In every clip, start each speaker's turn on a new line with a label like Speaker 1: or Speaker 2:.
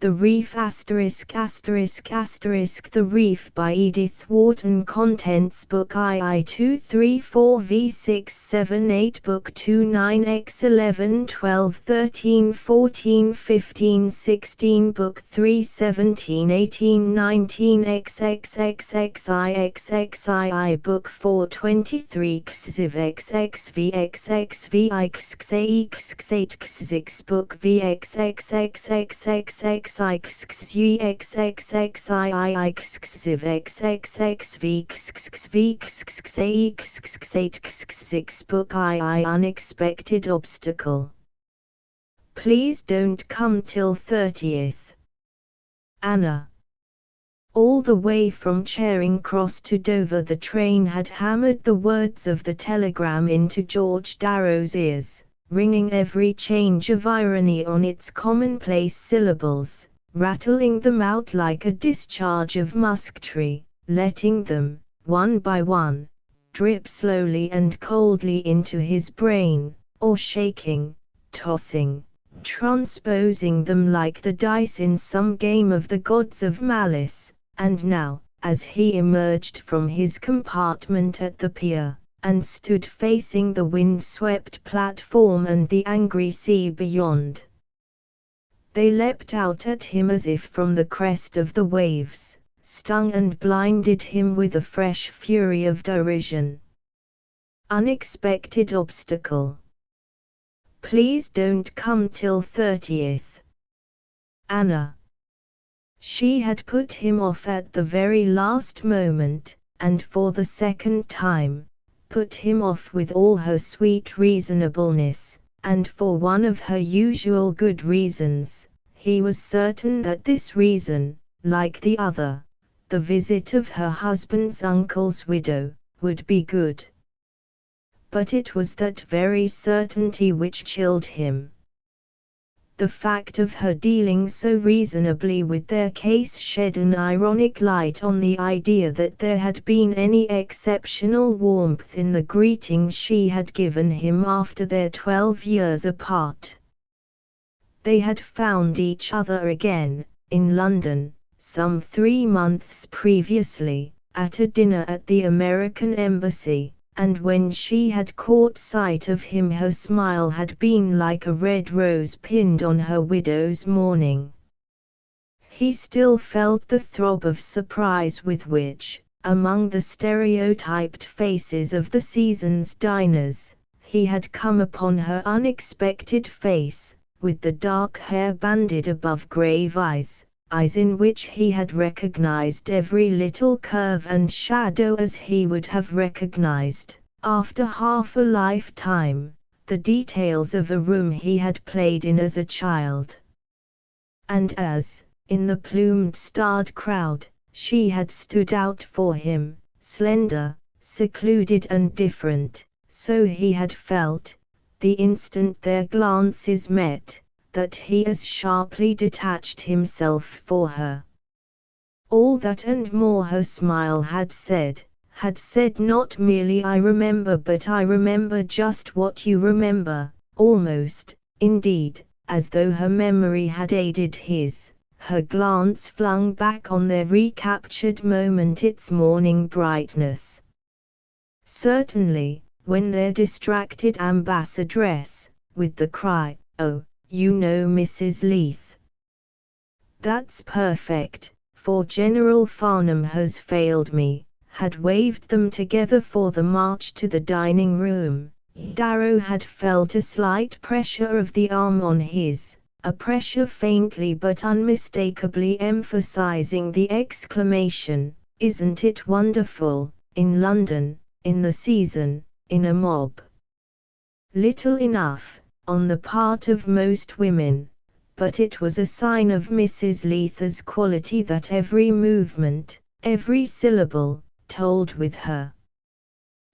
Speaker 1: The Reef ******* The Reef by Edith Wharton. Contents Book II 234 v6 7 8 Book 2 9 x 11 12 13 14 15 16 Book 3 17 18 19 xxxxixxii Book 4 23 xxiv xxv xxv ixx8 xx Book vxxxxxxx Book II Unexpected Obstacle. Please don't come till 30th. Anna. All the way from Charing Cross to Dover the train had hammered the words of the telegram into George Darrow's ears, ringing every change of irony on its commonplace syllables, rattling them out like a discharge of musketry, letting them, one by one, drip slowly and coldly into his brain, or shaking, tossing, transposing them like the dice in some game of the gods of malice. And now, as he emerged from his compartment at the pier, and stood facing the wind-swept platform and the angry sea beyond, they leapt out at him as if from the crest of the waves, stung and blinded him with a fresh fury of derision. Unexpected obstacle. Please don't come till 30th. Anna. She had put him off at the very last moment, and for the second time, put him off with all her sweet reasonableness, and for one of her usual good reasons. He was certain that this reason, like the other, the visit of her husband's uncle's widow, would be good. But it was that very certainty which chilled him. The fact of her dealing so reasonably with their case shed an ironic light on the idea that there had been any exceptional warmth in the greeting she had given him after their 12 years apart. They had found each other again, in London, some 3 months previously, at a dinner at the American Embassy, and when she had caught sight of him her smile had been like a red rose pinned on her widow's mourning. He still felt the throb of surprise with which, among the stereotyped faces of the season's diners, he had come upon her unexpected face, with the dark hair banded above grave eyes in which he had recognized every little curve and shadow as he would have recognized, after half a lifetime, the details of a room he had played in as a child. And as, in the plumed starred crowd, she had stood out for him, slender, secluded and different, so he had felt, the instant their glances met, that he as sharply detached himself for her. All that and more her smile had said not merely "I remember," but "I remember just what you remember," almost, indeed, as though her memory had aided his. Her glance flung back on their recaptured moment its morning brightness. Certainly, when their distracted ambassadress, with the cry, "Oh, you know Mrs. Leith. That's perfect, for General Farnham has failed me," had waved them together for the march to the dining room, Darrow had felt a slight pressure of the arm on his, a pressure faintly but unmistakably emphasizing the exclamation, "Isn't it wonderful, in London, in the season, in a mob?" Little enough, on the part of most women, but it was a sign of Mrs. Leith's quality that every movement, every syllable, told with her.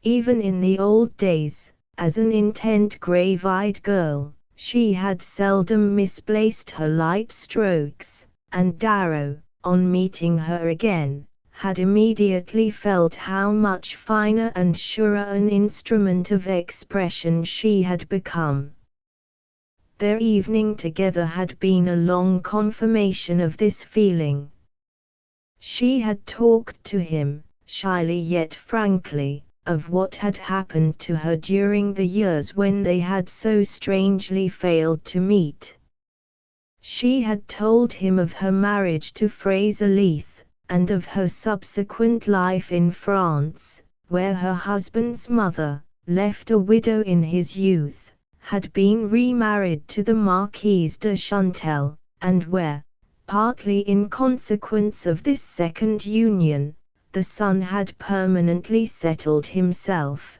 Speaker 1: Even in the old days, as an intent grave-eyed girl, she had seldom misplaced her light strokes, and Darrow, on meeting her again, had immediately felt how much finer and surer an instrument of expression she had become. Their evening together had been a long confirmation of this feeling. She had talked to him, shyly yet frankly, of what had happened to her during the years when they had so strangely failed to meet. She had told him of her marriage to Fraser Leith, and of her subsequent life in France, where her husband's mother, left a widow in his youth, had been remarried to the Marquise de Chantel, and where, partly in consequence of this second union, the son had permanently settled himself.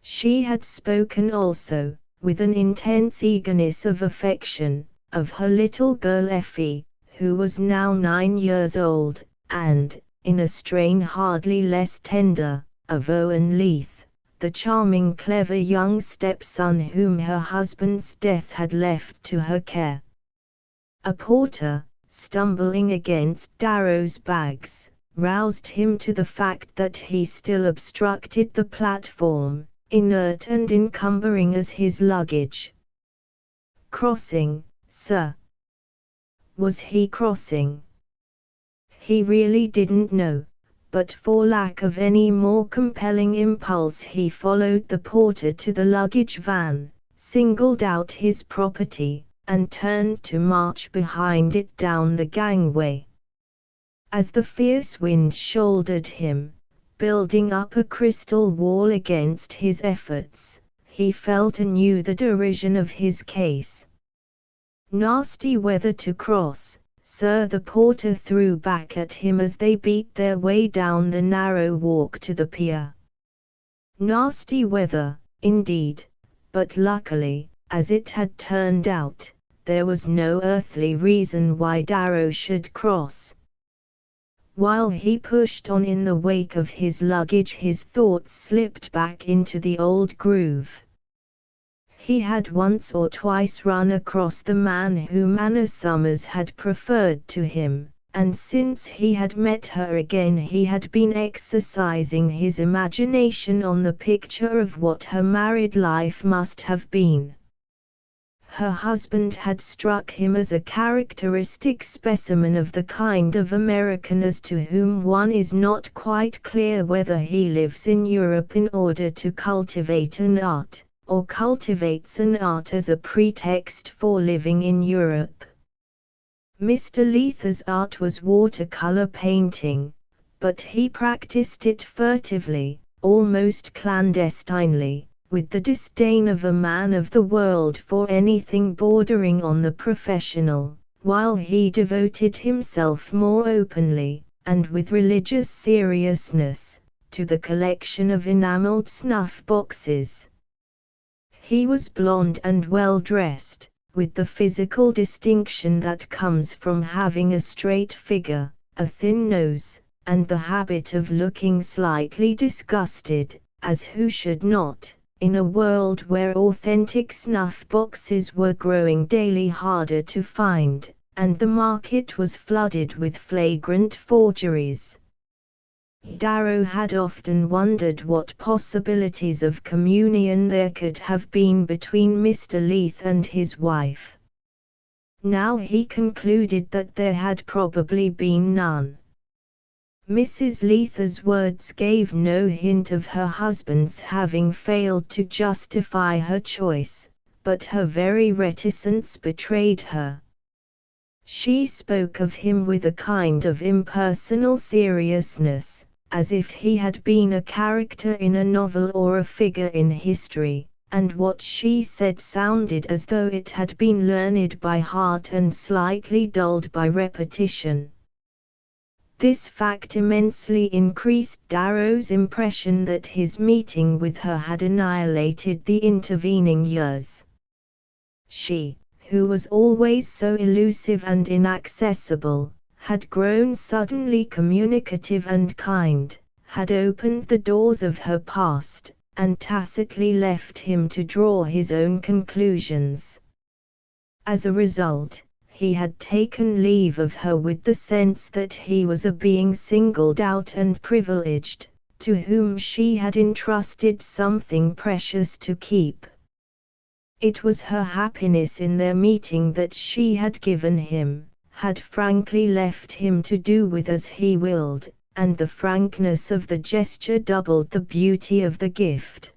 Speaker 1: She had spoken also, with an intense eagerness of affection, of her little girl Effie, who was now 9 years old, and, in a strain hardly less tender, of Owen Leith, the charming clever young stepson whom her husband's death had left to her care. A porter, stumbling against Darrow's bags, roused him to the fact that he still obstructed the platform, inert and encumbering as his luggage. "Crossing, sir." Was he crossing? He really didn't know, but for lack of any more compelling impulse he followed the porter to the luggage van, singled out his property, and turned to march behind it down the gangway. As the fierce wind shouldered him, building up a crystal wall against his efforts, he felt anew the derision of his case. "Nasty weather to cross, sir," the porter threw back at him as they beat their way down the narrow walk to the pier. Nasty weather, indeed, but luckily, as it had turned out, there was no earthly reason why Darrow should cross. While he pushed on in the wake of his luggage, his thoughts slipped back into the old groove. He had once or twice run across the man whom Anna Summers had preferred to him, and since he had met her again he had been exercising his imagination on the picture of what her married life must have been. Her husband had struck him as a characteristic specimen of the kind of American as to whom one is not quite clear whether he lives in Europe in order to cultivate an art, or cultivates an art as a pretext for living in Europe. Mr. Leith's art was watercolor painting, but he practiced it furtively, almost clandestinely, with the disdain of a man of the world for anything bordering on the professional, while he devoted himself more openly, and with religious seriousness, to the collection of enameled snuff boxes. He was blond and well dressed, with the physical distinction that comes from having a straight figure, a thin nose, and the habit of looking slightly disgusted, as who should not, in a world where authentic snuff boxes were growing daily harder to find, and the market was flooded with flagrant forgeries. Darrow had often wondered what possibilities of communion there could have been between Mr. Leith and his wife. Now he concluded that there had probably been none. Mrs. Leith's words gave no hint of her husband's having failed to justify her choice, but her very reticence betrayed her. She spoke of him with a kind of impersonal seriousness, as if he had been a character in a novel or a figure in history, and what she said sounded as though it had been learned by heart and slightly dulled by repetition. This fact immensely increased Darrow's impression that his meeting with her had annihilated the intervening years. She, who was always so elusive and inaccessible, had grown suddenly communicative and kind, had opened the doors of her past, and tacitly left him to draw his own conclusions. As a result, he had taken leave of her with the sense that he was a being singled out and privileged, to whom she had entrusted something precious to keep. It was her happiness in their meeting that she had given him, had frankly left him to do with as he willed, and the frankness of the gesture doubled the beauty of the gift.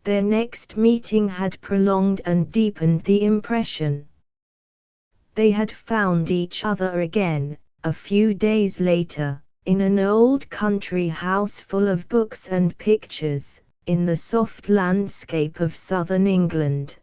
Speaker 1: Their next meeting had prolonged and deepened the impression. They had found each other again, a few days later, in an old country house full of books and pictures, in the soft landscape of southern England.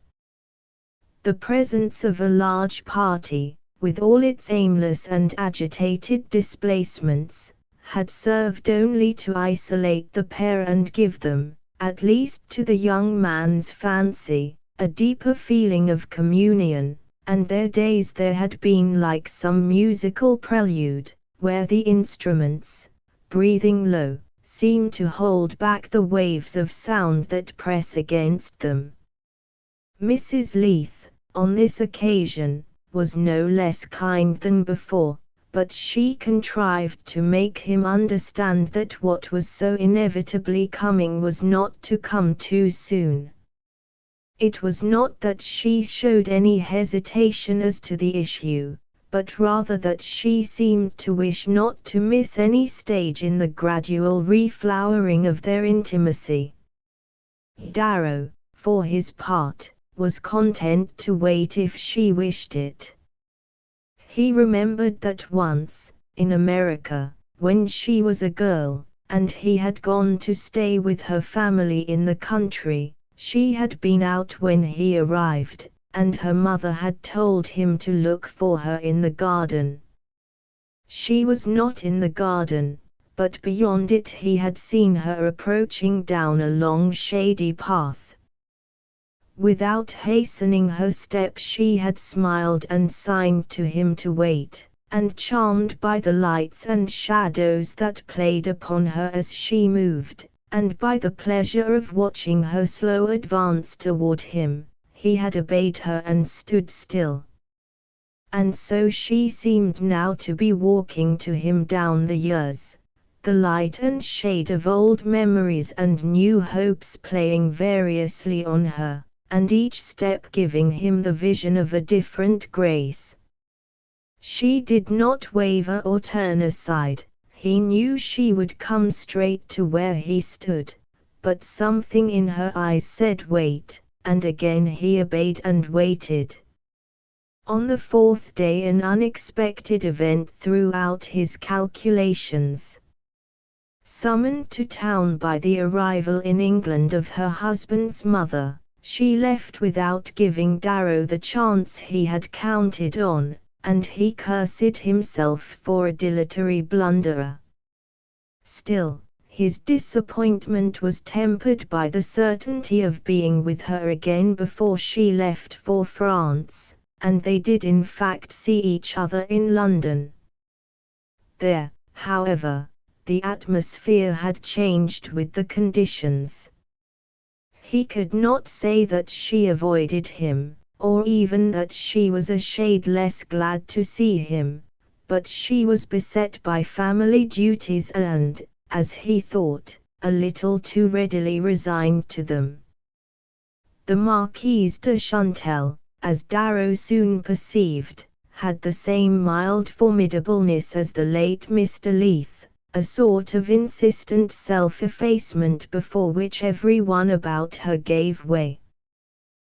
Speaker 1: The presence of a large party, with all its aimless and agitated displacements, had served only to isolate the pair and give them, at least to the young man's fancy, a deeper feeling of communion, and their days there had been like some musical prelude, where the instruments, breathing low, seem to hold back the waves of sound that press against them. Mrs. Leith, on this occasion, was no less kind than before, but she contrived to make him understand that what was so inevitably coming was not to come too soon. It was not that she showed any hesitation as to the issue, but rather that she seemed to wish not to miss any stage in the gradual reflowering of their intimacy. Darrow, for his part, was content to wait if she wished it. He remembered that once, in America, when she was a girl, and he had gone to stay with her family in the country, she had been out when he arrived, and her mother had told him to look for her in the garden. She was not in the garden, but beyond it he had seen her approaching down a long shady path. Without hastening her steps she had smiled and signed to him to wait, and charmed by the lights and shadows that played upon her as she moved, and by the pleasure of watching her slow advance toward him, he had obeyed her and stood still. And so she seemed now to be walking to him down the years, the light and shade of old memories and new hopes playing variously on her, and each step giving him the vision of a different grace. She did not waver or turn aside. He knew she would come straight to where he stood, but something in her eyes said wait, and again he obeyed and waited. On the fourth day an unexpected event threw out his calculations. Summoned to town by the arrival in England of her husband's mother, she left without giving Darrow the chance he had counted on, and he cursed himself for a dilatory blunderer. Still, his disappointment was tempered by the certainty of being with her again before she left for France, and they did in fact see each other in London. There, however, the atmosphere had changed with the conditions. He could not say that she avoided him, or even that she was a shade less glad to see him, but she was beset by family duties and, as he thought, a little too readily resigned to them. The Marquise de Chantal, as Darrow soon perceived, had the same mild formidableness as the late Mr. Leith, a sort of insistent self-effacement before which every one about her gave way.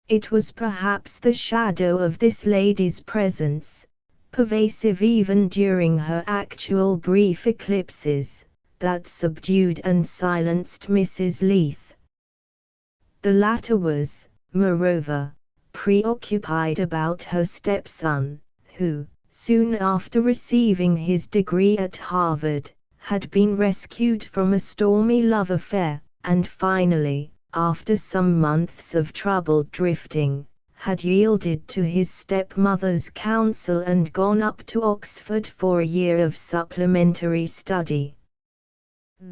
Speaker 1: It was perhaps the shadow of this lady's presence, pervasive even during her actual brief eclipses, that subdued and silenced Mrs. Leith. The latter was, moreover, preoccupied about her stepson, who, soon after receiving his degree at Harvard, had been rescued from a stormy love affair, and finally, after some months of troubled drifting, had yielded to his stepmother's counsel and gone up to Oxford for a year of supplementary study.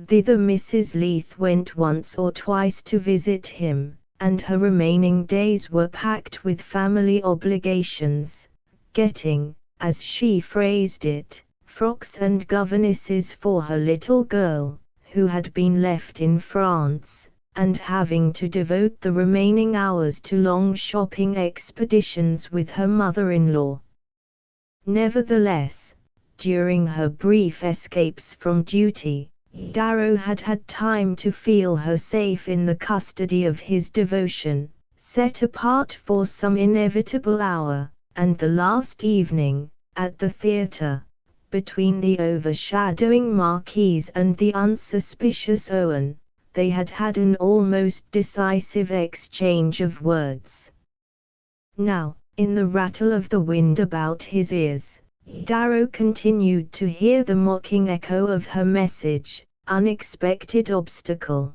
Speaker 1: Thither Mrs. Leith went once or twice to visit him, and her remaining days were packed with family obligations, getting, as she phrased it, frocks and governesses for her little girl, who had been left in France, and having to devote the remaining hours to long shopping expeditions with her mother-in-law. Nevertheless, during her brief escapes from duty, Darrow had had time to feel her safe in the custody of his devotion, set apart for some inevitable hour, and the last evening, at the theatre, between the overshadowing Marquise and the unsuspicious Owen, they had had an almost decisive exchange of words. Now, in the rattle of the wind about his ears, Darrow continued to hear the mocking echo of her message, unexpected obstacle.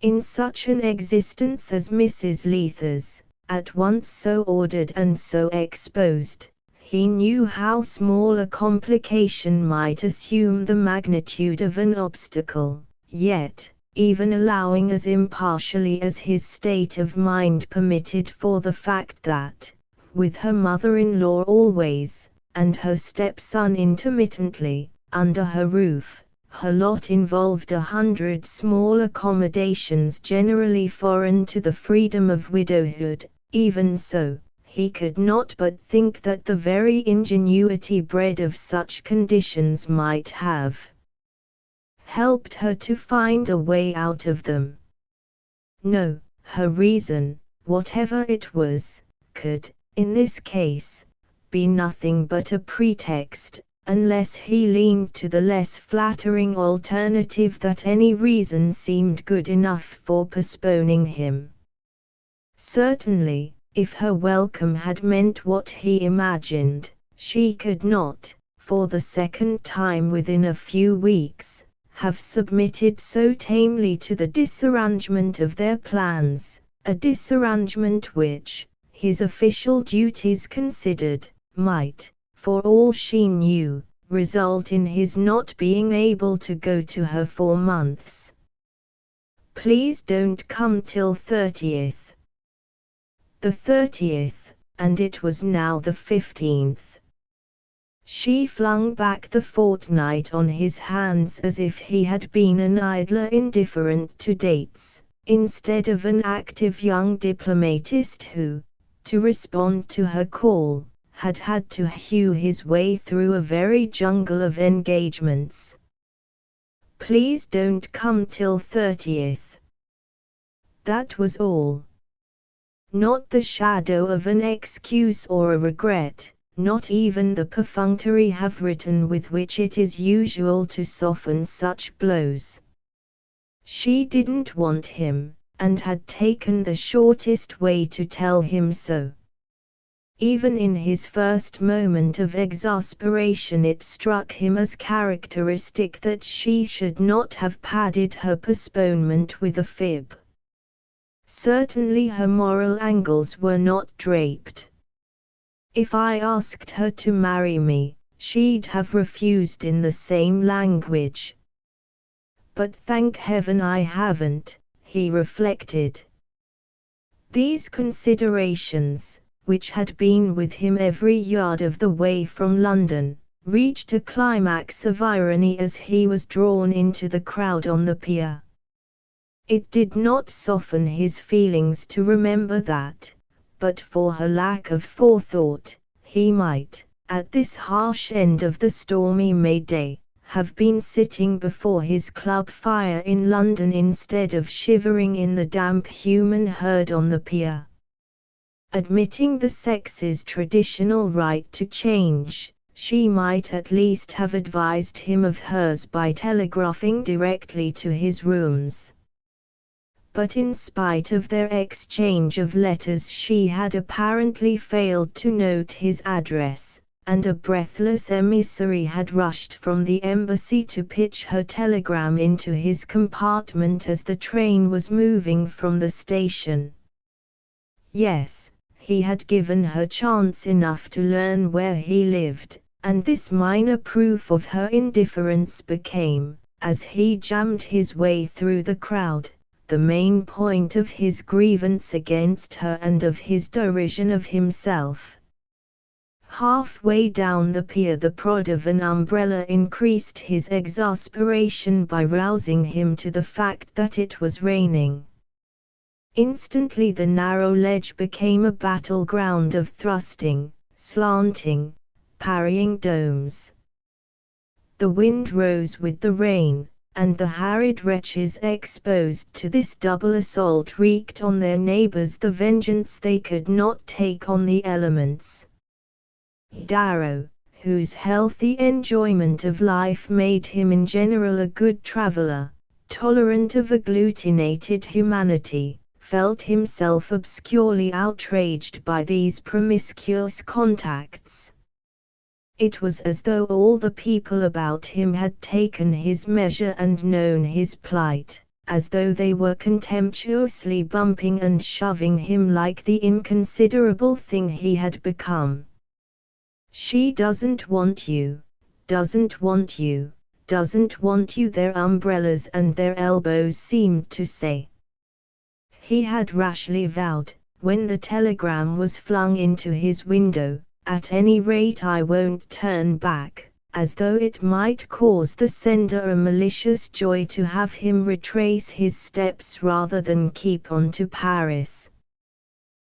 Speaker 1: In such an existence as Mrs. Lether's, at once so ordered and so exposed, he knew how small a complication might assume the magnitude of an obstacle, yet, even allowing as impartially as his state of mind permitted for the fact that, with her mother-in-law always, and her stepson intermittently, under her roof, her lot involved 100 small accommodations generally foreign to the freedom of widowhood. Even so, he could not but think that the very ingenuity bred of such conditions might have helped her to find a way out of them. No, her reason, whatever it was, could, in this case, be nothing but a pretext, unless he leaned to the less flattering alternative that any reason seemed good enough for postponing him. Certainly, if her welcome had meant what he imagined, she could not, for the second time within a few weeks, have submitted so tamely to the disarrangement of their plans, a disarrangement which, his official duties considered, might, for all she knew, result in his not being able to go to her for months. "Please don't come till 30th. The 30th, and it was now the 15th. She flung back the fortnight on his hands as if he had been an idler indifferent to dates, instead of an active young diplomatist who, to respond to her call, had had to hew his way through a very jungle of engagements. "Please don't come till 30th. That was all. Not the shadow of an excuse or a regret, not even the perfunctory have written with which it is usual to soften such blows. She didn't want him, and had taken the shortest way to tell him so. Even in his first moment of exasperation it struck him as characteristic that she should not have padded her postponement with a fib. Certainly her moral angles were not draped. If I asked her to marry me, she'd have refused in the same language. But thank heaven I haven't, he reflected. These considerations, which had been with him every yard of the way from London, reached a climax of irony as he was drawn into the crowd on the pier. It did not soften his feelings to remember that, but for her lack of forethought, he might, at this harsh end of the stormy May day, have been sitting before his club fire in London instead of shivering in the damp human herd on the pier. Admitting the sex's traditional right to change, she might at least have advised him of hers by telegraphing directly to his rooms. But in spite of their exchange of letters she had apparently failed to note his address, and a breathless emissary had rushed from the embassy to pitch her telegram into his compartment as the train was moving from the station. Yes, he had given her chance enough to learn where he lived, and this minor proof of her indifference became, as he jammed his way through the crowd, the main point of his grievance against her and of his derision of himself. Halfway down the pier, the prod of an umbrella increased his exasperation by rousing him to the fact that it was raining. Instantly the narrow ledge became a battleground of thrusting, slanting, parrying domes. The wind rose with the rain, and the harried wretches exposed to this double assault wreaked on their neighbors the vengeance they could not take on the elements. Darrow, whose healthy enjoyment of life made him in general a good traveler, tolerant of agglutinated humanity, felt himself obscurely outraged by these promiscuous contacts. It was as though all the people about him had taken his measure and known his plight, as though they were contemptuously bumping and shoving him like the inconsiderable thing he had become. "She doesn't want you, doesn't want you, doesn't want you," their umbrellas and their elbows seemed to say. He had rashly vowed, when the telegram was flung into his window, "At any rate I won't turn back," as though it might cause the sender a malicious joy to have him retrace his steps rather than keep on to Paris.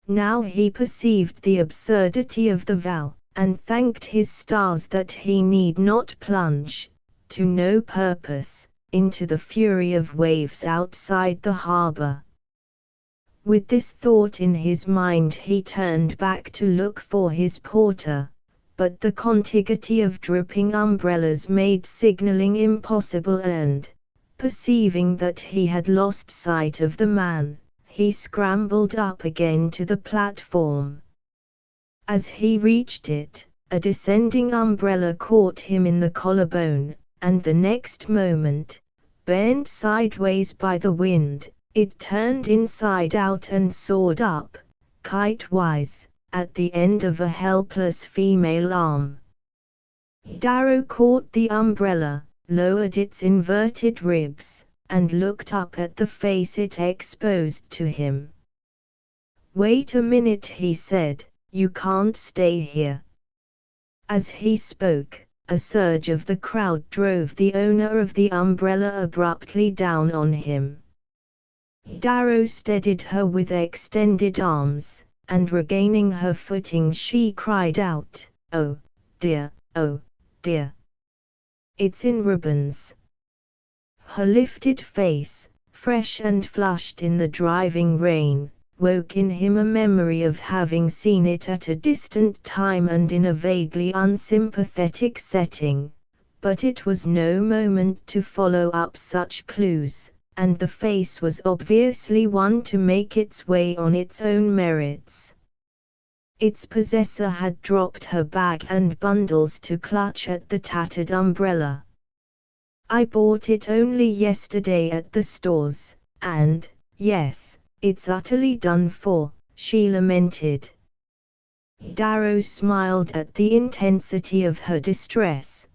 Speaker 1: Now he perceived the absurdity of the vow, and thanked his stars that he need not plunge, to no purpose, into the fury of waves outside the harbor. With this thought in his mind he turned back to look for his porter, but the contiguity of dripping umbrellas made signaling impossible and, perceiving that he had lost sight of the man, he scrambled up again to the platform. As he reached it, a descending umbrella caught him in the collarbone, and the next moment, bent sideways by the wind, it turned inside out and soared up, kite-wise, at the end of a helpless female arm. Darrow caught the umbrella, lowered its inverted ribs, and looked up at the face it exposed to him. "Wait a minute," he said, "you can't stay here." As he spoke, a surge of the crowd drove the owner of the umbrella abruptly down on him. Darrow steadied her with extended arms, and regaining her footing she cried out, oh dear, it's in ribbons." Her lifted face, fresh and flushed in the driving rain, woke in him a memory of having seen it at a distant time and in a vaguely unsympathetic setting, but it was no moment to follow up such clues, and the face was obviously one to make its way on its own merits. Its possessor had dropped her bag and bundles to clutch at the tattered umbrella. "I bought it only yesterday at the stores, and, yes, it's utterly done for," she lamented. Darrow smiled at the intensity of her distress.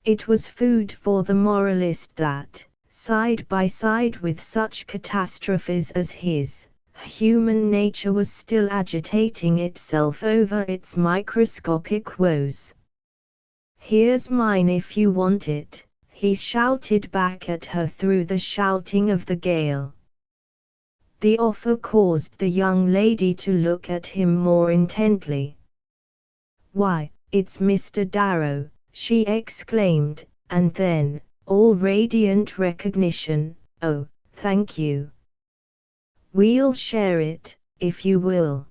Speaker 1: It was food for the moralist that, side by side with such catastrophes as his, human nature was still agitating itself over its microscopic woes. "Here's mine if you want it," he shouted back at her through the shouting of the gale. The offer caused the young lady to look at him more intently. "Why, it's Mr. Darrow," she exclaimed, and then, all radiant recognition, "Oh, thank you. We'll share it, if you will."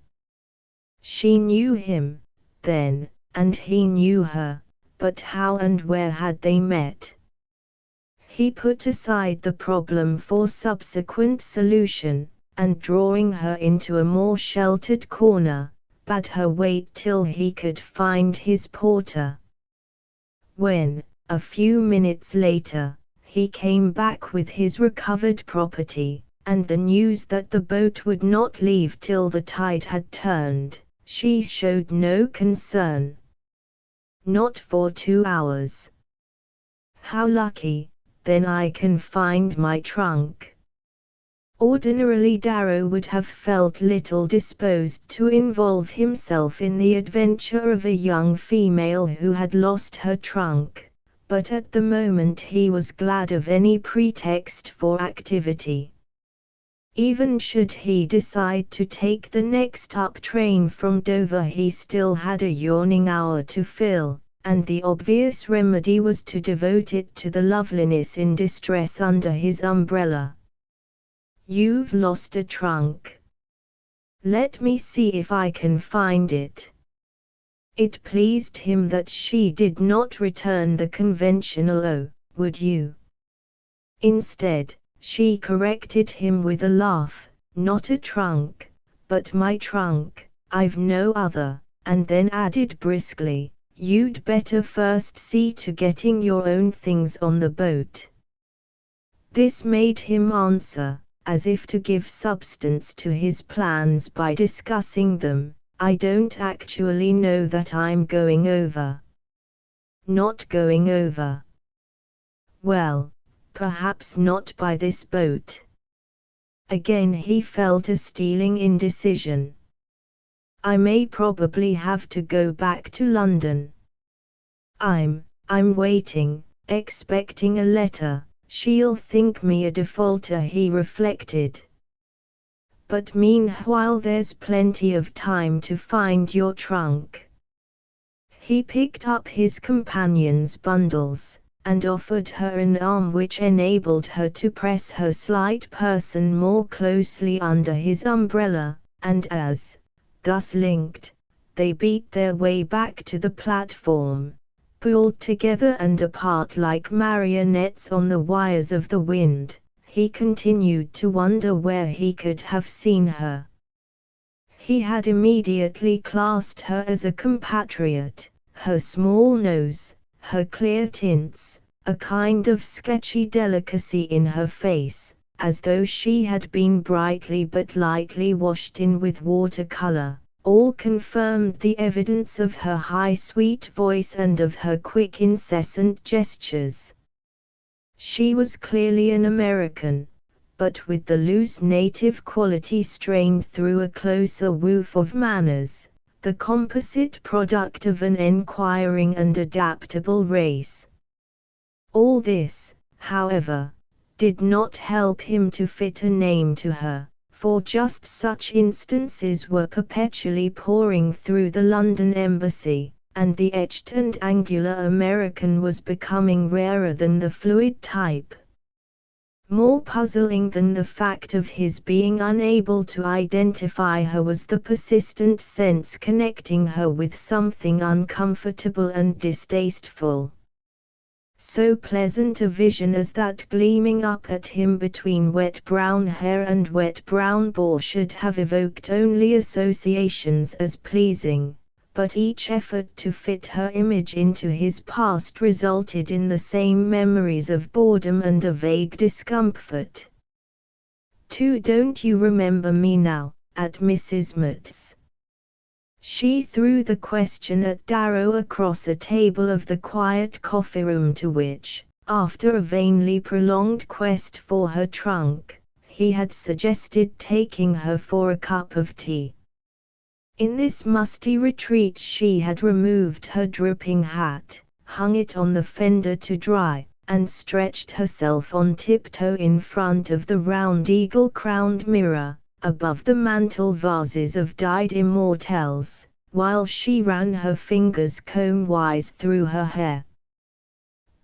Speaker 1: She knew him, then, and he knew her, but how and where had they met? He put aside the problem for subsequent solution, and drawing her into a more sheltered corner, bade her wait till he could find his porter. When, a few minutes later, he came back with his recovered property, and the news that the boat would not leave till the tide had turned, she showed no concern. "Not for 2 hours. How lucky, then I can find my trunk." Ordinarily Darrow would have felt little disposed to involve himself in the adventure of a young female who had lost her trunk, but at the moment he was glad of any pretext for activity. Even should he decide to take the next up train from Dover, he still had a yawning hour to fill, and the obvious remedy was to devote it to the loveliness in distress under his umbrella. "You've lost a trunk. Let me see if I can find it." It pleased him that she did not return the conventional "Oh, would you?" Instead, she corrected him with a laugh, "Not a trunk, but my trunk, I've no other," and then added briskly, "You'd better first see to getting your own things on the boat." This made him answer, as if to give substance to his plans by discussing them, "I don't actually know that I'm going over." "Not going over?" "Well, perhaps not by this boat." Again he felt a stealing indecision. "I may probably have to go back to London. I'm waiting, expecting a letter. She'll think me a defaulter," he reflected. "But meanwhile there's plenty of time to find your trunk." He picked up his companion's bundles, and offered her an arm which enabled her to press her slight person more closely under his umbrella, and as, thus linked, they beat their way back to the platform, pulled together and apart like marionettes on the wires of the wind, he continued to wonder where he could have seen her. He had immediately classed her as a compatriot, her small nose, her clear tints, a kind of sketchy delicacy in her face, as though she had been brightly but lightly washed in with water-color. All confirmed the evidence of her high sweet voice and of her quick incessant gestures. She was clearly an American, but with the loose native quality strained through a closer woof of manners, the composite product of an enquiring and adaptable race. All this, however, did not help him to fit a name to her, for just such instances were perpetually pouring through the London embassy, and the etched and angular American was becoming rarer than the fluid type. More puzzling than the fact of his being unable to identify her was the persistent sense connecting her with something uncomfortable and distasteful. So pleasant a vision as that gleaming up at him between wet brown hair and wet brown bore should have evoked only associations as pleasing, but each effort to fit her image into his past resulted in the same memories of boredom and a vague discomfort. "Don't you remember me now, at Mrs. Mott's?" She threw the question at Darrow across a table of the quiet coffee-room to which, after a vainly prolonged quest for her trunk, he had suggested taking her for a cup of tea. In this musty retreat she had removed her dripping hat, hung it on the fender to dry, and stretched herself on tiptoe in front of the round eagle-crowned mirror, above the mantel vases of dyed immortelles, while she ran her fingers comb-wise through her hair.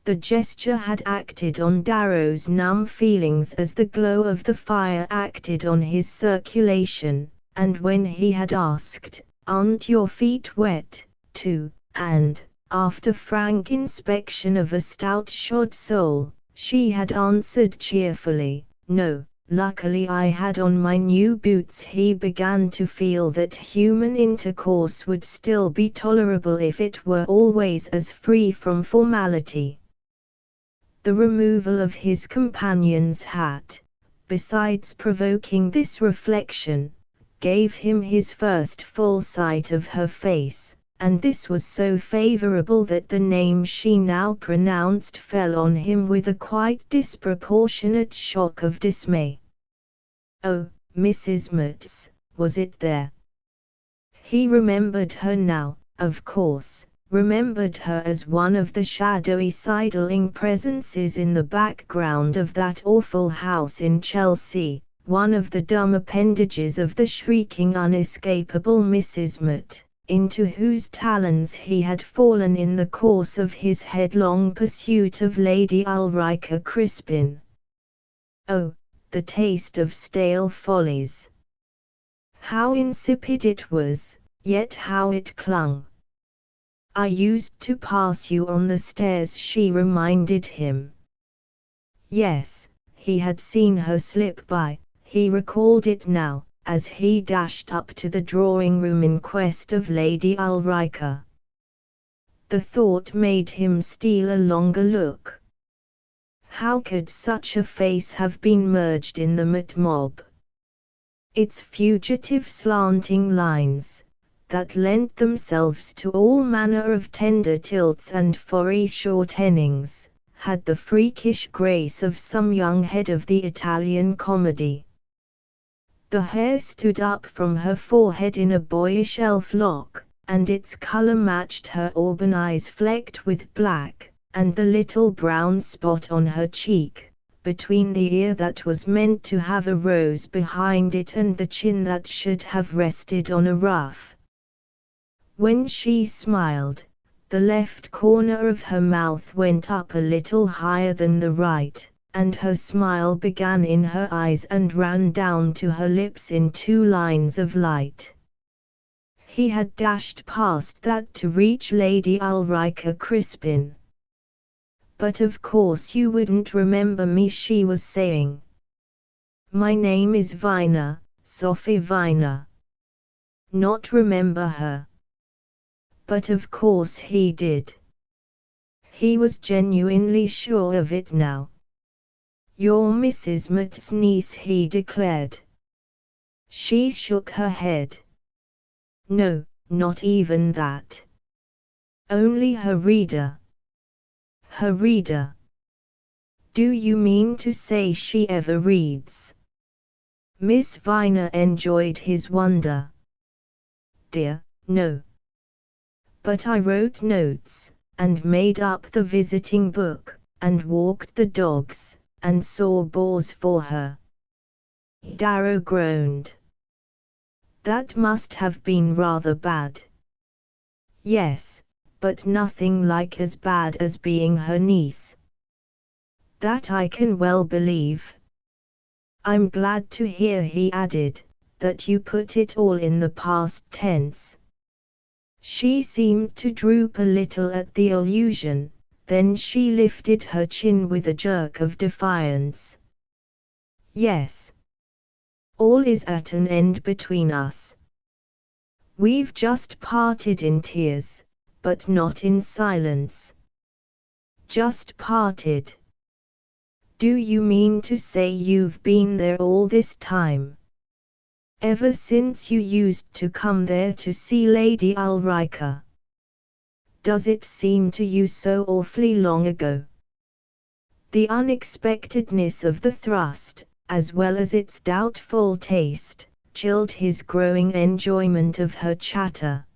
Speaker 1: The gesture had acted on Darrow's numb feelings as the glow of the fire acted on his circulation, and when he had asked, "Aren't your feet wet, too?" and, after frank inspection of a stout-shod sole, she had answered cheerfully, "No. Luckily I had on my new boots," he began to feel that human intercourse would still be tolerable if it were always as free from formality. The removal of his companion's hat, besides provoking this reflection, gave him his first full sight of her face, and this was so favorable that the name she now pronounced fell on him with a quite disproportionate shock of dismay. Oh, Mrs. Mutz, was it there? He remembered her now, of course, remembered her as one of the shadowy sidling presences in the background of that awful house in Chelsea, one of the dumb appendages of the shrieking unescapable Mrs. Mutt, into whose talons he had fallen in the course of his headlong pursuit of Lady Ulrica Crispin. Oh, the taste of stale follies! How insipid it was, yet how it clung. I used to pass you on the stairs, she reminded him. Yes, he had seen her slip by, he recalled it now, as he dashed up to the drawing-room in quest of Lady Ulrica. The thought made him steal a longer look. How could such a face have been merged in the Mutt mob? Its fugitive slanting lines, that lent themselves to all manner of tender tilts and foreshortenings, had the freakish grace of some young head of the Italian comedy. The hair stood up from her forehead in a boyish elf lock, and its color matched her auburn eyes flecked with black, and the little brown spot on her cheek, between the ear that was meant to have a rose behind it and the chin that should have rested on a ruff. When she smiled, the left corner of her mouth went up a little higher than the right, and her smile began in her eyes and ran down to her lips in 2 lines of light. He had dashed past that to reach Lady Ulrica Crispin. "But of course you wouldn't remember me," she was saying. "My name is Viner, Sophie Viner." Not remember her. But of course he did. He was genuinely sure of it now. "You're Mrs. Mutt's niece," he declared. She shook her head. "No, not even that. Only her reader." "Her reader? Do you mean to say she ever reads?" Miss Viner enjoyed his wonder. "Dear, no. But I wrote notes, and made up the visiting book, and walked the dogs, and saw bores for her." Darrow groaned. "That must have been rather bad." "Yes, but nothing like as bad as being her niece." "That I can well believe. I'm glad to hear," he added, "that you put it all in the past tense." She seemed to droop a little at the allusion, then she lifted her chin with a jerk of defiance. "Yes. All is at an end between us. We've just parted in tears, but not in silence." "Just parted? Do you mean to say you've been there all this time? Ever since you used to come there to see Lady Ulrica? Does it seem to you so awfully long ago?" The unexpectedness of the thrust, as well as its doubtful taste, chilled his growing enjoyment of her chatter.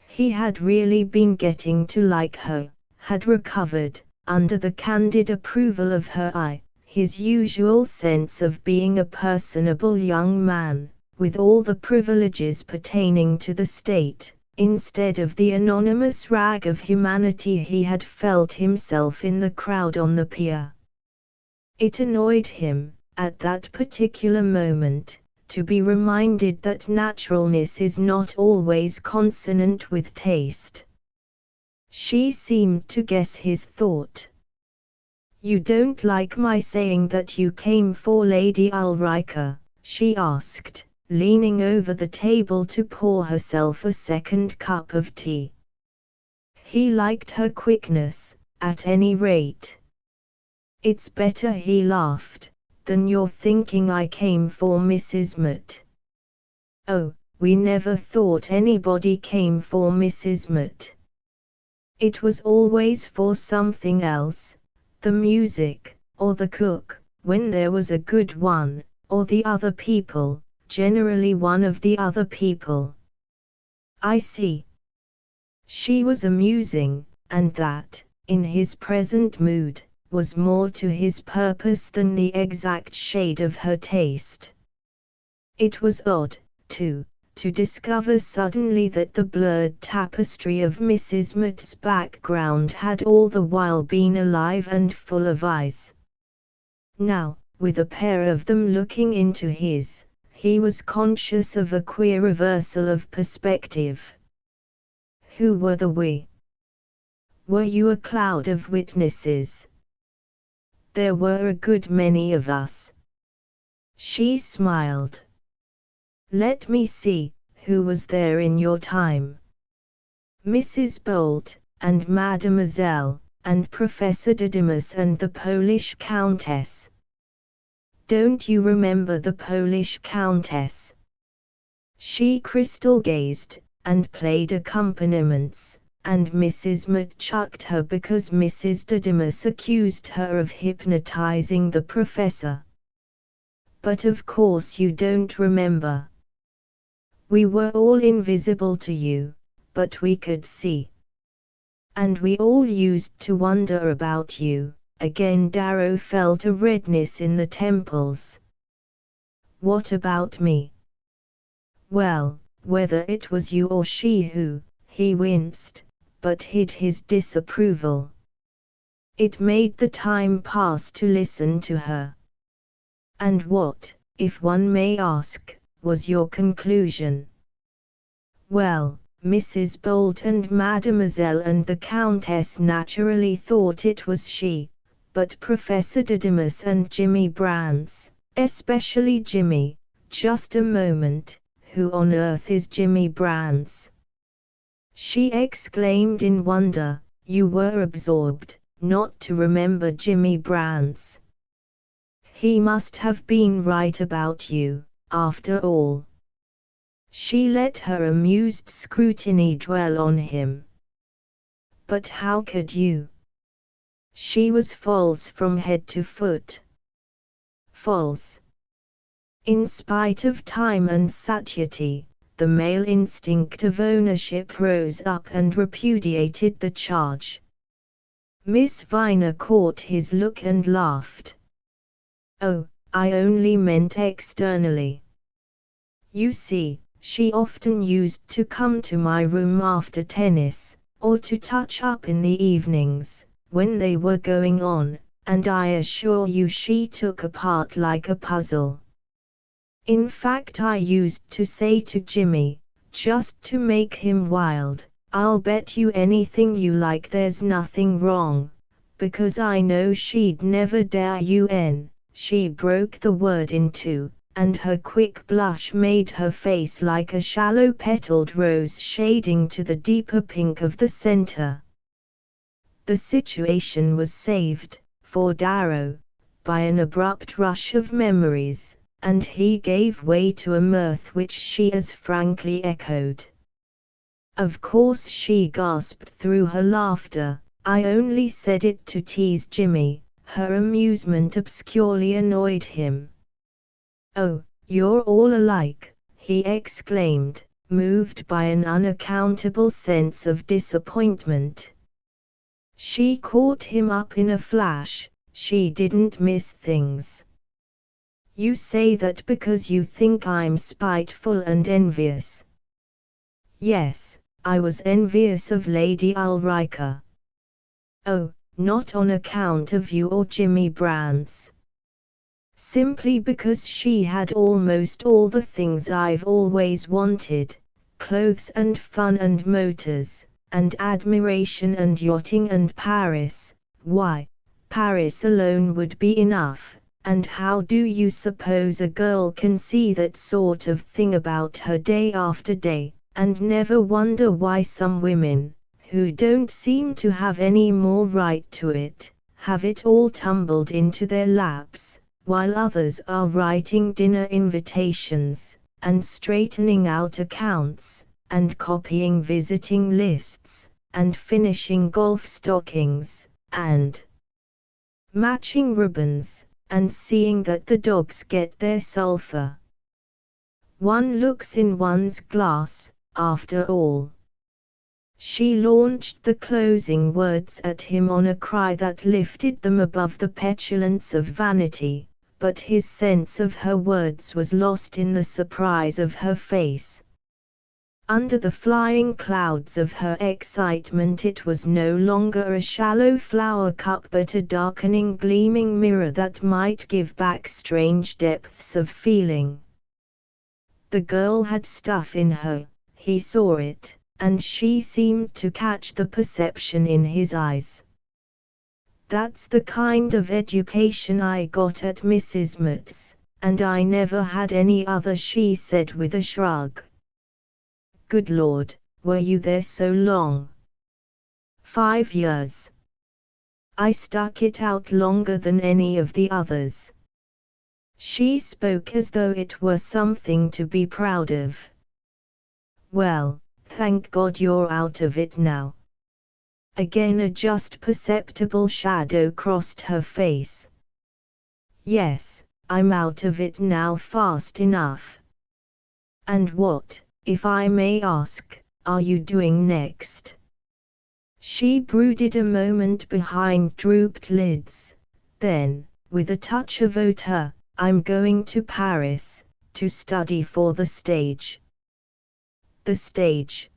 Speaker 1: He had really been getting to like her, had recovered, under the candid approval of her eye, his usual sense of being a personable young man, with all the privileges pertaining to the state, instead of the anonymous rag of humanity he had felt himself in the crowd on the pier. It annoyed him, at that particular moment, to be reminded that naturalness is not always consonant with taste. She seemed to guess his thought. "You don't like my saying that you came for Lady Ulrica?" she asked, leaning over the table to pour herself a second cup of tea. He liked her quickness, at any rate. "It's better," he laughed, "than your thinking I came for Mrs. Mutt." "Oh, we never thought anybody came for Mrs. Mutt. It was always for something else, the music, or the cook, when there was a good one, or the other people, generally one of the other people. I see. She was amusing, and that, in his present mood, was more to his purpose than the exact shade of her taste. It was odd, too, to discover suddenly that the blurred tapestry of Mrs. Mott's background had all the while been alive and full of eyes. Now, with a pair of them looking into his, he was conscious of a queer reversal of perspective. Who were the we? Were you a cloud of witnesses? There were a good many of us. She smiled. Let me see, who was there in your time? Mrs. Bolt, and Mademoiselle, and Professor Didymus and the Polish Countess. Don't you remember the Polish Countess? She crystal-gazed, and played accompaniments, and Mrs. Mott chucked her because Mrs. Didymus accused her of hypnotizing the professor. But of course you don't remember. We were all invisible to you, but we could see. And we all used to wonder about you. Again Darrow felt a redness in the temples. What about me? Well, whether it was you or she who, he winced, but hid his disapproval. It made the time pass to listen to her. And what, if one may ask, was your conclusion? Well, Mrs. Bolt and Mademoiselle and the Countess naturally thought it was she, but Professor Didymus and Jimmy Brans, especially Jimmy, just a moment, who on earth is Jimmy Brans? She exclaimed in wonder. You were absorbed, not to remember Jimmy Brans. He must have been right about you, after all. She let her amused scrutiny dwell on him. But how could you? She was false from head to foot. False. In spite of time and satiety, the male instinct of ownership rose up and repudiated the charge. Miss Viner caught his look and laughed. Oh, I only meant externally. You see, she often used to come to my room after tennis, or to touch up in the evenings, when they were going on, and I assure you she took a part like a puzzle. In fact, I used to say to Jimmy, just to make him wild, I'll bet you anything you like there's nothing wrong, because I know she'd never dare you. She broke the word in two, and her quick blush made her face like a shallow petaled rose shading to the deeper pink of the center. The situation was saved, for Darrow, by an abrupt rush of memories, and he gave way to a mirth which she as frankly echoed. Of course, she gasped through her laughter, I only said it to tease Jimmy. Her amusement obscurely annoyed him. Oh, you're all alike, he exclaimed, moved by an unaccountable sense of disappointment. She caught him up in a flash. She didn't miss things. You say that because you think I'm spiteful and envious. Yes, I was envious of Lady Ulrica. Oh, not on account of you or Jimmy Brans. Simply because she had almost all the things I've always wanted, clothes and fun and motors, and admiration and yachting and Paris. Why, Paris alone would be enough. And how do you suppose a girl can see that sort of thing about her day after day, and never wonder why some women, who don't seem to have any more right to it, have it all tumbled into their laps, while others are writing dinner invitations, and straightening out accounts, and copying visiting lists, and finishing golf stockings, and matching ribbons, and seeing that the dogs get their sulphur. One looks in one's glass, after all. She launched the closing words at him on a cry that lifted them above the petulance of vanity, but his sense of her words was lost in the surprise of her face. Under the flying clouds of her excitement, it was no longer a shallow flower cup but a darkening gleaming mirror that might give back strange depths of feeling. The girl had stuff in her, he saw it, and she seemed to catch the perception in his eyes. "That's the kind of education I got at Mrs. Mott's, and I never had any other," she said with a shrug. "Good Lord, were you there so long?" "5 years. I stuck it out longer than any of the others." She spoke as though it were something to be proud of. "Well, thank God you're out of it now." Again a just perceptible shadow crossed her face. "Yes, I'm out of it now fast enough." "And what, if I may ask, are you doing next?" She brooded a moment behind drooped lids, then, with a touch of hauteur, "I'm going to Paris, to study for the stage." "The stage?"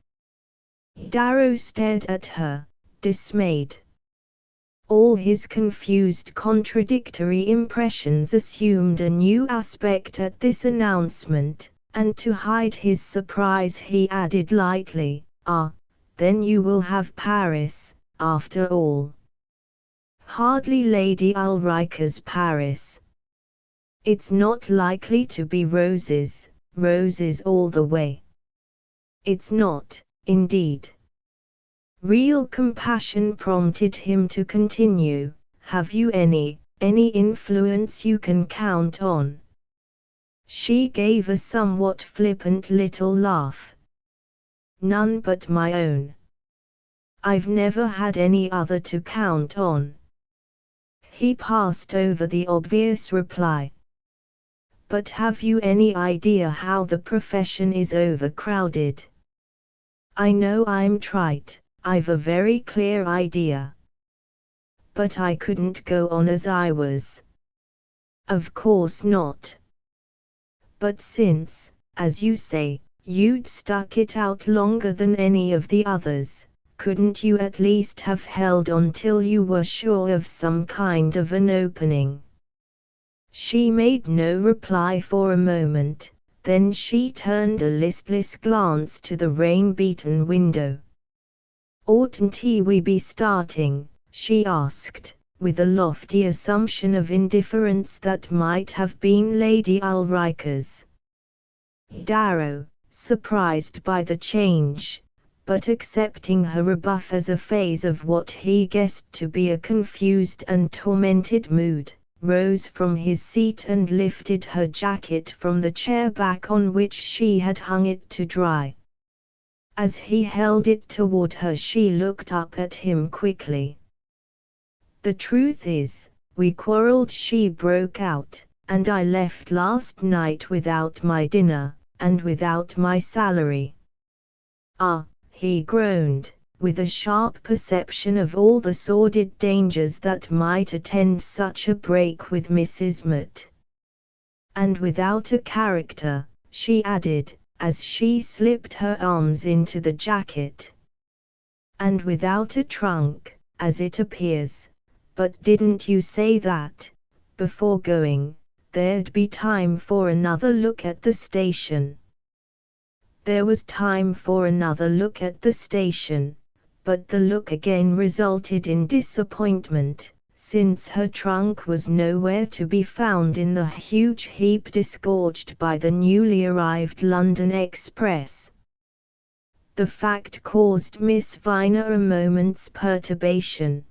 Speaker 1: Darrow stared at her, dismayed. All his confused contradictory impressions assumed a new aspect at this announcement, and to hide his surprise he added lightly, "Ah, then you will have Paris, after all." "Hardly Lady Ulrica's Paris. It's not likely to be roses, roses all the way." "It's not, indeed." Real compassion prompted him to continue, "Have you any influence you can count on?" She gave a somewhat flippant little laugh. "None but my own. I've never had any other to count on." He passed over the obvious reply. "But have you any idea how the profession is overcrowded?" "I know I'm trite, I've a very clear idea. But I couldn't go on as I was." "Of course not. But since, as you say, you'd stuck it out longer than any of the others, couldn't you at least have held on till you were sure of some kind of an opening?" She made no reply for a moment, then she turned a listless glance to the rain-beaten window. "Oughtn't we be starting?" she asked, with a lofty assumption of indifference that might have been Lady Ulrica's. Darrow, surprised by the change, but accepting her rebuff as a phase of what he guessed to be a confused and tormented mood, rose from his seat and lifted her jacket from the chair back on which she had hung it to dry. As he held it toward her, she looked up at him quickly. "The truth is, we quarreled," she broke out, "and I left last night without my dinner, and without my salary." "Ah," he groaned, with a sharp perception of all the sordid dangers that might attend such a break with Mrs. Mott. "And without a character," she added, as she slipped her arms into the jacket. "And without a trunk, as it appears. But didn't you say that, before going, there'd be time for another look at the station?" There was time for another look at the station, but the look again resulted in disappointment, since her trunk was nowhere to be found in the huge heap disgorged by the newly arrived London express. The fact caused Miss Viner a moment's perturbation,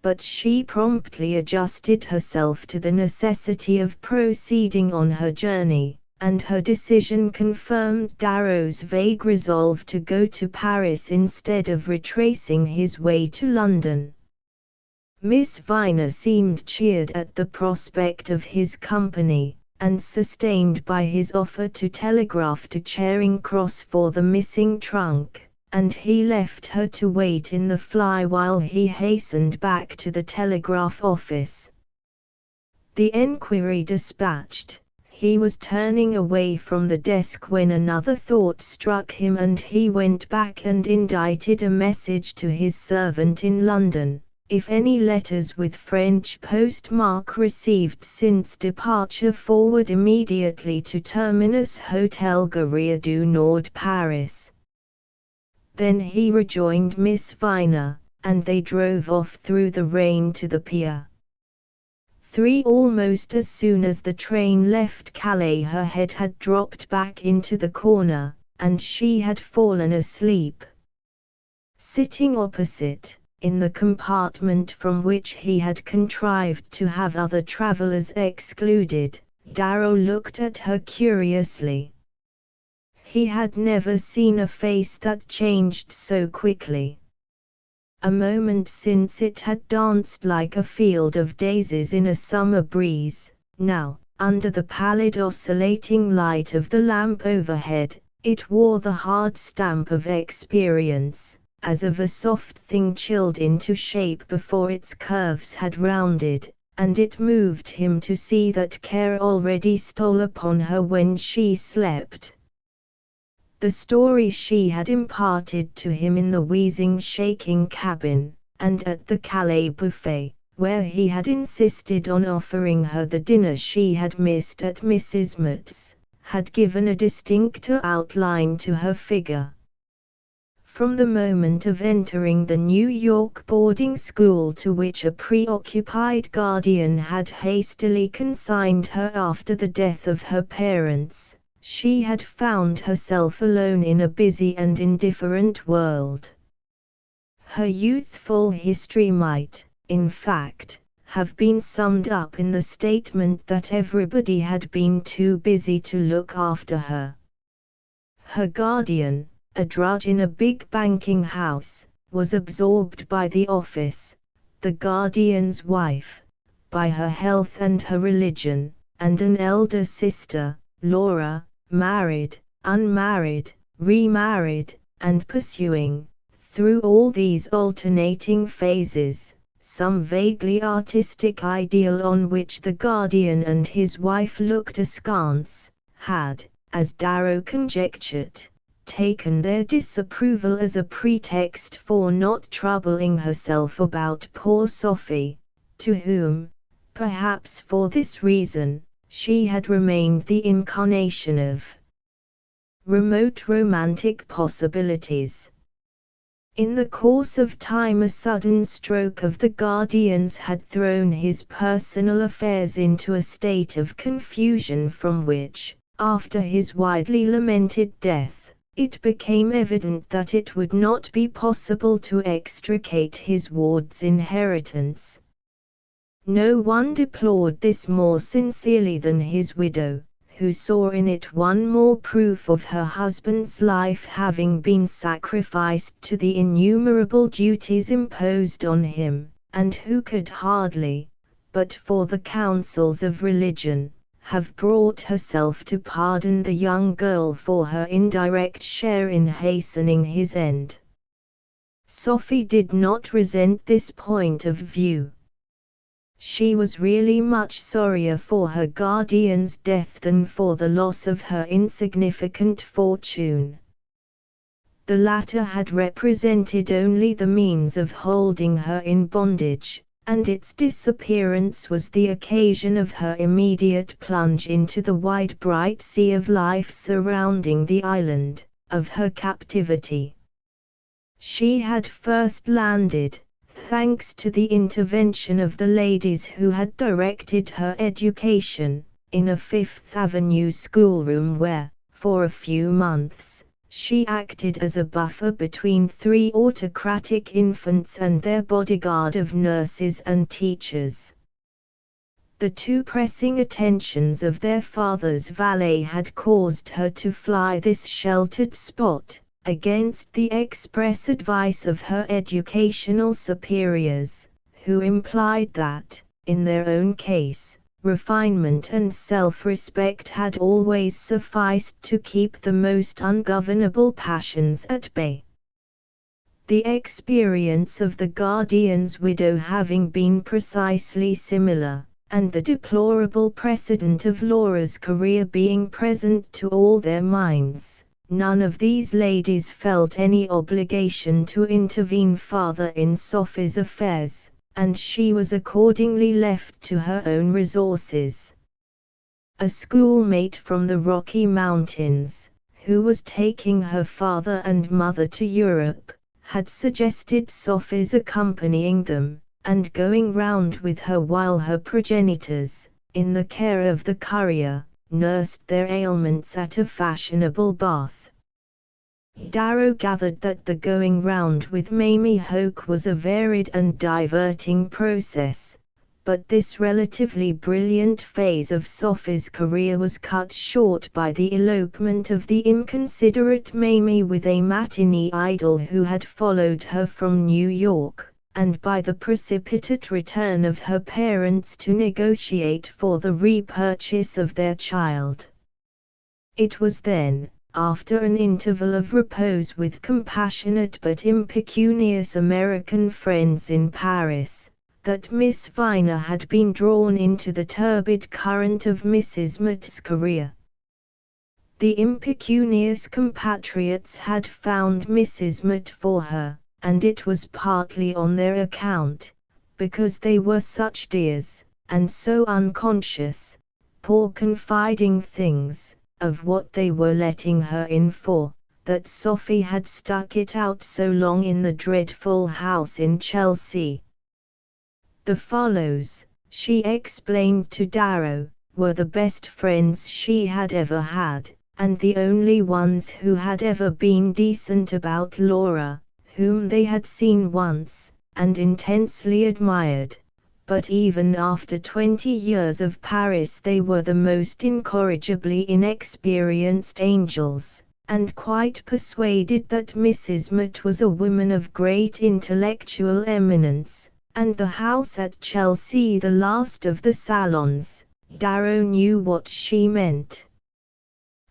Speaker 1: but she promptly adjusted herself to the necessity of proceeding on her journey, and her decision confirmed Darrow's vague resolve to go to Paris instead of retracing his way to London. Miss Viner seemed cheered at the prospect of his company, and sustained by his offer to telegraph to Charing Cross for the missing trunk, and he left her to wait in the fly while he hastened back to the telegraph office. The enquiry dispatched, he was turning away from the desk when another thought struck him, and he went back and indited a message to his servant in London. If any letters with French postmark received since departure, forward immediately to Terminus Hotel Galerie du Nord, Paris. Then he rejoined Miss Viner, and they drove off through the rain to the pier. Almost as soon as the train left Calais, her head had dropped back into the corner, and she had fallen asleep. Sitting opposite, in the compartment from which he had contrived to have other travellers excluded, Darrow looked at her curiously. He had never seen a face that changed so quickly. A moment since it had danced like a field of daisies in a summer breeze. Now, under the pallid oscillating light of the lamp overhead, it wore the hard stamp of experience, as of a soft thing chilled into shape before its curves had rounded, and it moved him to see that care already stole upon her when she slept. The story she had imparted to him in the wheezing, shaking cabin, and at the Calais buffet, where he had insisted on offering her the dinner she had missed at Mrs. Mott's, had given a distincter outline to her figure. From the moment of entering the New York boarding school, to which a preoccupied guardian had hastily consigned her after the death of her parents, she had found herself alone in a busy and indifferent world. Her youthful history might, in fact, have been summed up in the statement that everybody had been too busy to look after her. Her guardian, a drudge in a big banking house, was absorbed by the office; the guardian's wife, by her health and her religion; and an elder sister, Laura, married, unmarried, remarried, and pursuing, through all these alternating phases, some vaguely artistic ideal on which the guardian and his wife looked askance, had, as Darrow conjectured, taken their disapproval as a pretext for not troubling herself about poor Sophie, to whom, perhaps for this reason, she had remained the incarnation of remote romantic possibilities. In the course of time, a sudden stroke of the guardian's had thrown his personal affairs into a state of confusion from which, after his widely lamented death, it became evident that it would not be possible to extricate his ward's inheritance. No one deplored this more sincerely than his widow, who saw in it one more proof of her husband's life having been sacrificed to the innumerable duties imposed on him, and who could hardly, but for the counsels of religion, have brought herself to pardon the young girl for her indirect share in hastening his end. Sophie did not resent this point of view. She was really much sorrier for her guardian's death than for the loss of her insignificant fortune. The latter had represented only the means of holding her in bondage, and its disappearance was the occasion of her immediate plunge into the wide bright sea of life surrounding the island of her captivity. She had first landed, thanks to the intervention of the ladies who had directed her education, in a Fifth Avenue schoolroom where, for a few months, she acted as a buffer between three autocratic infants and their bodyguard of nurses and teachers. The too pressing attentions of their father's valet had caused her to fly this sheltered spot, against the express advice of her educational superiors, who implied that, in their own case, refinement and self-respect had always sufficed to keep the most ungovernable passions at bay. The experience of the guardian's widow having been precisely similar, and the deplorable precedent of Laura's career being present to all their minds, none of these ladies felt any obligation to intervene farther in Sophie's affairs, and she was accordingly left to her own resources. A schoolmate from the Rocky Mountains, who was taking her father and mother to Europe, had suggested Sophie's accompanying them, and going round with her while her progenitors, in the care of the courier, nursed their ailments at a fashionable bath. Darrow gathered that the going round with Mamie Hoke was a varied and diverting process, but this relatively brilliant phase of Sophie's career was cut short by the elopement of the inconsiderate Mamie with a matinee idol who had followed her from New York, and by the precipitate return of her parents to negotiate for the repurchase of their child. It was then, after an interval of repose with compassionate but impecunious American friends in Paris, that Miss Viner had been drawn into the turbid current of Mrs. Mott's career. The impecunious compatriots had found Mrs. Mott for her, and it was partly on their account, because they were such dears, and so unconscious, poor confiding things, of what they were letting her in for, that Sophie had stuck it out so long in the dreadful house in Chelsea. The Farlows, she explained to Darrow, were the best friends she had ever had, and the only ones who had ever been decent about Laura, whom they had seen once, and intensely admired. But even after 20 years of Paris they were the most incorrigibly inexperienced angels, and quite persuaded that Mrs. Mott was a woman of great intellectual eminence, and the house at Chelsea the last of the salons. Darrow knew what she meant.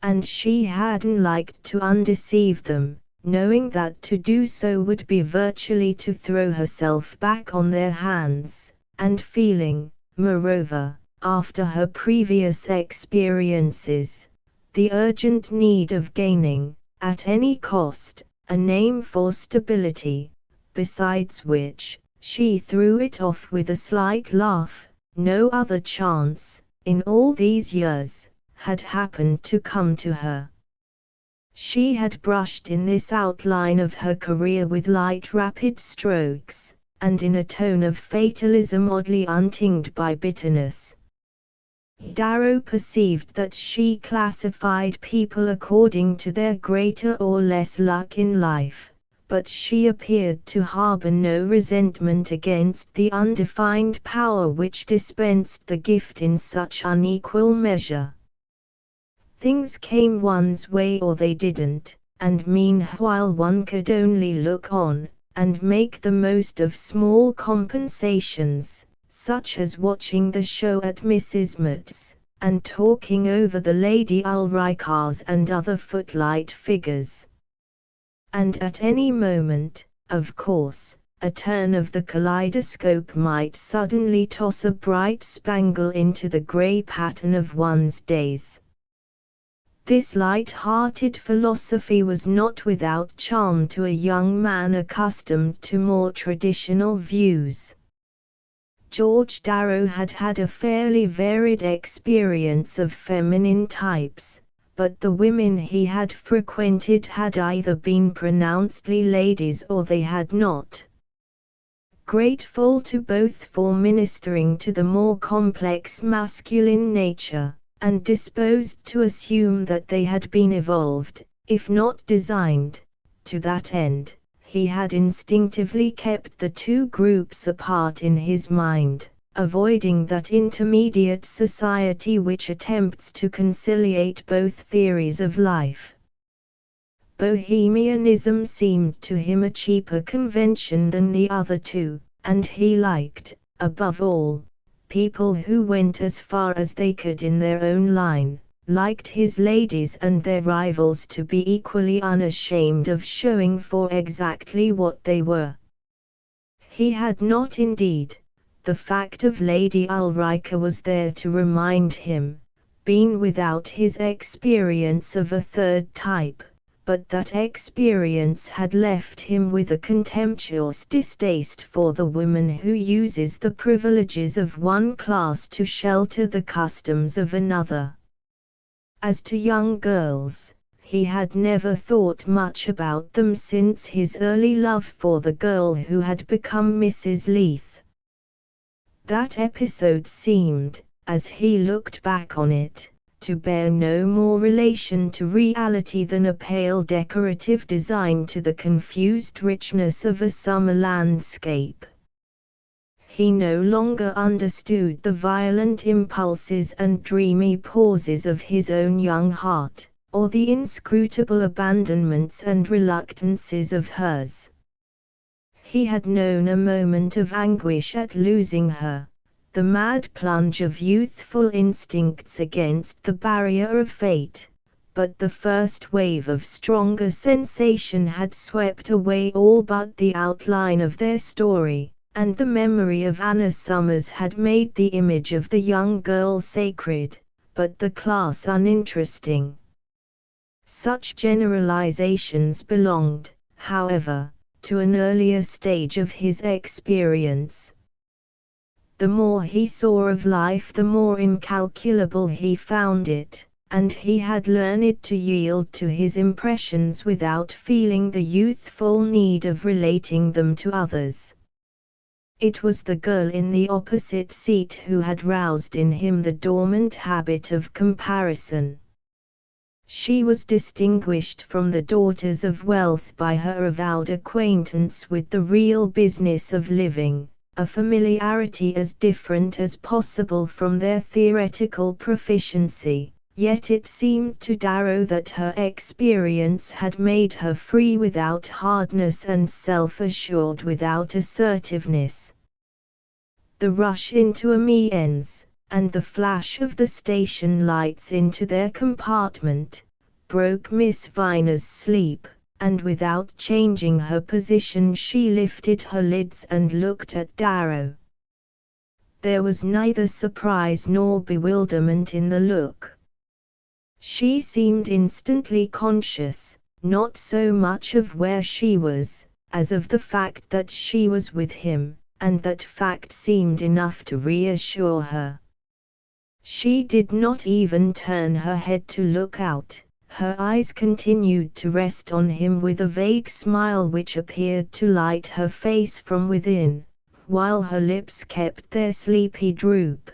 Speaker 1: And she hadn't liked to undeceive them, knowing that to do so would be virtually to throw herself back on their hands, and feeling, moreover, after her previous experiences, the urgent need of gaining, at any cost, a name for stability, besides which, she threw it off with a slight laugh, no other chance, in all these years, had happened to come to her. She had brushed in this outline of her career with light rapid strokes, and in a tone of fatalism oddly untinged by bitterness. Darrow perceived that she classified people according to their greater or less luck in life, but she appeared to harbor no resentment against the undefined power which dispensed the gift in such unequal measure. Things came one's way or they didn't, and meanwhile one could only look on, and make the most of small compensations, such as watching the show at Mrs. Mott's, and talking over the Lady Ulricas and other footlight figures. And at any moment, of course, a turn of the kaleidoscope might suddenly toss a bright spangle into the grey pattern of one's days. This light-hearted philosophy was not without charm to a young man accustomed to more traditional views. George Darrow had had a fairly varied experience of feminine types, but the women he had frequented had either been pronouncedly ladies or they had not. Grateful to both for ministering to the more complex masculine nature, and disposed to assume that they had been evolved, if not designed, to that end, he had instinctively kept the two groups apart in his mind, avoiding that intermediate society which attempts to conciliate both theories of life. Bohemianism seemed to him a cheaper convention than the other two, and he liked, above all, people who went as far as they could in their own line, liked his ladies and their rivals to be equally unashamed of showing for exactly what they were. He had not indeed, the fact of Lady Ulrica was there to remind him, been without his experience of a third type, but that experience had left him with a contemptuous distaste for the woman who uses the privileges of one class to shelter the customs of another. As to young girls, he had never thought much about them since his early love for the girl who had become Mrs. Leith. That episode seemed, as he looked back on it, to bear no more relation to reality than a pale decorative design to the confused richness of a summer landscape. He no longer understood the violent impulses and dreamy pauses of his own young heart, or the inscrutable abandonments and reluctances of hers. He had known a moment of anguish at losing her, the mad plunge of youthful instincts against the barrier of fate, but the first wave of stronger sensation had swept away all but the outline of their story, and the memory of Anna Summers had made the image of the young girl sacred, but the class uninteresting. Such generalizations belonged, however, to an earlier stage of his experience. The more he saw of life, the more incalculable he found it, and he had learned to yield to his impressions without feeling the youthful need of relating them to others. It was the girl in the opposite seat who had roused in him the dormant habit of comparison. She was distinguished from the daughters of wealth by her avowed acquaintance with the real business of living, a familiarity as different as possible from their theoretical proficiency, yet it seemed to Darrow that her experience had made her free without hardness and self-assured without assertiveness. The rush into Amiens, and the flash of the station lights into their compartment, broke Miss Viner's sleep, and without changing her position she lifted her lids and looked at Darrow. There was neither surprise nor bewilderment in the look. She seemed instantly conscious, not so much of where she was, as of the fact that she was with him, and that fact seemed enough to reassure her. She did not even turn her head to look out, her eyes continued to rest on him with a vague smile which appeared to light her face from within, while her lips kept their sleepy droop.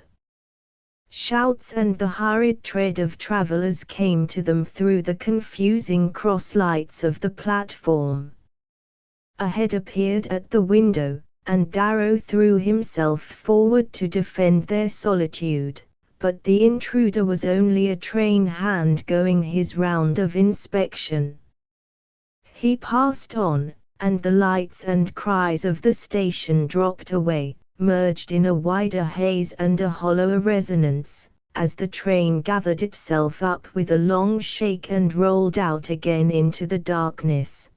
Speaker 1: Shouts and the hurried tread of travellers came to them through the confusing cross-lights of the platform. A head appeared at the window, and Darrow threw himself forward to defend their solitude, but the intruder was only a train hand going his round of inspection. He passed on, and the lights and cries of the station dropped away, merged in a wider haze and a hollower resonance, as the train gathered itself up with a long shake and rolled out again into the darkness.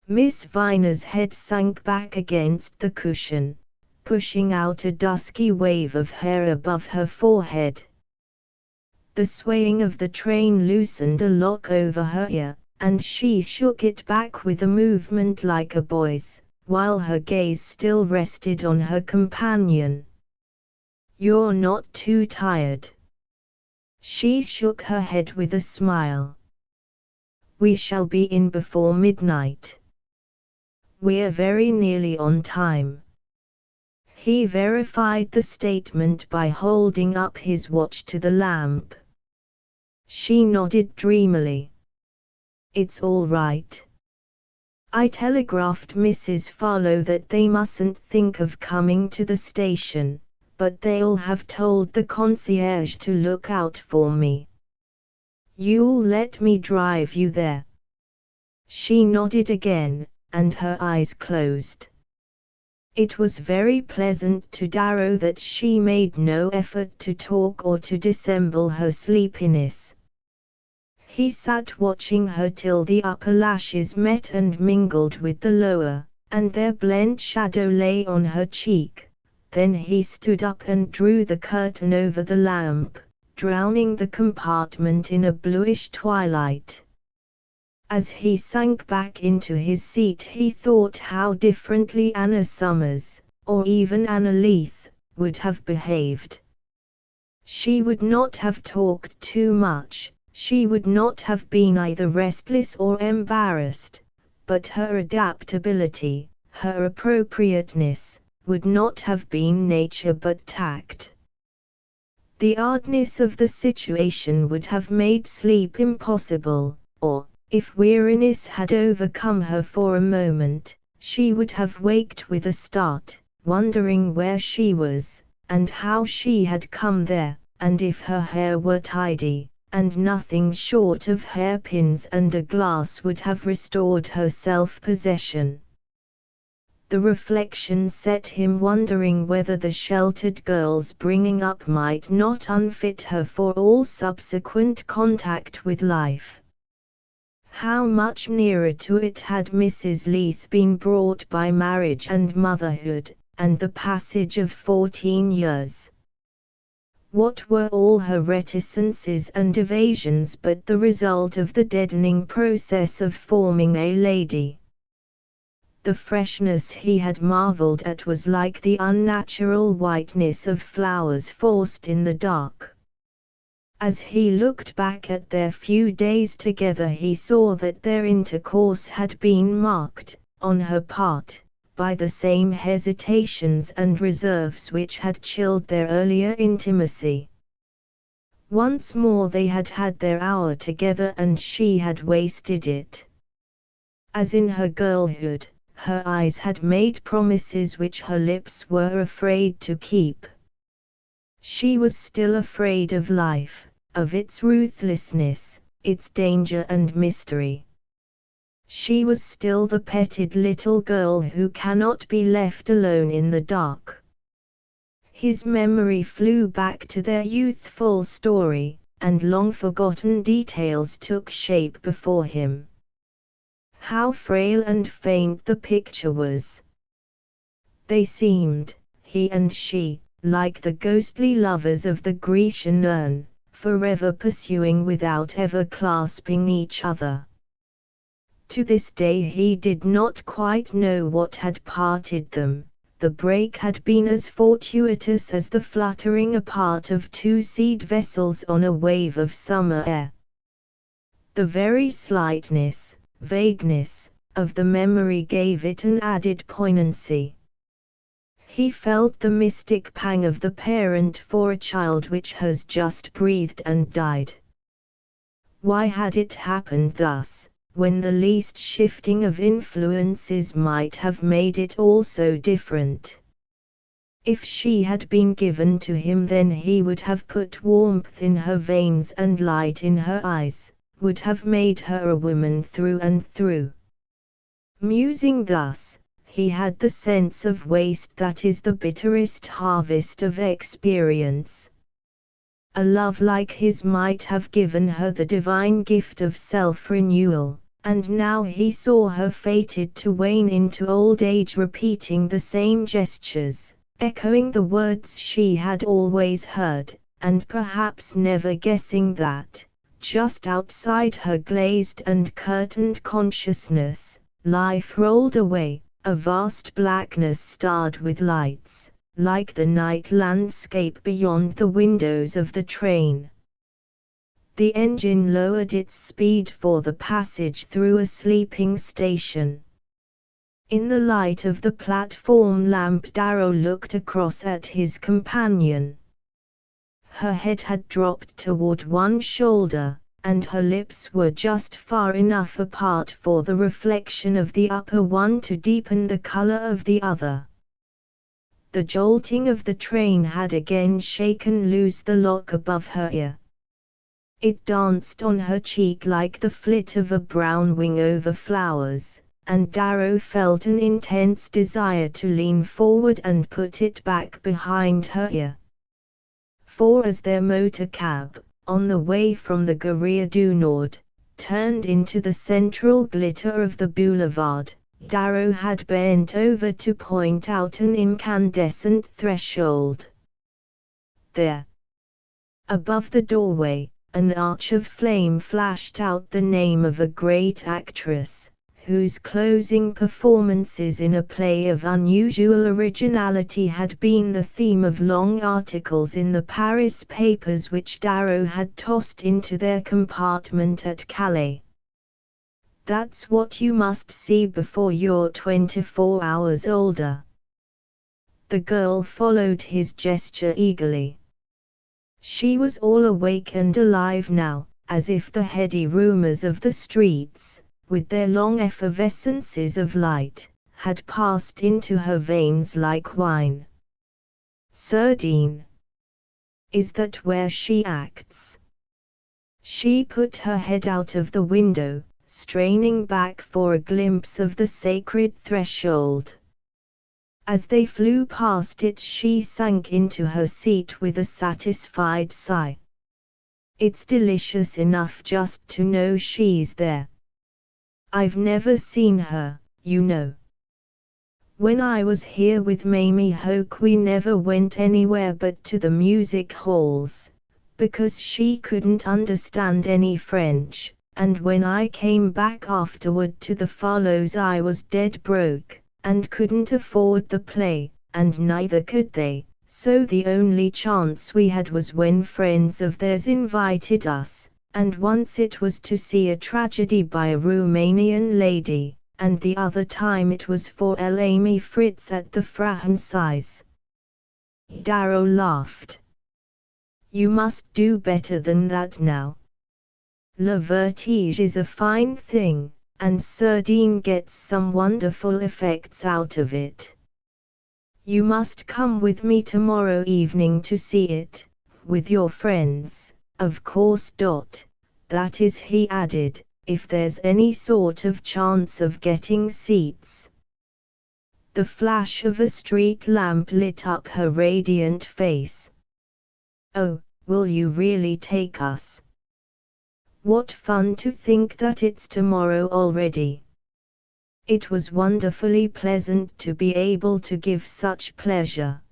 Speaker 1: Miss Viner's head sank back against the cushion, pushing out a dusky wave of hair above her forehead. The swaying of the train loosened a lock over her ear, and she shook it back with a movement like a boy's, while her gaze still rested on her companion. "You're not too tired?" She shook her head with a smile. "We shall be in before midnight. We're very nearly on time." He verified the statement by holding up his watch to the lamp. She nodded dreamily. "It's all right. I telegraphed Mrs. Farlow that they mustn't think of coming to the station, but they'll have told the concierge to look out for me. You'll let me drive you there?" She nodded again, and her eyes closed. It was very pleasant to Darrow that she made no effort to talk or to dissemble her sleepiness. He sat watching her till the upper lashes met and mingled with the lower, and their blent shadow lay on her cheek. Then he stood up and drew the curtain over the lamp, drowning the compartment in a bluish twilight. As he sank back into his seat he thought how differently Anna Summers, or even Anna Leith, would have behaved. She would not have talked too much, she would not have been either restless or embarrassed, but her adaptability, her appropriateness, would not have been nature but tact. The oddness of the situation would have made sleep impossible, or, if weariness had overcome her for a moment, she would have waked with a start, wondering where she was, and how she had come there, and if her hair were tidy, and nothing short of hairpins and a glass would have restored her self-possession. The reflection set him wondering whether the sheltered girl's bringing up might not unfit her for all subsequent contact with life. How much nearer to it had Mrs. Leith been brought by marriage and motherhood, and the passage of 14 years. What were all her reticences and evasions but the result of the deadening process of forming a lady? The freshness he had marveled at was like the unnatural whiteness of flowers forced in the dark. As he looked back at their few days together he saw that their intercourse had been marked, on her part, by the same hesitations and reserves which had chilled their earlier intimacy. Once more they had had their hour together and she had wasted it. As in her girlhood, her eyes had made promises which her lips were afraid to keep. She was still afraid of life, of its ruthlessness, its danger and mystery. She was still the petted little girl who cannot be left alone in the dark. His memory flew back to their youthful story, and long-forgotten details took shape before him. How frail and faint the picture was! They seemed, he and she, like the ghostly lovers of the Grecian urn, forever pursuing without ever clasping each other. To this day he did not quite know what had parted them. The break had been as fortuitous as the fluttering apart of two seed vessels on a wave of summer air. The very slightness, vagueness, of the memory gave it an added poignancy. He felt the mystic pang of the parent for a child which has just breathed and died. Why had it happened thus, when the least shifting of influences might have made it all so different? If she had been given to him then he would have put warmth in her veins and light in her eyes, would have made her a woman through and through. Musing thus, he had the sense of waste that is the bitterest harvest of experience. A love like his might have given her the divine gift of self-renewal, and now he saw her fated to wane into old age repeating the same gestures, echoing the words she had always heard, and perhaps never guessing that, just outside her glazed and curtained consciousness, life rolled away, a vast blackness starred with lights, like the night landscape beyond the windows of the train. The engine lowered its speed for the passage through a sleeping station. In the light of the platform lamp Darrow looked across at his companion. Her head had dropped toward one shoulder, and her lips were just far enough apart for the reflection of the upper one to deepen the color of the other. The jolting of the train had again shaken loose the lock above her ear. It danced on her cheek like the flit of a brown wing over flowers, and Darrow felt an intense desire to lean forward and put it back behind her ear. For as their motor cab, on the way from the Gare du Nord, turned into the central glitter of the boulevard, Darrow had bent over to point out an incandescent threshold. There, above the doorway, an arch of flame flashed out the name of a great actress, whose closing performances in a play of unusual originality had been the theme of long articles in the Paris papers which Darrow had tossed into their compartment at Calais. "That's what you must see before you're 24 hours older." The girl followed his gesture eagerly. She was all awake and alive now, as if the heady rumors of the streets, with their long effervescences of light, had passed into her veins like wine. "Sardine. Is that where she acts?" She put her head out of the window, straining back for a glimpse of the sacred threshold. As they flew past it, she sank into her seat with a satisfied sigh. "It's delicious enough just to know she's there. I've never seen her, you know. When I was here with Mamie Hoke we never went anywhere but to the music halls, because she couldn't understand any French, and when I came back afterward to the Farlows I was dead broke, and couldn't afford the play, and neither could they, so the only chance we had was when friends of theirs invited us, and once it was to see a tragedy by a Romanian lady, and the other time it was for Amy Fritz at the Franchise." Darrow laughed. "You must do better than that now. Le Vertige is a fine thing, and Sardine gets some wonderful effects out of it. You must come with me tomorrow evening to see it, with your friends, of course. That is," he added, "if there's any sort of chance of getting seats." The flash of a street lamp lit up her radiant face. "Oh, will you really take us? What fun to think that it's tomorrow already." It was wonderfully pleasant to be able to give such pleasure.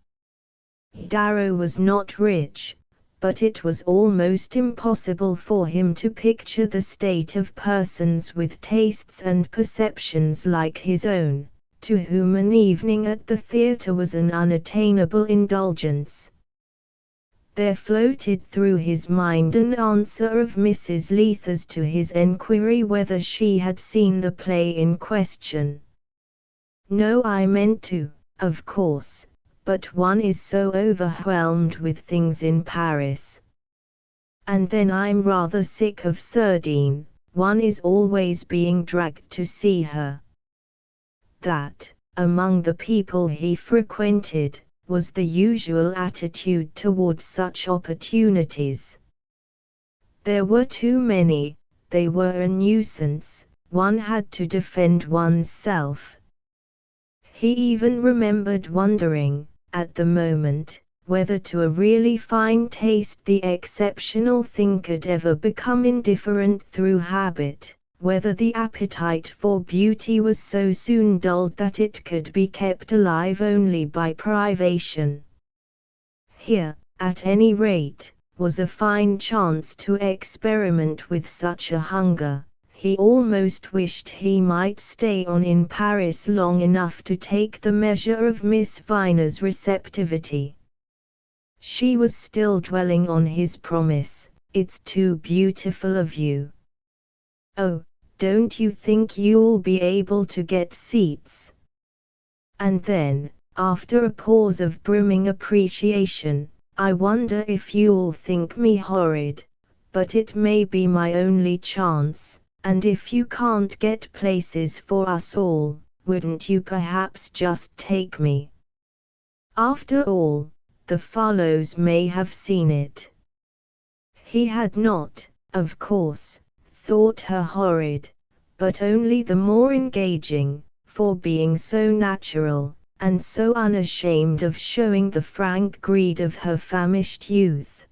Speaker 1: Darrow was not rich, but it was almost impossible for him to picture the state of persons with tastes and perceptions like his own, to whom an evening at the theatre was an unattainable indulgence. There floated through his mind an answer of Mrs. Leather's to his enquiry whether she had seen the play in question. "No, I meant to, of course, but one is so overwhelmed with things in Paris. And then I'm rather sick of Sardine, one is always being dragged to see her." That, among the people he frequented, was the usual attitude toward such opportunities. There were too many, they were a nuisance, one had to defend one's self. He even remembered wondering, at the moment, whether to a really fine taste the exceptional thing could ever become indifferent through habit, whether the appetite for beauty was so soon dulled that it could be kept alive only by privation. Here, at any rate, was a fine chance to experiment with such a hunger. He almost wished he might stay on in Paris long enough to take the measure of Miss Viner's receptivity. She was still dwelling on his promise, "It's too beautiful of you. Oh, don't you think you'll be able to get seats?" And then, after a pause of brimming appreciation, "I wonder if you'll think me horrid, but it may be my only chance. And if you can't get places for us all, wouldn't you perhaps just take me? After all, the Farlows may have seen it." He had not, of course, thought her horrid, but only the more engaging, for being so natural, and so unashamed of showing the frank greed of her famished youth.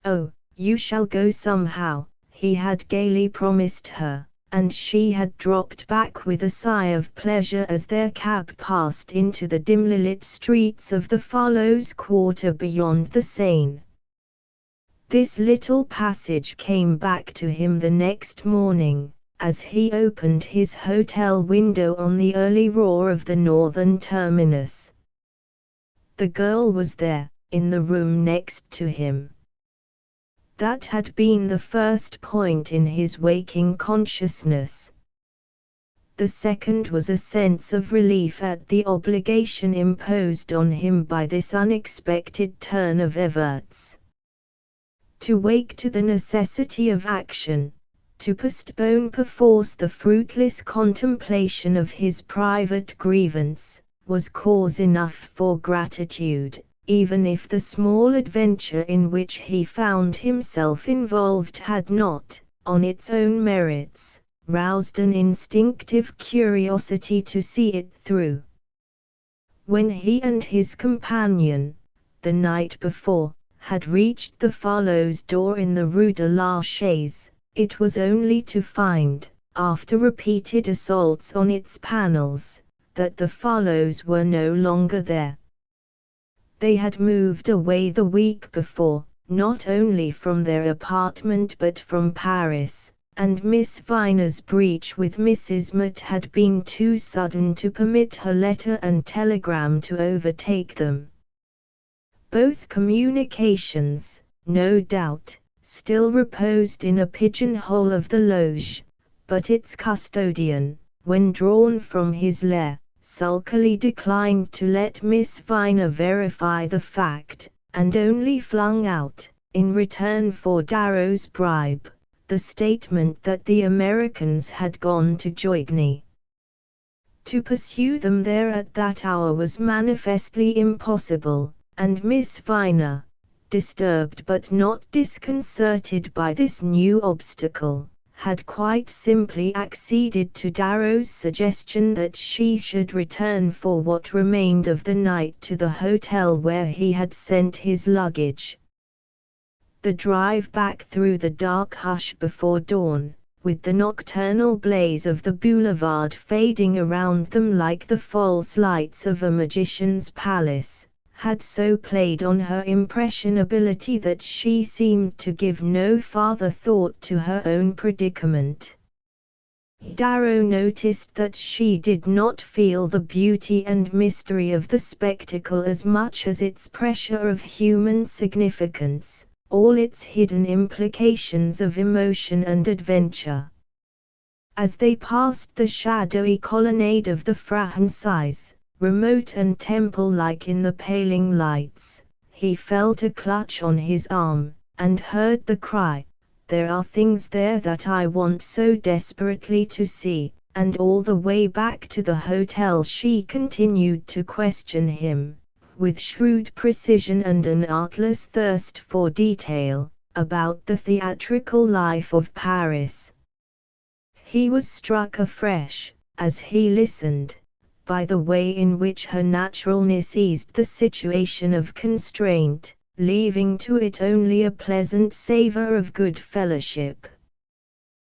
Speaker 1: "Oh, you shall go somehow," he had gaily promised her, and she had dropped back with a sigh of pleasure as their cab passed into the dimly lit streets of the Fallows Quarter beyond the Seine. This little passage came back to him the next morning, as he opened his hotel window on the early roar of the northern terminus. The girl was there, in the room next to him. That had been the first point in his waking consciousness. The second was a sense of relief at the obligation imposed on him by this unexpected turn of events. To wake to the necessity of action, to postpone perforce the fruitless contemplation of his private grievance, was cause enough for gratitude, even if the small adventure in which he found himself involved had not, on its own merits, roused an instinctive curiosity to see it through. When he and his companion, the night before, had reached the Fallows' door in the Rue de la Chaise, it was only to find, after repeated assaults on its panels, that the Fallows were no longer there. They had moved away the week before, not only from their apartment but from Paris, and Miss Viner's breach with Mrs. Mott had been too sudden to permit her letter and telegram to overtake them. Both communications, no doubt, still reposed in a pigeonhole of the loge, but its custodian, when drawn from his lair, sulkily declined to let Miss Viner verify the fact, and only flung out, in return for Darrow's bribe, the statement that the Americans had gone to Joigny. To pursue them there at that hour was manifestly impossible, and Miss Viner, disturbed but not disconcerted by this new obstacle, had quite simply acceded to Darrow's suggestion that she should return for what remained of the night to the hotel where he had sent his luggage. The drive back through the dark hush before dawn, with the nocturnal blaze of the boulevard fading around them like the false lights of a magician's palace, had so played on her impressionability that she seemed to give no farther thought to her own predicament. Darrow noticed that she did not feel the beauty and mystery of the spectacle as much as its pressure of human significance, all its hidden implications of emotion and adventure. As they passed the shadowy colonnade of the Franchise, remote and temple-like in the paling lights, he felt a clutch on his arm, and heard the cry, "There are things there that I want so desperately to see," and all the way back to the hotel she continued to question him, with shrewd precision and an artless thirst for detail, about the theatrical life of Paris. He was struck afresh, as he listened, by the way in which her naturalness eased the situation of constraint, leaving to it only a pleasant savor of good fellowship.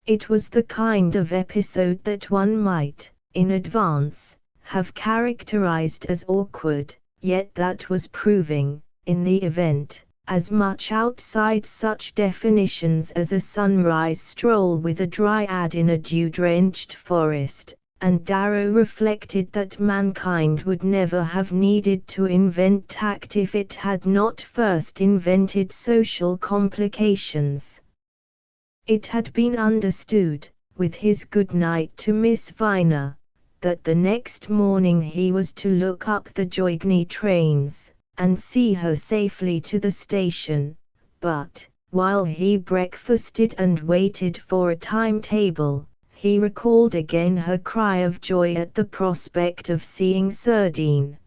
Speaker 1: It was the kind of episode that one might, in advance, have characterized as awkward, yet that was proving, in the event, as much outside such definitions as a sunrise stroll with a dryad in a dew-drenched forest, and Darrow reflected that mankind would never have needed to invent tact if it had not first invented social complications. It had been understood, with his good night to Miss Viner, that the next morning he was to look up the Joigny trains, and see her safely to the station, but, while he breakfasted and waited for a timetable, he recalled again her cry of joy at the prospect of seeing Sardine.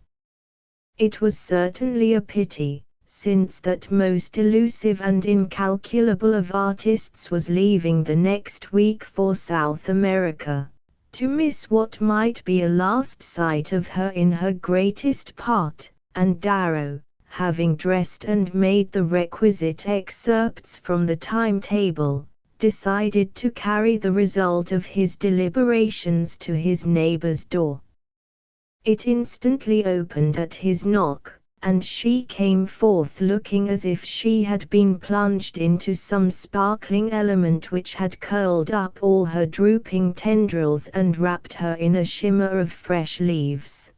Speaker 1: It was certainly a pity, since that most elusive and incalculable of artists was leaving the next week for South America, to miss what might be a last sight of her in her greatest part, and Darrow, having dressed and made the requisite excerpts from the timetable, decided to carry the result of his deliberations to his neighbor's door. It instantly opened at his knock, and she came forth looking as if she had been plunged into some sparkling element which had curled up all her drooping tendrils and wrapped her in a shimmer of fresh leaves.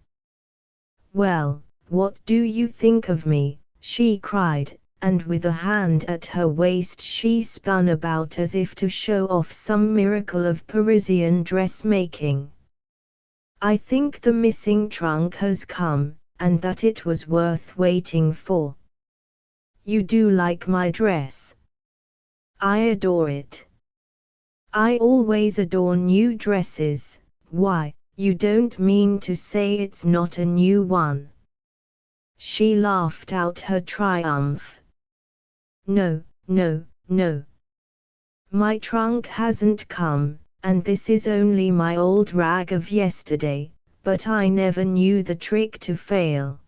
Speaker 1: "Well, what do you think of me?" she cried, and with a hand at her waist she spun about as if to show off some miracle of Parisian dressmaking. "I think the missing trunk has come, and that it was worth waiting for. You do like my dress?" "I adore it." "I always adore new dresses." "Why, you don't mean to say it's not a new one?" She laughed out her triumph. "No, no, no. My trunk hasn't come, and this is only my old rag of yesterday, but I never knew the trick to fail."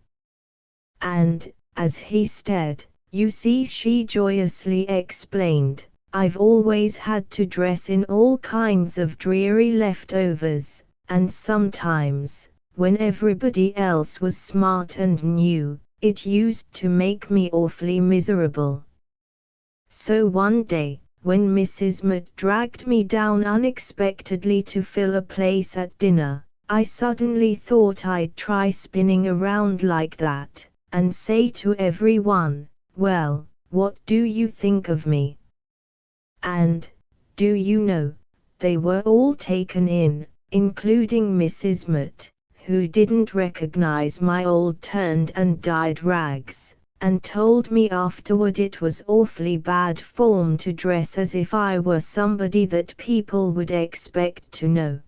Speaker 1: And, as he stared, "You see," she joyously explained, "I've always had to dress in all kinds of dreary leftovers, and sometimes, when everybody else was smart and new, it used to make me awfully miserable. So one day, when Mrs. Mott dragged me down unexpectedly to fill a place at dinner, I suddenly thought I'd try spinning around like that, and say to everyone, 'Well, what do you think of me?' And, do you know, they were all taken in, including Mrs. Mott, who didn't recognize my old turned and dyed rags, and told me afterward it was awfully bad form to dress as if I were somebody that people would expect to know.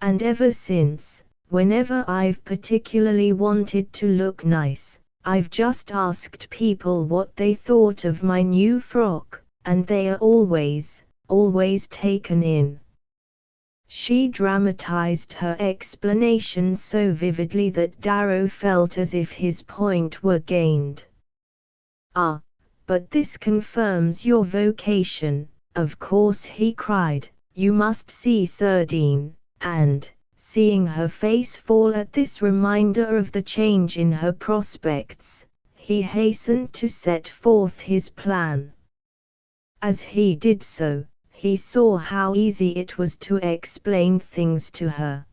Speaker 1: And ever since, whenever I've particularly wanted to look nice, I've just asked people what they thought of my new frock, and they are always taken in." She dramatized her explanation so vividly that Darrow felt as if his point were gained. "Ah, but this confirms your vocation, of course," he cried. "You must see Sardine." And, seeing her face fall at this reminder of the change in her prospects, he hastened to set forth his plan. As he did so, he saw how easy it was to explain things to her.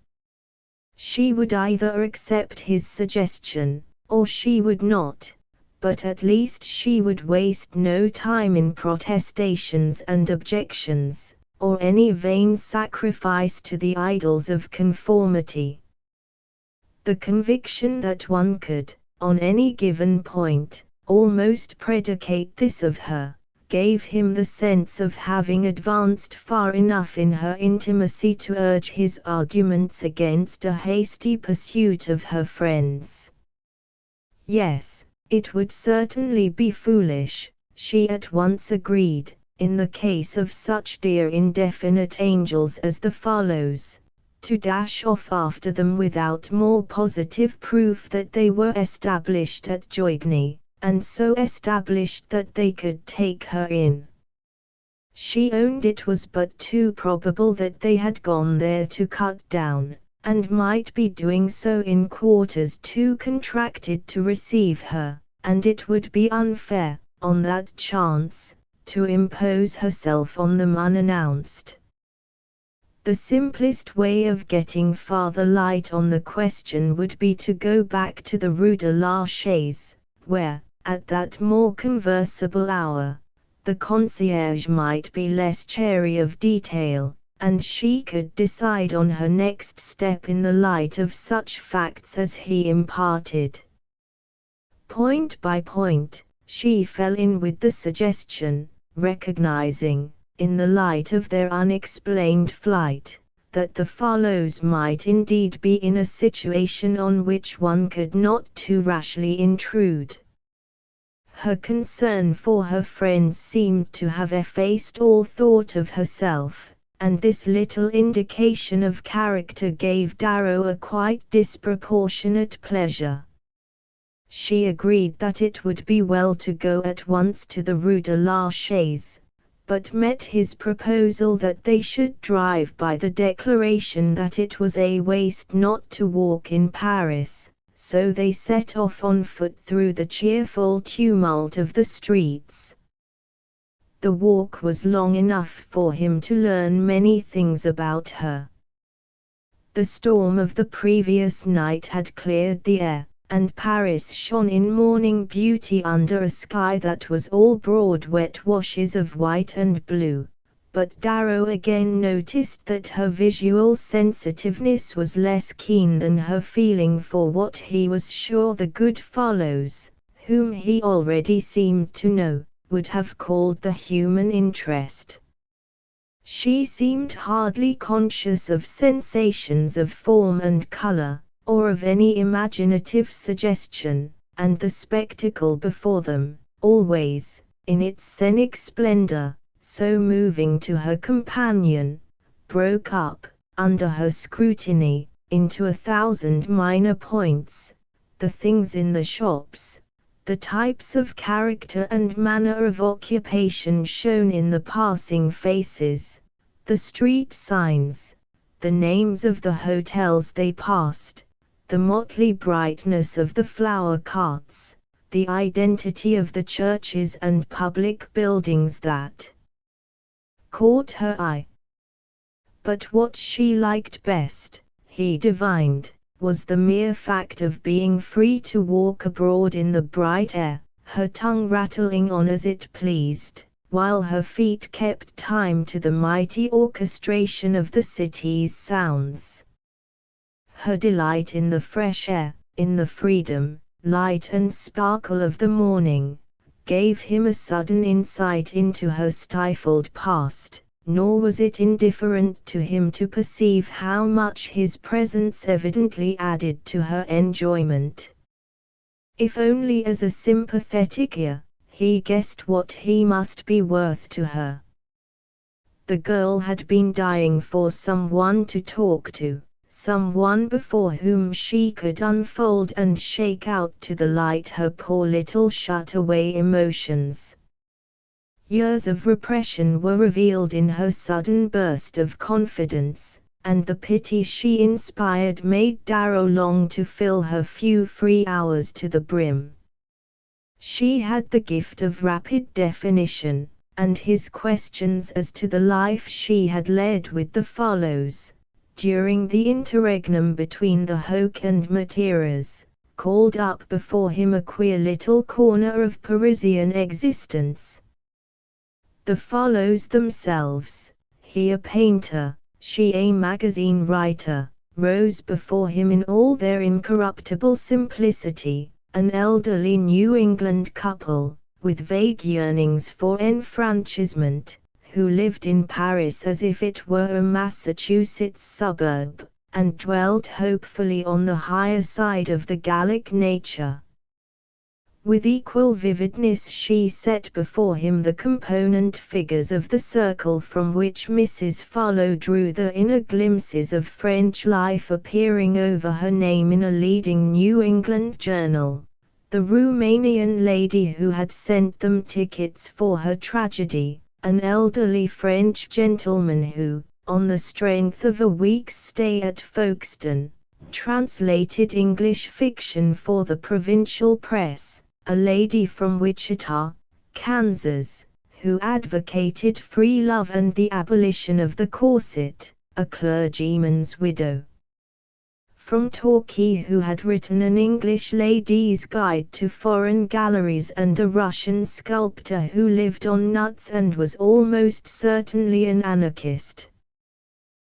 Speaker 1: She would either accept his suggestion, or she would not, but at least she would waste no time in protestations and objections, or any vain sacrifice to the idols of conformity. The conviction that one could, on any given point, almost predicate this of her, gave him the sense of having advanced far enough in her intimacy to urge his arguments against a hasty pursuit of her friends. Yes, it would certainly be foolish, she at once agreed, in the case of such dear indefinite angels as the Farlows, to dash off after them without more positive proof that they were established at Joigny, and so established that they could take her in. She owned it was but too probable that they had gone there to cut down, and might be doing so in quarters too contracted to receive her, and it would be unfair, on that chance, to impose herself on them unannounced. The simplest way of getting farther light on the question would be to go back to the Rue de la Chaise, where, at that more conversable hour, the concierge might be less chary of detail, and she could decide on her next step in the light of such facts as he imparted. Point by point, she fell in with the suggestion, recognizing, in the light of their unexplained flight, that the Farlows might indeed be in a situation on which one could not too rashly intrude. Her concern for her friends seemed to have effaced all thought of herself, and this little indication of character gave Darrow a quite disproportionate pleasure. She agreed that it would be well to go at once to the Rue de la Chaise, but met his proposal that they should drive by the declaration that it was a waste not to walk in Paris, so they set off on foot through the cheerful tumult of the streets. The walk was long enough for him to learn many things about her. The storm of the previous night had cleared the air, and Paris shone in morning beauty under a sky that was all broad wet washes of white and blue, but Darrow again noticed that her visual sensitiveness was less keen than her feeling for what he was sure the good fellows, whom he already seemed to know, would have called the human interest. She seemed hardly conscious of sensations of form and color, or of any imaginative suggestion, and the spectacle before them, always, in its scenic splendor, so moving to her companion, broke up, under her scrutiny, into 1,000 minor points: the things in the shops, the types of character and manner of occupation shown in the passing faces, the street signs, the names of the hotels they passed, the motley brightness of the flower carts, the identity of the churches and public buildings that caught her eye. But what she liked best, he divined, was the mere fact of being free to walk abroad in the bright air, her tongue rattling on as it pleased, while her feet kept time to the mighty orchestration of the city's sounds. Her delight in the fresh air, in the freedom, light and sparkle of the morning, gave him a sudden insight into her stifled past, nor was it indifferent to him to perceive how much his presence evidently added to her enjoyment. If only as a sympathetic ear, he guessed what he must be worth to her. The girl had been dying for someone to talk to, someone before whom she could unfold and shake out to the light her poor little shut-away emotions. Years of repression were revealed in her sudden burst of confidence, and the pity she inspired made Darrow long to fill her few free hours to the brim. She had the gift of rapid definition, and his questions as to the life she had led with the fellows, during the interregnum between the Hoke and Materas, called up before him a queer little corner of Parisian existence. The fellows themselves, he a painter, she a magazine writer, rose before him in all their incorruptible simplicity, an elderly New England couple, with vague yearnings for enfranchisement, who lived in Paris as if it were a Massachusetts suburb, and dwelt hopefully on the higher side of the Gallic nature. With equal vividness she set before him the component figures of the circle from which Mrs. Farlow drew the inner glimpses of French life appearing over her name in a leading New England journal, the Romanian lady who had sent them tickets for her tragedy, an elderly French gentleman who, on the strength of a week's stay at Folkestone, translated English fiction for the provincial press, a lady from Wichita, Kansas, who advocated free love and the abolition of the corset, a clergyman's widow from Torquay who had written an English lady's guide to foreign galleries, and a Russian sculptor who lived on nuts and was almost certainly an anarchist.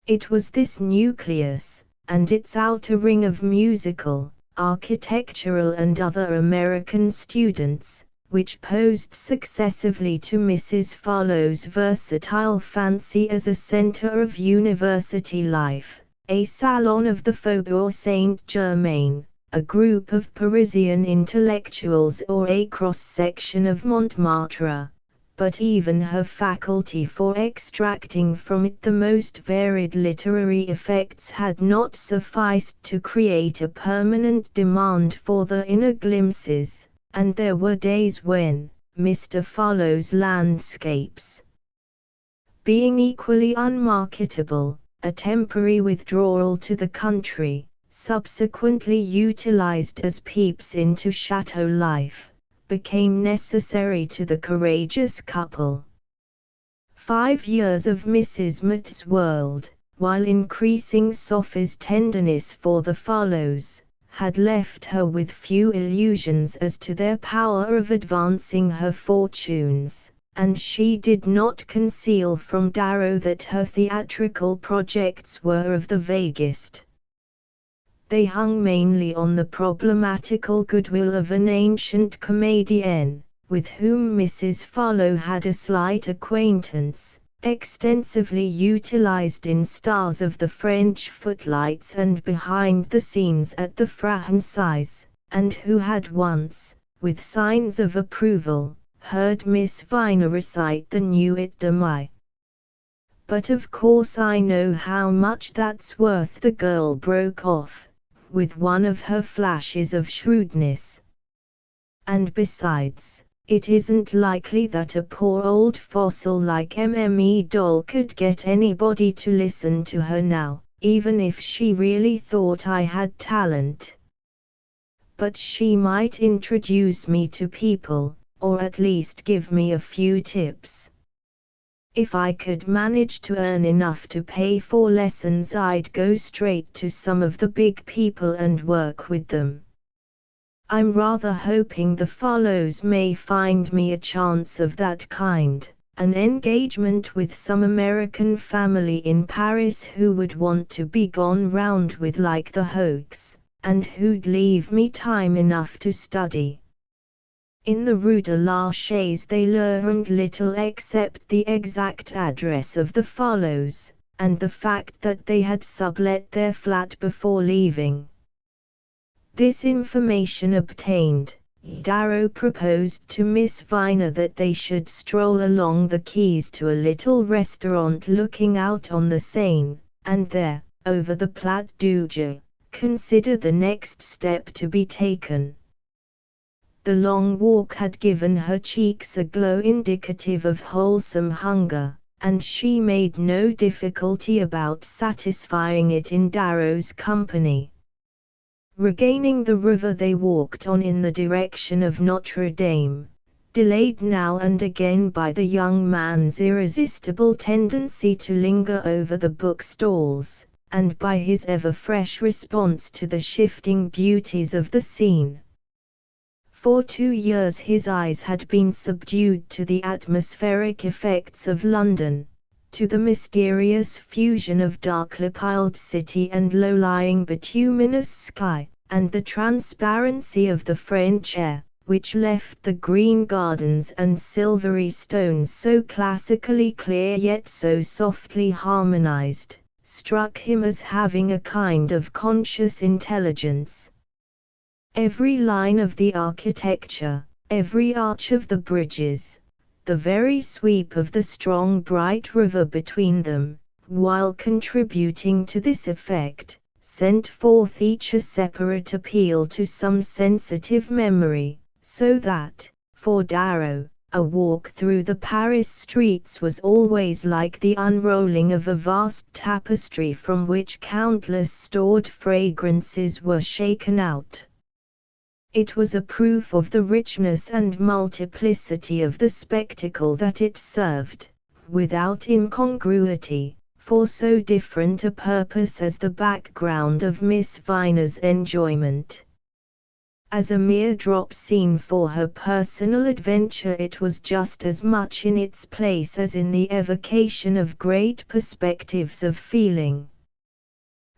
Speaker 1: It was this nucleus, and its outer ring of musical, architectural and other American students, which posed successively to Mrs. Farlow's versatile fancy as a center of university life, a salon of the Faubourg Saint-Germain, a group of Parisian intellectuals or a cross-section of Montmartre, but even her faculty for extracting from it the most varied literary effects had not sufficed to create a permanent demand for the inner glimpses, and there were days when, Mr. Follow's landscapes being equally unmarketable, a temporary withdrawal to the country, subsequently utilized as peeps into chateau life, became necessary to the courageous couple. 5 years of Mrs. Mott's world, while increasing Sophie's tenderness for the Follows, had left her with few illusions as to their power of advancing her fortunes, and she did not conceal from Darrow that her theatrical projects were of the vaguest. They hung mainly on the problematical goodwill of an ancient comedienne, with whom Mrs. Follow had a slight acquaintance, extensively utilized in stars of the French footlights and behind the scenes at the Franchise, and who had once, with signs of approval, heard Miss Viner recite the Nuit de Mai. "But of course I know how much that's worth," the girl broke off, with one of her flashes of shrewdness. "And besides, it isn't likely that a poor old fossil like Mme. Doll could get anybody to listen to her now, even if she really thought I had talent. But she might introduce me to people, or at least give me a few tips. If I could manage to earn enough to pay for lessons, I'd go straight to some of the big people and work with them. I'm rather hoping the Follows may find me a chance of that kind, an engagement with some American family in Paris who would want to be gone round with like the Hoax, and who'd leave me time enough to study." In the Rue de la Chaise they learned little except the exact address of the Follows, and the fact that they had sublet their flat before leaving. This information obtained, Darrow proposed to Miss Viner that they should stroll along the quays to a little restaurant looking out on the Seine, and there, over the Plat du Gers, consider the next step to be taken. The long walk had given her cheeks a glow indicative of wholesome hunger, and she made no difficulty about satisfying it in Darrow's company. Regaining the river they walked on in the direction of Notre Dame, delayed now and again by the young man's irresistible tendency to linger over the bookstalls, and by his ever-fresh response to the shifting beauties of the scene. For 2 years his eyes had been subdued to the atmospheric effects of London, to the mysterious fusion of darkly piled city and low-lying bituminous sky, and the transparency of the French air, which left the green gardens and silvery stones so classically clear yet so softly harmonized, struck him as having a kind of conscious intelligence. Every line of the architecture, every arch of the bridges, the very sweep of the strong bright river between them, while contributing to this effect, sent forth each a separate appeal to some sensitive memory, so that, for Darrow, a walk through the Paris streets was always like the unrolling of a vast tapestry from which countless stored fragrances were shaken out. It was a proof of the richness and multiplicity of the spectacle that it served, without incongruity, for so different a purpose as the background of Miss Viner's enjoyment. As a mere drop scene for her personal adventure, it was just as much in its place as in the evocation of great perspectives of feeling.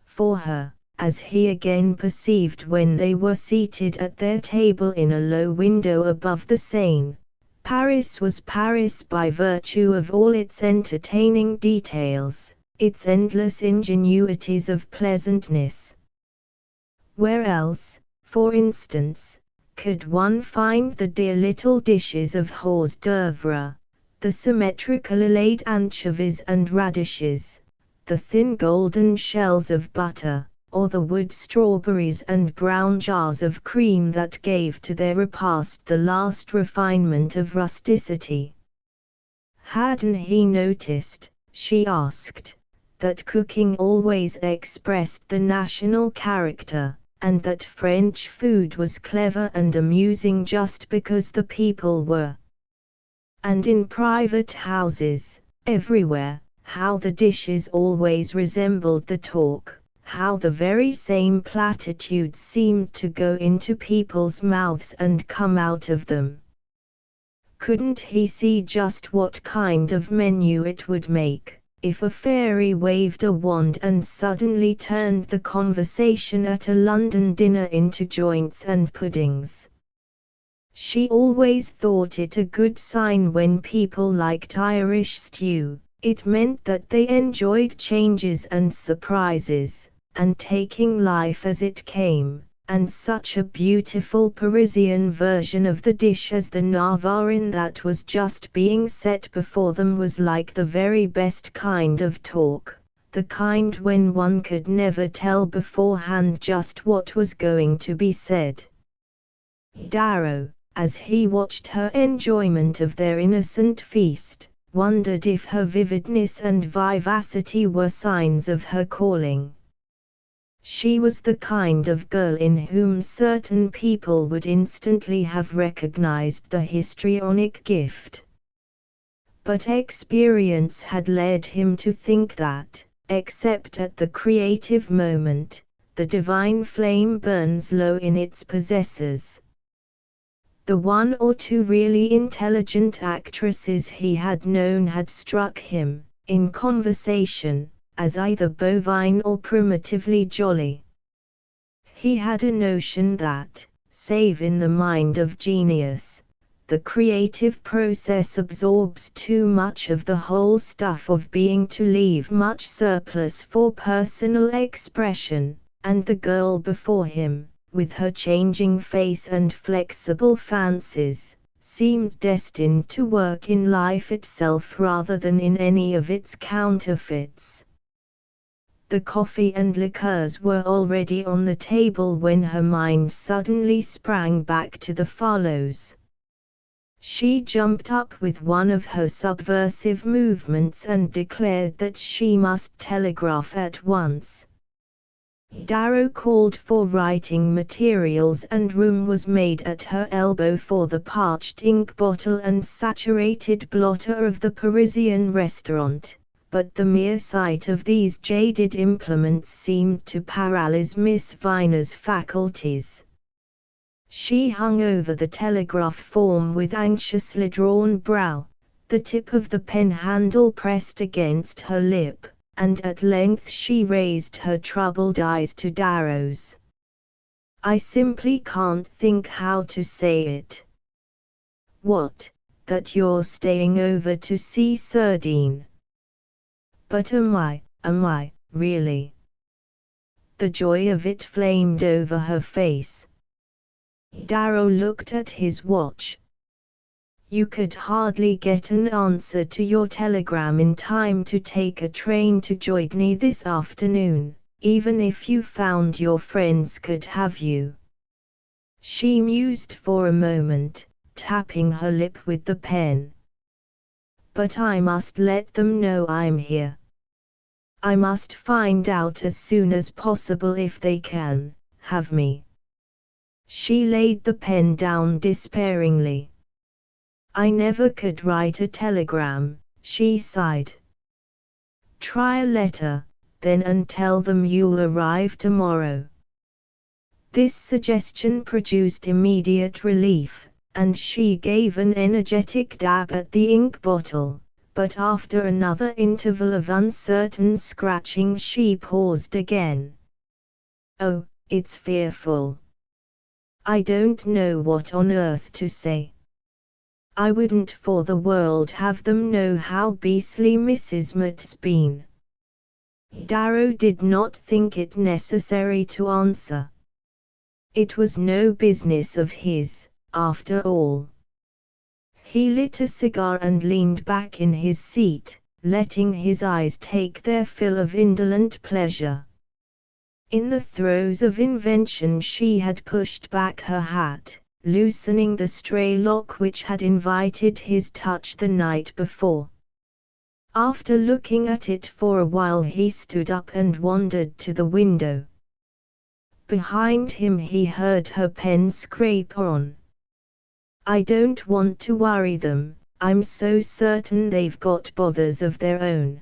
Speaker 1: For her, as he again perceived when they were seated at their table in a low window above the Seine, Paris was Paris by virtue of all its entertaining details, its endless ingenuities of pleasantness. Where else, for instance, could one find the dear little dishes of hors d'oeuvre, the symmetrically laid anchovies and radishes, the thin golden shells of butter, or the wood strawberries and brown jars of cream that gave to their repast the last refinement of rusticity? Hadn't he noticed, she asked, that cooking always expressed the national character, and that French food was clever and amusing just because the people were? And in private houses, everywhere, how the dishes always resembled the talk, how the very same platitudes seemed to go into people's mouths and come out of them. Couldn't he see just what kind of menu it would make, if a fairy waved a wand and suddenly turned the conversation at a London dinner into joints and puddings? She always thought it a good sign when people liked Irish stew. It meant that they enjoyed changes and surprises, and taking life as it came, and such a beautiful Parisian version of the dish as the Navarin that was just being set before them was like the very best kind of talk, the kind when one could never tell beforehand just what was going to be said. Darrow, as he watched her enjoyment of their innocent feast, wondered if her vividness and vivacity were signs of her calling. She was the kind of girl in whom certain people would instantly have recognized the histrionic gift. But experience had led him to think that, except at the creative moment, the divine flame burns low in its possessors. The one or two really intelligent actresses he had known had struck him, in conversation, as either bovine or primitively jolly. He had a notion that, save in the mind of genius, the creative process absorbs too much of the whole stuff of being to leave much surplus for personal expression, and the girl before him, with her changing face and flexible fancies, seemed destined to work in life itself rather than in any of its counterfeits. The coffee and liqueurs were already on the table when her mind suddenly sprang back to the Farlows. She jumped up with one of her subversive movements and declared that she must telegraph at once. Darrow called for writing materials and room was made at her elbow for the parched ink bottle and saturated blotter of the Parisian restaurant, but the mere sight of these jaded implements seemed to paralyze Miss Viner's faculties. She hung over the telegraph form with anxiously drawn brow, the tip of the pen handle pressed against her lip, and at length she raised her troubled eyes to Darrow's. "I simply can't think how to say it." "What, that you're staying over to see Sardine?" "But am I, really?" The joy of it flamed over her face. Darrow looked at his watch. "You could hardly get an answer to your telegram in time to take a train to Joigny this afternoon, even if you found your friends could have you." She mused for a moment, tapping her lip with the pen. "But I must let them know I'm here. I must find out as soon as possible if they can have me." She laid the pen down despairingly. "I never could write a telegram," she sighed. "Try a letter, then, and tell them you'll arrive tomorrow." This suggestion produced immediate relief, and she gave an energetic dab at the ink bottle, but after another interval of uncertain scratching she paused again. "Oh, it's fearful. I don't know what on earth to say. I wouldn't for the world have them know how beastly Mrs. Mott's been." Darrow did not think it necessary to answer. It was no business of his, after all. He lit a cigar and leaned back in his seat, letting his eyes take their fill of indolent pleasure. In the throes of invention she had pushed back her hat, loosening the stray lock which had invited his touch the night before. After looking at it for a while he stood up and wandered to the window. Behind him he heard her pen scrape on. "I don't want to worry them, I'm so certain they've got bothers of their own."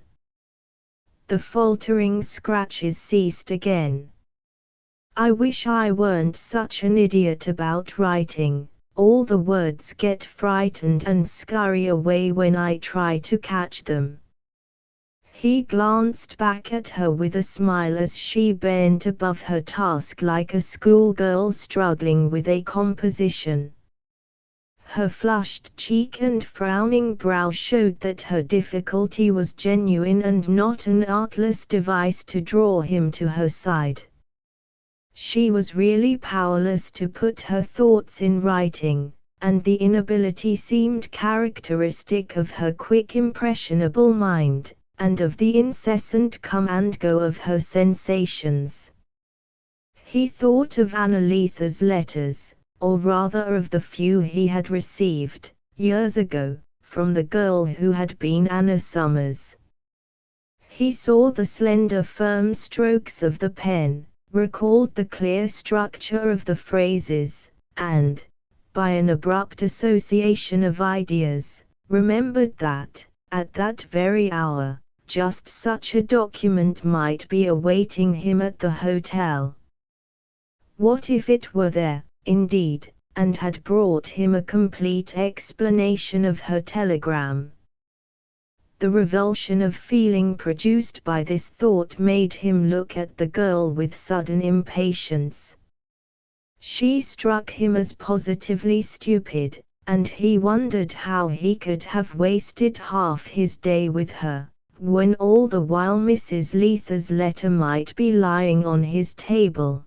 Speaker 1: The faltering scratches ceased again. "I wish I weren't such an idiot about writing, all the words get frightened and scurry away when I try to catch them." He glanced back at her with a smile as she bent above her task like a schoolgirl struggling with a composition. Her flushed cheek and frowning brow showed that her difficulty was genuine and not an artless device to draw him to her side. She was really powerless to put her thoughts in writing, and the inability seemed characteristic of her quick impressionable mind, and of the incessant come and go of her sensations. He thought of Annalisa's letters, or rather of the few he had received, years ago, from the girl who had been Anna Summers. He saw the slender firm strokes of the pen, recalled the clear structure of the phrases, and, by an abrupt association of ideas, remembered that, at that very hour, just such a document might be awaiting him at the hotel. What if it were there, indeed, and had brought him a complete explanation of her telegram? The revulsion of feeling produced by this thought made him look at the girl with sudden impatience. She struck him as positively stupid, and he wondered how he could have wasted half his day with her, when all the while Mrs. Letha's letter might be lying on his table.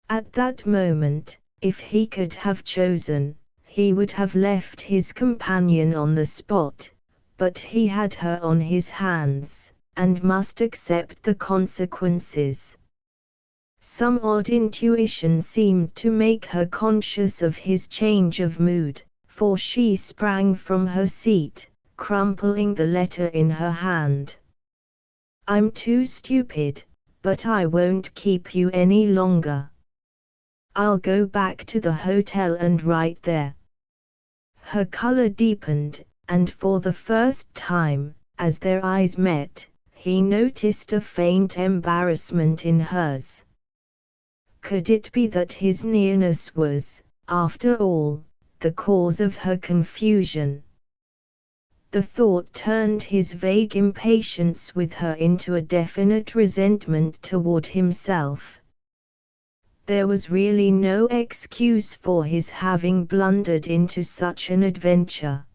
Speaker 1: At that moment, if he could have chosen, he would have left his companion on the spot, but he had her on his hands, and must accept the consequences. Some odd intuition seemed to make her conscious of his change of mood, for she sprang from her seat, crumpling the letter in her hand. "I'm too stupid, but I won't keep you any longer. I'll go back to the hotel and write there." Her color deepened, and for the first time, as their eyes met, he noticed a faint embarrassment in hers. Could it be that his nearness was, after all, the cause of her confusion? The thought turned his vague impatience with her into a definite resentment toward himself. There was really no excuse for his having blundered into such an adventure.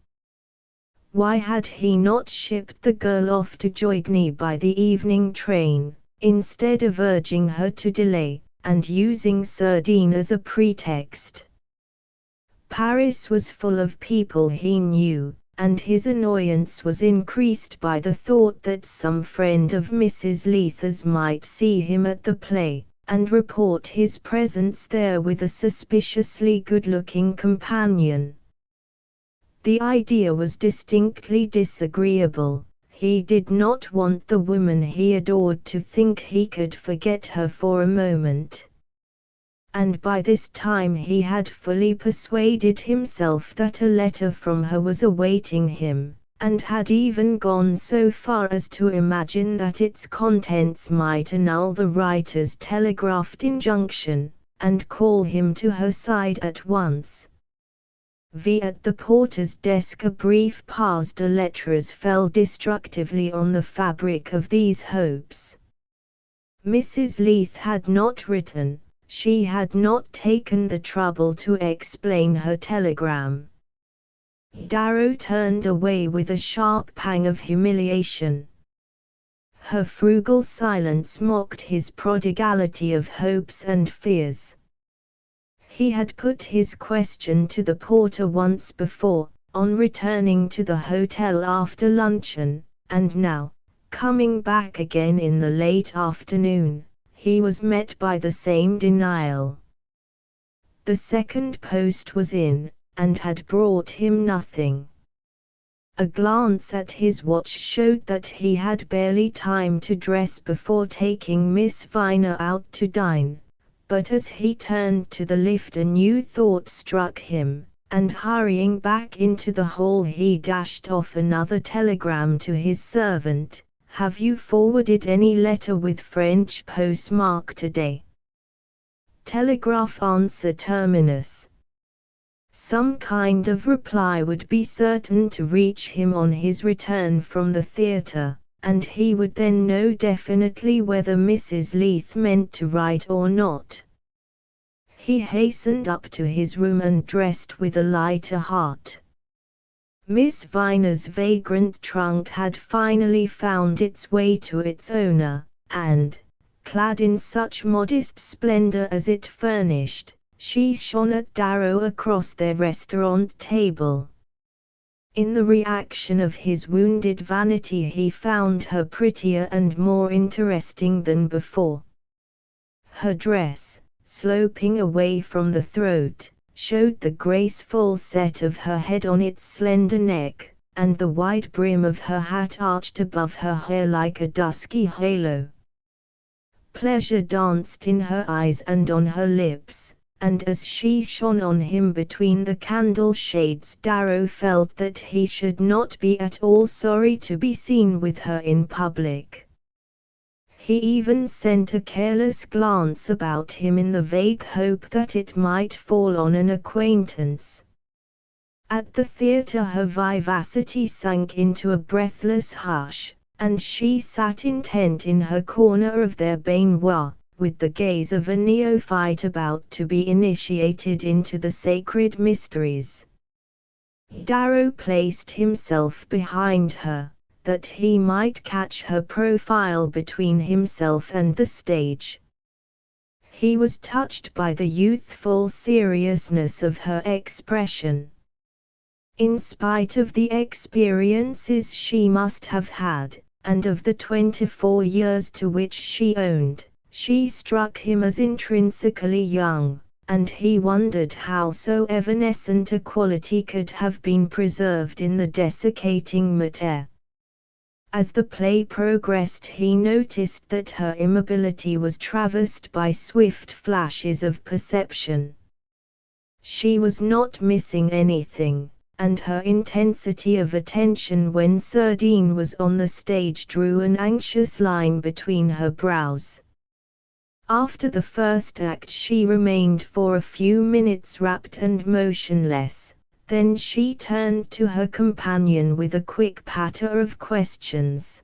Speaker 1: Why had he not shipped the girl off to Joigny by the evening train, instead of urging her to delay, and using Sardine as a pretext? Paris was full of people he knew, and his annoyance was increased by the thought that some friend of Mrs. Letha's might see him at the play, and report his presence there with a suspiciously good-looking companion. The idea was distinctly disagreeable. He did not want the woman he adored to think he could forget her for a moment. And by this time he had fully persuaded himself that a letter from her was awaiting him, and had even gone so far as to imagine that its contents might annul the writer's telegraphed injunction, and call him to her side at once. At the porter's desk a brief pas de lettres fell destructively on the fabric of these hopes. Mrs. Leith had not written, she had not taken the trouble to explain her telegram. Darrow turned away with a sharp pang of humiliation. Her frugal silence mocked his prodigality of hopes and fears. He had put his question to the porter once before, on returning to the hotel after luncheon, and now, coming back again in the late afternoon, he was met by the same denial. The second post was in, and had brought him nothing. A glance at his watch showed that he had barely time to dress before taking Miss Viner out to dine, but as he turned to the lift a new thought struck him, and hurrying back into the hall he dashed off another telegram to his servant. "Have you forwarded any letter with French postmark today? Telegraph answer terminus." Some kind of reply would be certain to reach him on his return from the theatre, and he would then know definitely whether Mrs. Leith meant to write or not. He hastened up to his room and dressed with a lighter heart. Miss Viner's vagrant trunk had finally found its way to its owner, and, clad in such modest splendor as it furnished, she shone at Darrow across their restaurant table. In the reaction of his wounded vanity he found her prettier and more interesting than before. Her dress, sloping away from the throat, showed the graceful set of her head on its slender neck, and the wide brim of her hat arched above her hair like a dusky halo. Pleasure danced in her eyes and on her lips, and as she shone on him between the candle shades Darrow felt that he should not be at all sorry to be seen with her in public. He even sent a careless glance about him in the vague hope that it might fall on an acquaintance. At the theatre her vivacity sank into a breathless hush, and she sat intent in her corner of their baignoire, with the gaze of a neophyte about to be initiated into the sacred mysteries. Darrow placed himself behind her, that he might catch her profile between himself and the stage. He was touched by the youthful seriousness of her expression. In spite of the experiences she must have had, and of the 24 years to which she owned, she struck him as intrinsically young, and he wondered how so evanescent a quality could have been preserved in the desiccating mater. As the play progressed he noticed that her immobility was traversed by swift flashes of perception. She was not missing anything, and her intensity of attention when Sardine was on the stage drew an anxious line between her brows. After the first act she remained for a few minutes rapt and motionless, then she turned to her companion with a quick patter of questions.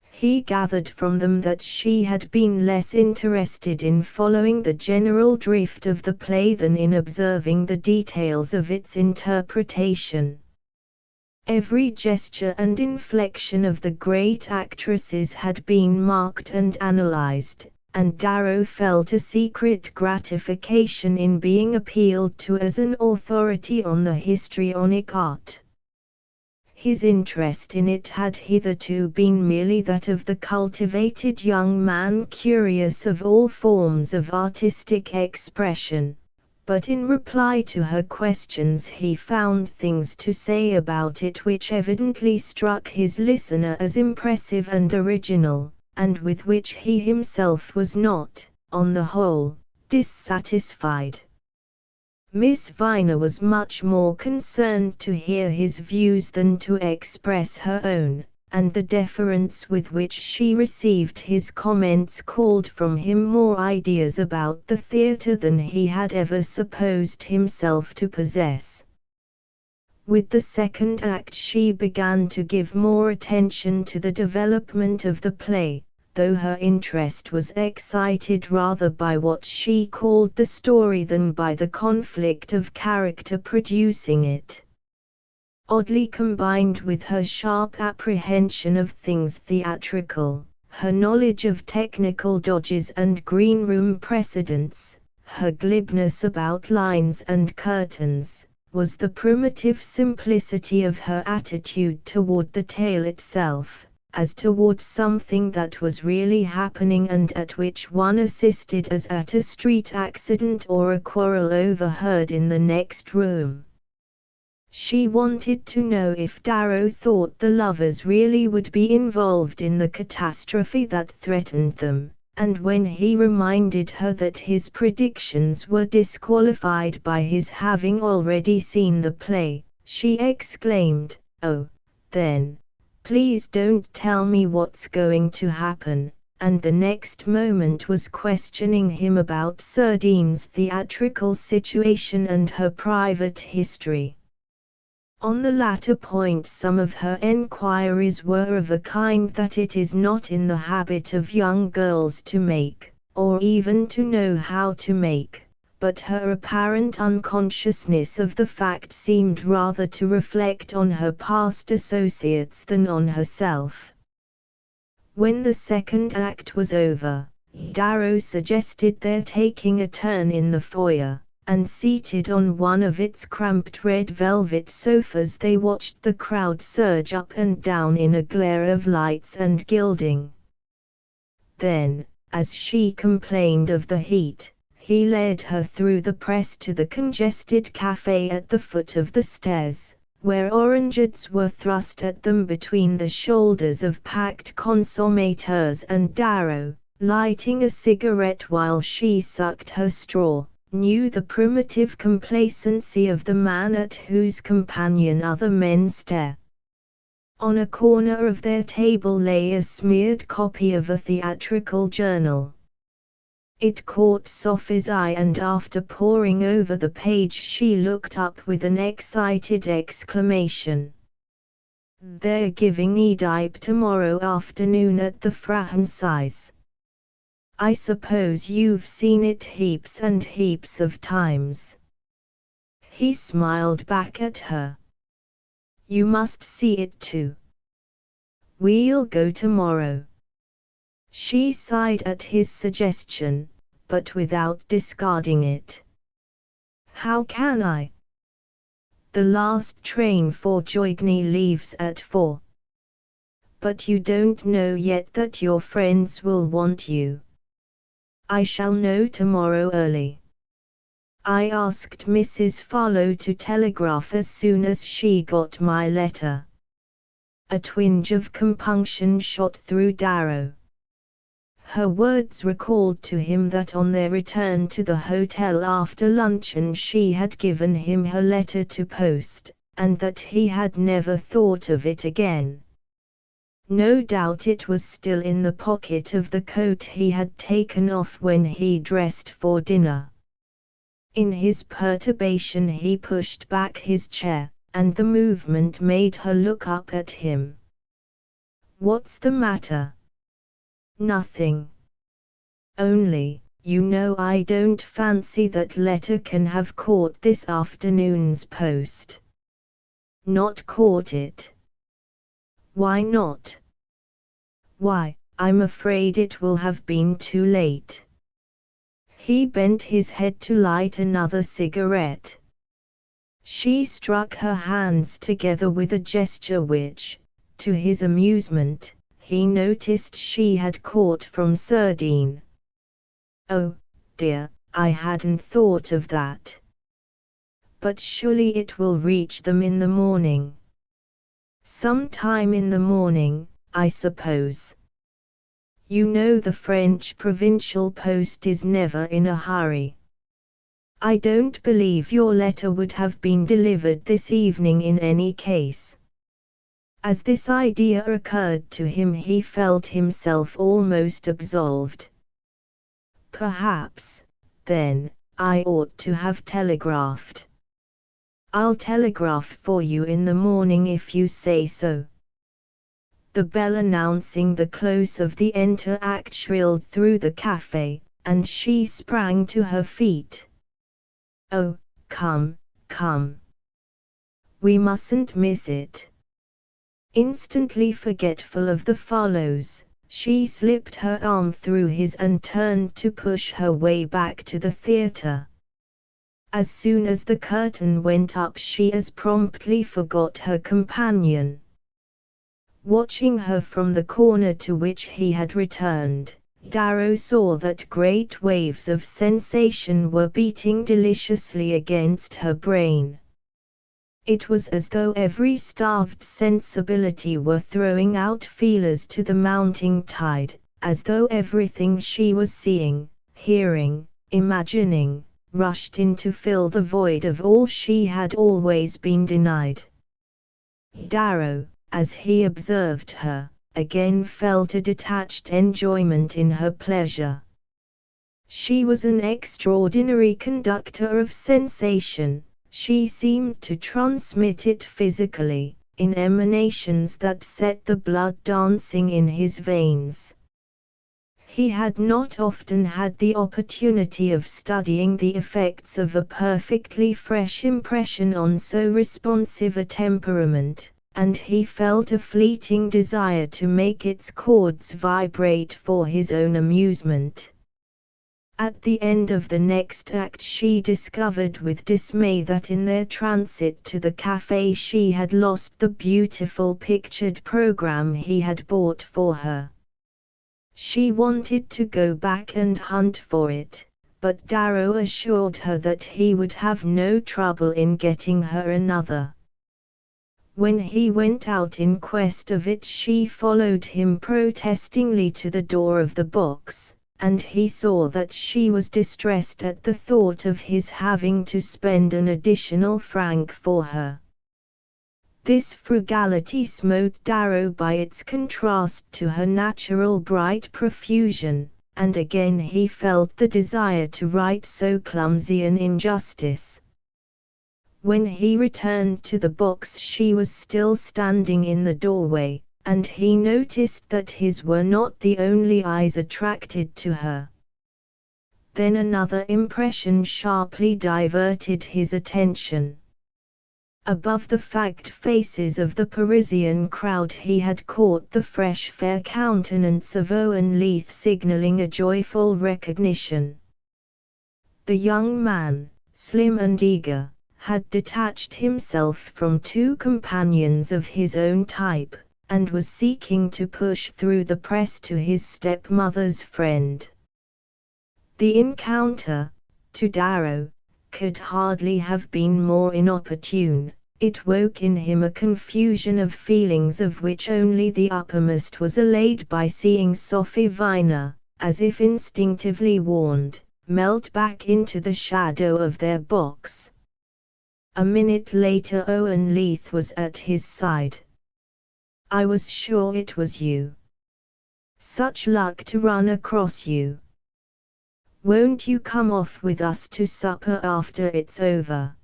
Speaker 1: He gathered from them that she had been less interested in following the general drift of the play than in observing the details of its interpretation. Every gesture and inflection of the great actresses had been marked and analyzed, and Darrow felt a secret gratification in being appealed to as an authority on the histrionic art. His interest in it had hitherto been merely that of the cultivated young man curious of all forms of artistic expression, but in reply to her questions he found things to say about it which evidently struck his listener as impressive and original, and with which he himself was not, on the whole, dissatisfied. Miss Viner was much more concerned to hear his views than to express her own, and the deference with which she received his comments called from him more ideas about the theatre than he had ever supposed himself to possess. With the second act she began to give more attention to the development of the play, though her interest was excited rather by what she called the story than by the conflict of character producing it. Oddly combined with her sharp apprehension of things theatrical, her knowledge of technical dodges and green-room precedents, her glibness about lines and curtains, was the primitive simplicity of her attitude toward the tale itself, as toward something that was really happening and at which one assisted as at a street accident or a quarrel overheard in the next room. She wanted to know if Darrow thought the lovers really would be involved in the catastrophe that threatened them, and when he reminded her that his predictions were disqualified by his having already seen the play, she exclaimed, "Oh, then, please don't tell me what's going to happen," and the next moment was questioning him about Sardine's theatrical situation and her private history. On the latter point some of her enquiries were of a kind that it is not in the habit of young girls to make, or even to know how to make, but her apparent unconsciousness of the fact seemed rather to reflect on her past associates than on herself. When the second act was over, Darrow suggested their taking a turn in the foyer, and seated on one of its cramped red velvet sofas they watched the crowd surge up and down in a glare of lights and gilding. Then, as she complained of the heat, he led her through the press to the congested café at the foot of the stairs, where orangeades were thrust at them between the shoulders of packed consommateurs, and Darrow, lighting a cigarette while she sucked her straw, knew the primitive complacency of the man at whose companion other men stare. On a corner of their table lay a smeared copy of a theatrical journal. It caught Sophie's eye, and after poring over the page she looked up with an excited exclamation. "They're giving Oedipe tomorrow afternoon at the Franchise. I suppose you've seen it heaps and heaps of times." He smiled back at her. "You must see it too." "We'll go tomorrow." She sighed at his suggestion, but without discarding it. "How can I? The last train for Joigny leaves at 4. But you don't know yet that your friends will want you." "I shall know tomorrow early. I asked Mrs. Farlow to telegraph as soon as she got my letter." A twinge of compunction shot through Darrow. Her words recalled to him that on their return to the hotel after luncheon she had given him her letter to post, and that he had never thought of it again. No doubt it was still in the pocket of the coat he had taken off when he dressed for dinner. In his perturbation he pushed back his chair, and the movement made her look up at him. "What's the matter?" "Nothing. Only, you know, I don't fancy that letter can have caught this afternoon's post." "Not caught it? Why not?" "Why, I'm afraid it will have been too late." He bent his head to light another cigarette. She struck her hands together with a gesture which, to his amusement, he noticed she had caught from Sardine. "Oh, dear, I hadn't thought of that. But surely it will reach them in the morning." "Sometime in the morning, I suppose. You know the French provincial post is never in a hurry. I don't believe your letter would have been delivered this evening in any case." As this idea occurred to him he felt himself almost absolved. "Perhaps, then, I ought to have telegraphed." "I'll telegraph for you in the morning if you say so." The bell announcing the close of the enter-act shrilled through the café, and she sprang to her feet. "Oh, come, come. We mustn't miss it." Instantly forgetful of the Farlows, She slipped her arm through his and turned to push her way back to the theater. As soon as the curtain went up, she as promptly forgot her companion. Watching her from the corner to which he had returned, Darrow saw that great waves of sensation were beating deliciously against her brain. It was as though every starved sensibility were throwing out feelers to the mounting tide, as though everything she was seeing, hearing, imagining, rushed in to fill the void of all she had always been denied. Darrow, as he observed her, again felt a detached enjoyment in her pleasure. She was an extraordinary conductor of sensation. She seemed to transmit it physically, in emanations that set the blood dancing in his veins. He had not often had the opportunity of studying the effects of a perfectly fresh impression on so responsive a temperament, and he felt a fleeting desire to make its chords vibrate for his own amusement. At the end of the next act she discovered with dismay that in their transit to the café she had lost the beautiful pictured program he had bought for her. She wanted to go back and hunt for it, but Darrow assured her that he would have no trouble in getting her another. When he went out in quest of it, she followed him protestingly to the door of the box, and he saw that she was distressed at the thought of his having to spend an additional franc for her. This frugality smote Darrow by its contrast to her natural bright profusion, and again he felt the desire to right so clumsy an injustice. When he returned to the box she was still standing in the doorway, and he noticed that his were not the only eyes attracted to her. Then another impression sharply diverted his attention. Above the fagged faces of the Parisian crowd he had caught the fresh fair countenance of Owen Leith signaling a joyful recognition. The young man, slim and eager, had detached himself from two companions of his own type, and was seeking to push through the press to his stepmother's friend. The encounter, to Darrow, could hardly have been more inopportune. It woke in him a confusion of feelings of which only the uppermost was allayed by seeing Sophie Viner, as if instinctively warned, melt back into the shadow of their box. A minute later Owen Leith was at his side. "I was sure it was you. Such luck to run across you. Won't you come off with us to supper after it's over?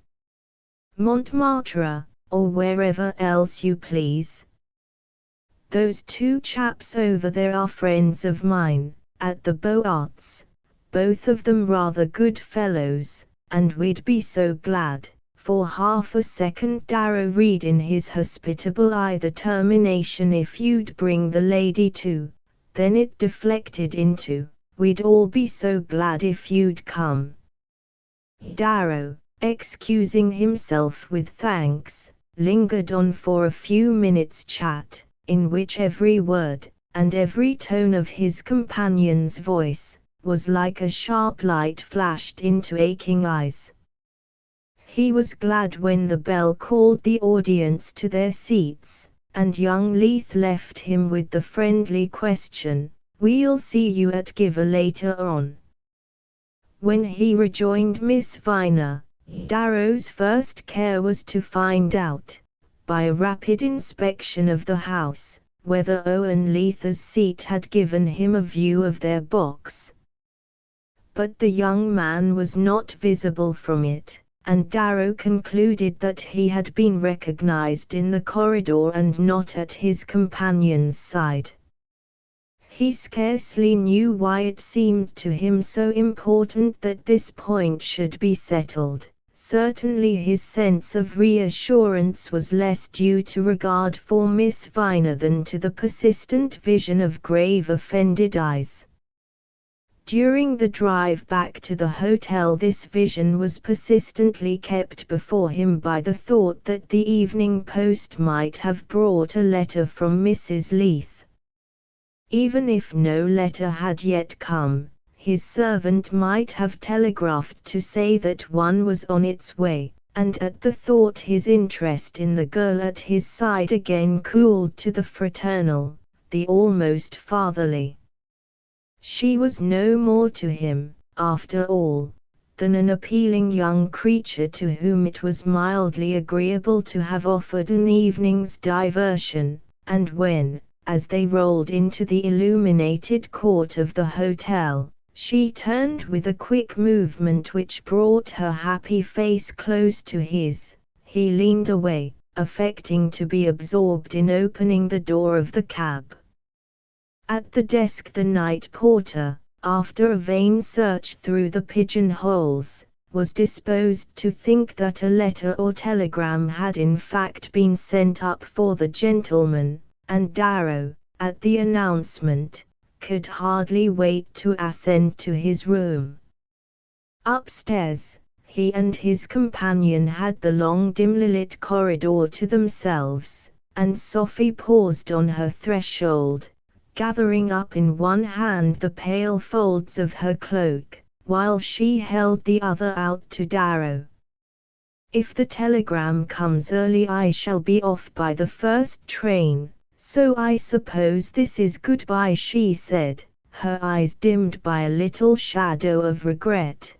Speaker 1: Montmartre, or wherever else you please. Those two chaps over there are friends of mine, at the Beaux-Arts, both of them rather good fellows, and we'd be so glad." For half a second Darrow read in his hospitable eye the termination "if you'd bring the lady too," then it deflected into, "we'd all be so glad if you'd come." Darrow, excusing himself with thanks, lingered on for a few minutes' chat, in which every word, and every tone of his companion's voice, was like a sharp light flashed into aching eyes. He was glad when the bell called the audience to their seats, and young Leith left him with the friendly question, "We'll see you at Giver later on." When he rejoined Miss Viner, Darrow's first care was to find out, by a rapid inspection of the house, whether Owen Leith's seat had given him a view of their box. But the young man was not visible from it, and Darrow concluded that he had been recognized in the corridor and not at his companion's side. He scarcely knew why it seemed to him so important that this point should be settled, Certainly his sense of reassurance was less due to regard for Miss Viner than to the persistent vision of grave offended eyes. During the drive back to the hotel, this vision was persistently kept before him by the thought that the evening post might have brought a letter from Mrs. Leith. Even if no letter had yet come, his servant might have telegraphed to say that one was on its way, and at the thought his interest in the girl at his side again cooled to the fraternal, the almost fatherly. She was no more to him, after all, than an appealing young creature to whom it was mildly agreeable to have offered an evening's diversion, and when, as they rolled into the illuminated court of the hotel, she turned with a quick movement which brought her happy face close to his, he leaned away, affecting to be absorbed in opening the door of the cab. At the desk the night porter, after a vain search through the pigeonholes, was disposed to think that a letter or telegram had in fact been sent up for the gentleman, and Darrow, at the announcement, could hardly wait to ascend to his room. Upstairs, he and his companion had the long dimly lit corridor to themselves, and Sophie paused on her threshold, gathering up in one hand the pale folds of her cloak, while she held the other out to Darrow. "If the telegram comes early I shall be off by the first train, so I suppose this is goodbye," she said, her eyes dimmed by a little shadow of regret.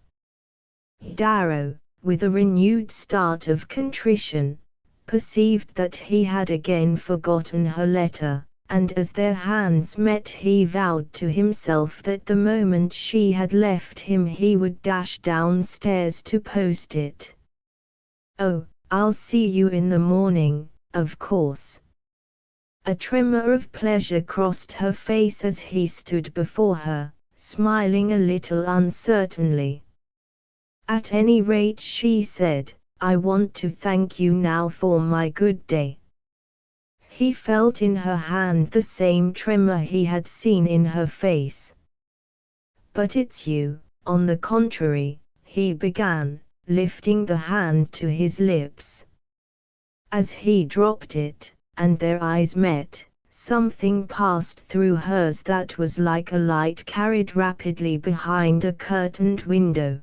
Speaker 1: Darrow, with a renewed start of contrition, perceived that he had again forgotten her letter, and as their hands met he vowed to himself that the moment she had left him he would dash downstairs to post it. "Oh, I'll see you in the morning, of course." A tremor of pleasure crossed her face as he stood before her, smiling a little uncertainly. "At any rate," she said, "I want to thank you now for my good day." He felt in her hand the same tremor he had seen in her face. "But it's you, on the contrary," he began, lifting the hand to his lips. As he dropped it, and their eyes met, something passed through hers that was like a light carried rapidly behind a curtained window.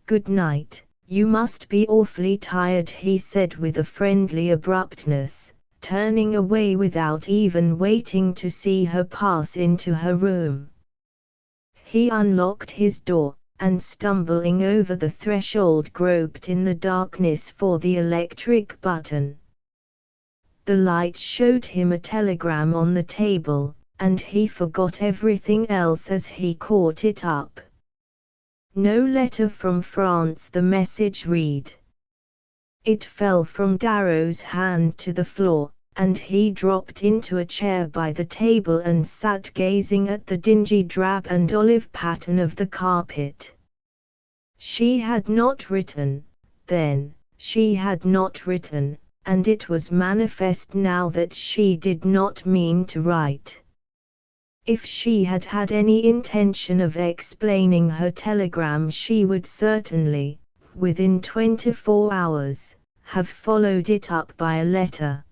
Speaker 1: "Good night, you must be awfully tired," he said with a friendly abruptness, turning away without even waiting to see her pass into her room. He unlocked his door, and stumbling over the threshold groped in the darkness for the electric button. The light showed him a telegram on the table, and he forgot everything else as he caught it up. "No letter from France," the message read. It fell from Darrow's hand to the floor, and he dropped into a chair by the table and sat gazing at the dingy drab and olive pattern of the carpet. She had not written, then, she had not written, and it was manifest now that she did not mean to write. If she had had any intention of explaining her telegram she would certainly, within 24 hours, have followed it up by a letter.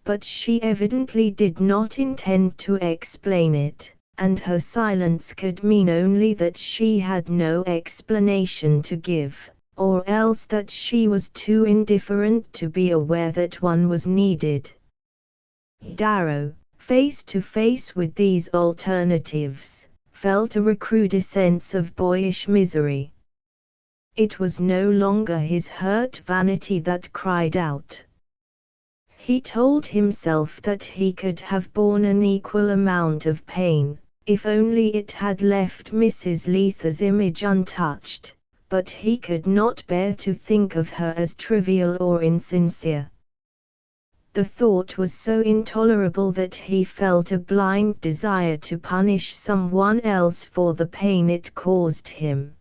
Speaker 1: But she evidently did not intend to explain it, and her silence could mean only that she had no explanation to give, or else that she was too indifferent to be aware that one was needed. Darrow, face to face with these alternatives, felt a recrudescence of boyish misery. It was no longer his hurt vanity that cried out. He told himself that he could have borne an equal amount of pain, if only it had left Mrs. Leith's image untouched, but he could not bear to think of her as trivial or insincere. The thought was so intolerable that he felt a blind desire to punish someone else for the pain it caused him.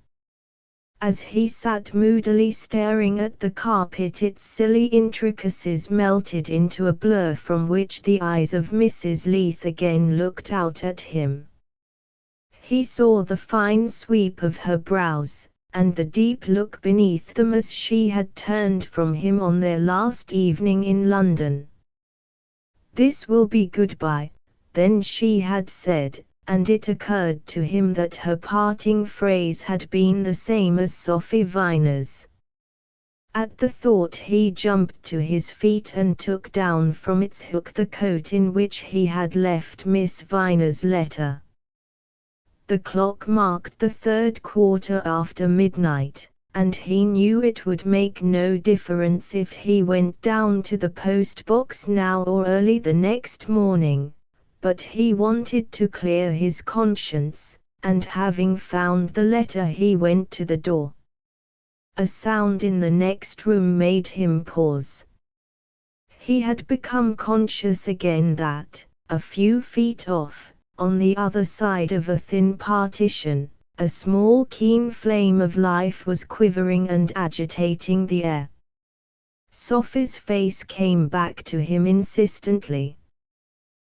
Speaker 1: As he sat moodily staring at the carpet, its silly intricacies melted into a blur from which the eyes of Mrs. Leith again looked out at him. He saw the fine sweep of her brows, and the deep look beneath them as she had turned from him on their last evening in London. "This will be goodbye," then she had said, and it occurred to him that her parting phrase had been the same as Sophie Viner's. At the thought he jumped to his feet and took down from its hook the coat in which he had left Miss Viner's letter. The clock marked the 3rd quarter after midnight, and he knew it would make no difference if he went down to the post box now or early the next morning. But he wanted to clear his conscience, and having found the letter he went to the door. A sound in the next room made him pause. He had become conscious again that, a few feet off, on the other side of a thin partition, a small keen flame of life was quivering and agitating the air. Sophie's face came back to him insistently.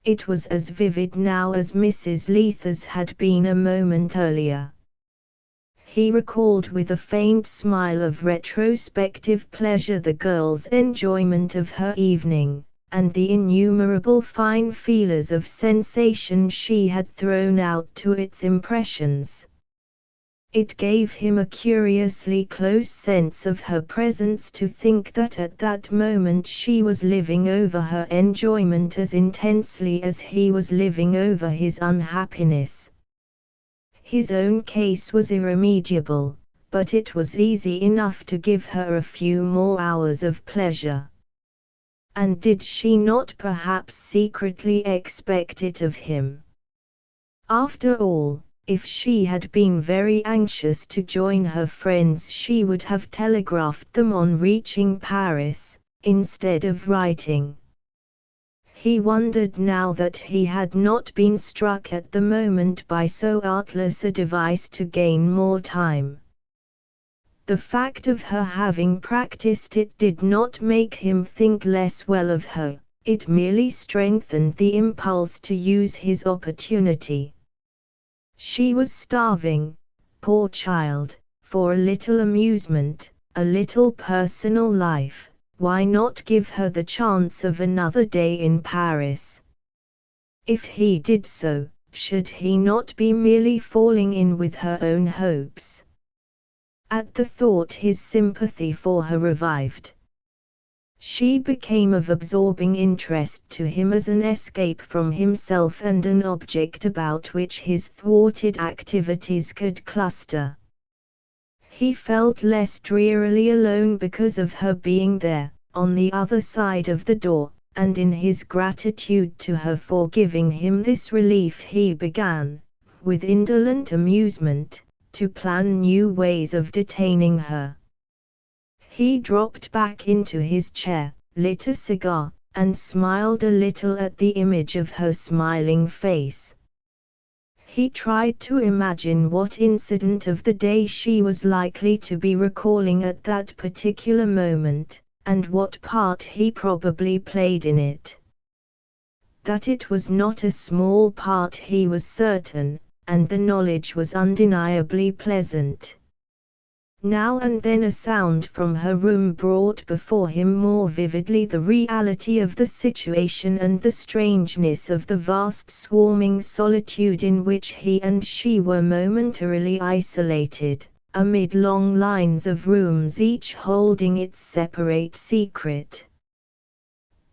Speaker 1: It was as vivid now as Mrs. Leith's had been a moment earlier. He recalled with a faint smile of retrospective pleasure the girl's enjoyment of her evening, and the innumerable fine feelers of sensation she had thrown out to its impressions. It gave him a curiously close sense of her presence to think that at that moment she was living over her enjoyment as intensely as he was living over his unhappiness. His own case was irremediable, but it was easy enough to give her a few more hours of pleasure. And did she not perhaps secretly expect it of him? After all, if she had been very anxious to join her friends she would have telegraphed them on reaching Paris, instead of writing. He wondered now that he had not been struck at the moment by so artless a device to gain more time. The fact of her having practiced it did not make him think less well of her, it merely strengthened the impulse to use his opportunity. She was starving, poor child, for a little amusement, a little personal life. Why not give her the chance of another day in Paris? If he did so, should he not be merely falling in with her own hopes? At the thought his sympathy for her revived. She became of absorbing interest to him as an escape from himself and an object about which his thwarted activities could cluster. He felt less drearily alone because of her being there, on the other side of the door, and in his gratitude to her for giving him this relief he began, with indolent amusement, to plan new ways of detaining her. He dropped back into his chair, lit a cigar, and smiled a little at the image of her smiling face. He tried to imagine what incident of the day she was likely to be recalling at that particular moment, and what part he probably played in it. That it was not a small part he was certain, and the knowledge was undeniably pleasant. Now and then a sound from her room brought before him more vividly the reality of the situation and the strangeness of the vast swarming solitude in which he and she were momentarily isolated, amid long lines of rooms each holding its separate secret.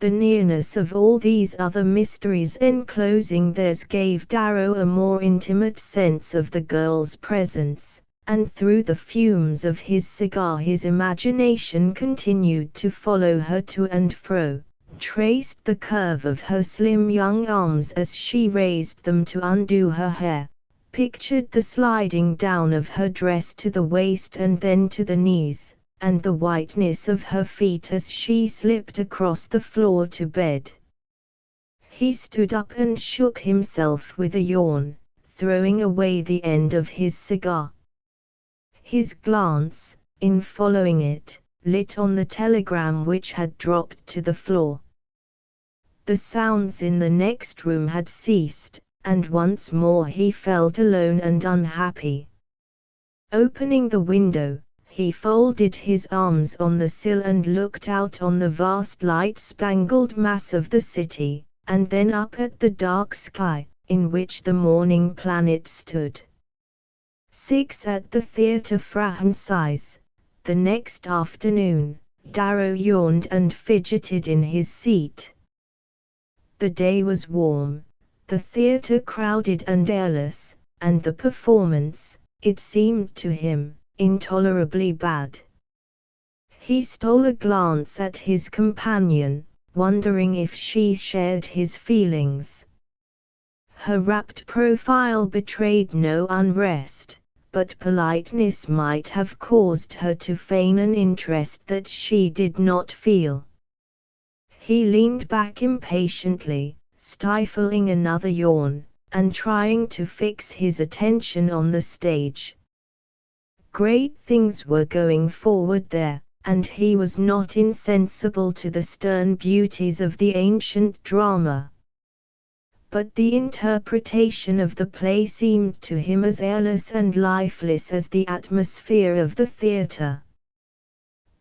Speaker 1: The nearness of all these other mysteries enclosing theirs gave Darrow a more intimate sense of the girl's presence, and through the fumes of his cigar his imagination continued to follow her to and fro, traced the curve of her slim young arms as she raised them to undo her hair, pictured the sliding down of her dress to the waist and then to the knees, and the whiteness of her feet as she slipped across the floor to bed. He stood up and shook himself with a yawn, throwing away the end of his cigar. His glance, in following it, lit on the telegram which had dropped to the floor. The sounds in the next room had ceased, and once more he felt alone and unhappy. Opening the window, he folded his arms on the sill and looked out on the vast light-spangled mass of the city, and then up at the dark sky, in which the morning planet stood. 6 at the Theatre Français. The next afternoon, Darrow yawned and fidgeted in his seat. The day was warm, the theatre crowded and airless, and the performance, it seemed to him, intolerably bad. He stole a glance at his companion, wondering if she shared his feelings. Her rapt profile betrayed no unrest, but politeness might have caused her to feign an interest that she did not feel. He leaned back impatiently, stifling another yawn, and trying to fix his attention on the stage. Great things were going forward there, and he was not insensible to the stern beauties of the ancient drama. But the interpretation of the play seemed to him as airless and lifeless as the atmosphere of the theatre.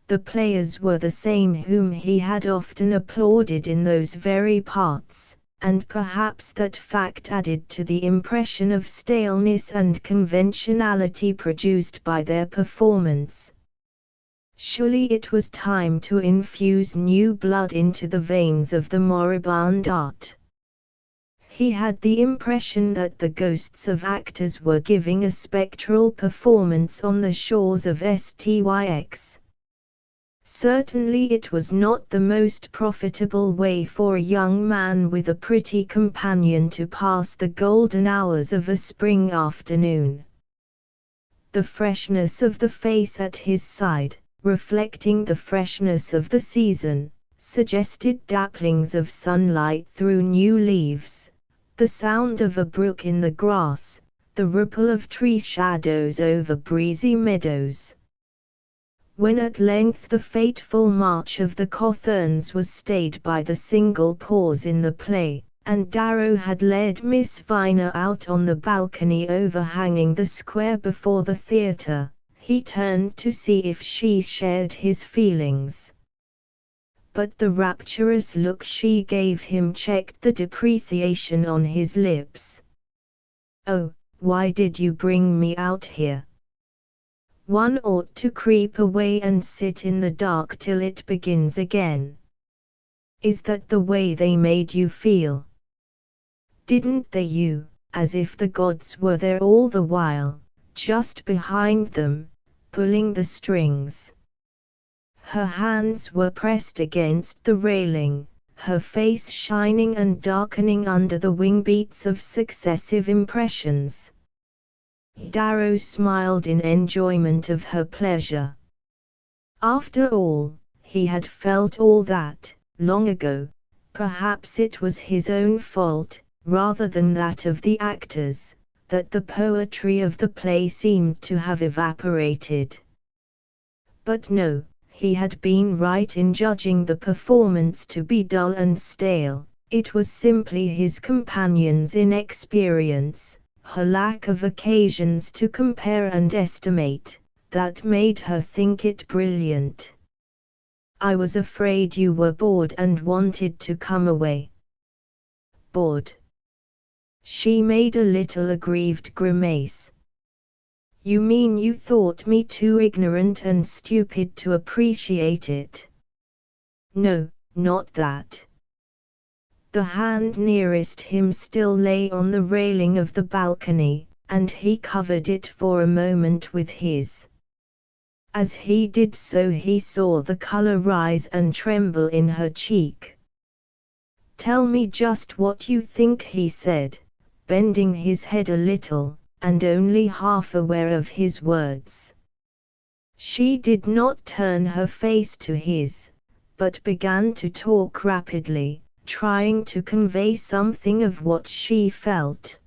Speaker 1: The players were the same whom he had often applauded in those very parts, and perhaps that fact added to the impression of staleness and conventionality produced by their performance. Surely it was time to infuse new blood into the veins of the moribund art. He had the impression that the ghosts of actors were giving a spectral performance on the shores of Styx. Certainly it was not the most profitable way for a young man with a pretty companion to pass the golden hours of a spring afternoon. The freshness of the face at his side, reflecting the freshness of the season, suggested dapplings of sunlight through new leaves, the sound of a brook in the grass, the ripple of tree shadows over breezy meadows. When at length the fateful march of the Cawthorns was stayed by the single pause in the play, and Darrow had led Miss Viner out on the balcony overhanging the square before the theatre, he turned to see if she shared his feelings. But the rapturous look she gave him checked the depreciation on his lips. "Oh, why did you bring me out here? One ought to creep away and sit in the dark till it begins again. Is that the way they made you feel? Didn't they you, as if the gods were there all the while, just behind them, pulling the strings?" Her hands were pressed against the railing, her face shining and darkening under the wing-beats of successive impressions. Darrow smiled in enjoyment of her pleasure. After all, he had felt all that, long ago. Perhaps it was his own fault, rather than that of the actors, that the poetry of the play seemed to have evaporated. But no, he had been right in judging the performance to be dull and stale. It was simply his companion's inexperience, her lack of occasions to compare and estimate, that made her think it brilliant. "I was afraid you were bored and wanted to come away." "Bored?" She made a little aggrieved grimace. "You mean you thought me too ignorant and stupid to appreciate it?" "No, not that." The hand nearest him still lay on the railing of the balcony, and he covered it for a moment with his. As he did so he saw the color rise and tremble in her cheek. "Tell me just what you think," he said, bending his head a little, and only half aware of his words. She did not turn her face to his, but began to talk rapidly, trying to convey something of what she felt.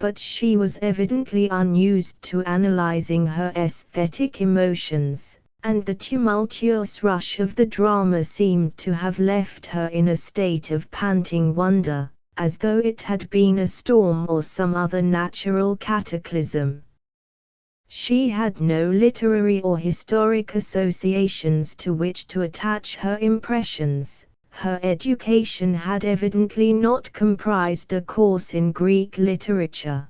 Speaker 1: but she was evidently unused to analyzing her aesthetic emotions, and the tumultuous rush of the drama seemed to have left her in a state of panting wonder, as though it had been a storm or some other natural cataclysm. She had no literary or historic associations to which to attach her impressions. Her education had evidently not comprised a course in Greek literature.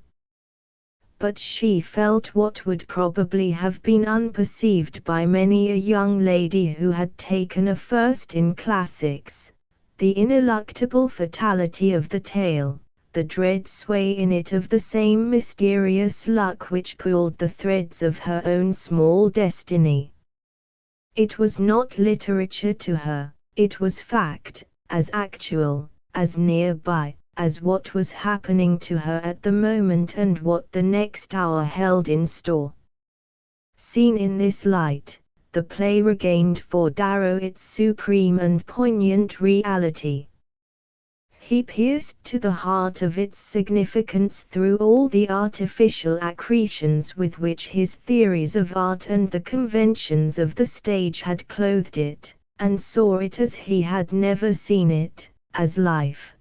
Speaker 1: But she felt what would probably have been unperceived by many a young lady who had taken a first in classics: the ineluctable fatality of the tale, the dread sway in it of the same mysterious luck which pulled the threads of her own small destiny. It was not literature to her, it was fact, as actual, as nearby, as what was happening to her at the moment and what the next hour held in store. Seen in this light, the play regained for Darrow its supreme and poignant reality. He pierced to the heart of its significance through all the artificial accretions with which his theories of art and the conventions of the stage had clothed it, and saw it as he had never seen it, as life.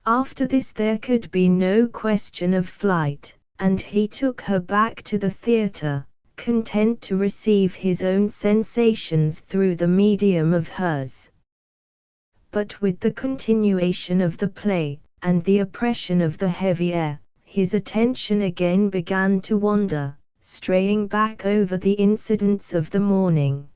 Speaker 1: After this there could be no question of flight, and he took her back to the theatre, content to receive his own sensations through the medium of hers. But with the continuation of the play, and the oppression of the heavy air, his attention again began to wander, straying back over the incidents of the morning.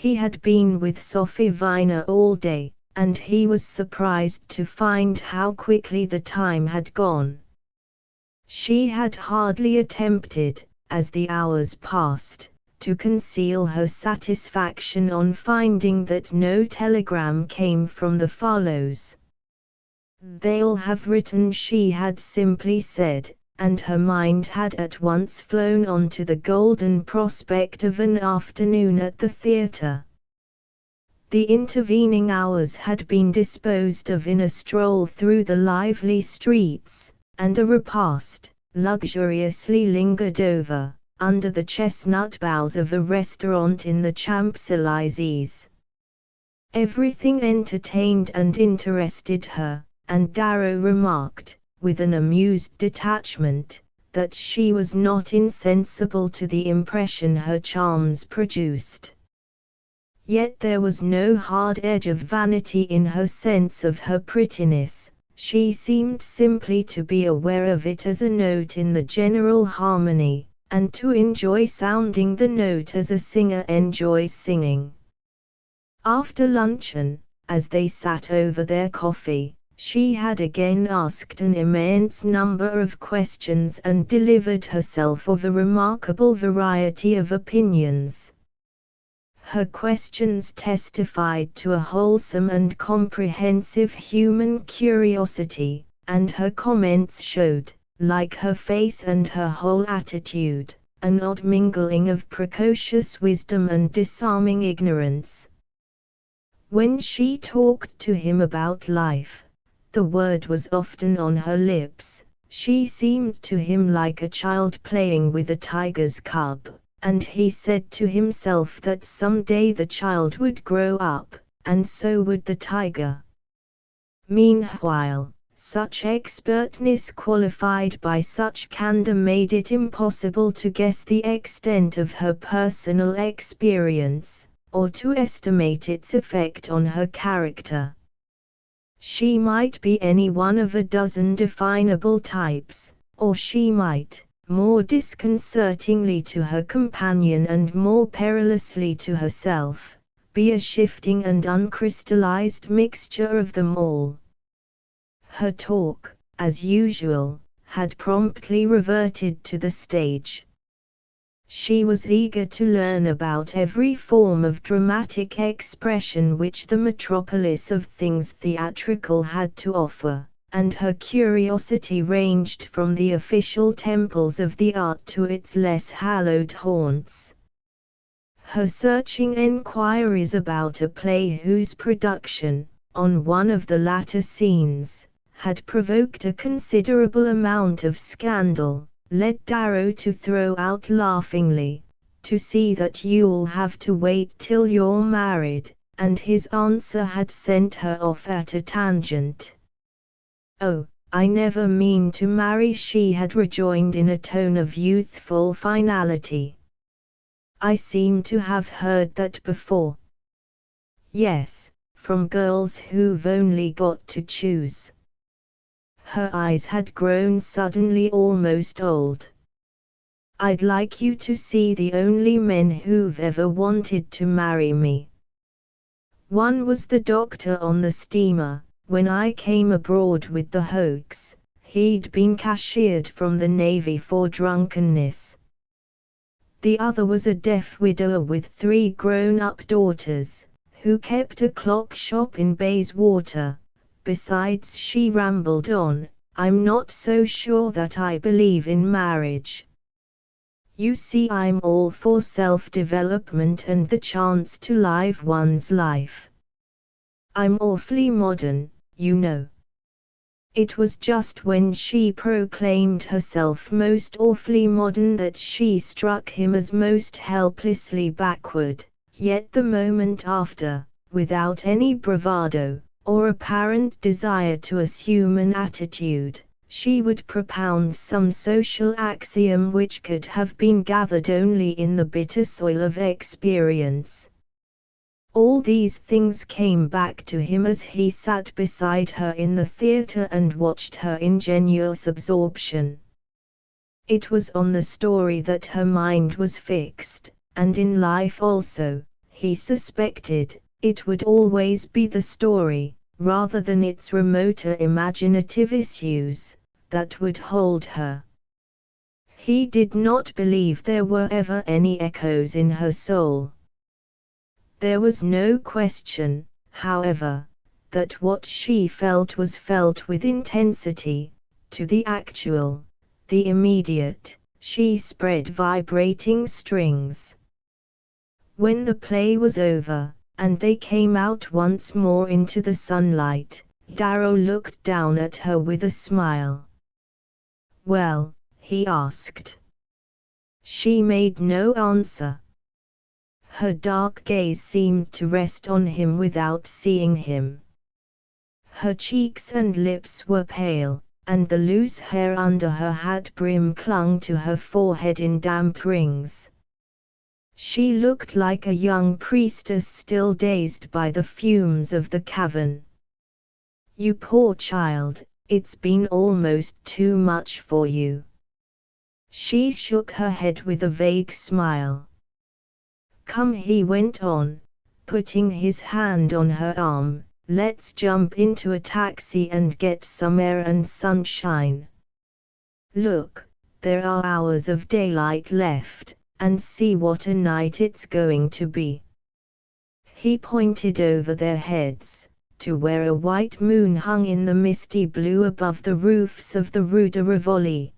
Speaker 1: He had been with Sophie Viner all day, and he was surprised to find how quickly the time had gone. She had hardly attempted, as the hours passed, to conceal her satisfaction on finding that no telegram came from the Farlows. "They'll have written," she had simply said, and her mind had at once flown on to the golden prospect of an afternoon at the theatre. The intervening hours had been disposed of in a stroll through the lively streets, and a repast, luxuriously lingered over, under the chestnut boughs of a restaurant in the Champs-Élysées. Everything entertained and interested her, and Darrow remarked, with an amused detachment, that she was not insensible to the impression her charms produced. Yet there was no hard edge of vanity in her sense of her prettiness. She seemed simply to be aware of it as a note in the general harmony, and to enjoy sounding the note as a singer enjoys singing. After luncheon, as they sat over their coffee, she had again asked an immense number of questions and delivered herself of a remarkable variety of opinions. Her questions testified to a wholesome and comprehensive human curiosity, and her comments showed, like her face and her whole attitude, an odd mingling of precocious wisdom and disarming ignorance. When she talked to him about life, the word was often on her lips. She seemed to him like a child playing with a tiger's cub, and he said to himself that some day the child would grow up, and so would the tiger. Meanwhile, such expertness qualified by such candor made it impossible to guess the extent of her personal experience, or to estimate its effect on her character. She might be any one of a dozen definable types, or she might, more disconcertingly to her companion and more perilously to herself, be a shifting and uncrystallized mixture of them all. Her talk, as usual, had promptly reverted to the stage. She was eager to learn about every form of dramatic expression which the metropolis of things theatrical had to offer, and her curiosity ranged from the official temples of the art to its less hallowed haunts. Her searching enquiries about a play whose production, on one of the latter scenes, had provoked a considerable amount of scandal, led Darrow to throw out laughingly, "To see that you'll have to wait till you're married," and his answer had sent her off at a tangent. "Oh, I never mean to marry," she had rejoined in a tone of youthful finality. "I seem to have heard that before." "Yes, from girls who've only got to choose." Her eyes had grown suddenly almost old. "I'd like you to see the only men who've ever wanted to marry me. One was the doctor on the steamer, when I came abroad with the hoax. He'd been cashiered from the Navy for drunkenness. The other was a deaf widower with 3 grown-up daughters, who kept a clock shop in Bayswater. Besides," she rambled on, "I'm not so sure that I believe in marriage. You see, I'm all for self-development and the chance to live one's life. I'm awfully modern, you know." It was just when she proclaimed herself most awfully modern that she struck him as most helplessly backward, yet the moment after, without any bravado, or apparent desire to assume an attitude, she would propound some social axiom which could have been gathered only in the bitter soil of experience. All these things came back to him as he sat beside her in the theatre and watched her ingenuous absorption. It was on the story that her mind was fixed, and in life also, he suspected, it would always be the story, rather than its remoter imaginative issues, that would hold her. He did not believe there were ever any echoes in her soul. There was no question, however, that what she felt was felt with intensity, to the actual, the immediate. She spread vibrating strings. When the play was over, and they came out once more into the sunlight, Darrow looked down at her with a smile. "Well?" he asked. She made no answer. Her dark gaze seemed to rest on him without seeing him. Her cheeks and lips were pale, and the loose hair under her hat brim clung to her forehead in damp rings. She looked like a young priestess still dazed by the fumes of the cavern. "You poor child, it's been almost too much for you." She shook her head with a vague smile. "Come," he went on, putting his hand on her arm, "let's jump into a taxi and get some air and sunshine. Look, there are hours of daylight left, and see what a night it's going to be." He pointed over their heads, to where a white moon hung in the misty blue above the roofs of the Rue de Rivoli.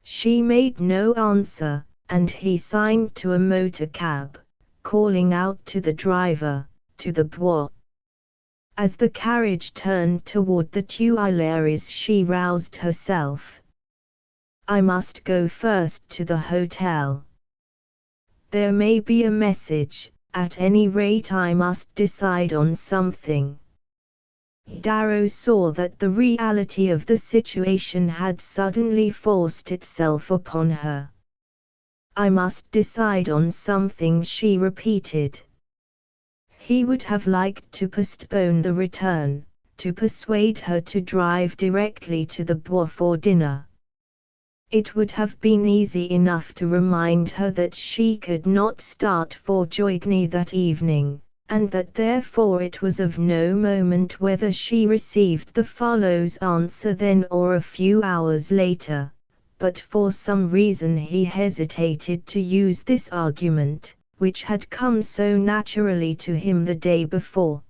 Speaker 1: She made no answer, and he signed to a motor cab, calling out to the driver, "To the Bois." As the carriage turned toward the Tuileries, she roused herself. "I must go first to the hotel. There may be a message, at any rate I must decide on something." Darrow saw that the reality of the situation had suddenly forced itself upon her. "I must decide on something," she repeated. He would have liked to postpone the return, to persuade her to drive directly to the Bois for dinner. It would have been easy enough to remind her that she could not start for Joigny that evening, and that therefore it was of no moment whether she received the Follow's answer then or a few hours later. But for some reason he hesitated to use this argument, which had come so naturally to him the day before.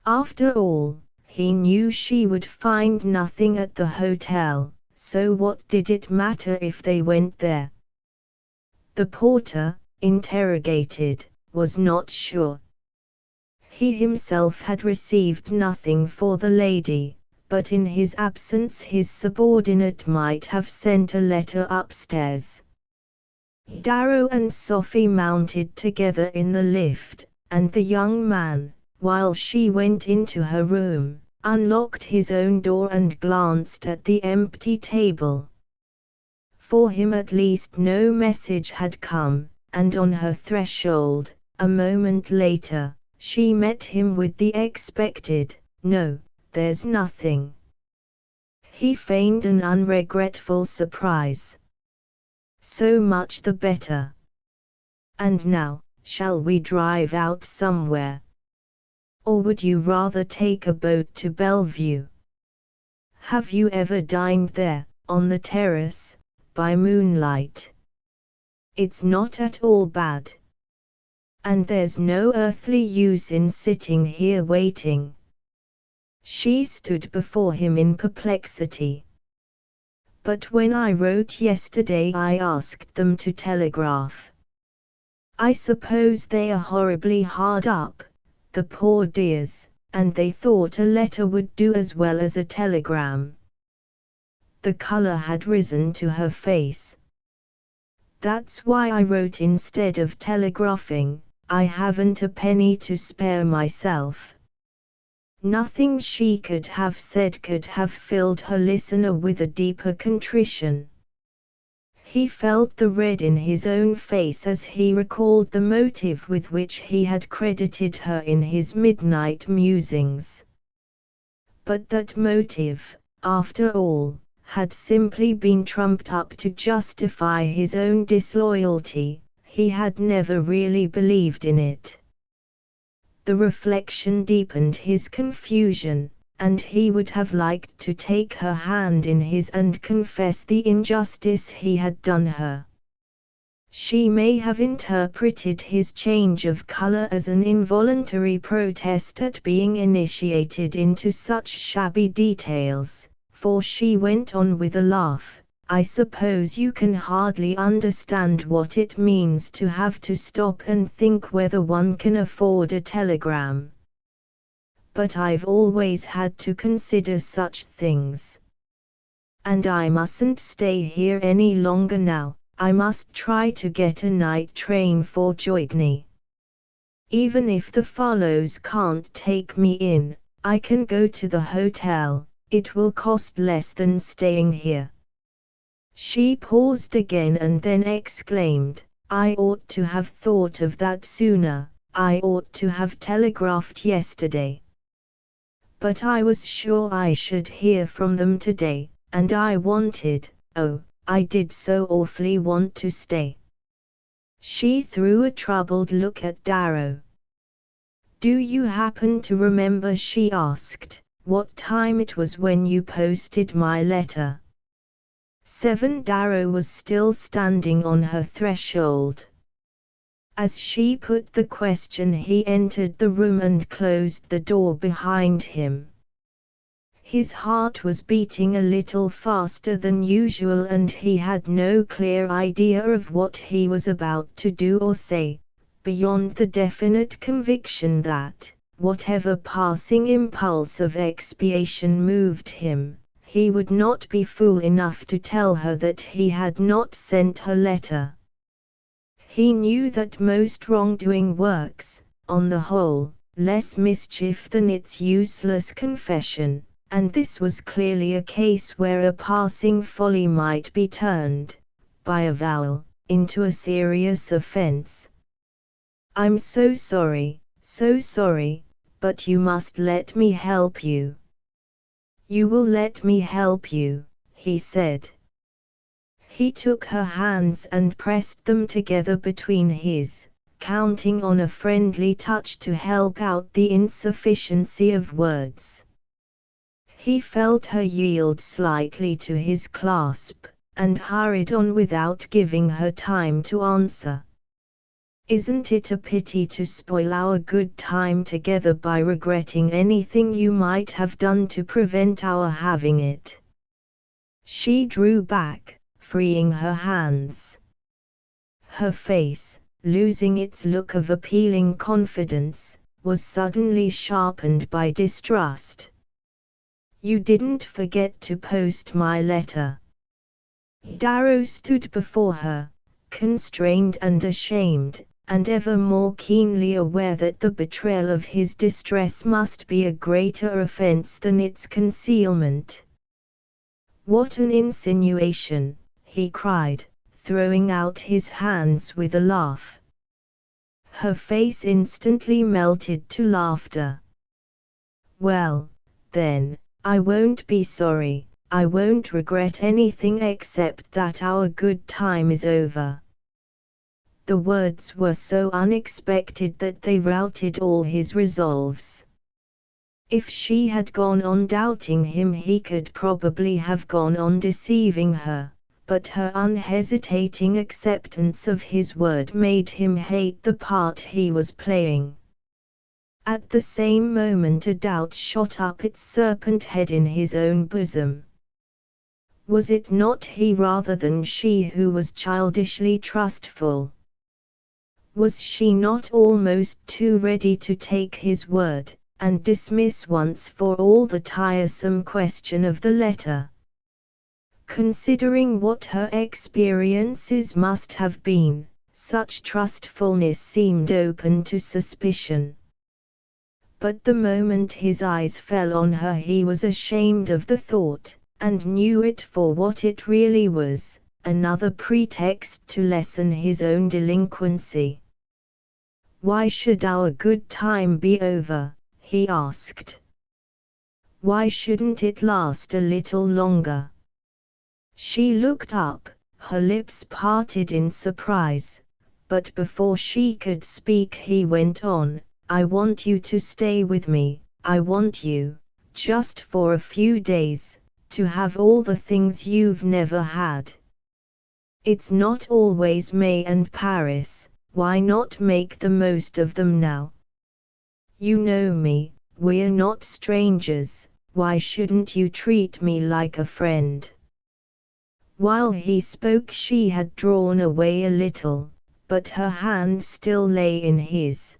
Speaker 1: After all, he knew she would find nothing at the hotel, so what did it matter if they went there? The porter, interrogated, was not sure. He himself had received nothing for the lady, but in his absence his subordinate might have sent a letter upstairs. Darrow and Sophie mounted together in the lift, and the young man, while she went into her room, unlocked his own door and glanced at the empty table. For him at least no message had come, and on her threshold, a moment later, she met him with the expected, "No, there's nothing." He feigned an unregretful surprise. "So much the better. And now, shall we drive out somewhere? Or would you rather take a boat to Bellevue? Have you ever dined there, on the terrace, by moonlight? It's not at all bad. And there's no earthly use in sitting here waiting." She stood before him in perplexity. "But when I wrote yesterday I asked them to telegraph. I suppose they are horribly hard up, the poor dears, and they thought a letter would do as well as a telegram." The color had risen to her face. "That's why I wrote instead of telegraphing. I haven't a penny to spare myself." Nothing she could have said could have filled her listener with a deeper contrition. He felt the red in his own face as he recalled the motive with which he had credited her in his midnight musings. But that motive, after all, had simply been trumped up to justify his own disloyalty. He had never really believed in it. The reflection deepened his confusion, and he would have liked to take her hand in his and confess the injustice he had done her. She may have interpreted his change of color as an involuntary protest at being initiated into such shabby details, for she went on with a laugh, "I suppose you can hardly understand what it means to have to stop and think whether one can afford a telegram. But I've always had to consider such things. And I mustn't stay here any longer now. I must try to get a night train for Joigny. Even if the Farlows can't take me in, I can go to the hotel. It will cost less than staying here." She paused again and then exclaimed, "I ought to have thought of that sooner. I ought to have telegraphed yesterday. But I was sure I should hear from them today, and I wanted, oh, I did so awfully want to stay." She threw a troubled look at Darrow. "Do you happen to remember," she asked, "what time it was when you posted my letter?" 7. Darrow was still standing on her threshold. As she put the question he entered the room and closed the door behind him. His heart was beating a little faster than usual and he had no clear idea of what he was about to do or say, beyond the definite conviction that, whatever passing impulse of expiation moved him, he would not be fool enough to tell her that he had not sent her letter. He knew that most wrongdoing works, on the whole, less mischief than its useless confession, and this was clearly a case where a passing folly might be turned, by avowal, into a serious offense. "I'm so sorry, but you must let me help you." "You will let me help you," he said. He took her hands and pressed them together between his, counting on a friendly touch to help out the insufficiency of words. He felt her yield slightly to his clasp, and hurried on without giving her time to answer. "Isn't it a pity to spoil our good time together by regretting anything you might have done to prevent our having it?" She drew back, freeing her hands. Her face, losing its look of appealing confidence, was suddenly sharpened by distrust. You didn't forget to post my letter." Darrow stood before her, constrained and ashamed, and ever more keenly aware that the betrayal of his distress must be a greater offense than its concealment. "What an insinuation!" he cried, throwing out his hands with a laugh. Her face instantly melted to laughter. "Well, then, I won't be sorry. I won't regret anything except that our good time is over." The words were so unexpected that they routed all his resolves. If she had gone on doubting him, he could probably have gone on deceiving her, but her unhesitating acceptance of his word made him hate the part he was playing. At the same moment a doubt shot up its serpent head in his own bosom. Was it not he rather than she who was childishly trustful? Was she not almost too ready to take his word, and dismiss once for all the tiresome question of the letter? Considering what her experiences must have been, such trustfulness seemed open to suspicion. But the moment his eyes fell on her he was ashamed of the thought, and knew it for what it really was, another pretext to lessen his own delinquency. "Why should our good time be over?" he asked. "Why shouldn't it last a little longer?" She looked up, her lips parted in surprise, but before she could speak he went on, "I want you to stay with me. I want you, just for a few days, to have all the things you've never had. It's not always May and Paris, why not make the most of them now? You know me, we're not strangers, why shouldn't you treat me like a friend?" While he spoke she had drawn away a little, but her hand still lay in his.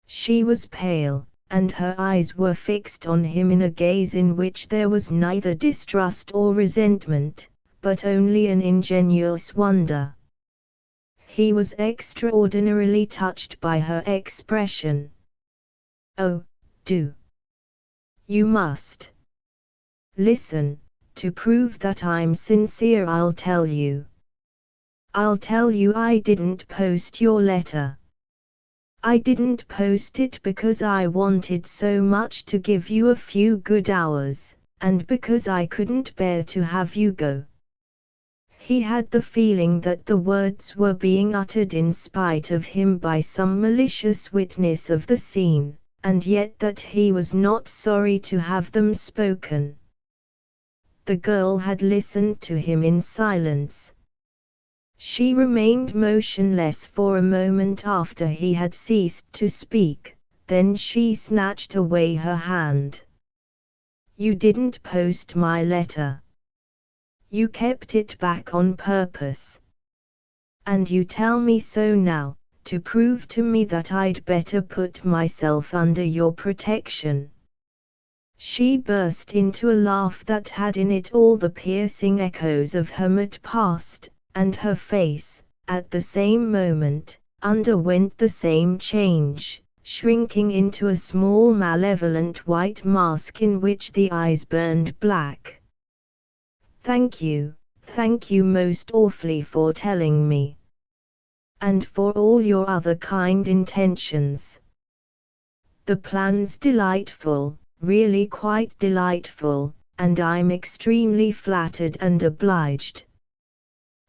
Speaker 1: She was pale, and her eyes were fixed on him in a gaze in which there was neither distrust or resentment, but only an ingenuous wonder. He was extraordinarily touched by her expression. "Oh, do. You must. Listen. To prove that I'm sincere, I'll tell you. I'll tell you I didn't post your letter. I didn't post it because I wanted so much to give you a few good hours, and because I couldn't bear to have you go." He had the feeling that the words were being uttered in spite of him by some malicious witness of the scene, and yet that he was not sorry to have them spoken. The girl had listened to him in silence. She remained motionless for a moment after he had ceased to speak, then she snatched away her hand. "You didn't post my letter. You kept it back on purpose. And you tell me so now, to prove to me that I'd better put myself under your protection." She burst into a laugh that had in it all the piercing echoes of her mad past, and her face, at the same moment, underwent the same change, shrinking into a small malevolent white mask in which the eyes burned black. Thank you most awfully for telling me. And for all your other kind intentions. The plan's delightful, really quite delightful, and I'm extremely flattered and obliged."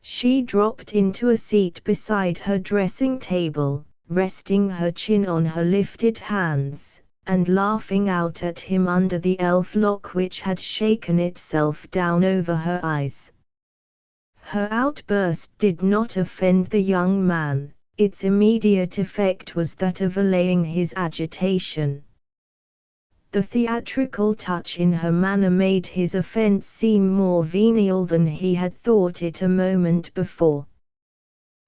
Speaker 1: She dropped into a seat beside her dressing table, resting her chin on her lifted hands, and laughing out at him under the elf-lock which had shaken itself down over her eyes. Her outburst did not offend the young man, its immediate effect was that of allaying his agitation. The theatrical touch in her manner made his offense seem more venial than he had thought it a moment before.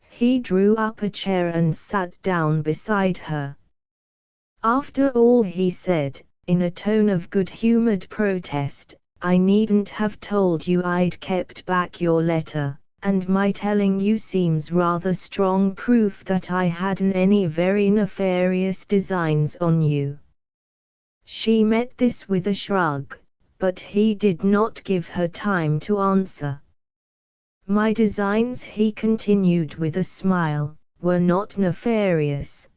Speaker 1: He drew up a chair and sat down beside her. "After all," he said, in a tone of good-humored protest, "I needn't have told you I'd kept back your letter, and my telling you seems rather strong proof that I hadn't any very nefarious designs on you." She met this with a shrug, but he did not give her time to answer. "My designs," he continued with a smile, "were not nefarious.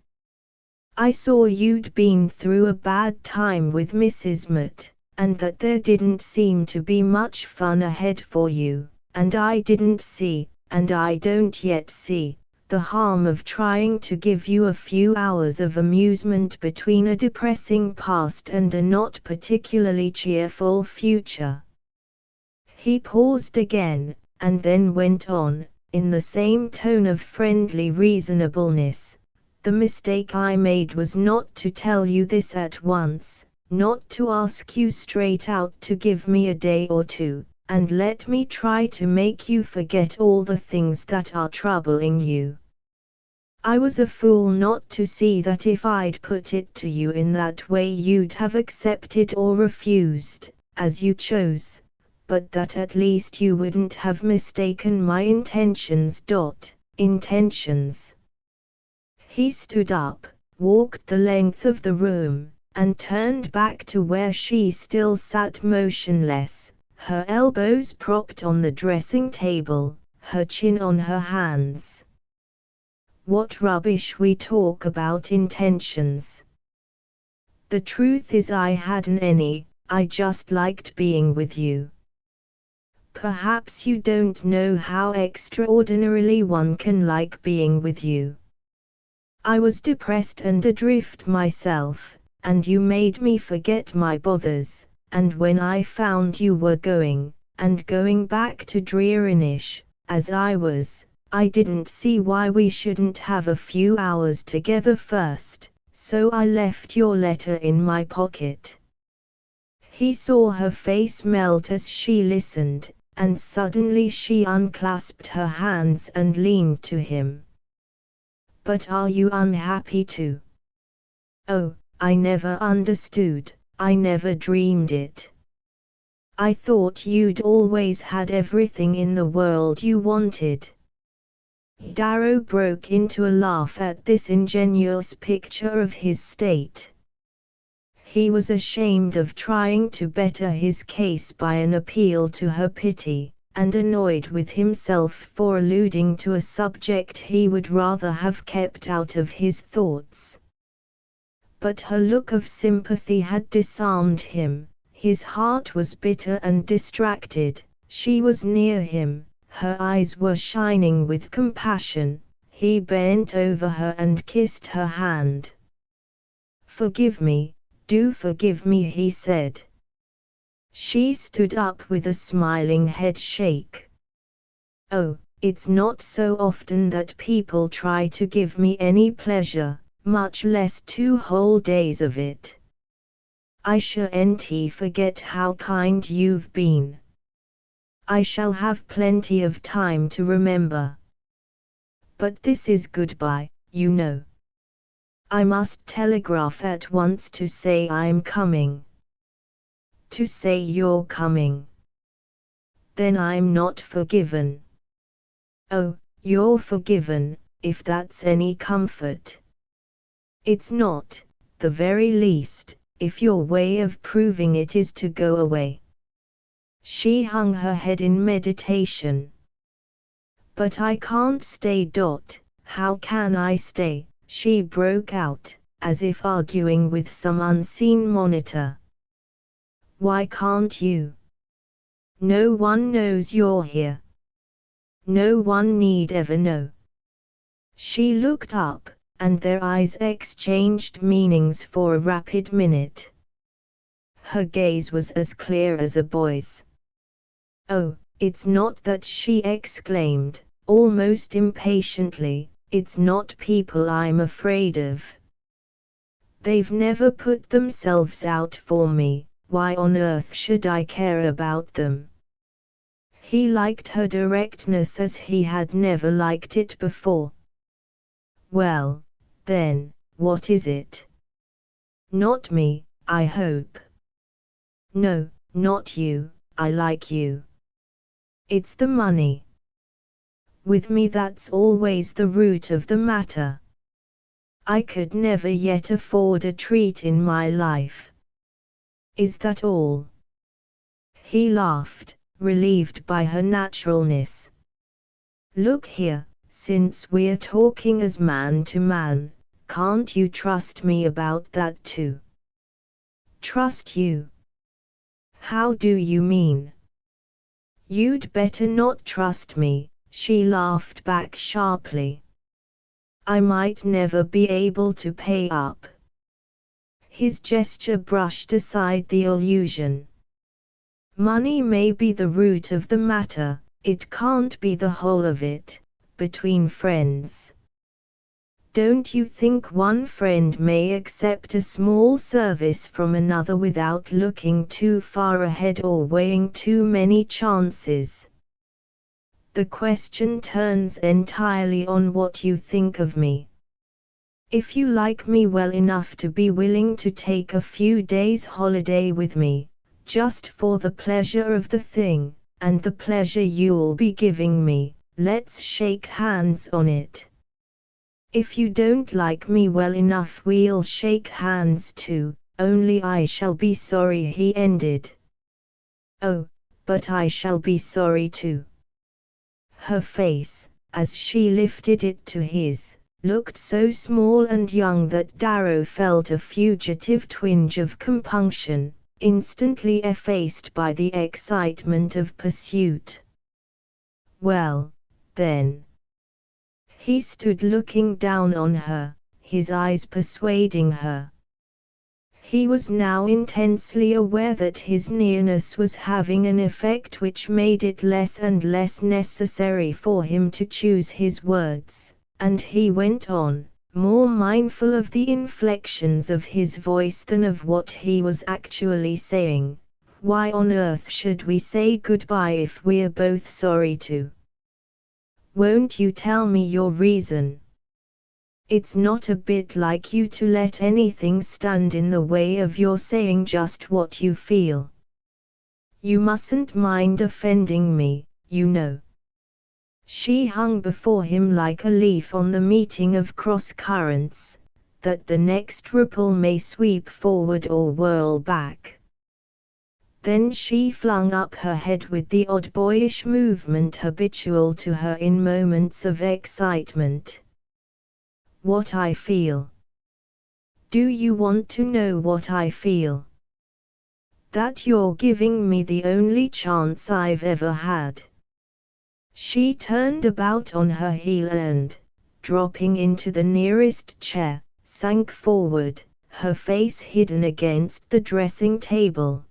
Speaker 1: I saw you'd been through a bad time with Mrs. Mott, and that there didn't seem to be much fun ahead for you, and I didn't see, and I don't yet see, the harm of trying to give you a few hours of amusement between a depressing past and a not particularly cheerful future." He paused again, and then went on, in the same tone of friendly reasonableness. "The mistake I made was not to tell you this at once, not to ask you straight out to give me a day or two, and let me try to make you forget all the things that are troubling you. I was a fool not to see that if I'd put it to you in that way you'd have accepted or refused, as you chose, but that at least you wouldn't have mistaken my intentions. Intentions." He stood up, walked the length of the room, and turned back to where she still sat motionless, her elbows propped on the dressing table, her chin on her hands. "What rubbish we talk about intentions. The truth is I hadn't any, I just liked being with you. Perhaps you don't know how extraordinarily one can like being with you. I was depressed and adrift myself, and you made me forget my bothers, and when I found you were going back to Drearinish, as I was, I didn't see why we shouldn't have a few hours together first, so I left your letter in my pocket." He saw her face melt as she listened, and suddenly she unclasped her hands and leaned to him. "But are you unhappy too?" "Oh, I never understood, I never dreamed it. I thought you'd always had everything in the world you wanted." Darrow broke into a laugh at this ingenuous picture of his state. He was ashamed of trying to better his case by an appeal to her pity, and annoyed with himself for alluding to a subject he would rather have kept out of his thoughts. But her look of sympathy had disarmed him. His heart was bitter and distracted. She was near him, her eyes were shining with compassion. He bent over her and kissed her hand. "Forgive me, do forgive me," he said. She stood up with a smiling head shake. "Oh, it's not so often that people try to give me any pleasure, much less 2 whole days of it. I shan't forget how kind you've been. I shall have plenty of time to remember. But this is goodbye, you know. I must telegraph at once to say I'm coming." "To say you're coming? Then I'm not forgiven." "Oh, you're forgiven, if that's any comfort." "It's not, the very least, if your way of proving it is to go away." She hung her head in meditation. "But I can't stay. How can I stay?" she broke out, as if arguing with some unseen monitor. "Why can't you? No one knows you're here. No one need ever know." She looked up, and their eyes exchanged meanings for a rapid minute. Her gaze was as clear as a boy's. "Oh, it's not that," she exclaimed, almost impatiently, "it's not people I'm afraid of. They've never put themselves out for me, why on earth should I care about them?" He liked her directness as he had never liked it before. "Well, then, what is it?" "Not me, I hope. No, not you, I like you. It's the money. With me that's always the root of the matter. I could never yet afford a treat in my life. Is that all? He laughed, relieved by her naturalness. Look here, since we're talking as man to man, can't you trust me about that too? Trust you? How do you mean? You'd better not trust me, she laughed back sharply. I might never be able to pay up. His gesture brushed aside the illusion. Money may be the root of the matter, it can't be the whole of it, between friends. Don't you think one friend may accept a small service from another without looking too far ahead or weighing too many chances? The question turns entirely on what you think of me. If you like me well enough to be willing to take a few days' holiday with me, just for the pleasure of the thing, and the pleasure you'll be giving me, let's shake hands on it. If you don't like me well enough, we'll shake hands too, only I shall be sorry, he ended. Oh, but I shall be sorry too. Her face, as she lifted it to his, looked so small and young that Darrow felt a fugitive twinge of compunction, instantly effaced by the excitement of pursuit. Well, then. He stood looking down on her, his eyes persuading her. He was now intensely aware that his nearness was having an effect which made it less and less necessary for him to choose his words, and he went on, more mindful of the inflections of his voice than of what he was actually saying. Why on earth should we say goodbye if we're both sorry to? Won't you tell me your reason? It's not a bit like you to let anything stand in the way of your saying just what you feel. You mustn't mind offending me, you know. She hung before him like a leaf on the meeting of cross currents, that the next ripple may sweep forward or whirl back. Then she flung up her head with the odd boyish movement habitual to her in moments of excitement. What I feel. Do you want to know what I feel? That you're giving me the only chance I've ever had. She turned about on her heel and, dropping into the nearest chair, sank forward, her face hidden against the dressing table.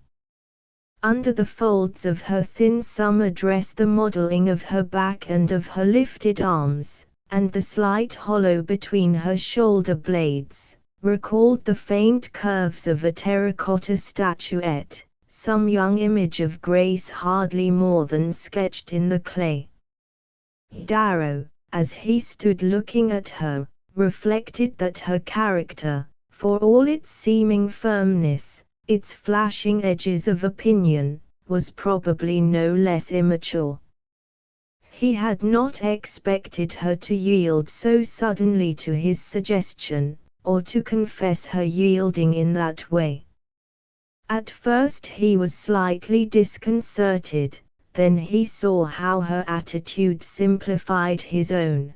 Speaker 1: Under the folds of her thin summer dress the modeling of her back and of her lifted arms, and the slight hollow between her shoulder blades, recalled the faint curves of a terracotta statuette, some young image of grace hardly more than sketched in the clay. Darrow, as he stood looking at her, reflected that her character, for all its seeming firmness, its flashing edges of opinion, was probably no less immature. He had not expected her to yield so suddenly to his suggestion, or to confess her yielding in that way. At first he was slightly disconcerted, then he saw how her attitude simplified his own.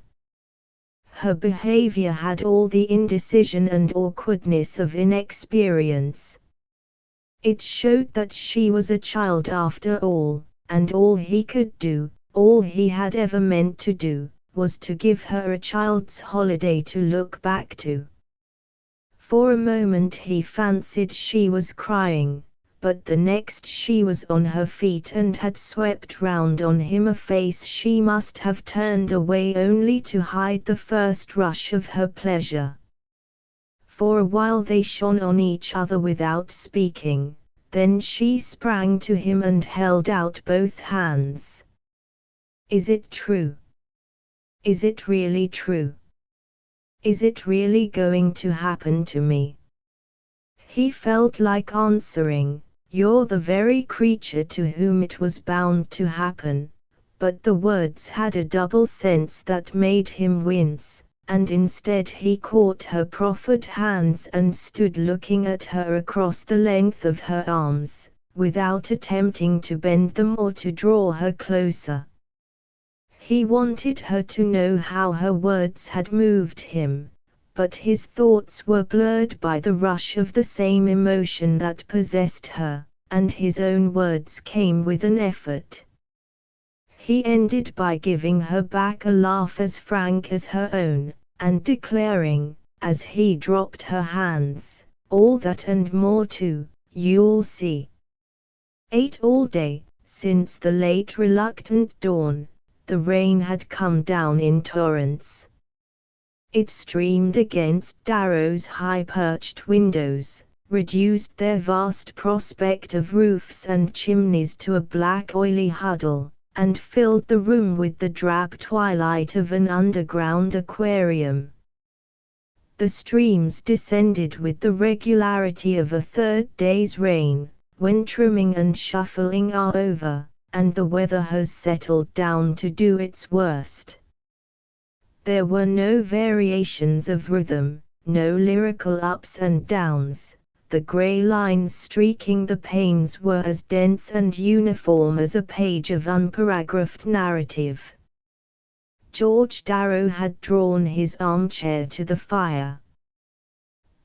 Speaker 1: Her behavior had all the indecision and awkwardness of inexperience. It showed that she was a child after all, and all he could do, all he had ever meant to do, was to give her a child's holiday to look back to. For a moment he fancied she was crying, but the next she was on her feet and had swept round on him, a face she must have turned away only to hide the first rush of her pleasure. For a while they shone on each other without speaking, then she sprang to him and held out both hands. Is it true? Is it really true? Is it really going to happen to me? He felt like answering, "You're the very creature to whom it was bound to happen," but the words had a double sense that made him wince, and instead he caught her proffered hands and stood looking at her across the length of her arms, without attempting to bend them or to draw her closer. He wanted her to know how her words had moved him, but his thoughts were blurred by the rush of the same emotion that possessed her, and his own words came with an effort. He ended by giving her back a laugh as frank as her own, and declaring, as he dropped her hands, "All that and more too, you'll see." 8 all day, since the late reluctant dawn, the rain had come down in torrents. It streamed against Darrow's high-perched windows, reduced their vast prospect of roofs and chimneys to a black oily huddle, and filled the room with the drab twilight of an underground aquarium. The streams descended with the regularity of a third day's rain, when trimming and shuffling are over, and the weather has settled down to do its worst. There were no variations of rhythm, no lyrical ups and downs. The grey lines streaking the panes were as dense and uniform as a page of unparagraphed narrative. George Darrow had drawn his armchair to the fire.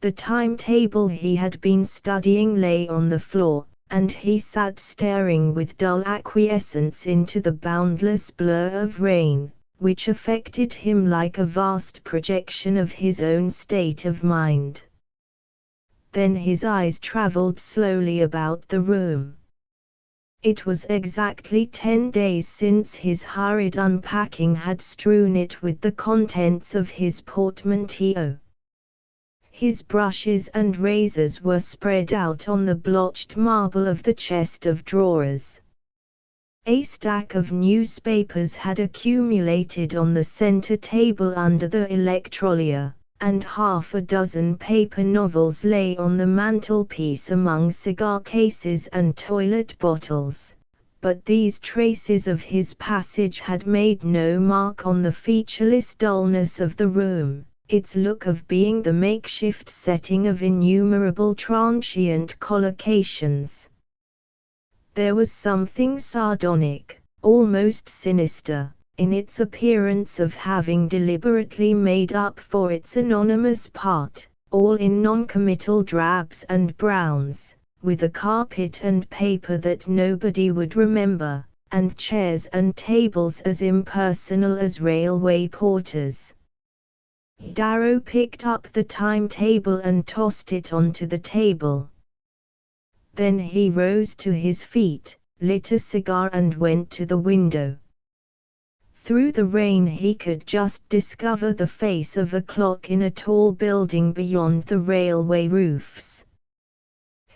Speaker 1: The timetable he had been studying lay on the floor, and he sat staring with dull acquiescence into the boundless blur of rain, which affected him like a vast projection of his own state of mind. Then his eyes traveled slowly about the room. It was exactly 10 days since his hurried unpacking had strewn it with the contents of his portmanteau. His brushes and razors were spread out on the blotched marble of the chest of drawers. A stack of newspapers had accumulated on the center table under the electrolia, and half a dozen paper novels lay on the mantelpiece among cigar cases and toilet bottles. But these traces of his passage had made no mark on the featureless dullness of the room, its look of being the makeshift setting of innumerable transient collocations. There was something sardonic, almost sinister, in its appearance of having deliberately made up for its anonymous part, all in non-committal drabs and browns, with a carpet and paper that nobody would remember, and chairs and tables as impersonal as railway porters. Darrow picked up the timetable and tossed it onto the table. Then he rose to his feet, lit a cigar and went to the window. Through the rain he could just discover the face of a clock in a tall building beyond the railway roofs.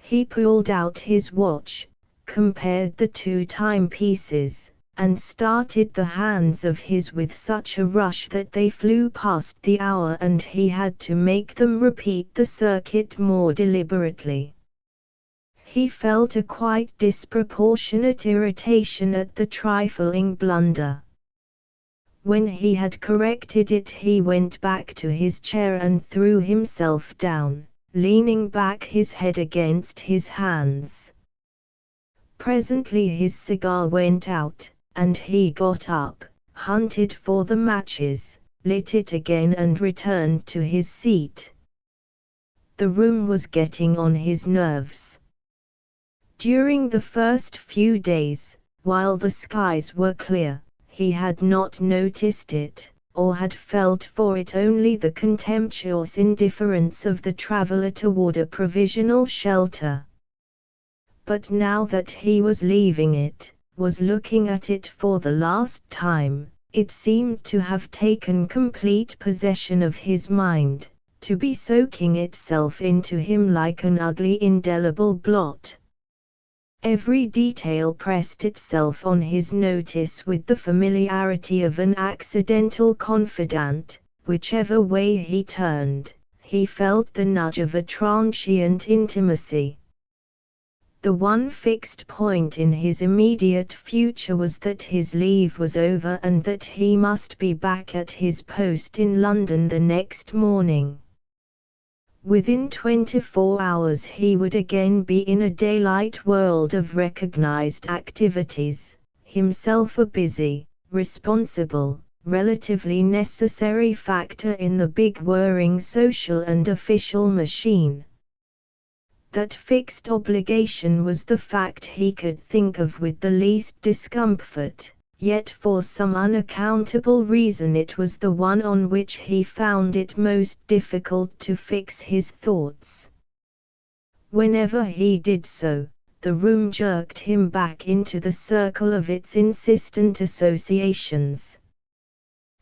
Speaker 1: He pulled out his watch, compared the two timepieces, and started the hands of his with such a rush that they flew past the hour and he had to make them repeat the circuit more deliberately. He felt a quite disproportionate irritation at the trifling blunder. When he had corrected it he went back to his chair and threw himself down, leaning back his head against his hands. Presently his cigar went out, and he got up, hunted for the matches, lit it again and returned to his seat. The room was getting on his nerves. During the first few days, while the skies were clear, he had not noticed it, or had felt for it only the contemptuous indifference of the traveler toward a provisional shelter. But now that he was leaving it, was looking at it for the last time, it seemed to have taken complete possession of his mind, to be soaking itself into him like an ugly indelible blot. Every detail pressed itself on his notice with the familiarity of an accidental confidant. Whichever way he turned, he felt the nudge of a transient intimacy. The one fixed point in his immediate future was that his leave was over and that he must be back at his post in London the next morning. Within 24 hours he would again be in a daylight world of recognized activities, himself a busy, responsible, relatively necessary factor in the big whirring social and official machine. That fixed obligation was the fact he could think of with the least discomfort, yet for some unaccountable reason it was the one on which he found it most difficult to fix his thoughts. Whenever he did so, the room jerked him back into the circle of its insistent associations.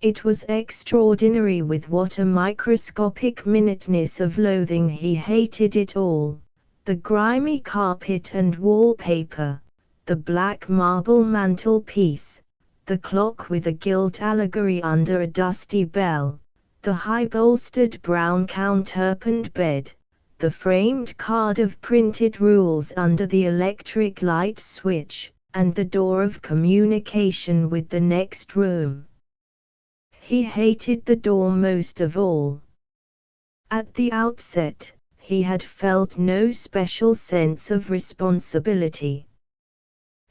Speaker 1: It was extraordinary with what a microscopic minuteness of loathing he hated it all. The grimy carpet and wallpaper, the black marble mantelpiece, the clock with a gilt allegory under a dusty bell, the high-bolstered brown counterpaned bed, the framed card of printed rules under the electric light switch, and the door of communication with the next room. He hated the door most of all. At the outset, he had felt no special sense of responsibility.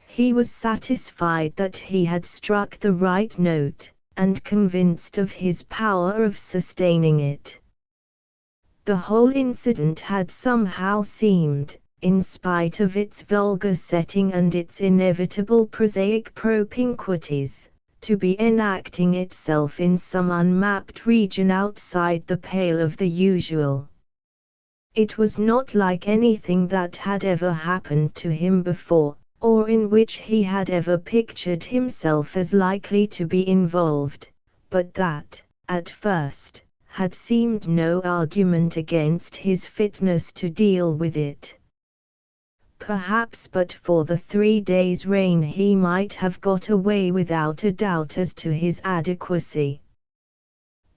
Speaker 1: He was satisfied that he had struck the right note, and convinced of his power of sustaining it. The whole incident had somehow seemed, in spite of its vulgar setting and its inevitable prosaic propinquities, to be enacting itself in some unmapped region outside the pale of the usual. It was not like anything that had ever happened to him before, or in which he had ever pictured himself as likely to be involved, but that, at first, had seemed no argument against his fitness to deal with it. Perhaps but for the 3 days' rain he might have got away without a doubt as to his adequacy.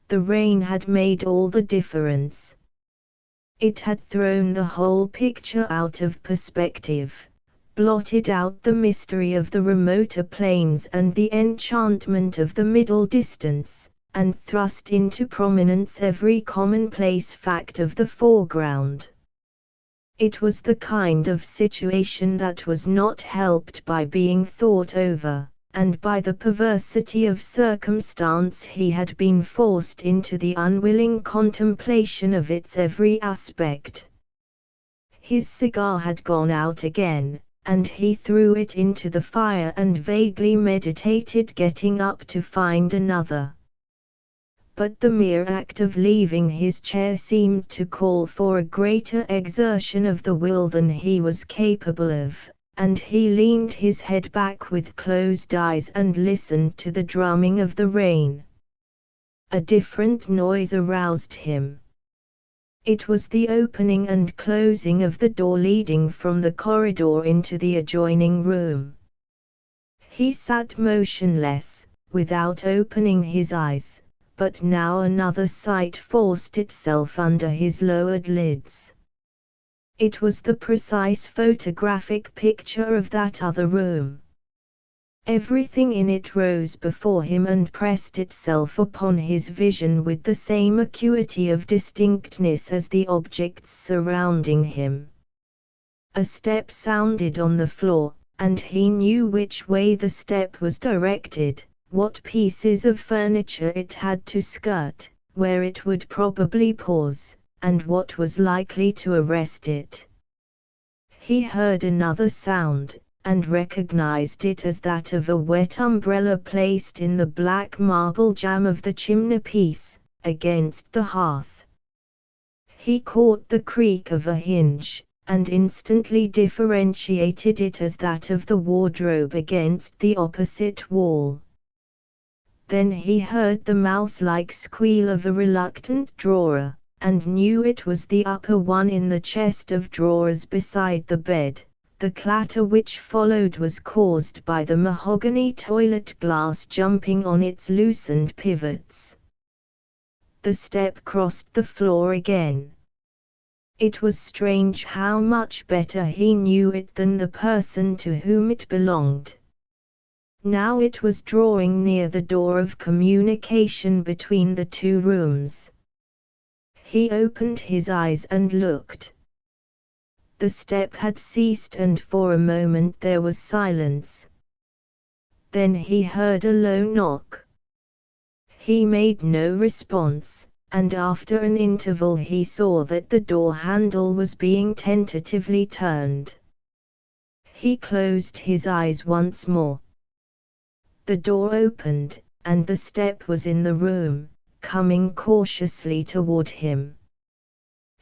Speaker 1: The rain had made all the difference. It had thrown the whole picture out of perspective, blotted out the mystery of the remoter plains and the enchantment of the middle distance, and thrust into prominence every commonplace fact of the foreground. It was the kind of situation that was not helped by being thought over, and by the perversity of circumstance he had been forced into the unwilling contemplation of its every aspect. His cigar had gone out again, and he threw it into the fire and vaguely meditated getting up to find another. But the mere act of leaving his chair seemed to call for a greater exertion of the will than he was capable of, and he leaned his head back with closed eyes and listened to the drumming of the rain. A different noise aroused him. It was the opening and closing of the door leading from the corridor into the adjoining room. He sat motionless, without opening his eyes, but now another sight forced itself under his lowered lids. It was the precise photographic picture of that other room. Everything in it rose before him and pressed itself upon his vision with the same acuity of distinctness as the objects surrounding him. A step sounded on the floor, and he knew which way the step was directed, what pieces of furniture it had to skirt, where it would probably pause, and what was likely to arrest it. He heard another sound, and recognized it as that of a wet umbrella placed in the black marble jamb of the chimney-piece, against the hearth. He caught the creak of a hinge, and instantly differentiated it as that of the wardrobe against the opposite wall. Then he heard the mouse-like squeal of a reluctant drawer, and knew it was the upper one in the chest of drawers beside the bed. The clatter which followed was caused by the mahogany toilet glass jumping on its loosened pivots. The step crossed the floor again. It was strange how much better he knew it than the person to whom it belonged. Now it was drawing near the door of communication between the two rooms. He opened his eyes and looked. The step had ceased and for a moment there was silence. Then he heard a low knock. He made no response, and after an interval he saw that the door handle was being tentatively turned. He closed his eyes once more. The door opened, and the step was in the room, coming cautiously toward him.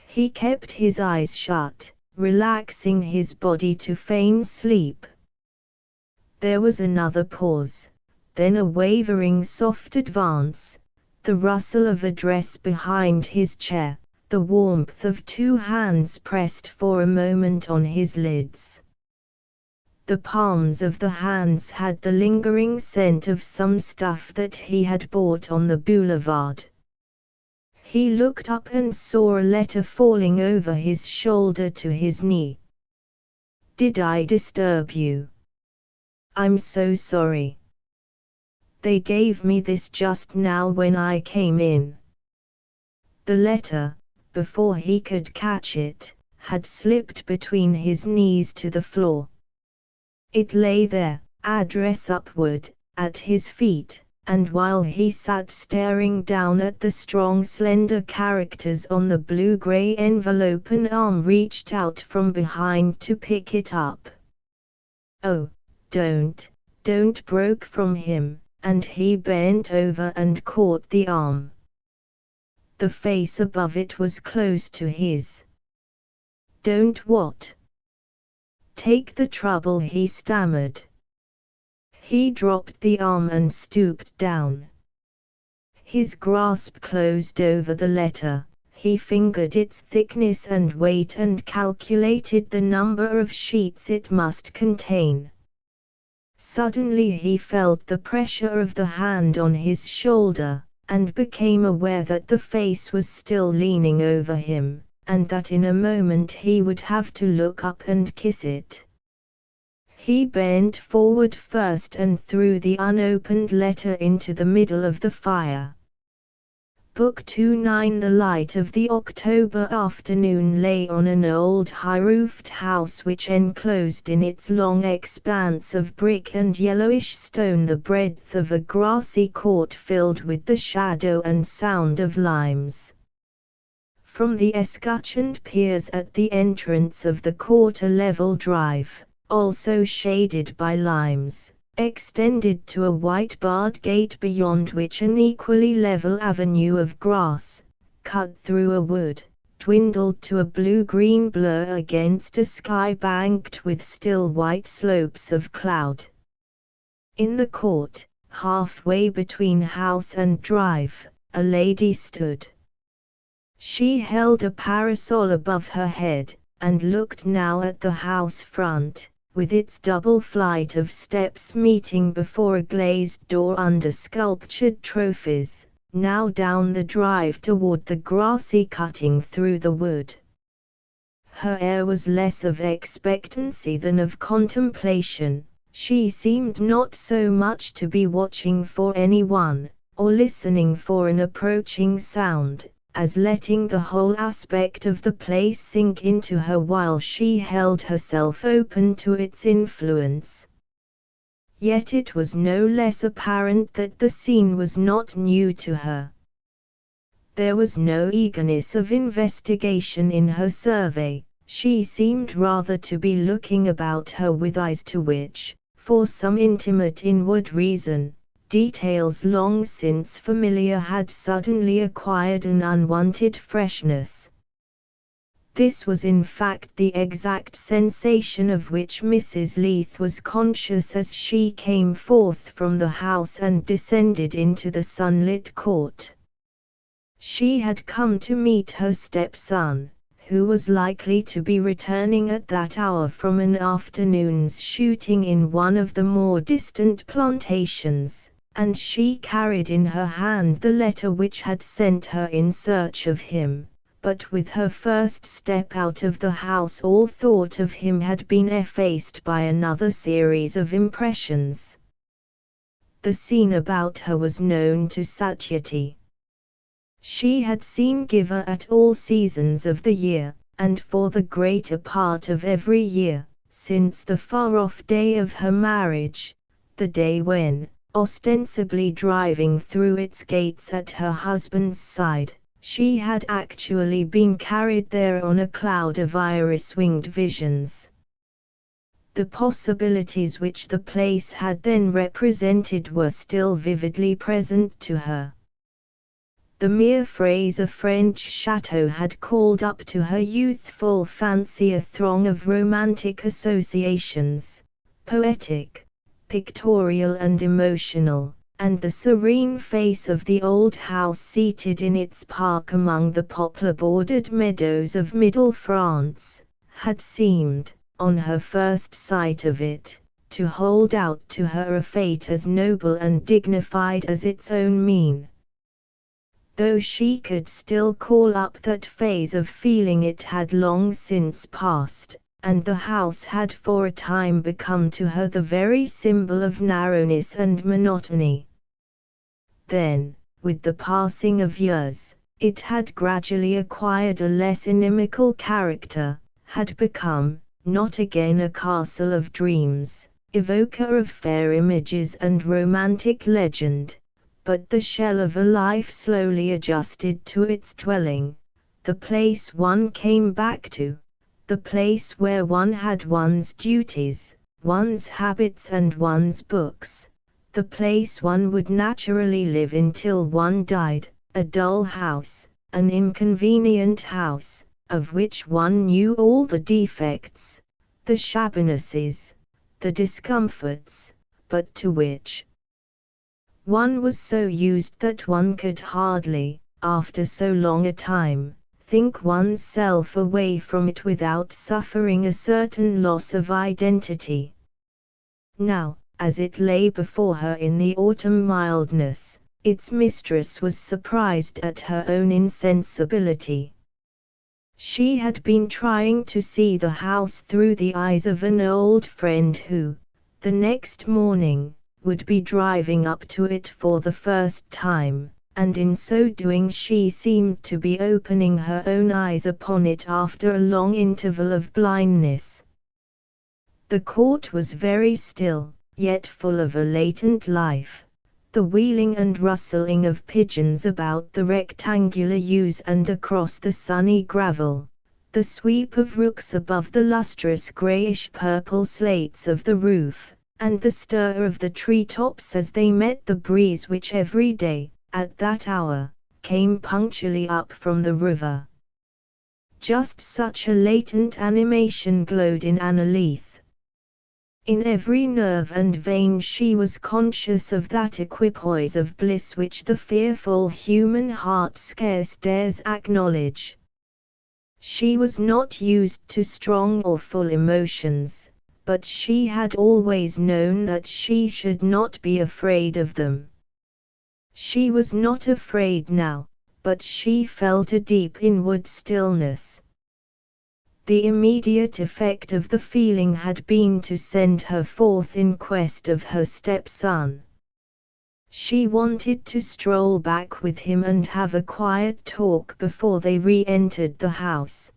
Speaker 1: He kept his eyes shut, relaxing his body to feign sleep. There was another pause, then a wavering soft advance, the rustle of a dress behind his chair, the warmth of two hands pressed for a moment on his lids. The palms of the hands had the lingering scent of some stuff that he had bought on the boulevard. He looked up and saw a letter falling over his shoulder to his knee. "Did I disturb you? I'm so sorry. They gave me this just now when I came in." The letter, before he could catch it, had slipped between his knees to the floor. It lay there, address upward, at his feet, and while he sat staring down at the strong slender characters on the blue-gray envelope, an arm reached out from behind to pick it up. "Oh, don't," broke from him, and he bent over and caught the arm. The face above it was close to his. "Don't what?" "Take the trouble," he stammered. He dropped the arm and stooped down. His grasp closed over the letter. He fingered its thickness and weight and calculated the number of sheets it must contain. Suddenly he felt the pressure of the hand on his shoulder, and became aware that the face was still leaning over him, and that in a moment he would have to look up and kiss it. He bent forward first and threw the unopened letter into the middle of the fire. Book 29. The light of the October afternoon lay on an old high-roofed house which enclosed in its long expanse of brick and yellowish stone the breadth of a grassy court filled with the shadow and sound of limes. From the escutcheoned piers at the entrance of the court a level drive, also shaded by limes, extended to a white barred gate beyond which an equally level avenue of grass, cut through a wood, dwindled to a blue-green blur against a sky banked with still white slopes of cloud. In the court, halfway between house and drive, a lady stood. She held a parasol above her head, and looked now at the house front, with its double flight of steps meeting before a glazed door under sculptured trophies, now down the drive toward the grassy cutting through the wood. Her air was less of expectancy than of contemplation. She seemed not so much to be watching for anyone, or listening for an approaching sound, as letting the whole aspect of the place sink into her while she held herself open to its influence. Yet it was no less apparent that the scene was not new to her. There was no eagerness of investigation in her survey. She seemed rather to be looking about her with eyes to which, for some intimate inward reason, details long since familiar had suddenly acquired an unwanted freshness. This was in fact the exact sensation of which Mrs. Leith was conscious as she came forth from the house and descended into the sunlit court. She had come to meet her stepson, who was likely to be returning at that hour from an afternoon's shooting in one of the more distant plantations, and she carried in her hand the letter which had sent her in search of him, but with her first step out of the house all thought of him had been effaced by another series of impressions. The scene about her was known to Satyati. She had seen Giver at all seasons of the year, and for the greater part of every year, since the far-off day of her marriage, the day when, ostensibly driving through its gates at her husband's side, she had actually been carried there on a cloud of iris-winged visions. The possibilities which the place had then represented were still vividly present to her. The mere phrase "a French chateau" had called up to her youthful fancy a throng of romantic associations, poetic, pictorial and emotional, and the serene face of the old house seated in its park among the poplar-bordered meadows of Middle France, had seemed, on her first sight of it, to hold out to her a fate as noble and dignified as its own mien. Though she could still call up that phase of feeling, it had long since passed, and the house had for a time become to her the very symbol of narrowness and monotony. Then, with the passing of years, it had gradually acquired a less inimical character, had become, not again a castle of dreams, evoker of fair images and romantic legend, but the shell of a life slowly adjusted to its dwelling, the place one came back to, the place where one had one's duties, one's habits and one's books, the place one would naturally live in till one died, a dull house, an inconvenient house, of which one knew all the defects, the shabbinesses, the discomforts, but to which one was so used that one could hardly, after so long a time, think one's self away from it without suffering a certain loss of identity. Now, as it lay before her in the autumn mildness, its mistress was surprised at her own insensibility. She had been trying to see the house through the eyes of an old friend who, the next morning, would be driving up to it for the first time, and in so doing she seemed to be opening her own eyes upon it after a long interval of blindness. The court was very still, yet full of a latent life, the wheeling and rustling of pigeons about the rectangular yews and across the sunny gravel, the sweep of rooks above the lustrous greyish-purple slates of the roof, and the stir of the tree-tops as they met the breeze which every day, at that hour, came punctually up from the river. Just such a latent animation glowed in Annalise. In every nerve and vein she was conscious of that equipoise of bliss which the fearful human heart scarce dares acknowledge. She was not used to strong or full emotions, but she had always known that she should not be afraid of them. She was not afraid now, but she felt a deep inward stillness. The immediate effect of the feeling had been to send her forth in quest of her stepson. She wanted to stroll back with him and have a quiet talk before they re-entered the house.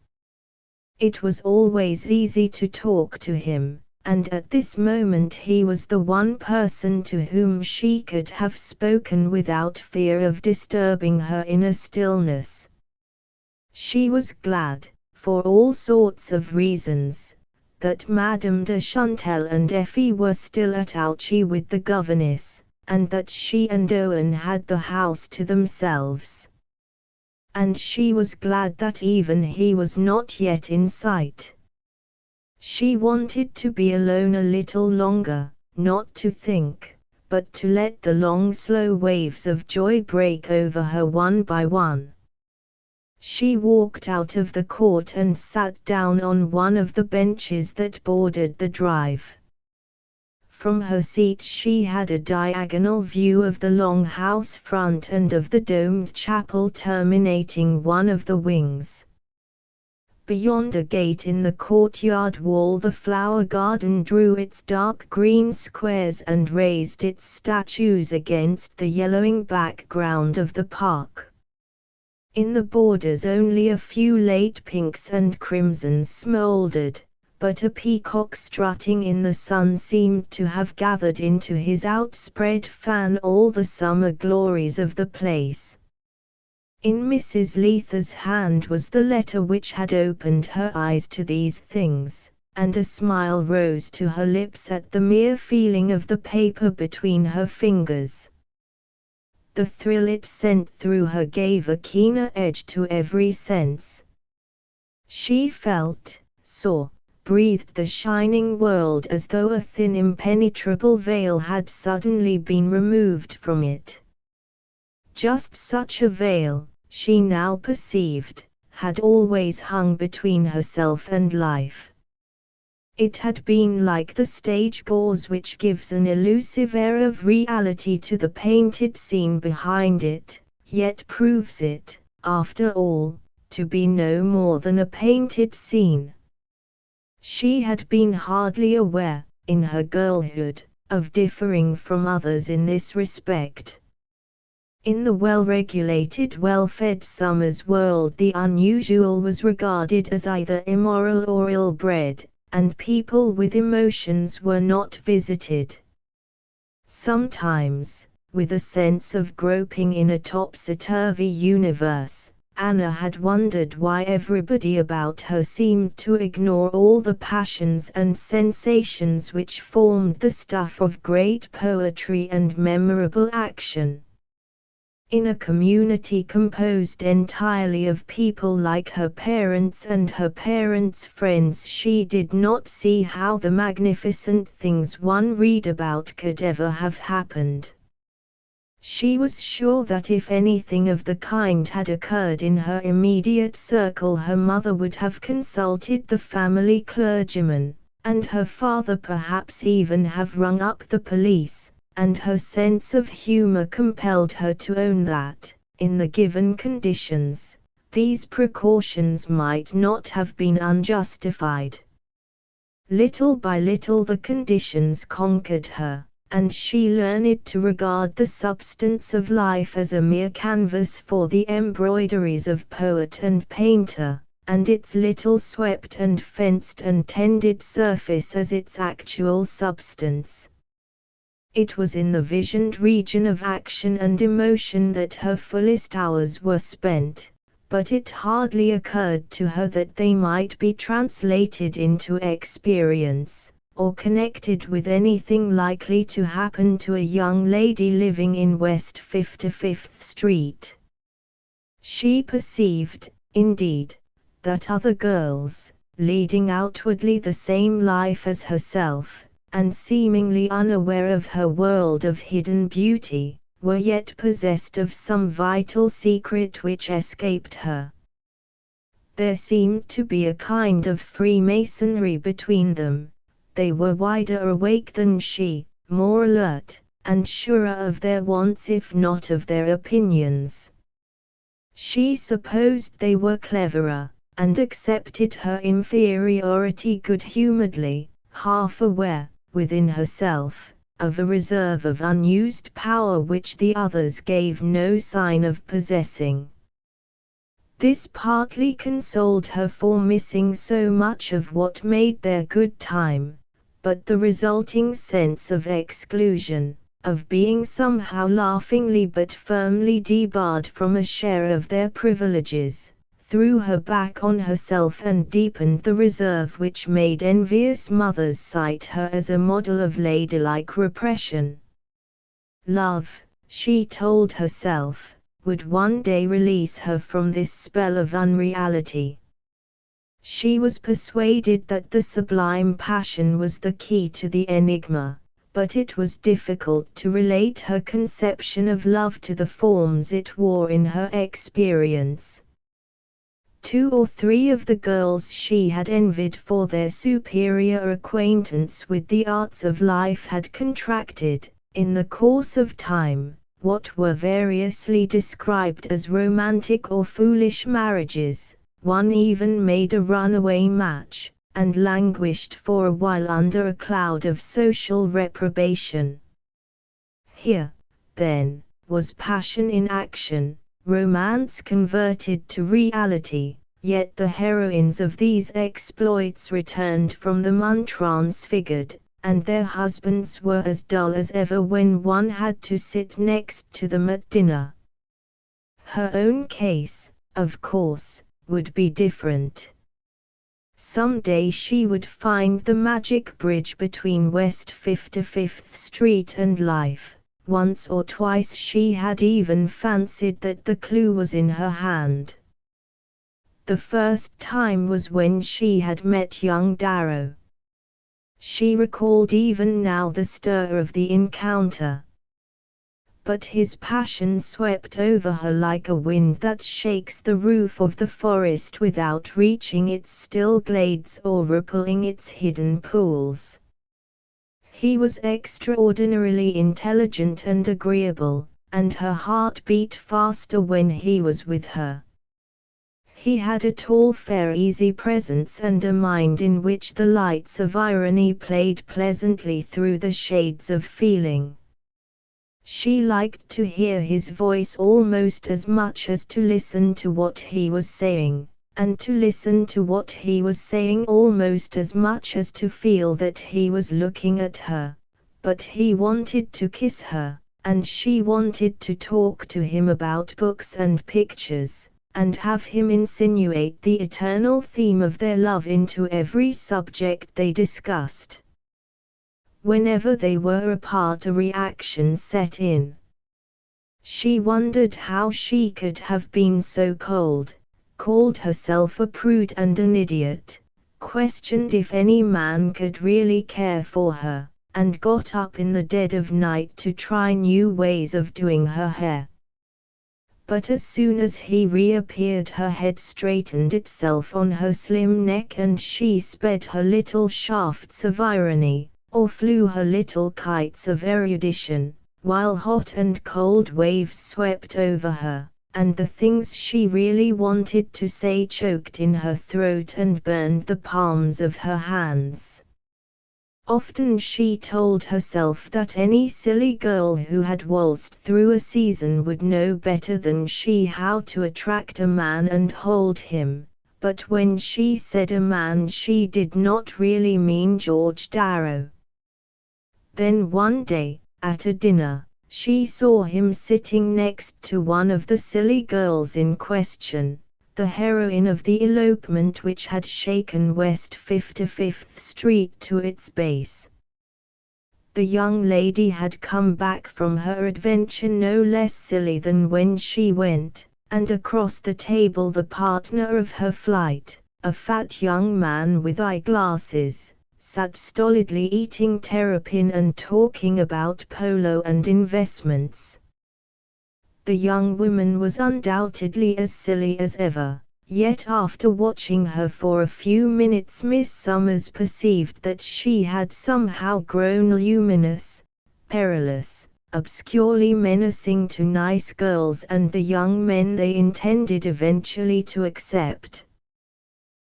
Speaker 1: It was always easy to talk to him, and at this moment he was the one person to whom she could have spoken without fear of disturbing her inner stillness. She was glad, for all sorts of reasons, that Madame de Chantal and Effie were still at Ouchy with the governess, and that she and Owen had the house to themselves. And she was glad that even he was not yet in sight. She wanted to be alone a little longer, not to think, but to let the long slow waves of joy break over her one by one. She walked out of the court and sat down on one of the benches that bordered the drive. From her seat she had a diagonal view of the long house front and of the domed chapel terminating one of the wings. Beyond a gate in the courtyard wall the flower garden drew its dark green squares and raised its statues against the yellowing background of the park. In the borders only a few late pinks and crimsons smouldered, but a peacock strutting in the sun seemed to have gathered into his outspread fan all the summer glories of the place. In Mrs. Lether's hand was the letter which had opened her eyes to these things, and a smile rose to her lips at the mere feeling of the paper between her fingers. The thrill it sent through her gave a keener edge to every sense. She felt, saw, breathed the shining world as though a thin impenetrable veil had suddenly been removed from it. Just such a veil, she now perceived, had always hung between herself and life. It had been like the stage gauze which gives an elusive air of reality to the painted scene behind it, yet proves it, after all, to be no more than a painted scene. She had been hardly aware, in her girlhood, of differing from others in this respect. In the well-regulated, well-fed Summers world the unusual was regarded as either immoral or ill-bred, and people with emotions were not visited. Sometimes, with a sense of groping in a topsy-turvy universe, Anna had wondered why everybody about her seemed to ignore all the passions and sensations which formed the stuff of great poetry and memorable action. In a community composed entirely of people like her parents and her parents' friends, she did not see how the magnificent things one read about could ever have happened. She was sure that if anything of the kind had occurred in her immediate circle, her mother would have consulted the family clergyman, and her father perhaps even have rung up the police. And her sense of humor compelled her to own that, in the given conditions, these precautions might not have been unjustified. Little by little the conditions conquered her, and she learned to regard the substance of life as a mere canvas for the embroideries of poet and painter, and its little swept and fenced and tended surface as its actual substance. It was in the visioned region of action and emotion that her fullest hours were spent, but it hardly occurred to her that they might be translated into experience, or connected with anything likely to happen to a young lady living in West 55th Street. She perceived, indeed, that other girls, leading outwardly the same life as herself, and seemingly unaware of her world of hidden beauty, were yet possessed of some vital secret which escaped her. There seemed to be a kind of freemasonry between them. They were wider awake than she, more alert, and surer of their wants if not of their opinions. She supposed they were cleverer, and accepted her inferiority good-humoredly, half aware, within herself, of a reserve of unused power which the others gave no sign of possessing. This partly consoled her for missing so much of what made their good time, but the resulting sense of exclusion, of being somehow laughingly but firmly debarred from a share of their privileges, threw her back on herself and deepened the reserve which made envious mothers cite her as a model of ladylike repression. Love, she told herself, would one day release her from this spell of unreality. She was persuaded that the sublime passion was the key to the enigma, but it was difficult to relate her conception of love to the forms it wore in her experience. 2 or 3 of the girls she had envied for their superior acquaintance with the arts of life had contracted, in the course of time, what were variously described as romantic or foolish marriages. One even made a runaway match, and languished for a while under a cloud of social reprobation. Here, then, was passion in action, romance converted to reality, yet the heroines of these exploits returned from them untransfigured, and their husbands were as dull as ever when one had to sit next to them at dinner. Her own case, of course, would be different. Some day she would find the magic bridge between West 55th Street and life. Once or twice she had even fancied that the clue was in her hand. The first time was when she had met young Darrow. She recalled even now the stir of the encounter. But his passion swept over her like a wind that shakes the roof of the forest without reaching its still glades or rippling its hidden pools. He was extraordinarily intelligent and agreeable, and her heart beat faster when he was with her. He had a tall, fair, easy presence and a mind in which the lights of irony played pleasantly through the shades of feeling. She liked to hear his voice almost as much as to listen to what he was saying, and to listen to what he was saying almost as much as to feel that he was looking at her. But he wanted to kiss her, and she wanted to talk to him about books and pictures, and have him insinuate the eternal theme of their love into every subject they discussed. Whenever they were apart, a reaction set in. She wondered how she could have been so cold, called herself a prude and an idiot, questioned if any man could really care for her, and got up in the dead of night to try new ways of doing her hair. But as soon as he reappeared, her head straightened itself on her slim neck and she sped her little shafts of irony, or flew her little kites of erudition, while hot and cold waves swept over her, and the things she really wanted to say choked in her throat and burned the palms of her hands. Often she told herself that any silly girl who had waltzed through a season would know better than she how to attract a man and hold him, but when she said a man she did not really mean George Darrow. Then one day, at a dinner, she saw him sitting next to one of the silly girls in question, the heroine of the elopement which had shaken West 55th Street to its base. The young lady had come back from her adventure no less silly than when she went, and across the table the partner of her flight, a fat young man with eyeglasses, sat stolidly eating terrapin and talking about polo and investments. The young woman was undoubtedly as silly as ever, yet after watching her for a few minutes Miss Summers perceived that she had somehow grown luminous, perilous, obscurely menacing to nice girls and the young men they intended eventually to accept.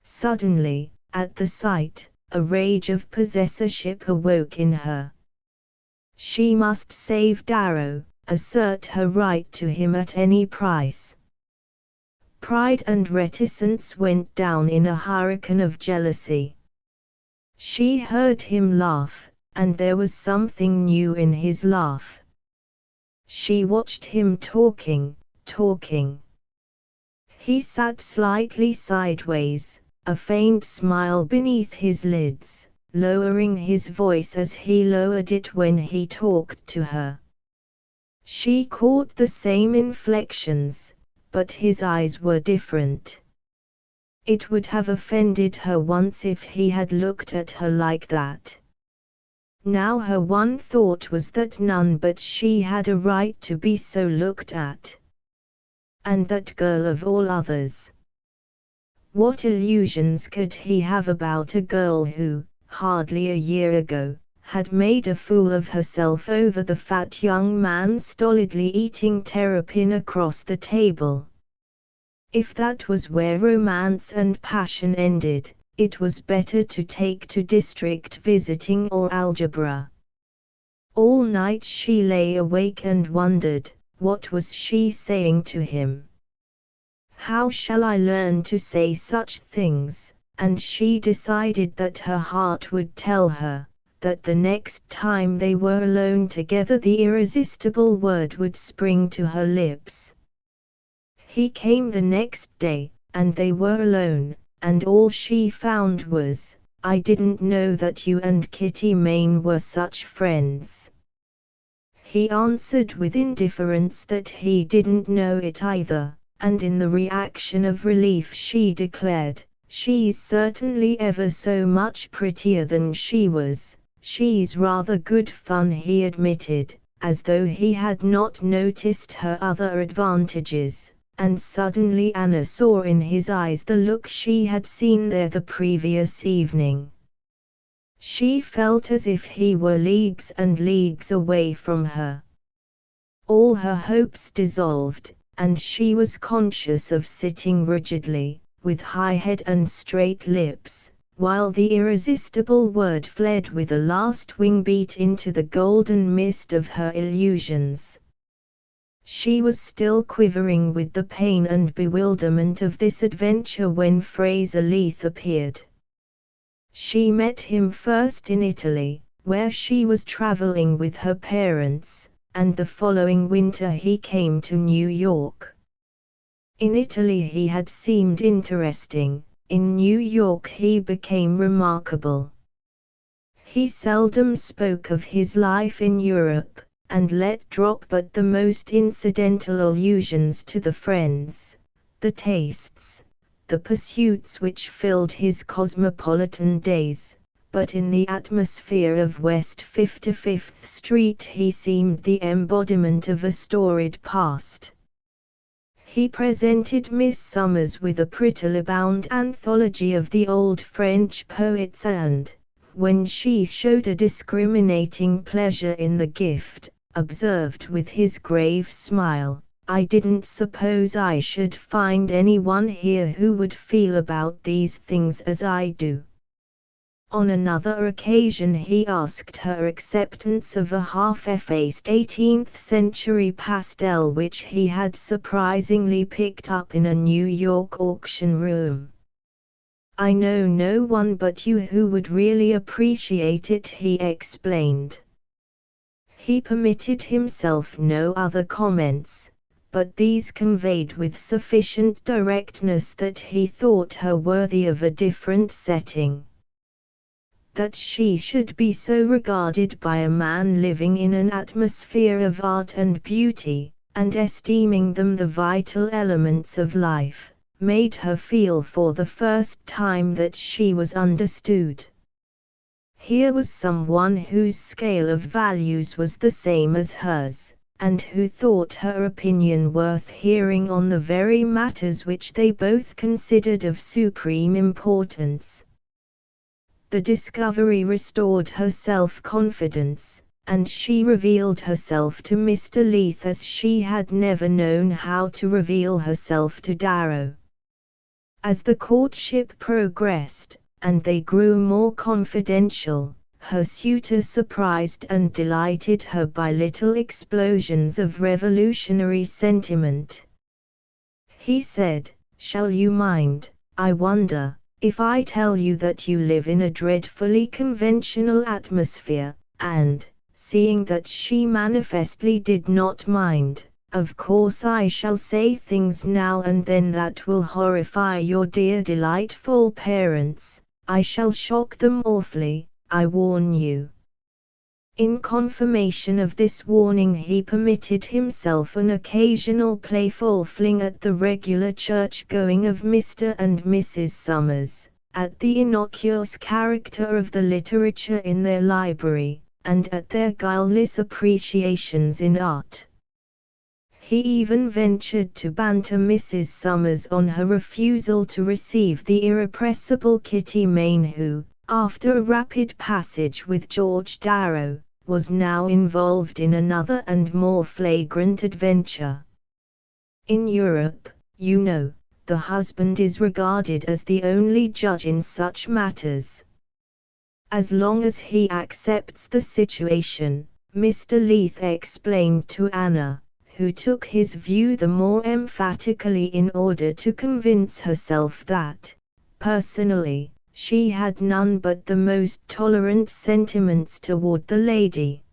Speaker 1: Suddenly, at the sight, a rage of possessorship awoke in her. She must save Darrow, assert her right to him at any price. Pride and reticence went down in a hurricane of jealousy. She heard him laugh, and there was something new in his laugh. She watched him talking. He sat slightly sideways, a faint smile beneath his lids, lowering his voice as he lowered it when he talked to her. She caught the same inflections, but his eyes were different. It would have offended her once if he had looked at her like that. Now her one thought was that none but she had a right to be so looked at. And that girl of all others. What illusions could he have about a girl who, hardly a year ago, had made a fool of herself over the fat young man stolidly eating terrapin across the table? If that was where romance and passion ended, it was better to take to district visiting or algebra. All night she lay awake and wondered, what was she saying to him? How shall I learn to say such things? And she decided that her heart would tell her, that the next time they were alone together the irresistible word would spring to her lips. He came the next day, and they were alone, and all she found was, "I didn't know that you and Kitty Mayne were such friends." He answered with indifference that he didn't know it either, and in the reaction of relief she declared, "She's certainly ever so much prettier than she was. She's rather good fun," he admitted, as though he had not noticed her other advantages, and suddenly Anna saw in his eyes the look she had seen there the previous evening. She felt as if he were leagues and leagues away from her. All her hopes dissolved, and she was conscious of sitting rigidly, with high head and straight lips, while the irresistible word fled with a last wing beat into the golden mist of her illusions. She was still quivering with the pain and bewilderment of this adventure when Fraser Leith appeared. She met him first in Italy, where she was traveling with her parents, and the following winter he came to New York. In Italy he had seemed interesting, in New York he became remarkable. He seldom spoke of his life in Europe, and let drop but the most incidental allusions to the friends, the tastes, the pursuits which filled his cosmopolitan days, but in the atmosphere of West 55th Street he seemed the embodiment of a storied past. He presented Miss Summers with a prettily-bound anthology of the old French poets and, when she showed a discriminating pleasure in the gift, observed with his grave smile, "I didn't suppose I should find anyone here who would feel about these things as I do." On another occasion he asked her acceptance of a half-effaced 18th-century pastel which he had surprisingly picked up in a New York auction room. "I know no one but you who would really appreciate it," he explained. He permitted himself no other comments, but these conveyed with sufficient directness that he thought her worthy of a different setting. That she should be so regarded by a man living in an atmosphere of art and beauty, and esteeming them the vital elements of life, made her feel for the first time that she was understood. Here was someone whose scale of values was the same as hers, and who thought her opinion worth hearing on the very matters which they both considered of supreme importance. The discovery restored her self-confidence, and she revealed herself to Mr. Leith as she had never known how to reveal herself to Darrow. As the courtship progressed, and they grew more confidential, her suitor surprised and delighted her by little explosions of revolutionary sentiment. He said, "Shall you mind, I wonder, if I tell you that you live in a dreadfully conventional atmosphere?" And, seeing that she manifestly did not mind, "Of course I shall say things now and then that will horrify your dear delightful parents. I shall shock them awfully, I warn you." In confirmation of this warning he permitted himself an occasional playful fling at the regular church-going of Mr. and Mrs. Summers, at the innocuous character of the literature in their library, and at their guileless appreciations in art. He even ventured to banter Mrs. Summers on her refusal to receive the irrepressible Kitty Mayne who, after a rapid passage with George Darrow, was now involved in another and more flagrant adventure. In Europe, you know, the husband is regarded as the only judge in such matters. As long as he accepts the situation, Mr. Leith explained to Anna, who took his view the more emphatically in order to convince herself that, personally, she had none but the most tolerant sentiments toward the lady.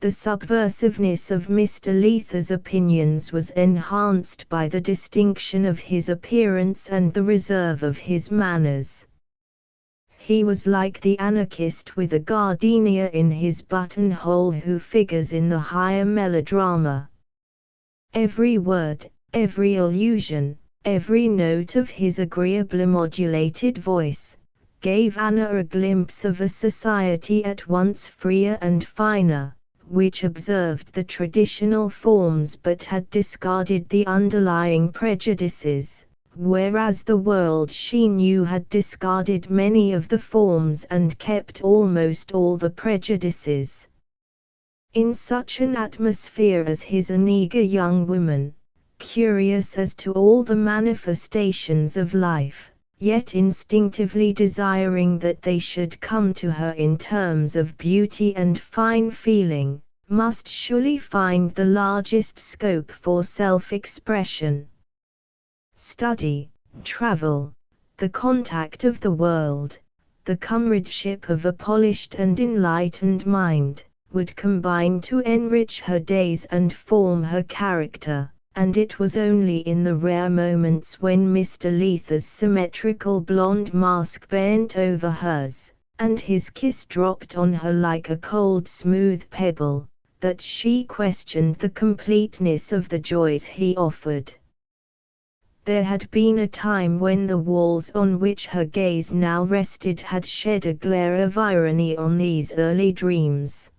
Speaker 1: The subversiveness of Mr. Leith's opinions was enhanced by the distinction of his appearance and the reserve of his manners. He was like the anarchist with a gardenia in his buttonhole who figures in the higher melodrama. Every word, every allusion, every note of his agreeably modulated voice, gave Anna a glimpse of a society at once freer and finer, which observed the traditional forms but had discarded the underlying prejudices, whereas the world she knew had discarded many of the forms and kept almost all the prejudices. In such an atmosphere as his, an eager young woman, curious as to all the manifestations of life, yet instinctively desiring that they should come to her in terms of beauty and fine feeling, must surely find the largest scope for self-expression. Study, travel, the contact of the world, the comradeship of a polished and enlightened mind, would combine to enrich her days and form her character, and it was only in the rare moments when Mr. Leith's symmetrical blonde mask bent over hers, and his kiss dropped on her like a cold smooth pebble, that she questioned the completeness of the joys he offered. There had been a time when the walls on which her gaze now rested had shed a glare of irony on these early dreams.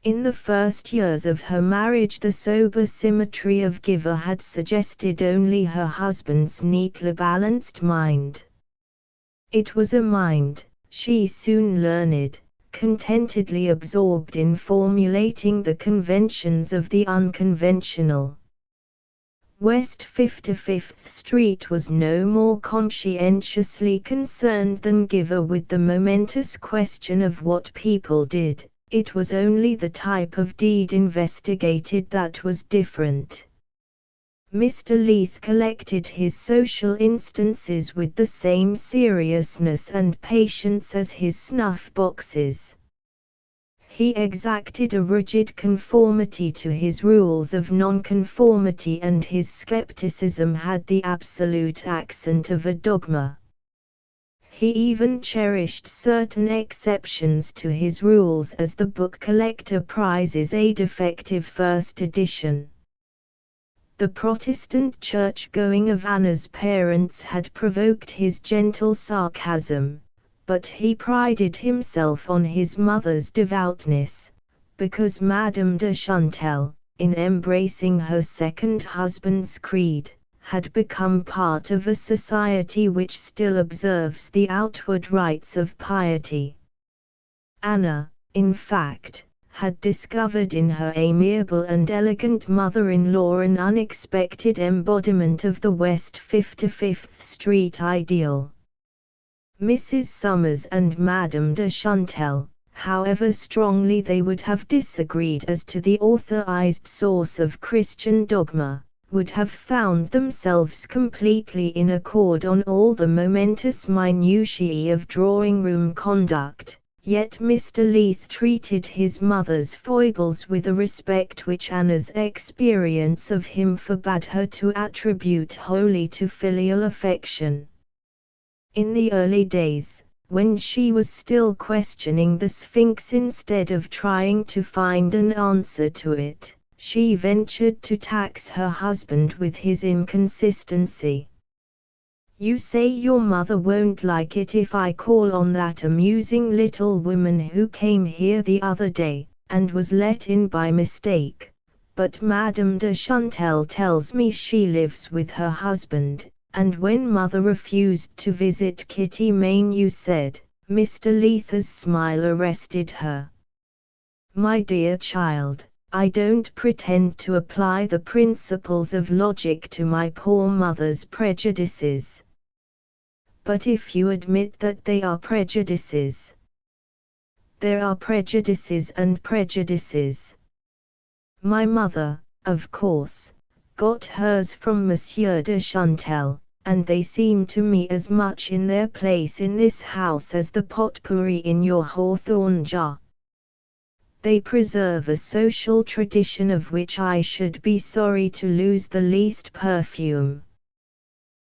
Speaker 1: In the first years of her marriage the sober symmetry of Giver had suggested only her husband's neatly balanced mind. It was a mind, she soon learned, contentedly absorbed in formulating the conventions of the unconventional. West 55th Street was no more conscientiously concerned than Giver with the momentous question of what people did. It was only the type of deed investigated that was different. Mr. Leith collected his social instances with the same seriousness and patience as his snuff boxes. He exacted a rigid conformity to his rules of nonconformity, and his skepticism had the absolute accent of a dogma. He even cherished certain exceptions to his rules, as the book collector prizes a defective first edition. The Protestant church-going of Anna's parents had provoked his gentle sarcasm, but he prided himself on his mother's devoutness, because Madame de Chantal, in embracing her second husband's creed, had become part of a society which still observes the outward rites of piety. Anna, in fact, had discovered in her amiable and elegant mother-in-law an unexpected embodiment of the West 55th Street ideal. Mrs. Summers and Madame de Chantal, however strongly they would have disagreed as to the authorized source of Christian dogma, would have found themselves completely in accord on all the momentous minutiae of drawing-room conduct, yet Mr. Leith treated his mother's foibles with a respect which Anna's experience of him forbade her to attribute wholly to filial affection. In the early days, when she was still questioning the Sphinx instead of trying to find an answer to it, she ventured to tax her husband with his inconsistency. "You say your mother won't like it if I call on that amusing little woman who came here the other day, and was let in by mistake, but Madame de Chantel tells me she lives with her husband, and when Mother refused to visit Kitty Mayne you said." Mr. Leather's smile arrested her. "My dear child, I don't pretend to apply the principles of logic to my poor mother's prejudices. But if you admit that they are prejudices, there are prejudices and prejudices. My mother, of course, got hers from Monsieur de Chantel, and they seem to me as much in their place in this house as the potpourri in your hawthorn jar. They preserve a social tradition of which I should be sorry to lose the least perfume.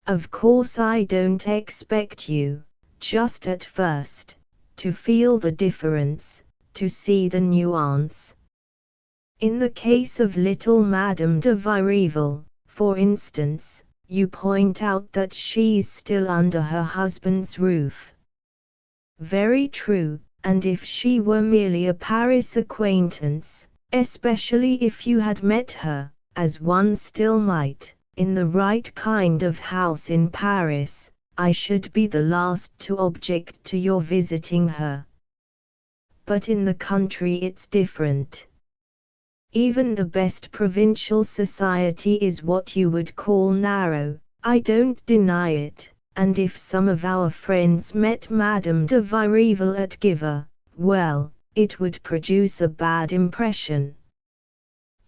Speaker 1: Of course I don't expect you, just at first, to feel the difference, to see the nuance. In the case of little Madame de Vireville, for instance, you point out that she's still under her husband's roof. Very true, and if she were merely a Paris acquaintance, especially if you had met her, as one still might, in the right kind of house in Paris, I should be the last to object to your visiting her. But in the country it's different. Even the best provincial society is what you would call narrow, I don't deny it, and if some of our friends met Madame de Vireville at Giver, well, it would produce a bad impression.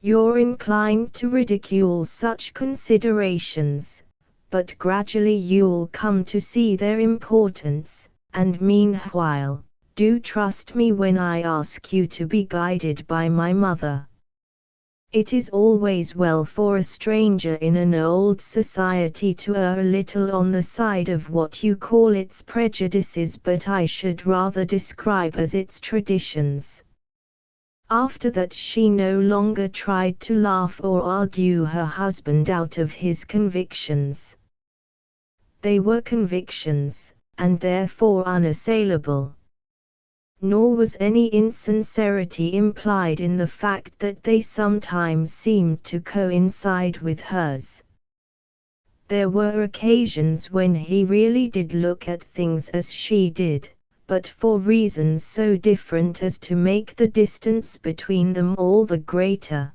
Speaker 1: You're inclined to ridicule such considerations, but gradually you'll come to see their importance, and meanwhile, do trust me when I ask you to be guided by my mother. It is always well for a stranger in an old society to err a little on the side of what you call its prejudices, but I should rather describe as its traditions." After that she no longer tried to laugh or argue her husband out of his convictions. They were convictions, and therefore unassailable. Nor was any insincerity implied in the fact that they sometimes seemed to coincide with hers. There were occasions when he really did look at things as she did, but for reasons so different as to make the distance between them all the greater.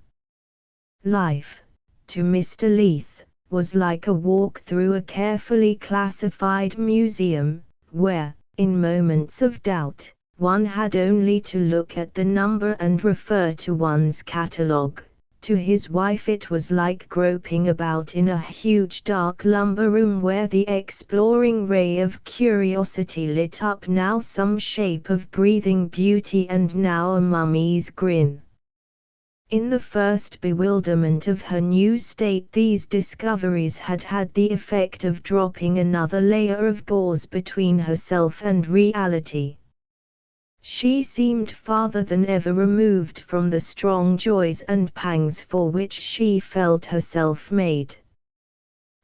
Speaker 1: Life, to Mr. Leith, was like a walk through a carefully classified museum, where, in moments of doubt, one had only to look at the number and refer to one's catalogue. To his wife it was like groping about in a huge dark lumber room where the exploring ray of curiosity lit up now some shape of breathing beauty and now a mummy's grin. In the first bewilderment of her new state these discoveries had had the effect of dropping another layer of gauze between herself and reality. She seemed farther than ever removed from the strong joys and pangs for which she felt herself made.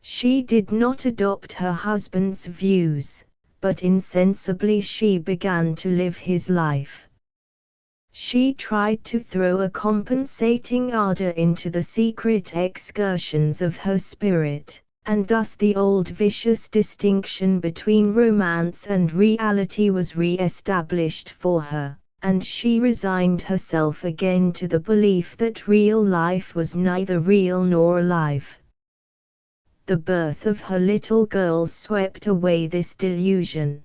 Speaker 1: She did not adopt her husband's views, but insensibly she began to live his life. She tried to throw a compensating ardor into the secret excursions of her spirit, and thus the old vicious distinction between romance and reality was re-established for her, and she resigned herself again to the belief that real life was neither real nor alive. The birth of her little girl swept away this delusion.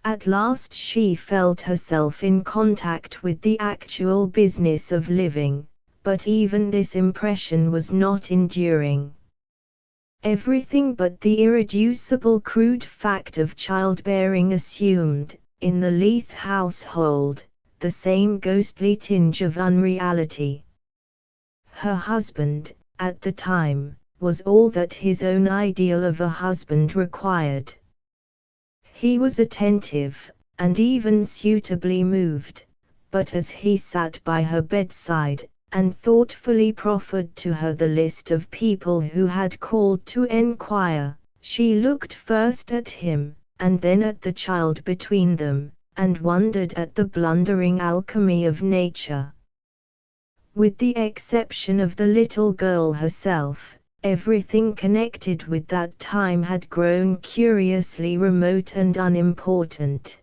Speaker 1: At last she felt herself in contact with the actual business of living, but even this impression was not enduring. Everything but the irreducible crude fact of childbearing assumed, in the Leith household, the same ghostly tinge of unreality. Her husband, at the time, was all that his own ideal of a husband required. He was attentive, and even suitably moved, but as he sat by her bedside, and thoughtfully proffered to her the list of people who had called to enquire, she looked first at him, and then at the child between them, and wondered at the blundering alchemy of nature. With the exception of the little girl herself, everything connected with that time had grown curiously remote and unimportant.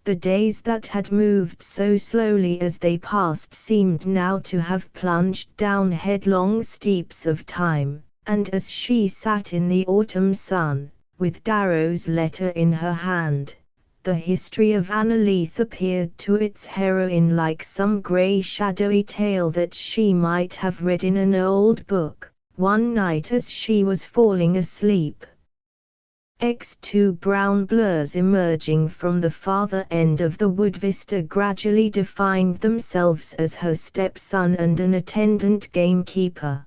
Speaker 1: The days that had moved so slowly as they passed seemed now to have plunged down headlong steeps of time, and as she sat in the autumn sun, with Darrow's letter in her hand, the history of Anna Leith appeared to its heroine like some grey shadowy tale that she might have read in an old book, one night as she was falling asleep. Two brown blurs emerging from the farther end of the wood vista gradually defined themselves as her stepson and an attendant gamekeeper.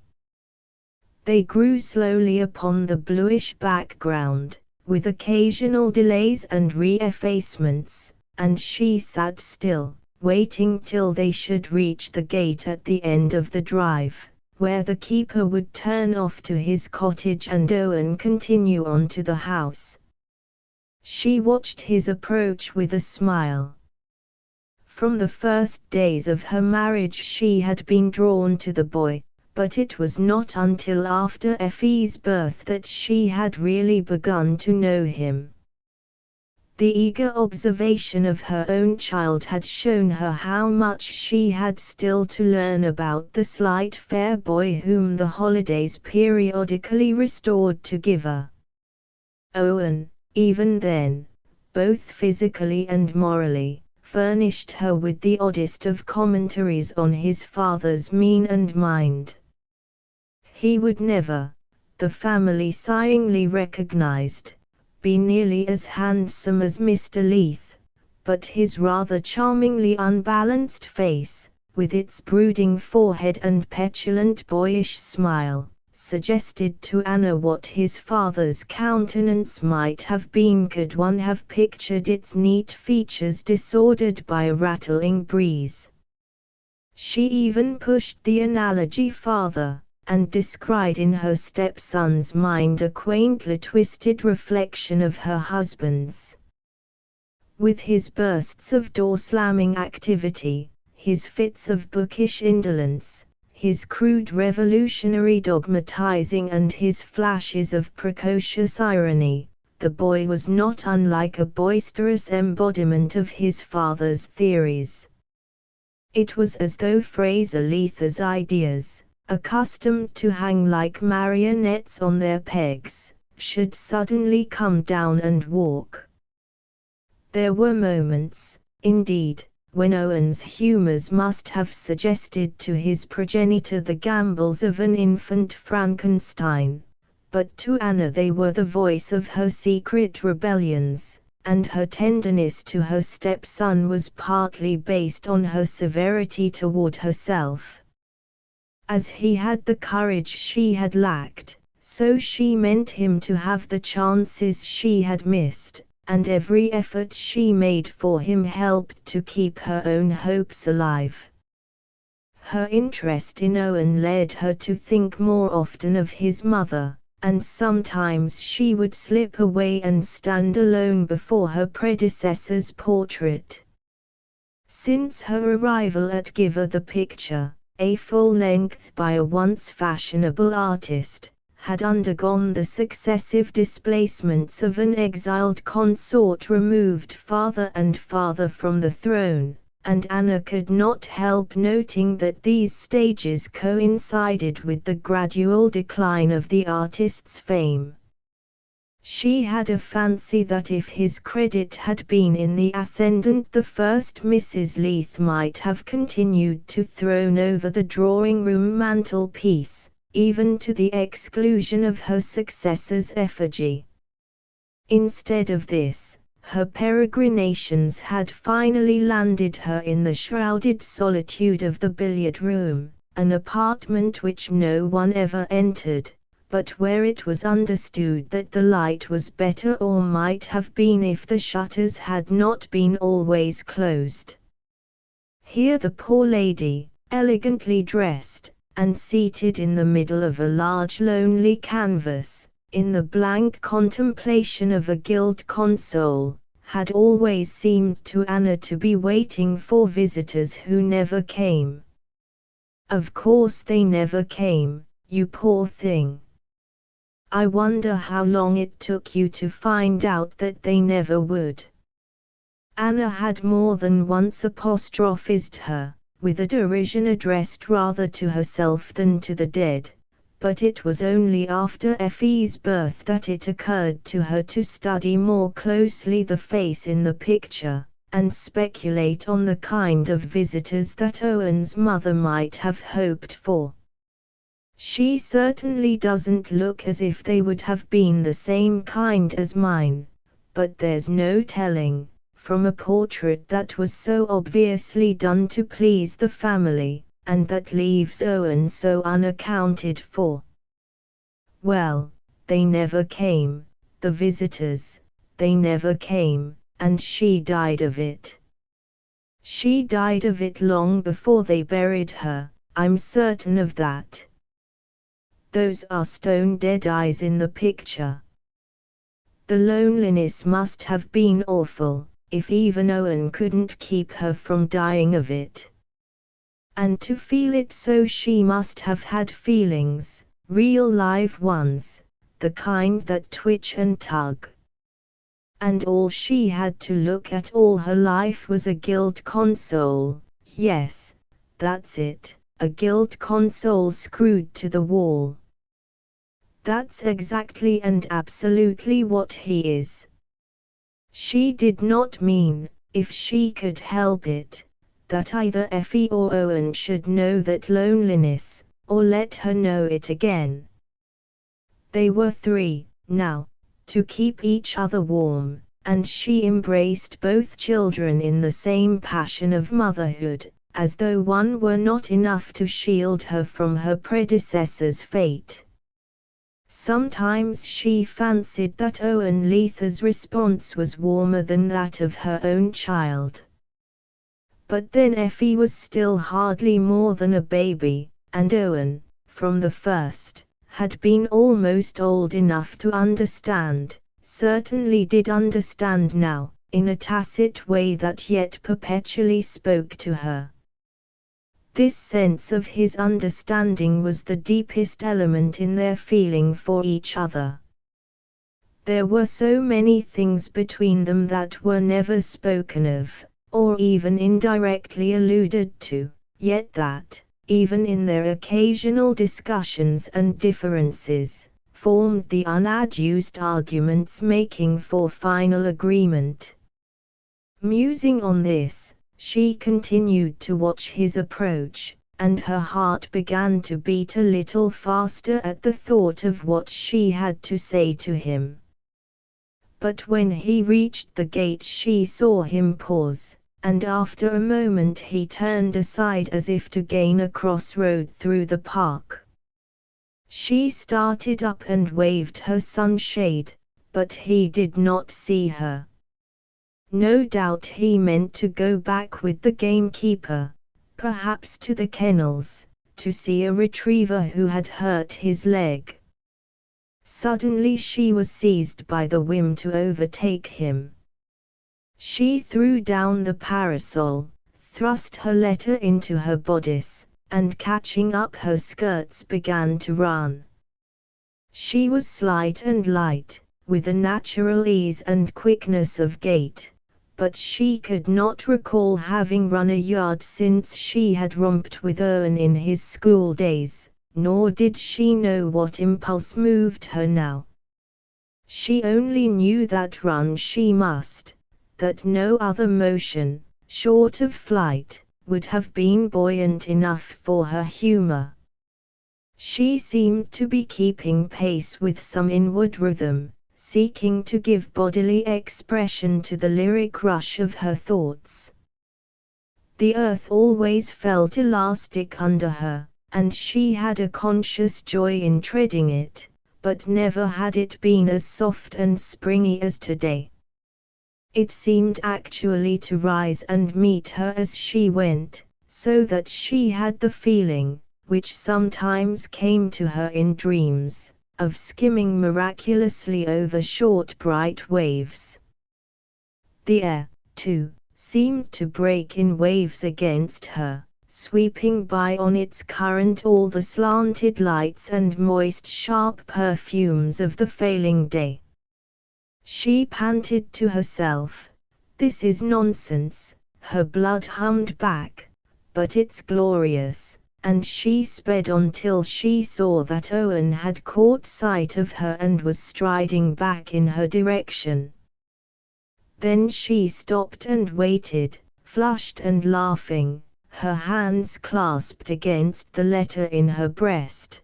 Speaker 1: They grew slowly upon the bluish background, with occasional delays and re-effacements, and she sat still, waiting till they should reach the gate at the end of the drive, where the keeper would turn off to his cottage and Owen continue on to the house. She watched his approach with a smile. From the first days of her marriage she had been drawn to the boy, but it was not until after Effie's birth that she had really begun to know him. The eager observation of her own child had shown her how much she had still to learn about the slight fair boy whom the holidays periodically restored to Giver. Owen, even then, both physically and morally, furnished her with the oddest of commentaries on his father's mien and mind. He would never, the family sighingly recognized, be nearly as handsome as Mr. Leith, but his rather charmingly unbalanced face, with its brooding forehead and petulant boyish smile, suggested to Anna what his father's countenance might have been could one have pictured its neat features disordered by a rattling breeze. She even pushed the analogy farther, and descried in her stepson's mind a quaintly twisted reflection of her husband's. With his bursts of door-slamming activity, his fits of bookish indolence, his crude revolutionary dogmatizing and his flashes of precocious irony, the boy was not unlike a boisterous embodiment of his father's theories. It was as though Fraser Leith's ideas, accustomed to hang like marionettes on their pegs, should suddenly come down and walk. There were moments, indeed, when Owen's humours must have suggested to his progenitor the gambols of an infant Frankenstein, but to Anna they were the voice of her secret rebellions, and her tenderness to her stepson was partly based on her severity toward herself. As he had the courage she had lacked, so she meant him to have the chances she had missed, and every effort she made for him helped to keep her own hopes alive. Her interest in Owen led her to think more often of his mother, and sometimes she would slip away and stand alone before her predecessor's portrait. Since her arrival at Giver the picture, a full-length by a once fashionable artist, had undergone the successive displacements of an exiled consort removed farther and farther from the throne, and Anna could not help noting that these stages coincided with the gradual decline of the artist's fame. She had a fancy that if his credit had been in the ascendant the first Mrs. Leith might have continued to throne over the drawing-room mantelpiece, even to the exclusion of her successor's effigy. Instead of this, her peregrinations had finally landed her in the shrouded solitude of the billiard-room, an apartment which no one ever entered, but where it was understood that the light was better or might have been if the shutters had not been always closed. Here the poor lady, elegantly dressed, and seated in the middle of a large lonely canvas, in the blank contemplation of a gilt console, had always seemed to Anna to be waiting for visitors who never came. Of course they never came, you poor thing. I wonder how long it took you to find out that they never would. Anna had more than once apostrophized her, with a derision addressed rather to herself than to the dead, but it was only after Effie's birth that it occurred to her to study more closely the face in the picture, and speculate on the kind of visitors that Owen's mother might have hoped for. She certainly doesn't look as if they would have been the same kind as mine, but there's no telling, from a portrait that was so obviously done to please the family, and that leaves Owen so unaccounted for. Well, they never came, the visitors, they never came, and she died of it. She died of it long before they buried her, I'm certain of that. Those are stone-dead eyes in the picture. The loneliness must have been awful, if even Owen couldn't keep her from dying of it. And to feel it so she must have had feelings, real live ones, the kind that twitch and tug. And all she had to look at all her life was a gilt console, yes, that's it, a gilt console screwed to the wall. That's exactly and absolutely what he is. She did not mean, if she could help it, that either Effie or Owen should know that loneliness, or let her know it again. They were three, now, to keep each other warm, and she embraced both children in the same passion of motherhood, as though one were not enough to shield her from her predecessor's fate. Sometimes she fancied that Owen Letha's response was warmer than that of her own child. But then Effie was still hardly more than a baby, and Owen, from the first, had been almost old enough to understand, certainly did understand now, in a tacit way that yet perpetually spoke to her. This sense of his understanding was the deepest element in their feeling for each other. There were so many things between them that were never spoken of, or even indirectly alluded to, yet that, even in their occasional discussions and differences, formed the unadduced arguments making for final agreement. Musing on this, she continued to watch his approach, and her heart began to beat a little faster at the thought of what she had to say to him. But when he reached the gate she saw him pause, and after a moment he turned aside as if to gain a crossroad through the park. She started up and waved her sunshade, but he did not see her. No doubt he meant to go back with the gamekeeper, perhaps to the kennels, to see a retriever who had hurt his leg. Suddenly she was seized by the whim to overtake him. She threw down the parasol, thrust her letter into her bodice, and catching up her skirts began to run. She was slight and light, with a natural ease and quickness of gait, but she could not recall having run a yard since she had romped with Owen in his school days, nor did she know what impulse moved her now. She only knew that run she must, that no other motion, short of flight, would have been buoyant enough for her humor. She seemed to be keeping pace with some inward rhythm, seeking to give bodily expression to the lyric rush of her thoughts. The earth always felt elastic under her, and she had a conscious joy in treading it, but never had it been as soft and springy as today. It seemed actually to rise and meet her as she went, so that she had the feeling, which sometimes came to her in dreams, of skimming miraculously over short bright waves. The air, too, seemed to break in waves against her, sweeping by on its current all the slanted lights and moist sharp perfumes of the failing day. She panted to herself, "This is nonsense," her blood hummed back, "but it's glorious," and she sped on till she saw that Owen had caught sight of her and was striding back in her direction. Then she stopped and waited, flushed and laughing, her hands clasped against the letter in her breast.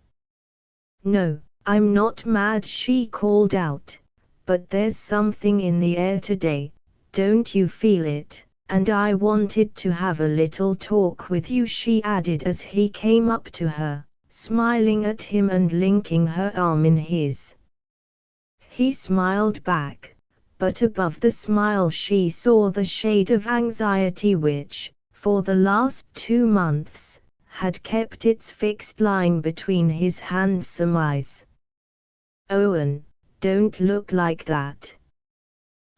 Speaker 1: "No, I'm not mad," she called out, "but there's something in the air today, don't you feel it? And I wanted to have a little talk with you," she added as he came up to her, smiling at him and linking her arm in his. He smiled back, but above the smile she saw the shade of anxiety which, for the last 2 months, had kept its fixed line between his handsome eyes. "Owen, don't look like that."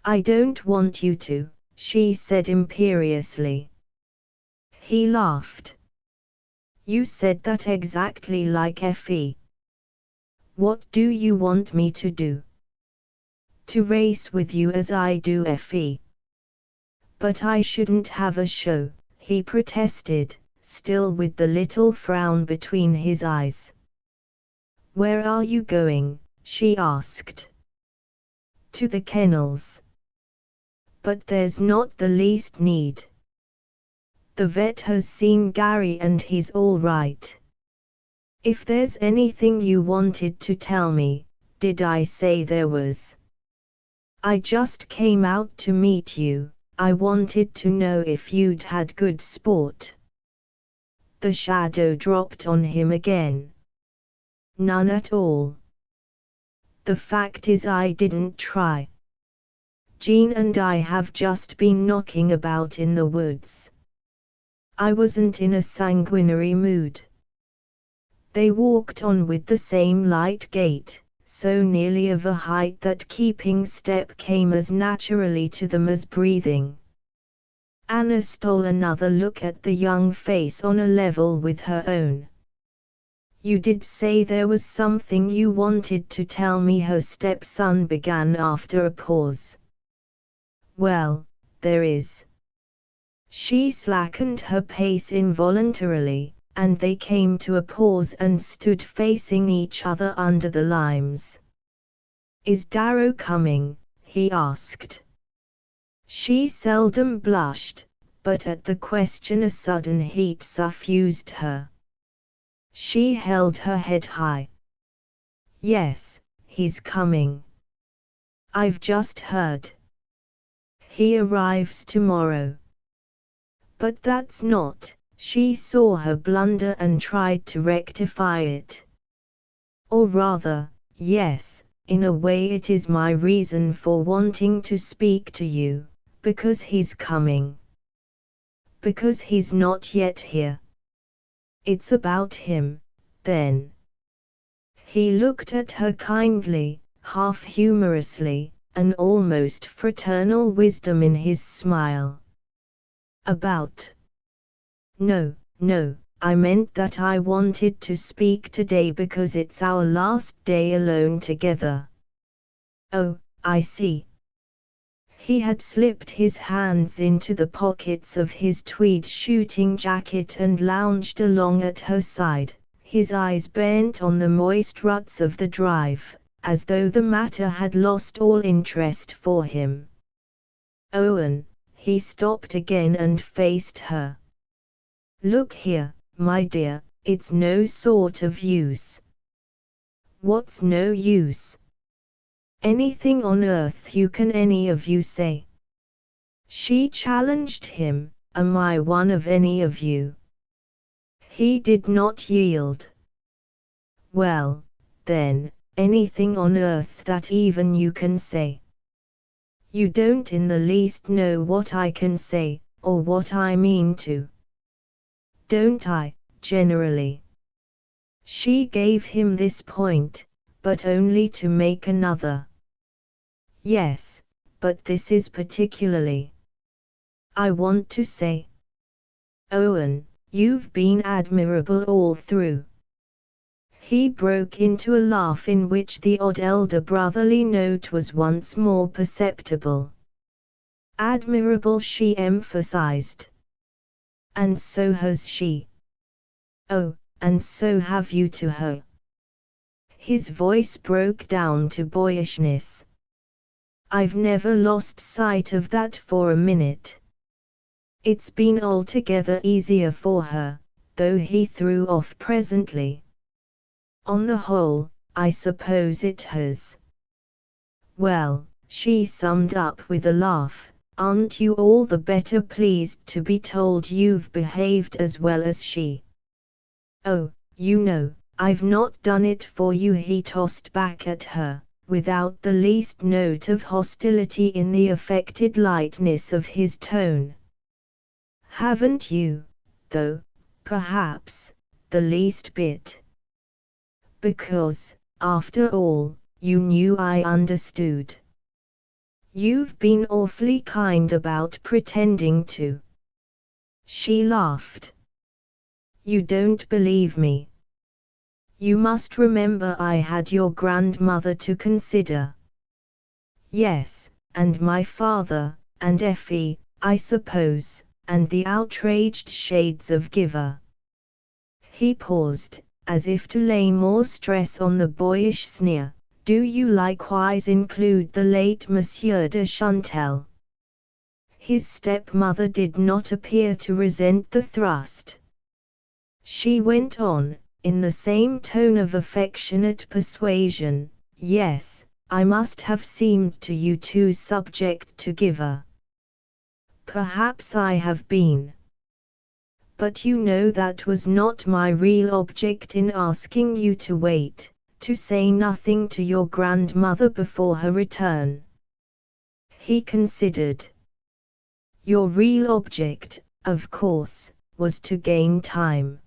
Speaker 1: "I don't want you to," she said imperiously. He laughed. "You said that exactly like Effie. What do you want me to do?" "To race with you as I do Effie." "But I shouldn't have a show," he protested, still with the little frown between his eyes. "Where are you going?" she asked. "To the kennels." "But there's not the least need. The vet has seen Gary and he's all right." "If there's anything you wanted to tell me, did I say there was? I just came out to meet you. I wanted to know if you'd had good sport." The shadow dropped on him again. "None at all. The fact is I didn't try. Jean and I have just been knocking about in the woods. I wasn't in a sanguinary mood." They walked on with the same light gait, so nearly of a height that keeping step came as naturally to them as breathing. Anna stole another look at the young face on a level with her own. "You did say there was something you wanted to tell me," her stepson began after a pause. "Well, there is." She slackened her pace involuntarily, and they came to a pause and stood facing each other under the limes. "Is Darrow coming?" he asked. She seldom blushed, but at the question a sudden heat suffused her. She held her head high. "Yes, he's coming. I've just heard. He arrives tomorrow." "But that's not," she saw her blunder and tried to rectify it. "Or rather, yes, in a way it is my reason for wanting to speak to you, because he's coming. Because he's not yet here." "It's about him, then." He looked at her kindly, half humorously, an almost fraternal wisdom in his smile. "About? No, no, I meant that I wanted to speak today because it's our last day alone together." "Oh, I see." He had slipped his hands into the pockets of his tweed shooting jacket and lounged along at her side, his eyes bent on the moist ruts of the drive, as though the matter had lost all interest for him. "Owen," he stopped again and faced her. "Look here, my dear, it's no sort of use." "What's no use?" "Anything on earth you can any of you say." She challenged him, "Am I one of any of you?" He did not yield. "Well, then, anything on earth that even you can say." "You don't in the least know what I can say, or what I mean to." "Don't I, generally?" She gave him this point, but only to make another. "Yes, but this is particularly. I want to say. Owen, You've been admirable all through." He broke into a laugh in which the odd elder brotherly note was once more perceptible. "Admirable," she emphasized. "And so has she." "Oh, and so have you to her." His voice broke down to boyishness. "I've never lost sight of that for a minute. It's been altogether easier for her, though," he threw off presently. "On the whole, I suppose it has." "Well," she summed up with a laugh, "aren't you all the better pleased to be told you've behaved as well as she?" "Oh, you know, I've not done it for you," he tossed back at her, without the least note of hostility in the affected lightness of his tone. "Haven't you, though, perhaps, the least bit? Because, after all, you knew I understood. You've been awfully kind about pretending to." She laughed. "You don't believe me. You must remember I had your grandmother to consider." "Yes, and my father, and Effie, I suppose, and the outraged shades of Giver." He paused, as if to lay more stress on the boyish sneer. "Do you likewise include the late Monsieur de Chantel?" His stepmother did not appear to resent the thrust. She went on, in the same tone of affectionate persuasion, "Yes, I must have seemed to you too subject to Giver. Perhaps I have been. But you know that was not my real object in asking you to wait, to say nothing to your grandmother before her return." He considered. "Your real object, of course, was to gain time."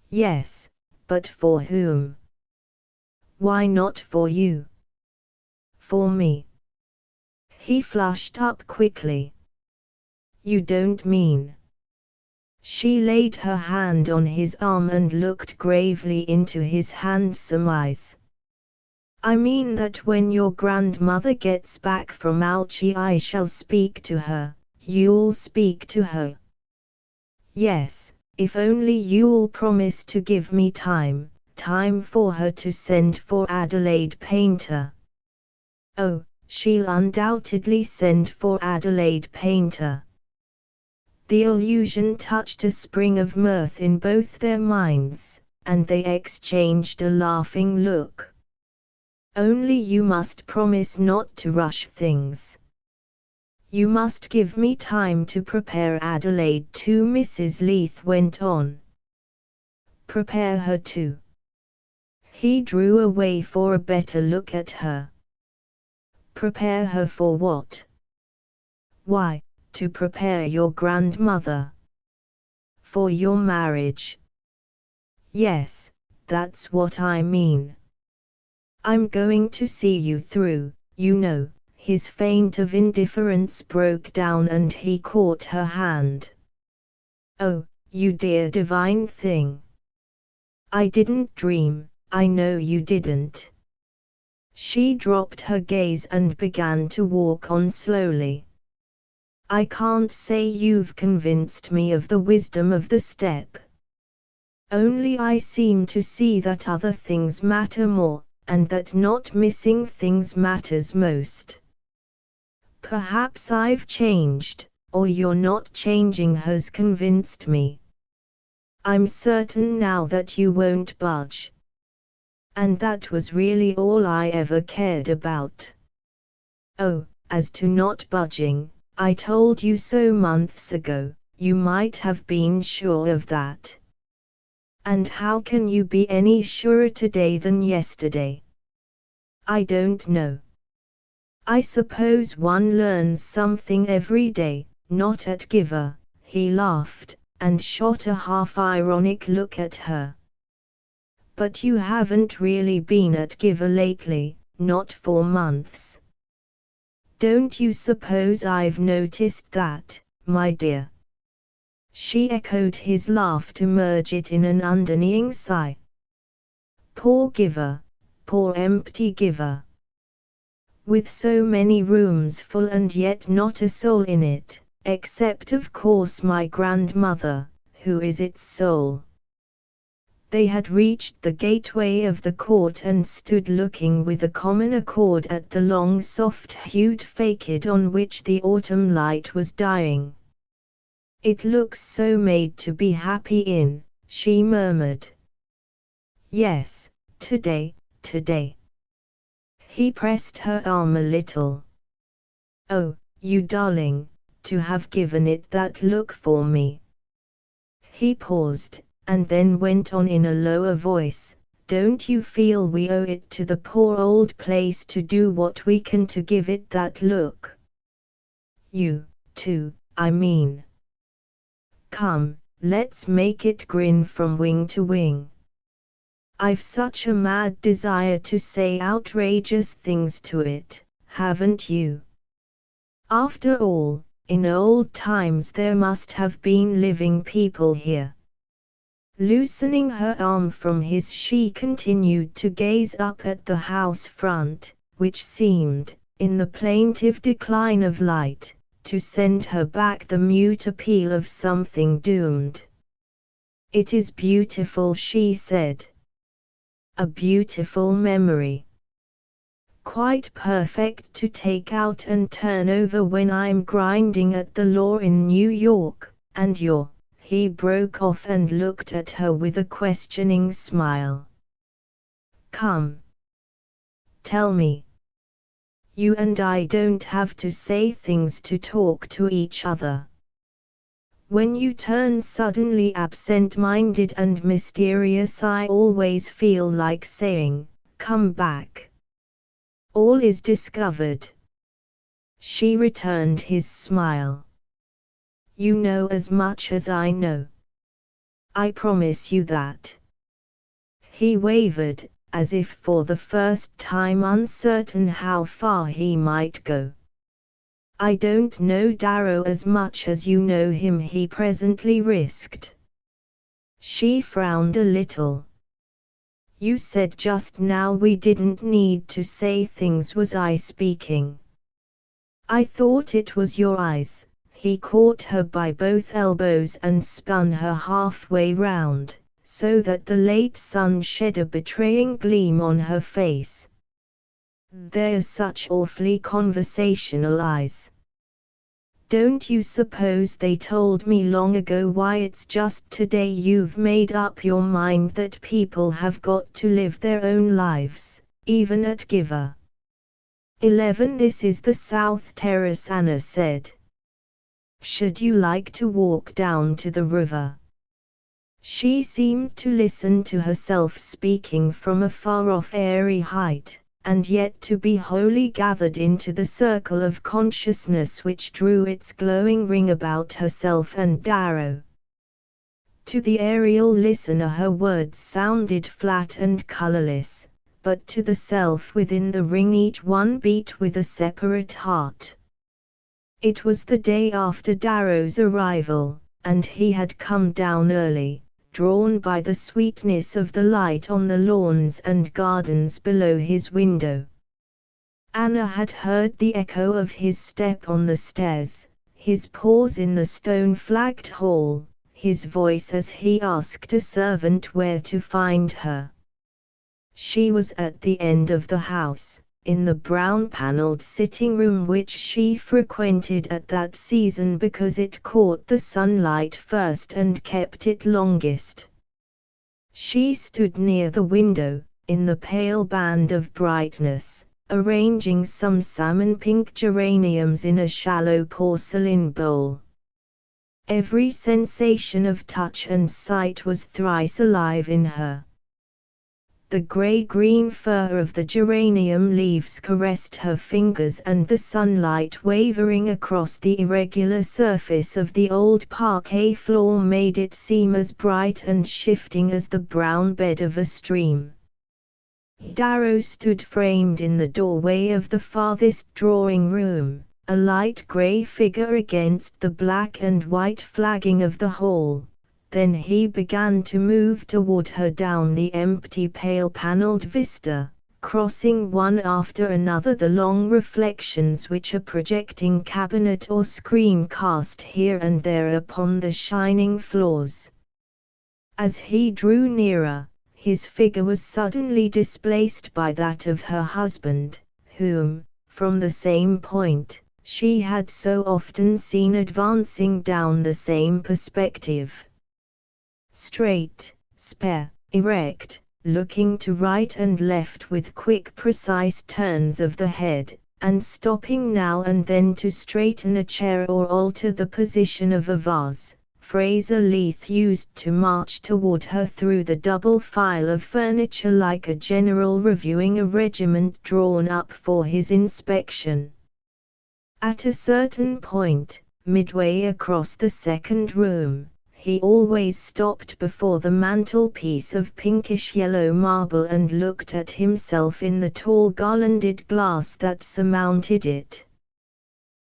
Speaker 1: "Yes, but for whom?" "Why not for you?" "For me?" He flushed up quickly. "You don't mean—" She laid her hand on his arm and looked gravely into his handsome eyes. "I mean that when your grandmother gets back from Alchy I shall speak to her, you'll speak to her. Yes, if only you'll promise to give me time for her to send for Adelaide Painter." "Oh, she'll undoubtedly send for Adelaide Painter." The allusion touched a spring of mirth in both their minds, and they exchanged a laughing look. "Only you must promise not to rush things. You must give me time to prepare Adelaide too," Mrs. Leith went on. "Prepare her too?" He drew away for a better look at her. "Prepare her for what?" "Why, to prepare your grandmother. For your marriage." "Yes, that's what I mean. I'm going to see you through, you know." His feint of indifference broke down and he caught her hand. "Oh, you dear divine thing. I didn't dream, I know you didn't." She dropped her gaze and began to walk on slowly. "I can't say you've convinced me of the wisdom of the step. Only I seem to see that other things matter more, and that not missing things matters most. Perhaps I've changed, or your not changing has convinced me. I'm certain now that you won't budge. And that was really all I ever cared about. Oh, as to not budging, I told you so months ago, you might have been sure of that. And how can you be any surer today than yesterday?" "I don't know. I suppose one learns something every day, not at Giver." He laughed, and shot a half-ironic look at her. "But you haven't really been at Giver lately, not for months." "Don't you suppose I've noticed that, my dear?" She echoed his laugh to merge it in an underlying sigh. Poor giver, poor empty giver. With so many rooms full and yet not a soul in it, except of course my grandmother, who is its soul. They had reached the gateway of the court and stood looking with a common accord at the long soft-hued facade on which the autumn light was dying. "It looks so made to be happy in," she murmured. "Yes, today, today." He pressed her arm a little. "Oh, you darling, to have given it that look for me." He paused, and then went on in a lower voice, "Don't you feel we owe it to the poor old place to do what we can to give it that look? You, too, I mean. Come, let's make it grin from wing to wing. I've such a mad desire to say outrageous things to it, haven't you? After all, in old times there must have been living people here." Loosening her arm from his, she continued to gaze up at the house front, which seemed, in the plaintive decline of light, to send her back the mute appeal of something doomed. "It is beautiful," she said. "A beautiful memory. Quite perfect to take out and turn over when I'm grinding at the law in New York, and you're—" He broke off and looked at her with a questioning smile. "Come. Tell me. You and I don't have to say things to talk to each other. When you turn suddenly absent-minded and mysterious, I always feel like saying, 'Come back.' All is discovered." She returned his smile. "You know as much as I know. I promise you that." He wavered, as if for the first time uncertain how far he might go. "I don't know Darrow as much as you know him," he presently risked. She frowned a little. "You said just now we didn't need to say things. Was I speaking?" "I thought it was your eyes." He caught her by both elbows and spun her halfway round, so that the late sun shed a betraying gleam on her face. "They're such awfully conversational eyes. Don't you suppose they told me long ago why it's just today you've made up your mind that people have got to live their own lives, even at Giver?" 11 This is the South Terrace, Anna said. "Should you like to walk down to the river?" She seemed to listen to herself speaking from a far-off airy height, and yet to be wholly gathered into the circle of consciousness which drew its glowing ring about herself and Darrow. To the aerial listener her words sounded flat and colorless, but to the self within the ring each one beat with a separate heart. It was the day after Darrow's arrival, and he had come down early, drawn by the sweetness of the light on the lawns and gardens below his window. Anna had heard the echo of his step on the stairs, his pause in the stone-flagged hall, his voice as he asked a servant where to find her. She was at the end of the house, in the brown-paneled sitting room which she frequented at that season because it caught the sunlight first and kept it longest. She stood near the window, in the pale band of brightness, arranging some salmon-pink geraniums in a shallow porcelain bowl. Every sensation of touch and sight was thrice alive in her. The grey-green fur of the geranium leaves caressed her fingers, and the sunlight wavering across the irregular surface of the old parquet floor made it seem as bright and shifting as the brown bed of a stream. Darrow stood framed in the doorway of the farthest drawing room, a light grey figure against the black and white flagging of the hall. Then he began to move toward her down the empty pale-paneled vista, crossing one after another the long reflections which a projecting cabinet or screen cast here and there upon the shining floors. As he drew nearer, his figure was suddenly displaced by that of her husband, whom, from the same point, she had so often seen advancing down the same perspective. Straight, spare, erect, looking to right and left with quick precise turns of the head, and stopping now and then to straighten a chair or alter the position of a vase, Fraser Leith used to march toward her through the double file of furniture like a general reviewing a regiment drawn up for his inspection. At a certain point, midway across the second room, he always stopped before the mantelpiece of pinkish-yellow marble and looked at himself in the tall garlanded glass that surmounted it.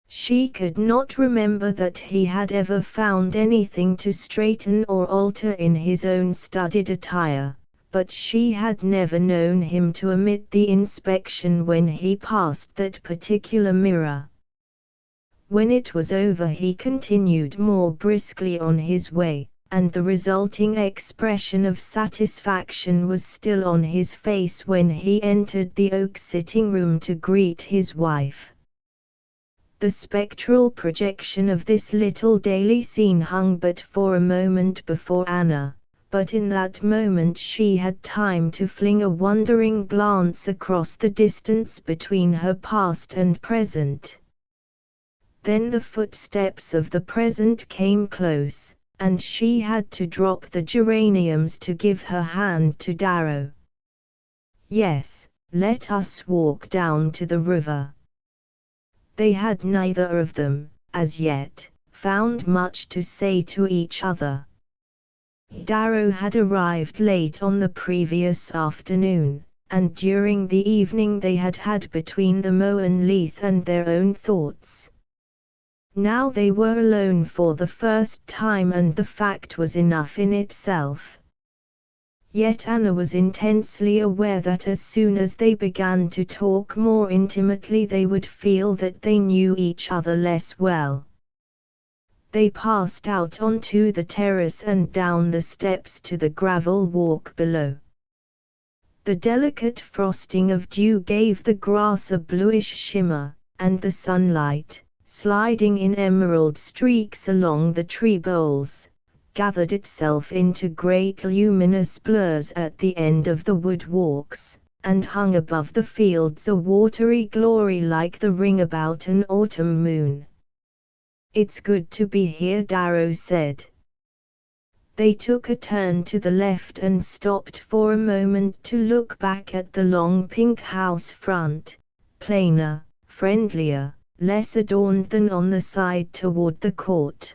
Speaker 1: She could not remember that he had ever found anything to straighten or alter in his own studied attire, but she had never known him to omit the inspection when he passed that particular mirror. When it was over he continued more briskly on his way, and the resulting expression of satisfaction was still on his face when he entered the oak sitting room to greet his wife. The spectral projection of this little daily scene hung but for a moment before Anna, but in that moment she had time to fling a wondering glance across the distance between her past and present. Then the footsteps of the present came close, and she had to drop the geraniums to give her hand to Darrow. "Yes, let us walk down to the river." They had neither of them, as yet, found much to say to each other. Darrow had arrived late on the previous afternoon, and during the evening they had had between them Owen Leith and their own thoughts. Now they were alone for the first time, and the fact was enough in itself. Yet Anna was intensely aware that as soon as they began to talk more intimately they would feel that they knew each other less well. They passed out onto the terrace and down the steps to the gravel walk below. The delicate frosting of dew gave the grass a bluish shimmer, and the sunlight, sliding in emerald streaks along the tree boles, gathered itself into great luminous blurs at the end of the wood walks, and hung above the fields a watery glory like the ring about an autumn moon. "It's good to be here," Darrow said. They took a turn to the left and stopped for a moment to look back at the long pink house front, plainer, friendlier, less adorned than on the side toward the court.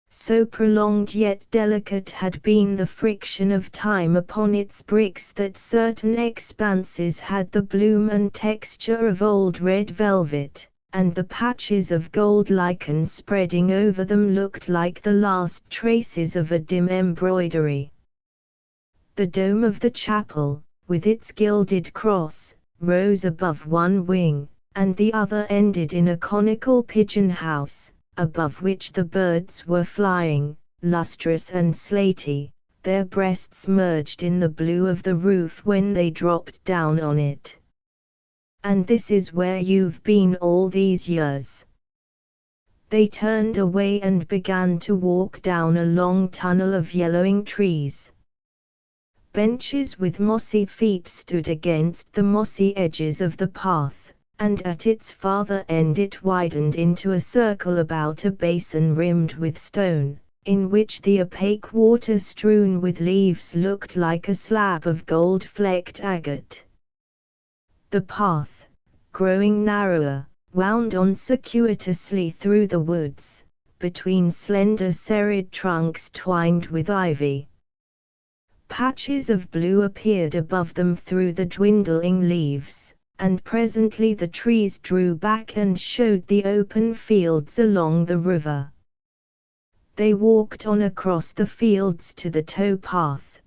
Speaker 1: So prolonged yet delicate had been the friction of time upon its bricks that certain expanses had the bloom and texture of old red velvet, and the patches of gold lichen spreading over them looked like the last traces of a dim embroidery. The dome of the chapel, with its gilded cross, rose above one wing, and the other ended in a conical pigeon house, above which the birds were flying, lustrous and slaty, their breasts merged in the blue of the roof when they dropped down on it. "And this is where you've been all these years?" They turned away and began to walk down a long tunnel of yellowing trees. Benches with mossy feet stood against the mossy edges of the path, and at its farther end it widened into a circle about a basin rimmed with stone, in which the opaque water strewn with leaves looked like a slab of gold-flecked agate. The path, growing narrower, wound on circuitously through the woods, between slender serried trunks twined with ivy. Patches of blue appeared above them through the dwindling leaves, and presently the trees drew back and showed the open fields along the river. They walked on across the fields to the towpath.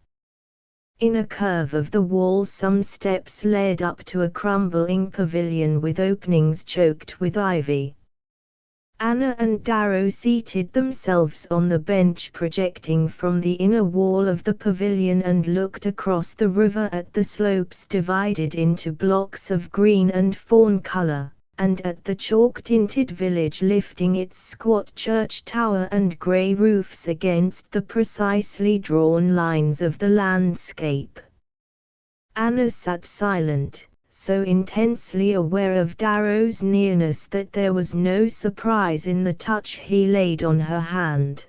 Speaker 1: In a curve of the wall some steps led up to a crumbling pavilion with openings choked with ivy. Anna and Darrow seated themselves on the bench projecting from the inner wall of the pavilion and looked across the river at the slopes divided into blocks of green and fawn color, and at the chalk-tinted village lifting its squat church tower and grey roofs against the precisely drawn lines of the landscape. Anna sat silent, so intensely aware of Darrow's nearness that there was no surprise in the touch he laid on her hand.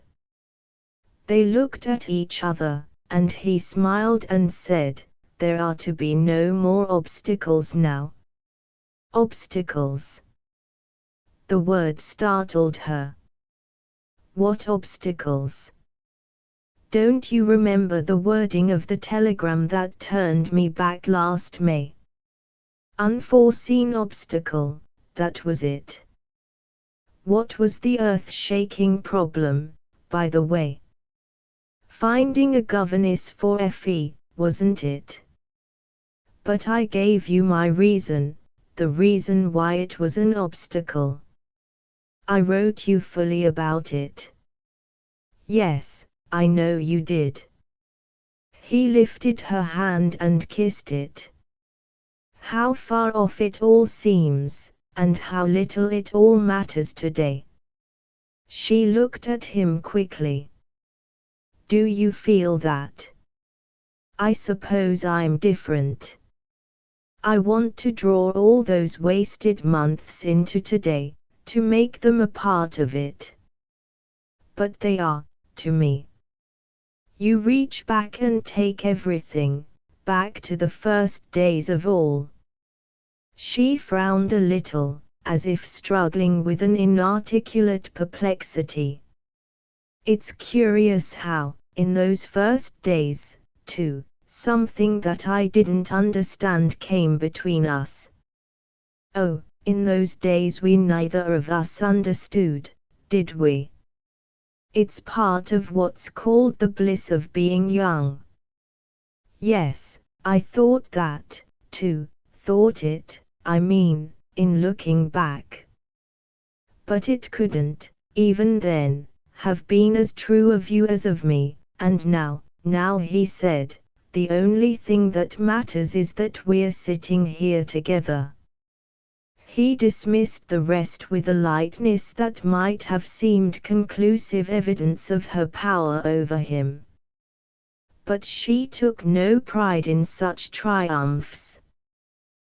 Speaker 1: They looked at each other, and he smiled and said, "There are to be no more obstacles now." Obstacles. The word startled her. What obstacles? Don't you remember the wording of the telegram that turned me back last May? Unforeseen obstacle, that was it. What was the earth-shaking problem, by the way? Finding a governess for Effie, wasn't it? But I gave you my reason, the reason why it was an obstacle. I wrote you fully about it. Yes, I know you did. He lifted her hand and kissed it. How far off it all seems, and how little it all matters today. She looked at him quickly. Do you feel that? I suppose I'm different. I want to draw all those wasted months into today, to make them a part of it. But they are, to me. You reach back and take everything, back to the first days of all. She frowned a little, as if struggling with an inarticulate perplexity. It's curious how, in those first days, too, something that I didn't understand came between us. Oh, in those days we neither of us understood, did we? It's part of what's called the bliss of being young. Yes, I thought that, too, thought it, I mean, in looking back. But it couldn't, even then, have been as true of you as of me, and now he said, the only thing that matters is that we're sitting here together. He dismissed the rest with a lightness that might have seemed conclusive evidence of her power over him. But she took no pride in such triumphs.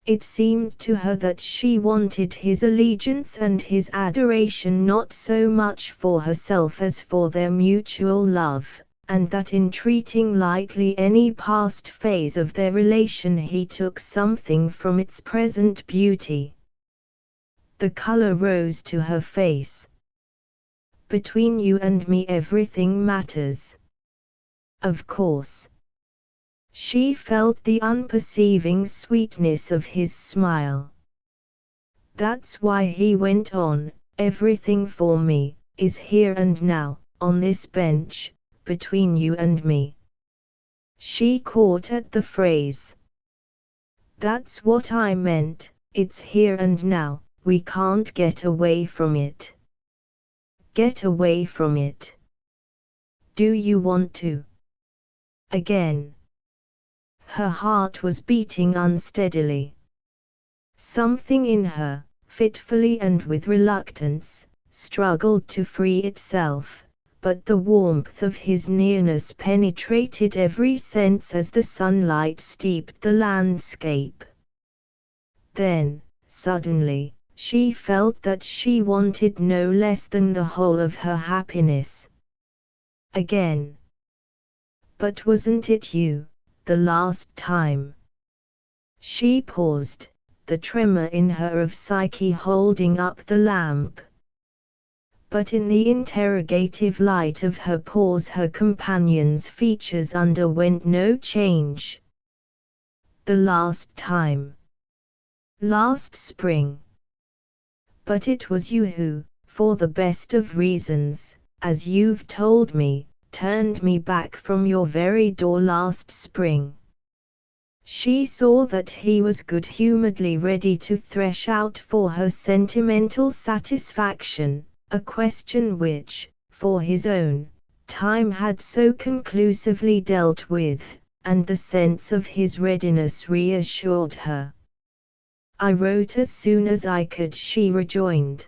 Speaker 1: It seemed to her that she wanted his allegiance and his adoration not so much for herself as for their mutual love, and that in treating lightly any past phase of their relation he took something from its present beauty. The color rose to her face. Between you and me everything matters. Of course. She felt the unperceiving sweetness of his smile. That's why he went on, everything for me, is here and now, on this bench, between you and me. She caught at the phrase. That's what I meant, it's here and now, we can't get away from it. Get away from it. Do you want to? Again. Her heart was beating unsteadily. Something in her, fitfully and with reluctance, struggled to free itself, but the warmth of his nearness penetrated every sense as the sunlight steeped the landscape. Then, suddenly, she felt that she wanted no less than the whole of her happiness. Again. But wasn't it you, the last time? She paused, the tremor in her of Psyche holding up the lamp. But in the interrogative light of her pause her companion's features underwent no change. The last time. Last spring. But it was you who, for the best of reasons, as you've told me, turned me back from your very door last spring. She saw that he was good-humoredly ready to thresh out for her sentimental satisfaction, a question which, for his own, time had so conclusively dealt with, and the sense of his readiness reassured her. I wrote as soon as I could, she rejoined.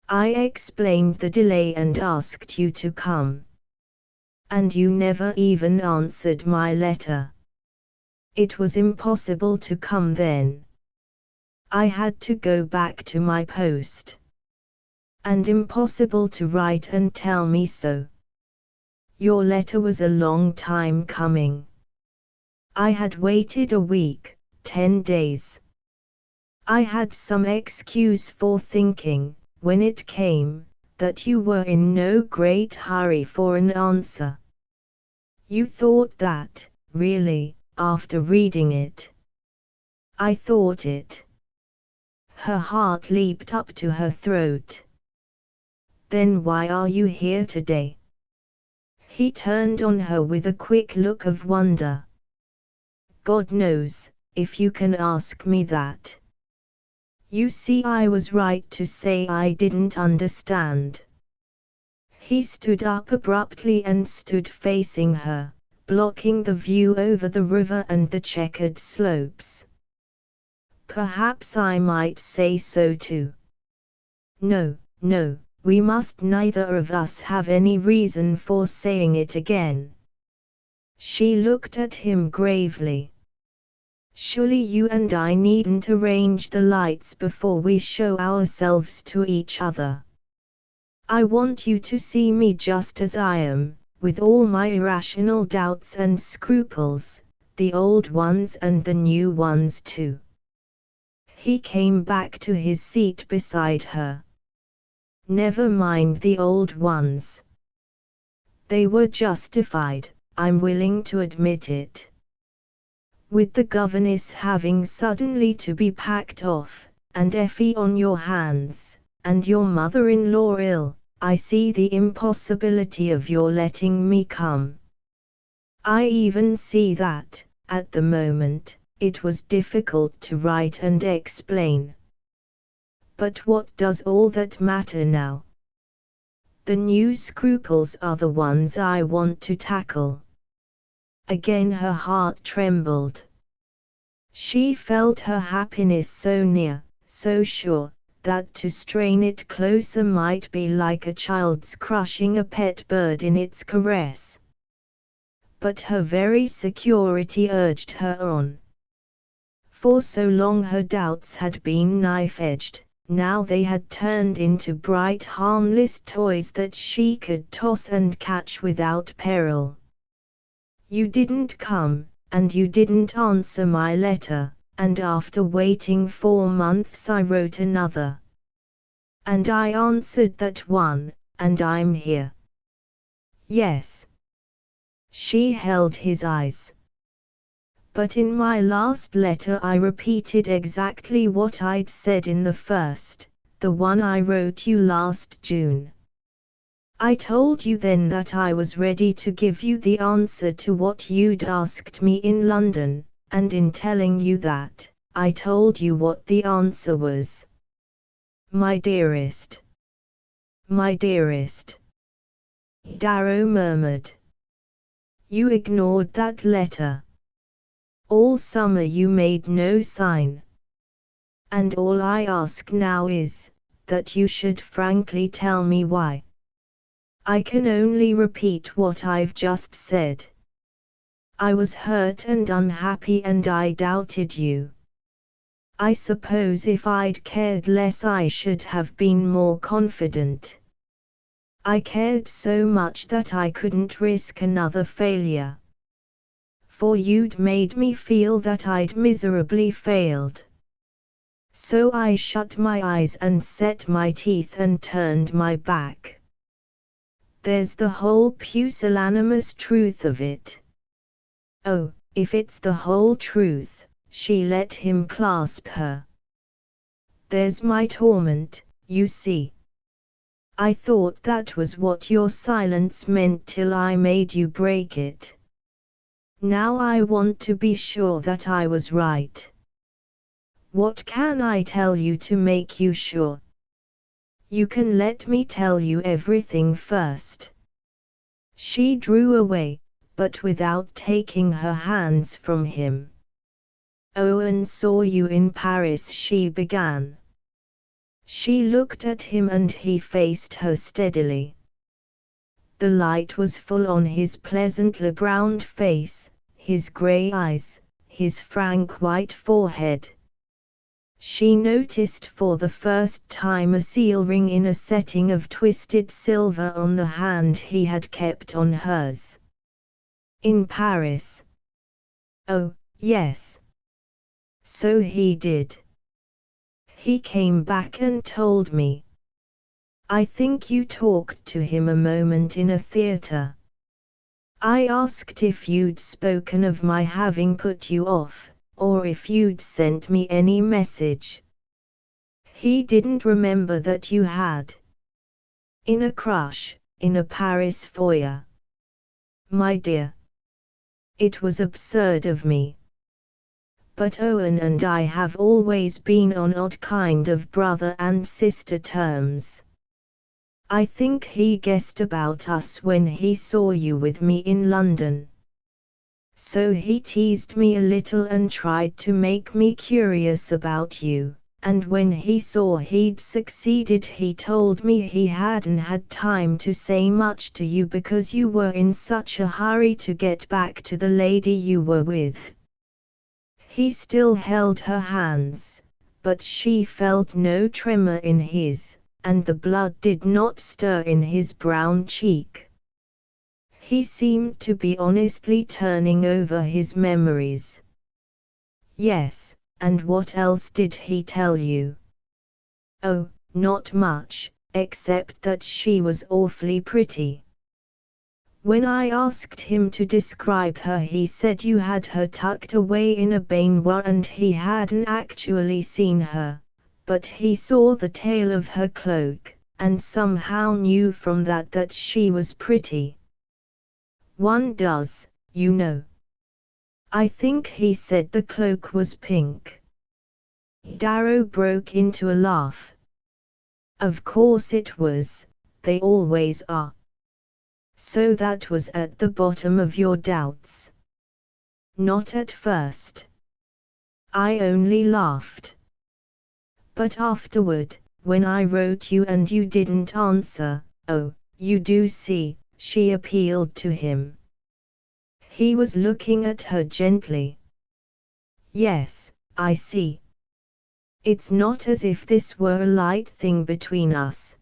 Speaker 1: I explained the delay and asked you to come. And you never even answered my letter. It was impossible to come then. I had to go back to my post. And impossible to write and tell me so. Your letter was a long time coming. I had waited a week, 10 days. I had some excuse for thinking, when it came, that you were in no great hurry for an answer. You thought that, really, after reading it. I thought it. Her heart leaped up to her throat. Then why are you here today? He turned on her with a quick look of wonder. God knows, if you can ask me that. You see, I was right to say I didn't understand. He stood up abruptly and stood facing her, blocking the view over the river and the checkered slopes. Perhaps I might say so too. No, no, we must neither of us have any reason for saying it again. She looked at him gravely. Surely you and I needn't arrange the lights before we show ourselves to each other. I want you to see me just as I am, with all my irrational doubts and scruples, the old ones and the new ones too. He came back to his seat beside her. Never mind the old ones. They were justified, I'm willing to admit it. With the governess having suddenly to be packed off, and Effie on your hands, and your mother-in-law ill, I see the impossibility of your letting me come. I even see that, at the moment, it was difficult to write and explain. But what does all that matter now? The new scruples are the ones I want to tackle. Again her heart trembled. She felt her happiness so near, so sure, that to strain it closer might be like a child's crushing a pet bird in its caress. But her very security urged her on. For so long her doubts had been knife-edged, now they had turned into bright harmless toys that she could toss and catch without peril. You didn't come, and you didn't answer my letter, and after waiting 4 months I wrote another. And I answered that one, and I'm here. Yes. She held his eyes. But in my last letter I repeated exactly what I'd said in the first, the one I wrote you last June. I told you then that I was ready to give you the answer to what you'd asked me in London, and in telling you that, I told you what the answer was. My dearest. My dearest. Darrow murmured. You ignored that letter. All summer you made no sign. And all I ask now is, that you should frankly tell me why. I can only repeat what I've just said. I was hurt and unhappy and I doubted you. I suppose if I'd cared less I should have been more confident. I cared so much that I couldn't risk another failure. For you'd made me feel that I'd miserably failed. So I shut my eyes and set my teeth and turned my back. There's the whole pusillanimous truth of it. Oh, if it's the whole truth, she let him clasp her. "There's my torment, you see. I thought that was what your silence meant till I made you break it. Now I want to be sure that I was right. What can I tell you to make you sure? You can let me tell you everything first." She drew away, but without taking her hands from him. "Owen saw you in Paris," she began. She looked at him and he faced her steadily. The light was full on his pleasantly browned face, his grey eyes, his frank white forehead. She noticed for the first time a seal ring in a setting of twisted silver on the hand he had kept on hers. "In Paris?" "Oh, yes. So he did. He came back and told me. I think you talked to him a moment in a theatre. I asked if you'd spoken of my having put you off, or if you'd sent me any message. He didn't remember that you had. In a crush, in a Paris foyer. My dear. It was absurd of me. But Owen and I have always been on odd kind of brother and sister terms. I think he guessed about us when he saw you with me in London. So he teased me a little and tried to make me curious about you, and when he saw he'd succeeded he told me he hadn't had time to say much to you because you were in such a hurry to get back to the lady you were with." He still held her hands, but she felt no tremor in his, and the blood did not stir in his brown cheek. He seemed to be honestly turning over his memories. "Yes, and what else did he tell you?" "Oh, not much, except that she was awfully pretty. When I asked him to describe her he said you had her tucked away in a baignoire and he hadn't actually seen her, but he saw the tail of her cloak, and somehow knew from that that she was pretty. One does, you know. I think he said the cloak was pink." Darrow broke into a laugh. "Of course it was, they always are. So that was at the bottom of your doubts?" "Not at first. I only laughed. But afterward, when I wrote you and you didn't answer, oh, you do see," she appealed to him. He was looking at her gently. "Yes, I see. It's not as if this were a light thing between us.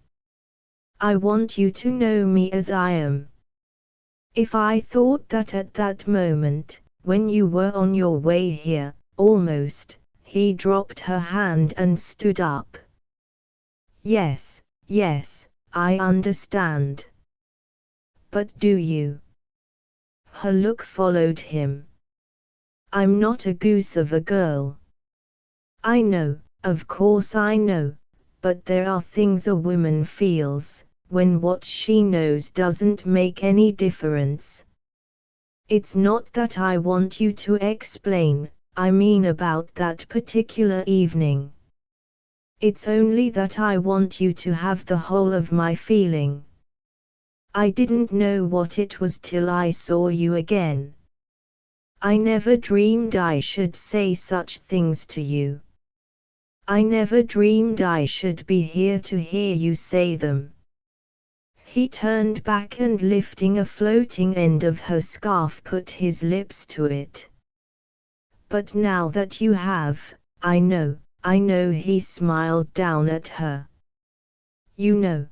Speaker 1: I want you to know me as I am. If I thought that at that moment, when you were on your way here, almost," he dropped her hand and stood up. "Yes, yes, I understand. But do you?" Her look followed him. "I'm not a goose of a girl. I know, of course I know, but there are things a woman feels, when what she knows doesn't make any difference. It's not that I want you to explain, I mean about that particular evening. It's only that I want you to have the whole of my feeling. I didn't know what it was till I saw you again. I never dreamed I should say such things to you. I never dreamed I should be here to hear you say them." He turned back and lifting a floating end of her scarf put his lips to it. "But now that you have, I know," he smiled down at her. "You know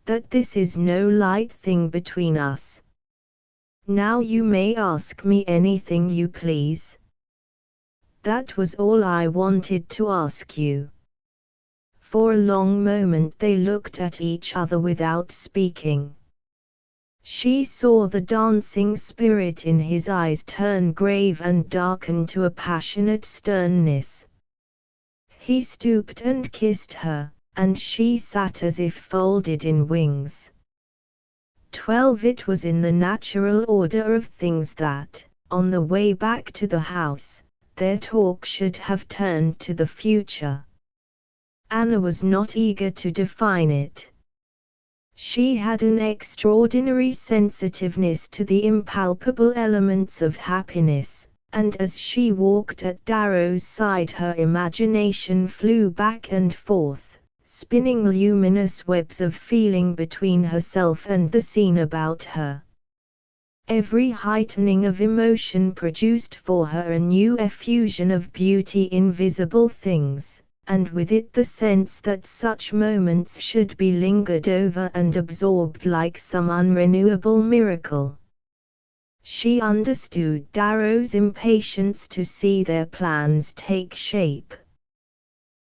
Speaker 1: that this is no light thing between us. Now you may ask me anything you please." "That was all I wanted to ask you." For a long moment they looked at each other without speaking. She saw the dancing spirit in his eyes turn grave and darken to a passionate sternness. He stooped and kissed her, and she sat as if folded in wings. 12. It was in the natural order of things that, on the way back to the house, their talk should have turned to the future. Anna was not eager to define it. She had an extraordinary sensitiveness to the impalpable elements of happiness, and as she walked at Darrow's side her imagination flew back and forth, spinning luminous webs of feeling between herself and the scene about her. Every heightening of emotion produced for her a new effusion of beauty in visible things, and with it the sense that such moments should be lingered over and absorbed like some unrenewable miracle. She understood Darrow's impatience to see their plans take shape.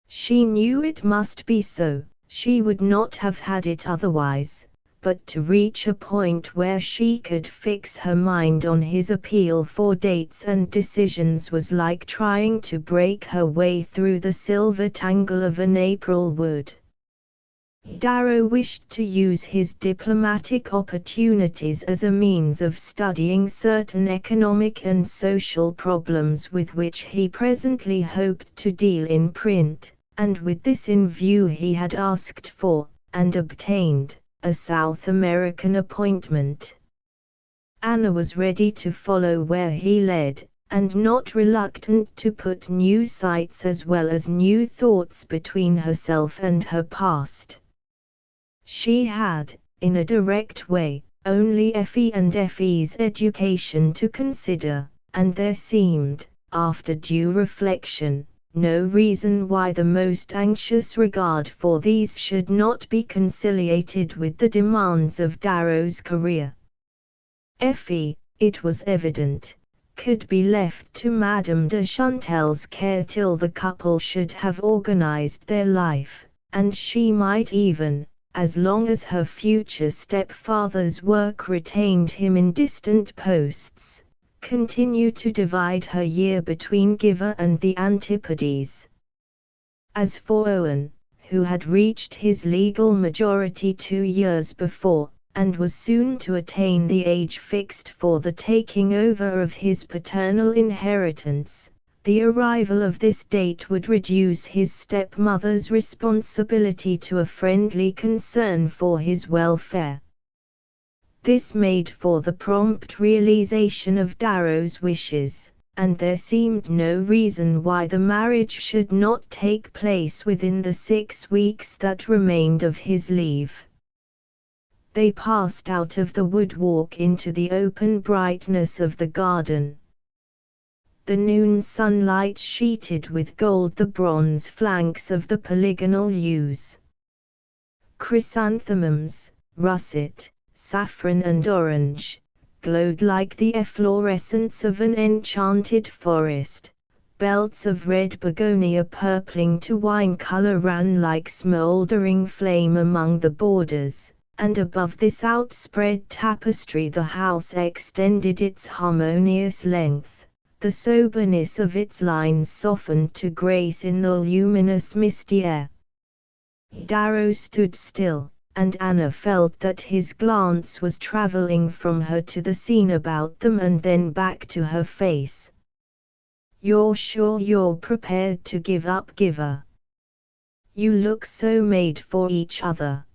Speaker 1: She knew it must be so, she would not have had it otherwise, but to reach a point where she could fix her mind on his appeal for dates and decisions was like trying to break her way through the silver tangle of an April wood. Darrow wished to use his diplomatic opportunities as a means of studying certain economic and social problems with which he presently hoped to deal in print, and with this in view he had asked for, and obtained, a South American appointment. Anna was ready to follow where he led, and not reluctant to put new sights as well as new thoughts between herself and her past. She had, in a direct way, only Effie and Effie's education to consider, and there seemed, after due reflection, no reason why the most anxious regard for these should not be conciliated with the demands of Darrow's career. Effie, it was evident, could be left to Madame de Chantel's care till the couple should have organized their life, and she might even, as long as her future stepfather's work retained him in distant posts, continue to divide her year between Giver and the Antipodes. As for Owen, who had reached his legal majority 2 years before, and was soon to attain the age fixed for the taking over of his paternal inheritance, the arrival of this date would reduce his stepmother's responsibility to a friendly concern for his welfare. This made for the prompt realization of Darrow's wishes, and there seemed no reason why the marriage should not take place within the 6 weeks that remained of his leave. They passed out of the woodwalk into the open brightness of the garden. The noon sunlight sheeted with gold the bronze flanks of the polygonal yews. Chrysanthemums, russet, saffron and orange, glowed like the efflorescence of an enchanted forest. Belts of red begonia purpling to wine color ran like smoldering flame among the borders, and above this outspread tapestry the house extended its harmonious length, the soberness of its lines softened to grace in the luminous misty air. Darrow stood still, and Anna felt that his glance was traveling from her to the scene about them and then back to her face. "You're sure you're prepared to give up, Giver? You look so made for each other."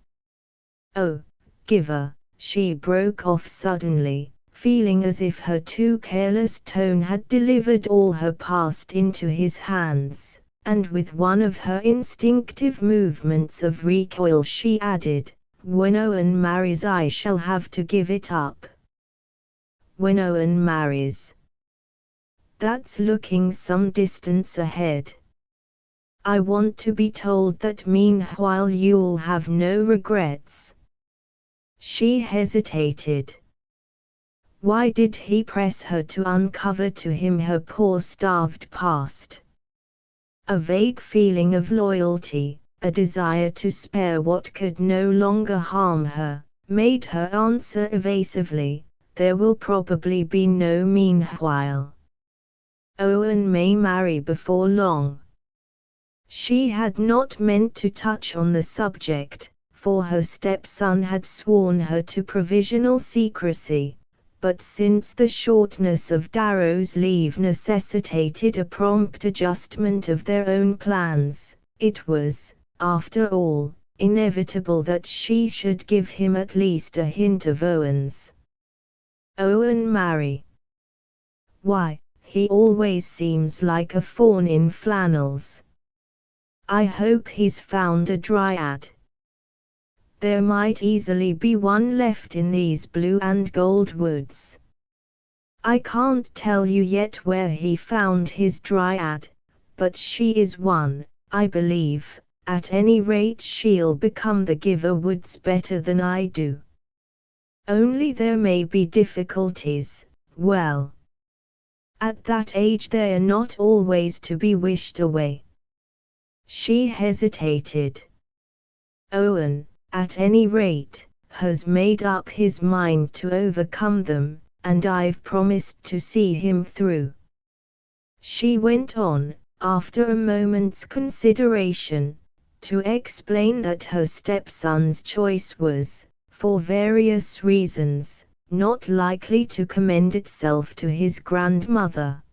Speaker 1: "Oh, Giver," she broke off suddenly, feeling as if her too careless tone had delivered all her past into his hands, and with one of her instinctive movements of recoil she added, "When Owen marries I shall have to give it up." "When Owen marries? That's looking some distance ahead. I want to be told that meanwhile you'll have no regrets." She hesitated. Why did he press her to uncover to him her poor starved past? A vague feeling of loyalty, a desire to spare what could no longer harm her, made her answer evasively, "There will probably be no meanwhile. Owen may marry before long." She had not meant to touch on the subject, for her stepson had sworn her to provisional secrecy, but since the shortness of Darrow's leave necessitated a prompt adjustment of their own plans, it was, after all, inevitable that she should give him at least a hint of Owen's. Owen marry? Why, he always seems like a fawn in flannels. I hope he's found a dryad. There might easily be one left in these blue and gold woods. I can't tell you yet where he found his dryad, but she is one, I believe. At any rate she'll become the giver woods better than I do. Only there may be difficulties, well. At that age they're not always to be wished away. She hesitated. Owen, at any rate, has made up his mind to overcome them, and I've promised to see him through. She went on, after a moment's consideration, to explain that her stepson's choice was, for various reasons, not likely to commend itself to his grandmother.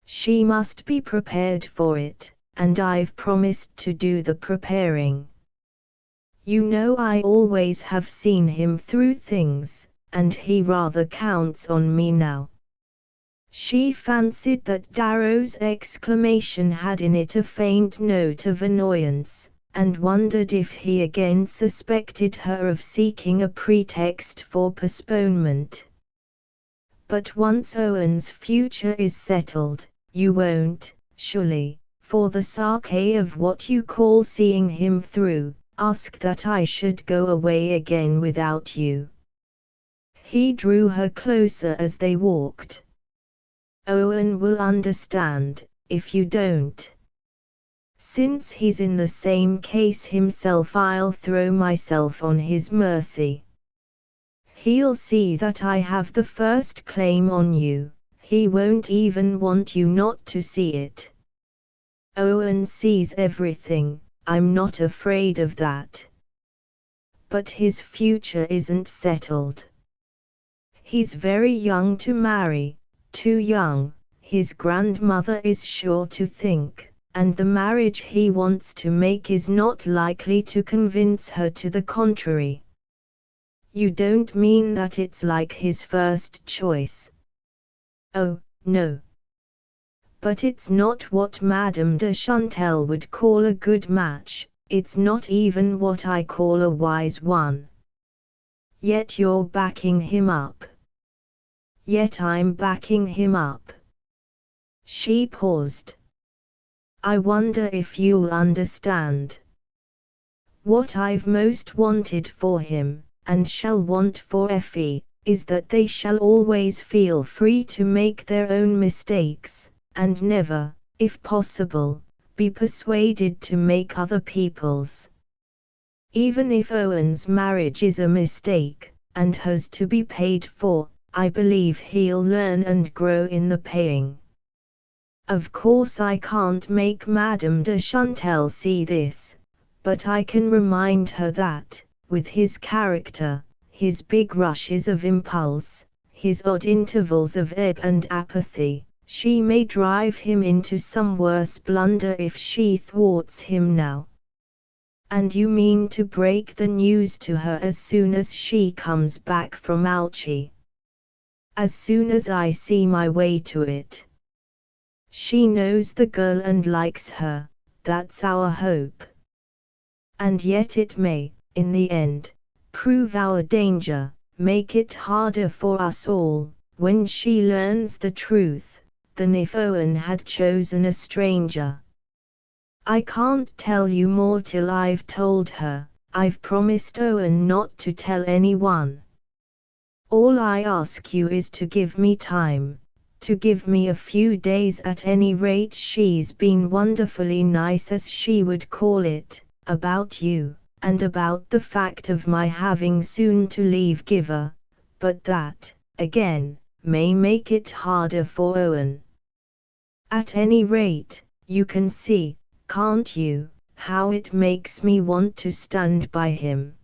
Speaker 1: She must be prepared for it, and I've promised to do the preparing. You know I always have seen him through things, and he rather counts on me now. She fancied that Darrow's exclamation had in it a faint note of annoyance, and wondered if he again suspected her of seeking a pretext for postponement. But once Owen's future is settled, you won't, surely, for the sake of what you call seeing him through, ask that I should go away again without you. He drew her closer as they walked. Owen will understand, if you don't. Since he's in the same case himself, I'll throw myself on his mercy. He'll see that I have the first claim on you, he won't even want you not to see it. Owen sees everything, I'm not afraid of that. But his future isn't settled. He's very young to marry, too young, his grandmother is sure to think, and the marriage he wants to make is not likely to convince her to the contrary. You don't mean that it's like his first choice? Oh, no. But it's not what Madame de Chantal would call a good match, it's not even what I call a wise one. Yet you're backing him up. Yet I'm backing him up. She paused. I wonder if you'll understand. What I've most wanted for him, and shall want for Effie, is that they shall always feel free to make their own mistakes, and never, if possible, be persuaded to make other people's. Even if Owen's marriage is a mistake, and has to be paid for, I believe he'll learn and grow in the paying. Of course I can't make Madame de Chantal see this, but I can remind her that, with his character, his big rushes of impulse, his odd intervals of ebb and apathy, she may drive him into some worse blunder if she thwarts him now. And you mean to break the news to her as soon as she comes back from Ouchy? As soon as I see my way to it. She knows the girl and likes her, that's our hope. And yet it may, in the end, prove our danger, make it harder for us all, when she learns the truth, than if Owen had chosen a stranger. I can't tell you more till I've told her. I've promised Owen not to tell anyone. All I ask you is to give me time, to give me a few days at any rate. She's been wonderfully nice, as she would call it, about you, and about the fact of my having soon to leave Giver, but that, again, may make it harder for Owen. At any rate, you can see, can't you, how it makes me want to stand by him.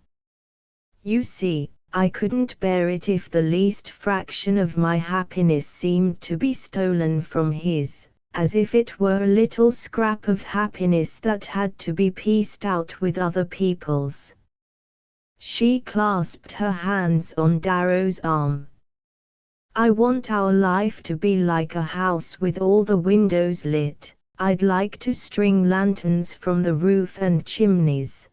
Speaker 1: You see, I couldn't bear it if the least fraction of my happiness seemed to be stolen from his, as if it were a little scrap of happiness that had to be pieced out with other people's. She clasped her hands on Darrow's arm. I want our life to be like a house with all the windows lit. I'd like to string lanterns from the roof and chimneys.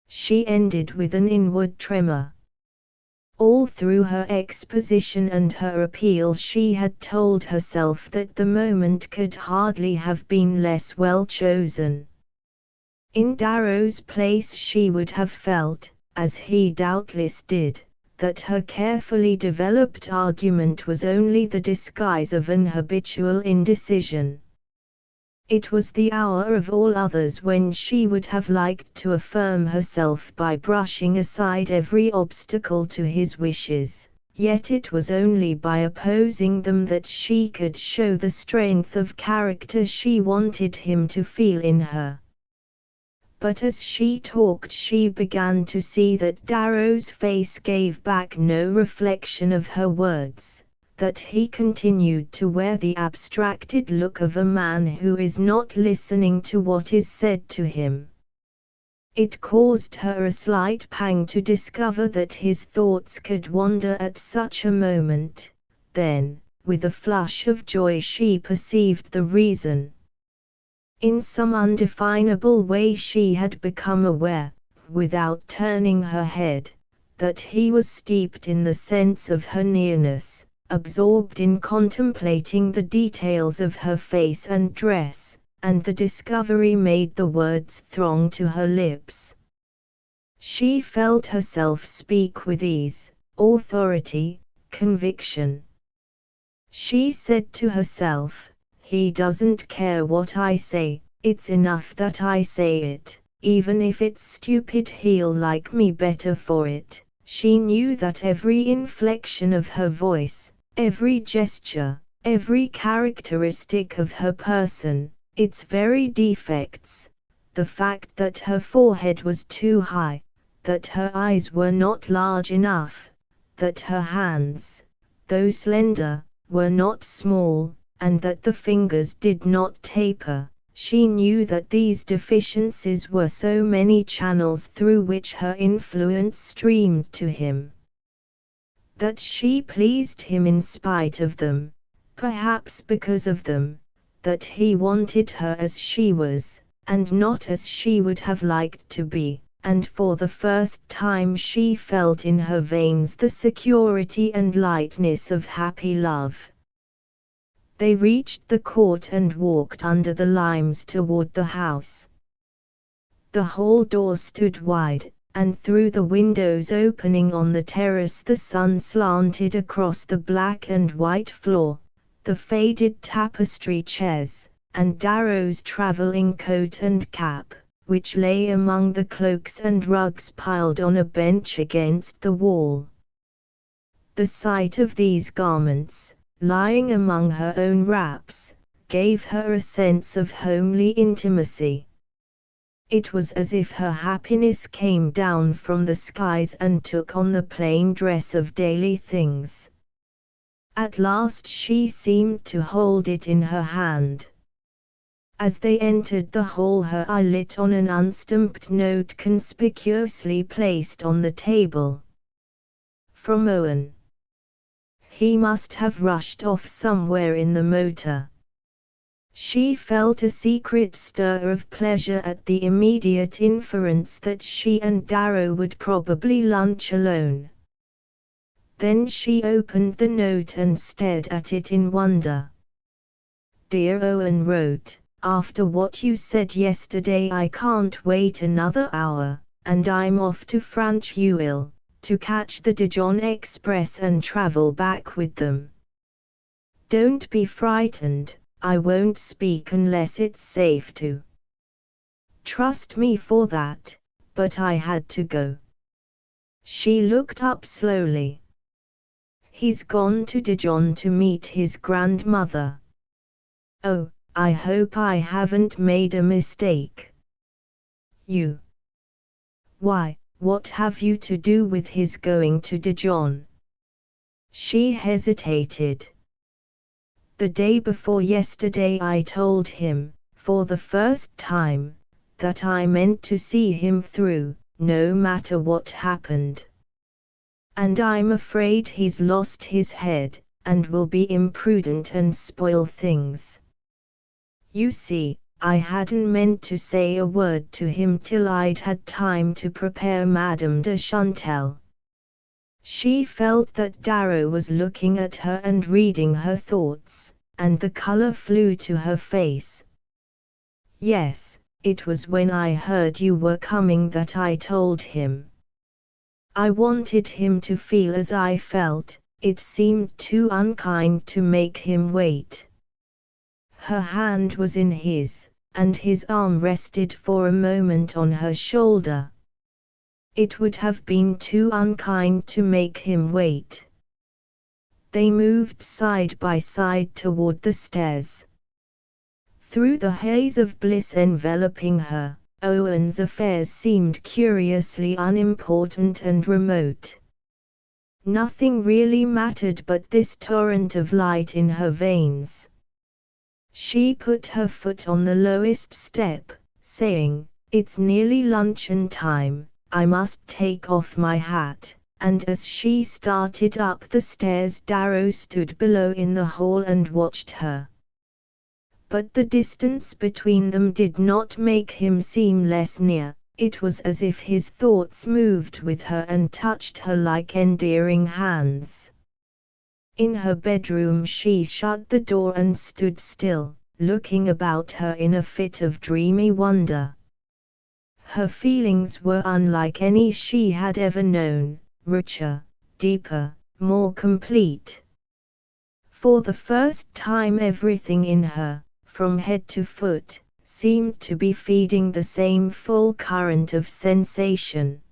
Speaker 1: She ended with an inward tremor. All through her exposition and her appeal she had told herself that the moment could hardly have been less well chosen. In Darrow's place she would have felt, as he doubtless did, that her carefully developed argument was only the disguise of an habitual indecision. It was the hour of all others when she would have liked to affirm herself by brushing aside every obstacle to his wishes, yet it was only by opposing them that she could show the strength of character she wanted him to feel in her. But as she talked she began to see that Darrow's face gave back no reflection of her words, that he continued to wear the abstracted look of a man who is not listening to what is said to him. It caused her a slight pang to discover that his thoughts could wander at such a moment. Then, with a flush of joy she perceived the reason. In some undefinable way she had become aware, without turning her head, that he was steeped in the sense of her nearness, absorbed in contemplating the details of her face and dress, and the discovery made the words throng to her lips. She felt herself speak with ease, authority, conviction. She said to herself, "He doesn't care what I say, it's enough that I say it, even if it's stupid he'll like me better for it." She knew that every inflection of her voice, every gesture, every characteristic of her person, its very defects, the fact that her forehead was too high, that her eyes were not large enough, that her hands, though slender, were not small, and that the fingers did not taper, she knew that these deficiencies were so many channels through which her influence streamed to him. That she pleased him in spite of them, perhaps because of them, that he wanted her as she was, and not as she would have liked to be, and for the first time she felt in her veins the security and lightness of happy love. They reached the court and walked under the limes toward the house. The hall door stood wide, and through the windows opening on the terrace the sun slanted across the black and white floor, the faded tapestry chairs, and Darrow's traveling coat and cap, which lay among the cloaks and rugs piled on a bench against the wall. The sight of these garments, lying among her own wraps, gave her a sense of homely intimacy. It was as if her happiness came down from the skies and took on the plain dress of daily things. At last she seemed to hold it in her hand. As they entered the hall her eye lit on an unstamped note conspicuously placed on the table. From Owen. He must have rushed off somewhere in the motor. She felt a secret stir of pleasure at the immediate inference that she and Darrow would probably lunch alone. Then she opened the note and stared at it in wonder. "Dear Owen wrote, after what you said yesterday I can't wait another hour, and I'm off to Francheuil, to catch the Dijon Express and travel back with them. Don't be frightened, I won't speak unless it's safe to. Trust me for that, but I had to go. She looked up slowly. He's gone to Dijon to meet his grandmother. Oh, I hope I haven't made a mistake. You? Why, what have you to do with his going to Dijon? She hesitated. The day before yesterday I told him, for the first time, that I meant to see him through, no matter what happened. And I'm afraid he's lost his head, and will be imprudent and spoil things. You see, I hadn't meant to say a word to him till I'd had time to prepare Madame de Chantal. She felt that Darrow was looking at her and reading her thoughts, and the color flew to her face. Yes, it was when I heard you were coming that I told him. I wanted him to feel as I felt. It seemed too unkind to make him wait. Her hand was in his, and his arm rested for a moment on her shoulder. It would have been too unkind to make him wait. They moved side by side toward the stairs. Through the haze of bliss enveloping her, Owen's affairs seemed curiously unimportant and remote. Nothing really mattered but this torrent of light in her veins. She put her foot on the lowest step, saying, "It's nearly luncheon time, I must take off my hat," and as she started up the stairs Darrow stood below in the hall and watched her. But the distance between them did not make him seem less near. It was as if his thoughts moved with her and touched her like endearing hands. In her bedroom she shut the door and stood still, looking about her in a fit of dreamy wonder. Her feelings were unlike any she had ever known, richer, deeper, more complete. For the first time everything in her, from head to foot, seemed to be feeding the same full current of sensation.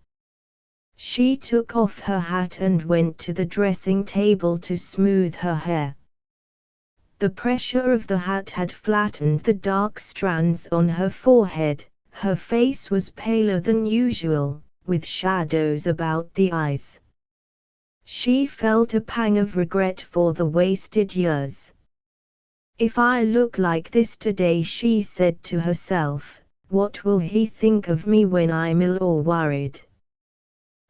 Speaker 1: She took off her hat and went to the dressing table to smooth her hair. The pressure of the hat had flattened the dark strands on her forehead. Her face was paler than usual, with shadows about the eyes. She felt a pang of regret for the wasted years. "If I look like this today," she said to herself, "what will he think of me when I'm ill or worried?"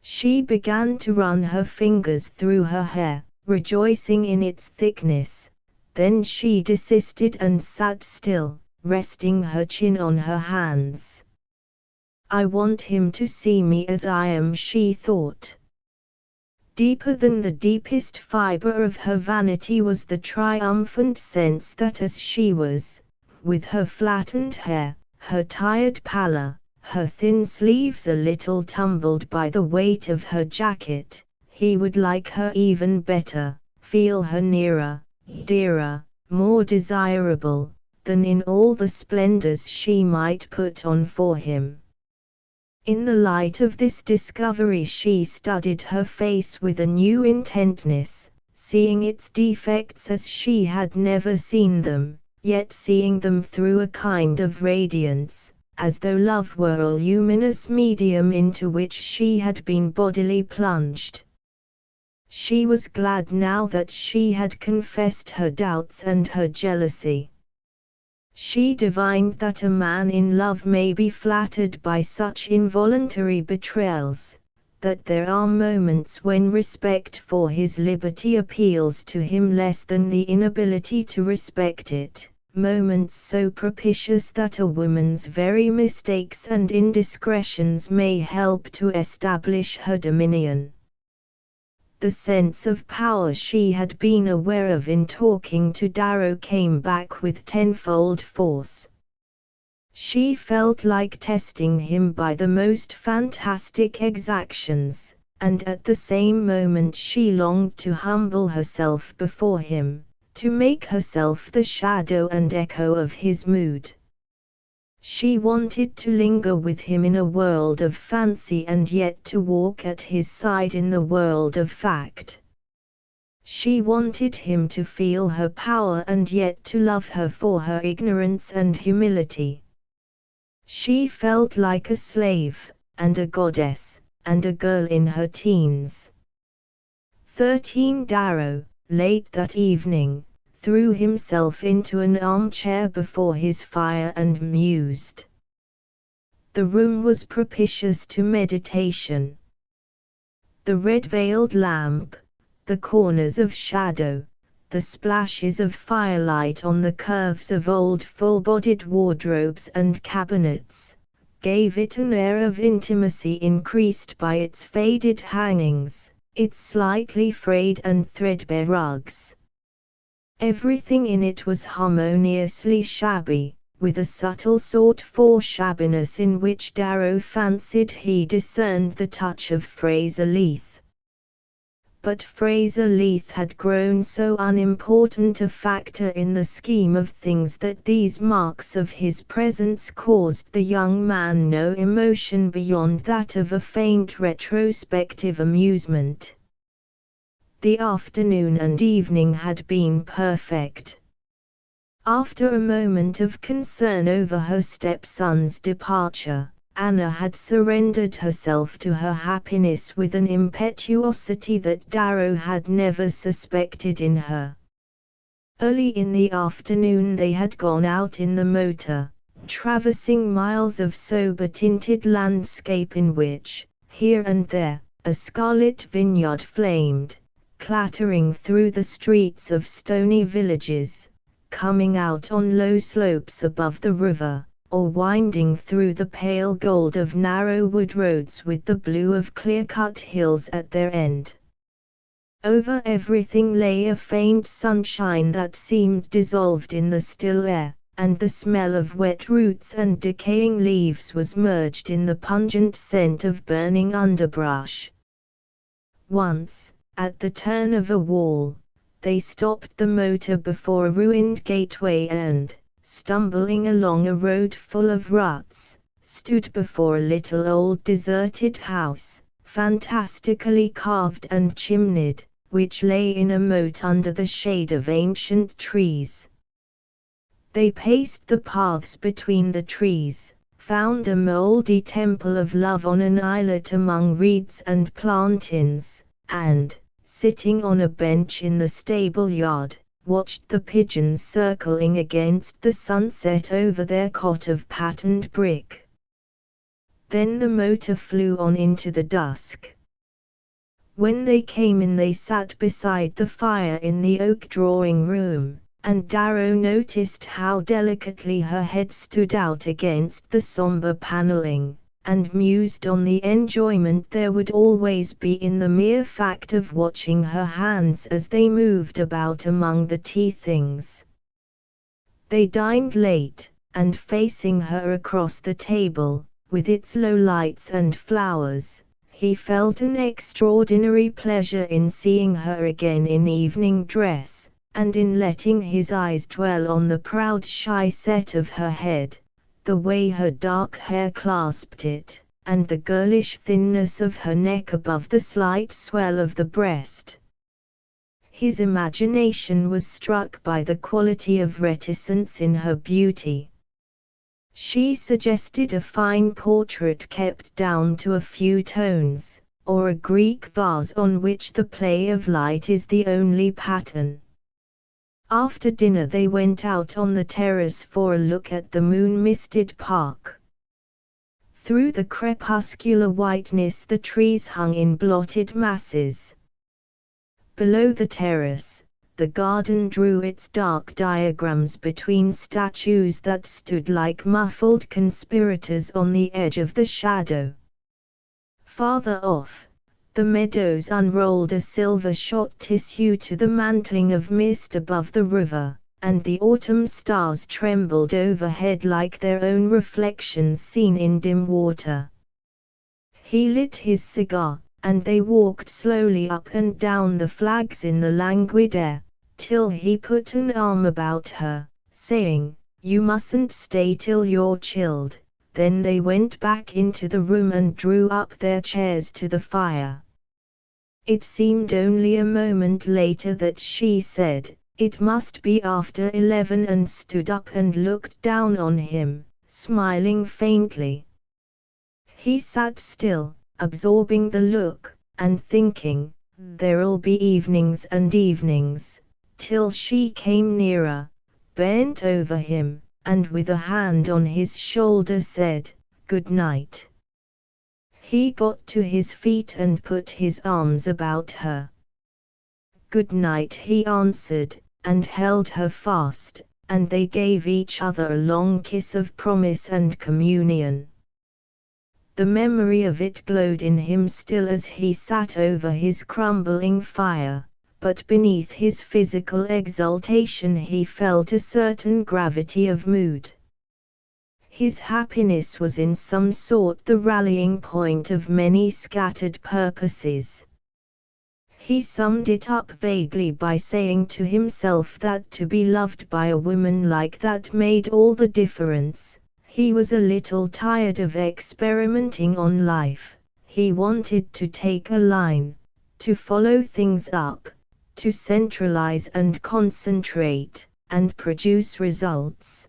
Speaker 1: She began to run her fingers through her hair, rejoicing in its thickness. Then she desisted and sat still, resting her chin on her hands. "I want him to see me as I am," she thought. Deeper than the deepest fiber of her vanity was the triumphant sense that as she was, with her flattened hair, her tired pallor, her thin sleeves a little tumbled by the weight of her jacket, he would like her even better, feel her nearer, dearer, more desirable, than in all the splendors she might put on for him. In the light of this discovery she studied her face with a new intentness, seeing its defects as she had never seen them, yet seeing them through a kind of radiance, as though love were a luminous medium into which she had been bodily plunged. She was glad now that she had confessed her doubts and her jealousy. She divined that a man in love may be flattered by such involuntary betrayals, that there are moments when respect for his liberty appeals to him less than the inability to respect it, moments so propitious that a woman's very mistakes and indiscretions may help to establish her dominion. The sense of power she had been aware of in talking to Darrow came back with tenfold force. She felt like testing him by the most fantastic exactions, and at the same moment she longed to humble herself before him, to make herself the shadow and echo of his mood. She wanted to linger with him in a world of fancy and yet to walk at his side in the world of fact. She wanted him to feel her power and yet to love her for her ignorance and humility. She felt like a slave, and a goddess, and a girl in her teens. 13 Darrow, late that evening, threw himself into an armchair before his fire and mused. The room was propitious to meditation. The red-veiled lamp, the corners of shadow, the splashes of firelight on the curves of old full-bodied wardrobes and cabinets, gave it an air of intimacy increased by its faded hangings, its slightly frayed and threadbare rugs. Everything in it was harmoniously shabby, with a subtle sought-for shabbiness in which Darrow fancied he discerned the touch of Fraser-Leith. But Fraser-Leith had grown so unimportant a factor in the scheme of things that these marks of his presence caused the young man no emotion beyond that of a faint retrospective amusement. The afternoon and evening had been perfect. After a moment of concern over her stepson's departure, Anna had surrendered herself to her happiness with an impetuosity that Darrow had never suspected in her. Early in the afternoon they had gone out in the motor, traversing miles of sober-tinted landscape in which, here and there, a scarlet vineyard flamed, clattering through the streets of stony villages, coming out on low slopes above the river, or winding through the pale gold of narrow wood roads with the blue of clear-cut hills at their end. Over everything lay a faint sunshine that seemed dissolved in the still air, and the smell of wet roots and decaying leaves was merged in the pungent scent of burning underbrush. Once, at the turn of a wall, they stopped the motor before a ruined gateway and, stumbling along a road full of ruts, stood before a little old deserted house, fantastically carved and chimneyed, which lay in a moat under the shade of ancient trees. They paced the paths between the trees, found a mouldy temple of love on an islet among reeds and plantains, and, sitting on a bench in the stable yard, watched the pigeons circling against the sunset over their cot of patterned brick. Then the motor flew on into the dusk. When they came in they sat beside the fire in the oak drawing-room, and Darrow noticed how delicately her head stood out against the somber panelling, and mused on the enjoyment there would always be in the mere fact of watching her hands as they moved about among the tea-things. They dined late, and facing her across the table, with its low lights and flowers, he felt an extraordinary pleasure in seeing her again in evening dress, and in letting his eyes dwell on the proud shy set of her head, the way her dark hair clasped it, and the girlish thinness of her neck above the slight swell of the breast. His imagination was struck by the quality of reticence in her beauty. She suggested a fine portrait kept down to a few tones, or a Greek vase on which the play of light is the only pattern. After dinner they went out on the terrace for a look at the moon-misted park. Through the crepuscular whiteness the trees hung in blotted masses. Below the terrace, the garden drew its dark diagrams between statues that stood like muffled conspirators on the edge of the shadow. Farther off, the meadows unrolled a silver-shot tissue to the mantling of mist above the river, and the autumn stars trembled overhead like their own reflections seen in dim water. He lit his cigar, and they walked slowly up and down the flags in the languid air, till he put an arm about her, saying, You mustn't stay till you're chilled." Then they went back into the room and drew up their chairs to the fire. It seemed only a moment later that she said, "It must be after 11," and stood up and looked down on him, smiling faintly. He sat still, absorbing the look, and thinking, "There'll be evenings and evenings," till she came nearer, bent over him, and with a hand on his shoulder said, "Good night." He got to his feet and put his arms about her. "Good night," he answered, and held her fast, and they gave each other a long kiss of promise and communion. The memory of it glowed in him still as he sat over his crumbling fire, but beneath his physical exaltation he felt a certain gravity of mood. His happiness was in some sort the rallying point of many scattered purposes. He summed it up vaguely by saying to himself that to be loved by a woman like that made all the difference. He was a little tired of experimenting on life. He wanted to take a line, to follow things up, to centralize and concentrate, and produce results.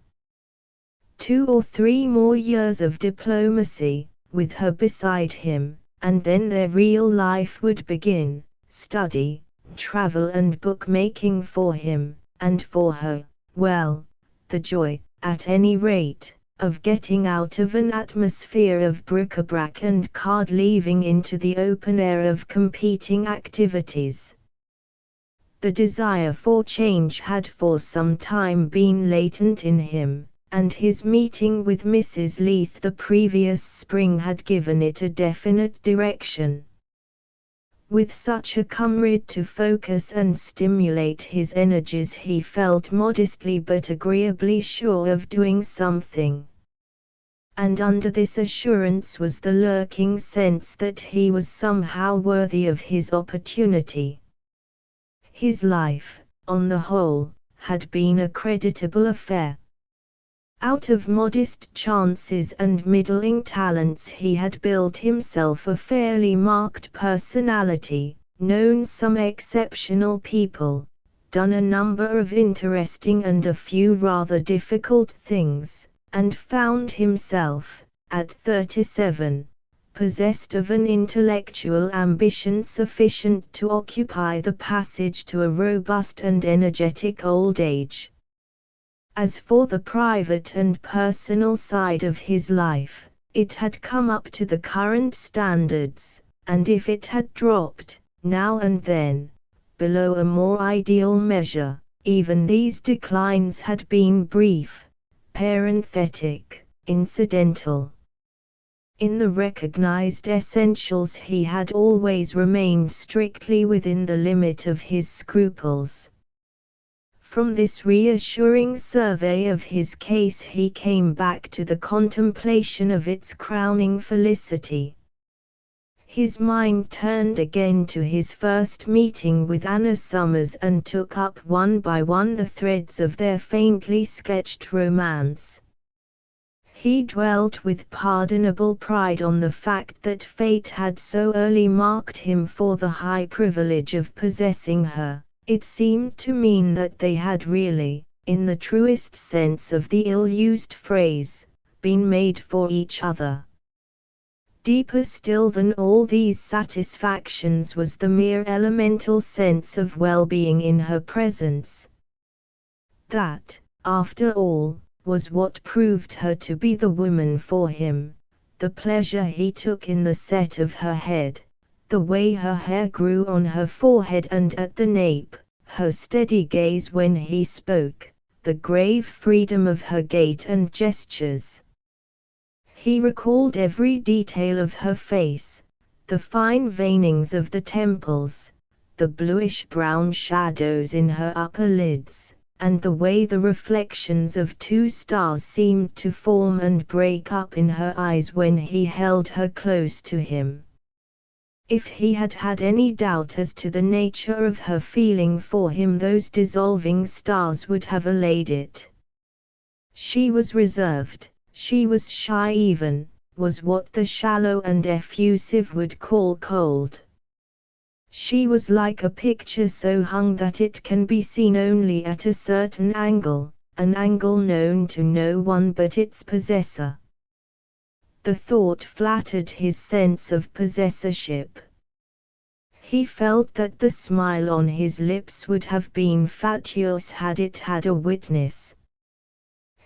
Speaker 1: 2 or 3 more years of diplomacy, with her beside him, and then their real life would begin: study, travel and bookmaking for him, and for her, well, the joy, at any rate, of getting out of an atmosphere of bric-a-brac and card-leaving into the open air of competing activities. The desire for change had for some time been latent in him, and his meeting with Mrs. Leith the previous spring had given it a definite direction. With such a comrade to focus and stimulate his energies, he felt modestly but agreeably sure of doing something. And under this assurance was the lurking sense that he was somehow worthy of his opportunity. His life, on the whole, had been a creditable affair. Out of modest chances and middling talents he had built himself a fairly marked personality, known some exceptional people, done a number of interesting and a few rather difficult things, and found himself, at 37, possessed of an intellectual ambition sufficient to occupy the passage to a robust and energetic old age. As for the private and personal side of his life, it had come up to the current standards, and if it had dropped, now and then, below a more ideal measure, even these declines had been brief, parenthetic, incidental. In the recognized essentials he had always remained strictly within the limit of his scruples. From this reassuring survey of his case he came back to the contemplation of its crowning felicity. His mind turned again to his first meeting with Anna Summers and took up one by one the threads of their faintly sketched romance. He dwelt with pardonable pride on the fact that fate had so early marked him for the high privilege of possessing her. It seemed to mean that they had really, in the truest sense of the ill-used phrase, been made for each other. Deeper still than all these satisfactions was the mere elemental sense of well-being in her presence. That, after all, was what proved her to be the woman for him, the pleasure he took in the set of her head, the way her hair grew on her forehead and at the nape, her steady gaze when he spoke, the grave freedom of her gait and gestures. He recalled every detail of her face, the fine veinings of the temples, the bluish-brown shadows in her upper lids, and the way the reflections of 2 stars seemed to form and break up in her eyes when he held her close to him. If he had had any doubt as to the nature of her feeling for him, those dissolving stars would have allayed it. She was reserved, she was shy even, was what the shallow and effusive would call cold. She was like a picture so hung that it can be seen only at a certain angle, an angle known to no one but its possessor. The thought flattered his sense of possessorship. He felt that the smile on his lips would have been fatuous had it had a witness.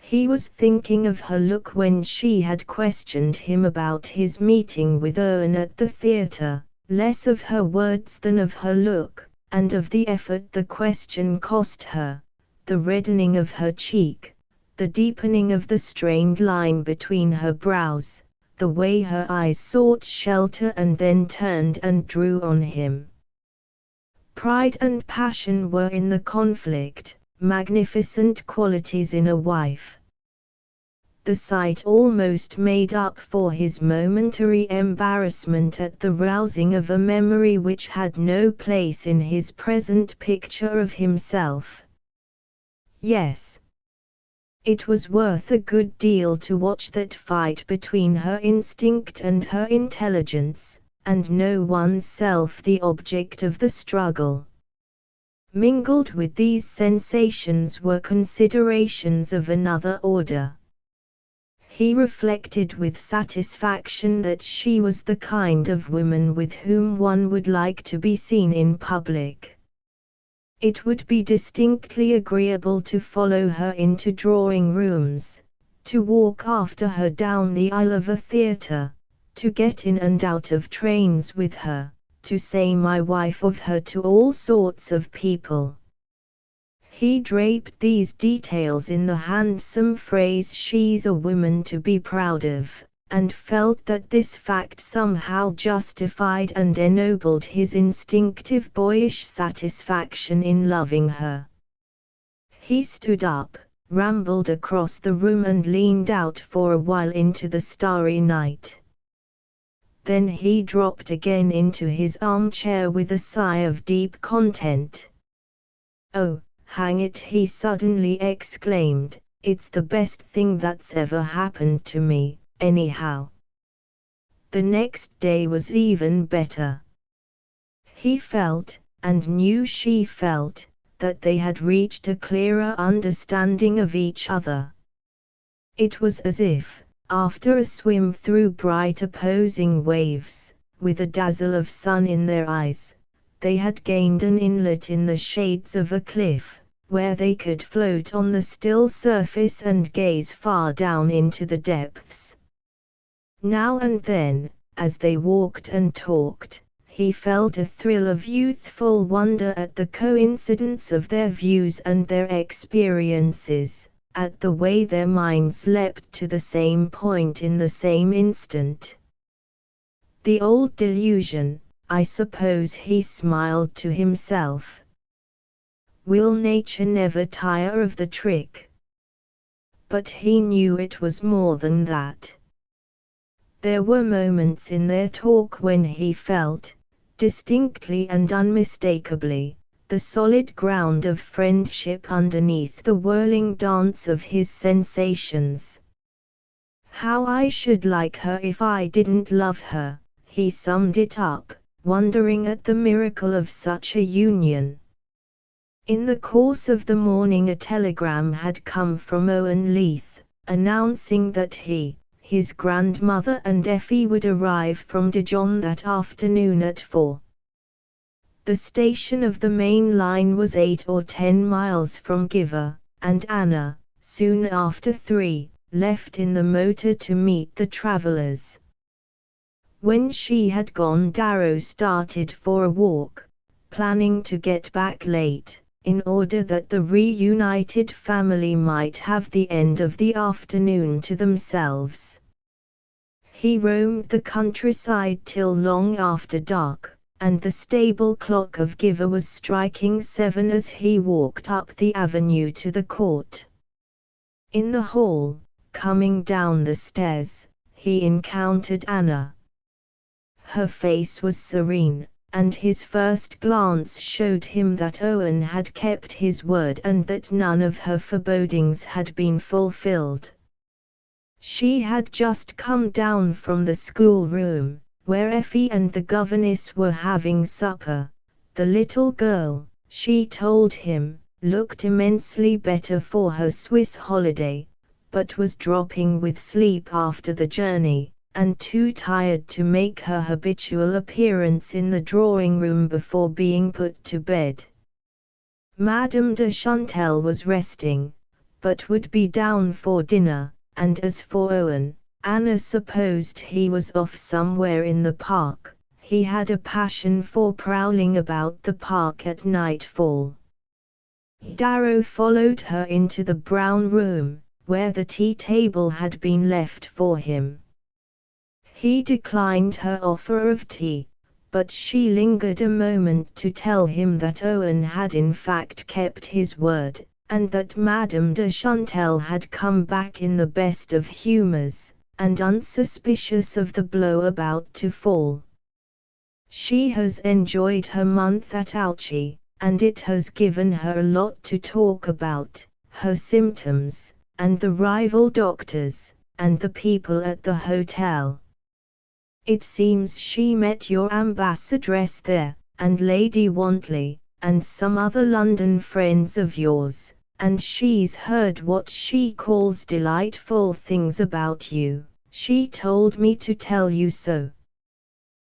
Speaker 1: He was thinking of her look when she had questioned him about his meeting with Owen at the theatre, less of her words than of her look, and of the effort the question cost her, the reddening of her cheek, the deepening of the strained line between her brows, the way her eyes sought shelter and then turned and drew on him. Pride and passion were in the conflict, magnificent qualities in a wife. The sight almost made up for his momentary embarrassment at the rousing of a memory which had no place in his present picture of himself. Yes. It was worth a good deal to watch that fight between her instinct and her intelligence, and know one's self the object of the struggle. Mingled with these sensations were considerations of another order. He reflected with satisfaction that she was the kind of woman with whom one would like to be seen in public. It would be distinctly agreeable to follow her into drawing rooms, to walk after her down the aisle of a theatre, to get in and out of trains with her, to say "my wife" of her to all sorts of people. He draped these details in the handsome phrase "she's a woman to be proud of," and felt that this fact somehow justified and ennobled his instinctive boyish satisfaction in loving her. He stood up, rambled across the room and leaned out for a while into the starry night. Then he dropped again into his armchair with a sigh of deep content. "Oh, hang it," he suddenly exclaimed, "it's the best thing that's ever happened to me, anyhow." The next day was even better. He felt, and knew she felt, that they had reached a clearer understanding of each other. It was as if, after a swim through bright opposing waves, with a dazzle of sun in their eyes, they had gained an inlet in the shades of a cliff, where they could float on the still surface and gaze far down into the depths. Now and then, as they walked and talked, he felt a thrill of youthful wonder at the coincidence of their views and their experiences, at the way their minds leapt to the same point in the same instant. The old delusion, I suppose, he smiled to himself. Will nature never tire of the trick? But he knew it was more than that. There were moments in their talk when he felt, distinctly and unmistakably, the solid ground of friendship underneath the whirling dance of his sensations. "How I should like her if I didn't love her," he summed it up, wondering at the miracle of such a union. In the course of the morning a telegram had come from Owen Leith, announcing that he, his grandmother and Effie would arrive from Dijon that afternoon at 4. The station of the main line was 8 or 10 miles from Giver, and Anna, soon after 3, left in the motor to meet the travellers. When she had gone, Darrow started for a walk, planning to get back late, in order that the reunited family might have the end of the afternoon to themselves. He roamed the countryside till long after dark, and the stable clock of Giver was striking 7 as he walked up the avenue to the court. In the hall, coming down the stairs, he encountered Anna. Her face was serene, and his first glance showed him that Owen had kept his word and that none of her forebodings had been fulfilled. She had just come down from the schoolroom, where Effie and the governess were having supper. The little girl, she told him, looked immensely better for her Swiss holiday, but was dropping with sleep after the journey, and too tired to make her habitual appearance in the drawing-room before being put to bed. Madame de Chantal was resting, but would be down for dinner, and as for Owen, Anna supposed he was off somewhere in the park. He had a passion for prowling about the park at nightfall. Darrow followed her into the brown room, where the tea table had been left for him. He declined her offer of tea, but she lingered a moment to tell him that Owen had in fact kept his word, and that Madame de Chantal had come back in the best of humours, and unsuspicious of the blow about to fall. She has enjoyed her month at Ouchy, and it has given her a lot to talk about, her symptoms, and the rival doctors, and the people at the hotel. It seems she met your ambassadress there, and Lady Wantley, and some other London friends of yours, and she's heard what she calls delightful things about you. She told me to tell you so.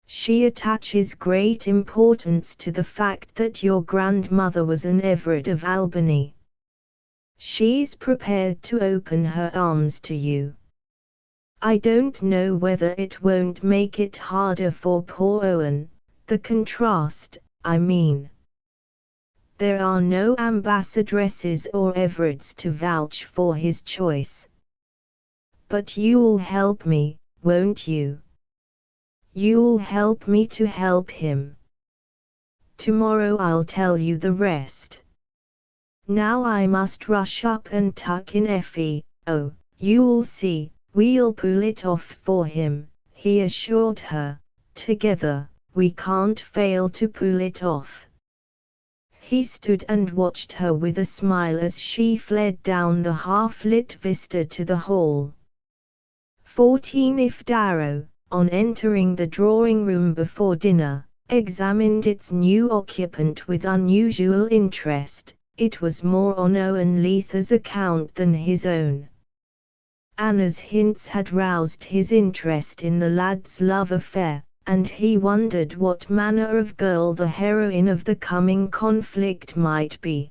Speaker 1: She attaches great importance to the fact that your grandmother was an Everett of Albany. She's prepared to open her arms to you. I don't know whether it won't make it harder for poor Owen, the contrast, I mean. There are no ambassadresses or Everetts to vouch for his choice. But you'll help me, won't you? You'll help me to help him. Tomorrow I'll tell you the rest. Now I must rush up and tuck in Effie. Oh, you'll see. We'll pull it off for him, he assured her. Together, we can't fail to pull it off. He stood and watched her with a smile as she fled down the half-lit vista to the hall. 14 If Darrow, on entering the drawing-room before dinner, examined its new occupant with unusual interest, it was more on Owen Leather's account than his own. Anna's hints had roused his interest in the lad's love affair, and he wondered what manner of girl the heroine of the coming conflict might be.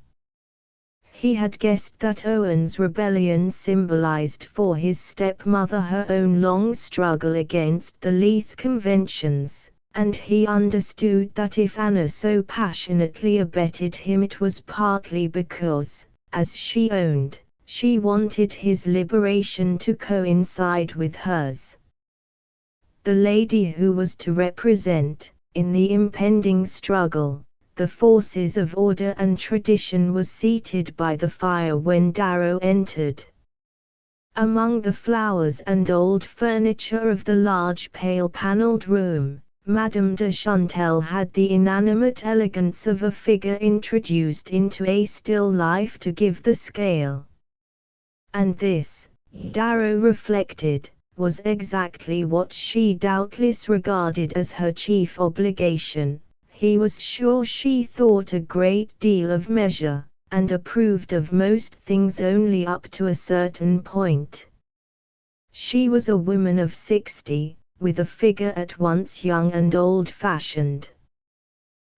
Speaker 1: He had guessed that Owen's rebellion symbolized for his stepmother her own long struggle against the Leith conventions, and he understood that if Anna so passionately abetted him it was partly because, as she owned, she wanted his liberation to coincide with hers. The lady who was to represent, in the impending struggle, the forces of order and tradition was seated by the fire when Darrow entered. Among the flowers and old furniture of the large pale-panelled room, Madame de Chantal had the inanimate elegance of a figure introduced into a still life to give the scale. And this, Darrow reflected, was exactly what she doubtless regarded as her chief obligation. He was sure she thought a great deal of measure, and approved of most things only up to a certain point. She was a woman of 60, with a figure at once young and old-fashioned.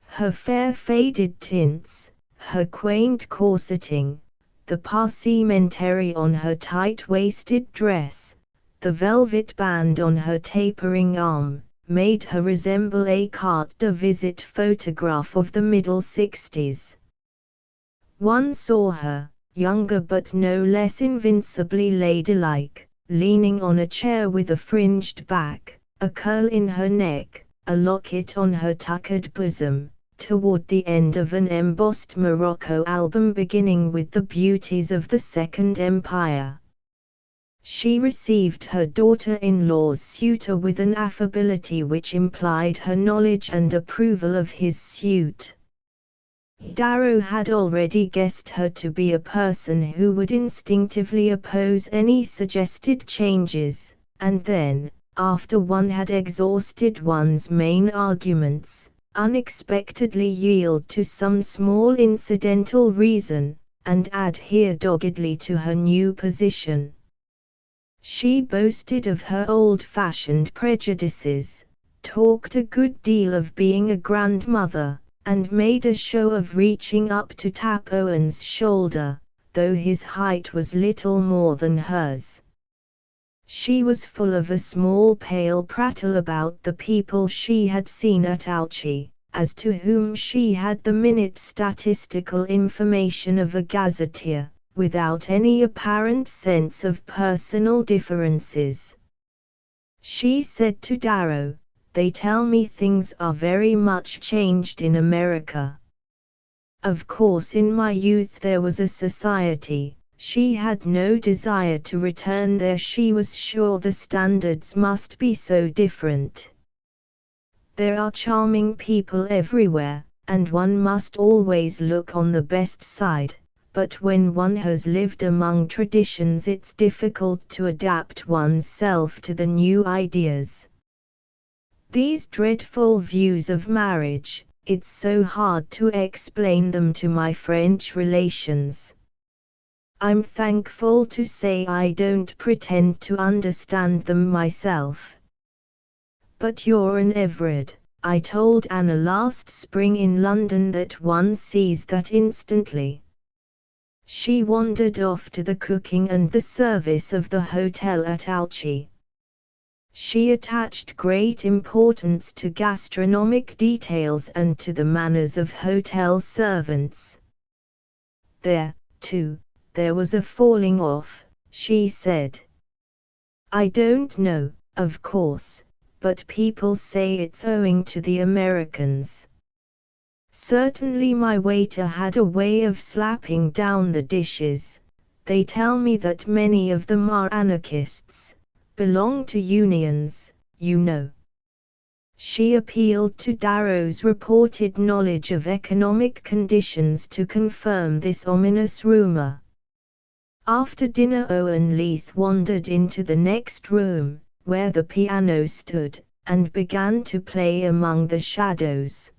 Speaker 1: Her fair faded tints, her quaint corseting, the parsementary on her tight-waisted dress, the velvet band on her tapering arm, made her resemble a carte de visite photograph of the middle 60s. One saw her, younger but no less invincibly ladylike, leaning on a chair with a fringed back, a curl in her neck, a locket on her tuckered bosom, toward the end of an embossed Morocco album beginning with the beauties of the Second Empire. She received her daughter-in-law's suitor with an affability which implied her knowledge and approval of his suit. Darrow had already guessed her to be a person who would instinctively oppose any suggested changes, and then, after one had exhausted one's main arguments, unexpectedly yield to some small incidental reason, and adhere doggedly to her new position. She boasted of her old-fashioned prejudices, talked a good deal of being a grandmother, and made a show of reaching up to tap Owen's shoulder, though his height was little more than hers. She was full of a small pale prattle about the people she had seen at Ouchy, as to whom she had the minute statistical information of a gazetteer, without any apparent sense of personal differences. She said to Darrow, "They tell me things are very much changed in America. Of course in my youth there was a society." She had no desire to return there. She was sure the standards must be so different. There are charming people everywhere, and one must always look on the best side, but when one has lived among traditions it's difficult to adapt one's self to the new ideas. These dreadful views of marriage, it's so hard to explain them to my French relations. I'm thankful to say I don't pretend to understand them myself. But you're an Everard. I told Anna last spring in London that one sees that instantly. She wandered off to the cooking and the service of the hotel at Ouchy. She attached great importance to gastronomic details and to the manners of hotel servants. There, too, there was a falling off, she said. I don't know, of course, but people say it's owing to the Americans. Certainly my waiter had a way of slapping down the dishes. They tell me that many of them are anarchists, belong to unions, you know. She appealed to Darrow's reported knowledge of economic conditions to confirm this ominous rumor. After dinner Owen Leith wandered into the next room, where the piano stood, and began to play among the shadows.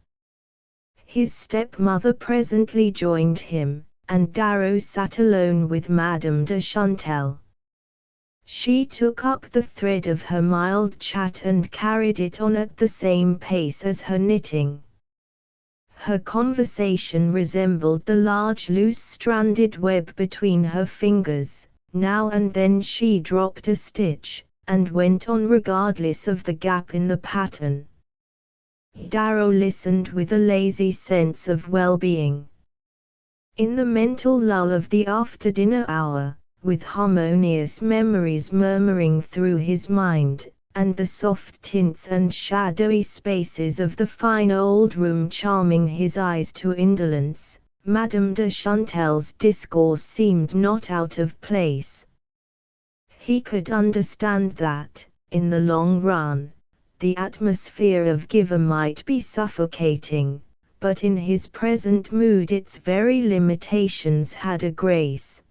Speaker 1: His stepmother presently joined him, and Darrow sat alone with Madame de Chantal. She took up the thread of her mild chat and carried it on at the same pace as her knitting. Her conversation resembled the large loose-stranded web between her fingers. Now and then she dropped a stitch, and went on regardless of the gap in the pattern. Darrow listened with a lazy sense of well-being. In the mental lull of the after-dinner hour, with harmonious memories murmuring through his mind, and the soft tints and shadowy spaces of the fine old room charming his eyes to indolence, Madame de Chantal's discourse seemed not out of place. He could understand that, in the long run, the atmosphere of Giver might be suffocating, but in his present mood its very limitations had a grace.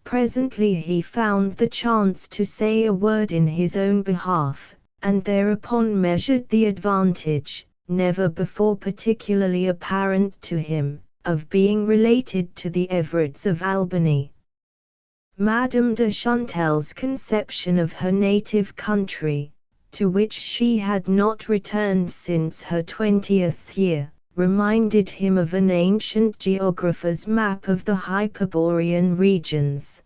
Speaker 1: Presently he found the chance to say a word in his own behalf, and thereupon measured the advantage, never before particularly apparent to him, of being related to the Everards of Albany. Madame de Chantal's conception of her native country, to which she had not returned since her 20th year, reminded him of an ancient geographer's map of the Hyperborean regions.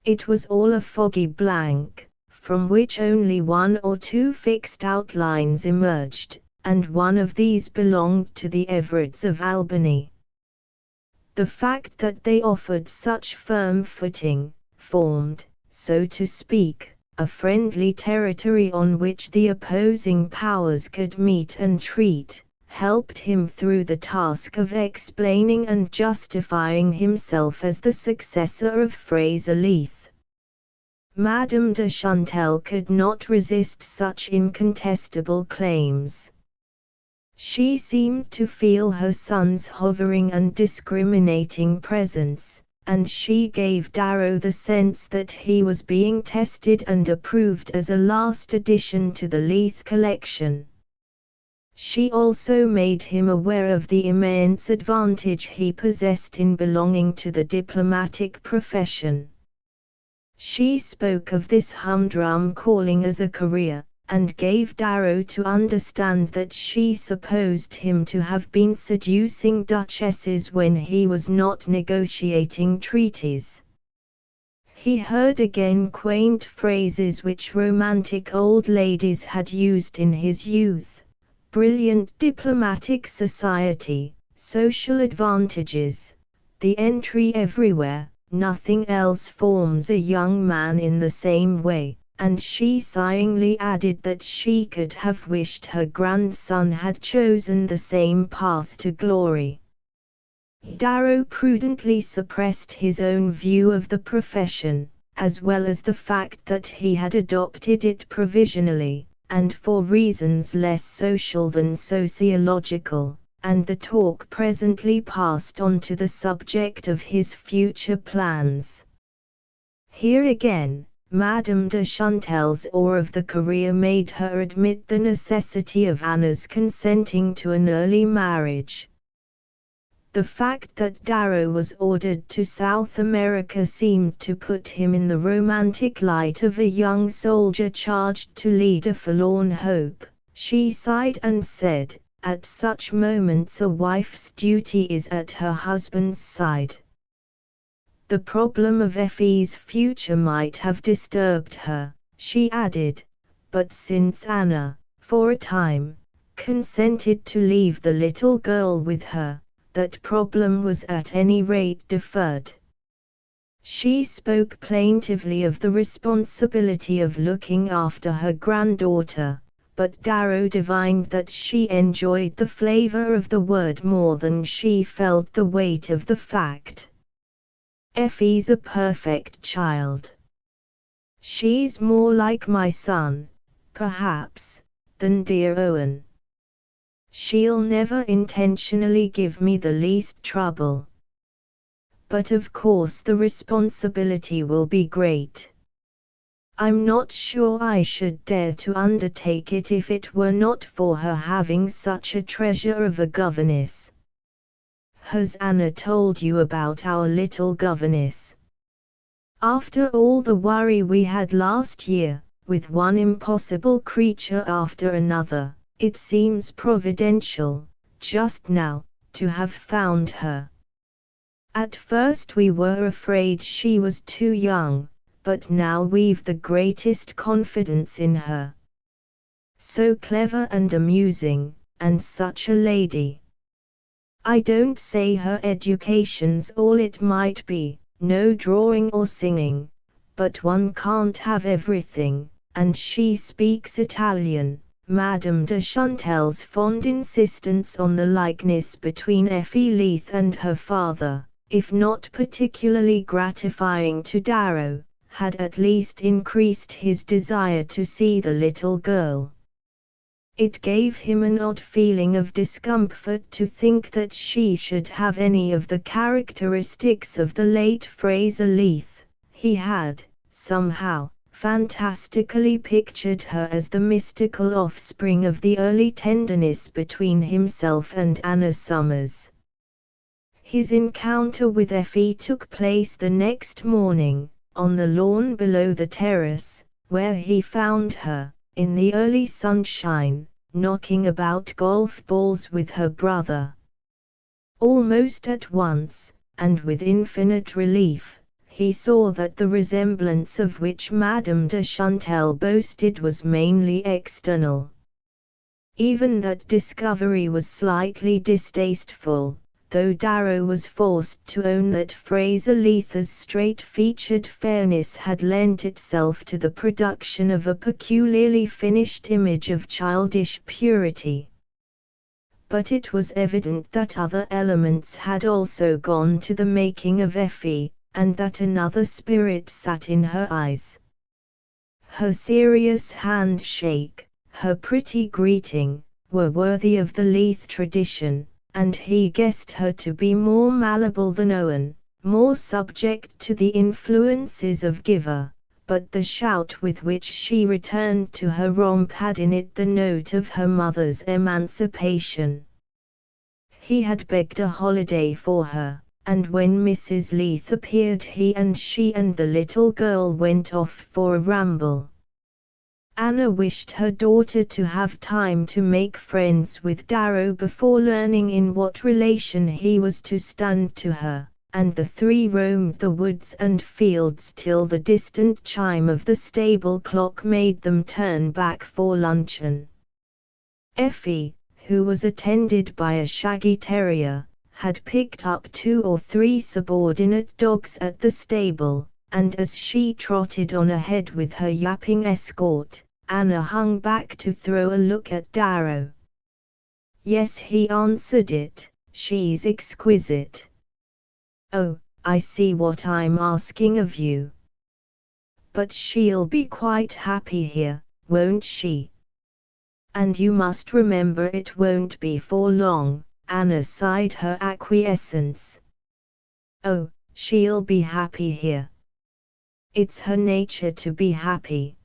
Speaker 1: It was all a foggy blank, from which only one or two fixed outlines emerged, and one of these belonged to the Everards of Albany. The fact that they offered such firm footing, formed, so to speak, a friendly territory on which the opposing powers could meet and treat, helped him through the task of explaining and justifying himself as the successor of Fraser Leith. Madame de Chantal could not resist such incontestable claims. She seemed to feel her son's hovering and discriminating presence, and she gave Darrow the sense that he was being tested and approved as a last addition to the Leith collection. She also made him aware of the immense advantage he possessed in belonging to the diplomatic profession. She spoke of this humdrum calling as a career, and gave Darrow to understand that she supposed him to have been seducing duchesses when he was not negotiating treaties. He heard again quaint phrases which romantic old ladies had used in his youth: brilliant diplomatic society, social advantages, the entry everywhere, nothing else forms a young man in the same way. And she sighingly added that she could have wished her grandson had chosen the same path to glory. Darrow prudently suppressed his own view of the profession, as well as the fact that he had adopted it provisionally, and for reasons less social than sociological, and the talk presently passed on to the subject of his future plans. Here again, Madame de Chantal's awe of the career made her admit the necessity of Anna's consenting to an early marriage. The fact that Darrow was ordered to South America seemed to put him in the romantic light of a young soldier charged to lead a forlorn hope. She sighed and said, "At such moments a wife's duty is at her husband's side." The problem of Effie's future might have disturbed her, she added, but since Anna, for a time, consented to leave the little girl with her, that problem was at any rate deferred. She spoke plaintively of the responsibility of looking after her granddaughter, but Darrow divined that she enjoyed the flavor of the word more than she felt the weight of the fact. "Effie's a perfect child. She's more like my son, perhaps, than dear Owen. She'll never intentionally give me the least trouble. But of course the responsibility will be great. I'm not sure I should dare to undertake it if it were not for her having such a treasure of a governess." "Has Anna told you about our little governess? After all the worry we had last year, with one impossible creature after another, it seems providential, just now, to have found her. At first we were afraid she was too young, but now we've the greatest confidence in her. So clever and amusing, and such a lady. I don't say her education's all it might be, no drawing or singing, but one can't have everything, and she speaks Italian." Madame de Chantal's fond insistence on the likeness between Effie Leith and her father, if not particularly gratifying to Darrow, had at least increased his desire to see the little girl. It gave him an odd feeling of discomfort to think that she should have any of the characteristics of the late Fraser Leith. He had, somehow, fantastically pictured her as the mystical offspring of the early tenderness between himself and Anna Summers. His encounter with Effie took place the next morning, on the lawn below the terrace, where he found her, in the early sunshine, knocking about golf balls with her brother. Almost at once, and with infinite relief, he saw that the resemblance of which Madame de Chantal boasted was mainly external. Even that discovery was slightly distasteful, though Darrow was forced to own that Fraser Leith's straight-featured fairness had lent itself to the production of a peculiarly finished image of childish purity. But it was evident that other elements had also gone to the making of Effie, and that another spirit sat in her eyes. Her serious handshake, her pretty greeting, were worthy of the Leith tradition, and he guessed her to be more malleable than Owen, more subject to the influences of Giver, but the shout with which she returned to her romp had in it the note of her mother's emancipation. He had begged a holiday for her, and when Mrs. Leith appeared he and she and the little girl went off for a ramble. Anna wished her daughter to have time to make friends with Darrow before learning in what relation he was to stand to her, and the three roamed the woods and fields till the distant chime of the stable clock made them turn back for luncheon. Effie, who was attended by a shaggy terrier, had picked up 2 or 3 subordinate dogs at the stable, and as she trotted on ahead with her yapping escort, Anna hung back to throw a look at Darrow. "Yes," he answered it, "she's exquisite." "Oh, I see what I'm asking of you. But she'll be quite happy here, won't she?" "And you must remember it won't be for long," Anna sighed her acquiescence. "Oh, she'll be happy here. It's her nature to be happy.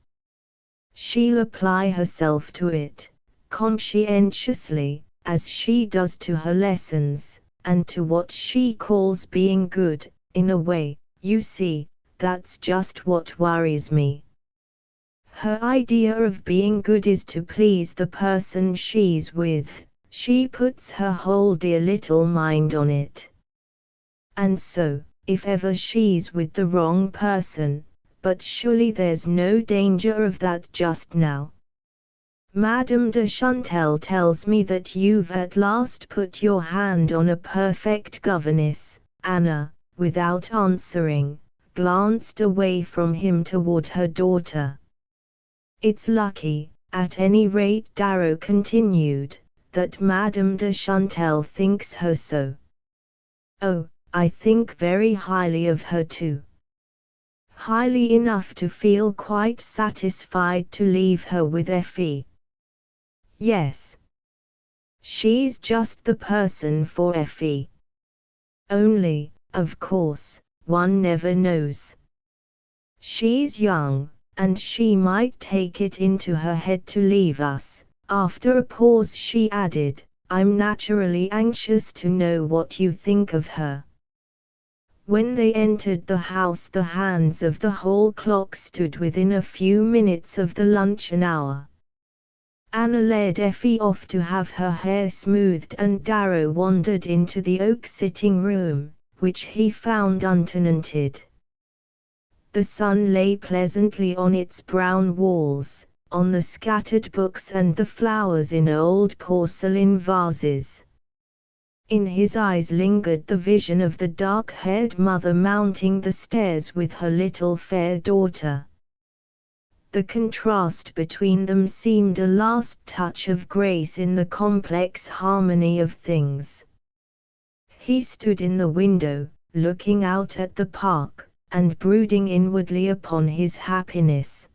Speaker 1: She'll apply herself to it, conscientiously, as she does to her lessons, and to what she calls being good, in a way, you see, that's just what worries me. Her idea of being good is to please the person she's with, she puts her whole dear little mind on it. And so, if ever she's with the wrong person, but surely there's no danger of that just now. Madame de Chantel tells me that you've at last put your hand on a perfect governess." Anna, without answering, glanced away from him toward her daughter. "It's lucky, at any rate," Darrow continued, "that Madame de Chantel thinks her so." "Oh, I think very highly of her too. Highly enough to feel quite satisfied to leave her with Effie. Yes. She's just the person for Effie. Only, of course, one never knows. She's young, and she might take it into her head to leave us." After a pause she added, "I'm naturally anxious to know what you think of her." When they entered the house the hands of the hall clock stood within a few minutes of the luncheon hour. Anna led Effie off to have her hair smoothed and Darrow wandered into the oak sitting room, which he found untenanted. The sun lay pleasantly on its brown walls, on the scattered books and the flowers in old porcelain vases. In his eyes lingered the vision of the dark-haired mother mounting the stairs with her little fair daughter. The contrast between them seemed a last touch of grace in the complex harmony of things. He stood in the window, looking out at the park, and brooding inwardly upon his happiness.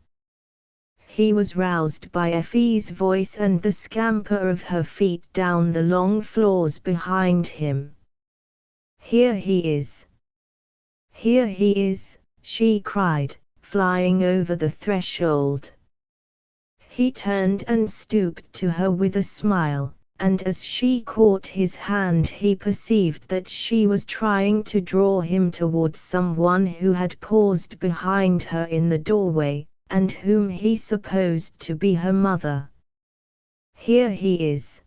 Speaker 1: He was roused by Effie's voice and the scamper of her feet down the long floors behind him. "Here he is! Here he is!" she cried, flying over the threshold. He turned and stooped to her with a smile, and as she caught his hand he perceived that she was trying to draw him toward someone who had paused behind her in the doorway, and whom he supposed to be her mother. "Here he is,"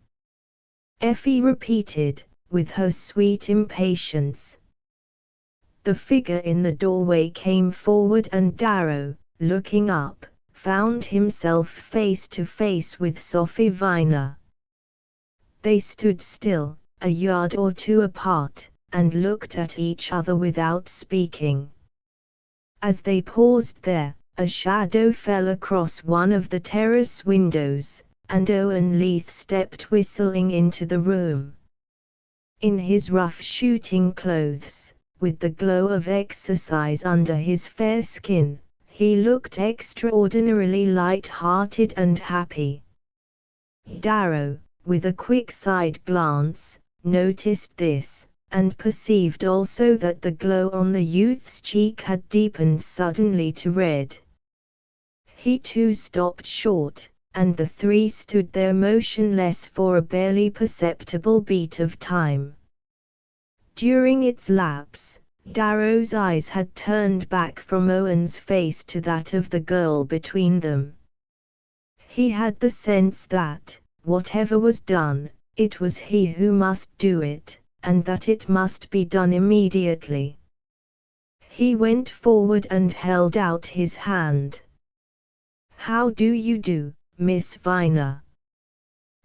Speaker 1: Effie repeated, with her sweet impatience. The figure in the doorway came forward and Darrow, looking up, found himself face to face with Sophie Viner. They stood still, a yard or two apart, and looked at each other without speaking. As they paused there, a shadow fell across one of the terrace windows, and Owen Leith stepped whistling into the room. In his rough shooting clothes, with the glow of exercise under his fair skin, He looked extraordinarily light-hearted and happy. Darrow, with a quick side glance, noticed this, and perceived also that the glow on the youth's cheek had deepened suddenly to red. He too stopped short, and the three stood there motionless for a barely perceptible beat of time. During its lapse, Darrow's eyes had turned back from Owen's face to that of the girl between them. He had the sense that, whatever was done, it was he who must do it, and that it must be done immediately. He went forward and held out his hand. "How do you do, Miss Viner?"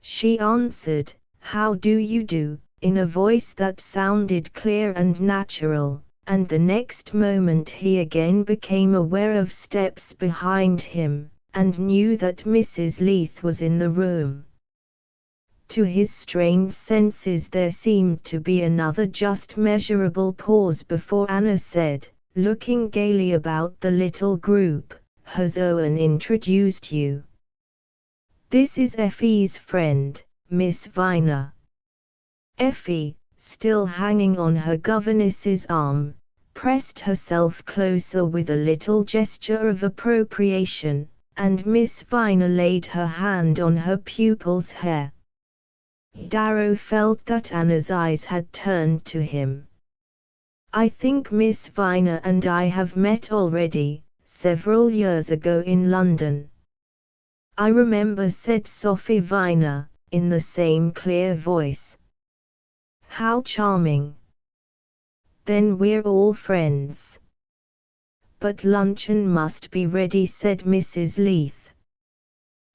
Speaker 1: She answered, "How do you do?" in a voice that sounded clear and natural, and the next moment he again became aware of steps behind him, and knew that Mrs. Leith was in the room. To his strained senses there seemed to be another just measurable pause before Anna said, looking gaily about the little group, "Has Owen introduced you? This is Effie's friend, Miss Viner." Effie, still hanging on her governess's arm, pressed herself closer with a little gesture of appropriation, and Miss Viner laid her hand on her pupil's hair. Darrow felt that Anna's eyes had turned to him. "I think Miss Viner and I have met already, several years ago in London." "I remember," said Sophie Viner, in the same clear voice. "How charming. Then we're all friends." "But luncheon must be ready," said Mrs. Leith.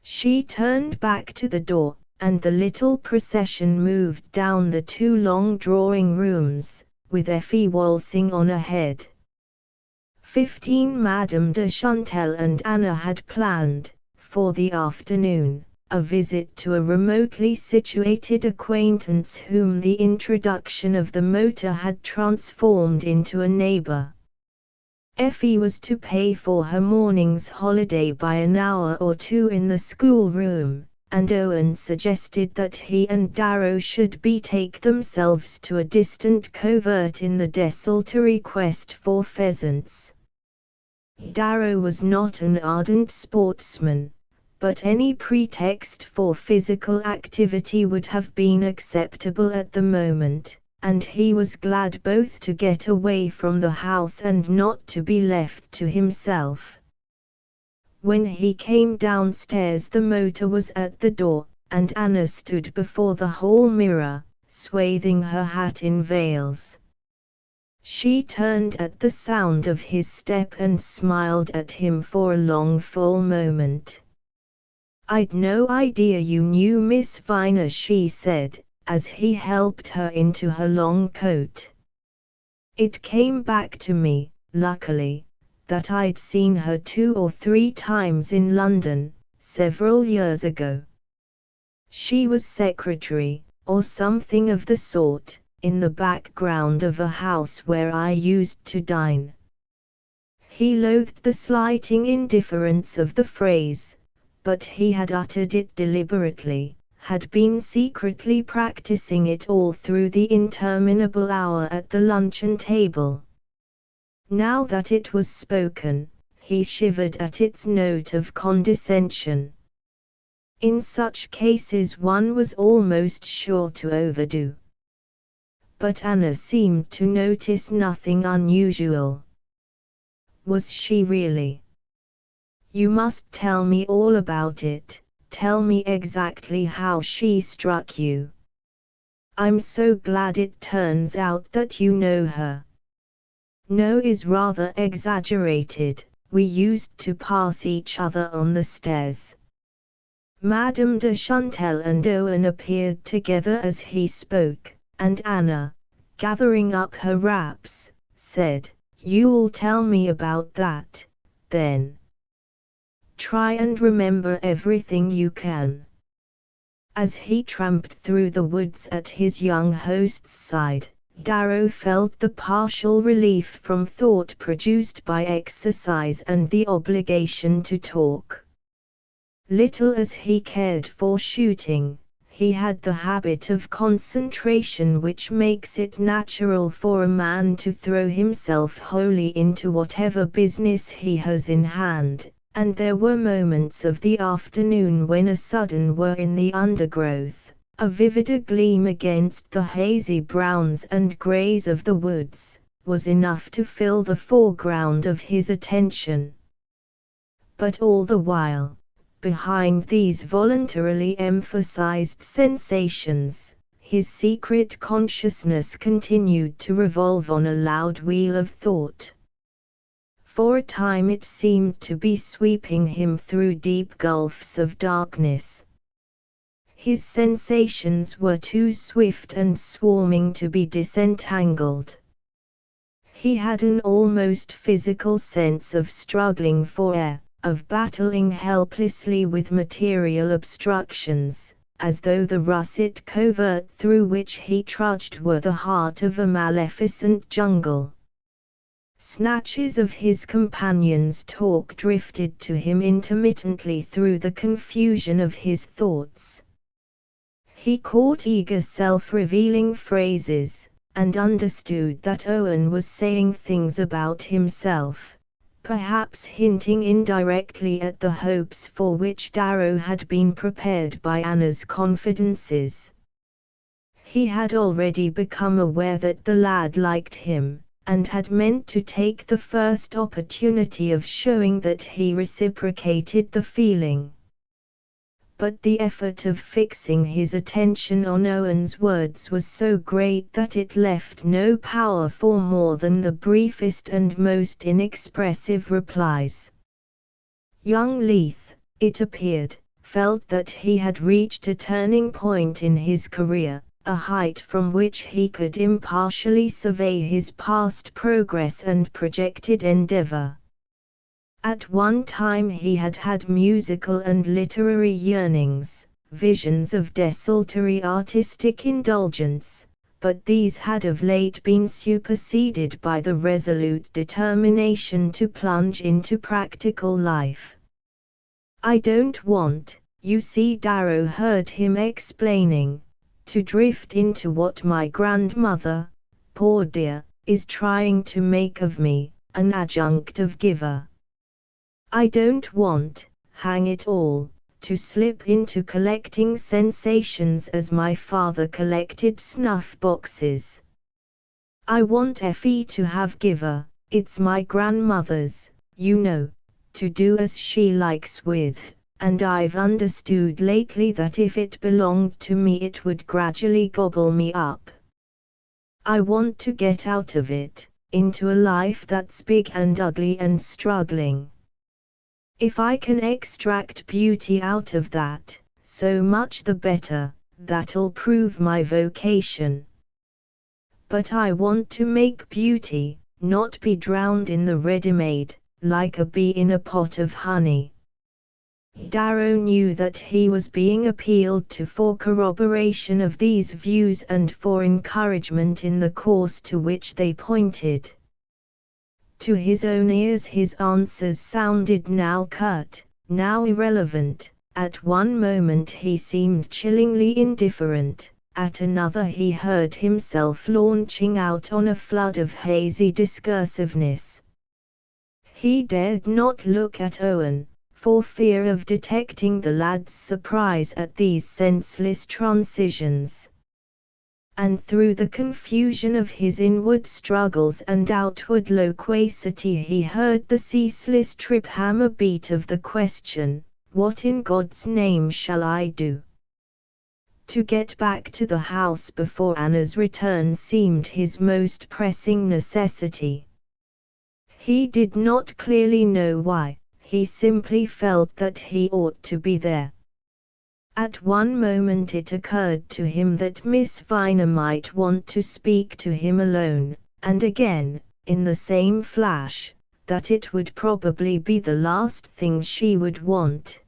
Speaker 1: She turned back to the door, and the little procession moved down the two long drawing rooms, with Effie waltzing on ahead. 15 Madame de Chantal and Anna had planned, for the afternoon, a visit to a remotely situated acquaintance whom the introduction of the motor had transformed into a neighbor. Effie was to pay for her morning's holiday by an hour or two in the schoolroom, and Owen suggested that he and Darrow should betake themselves to a distant covert in the desultory quest for pheasants. Darrow was not an ardent sportsman, but any pretext for physical activity would have been acceptable at the moment, and he was glad both to get away from the house and not to be left to himself. When he came downstairs the motor was at the door, and Anna stood before the hall mirror, swathing her hat in veils. She turned at the sound of his step and smiled at him for a long full moment. "I'd no idea you knew Miss Viner," she said, as he helped her into her long coat. "It came back to me, luckily, that I'd seen her 2 or 3 times in London, several years ago. She was secretary, or something of the sort, in the background of a house where I used to dine." He loathed the slighting indifference of the phrase, but he had uttered it deliberately, had been secretly practicing it all through the interminable hour at the luncheon table. Now that it was spoken, he shivered at its note of condescension. In such cases one was almost sure to overdo. But Anna seemed to notice nothing unusual. Was she really? "You must tell me all about it, tell me exactly how she struck you. I'm so glad it turns out that you know her." "Know is rather exaggerated, we used to pass each other on the stairs." Madame de Chantal and Owen appeared together as he spoke, and Anna, gathering up her wraps, said, "You'll tell me about that, then. Try and remember everything you can." As he tramped through the woods at his young host's side, Darrow felt the partial relief from thought produced by exercise and the obligation to talk. Little as he cared for shooting, he had the habit of concentration which makes it natural for a man to throw himself wholly into whatever business he has in hand, and there were moments of the afternoon when a sudden whir in the undergrowth, a vivider gleam against the hazy browns and greys of the woods, was enough to fill the foreground of his attention. But all the while, behind these voluntarily emphasized sensations, his secret consciousness continued to revolve on a loud wheel of thought. For a time it seemed to be sweeping him through deep gulfs of darkness. His sensations were too swift and swarming to be disentangled. He had an almost physical sense of struggling for air, of battling helplessly with material obstructions, as though the russet covert through which he trudged were the heart of a maleficent jungle. Snatches of his companion's talk drifted to him intermittently through the confusion of his thoughts. He caught eager self-revealing phrases, and understood that Owen was saying things about himself, perhaps hinting indirectly at the hopes for which Darrow had been prepared by Anna's confidences. He had already become aware that the lad liked him, and had meant to take the first opportunity of showing that he reciprocated the feeling. But the effort of fixing his attention on Owen's words was so great that it left no power for more than the briefest and most inexpressive replies. Young Leith, it appeared, felt that he had reached a turning point in his career, a height from which he could impartially survey his past progress and projected endeavor. At one time he had had musical and literary yearnings, visions of desultory artistic indulgence, but these had of late been superseded by the resolute determination to plunge into practical life. "I don't want," you see, Darrow heard him explaining, "to drift into what my grandmother, poor dear, is trying to make of me, an adjunctive giver. I don't want, hang it all, to slip into collecting sensations as my father collected snuff boxes. I want Effie to have giver, it's my grandmother's, you know, to do as she likes with, and I've understood lately that if it belonged to me it would gradually gobble me up. I want to get out of it, into a life that's big and ugly and struggling. If I can extract beauty out of that, so much the better, that'll prove my vocation. But I want to make beauty, not be drowned in the ready-made, like a bee in a pot of honey." Darrow knew that he was being appealed to for corroboration of these views and for encouragement in the course to which they pointed. To his own ears his answers sounded now curt, now irrelevant. At one moment he seemed chillingly indifferent, at another he heard himself launching out on a flood of hazy discursiveness. He dared not look at Owen, for fear of detecting the lad's surprise at these senseless transitions. And through the confusion of his inward struggles and outward loquacity he heard the ceaseless trip-hammer beat of the question, "What in God's name shall I do?" To get back to the house before Anna's return seemed his most pressing necessity. He did not clearly know why, he simply felt that he ought to be there. At one moment it occurred to him that Miss Viner might want to speak to him alone, and again, in the same flash, that it would probably be the last thing she would want.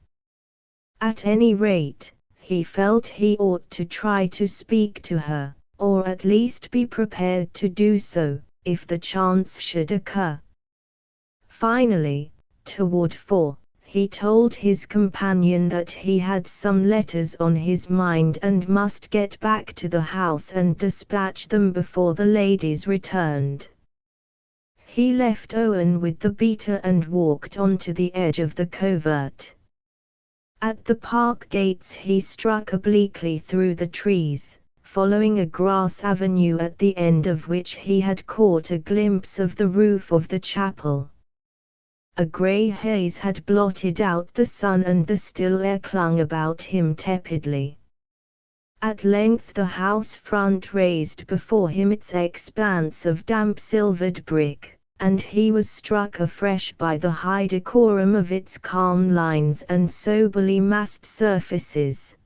Speaker 1: At any rate, he felt he ought to try to speak to her, or at least be prepared to do so, if the chance should occur. Finally, toward 4, he told his companion that he had some letters on his mind and must get back to the house and dispatch them before the ladies returned. He left Owen with the beater and walked on to the edge of the covert. At the park gates he struck obliquely through the trees, following a grass avenue at the end of which he had caught a glimpse of the roof of the chapel. A grey haze had blotted out the sun and the still air clung about him tepidly. At length the house front raised before him its expanse of damp silvered brick, and he was struck afresh by the high decorum of its calm lines and soberly massed surfaces.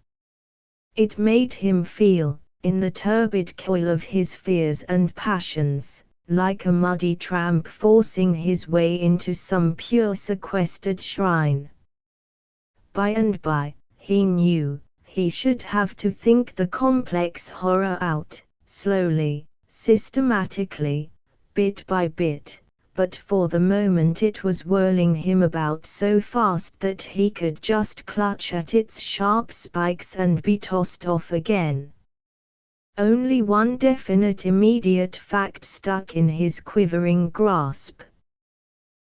Speaker 1: It made him feel, in the turbid coil of his fears and passions, like a muddy tramp forcing his way into some pure sequestered shrine. By and by, he knew, he should have to think the complex horror out, slowly, systematically, bit by bit, but for the moment it was whirling him about so fast that he could just clutch at its sharp spikes and be tossed off again. Only one definite immediate fact stuck in his quivering grasp.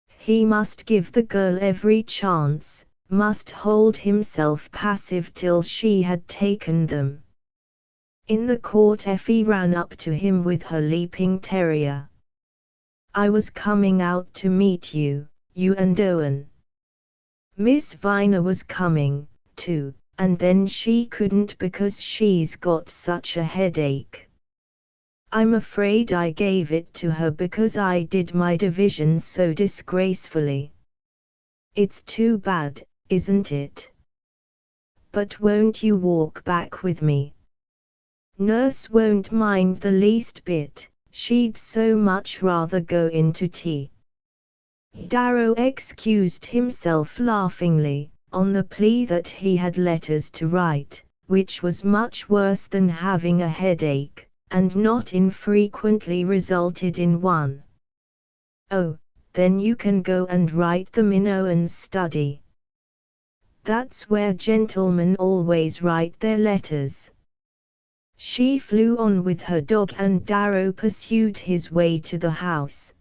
Speaker 1: He must give the girl every chance, must hold himself passive till she had taken them. In the court Effie ran up to him with her leaping terrier. "I was coming out to meet you, you and Owen. Miss Viner was coming, too. And then she couldn't because she's got such a headache. I'm afraid I gave it to her because I did my division so disgracefully. It's too bad, isn't it? But won't you walk back with me? Nurse won't mind the least bit, she'd so much rather go in to tea." Darrow excused himself laughingly, on the plea that he had letters to write, which was much worse than having a headache, and not infrequently resulted in one. "Oh, then you can go and write them in Owen's study. That's where gentlemen always write their letters." She flew on with her dog and Darrow pursued his way to the house.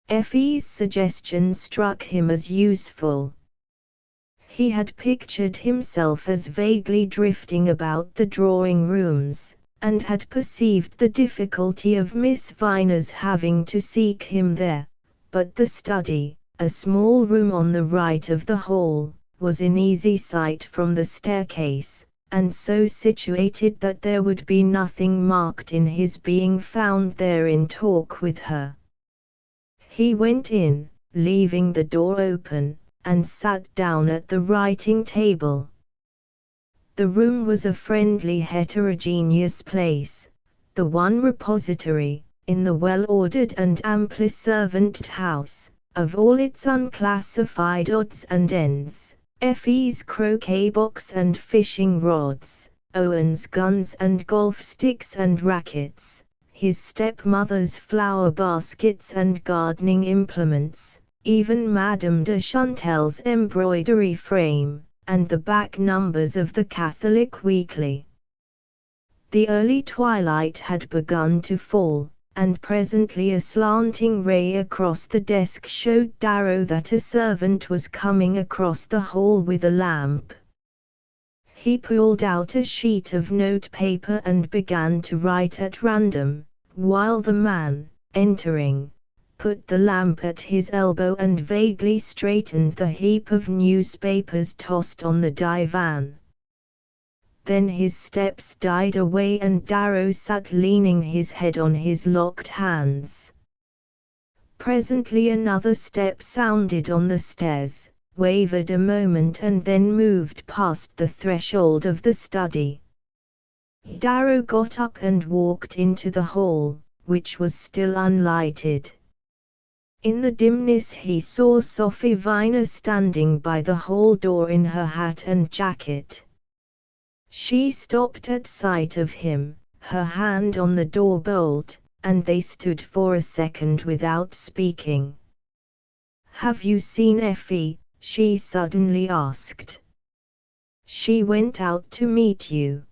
Speaker 1: Effie's suggestion struck him as useful. He had pictured himself as vaguely drifting about the drawing rooms, and had perceived the difficulty of Miss Viner's having to seek him there, but the study, a small room on the right of the hall, was in easy sight from the staircase, and so situated that there would be nothing marked in his being found there in talk with her. He went in, leaving the door open, and sat down at the writing table. The room was a friendly heterogeneous place, the one repository, in the well-ordered and amply servanted house, of all its unclassified odds and ends, Effie's croquet box and fishing rods, Owen's guns and golf sticks and rackets, his stepmother's flower baskets and gardening implements, even Madame de Chantel's embroidery frame, and the back numbers of the Catholic Weekly. The early twilight had begun to fall, and presently a slanting ray across the desk showed Darrow that a servant was coming across the hall with a lamp. He pulled out a sheet of notepaper and began to write at random, while the man, entering, put the lamp at his elbow and vaguely straightened the heap of newspapers tossed on the divan. Then his steps died away and Darrow sat leaning his head on his locked hands. Presently another step sounded on the stairs, wavered a moment and then moved past the threshold of the study. Darrow got up and walked into the hall, which was still unlighted. In the dimness he saw Sophie Viner standing by the hall door in her hat and jacket. She stopped at sight of him, her hand on the door bolt, and they stood for a second without speaking. "Have you seen Effie?" she suddenly asked. "She went out to meet you."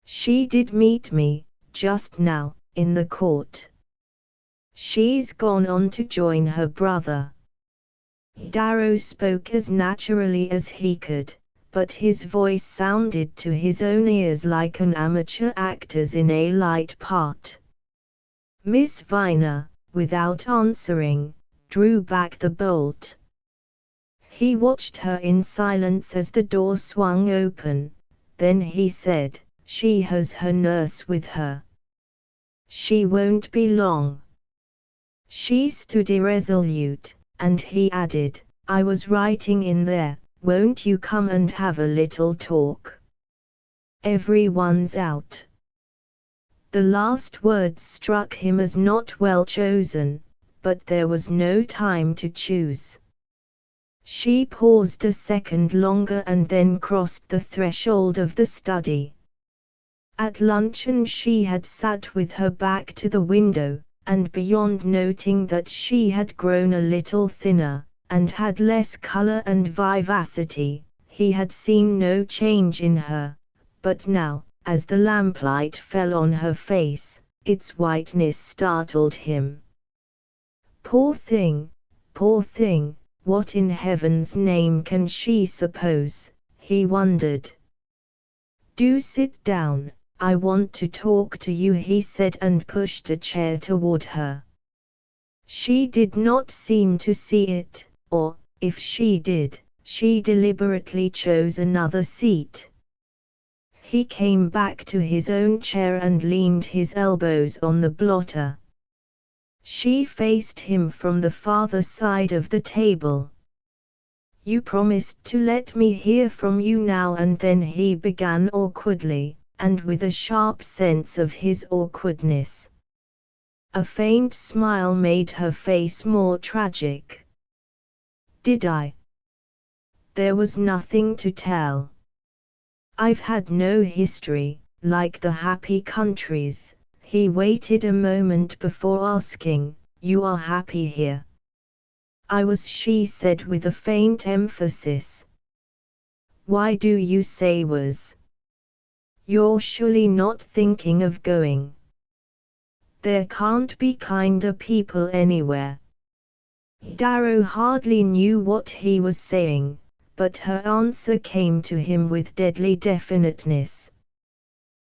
Speaker 1: "She did meet me, just now, in the court. She's gone on to join her brother." Darrow spoke as naturally as he could, but his voice sounded to his own ears like an amateur actor's in a light part. Miss Viner, without answering, drew back the bolt. He watched her in silence as the door swung open, then he said, "She has her nurse with her. She won't be long." She stood irresolute, and he added, "I was writing in there, won't you come and have a little talk? Everyone's out." The last words struck him as not well chosen, but there was no time to choose. She paused a second longer and then crossed the threshold of the study. At luncheon she had sat with her back to the window, and beyond noting that she had grown a little thinner, and had less color and vivacity, he had seen no change in her, but now, as the lamplight fell on her face, its whiteness startled him. Poor thing, what in heaven's name can she suppose, he wondered. "Do sit down, I want to talk to you," he said and pushed a chair toward her. She did not seem to see it, or, if she did, she deliberately chose another seat. He came back to his own chair and leaned his elbows on the blotter. She faced him from the farther side of the table. "You promised to let me hear from you now," and then he began awkwardly, and with a sharp sense of his awkwardness. A faint smile made her face more tragic. "Did I? There was nothing to tell. I've had no history, like the happy countries." He waited a moment before asking, "You are happy here?" "I was," she said with a faint emphasis. "Why do you say was? You're surely not thinking of going? There can't be kinder people anywhere." Darrow hardly knew what he was saying, but her answer came to him with deadly definiteness.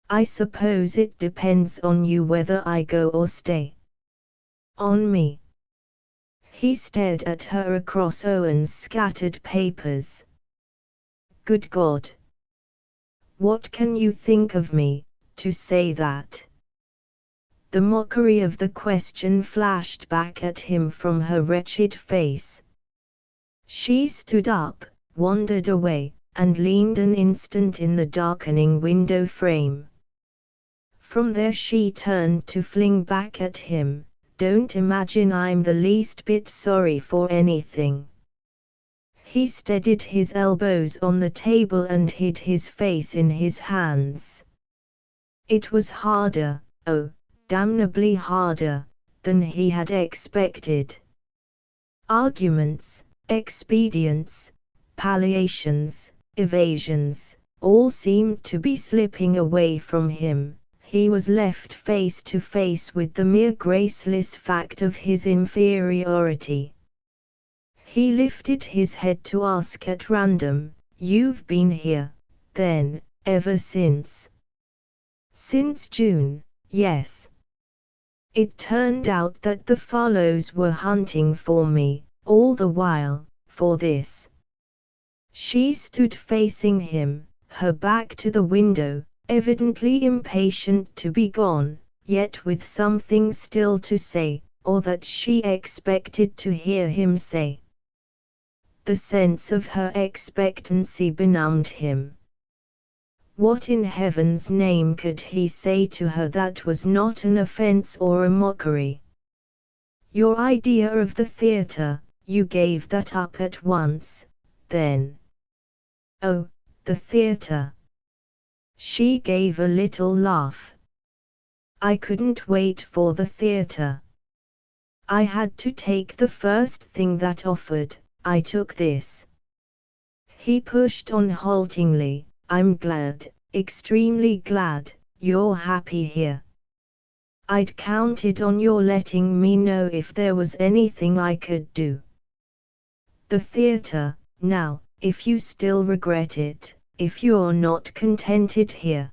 Speaker 1: "I suppose it depends on you whether I go or stay." "On me?" He stared at her across Owen's scattered papers. "Good God! What can you think of me, to say that?" The mockery of the question flashed back at him from her wretched face. She stood up, wandered away, and leaned an instant in the darkening window frame. From there she turned to fling back at him, "Don't imagine I'm the least bit sorry for anything." He steadied his elbows on the table and hid his face in his hands. It was harder, oh, damnably harder, than he had expected. Arguments, expedients, palliations, evasions, all seemed to be slipping away from him. He was left face to face with the mere graceless fact of his inferiority. He lifted his head to ask at random, "You've been here, then, ever since?" "Since June, yes. It turned out that the Farlows were hunting for me, all the while, for this." She stood facing him, her back to the window, evidently impatient to be gone, yet with something still to say, or that she expected to hear him say. The sense of her expectancy benumbed him. What in heaven's name could he say to her that was not an offense or a mockery? "Your idea of the theater, you gave that up at once, then?" "Oh, the theater." She gave a little laugh. I couldn't wait for the theatre. I had to take the first thing that offered. I took this. He pushed on haltingly. I'm glad, extremely glad, you're happy here. I'd counted on your letting me know if there was anything I could do. The theatre, now, if you still regret it, if you're not contented here.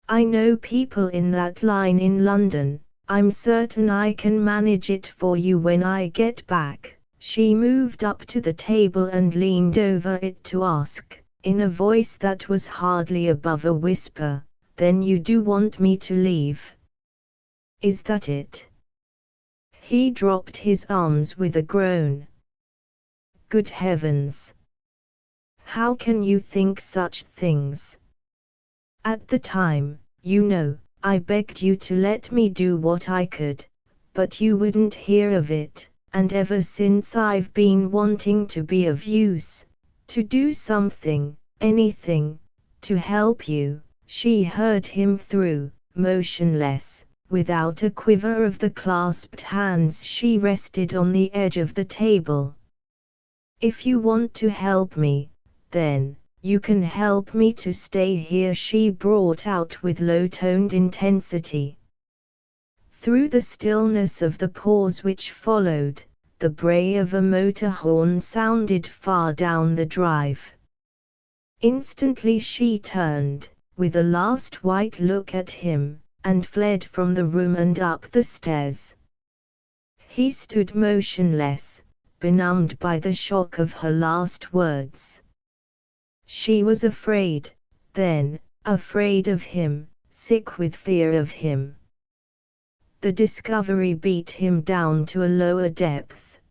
Speaker 1: I know people in that line in London. I'm certain I can manage it for you when I get back. She moved up to the table and leaned over it to ask, in a voice that was hardly above a whisper, then you do want me to leave? Is that it? He dropped his arms with a groan. Good heavens! How can you think such things? At the time, you know, I begged you to let me do what I could, but you wouldn't hear of it, and ever since I've been wanting to be of use, to do something, anything, to help you. She heard him through, motionless, without a quiver of the clasped hands she rested on the edge of the table. If you want to help me, then, you can help me to stay here, she brought out with low-toned intensity. Through the stillness of the pause which followed, the bray of a motor horn sounded far down the drive. Instantly she turned, with a last white look at him, and fled from the room and up the stairs. He stood motionless, benumbed by the shock of her last words. She was afraid, then, afraid of him, sick with fear of him. The discovery beat him down to a lower depth.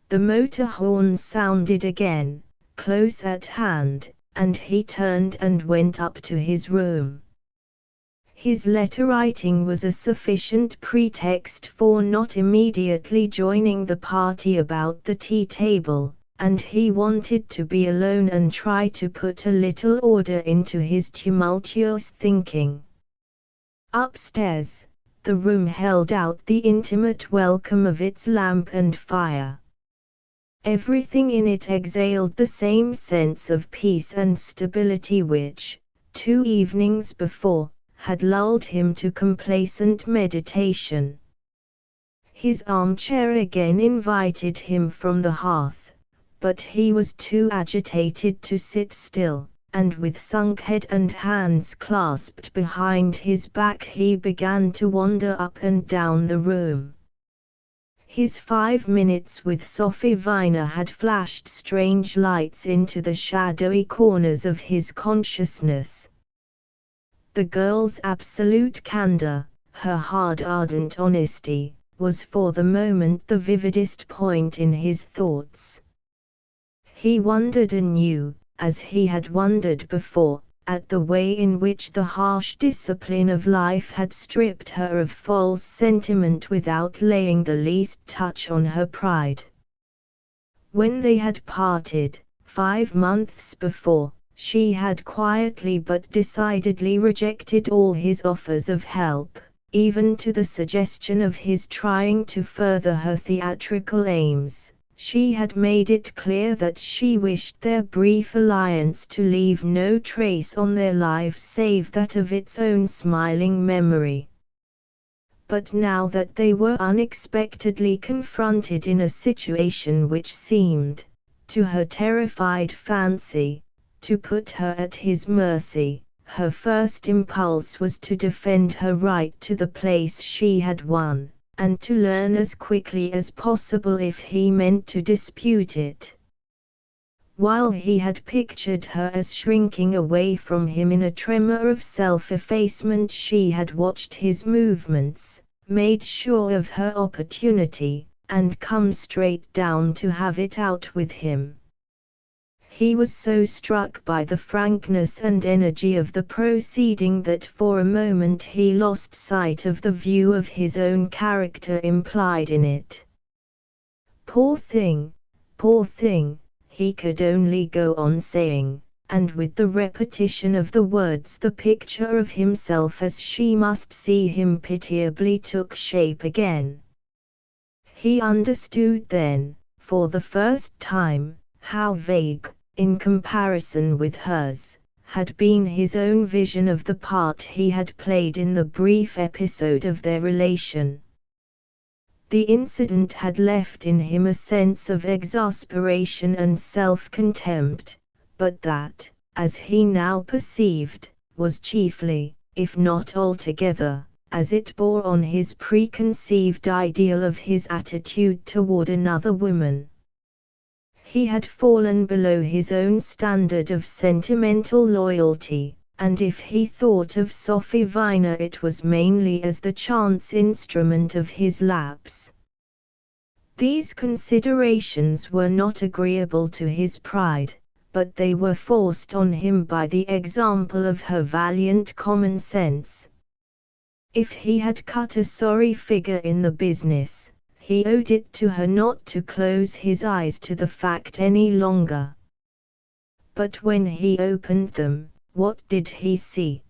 Speaker 1: The motor horn sounded again, close at hand, and he turned and went up to his room. His letter writing was a sufficient pretext for not immediately joining the party about the tea table, and he wanted to be alone and try to put a little order into his tumultuous thinking. Upstairs, the room held out the intimate welcome of its lamp and fire. Everything in it exhaled the same sense of peace and stability which, 2 evenings before, had lulled him to complacent meditation. His armchair again invited him from the hearth, but he was too agitated to sit still, and with sunk head and hands clasped behind his back he began to wander up and down the room. His 5 minutes with Sophie Viner had flashed strange lights into the shadowy corners of his consciousness. The girl's absolute candor, her hard ardent honesty, was for the moment the vividest point in his thoughts. He wondered anew, as he had wondered before, at the way in which the harsh discipline of life had stripped her of false sentiment without laying the least touch on her pride. When they had parted, 5 months before, she had quietly but decidedly rejected all his offers of help, even to the suggestion of his trying to further her theatrical aims. She had made it clear that she wished their brief alliance to leave no trace on their lives save that of its own smiling memory. But now that they were unexpectedly confronted in a situation which seemed, to her terrified fancy, to put her at his mercy, her first impulse was to defend her right to the place she had won, and to learn as quickly as possible if he meant to dispute it. While he had pictured her as shrinking away from him in a tremor of self-effacement, she had watched his movements, made sure of her opportunity, and come straight down to have it out with him. He was so struck by the frankness and energy of the proceeding that for a moment he lost sight of the view of his own character implied in it. Poor thing, he could only go on saying, and with the repetition of the words the picture of himself as she must see him pitiably took shape again. He understood then, for the first time, how vague, in comparison with hers, had been his own vision of the part he had played in the brief episode of their relation. The incident had left in him a sense of exasperation and self-contempt, but that, as he now perceived, was chiefly, if not altogether, as it bore on his preconceived ideal of his attitude toward another woman. He had fallen below his own standard of sentimental loyalty, and if he thought of Sophie Viner it was mainly as the chance instrument of his lapse. These considerations were not agreeable to his pride, but they were forced on him by the example of her valiant common sense. If he had cut a sorry figure in the business, he owed it to her not to close his eyes to the fact any longer. But when he opened them, what did he see?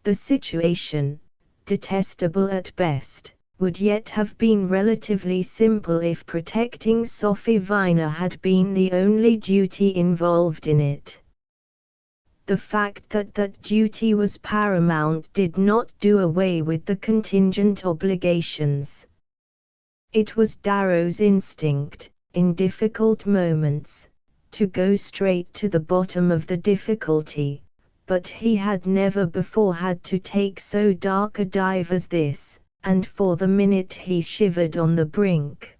Speaker 1: The situation, detestable at best, would yet have been relatively simple if protecting Sophie Viner had been the only duty involved in it. The fact that that duty was paramount did not do away with the contingent obligations. It was Darrow's instinct, in difficult moments, to go straight to the bottom of the difficulty, but he had never before had to take so dark a dive as this, and for the minute he shivered on the brink.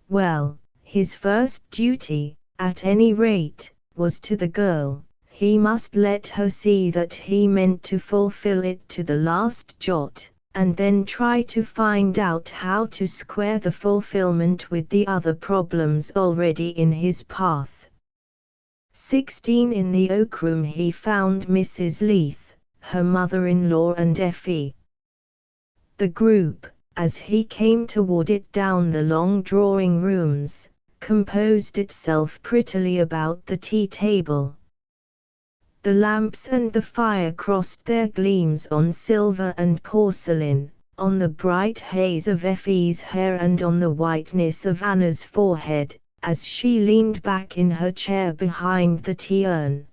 Speaker 1: Well, his first duty, at any rate, was to the girl. He must let her see that he meant to fulfill it to the last jot, and then try to find out how to square the fulfillment with the other problems already in his path. 16 In the Oak Room he found Mrs. Leith, her mother-in-law and Effie. The group, as he came toward it down the long drawing rooms, composed itself prettily about the tea table. The lamps and the fire crossed their gleams on silver and porcelain, on the bright haze of Effie's hair and on the whiteness of Anna's forehead, as she leaned back in her chair behind the tea urn.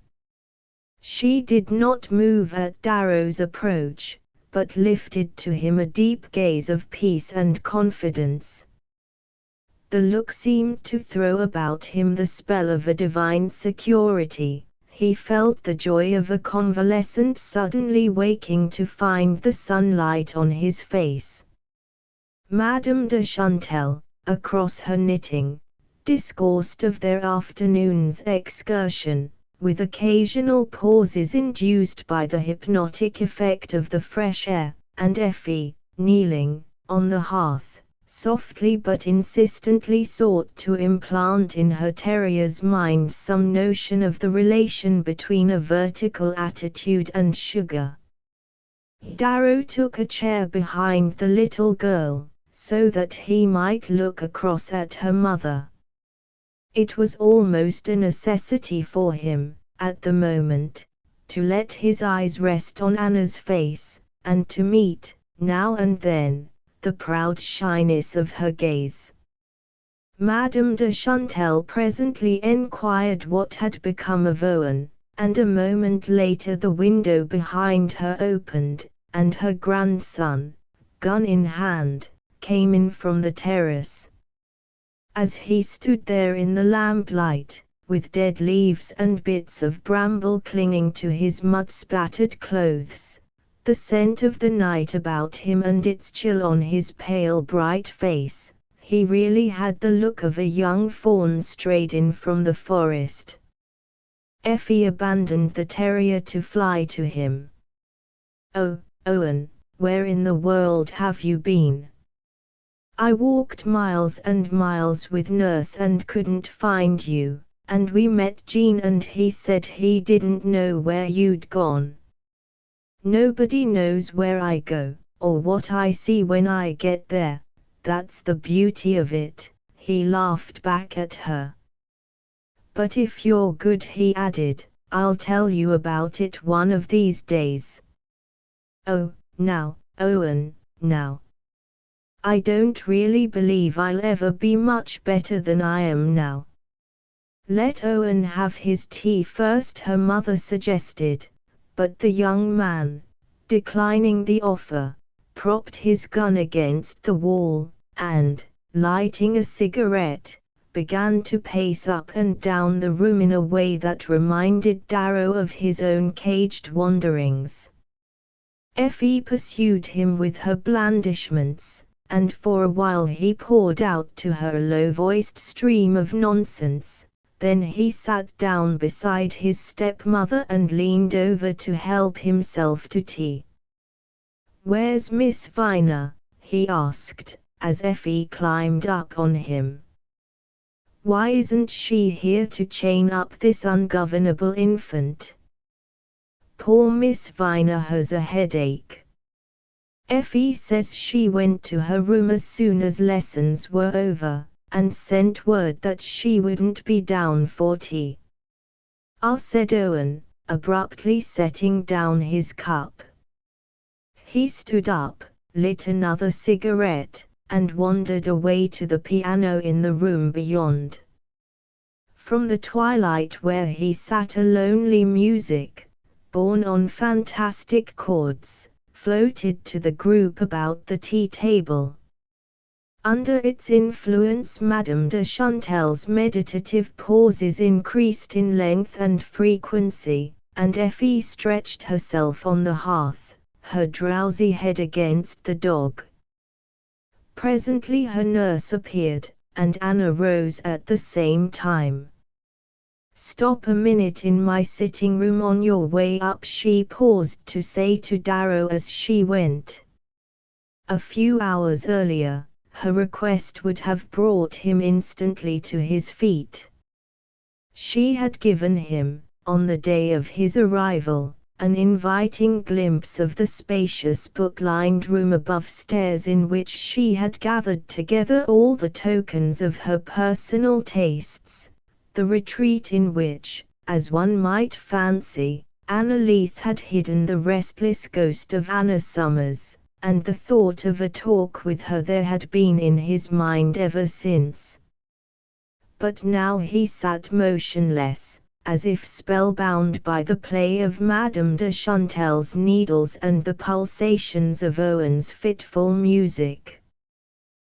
Speaker 1: She did not move at Darrow's approach, but lifted to him a deep gaze of peace and confidence. The look seemed to throw about him the spell of a divine security. He felt the joy of a convalescent suddenly waking to find the sunlight on his face. Madame de Chantel, across her knitting, discoursed of their afternoon's excursion, with occasional pauses induced by the hypnotic effect of the fresh air, and Effie, kneeling on the hearth, softly but insistently sought to implant in her terrier's mind some notion of the relation between a vertical attitude and sugar. Darrow took a chair behind the little girl, so that he might look across at her mother. It was almost a necessity for him, at the moment, to let his eyes rest on Anna's face, and to meet, now and then, the proud shyness of her gaze. Madame de Chantel presently enquired what had become of Owen, and a moment later the window behind her opened, and her grandson, gun in hand, came in from the terrace. As he stood there in the lamplight, with dead leaves and bits of bramble clinging to his mud-splattered clothes, the scent of the night about him and its chill on his pale bright face, he really had the look of a young fawn strayed in from the forest. Effie abandoned the terrier to fly to him. "Oh, Owen, where in the world have you been? I walked miles and miles with nurse and couldn't find you, and we met Jean and he said he didn't know where you'd gone. Nobody knows where I go, or what I see when I get there, that's the beauty of it," he laughed back at her. But if you're good," he added, "I'll tell you about it one of these days." "Oh, now, Owen, now. I don't really believe I'll ever be much better than I am now." "Let Owen have his tea first," her mother suggested, but the young man, declining the offer, propped his gun against the wall, and, lighting a cigarette, began to pace up and down the room in a way that reminded Darrow of his own caged wanderings. Effie pursued him with her blandishments, and for a while he poured out to her a low-voiced stream of nonsense. Then he sat down beside his stepmother and leaned over to help himself to tea. "Where's Miss Viner?" he asked, as Effie climbed up on him. "Why isn't she here to chain up this ungovernable infant? Poor Miss Viner has a headache. Effie says she went to her room as soon as lessons were over, and sent word that she wouldn't be down for tea." "Ah," said Owen, abruptly setting down his cup. He stood up, lit another cigarette, and wandered away to the piano in the room beyond. From the twilight where he sat, a lonely music, borne on fantastic chords, floated to the group about the tea-table. Under its influence, Madame de Chantelle's meditative pauses increased in length and frequency, and Effie stretched herself on the hearth, her drowsy head against the dog. Presently her nurse appeared, and Anna rose at the same time. "Stop a minute in my sitting room on your way up," she paused to say to Darrow as she went. A few hours earlier, her request would have brought him instantly to his feet. She had given him, on the day of his arrival, an inviting glimpse of the spacious book-lined room above stairs in which she had gathered together all the tokens of her personal tastes, the retreat in which, as one might fancy, Anna Leith had hidden the restless ghost of Anna Summers, and the thought of a talk with her there had been in his mind ever since. But now he sat motionless, as if spellbound by the play of Madame de Chantelle's needles and the pulsations of Owen's fitful music.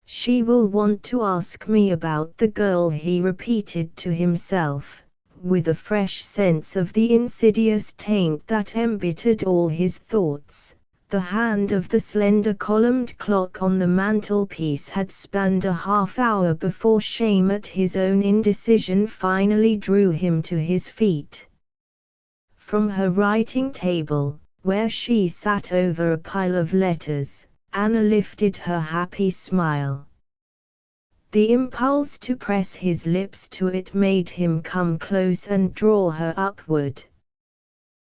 Speaker 1: "She will want to ask me about the girl," he repeated to himself, with a fresh sense of the insidious taint that embittered all his thoughts. The hand of the slender columned clock on the mantelpiece had spanned a half-hour before shame at his own indecision finally drew him to his feet. From her writing table, where she sat over a pile of letters, Anna lifted her happy smile. The impulse to press his lips to it made him come close and draw her upward.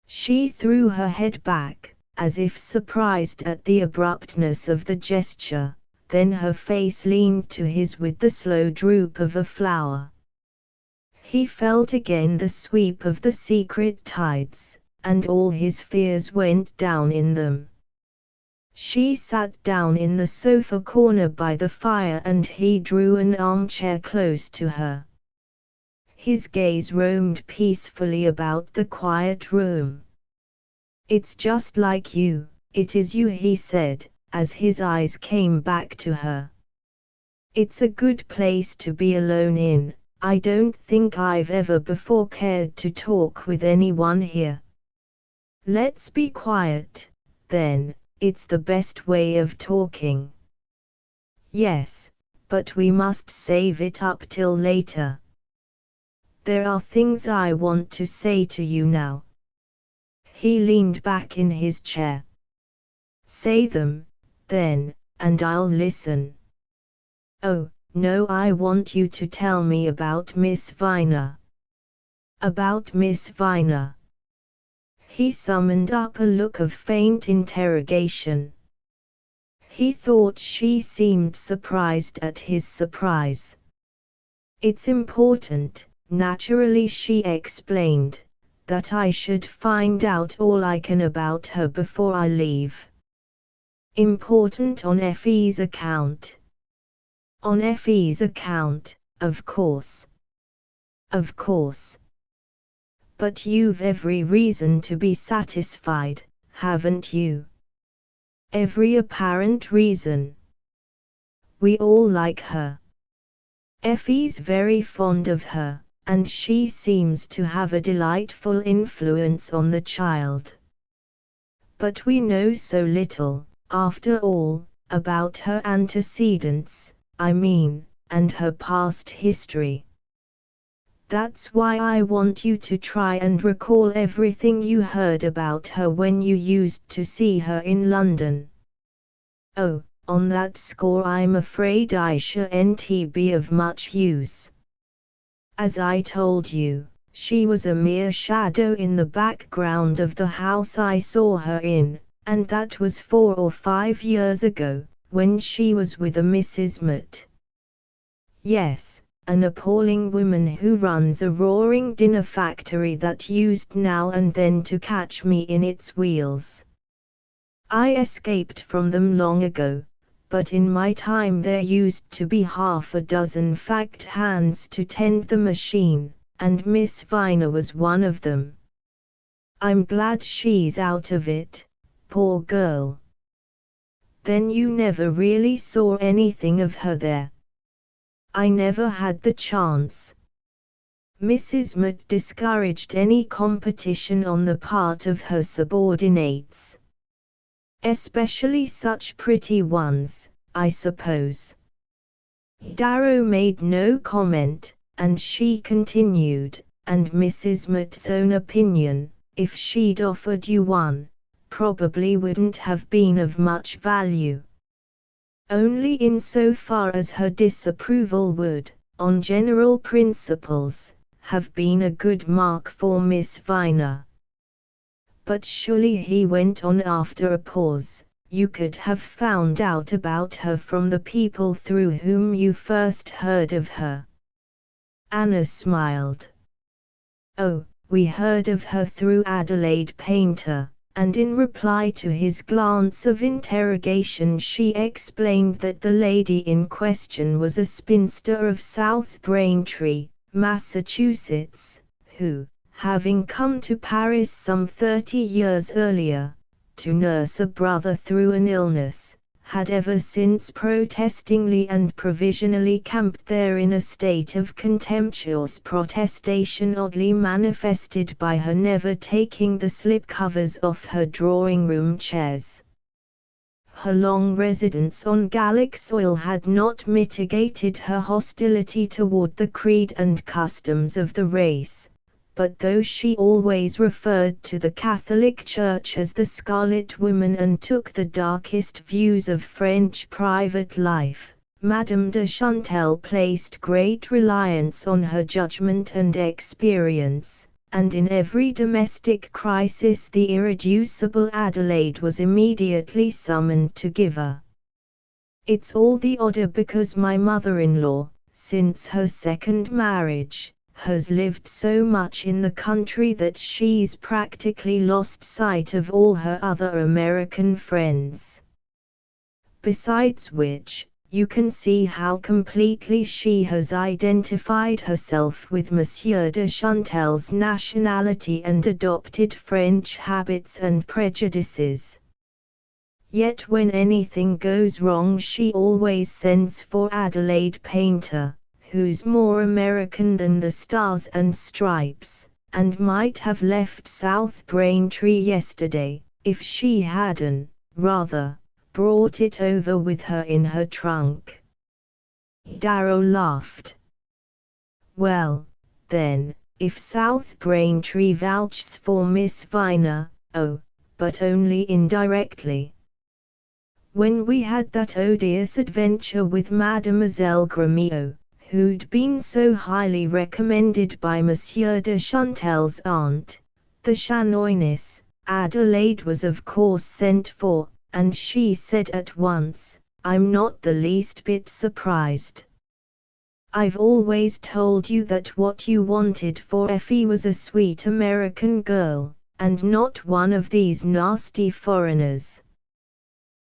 Speaker 1: She threw her head back, as if surprised at the abruptness of the gesture, then her face leaned to his with the slow droop of a flower. He felt again the sweep of the secret tides, and all his fears went down in them. She sat down in the sofa corner by the fire and he drew an armchair close to her. His gaze roamed peacefully about the quiet room. "It's just like you, it is you," he said, as his eyes came back to her. "It's a good place to be alone in. I don't think I've ever before cared to talk with anyone here." "Let's be quiet, then. It's the best way of talking." "Yes, but we must save it up till later. There are things I want to say to you now." He leaned back in his chair. "Say them, then, and I'll listen." "Oh, no, I want you to tell me about Miss Viner." "About Miss Viner?" He summoned up a look of faint interrogation. He thought she seemed surprised at his surprise. "It's important, Naturally, she explained, that I should find out all I can about her before I leave. Important on Effie's account. On Effie's account, of course. Of course. But you've every reason to be satisfied, haven't you? Every apparent reason. We all like her. Effie's very fond of her, and she seems to have a delightful influence on the child. But we know so little, after all, about her antecedents, I mean, and her past history. That's why I want you to try and recall everything you heard about her when you used to see her in London. Oh, on that score I'm afraid I shan't be of much use. As I told you, she was a mere shadow in the background of the house I saw her in, and that was 4 or 5 years ago, when she was with a Mrs. Mott. Yes, an appalling woman who runs a roaring dinner factory that used now and then to catch me in its wheels. I escaped from them long ago, but in my time there used to be half a dozen fact hands to tend the machine, and Miss Viner was one of them. I'm glad she's out of it, poor girl. Then you never really saw anything of her there? I never had the chance. Mrs. Mott discouraged any competition on the part of her subordinates. Especially such pretty ones, I suppose. Darrow made no comment, and she continued, and Mrs. Mott's own opinion, if she'd offered you one, probably wouldn't have been of much value. Only insofar as her disapproval would, on general principles, have been a good mark for Miss Viner. But surely, he went on after a pause, you could have found out about her from the people through whom you first heard of her. Anna smiled. Oh, we heard of her through Adelaide Painter, and in reply to his glance of interrogation she explained that the lady in question was a spinster of South Braintree, Massachusetts, who, having come to Paris some 30 years earlier, to nurse a brother through an illness, had ever since protestingly and provisionally camped there in a state of contemptuous protestation oddly manifested by her never taking the slipcovers off her drawing-room chairs. Her long residence on Gallic soil had not mitigated her hostility toward the creed and customs of the race, but though she always referred to the Catholic Church as the Scarlet Woman and took the darkest views of French private life, Madame de Chantal placed great reliance on her judgment and experience, and in every domestic crisis the irreducible Adelaide was immediately summoned to give her. It's all the odder because my mother-in-law, since her second marriage, has lived so much in the country that she's practically lost sight of all her other American friends. Besides which, you can see how completely she has identified herself with Monsieur de Chantal's nationality and adopted French habits and prejudices. Yet when anything goes wrong she always sends for Adelaide Painter, who's more American than the Stars and Stripes, and might have left South Braintree yesterday, if she hadn't, rather, brought it over with her in her trunk. Darrow laughed. Well, then, if South Braintree vouches for Miss Viner, oh, but only indirectly. When we had that odious adventure with Mademoiselle Gramillot, who'd been so highly recommended by Monsieur de Chantal's aunt, the Chanoinesse, Adelaide was of course sent for, and she said at once, I'm not the least bit surprised. I've always told you that what you wanted for Effie was a sweet American girl, and not one of these nasty foreigners.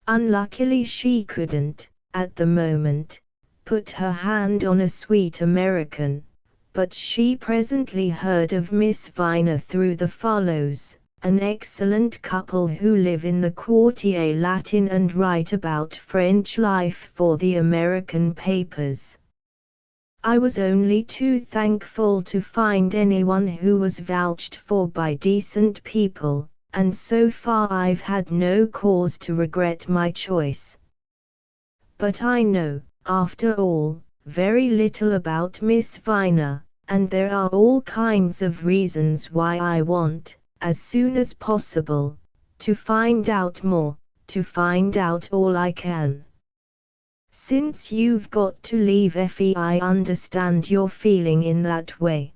Speaker 1: Unluckily she couldn't, at the moment, put her hand on a sweet American, but she presently heard of Miss Viner through the Farlows, an excellent couple who live in the Quartier Latin and write about French life for the American papers. I was only too thankful to find anyone who was vouched for by decent people, and so far I've had no cause to regret my choice. But I know, after all, very little about Miss Viner, and there are all kinds of reasons why I want, as soon as possible, to find out more, to find out all I can. Since you've got to leave Effie, I understand you're feeling in that way.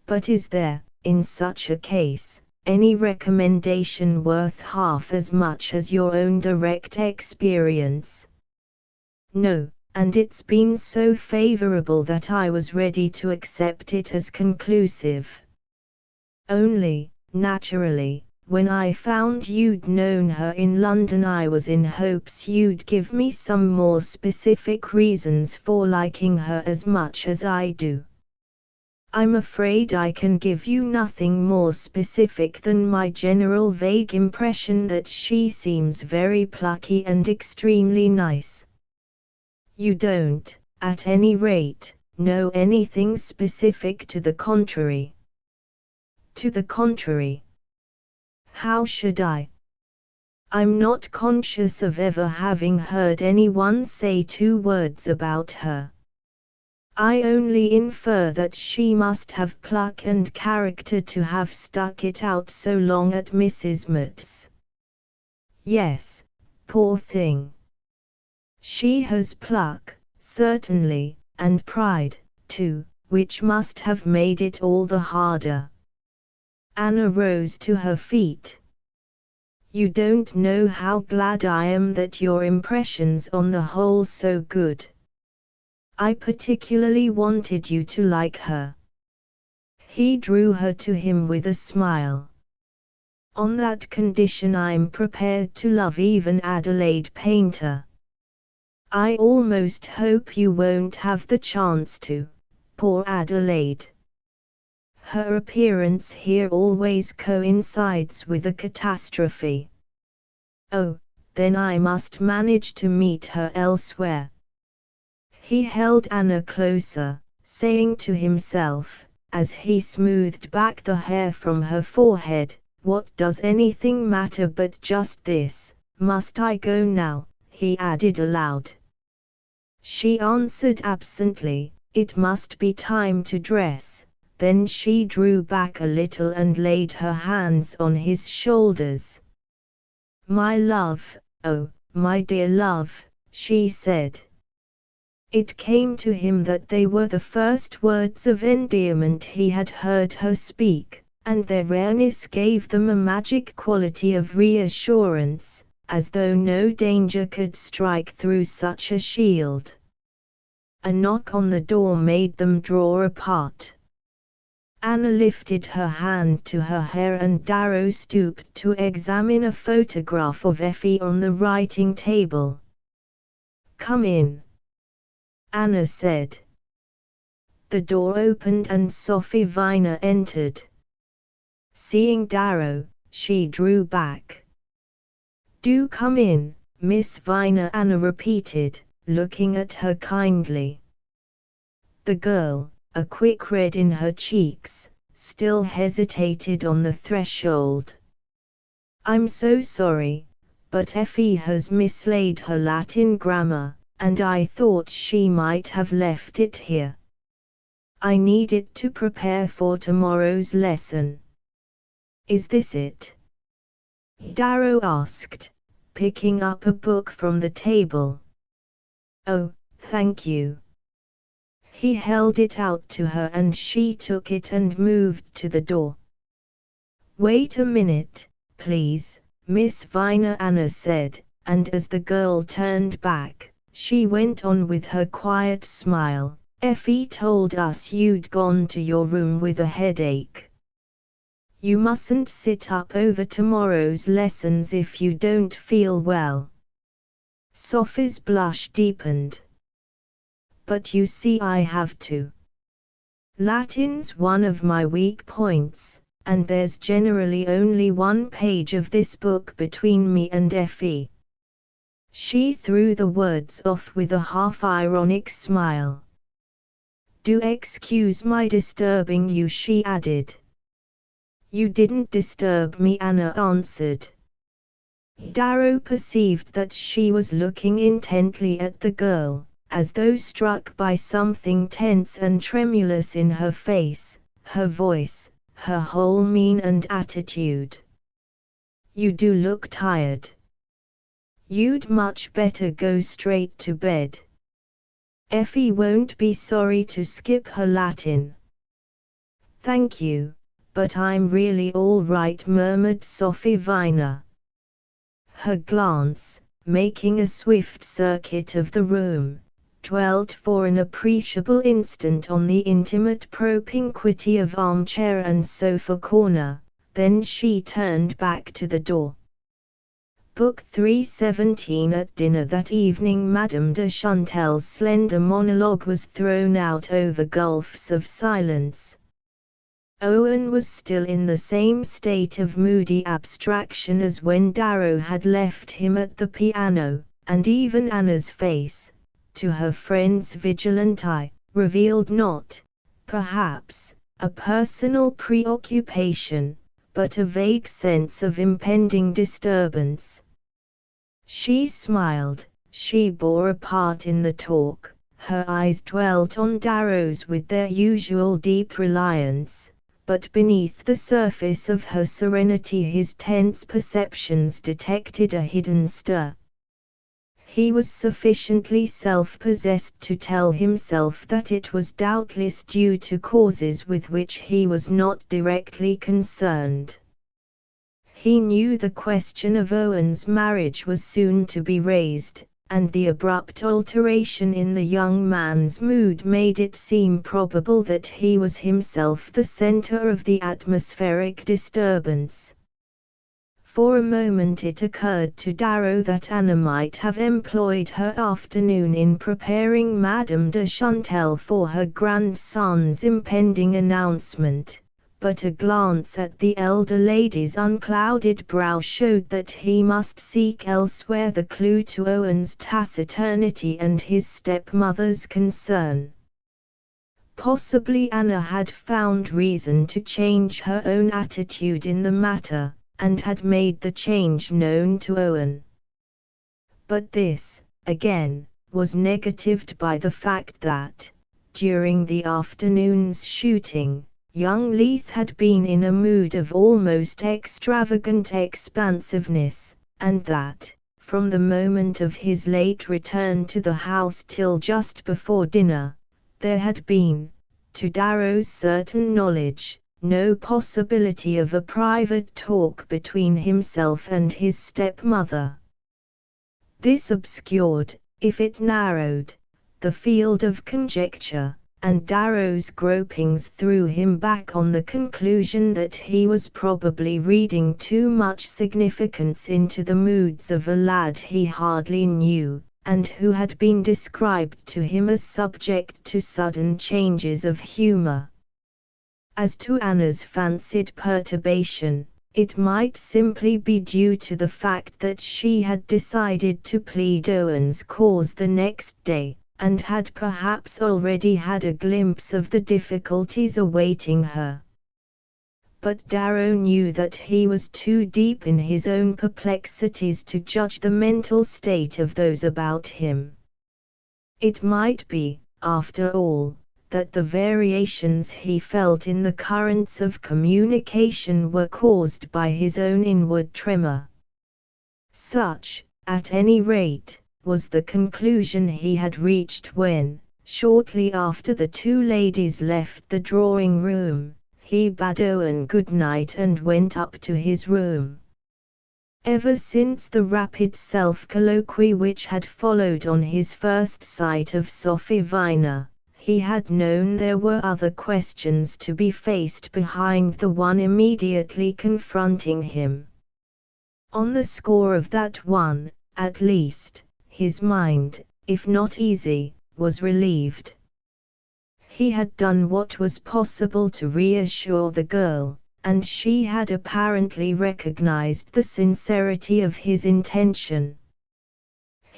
Speaker 1: But is there, in such a case, any recommendation worth half as much as your own direct experience? No, and it's been so favorable that I was ready to accept it as conclusive. Only, naturally, when I found you'd known her in London, I was in hopes you'd give me some more specific reasons for liking her as much as I do. I'm afraid I can give you nothing more specific than my general vague impression that she seems very plucky and extremely nice. You don't, at any rate, know anything specific to the contrary. To the contrary. How should I? I'm not conscious of ever having heard anyone say 2 words about her. I only infer that she must have pluck and character to have stuck it out so long at Mrs. Mott's. Yes, poor thing. She has pluck, certainly, and pride, too, which must have made it all the harder. Anna rose to her feet. You don't know how glad I am that your impression's on the whole so good. I particularly wanted you to like her. He drew her to him with a smile. On that condition I'm prepared to love even Adelaide Painter. I almost hope you won't have the chance to, poor Adelaide. Her appearance here always coincides with a catastrophe. Oh, then I must manage to meet her elsewhere. He held Anna closer, saying to himself, as he smoothed back the hair from her forehead, "What does anything matter but just this? Must I go now?" he added aloud. She answered absently, "It must be time to dress." Then she drew back a little and laid her hands on his shoulders. "My love, oh, my dear love," she said. It came to him that they were the first words of endearment he had heard her speak, and their rareness gave them a magic quality of reassurance, as though no danger could strike through such a shield. A knock on the door made them draw apart. Anna lifted her hand to her hair and Darrow stooped to examine a photograph of Effie on the writing table. "Come in," Anna said. The door opened and Sophie Viner entered. Seeing Darrow, she drew back. "Do come in, Miss Viner," Anna repeated, looking at her kindly. The girl, a quick red in her cheeks, still hesitated on the threshold. "I'm so sorry, but Effie has mislaid her Latin grammar, and I thought she might have left it here. I need it to prepare for tomorrow's lesson." "Is this it?" Darrow asked, picking up a book from the table. "Oh, thank you." He held it out to her and she took it and moved to the door. "Wait a minute, please, Miss Viner," Anna said, and as the girl turned back, she went on with her quiet smile, Effie told us you'd gone to your room with a headache. You mustn't sit up over tomorrow's lessons if you don't feel well. Sophie's blush deepened. But you see, I have to. Latin's one of my weak points, and there's generally only one page of this book between me and Effie. She threw the words off with a half-ironic smile. Do excuse my disturbing you, she added. You didn't disturb me, Anna answered. Darrow perceived that she was looking intently at the girl, as though struck by something tense and tremulous in her face, her voice, her whole mien and attitude. You do look tired. You'd much better go straight to bed. Effie won't be sorry to skip her Latin. Thank you, but I'm really all right, murmured Sophie Viner. Her glance, making a swift circuit of the room, dwelt for an appreciable instant on the intimate propinquity of armchair and sofa corner, then she turned back to the door. Book 317. At dinner that evening, Madame de Chantelle's slender monologue was thrown out over gulfs of silence. Owen was still in the same state of moody abstraction as when Darrow had left him at the piano, and even Anna's face, to her friend's vigilant eye, revealed not, perhaps, a personal preoccupation, but a vague sense of impending disturbance. She smiled, she bore a part in the talk, her eyes dwelt on Darrow's with their usual deep reliance, but beneath the surface of her serenity his tense perceptions detected a hidden stir. He was sufficiently self-possessed to tell himself that it was doubtless due to causes with which he was not directly concerned. He knew the question of Owen's marriage was soon to be raised, and the abrupt alteration in the young man's mood made it seem probable that he was himself the center of the atmospheric disturbance. For a moment it occurred to Darrow that Anna might have employed her afternoon in preparing Madame de Chantelle for her grandson's impending announcement, but a glance at the elder lady's unclouded brow showed that he must seek elsewhere the clue to Owen's taciturnity and his stepmother's concern. Possibly Anna had found reason to change her own attitude in the matter, and had made the change known to Owen. But this, again, was negatived by the fact that, during the afternoon's shooting, young Leith had been in a mood of almost extravagant expansiveness, and that, from the moment of his late return to the house till just before dinner, there had been, to Darrow's certain knowledge, no possibility of a private talk between himself and his stepmother. This obscured, if it narrowed, the field of conjecture, and Darrow's gropings threw him back on the conclusion that he was probably reading too much significance into the moods of a lad he hardly knew, and who had been described to him as subject to sudden changes of humor. As to Anna's fancied perturbation, it might simply be due to the fact that she had decided to plead Owen's cause the next day, and had perhaps already had a glimpse of the difficulties awaiting her. But Darrow knew that he was too deep in his own perplexities to judge the mental state of those about him. It might be, after all, that the variations he felt in the currents of communication were caused by his own inward tremor. Such, at any rate, was the conclusion he had reached when, shortly after the two ladies left the drawing-room, he bade Owen good night and went up to his room. Ever since the rapid self-colloquy which had followed on his first sight of Sophie Viner, he had known there were other questions to be faced behind the one immediately confronting him. On the score of that one, at least, his mind, if not easy, was relieved. He had done what was possible to reassure the girl, and she had apparently recognized the sincerity of his intention.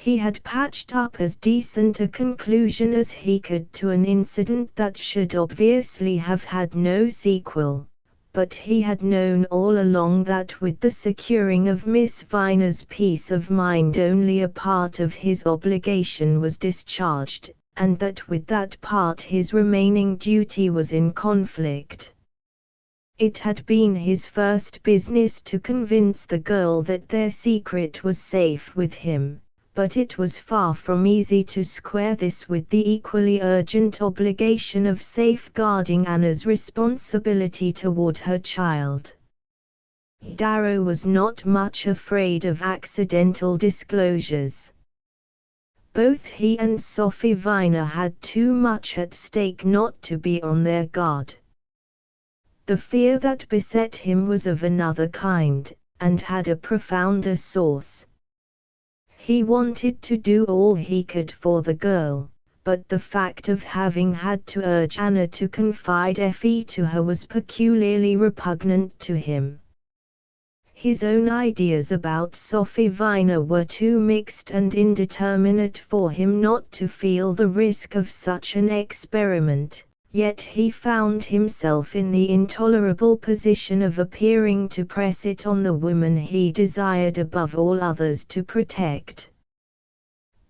Speaker 1: He had patched up as decent a conclusion as he could to an incident that should obviously have had no sequel, but he had known all along that with the securing of Miss Viner's peace of mind only a part of his obligation was discharged, and that with that part his remaining duty was in conflict. It had been his first business to convince the girl that their secret was safe with him, but it was far from easy to square this with the equally urgent obligation of safeguarding Anna's responsibility toward her child. Darrow was not much afraid of accidental disclosures. Both he and Sophie Viner had too much at stake not to be on their guard. The fear that beset him was of another kind, and had a profounder source. He wanted to do all he could for the girl, but the fact of having had to urge Anna to confide Effie to her was peculiarly repugnant to him. His own ideas about Sophie Viner were too mixed and indeterminate for him not to feel the risk of such an experiment, yet he found himself in the intolerable position of appearing to press it on the woman he desired above all others to protect.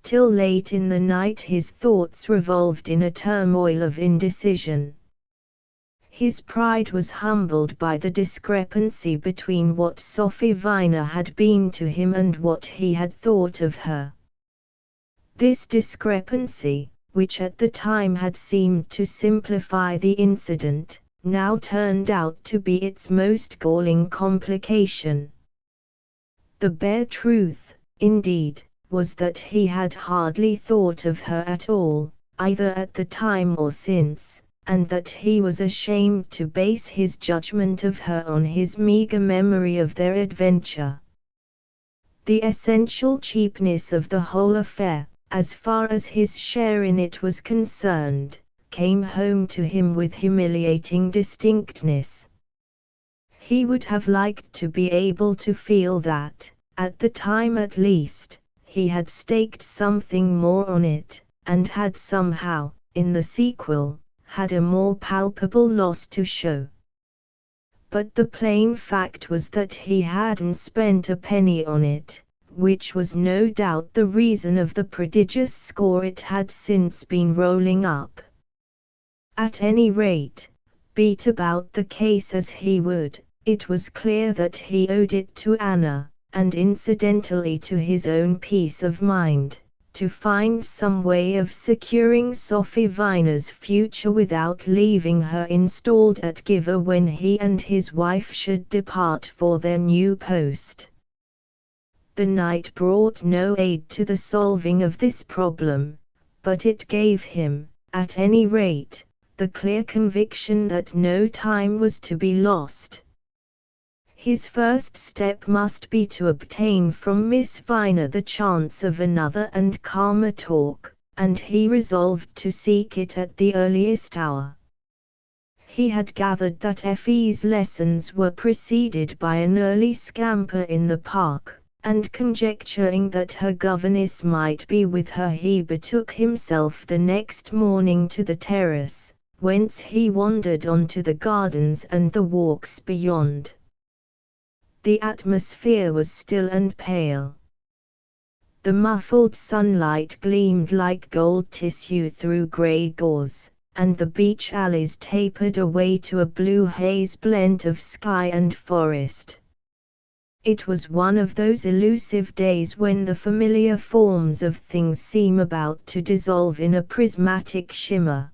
Speaker 1: Till late in the night his thoughts revolved in a turmoil of indecision. His pride was humbled by the discrepancy between what Sophie Viner had been to him and what he had thought of her. This discrepancy, which at the time had seemed to simplify the incident, now turned out to be its most galling complication. The bare truth, indeed, was that he had hardly thought of her at all, either at the time or since, and that he was ashamed to base his judgment of her on his meager memory of their adventure. The essential cheapness of the whole affair, as far as his share in it was concerned, came home to him with humiliating distinctness. He would have liked to be able to feel that, at the time at least, he had staked something more on it, and had somehow, in the sequel, had a more palpable loss to show. But the plain fact was that he hadn't spent a penny on it, which was no doubt the reason of the prodigious score it had since been rolling up. At any rate, beat about the case as he would, it was clear that he owed it to Anna, and incidentally to his own peace of mind, to find some way of securing Sophie Viner's future without leaving her installed at Giver when he and his wife should depart for their new post. The night brought no aid to the solving of this problem, but it gave him, at any rate, the clear conviction that no time was to be lost. His first step must be to obtain from Miss Viner the chance of another and calmer talk, and he resolved to seek it at the earliest hour. He had gathered that Effie's lessons were preceded by an early scamper in the park, and conjecturing that her governess might be with her he betook himself the next morning to the terrace, whence he wandered on to the gardens and the walks beyond. The atmosphere was still and pale. The muffled sunlight gleamed like gold tissue through grey gauze, and the beach alleys tapered away to a blue haze blent of sky and forest. It was one of those elusive days when the familiar forms of things seem about to dissolve in a prismatic shimmer.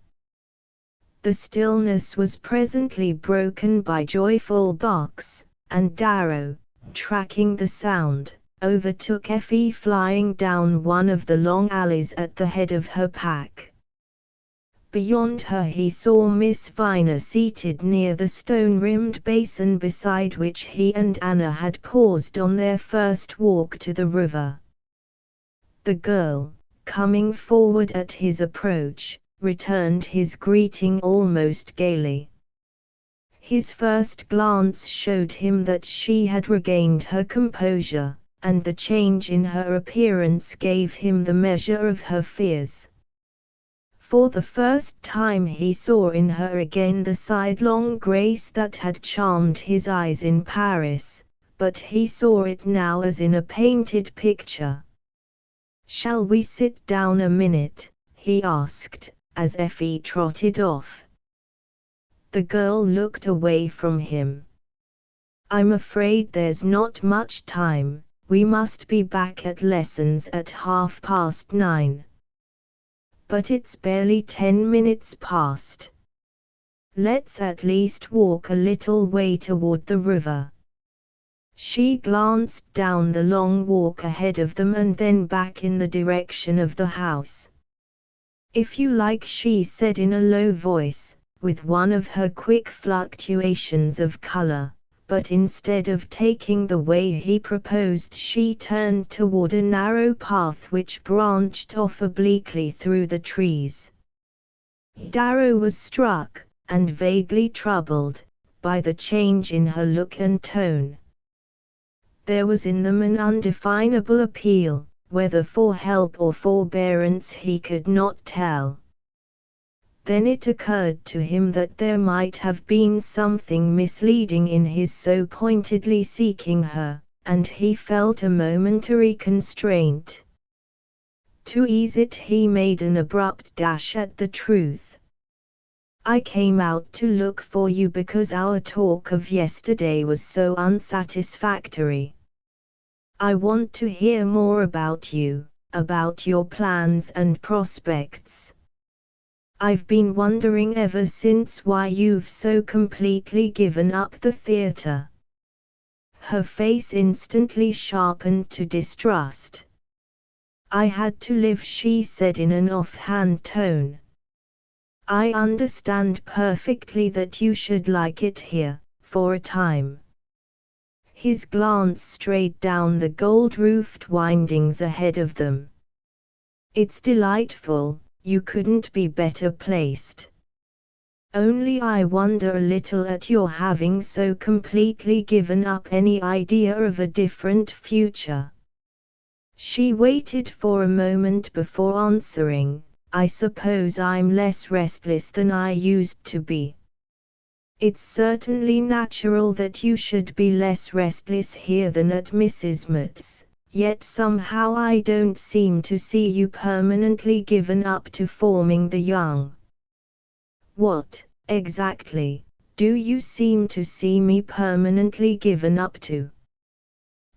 Speaker 1: The stillness was presently broken by joyful barks, and Darrow, tracking the sound, overtook Effie flying down one of the long alleys at the head of her pack. Beyond her he saw Miss Viner seated near the stone-rimmed basin beside which he and Anna had paused on their first walk to the river. The girl, coming forward at his approach, returned his greeting almost gaily. His first glance showed him that she had regained her composure, and the change in her appearance gave him the measure of her fears. For the first time he saw in her again the sidelong grace that had charmed his eyes in Paris, but he saw it now as in a painted picture. "Shall we sit down a minute?" he asked, as Effie trotted off. The girl looked away from him. "I'm afraid there's not much time, we must be back at lessons at 9:30. But it's barely 10 minutes past. Let's at least walk a little way toward the river." She glanced down the long walk ahead of them and then back in the direction of the house. "If you like," she said in a low voice, with one of her quick fluctuations of color, but instead of taking the way he proposed she turned toward a narrow path which branched off obliquely through the trees. Darrow was struck, and vaguely troubled, by the change in her look and tone. There was in them an undefinable appeal, whether for help or forbearance he could not tell. Then it occurred to him that there might have been something misleading in his so pointedly seeking her, and he felt a momentary constraint. To ease it he made an abrupt dash at the truth. "I came out to look for you because our talk of yesterday was so unsatisfactory. I want to hear more about you, about your plans and prospects. I've been wondering ever since why you've so completely given up the theater." Her face instantly sharpened to distrust. "I had to live," she said in an offhand tone. "I understand perfectly that you should like it here, for a time." His glance strayed down the gold-roofed windings ahead of them. "It's delightful. You couldn't be better placed. Only I wonder a little at your having so completely given up any idea of a different future." She waited for a moment before answering. "I suppose I'm less restless than I used to be." "It's certainly natural that you should be less restless here than at Mrs. Mott's. Yet somehow I don't seem to see you permanently given up to forming the young." "What, exactly, do you seem to see me permanently given up to?"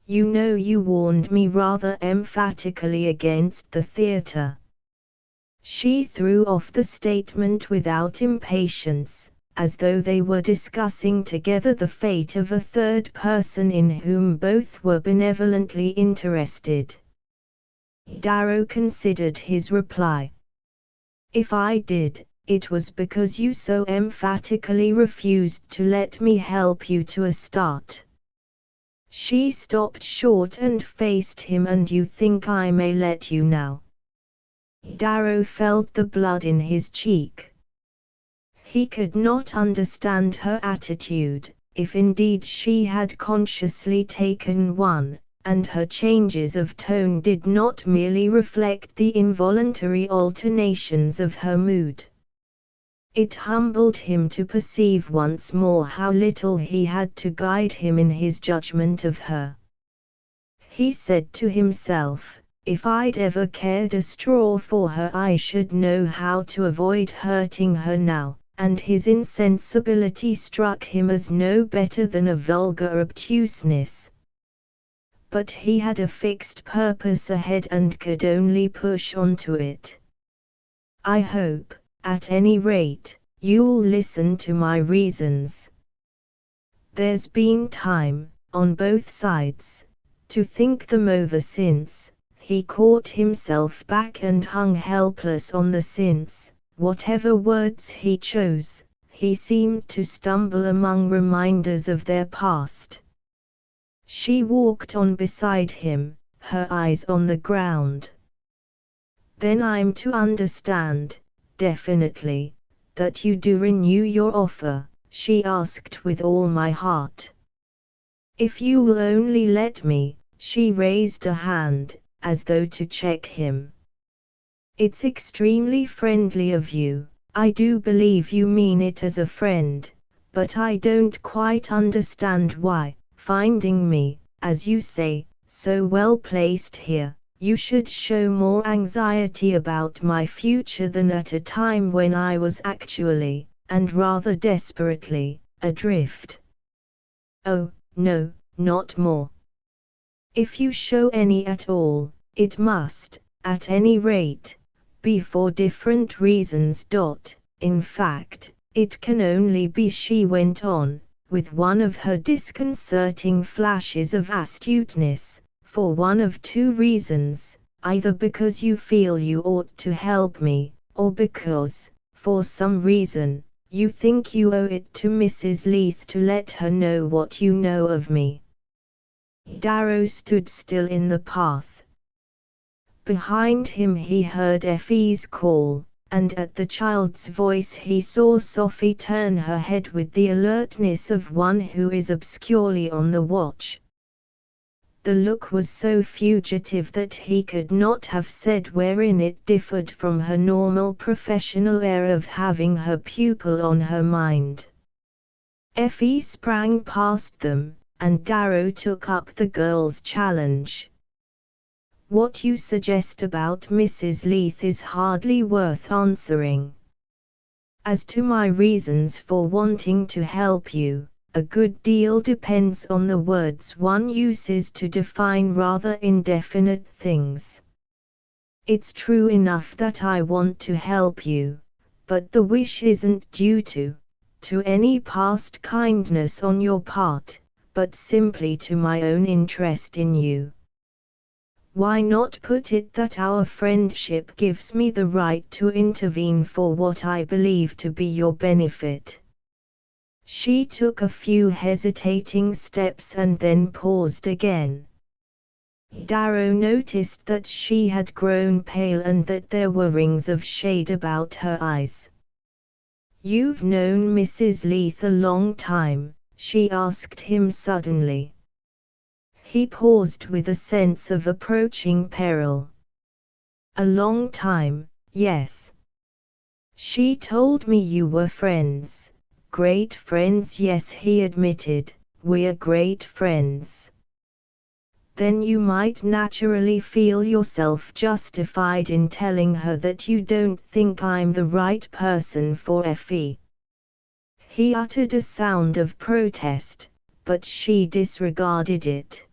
Speaker 1: "You know you warned me rather emphatically against the theater." She threw off the statement without impatience, as though they were discussing together the fate of a third person in whom both were benevolently interested. Darrow considered his reply. "If I did, it was because you so emphatically refused to let me help you to a start." She stopped short and faced him. "And you think I may let you now?" Darrow felt the blood in his cheek. He could not understand her attitude, if indeed she had consciously taken one, and her changes of tone did not merely reflect the involuntary alternations of her mood. It humbled him to perceive once more how little he had to guide him in his judgment of her. He said to himself, "If I'd ever cared a straw for her I should know how to avoid hurting her now," and his insensibility struck him as no better than a vulgar obtuseness. But he had a fixed purpose ahead and could only push on to it. "I hope, at any rate, you'll listen to my reasons. There's been time, on both sides, to think them over since." He caught himself back and hung helpless on the "since," Whatever words he chose, he seemed to stumble among reminders of their past. She walked on beside him, her eyes on the ground. "Then I'm to understand, definitely, that you do renew your offer?" she asked. "With all my heart. If you'll only let me." She raised a hand, as though to check him. "It's extremely friendly of you. I do believe you mean it as a friend, but I don't quite understand why, finding me, as you say, so well placed here, you should show more anxiety about my future than at a time when I was actually, and rather desperately, adrift." "Oh, no, not more. If you show any at all, it must, at any rate, be for different reasons. In fact, it can only be," she went on, with one of her disconcerting flashes of astuteness, "for one of two reasons, either because you feel you ought to help me, or because, for some reason, you think you owe it to Mrs. Leith to let her know what you know of me." Darrow stood still in the path. Behind him he heard Effie's call, and at the child's voice he saw Sophie turn her head with the alertness of one who is obscurely on the watch. The look was so fugitive that he could not have said wherein it differed from her normal professional air of having her pupil on her mind. Effie sprang past them, and Darrow took up the girl's challenge. "What you suggest about Mrs. Leith is hardly worth answering. As to my reasons for wanting to help you, a good deal depends on the words one uses to define rather indefinite things. It's true enough that I want to help you, but the wish isn't due to any past kindness on your part, but simply to my own interest in you. Why not put it that our friendship gives me the right to intervene for what I believe to be your benefit?" She took a few hesitating steps and then paused again. Darrow noticed that she had grown pale and that there were rings of shade about her eyes. "You've known Mrs. Leith a long time?" she asked him suddenly. He paused with a sense of approaching peril. "A long time, yes. She told me you were friends, great friends." "Yes," he admitted, "we're great friends." "Then you might naturally feel yourself justified in telling her that you don't think I'm the right person for Effie." He uttered a sound of protest, but she disregarded it.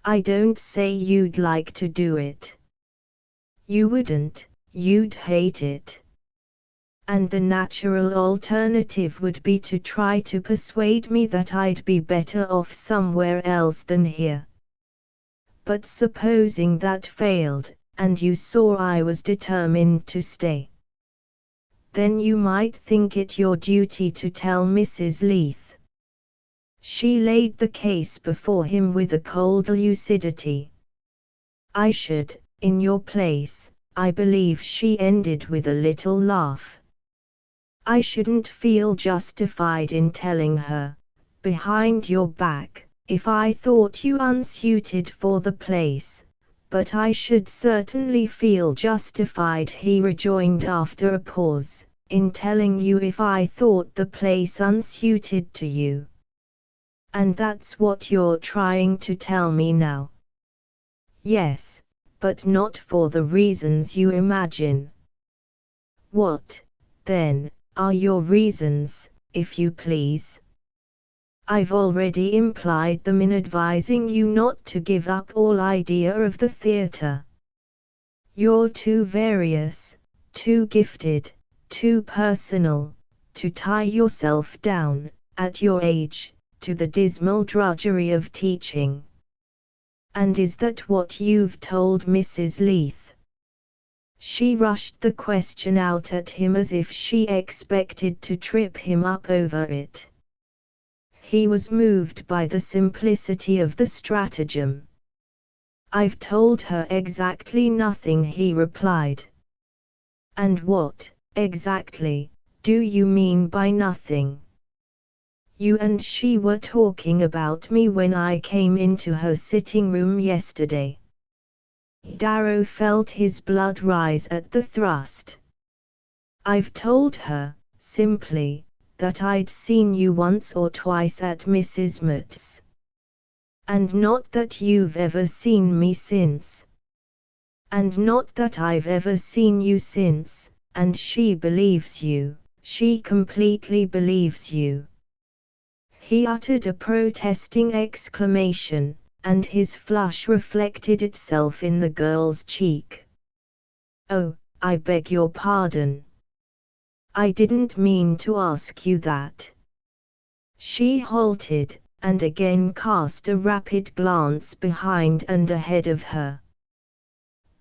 Speaker 1: "I don't say you'd like to do it. You wouldn't, you'd hate it. And the natural alternative would be to try to persuade me that I'd be better off somewhere else than here. But supposing that failed, and you saw I was determined to stay, then you might think it your duty to tell Mrs. Leith." She laid the case before him with a cold lucidity. "I should, in your place," I believe, she ended with a little laugh. "I shouldn't feel justified in telling her, behind your back, if I thought you unsuited for the place, but I should certainly feel justified," he rejoined after a pause, "in telling you if I thought the place unsuited to you. And that's what you're trying to tell me now?" "Yes, but not for the reasons you imagine." "What, then, are your reasons, if you please?" "I've already implied them in advising you not to give up all idea of the theatre. You're too various, too gifted, too personal, to tie yourself down, at your age, to the dismal drudgery of teaching." "And is that what you've told Mrs. Leith?" She rushed the question out at him as if she expected to trip him up over it. He was moved by the simplicity of the stratagem. "I've told her exactly nothing," he replied. "And what, exactly, do you mean by nothing?" "You and she were talking about me when I came into her sitting room yesterday." Darrow felt his blood rise at the thrust. "I've told her, simply, that I'd seen you once or twice at Mrs. Mott's. And not that you've ever seen me since. And not that I've ever seen you since, and she believes you, she completely believes you." He uttered a protesting exclamation, and his flush reflected itself in the girl's cheek. "Oh, I beg your pardon. I didn't mean to ask you that." She halted, and again cast a rapid glance behind and ahead of her.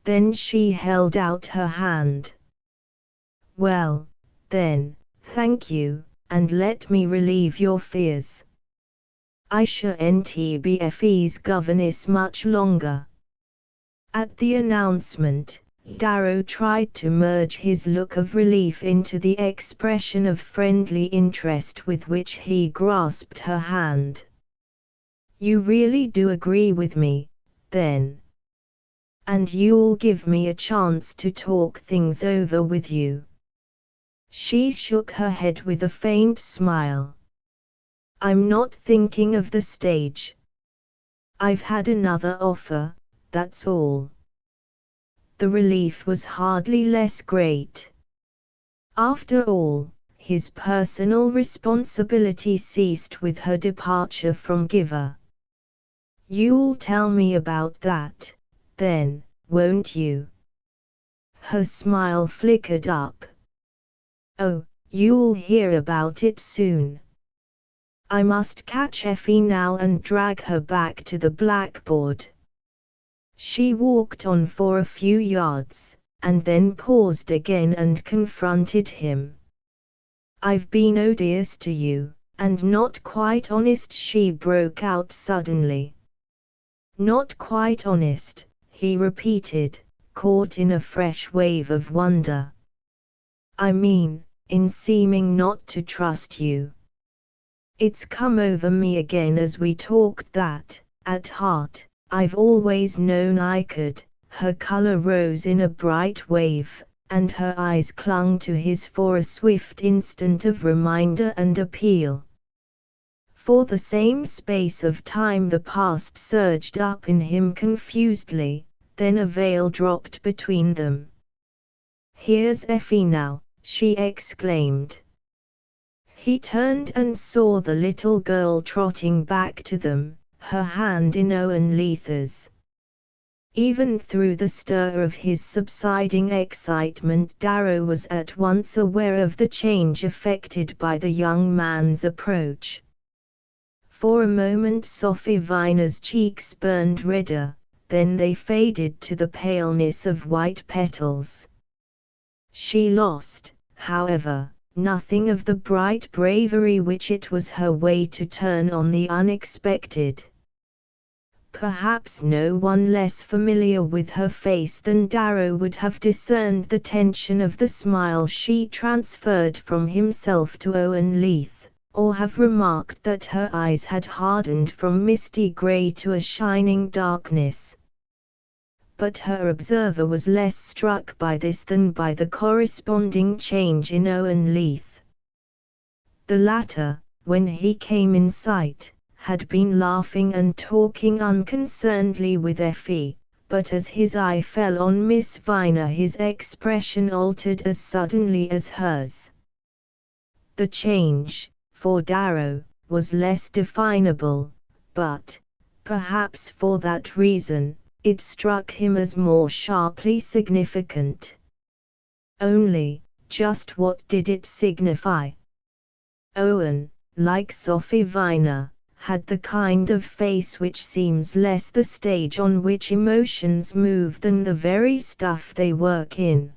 Speaker 1: Then she held out her hand. "Well, then, thank you, and let me relieve your fears. I shan't be Effie's governess much longer." At the announcement, Darrow tried to merge his look of relief into the expression of friendly interest with which he grasped her hand. "You really do agree with me, then? And you'll give me a chance to talk things over with you?" She shook her head with a faint smile. "I'm not thinking of the stage. I've had another offer, that's all." The relief was hardly less great. After all, his personal responsibility ceased with her departure from Giver. "You'll tell me about that, then, won't you?" Her smile flickered up. "Oh, you'll hear about it soon. I must catch Effie now and drag her back to the blackboard." She walked on for a few yards, and then paused again and confronted him. "I've been odious to you, and not quite honest," she broke out suddenly. "Not quite honest," he repeated, caught in a fresh wave of wonder. "I mean, in seeming not to trust you. It's come over me again as we talked that, at heart, I've always known I could." Her color rose in a bright wave, and her eyes clung to his for a swift instant of reminder and appeal. For the same space of time the past surged up in him confusedly, then a veil dropped between them. "Here's Effie now," she exclaimed. He turned and saw the little girl trotting back to them, her hand in Owen Leather's. Even through the stir of his subsiding excitement, Darrow was at once aware of the change effected by the young man's approach. For a moment Sophie Viner's cheeks burned redder, then they faded to the paleness of white petals. She lost, however, nothing of the bright bravery which it was her way to turn on the unexpected. Perhaps no one less familiar with her face than Darrow would have discerned the tension of the smile she transferred from himself to Owen Leath, or have remarked that her eyes had hardened from misty grey to a shining darkness. But her observer was less struck by this than by the corresponding change in Owen Leath. The latter, when he came in sight, had been laughing and talking unconcernedly with Effie, but as his eye fell on Miss Viner his expression altered as suddenly as hers. The change, for Darrow, was less definable, but, perhaps for that reason, it struck him as more sharply significant. Only, just what did it signify? Owen, like Sophie Viner, had the kind of face which seems less the stage on which emotions move than the very stuff they work in.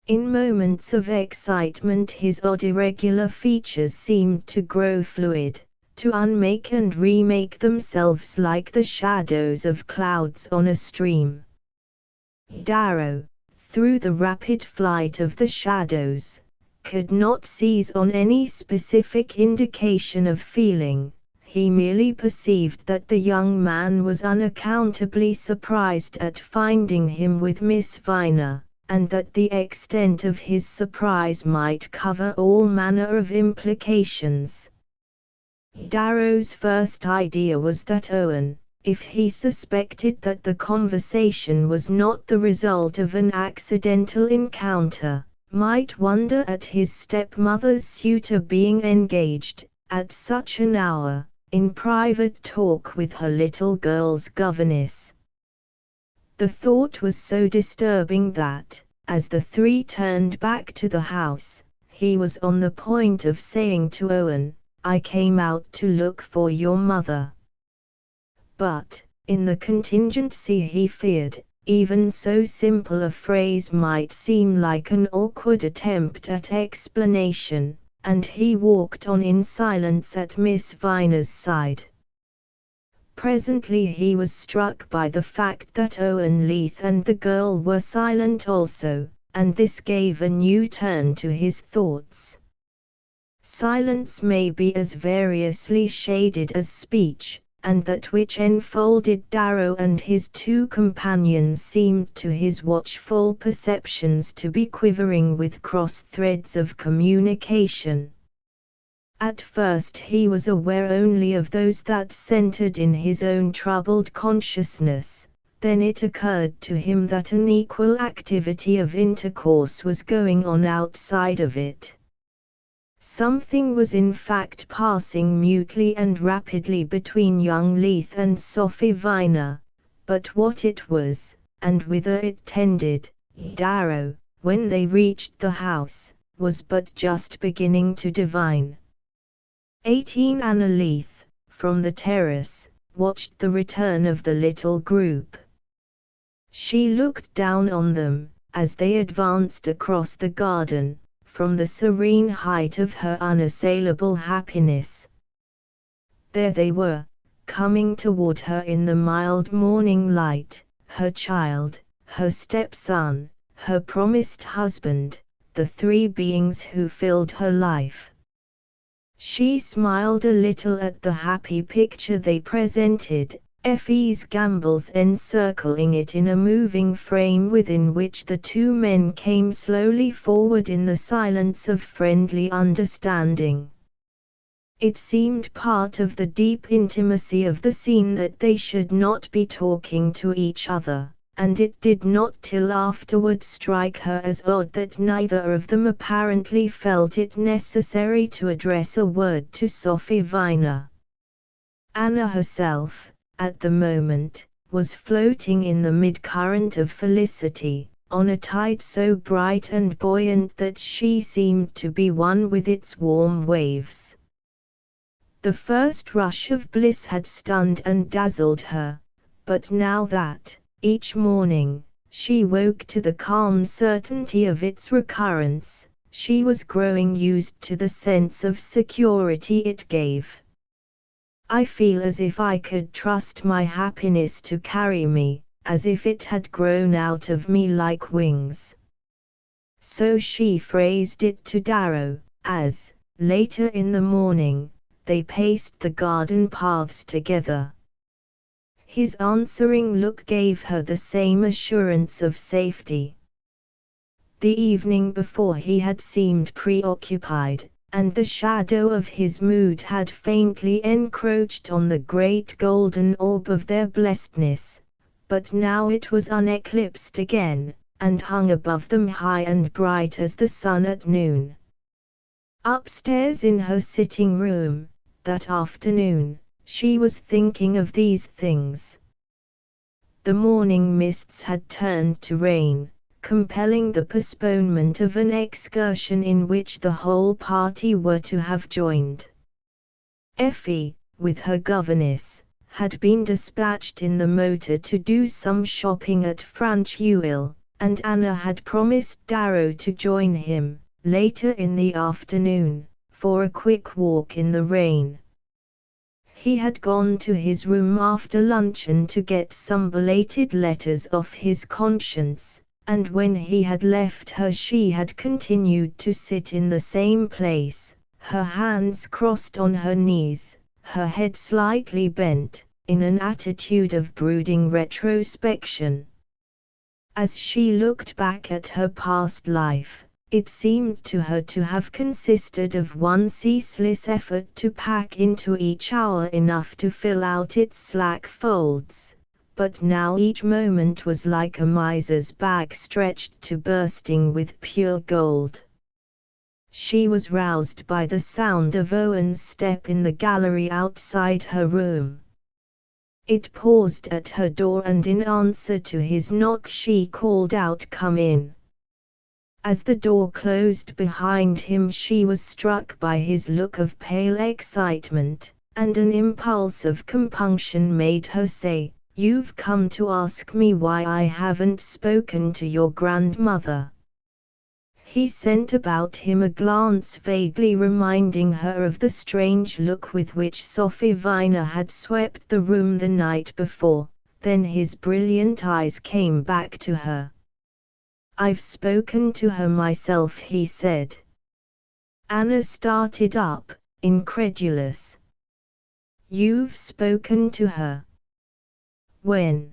Speaker 1: In moments of excitement his odd irregular features seemed to grow fluid, to unmake and remake themselves like the shadows of clouds on a stream. Darrow, through the rapid flight of the shadows, could not seize on any specific indication of feeling. He merely perceived that the young man was unaccountably surprised at finding him with Miss Viner, and that the extent of his surprise might cover all manner of implications. Darrow's first idea was that Owen, if he suspected that the conversation was not the result of an accidental encounter, might wonder at his stepmother's suitor being engaged, at such an hour, in private talk with her little girl's governess. The thought was so disturbing that, as the three turned back to the house, he was on the point of saying to Owen, "I came out to look for your mother." But, in the contingency he feared, even so simple a phrase might seem like an awkward attempt at explanation, and he walked on in silence at Miss Viner's side. Presently he was struck by the fact that Owen Leith and the girl were silent also, and this gave a new turn to his thoughts. Silence may be as variously shaded as speech, and that which enfolded Darrow and his two companions seemed to his watchful perceptions to be quivering with cross threads of communication. At first he was aware only of those that centered in his own troubled consciousness, then it occurred to him that an equal activity of intercourse was going on outside of it. Something was in fact passing mutely and rapidly between young Leith and Sophie Viner, but what it was, and whither it tended, Darrow, when they reached the house, was but just beginning to divine. 18 Anna Leith, from the terrace, watched the return of the little group. She looked down on them, as they advanced across the garden, from the serene height of her unassailable happiness. There they were, coming toward her in the mild morning light, her child, her stepson, her promised husband, the three beings who filled her life. She smiled a little at the happy picture they presented, Effie's gambols encircling it in a moving frame within which the two men came slowly forward in the silence of friendly understanding. It seemed part of the deep intimacy of the scene that they should not be talking to each other, and it did not till afterward strike her as odd that neither of them apparently felt it necessary to address a word to Sophie Viner. Anna herself, at the moment, was floating in the mid-current of felicity, on a tide so bright and buoyant that she seemed to be one with its warm waves. The first rush of bliss had stunned and dazzled her, but now that, each morning, she woke to the calm certainty of its recurrence, she was growing used to the sense of security it gave. "I feel as if I could trust my happiness to carry me, as if it had grown out of me like wings." So she phrased it to Darrow, as, later in the morning, they paced the garden paths together. His answering look gave her the same assurance of safety. The evening before he had seemed preoccupied, and the shadow of his mood had faintly encroached on the great golden orb of their blessedness, but now it was uneclipsed again, and hung above them high and bright as the sun at noon. Upstairs in her sitting room, that afternoon, she was thinking of these things. The morning mists had turned to rain, compelling the postponement of an excursion in which the whole party were to have joined. Effie, with her governess, had been dispatched in the motor to do some shopping at Francheuil, and Anna had promised Darrow to join him, later in the afternoon, for a quick walk in the rain. He had gone to his room after luncheon to get some belated letters off his conscience, and when he had left her she had continued to sit in the same place, her hands crossed on her knees, her head slightly bent, in an attitude of brooding retrospection. As she looked back at her past life, it seemed to her to have consisted of one ceaseless effort to pack into each hour enough to fill out its slack folds, but now each moment was like a miser's bag stretched to bursting with pure gold. She was roused by the sound of Owen's step in the gallery outside her room. It paused at her door, and in answer to his knock she called out, "Come in." As the door closed behind him she was struck by his look of pale excitement, and an impulse of compunction made her say, "You've come to ask me why I haven't spoken to your grandmother." He sent about him a glance vaguely reminding her of the strange look with which Sophie Viner had swept the room the night before, then his brilliant eyes came back to her. "I've spoken to her myself," he said. Anna started up, incredulous. "You've spoken to her? When?"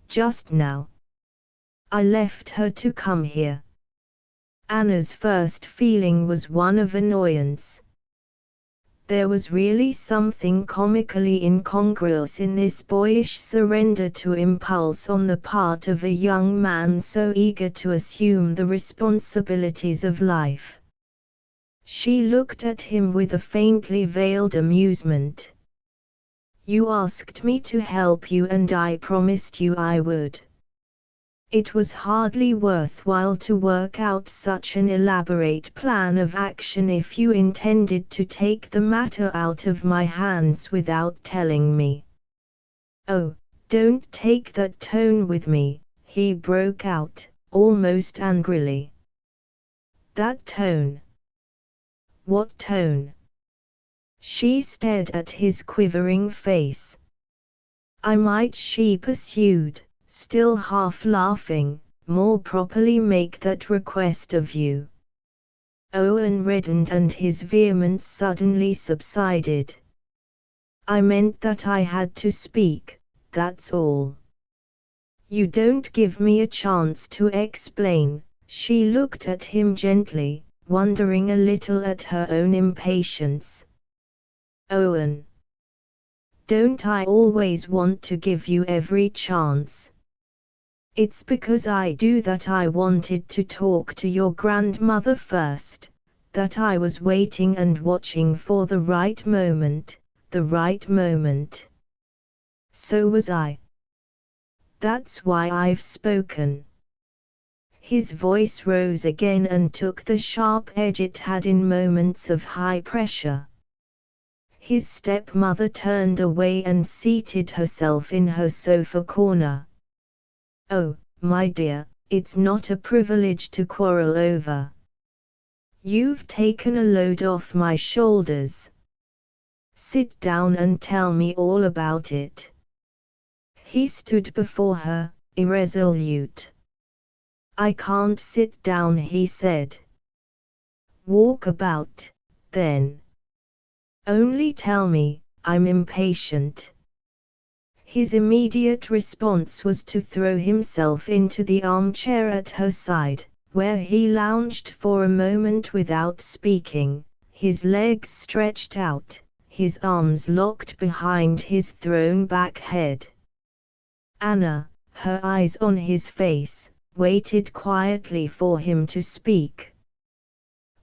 Speaker 1: "Just now. I left her to come here." Anna's first feeling was one of annoyance. There was really something comically incongruous in this boyish surrender to impulse on the part of a young man so eager to assume the responsibilities of life. She looked at him with a faintly veiled amusement. "You asked me to help you and I promised you I would. It was hardly worthwhile to work out such an elaborate plan of action if you intended to take the matter out of my hands without telling me." "Oh, don't take that tone with me," he broke out, almost angrily. "That tone? What tone?" She stared at his quivering face. "I might," she pursued, still half laughing, "more properly make that request of you." Owen reddened and his vehemence suddenly subsided. "I meant that I had to speak, that's all." "You don't give me a chance to explain." She looked at him gently, wondering a little at her own impatience. "Owen, don't I always want to give you every chance? It's because I do that I wanted to talk to your grandmother first, that I was waiting and watching for the right moment, the right moment." "So was I. That's why I've spoken." His voice rose again and took the sharp edge it had in moments of high pressure. His stepmother turned away and seated herself in her sofa corner. "Oh, my dear, it's not a privilege to quarrel over. You've taken a load off my shoulders. Sit down and tell me all about it." He stood before her, irresolute. "I can't sit down," he said. "Walk about, then. Only tell me, I'm impatient." His immediate response was to throw himself into the armchair at her side, where he lounged for a moment without speaking, his legs stretched out, his arms locked behind his thrown-back head. Anna, her eyes on his face, waited quietly for him to speak.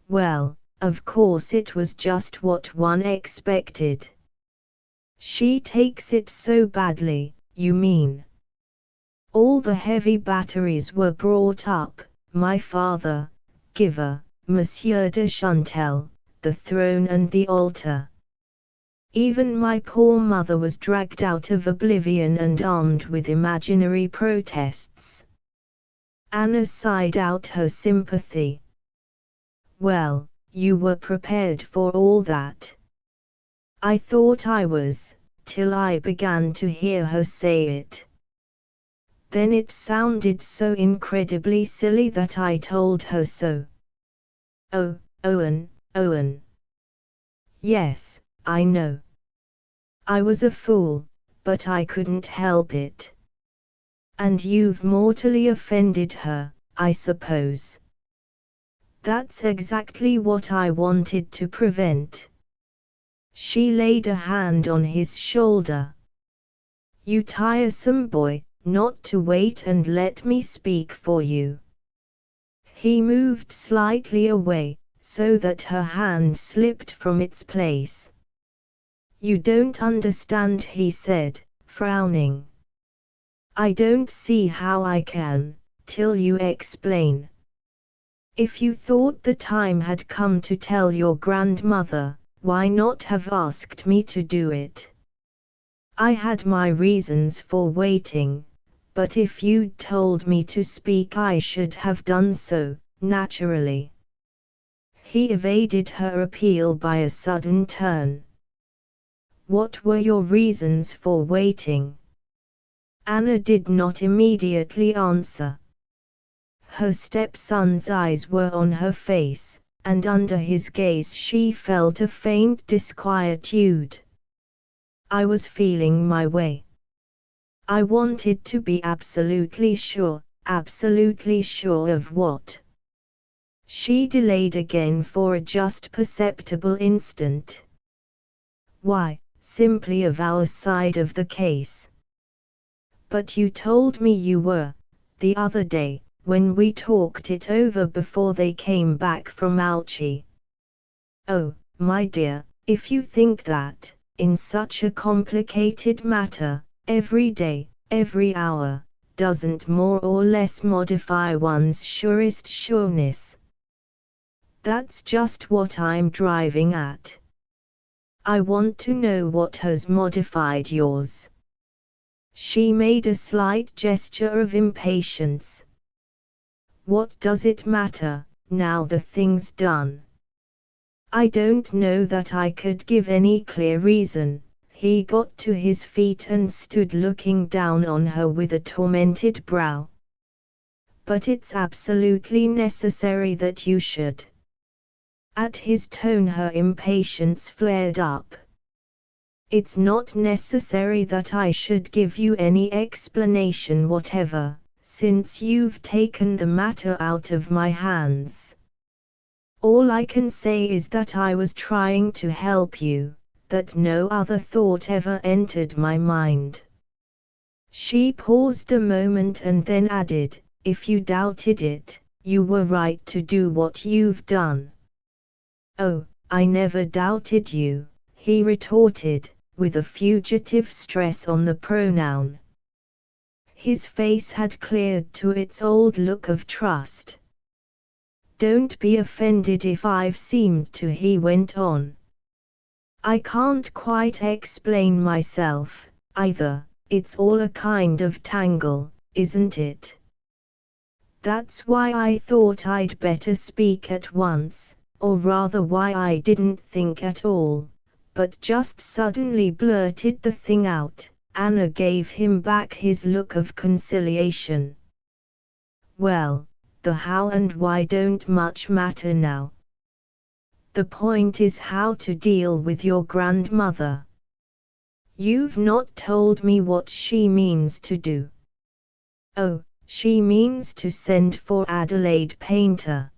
Speaker 1: "Well, of course it was just what one expected." "She takes it so badly, you mean?" "All the heavy batteries were brought up, my father, Giver, Monsieur de Chantel, the throne and the altar." Even my poor mother was dragged out of oblivion and armed with imaginary protests. Anna sighed out her sympathy. Well, you were prepared for all that. I thought I was, till I began to hear her say it. Then it sounded so incredibly silly that I told her so. Oh, Owen. Yes, I know. I was a fool, but I couldn't help it. And you've mortally offended her, I suppose. That's exactly what I wanted to prevent. She laid a hand on his shoulder. You tiresome boy, not to wait and let me speak for you. He moved slightly away, so that her hand slipped from its place. You don't understand, he said, frowning. I don't see how I can, till you explain. If you thought the time had come to tell your grandmother, why not have asked me to do it? I had my reasons for waiting, but if you'd told me to speak I should have done so, naturally. He evaded her appeal by a sudden turn. What were your reasons for waiting? Anna did not immediately answer. Her stepson's eyes were on her face, and under his gaze she felt a faint disquietude. I was feeling my way. I wanted to be absolutely sure of what? She delayed again for a just perceptible instant. Why, simply of our side of the case. But you told me you were, the other day, when we talked it over before they came back from Ouchy. Oh, my dear, if you think that, in such a complicated matter, every day, every hour, doesn't more or less modify one's surest sureness. That's just what I'm driving at. I want to know what has modified yours. She made a slight gesture of impatience. What does it matter, now the thing's done? I don't know that I could give any clear reason. He got to his feet and stood looking down on her with a tormented brow. But it's absolutely necessary that you should. At his tone her impatience flared up. It's not necessary that I should give you any explanation whatever, since you've taken the matter out of my hands. All I can say is that I was trying to help you, that no other thought ever entered my mind. She paused a moment and then added, if you doubted it, you were right to do what you've done. Oh, I never doubted you, he retorted, with a fugitive stress on the pronoun. His face had cleared to its old look of trust. Don't be offended if I've seemed to, he went on. I can't quite explain myself, either, it's all a kind of tangle, isn't it? That's why I thought I'd better speak at once, or rather why I didn't think at all, but just suddenly blurted the thing out. Anna gave him back his look of conciliation. Well, the how and why don't much matter now. The point is how to deal with your grandmother. You've not told me what she means to do. Oh, she means to send for Adelaide Painter.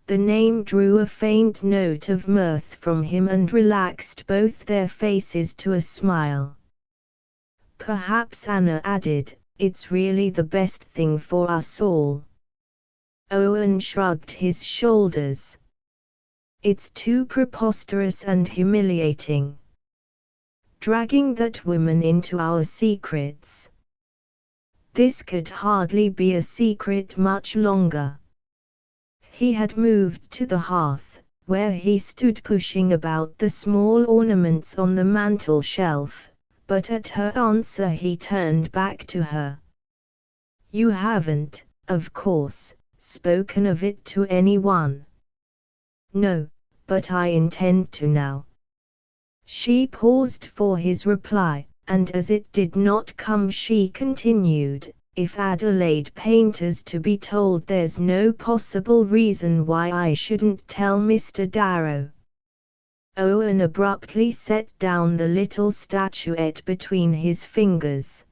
Speaker 1: The name drew a faint note of mirth from him and relaxed both their faces to a smile. Perhaps, Anna added, it's really the best thing for us all. Owen shrugged his shoulders. It's too preposterous and humiliating. Dragging that woman into our secrets. This could hardly be a secret much longer. He had moved to the hearth, where he stood pushing about the small ornaments on the mantel shelf, but at her answer he turned back to her. "You haven't, of course, spoken of it to anyone?" "No, but I intend to now." She paused for his reply, and as it did not come she continued, "If Adelaide Painter's to be told, there's no possible reason why I shouldn't tell Mr. Darrow." Owen abruptly set down the little statuette between his fingers.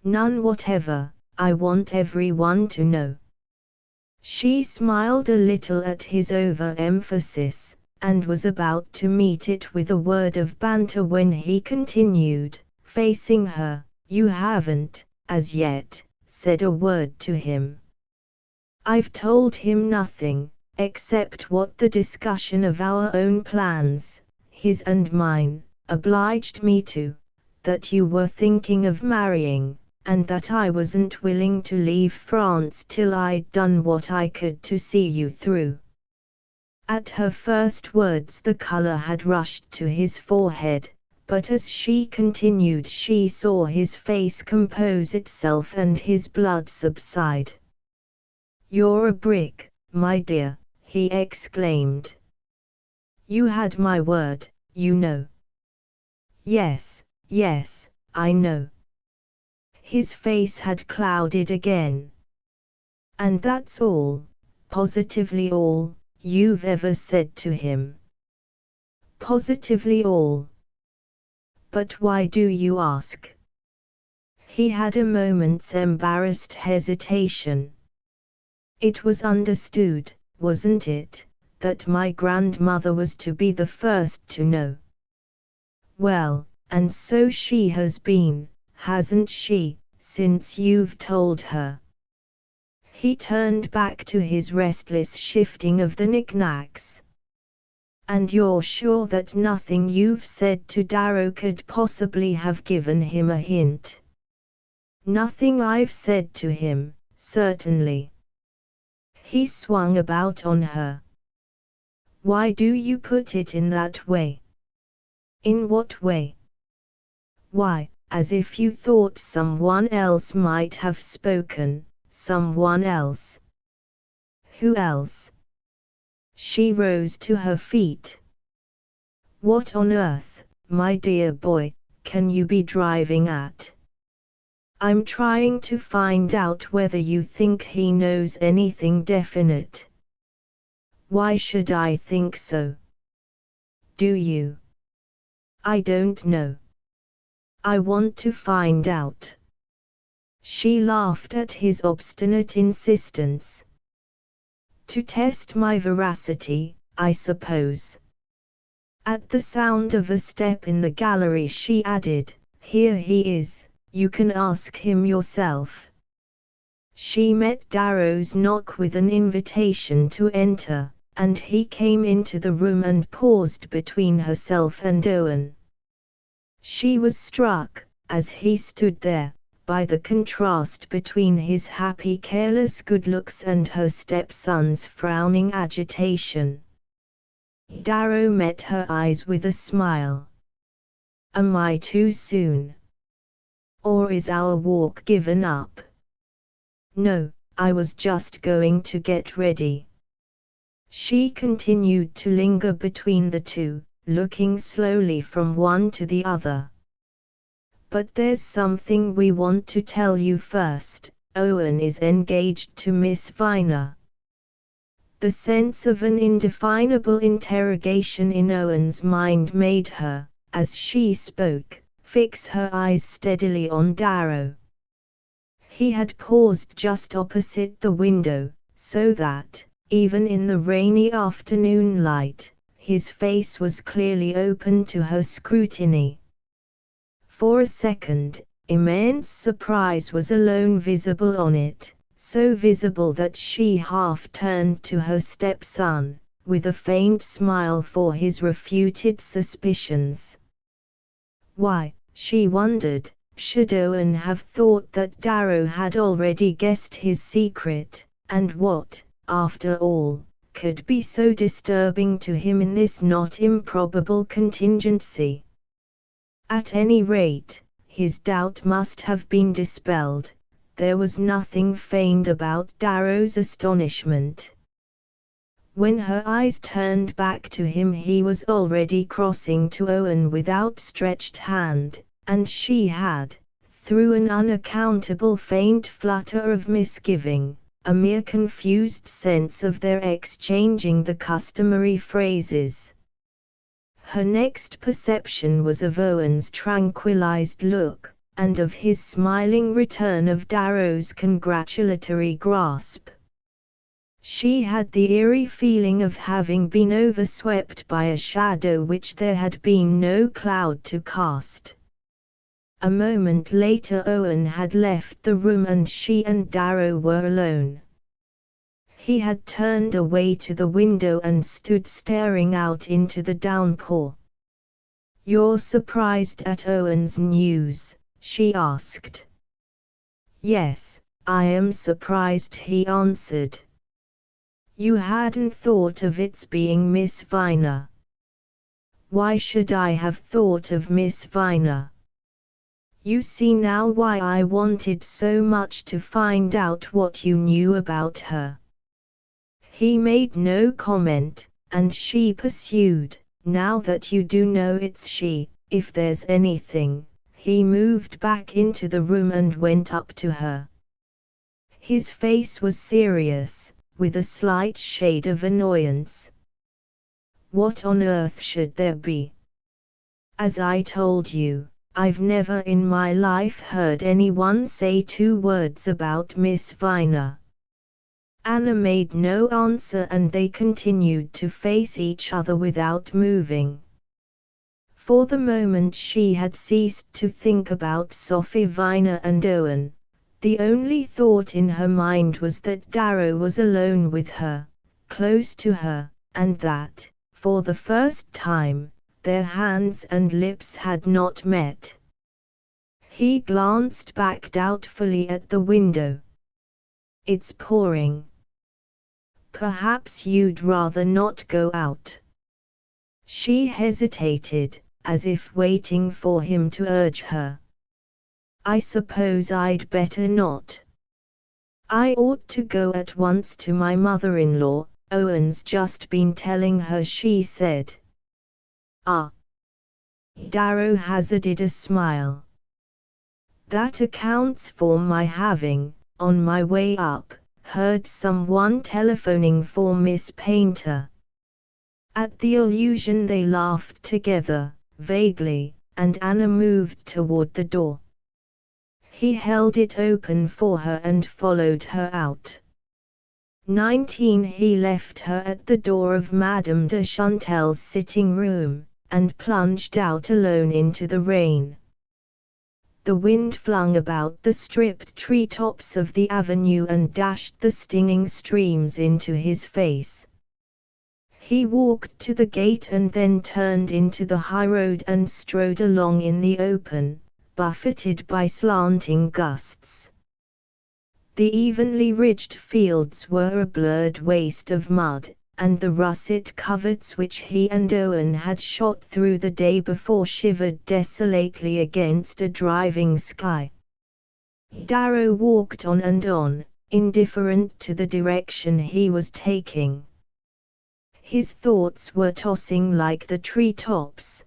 Speaker 1: "None whatever. I want everyone to know." She smiled a little at his over-emphasis, and was about to meet it with a word of banter when he continued, facing her, "You haven't, as yet, said a word to him." "I've told him nothing, except what the discussion of our own plans, his and mine, obliged me to, that you were thinking of marrying, and that I wasn't willing to leave France till I'd done what I could to see you through." At her first words the color had rushed to his forehead, but as she continued she saw his face compose itself and his blood subside. "You're a brick, my dear," he exclaimed. "You had my word, you know." "Yes, yes, I know." His face had clouded again. "And that's all, positively all, you've ever said to him?" "Positively all." "But why do you ask?" He had a moment's embarrassed hesitation. "It was understood, wasn't it, that my grandmother was to be the first to know?" "Well, and so she has been, hasn't she, since you've told her?" He turned back to his restless shifting of the knickknacks. "And you're sure that nothing you've said to Darrow could possibly have given him a hint?" "Nothing I've said to him, certainly." He swung about on her. "Why do you put it in that way?" "In what way?" "Why, as if you thought someone else might have spoken." "Someone else? Who else?" She rose to her feet. "What on earth, my dear boy, can you be driving at?" "I'm trying to find out whether you think he knows anything definite." "Why should I think so?" "Do you?" "I don't know. I want to find out." She laughed at his obstinate insistence. "To test my veracity, I suppose." At the sound of a step in the gallery she added, "Here he is, you can ask him yourself." She met Darrow's knock with an invitation to enter, and he came into the room and paused between herself and Owen. She was struck, as he stood there, by the contrast between his happy careless good looks and her stepson's frowning agitation. Darrow met her eyes with a smile. "Am I too soon? Or is our walk given up?" "No, I was just going to get ready." She continued to linger between the two, looking slowly from one to the other. "But there's something we want to tell you first. Owen is engaged to Miss Viner." The sense of an indefinable interrogation in Owen's mind made her, as she spoke, fix her eyes steadily on Darrow. He had paused just opposite the window, so that, even in the rainy afternoon light, his face was clearly open to her scrutiny. For a second, immense surprise was alone visible on it, so visible that she half turned to her stepson, with a faint smile for his refuted suspicions. Why, she wondered, should Owen have thought that Darrow had already guessed his secret, and what, after all, could be so disturbing to him in this not improbable contingency? At any rate, his doubt must have been dispelled. There was nothing feigned about Darrow's astonishment. When her eyes turned back to him, he was already crossing to Owen with outstretched hand, and she had, through an unaccountable faint flutter of misgiving, a mere confused sense of their exchanging the customary phrases. Her next perception was of Owen's tranquilized look, and of his smiling return of Darrow's congratulatory grasp. She had the eerie feeling of having been overswept by a shadow which there had been no cloud to cast. A moment later Owen had left the room and she and Darrow were alone. He had turned away to the window and stood staring out into the downpour. "You're surprised at Owen's news?" she asked. "Yes, I am surprised," he answered. "You hadn't thought of its being Miss Viner?" "Why should I have thought of Miss Viner? You see now why I wanted so much to find out what you knew about her." He made no comment, and she pursued, "Now that you do know it's she, if there's anything." He moved back into the room and went up to her. His face was serious, with a slight shade of annoyance. "What on earth should there be? As I told you, I've never in my life heard anyone say 2 words about Miss Viner." Anna made no answer and they continued to face each other without moving. For the moment she had ceased to think about Sophie Viner and Owen. The only thought in her mind was that Darrow was alone with her, close to her, and that, for the first time, their hands and lips had not met. He glanced back doubtfully at the window. "It's pouring. Perhaps you'd rather not go out." She hesitated, as if waiting for him to urge her. "I suppose I'd better not. I ought to go at once to my mother-in-law, Owen's just been telling her," she said. "Ah." Darrow hazarded a smile. "That accounts for my having, on my way up, heard someone telephoning for Miss Painter." At the allusion they laughed together, vaguely, and Anna moved toward the door. He held it open for her and followed her out. 19 He left her at the door of Madame de Chantel's sitting room, and plunged out alone into the rain. The wind flung about the stripped treetops of the avenue and dashed the stinging streams into his face. He walked to the gate and then turned into the high road and strode along in the open, buffeted by slanting gusts. The evenly ridged fields were a blurred waste of mud, and the russet coverts which he and Owen had shot through the day before shivered desolately against a driving sky. Darrow walked on and on, indifferent to the direction he was taking. His thoughts were tossing like the treetops.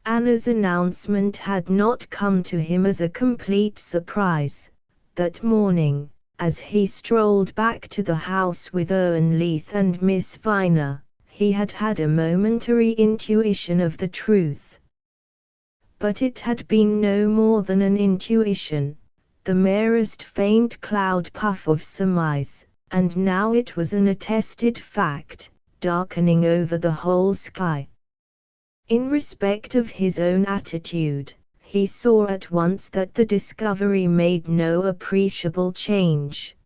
Speaker 1: Anna's announcement had not come to him as a complete surprise. That morning, as he strolled back to the house with Owen Leith and Miss Viner, he had had a momentary intuition of the truth. But it had been no more than an intuition, the merest faint cloud puff of surmise, and now it was an attested fact, darkening over the whole sky. In respect of his own attitude, he saw at once that the discovery made no appreciable change.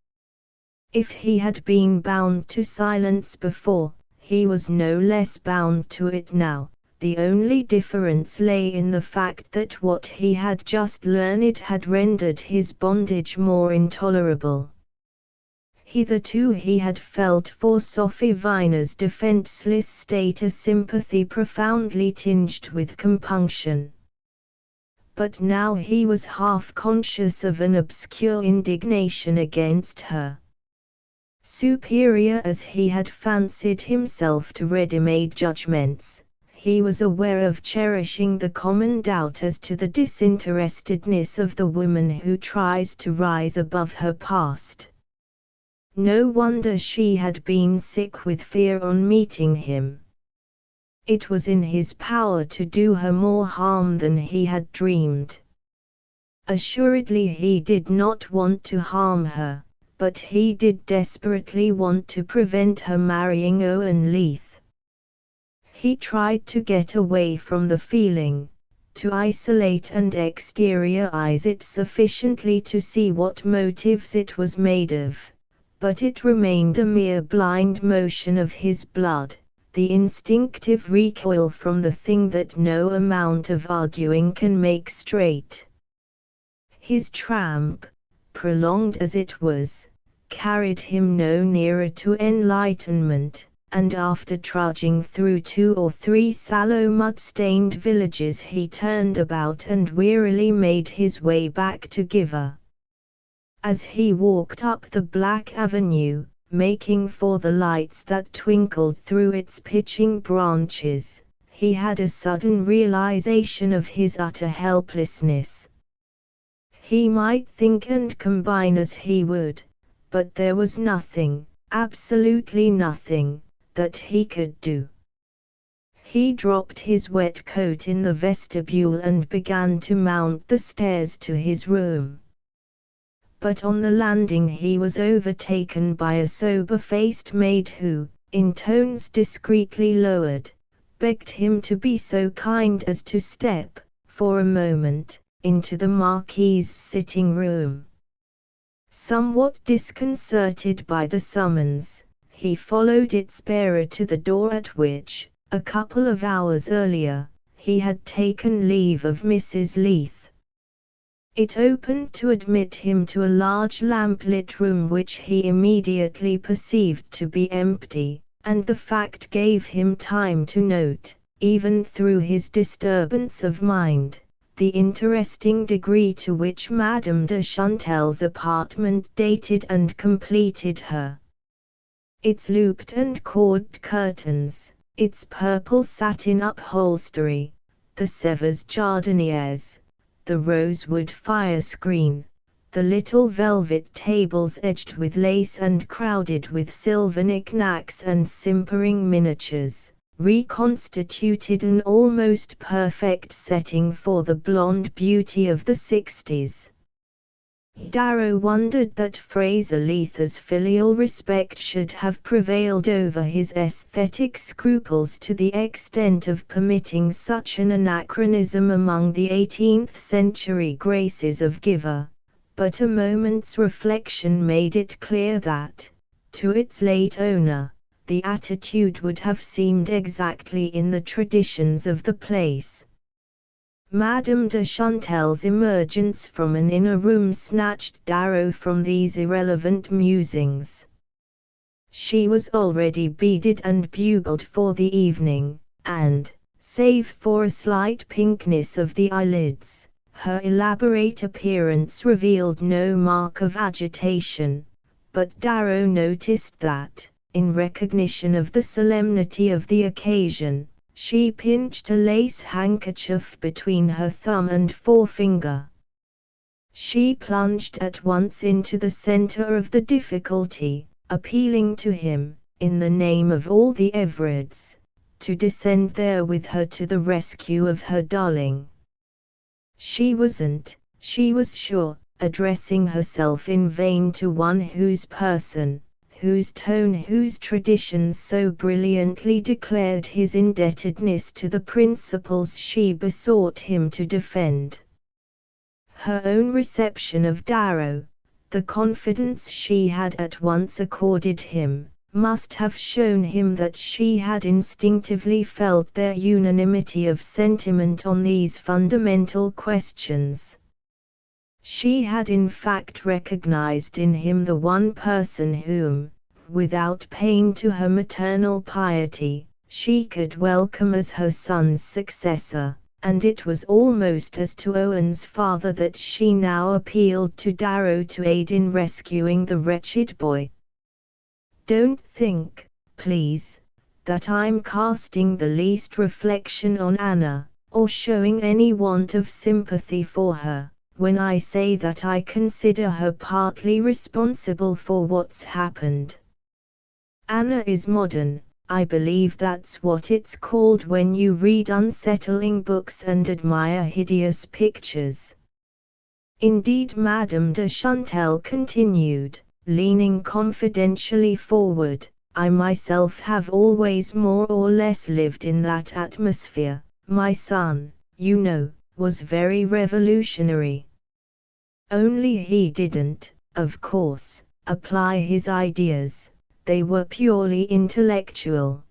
Speaker 1: If he had been bound to silence before, he was no less bound to it now. The only difference lay in the fact that what he had just learned had rendered his bondage more intolerable. Hitherto he had felt for Sophie Viner's defenseless state a sympathy profoundly tinged with compunction. But now he was half conscious of an obscure indignation against her. Superior as he had fancied himself to ready-made judgments, he was aware of cherishing the common doubt as to the disinterestedness of the woman who tries to rise above her past. No wonder she had been sick with fear on meeting him. It was in his power to do her more harm than he had dreamed. Assuredly he did not want to harm her, but he did desperately want to prevent her marrying Owen Leith. He tried to get away from the feeling, to isolate and exteriorize it sufficiently to see what motives it was made of, but it remained a mere blind motion of his blood, the instinctive recoil from the thing that no amount of arguing can make straight. His tramp, prolonged as it was, carried him no nearer to enlightenment, and after trudging through 2 or 3 sallow mud-stained villages he turned about and wearily made his way back to Giver. As he walked up the black avenue, making for the lights that twinkled through its pitching branches, he had a sudden realization of his utter helplessness. He might think and combine as he would, but there was nothing, absolutely nothing, that he could do. He dropped his wet coat in the vestibule and began to mount the stairs to his room. But on the landing he was overtaken by a sober-faced maid who, in tones discreetly lowered, begged him to be so kind as to step, for a moment, into the Marquis's sitting room. Somewhat disconcerted by the summons, he followed its bearer to the door at which, a couple of hours earlier, he had taken leave of Mrs. Leith. It opened to admit him to a large lamp-lit room which he immediately perceived to be empty, and the fact gave him time to note, even through his disturbance of mind, the interesting degree to which Madame de Chantelle's apartment dated and completed her. Its looped and corded curtains, its purple satin upholstery, the Sevres jardinières, the rosewood fire screen, the little velvet tables edged with lace and crowded with silver knickknacks and simpering miniatures, reconstituted an almost perfect setting for the blonde beauty of the 60s. Darrow wondered that Fraser Leith's filial respect should have prevailed over his aesthetic scruples to the extent of permitting such an anachronism among the 18th-century graces of Giver, but a moment's reflection made it clear that, to its late owner, the attitude would have seemed exactly in the traditions of the place. Madame de Chantelle's emergence from an inner room snatched Darrow from these irrelevant musings. She was already beaded and bugled for the evening, and, save for a slight pinkness of the eyelids, her elaborate appearance revealed no mark of agitation, but Darrow noticed that, in recognition of the solemnity of the occasion, she pinched a lace handkerchief between her thumb and forefinger. She plunged at once into the center of the difficulty, appealing to him, in the name of all the Everards, to descend there with her to the rescue of her darling. She wasn't, she was sure, addressing herself in vain to one whose person, whose tone, whose traditions so brilliantly declared his indebtedness to the principles she besought him to defend. Her own reception of Darrow, the confidence she had at once accorded him, must have shown him that she had instinctively felt their unanimity of sentiment on these fundamental questions. She had in fact recognized in him the one person whom, without pain to her maternal piety, she could welcome as her son's successor, and it was almost as to Owen's father that she now appealed to Darrow to aid in rescuing the wretched boy. "Don't think, please, that I'm casting the least reflection on Anna, or showing any want of sympathy for her, when I say that I consider her partly responsible for what's happened. Anna is modern, I believe that's what it's called when you read unsettling books and admire hideous pictures. Indeed, Madame de Chantal continued, leaning confidentially forward, I myself have always more or less lived in that atmosphere. My son, you know, was very revolutionary. Only he didn't, of course, apply his ideas. They were purely intellectual.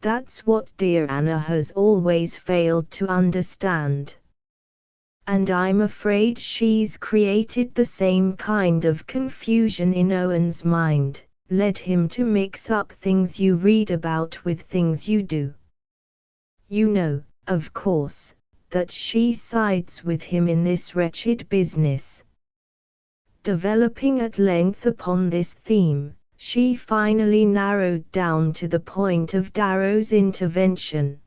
Speaker 1: That's what dear Anna has always failed to understand. And I'm afraid she's created the same kind of confusion in Owen's mind, led him to mix up things you read about with things you do. You know, of course, that she sides with him in this wretched business." Developing at length upon this theme, she finally narrowed down to the point of Darrow's intervention.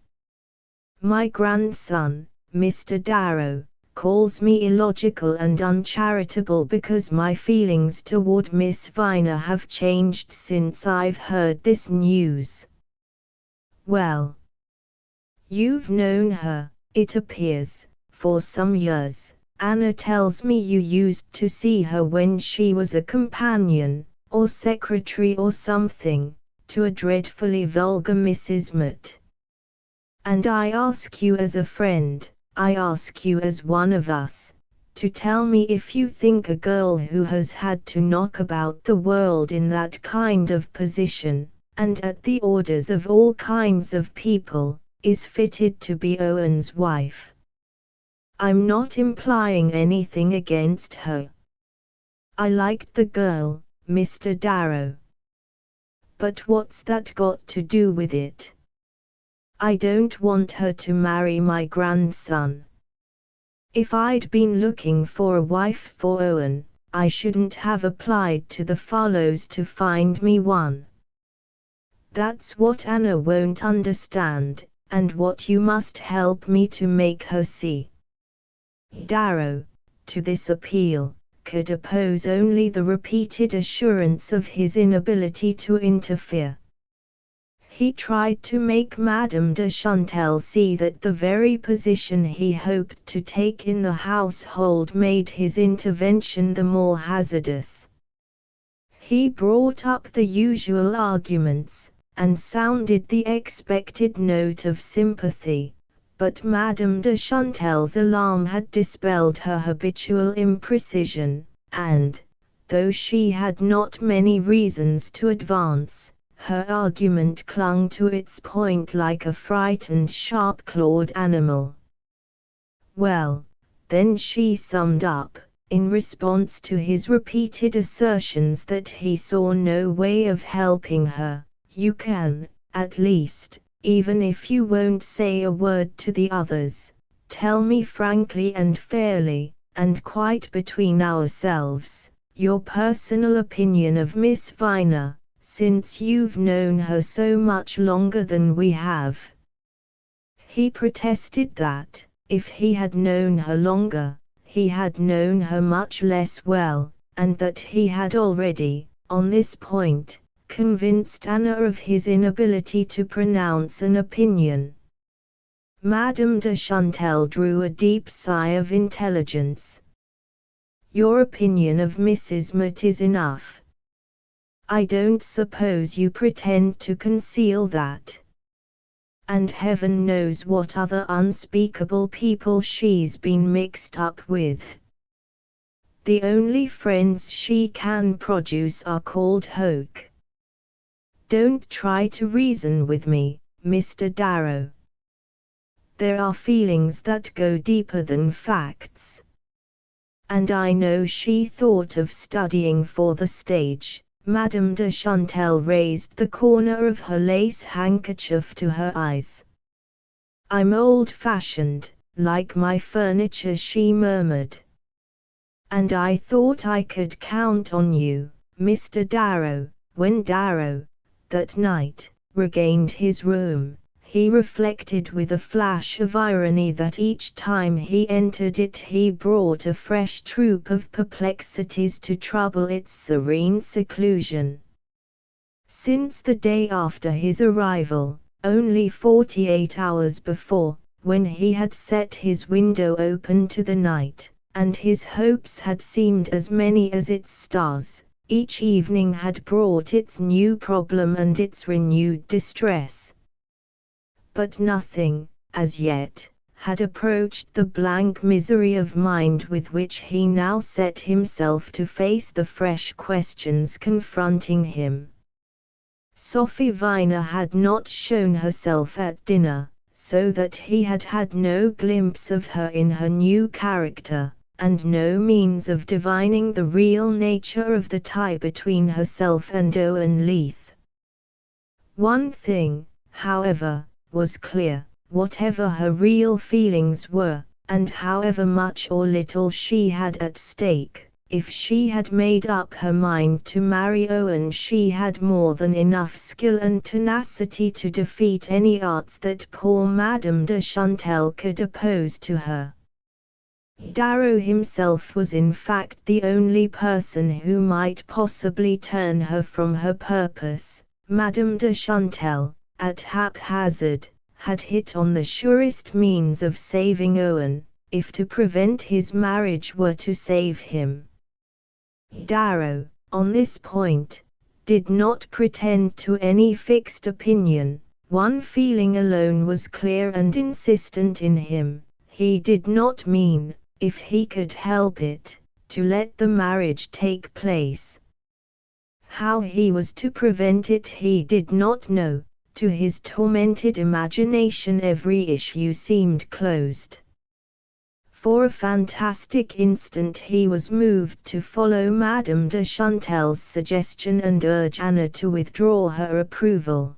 Speaker 1: "My grandson, Mr. Darrow, calls me illogical and uncharitable because my feelings toward Miss Viner have changed since I've heard this news." "Well, you've known her, it appears, for some years. Anna tells me you used to see her when she was a companion, or secretary or something, to a dreadfully vulgar Mrs. Mott. And I ask you as a friend, I ask you as one of us, to tell me if you think a girl who has had to knock about the world in that kind of position, and at the orders of all kinds of people, is fitted to be Owen's wife. I'm not implying anything against her. I liked the girl, Mr. Darrow. But what's that got to do with it? I don't want her to marry my grandson. If I'd been looking for a wife for Owen, I shouldn't have applied to the Farlows to find me one. That's what Anna won't understand, and what you must help me to make her see." Darrow, to this appeal, could oppose only the repeated assurance of his inability to interfere. He tried to make Madame de Chantal see that the very position he hoped to take in the household made his intervention the more hazardous. He brought up the usual arguments, and sounded the expected note of sympathy, but Madame de Chantal's alarm had dispelled her habitual imprecision, and, though she had not many reasons to advance, her argument clung to its point like a frightened sharp-clawed animal. "Well, then," she summed up, in response to his repeated assertions that he saw no way of helping her, "you can, at least, even if you won't say a word to the others, tell me frankly and fairly, and quite between ourselves, your personal opinion of Miss Viner, since you've known her so much longer than we have." He protested that, if he had known her longer, he had known her much less well, and that he had already, on this point, convinced Anna of his inability to pronounce an opinion. Madame de Chantal drew a deep sigh of intelligence. "Your opinion of Mrs. Mott is enough. I don't suppose you pretend to conceal that. And heaven knows what other unspeakable people she's been mixed up with. The only friends she can produce are called Hoke. Don't try to reason with me, Mr. Darrow. There are feelings that go deeper than facts. and I know she thought of studying for the stage. Madame de Chantel raised the corner of her lace handkerchief to her eyes. I'm old-fashioned, like my furniture, she murmured. And I thought I could count on you, Mr. Darrow. When Darrow, that night, regained his room, he reflected with a flash of irony that each time he entered it he brought a fresh troop of perplexities to trouble its serene seclusion. Since the day after his arrival, only 48 hours before, when he had set his window open to the night, and his hopes had seemed as many as its stars, each evening had brought its new problem and its renewed distress. But nothing, as yet, had approached the blank misery of mind with which he now set himself to face the fresh questions confronting him. Sophie Viner had not shown herself at dinner, so that he had had no glimpse of her in her new character, and no means of divining the real nature of the tie between herself and Owen Leith. One thing, however, was clear: whatever her real feelings were, and however much or little she had at stake, if she had made up her mind to marry Owen, she had more than enough skill and tenacity to defeat any arts that poor Madame de Chantel could oppose to her. Darrow himself was in fact the only person who might possibly turn her from her purpose. Madame de Chantel, at haphazard, had hit on the surest means of saving Owen, if to prevent his marriage were to save him. Darrow, on this point, did not pretend to any fixed opinion. One feeling alone was clear and insistent in him: he did not mean, if he could help it, to let the marriage take place. How he was to prevent it he did not know. To his tormented imagination every issue seemed closed. For a fantastic instant he was moved to follow Madame de Chantel's suggestion and urge Anna to withdraw her approval.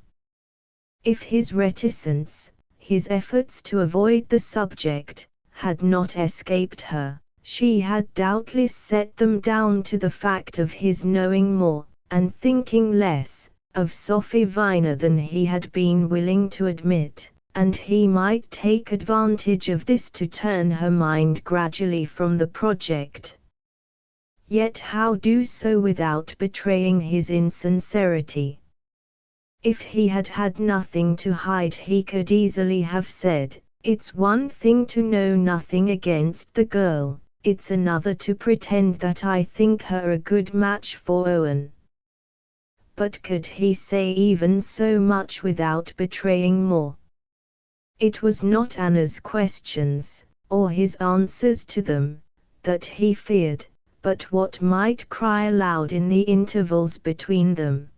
Speaker 1: If his reticence, his efforts to avoid the subject, had not escaped her, she had doubtless set them down to the fact of his knowing more, and thinking less, of Sophie Viner than he had been willing to admit, and he might take advantage of this to turn her mind gradually from the project. Yet how do so without betraying his insincerity? If he had had nothing to hide he could easily have said, "It's one thing to know nothing against the girl, it's another to pretend that I think her a good match for Owen." But could he say even so much without betraying more? It was not Anna's questions, or his answers to them, that he feared, but what might cry aloud in the intervals between them.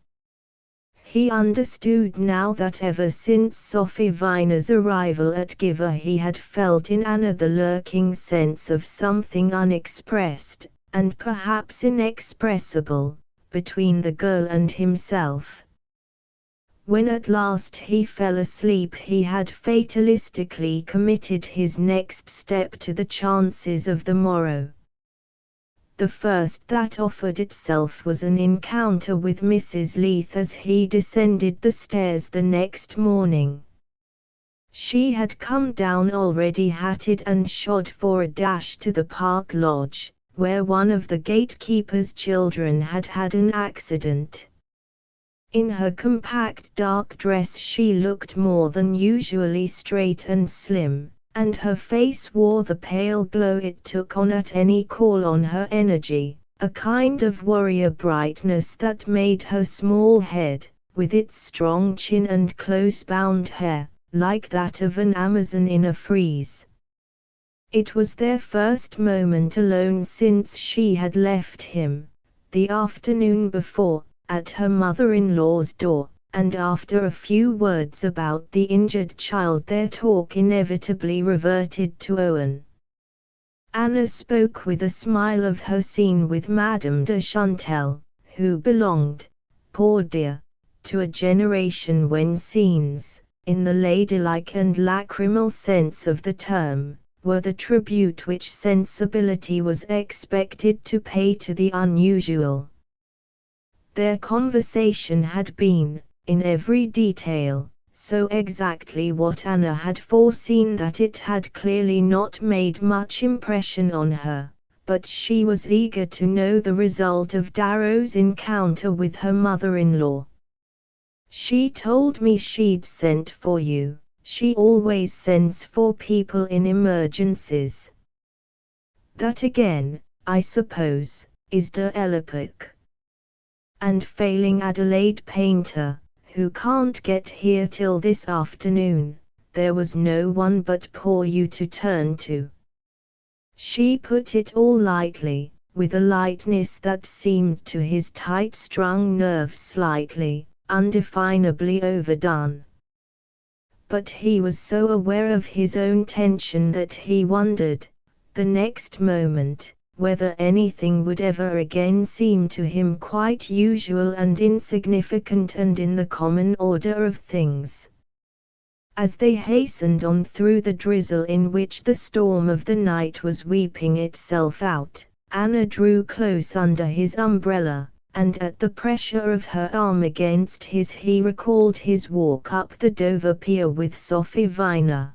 Speaker 1: He understood now that ever since Sophie Viner's arrival at Giver he had felt in Anna the lurking sense of something unexpressed, and perhaps inexpressible, between the girl and himself. When at last he fell asleep he had fatalistically committed his next step to the chances of the morrow. The first that offered itself was an encounter with Mrs. Leith as he descended the stairs the next morning. She had come down already hatted and shod for a dash to the park lodge, where one of the gatekeeper's children had had an accident. In her compact dark dress she looked more than usually straight and slim, and her face wore the pale glow it took on at any call on her energy, a kind of warrior brightness that made her small head, with its strong chin and close-bound hair, like that of an Amazon in a frieze. It was their first moment alone since she had left him, the afternoon before, at her mother-in-law's door, and after a few words about the injured child their talk inevitably reverted to Owen. Anna spoke with a smile of her scene with Madame de Chantal, who belonged, poor dear, to a generation when scenes, in the ladylike and lachrymal sense of the term, were the tribute which sensibility was expected to pay to the unusual. Their conversation had been, in every detail, so exactly what Anna had foreseen that it had clearly not made much impression on her, but she was eager to know the result of Darrow's encounter with her mother-in-law. "She told me she'd sent for you. She always sends for people in emergencies. That again, I suppose, is der Ellerpick. And failing Adelaide Painter, who can't get here till this afternoon, there was no one but poor you to turn to." She put it all lightly, with a lightness that seemed to his tight-strung nerves slightly, undefinably overdone. But he was so aware of his own tension that he wondered, the next moment, whether anything would ever again seem to him quite usual and insignificant and in the common order of things. As they hastened on through the drizzle in which the storm of the night was weeping itself out, Anna drew close under his umbrella, and at the pressure of her arm against his he recalled his walk up the Dover pier with Sophie Viner.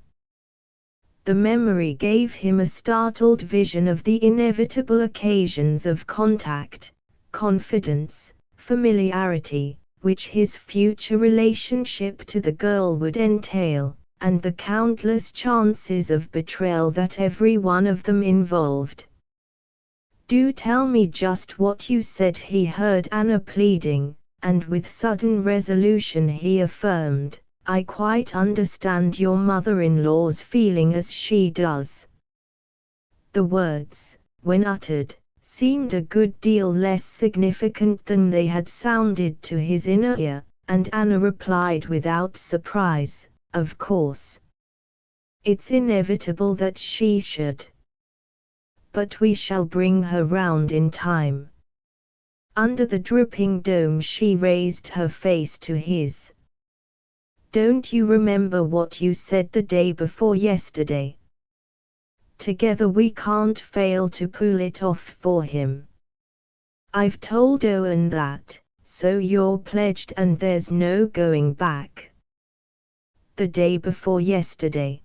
Speaker 1: The memory gave him a startled vision of the inevitable occasions of contact, confidence, familiarity, which his future relationship to the girl would entail, and the countless chances of betrayal that every one of them involved. "Do tell me just what you said," he heard Anna pleading, and with sudden resolution he affirmed, "I quite understand your mother-in-law's feeling as she does." The words, when uttered, seemed a good deal less significant than they had sounded to his inner ear, and Anna replied without surprise, "Of course. It's inevitable that she should. But we shall bring her round in time." Under the dripping dome she raised her face to his. "Don't you remember what you said the day before yesterday? Together we can't fail to pull it off for him. I've told Owen that, so you're pledged and there's no going back." The day before yesterday.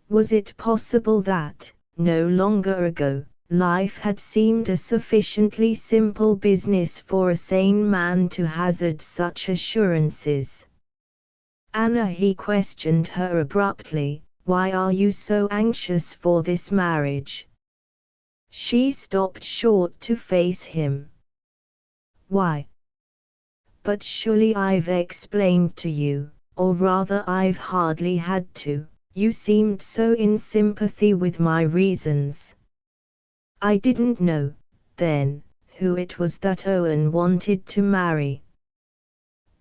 Speaker 1: Was it possible that, no longer ago, life had seemed a sufficiently simple business for a sane man to hazard such assurances? "Anna," he questioned her abruptly, "why are you so anxious for this marriage?" She stopped short to face him. "Why? But surely I've explained to you, or rather I've hardly had to. You seemed so in sympathy with my reasons." "I didn't know, then, who it was that Owen wanted to marry."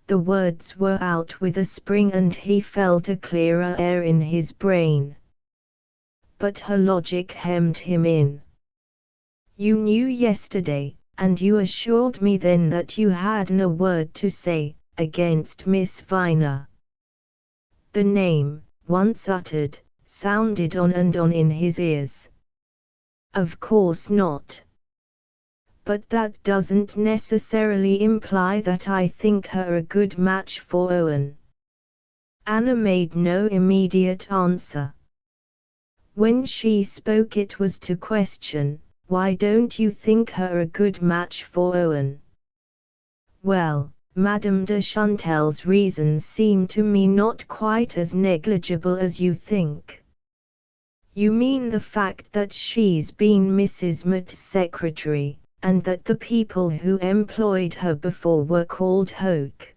Speaker 1: The words were out with a spring and he felt a clearer air in his brain. But her logic hemmed him in. "You knew yesterday, and you assured me then that you hadn't a word to say against Miss Viner." The name, once uttered, sounded on and on in his ears. "Of course not. But that doesn't necessarily imply that I think her a good match for Owen." Anna made no immediate answer. When she spoke it was to question, "Why don't you think her a good match for Owen?" "Well, Madame de Chantal's reasons seem to me not quite as negligible as you think." "You mean the fact that she's been Mrs. Mott's secretary, and that the people who employed her before were called Hoke?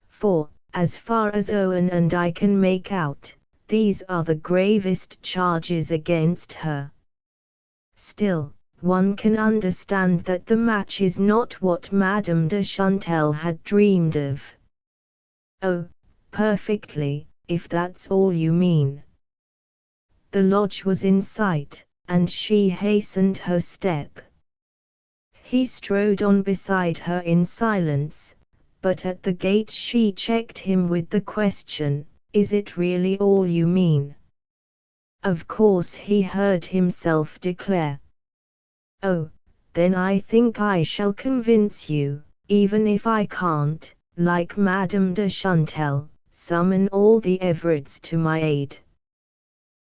Speaker 1: For, as far as Owen and I can make out, these are the gravest charges against her. Still, one can understand that the match is not what Madame de Chantal had dreamed of." "Oh, perfectly, if that's all you mean." The lodge was in sight, and she hastened her step. He strode on beside her in silence, but at the gate she checked him with the question, "Is it really all you mean?" "Of course," he heard himself declare. "Oh, then I think I shall convince you, even if I can't, like Madame de Chantel, summon all the Everards to my aid."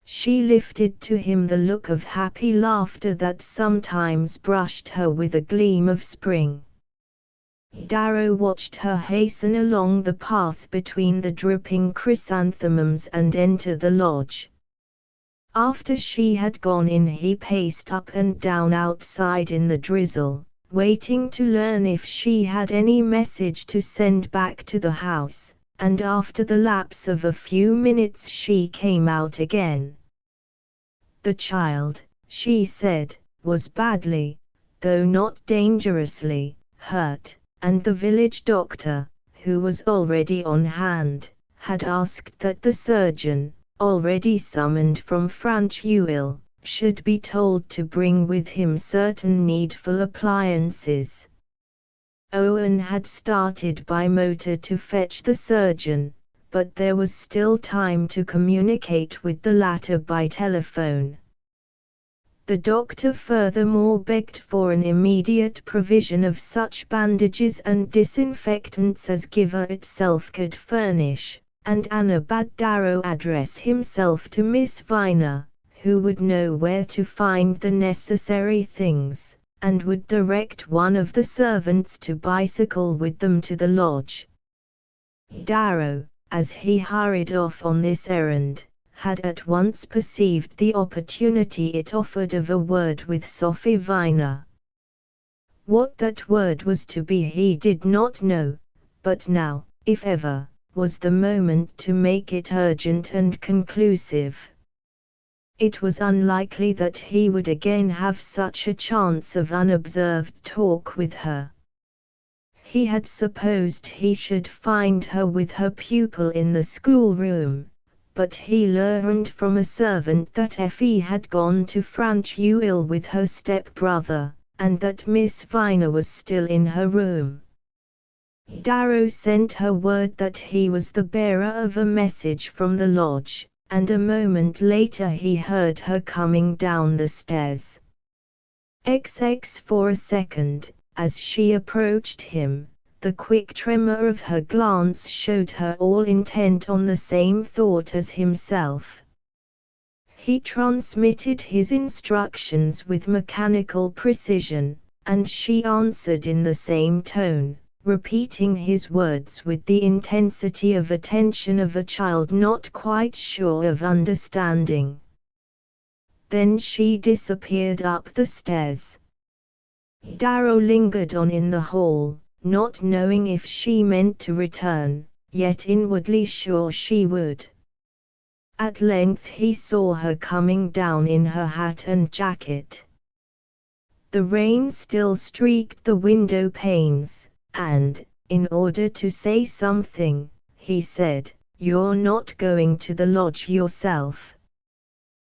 Speaker 1: She lifted to him the look of happy laughter that sometimes brushed her with a gleam of spring. Darrow watched her hasten along the path between the dripping chrysanthemums and enter the lodge. After she had gone in, he paced up and down outside in the drizzle, waiting to learn if she had any message to send back to the house, and after the lapse of a few minutes she came out again. "The child," she said, "was badly, though not dangerously, hurt, and the village doctor, who was already on hand, had asked that the surgeon, already summoned from Francheuil, should be told to bring with him certain needful appliances." Owen had started by motor to fetch the surgeon, but there was still time to communicate with the latter by telephone. The doctor furthermore begged for an immediate provision of such bandages and disinfectants as Giver itself could furnish, and Anna bade Darrow address himself to Miss Viner, who would know where to find the necessary things, and would direct one of the servants to bicycle with them to the lodge. Darrow, as he hurried off on this errand, had at once perceived the opportunity it offered of a word with Sophie Viner. What that word was to be he did not know, but now, if ever, was the moment to make it urgent and conclusive. It was unlikely that he would again have such a chance of unobserved talk with her. He had supposed he should find her with her pupil in the schoolroom, but he learned from a servant that Effie had gone to Francheuil with her step-brother, and that Miss Viner was still in her room. Darrow sent her word that he was the bearer of a message from the lodge, and a moment later he heard her coming down the stairs. For a second, as she approached him, the quick tremor of her glance showed her all intent on the same thought as himself. He transmitted his instructions with mechanical precision, and she answered in the same tone, repeating his words with the intensity of attention of a child not quite sure of understanding. Then she disappeared up the stairs. Darrow lingered on in the hall, not knowing if she meant to return, yet inwardly sure she would. At length he saw her coming down in her hat and jacket. The rain still streaked the window panes, and, in order to say something, he said, "You're not going to the lodge yourself?"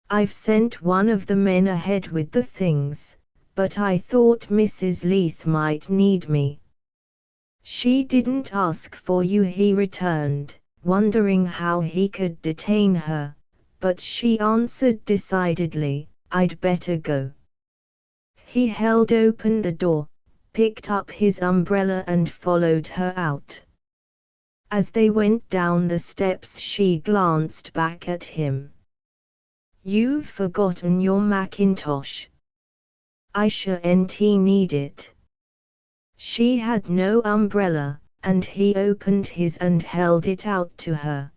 Speaker 1: "I've sent one of the men ahead with the things, but I thought Mrs. Leith might need me." "She didn't ask for you," he returned, wondering how he could detain her, but she answered decidedly, "I'd better go." He held open the door, picked up his umbrella and followed her out. As they went down the steps she glanced back at him. "You've forgotten your mackintosh." "I shan't need it." She had no umbrella, and he opened his and held it out to her.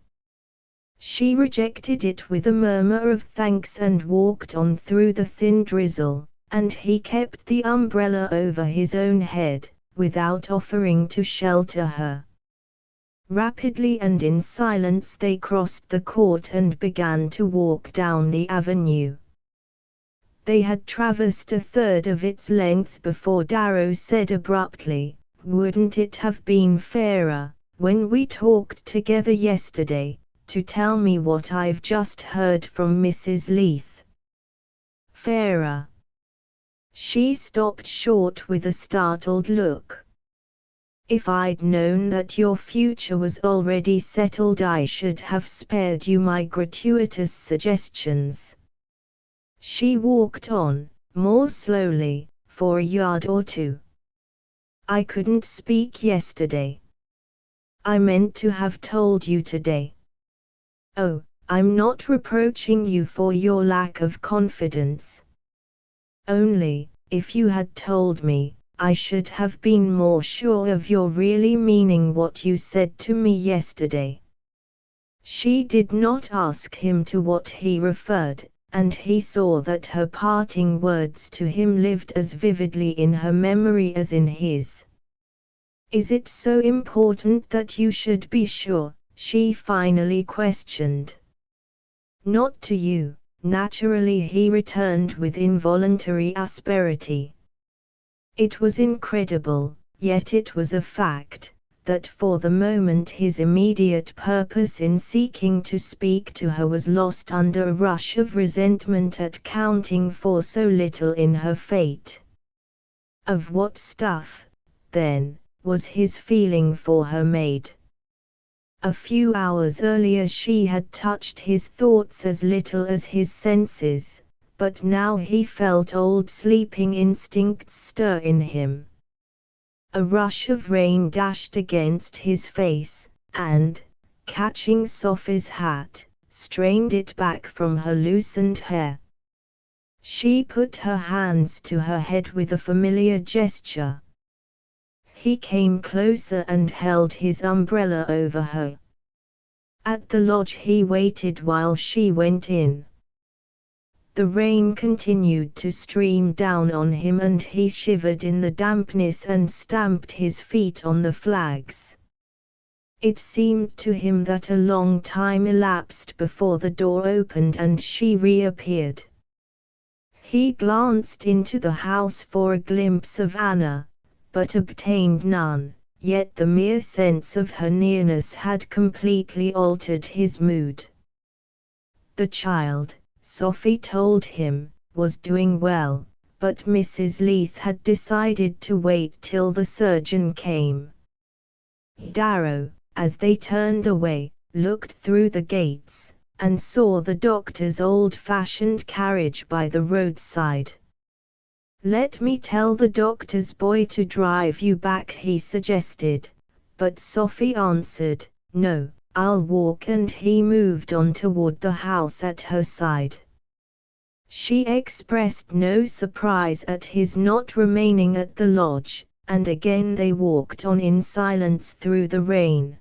Speaker 1: She rejected it with a murmur of thanks and walked on through the thin drizzle, and he kept the umbrella over his own head, without offering to shelter her. Rapidly and in silence they crossed the court and began to walk down the avenue. They had traversed a third of its length before Darrow said abruptly, "Wouldn't it have been fairer, when we talked together yesterday, to tell me what I've just heard from Mrs. Leith?" fairer. She stopped short with a startled look. If I'd known that your future was already settled, I should have spared you my gratuitous suggestions. She walked on, more slowly, for a yard or two. I couldn't speak yesterday. I meant to have told you today. Oh, I'm not reproaching you for your lack of confidence. Only, if you had told me, I should have been more sure of your really meaning what you said to me yesterday. She did not ask him to what he referred, and he saw that her parting words to him lived as vividly in her memory as in his. Is it so important that you should be sure? She finally questioned. Not to you, naturally, he returned with involuntary asperity. It was incredible, yet it was a fact, that for the moment his immediate purpose in seeking to speak to her was lost under a rush of resentment at counting for so little in her fate. Of what stuff, then, was his feeling for her made? A few hours earlier she had touched his thoughts as little as his senses, but now he felt old sleeping instincts stir in him. A rush of rain dashed against his face, and, catching Sophie's hat, strained it back from her loosened hair. She put her hands to her head with a familiar gesture. He came closer and held his umbrella over her. At the lodge he waited while she went in. The rain continued to stream down on him and he shivered in the dampness and stamped his feet on the flags. It seemed to him that a long time elapsed before the door opened and she reappeared. He glanced into the house for a glimpse of Anna, but obtained none, yet the mere sense of her nearness had completely altered his mood. The child, Sophie told him, was doing well, but Mrs. Leith had decided to wait till the surgeon came. Darrow, as they turned away, looked through the gates, and saw the doctor's old-fashioned carriage by the roadside. "Let me tell the doctor's boy to drive you back," he suggested, but Sophie answered, "No, I'll walk," and he moved on toward the house at her side. She expressed no surprise at his not remaining at the lodge, and again they walked on in silence through the rain.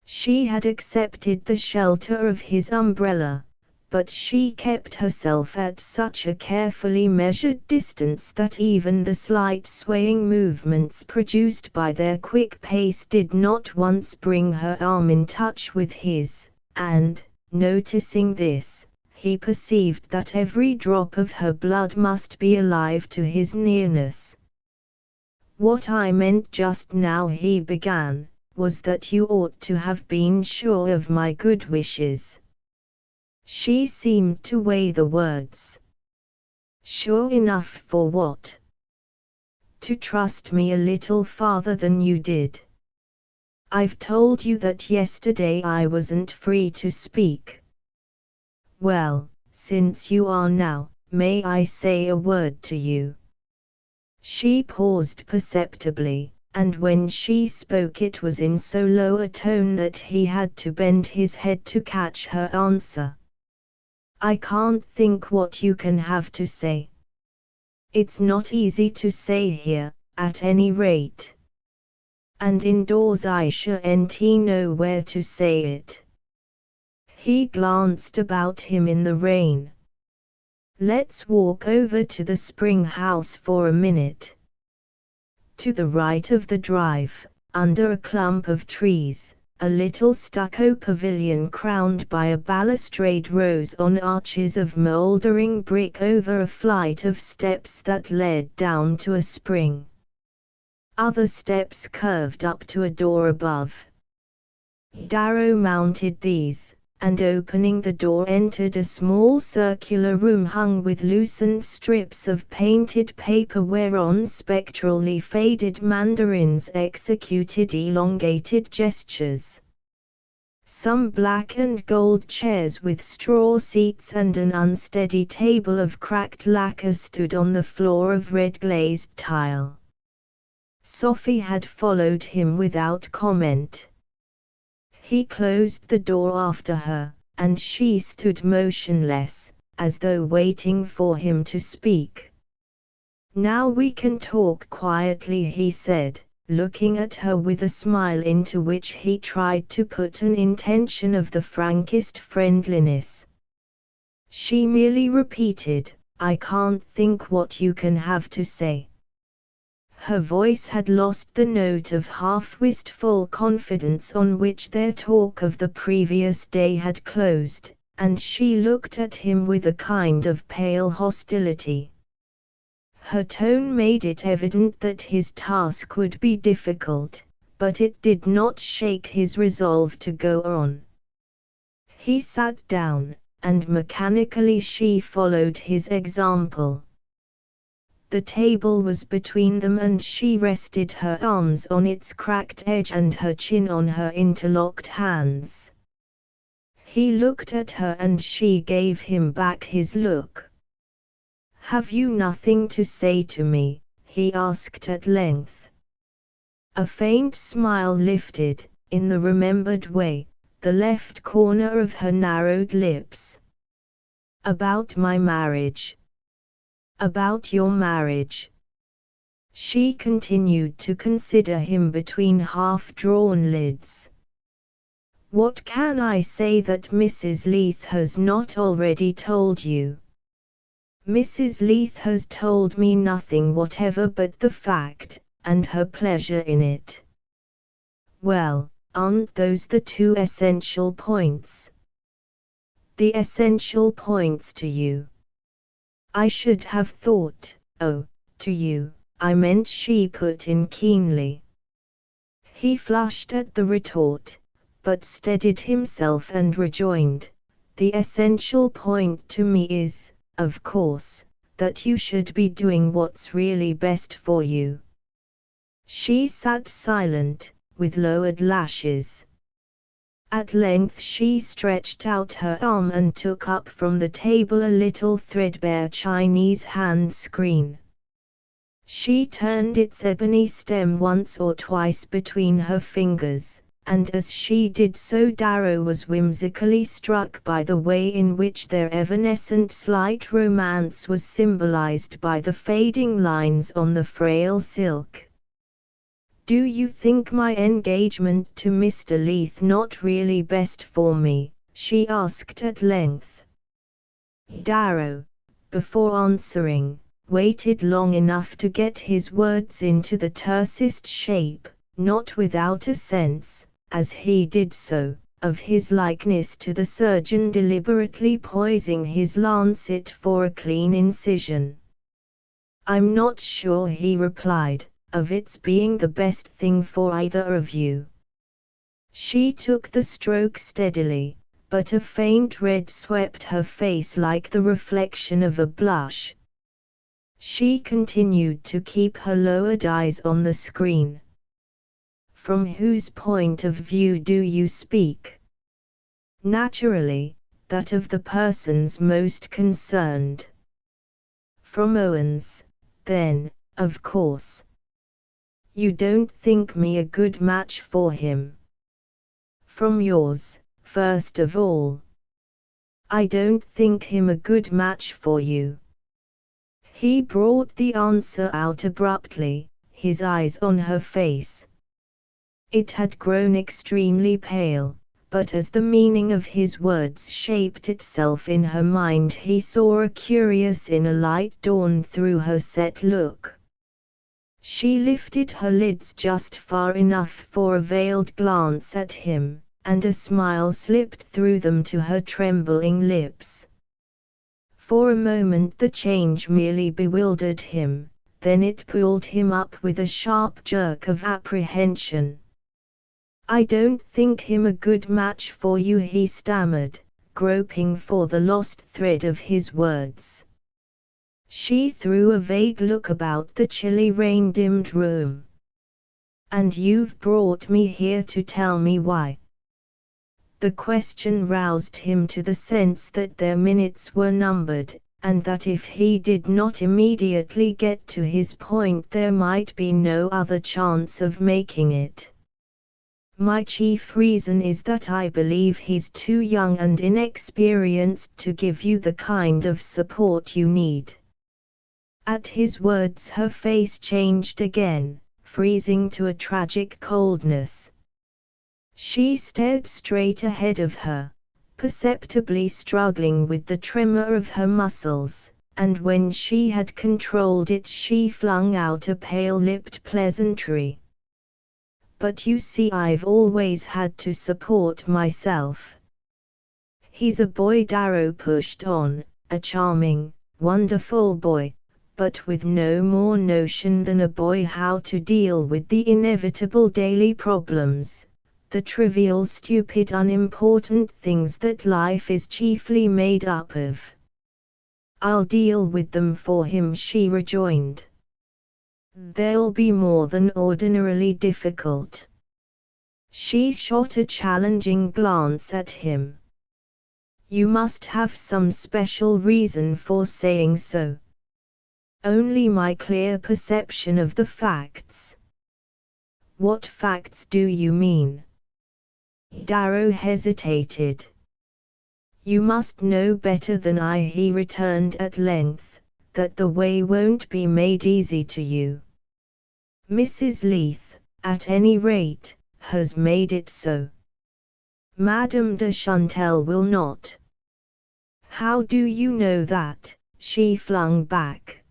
Speaker 1: She had accepted the shelter of his umbrella, but she kept herself at such a carefully measured distance that even the slight swaying movements produced by their quick pace did not once bring her arm in touch with his, and, noticing this, he perceived that every drop of her blood must be alive to his nearness. "What I meant just now," he began, "was that you ought to have been sure of my good wishes." She seemed to weigh the words. "Sure enough for what?" "To trust me a little farther than you did. I've told you that yesterday I wasn't free to speak. Well, since you are now, may I say a word to you?" She paused perceptibly, and when she spoke it was in so low a tone that he had to bend his head to catch her answer. "I can't think what you can have to say. It's not easy to say here, at any rate. And indoors I sure ain't know where to say it." He glanced about him in the rain. "Let's walk over to the spring house for a minute." To the right of the drive, under a clump of trees, a little stucco pavilion crowned by a balustrade rose on arches of mouldering brick over a flight of steps that led down to a spring. Other steps curved up to a door above. Darrow mounted these, and opening the door entered a small circular room hung with loosened strips of painted paper whereon spectrally faded mandarins executed elongated gestures. Some black and gold chairs with straw seats and an unsteady table of cracked lacquer stood on the floor of red-glazed tile. Sophie had followed him without comment. He closed the door after her, and she stood motionless, as though waiting for him to speak. "Now we can talk quietly," he said, looking at her with a smile into which he tried to put an intention of the frankest friendliness. She merely repeated, "I can't think what you can have to say." Her voice had lost the note of half-wistful confidence on which their talk of the previous day had closed, and she looked at him with a kind of pale hostility. Her tone made it evident that his task would be difficult, but it did not shake his resolve to go on. He sat down, and mechanically she followed his example. The table was between them and she rested her arms on its cracked edge and her chin on her interlocked hands. He looked at her and she gave him back his look. "Have you nothing to say to me?" he asked at length. A faint smile lifted, in the remembered way, the left corner of her narrowed lips. "About my marriage." "About your marriage." She continued to consider him between half-drawn lids. "What can I say that Mrs. Leith has not already told you?" "Mrs. Leith has told me nothing whatever but the fact, and her pleasure in it." "Well, aren't those the two essential points?" "The essential points to you." "I should have thought, oh, to you, I meant," she put in keenly. He flushed at the retort, but steadied himself and rejoined, "The essential point to me is, of course, that you should be doing what's really best for you." She sat silent, with lowered lashes. At length she stretched out her arm and took up from the table a little threadbare Chinese hand screen. She turned its ebony stem once or twice between her fingers, and as she did so Darrow was whimsically struck by the way in which their evanescent slight romance was symbolized by the fading lines on the frail silk. "Do you think my engagement to Mr. Leith not really best for me?" she asked at length. Darrow, before answering, waited long enough to get his words into the tersest shape, not without a sense, as he did so, of his likeness to the surgeon deliberately poising his lancet for a clean incision. "I'm not sure," he replied, "of its being the best thing for either of you." She took the stroke steadily, but a faint red swept her face like the reflection of a blush. She continued to keep her lowered eyes on the screen. "From whose point of view do you speak?" "Naturally, that of the persons most concerned." "From Owen's, then, of course." "You don't think me a good match for him?" "From yours, first of all." "I don't think him a good match for you." He brought the answer out abruptly, his eyes on her face. It had grown extremely pale, but as the meaning of his words shaped itself in her mind he saw a curious inner light dawn through her set look. She lifted her lids just far enough for a veiled glance at him, and a smile slipped through them to her trembling lips. For a moment the change merely bewildered him, then it pulled him up with a sharp jerk of apprehension. I don't think him a good match for you, he stammered, groping for the lost thread of his words. She threw a vague look about the chilly rain-dimmed room. And you've brought me here to tell me why? The question roused him to the sense that their minutes were numbered, and that if he did not immediately get to his point there might be no other chance of making it. My chief reason is that I believe he's too young and inexperienced to give you the kind of support you need. At his words her face changed again, freezing to a tragic coldness. She stared straight ahead of her, perceptibly struggling with the tremor of her muscles, and when she had controlled it she flung out a pale-lipped pleasantry. But you see, I've always had to support myself. He's a boy, Darrow pushed on, a charming, wonderful boy, but with no more notion than a boy how to deal with the inevitable daily problems, the trivial, stupid, unimportant things that life is chiefly made up of. I'll deal with them for him, she rejoined. They'll be more than ordinarily difficult. She shot a challenging glance at him. You must have some special reason for saying so. Only my clear perception of the facts. What facts do you mean? Darrow hesitated. You must know better than I, he returned at length, that the way won't be made easy to you. Mrs. Leith, at any rate, has made it so. Madame de Chantal will not. How do you know that? She flung back.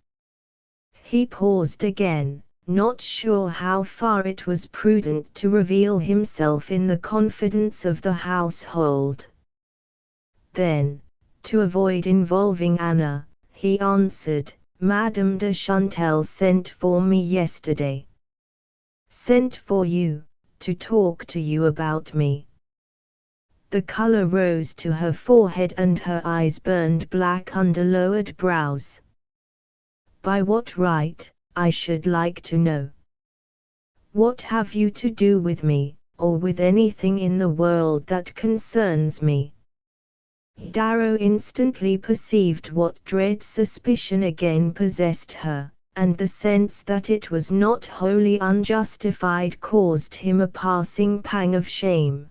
Speaker 1: He paused again, not sure how far it was prudent to reveal himself in the confidence of the household. Then, to avoid involving Anna, he answered, Madame de Chantal sent for me yesterday. Sent for you, to talk to you about me. The color rose to her forehead and her eyes burned black under lowered brows. By what right, I should like to know? What have you to do with me, or with anything in the world that concerns me? Darrow instantly perceived what dread suspicion again possessed her, and the sense that it was not wholly unjustified caused him a passing pang of shame.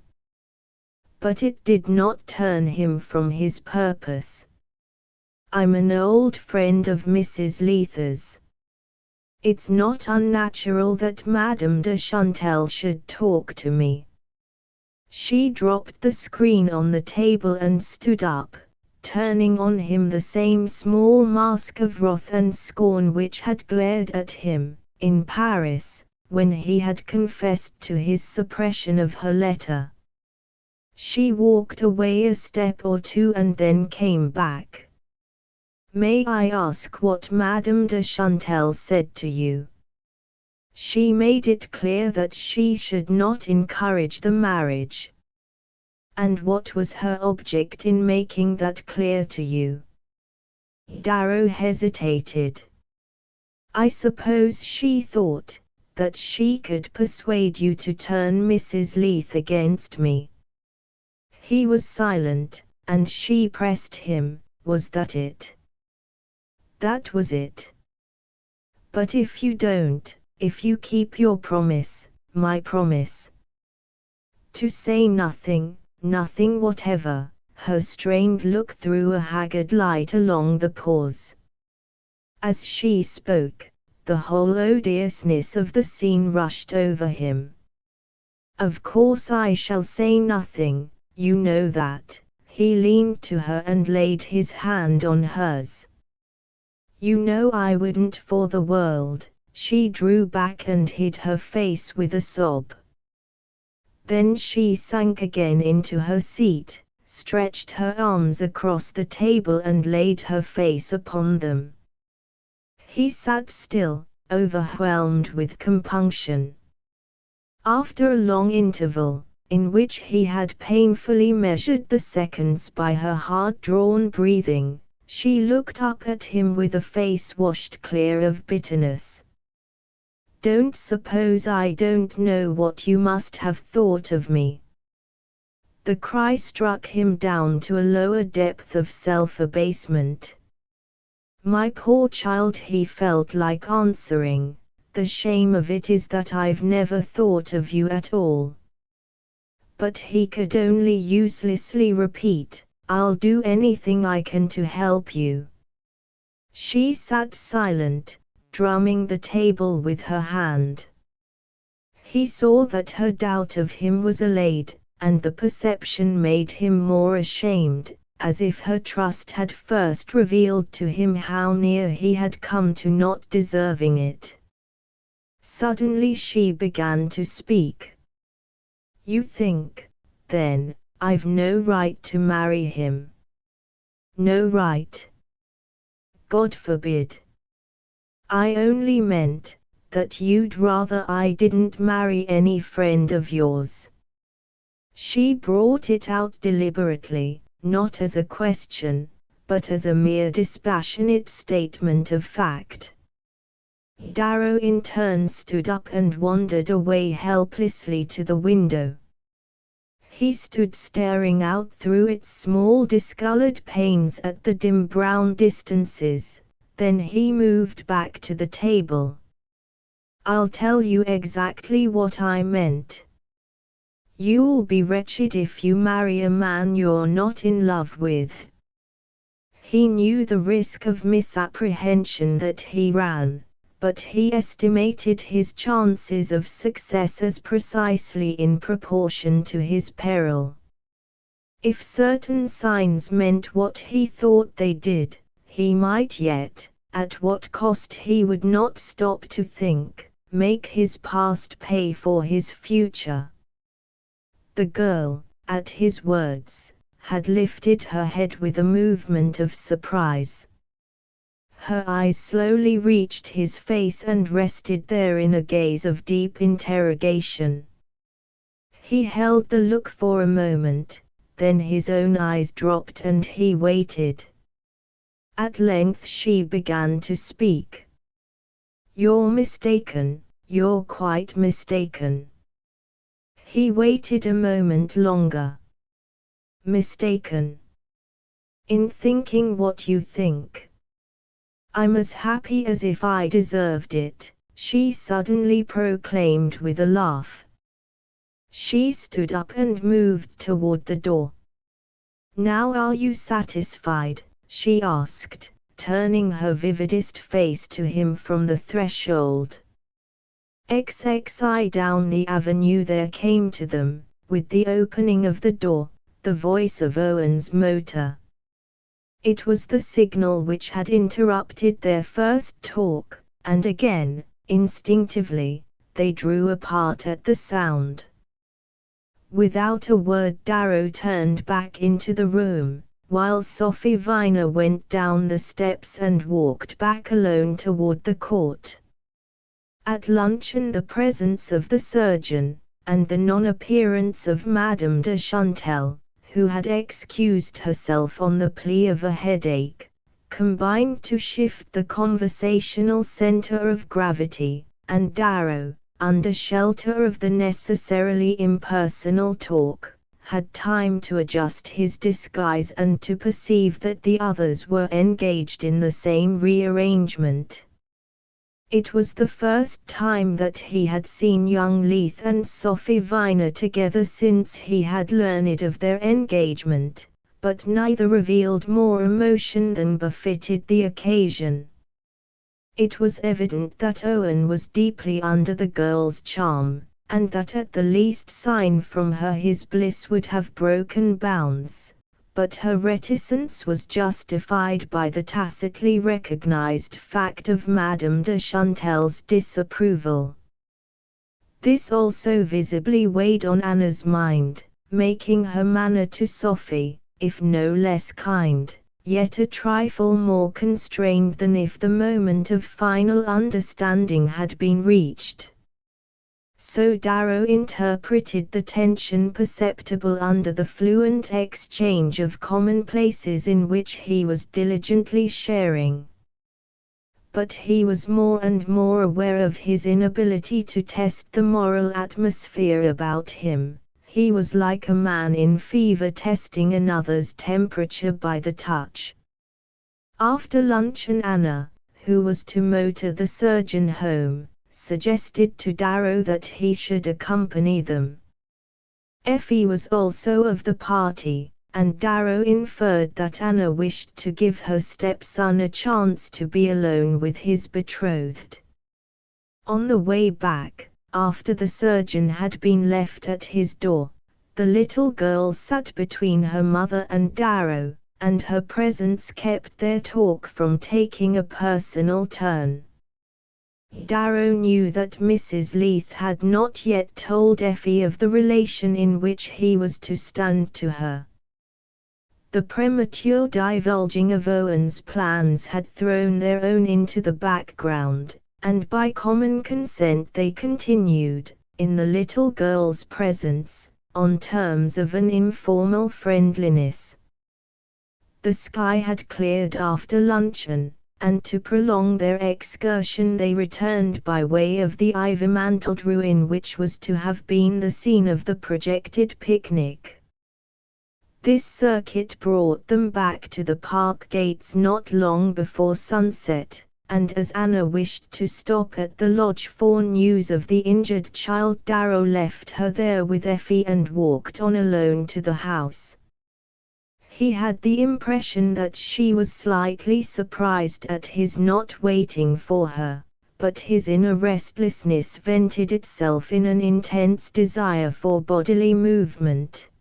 Speaker 1: But it did not turn him from his purpose. I'm an old friend of Mrs. Leith's. It's not unnatural that Madame de Chantal should talk to me. She dropped the screen on the table and stood up, turning on him the same small mask of wrath and scorn which had glared at him, in Paris, when he had confessed to his suppression of her letter. She walked away a step or two and then came back. May I ask what Madame de Chantal said to you? She made it clear that she should not encourage the marriage. And what was her object in making that clear to you? Darrow hesitated. I suppose she thought that she could persuade you to turn Mrs. Leith against me. He was silent, and she pressed him, was that it? That was it. But if you don't, if you keep your promise, my promise. To say nothing, nothing whatever, her strained look threw a haggard light along the pause. As she spoke, the whole odiousness of the scene rushed over him. Of course I shall say nothing, you know that. He leaned to her and laid his hand on hers. You know I wouldn't for the world. She drew back and hid her face with a sob. Then she sank again into her seat, stretched her arms across the table and laid her face upon them. He sat still, overwhelmed with compunction. After a long interval, in which he had painfully measured the seconds by her hard-drawn breathing, she looked up at him with a face washed clear of bitterness. "Don't suppose I don't know what you must have thought of me." The cry struck him down to a lower depth of self-abasement. "My poor child," he felt like answering, "the shame of it is that I've never thought of you at all." But he could only uselessly repeat, "I'll do anything I can to help you." She sat silent, drumming the table with her hand. He saw that her doubt of him was allayed, and the perception made him more ashamed, as if her trust had first revealed to him how near he had come to not deserving it. Suddenly she began to speak. "You think, then, I've no right to marry him?" "No right? God forbid. I only meant that you'd rather I didn't marry any friend of yours." She brought it out deliberately, not as a question, but as a mere dispassionate statement of fact. Darrow in turn stood up and wandered away helplessly to the window. He stood staring out through its small discolored panes at the dim brown distances, then he moved back to the table. "I'll tell you exactly what I meant. You'll be wretched if you marry a man you're not in love with." He knew the risk of misapprehension that he ran, but he estimated his chances of success as precisely in proportion to his peril. If certain signs meant what he thought they did, he might yet, at what cost he would not stop to think, make his past pay for his future. The girl, at his words, had lifted her head with a movement of surprise. Her eyes slowly reached his face and rested there in a gaze of deep interrogation. He held the look for a moment, then his own eyes dropped and he waited. At length she began to speak. "You're mistaken, you're quite mistaken." He waited a moment longer. "Mistaken? In thinking what you think?" "I'm as happy as if I deserved it," she suddenly proclaimed with a laugh. She stood up and moved toward the door. "Now are you satisfied?" she asked, turning her vividest face to him from the threshold. XXI down the avenue there came to them, with the opening of the door, the voice of Owen's motor. It was the signal which had interrupted their first talk, and again, instinctively, they drew apart at the sound. Without a word Darrow turned back into the room, while Sophie Viner went down the steps and walked back alone toward the court. At luncheon the presence of the surgeon, and the non-appearance of Madame de Chantal, who had excused herself on the plea of a headache, combined to shift the conversational center of gravity, and Darrow, under shelter of the necessarily impersonal talk, had time to adjust his disguise and to perceive that the others were engaged in the same rearrangement. It was the first time that he had seen young Leith and Sophie Viner together since he had learned of their engagement, but neither revealed more emotion than befitted the occasion. It was evident that Owen was deeply under the girl's charm, and that at the least sign from her his bliss would have broken bounds, but her reticence was justified by the tacitly recognized fact of Madame de Chantal's disapproval. This also visibly weighed on Anna's mind, making her manner to Sophie, if no less kind, yet a trifle more constrained than if the moment of final understanding had been reached. So Darrow interpreted the tension perceptible under the fluent exchange of commonplaces in which he was diligently sharing. But he was more and more aware of his inability to test the moral atmosphere about him. He was like a man in fever testing another's temperature by the touch. After luncheon, Anna, who was to motor the surgeon home, suggested to Darrow that he should accompany them. Effie was also of the party, and Darrow inferred that Anna wished to give her stepson a chance to be alone with his betrothed. On the way back, after the surgeon had been left at his door, the little girl sat between her mother and Darrow, and her presence kept their talk from taking a personal turn. Darrow knew that Mrs. Leith had not yet told Effie of the relation in which he was to stand to her. The premature divulging of Owen's plans had thrown their own into the background, and by common consent they continued, in the little girl's presence, on terms of an informal friendliness. The sky had cleared after luncheon, and to prolong their excursion they returned by way of the ivy-mantled ruin which was to have been the scene of the projected picnic. This circuit brought them back to the park gates not long before sunset, and as Anna wished to stop at the lodge for news of the injured child, Darrow left her there with Effie and walked on alone to the house. He had the impression that she was slightly surprised at his not waiting for her, but his inner restlessness vented itself in an intense desire for bodily movement.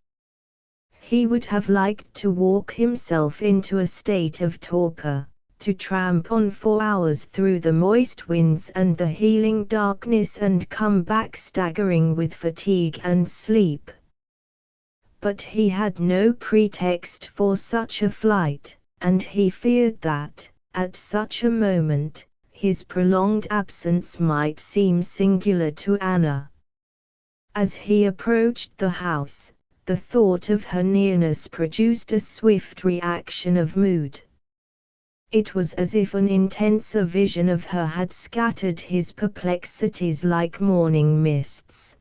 Speaker 1: He would have liked to walk himself into a state of torpor, to tramp on for hours through the moist winds and the healing darkness and come back staggering with fatigue and sleep. But he had no pretext for such a flight, and he feared that, at such a moment, his prolonged absence might seem singular to Anna. As he approached the house, the thought of her nearness produced a swift reaction of mood. It was as if an intenser vision of her had scattered his perplexities like morning mists.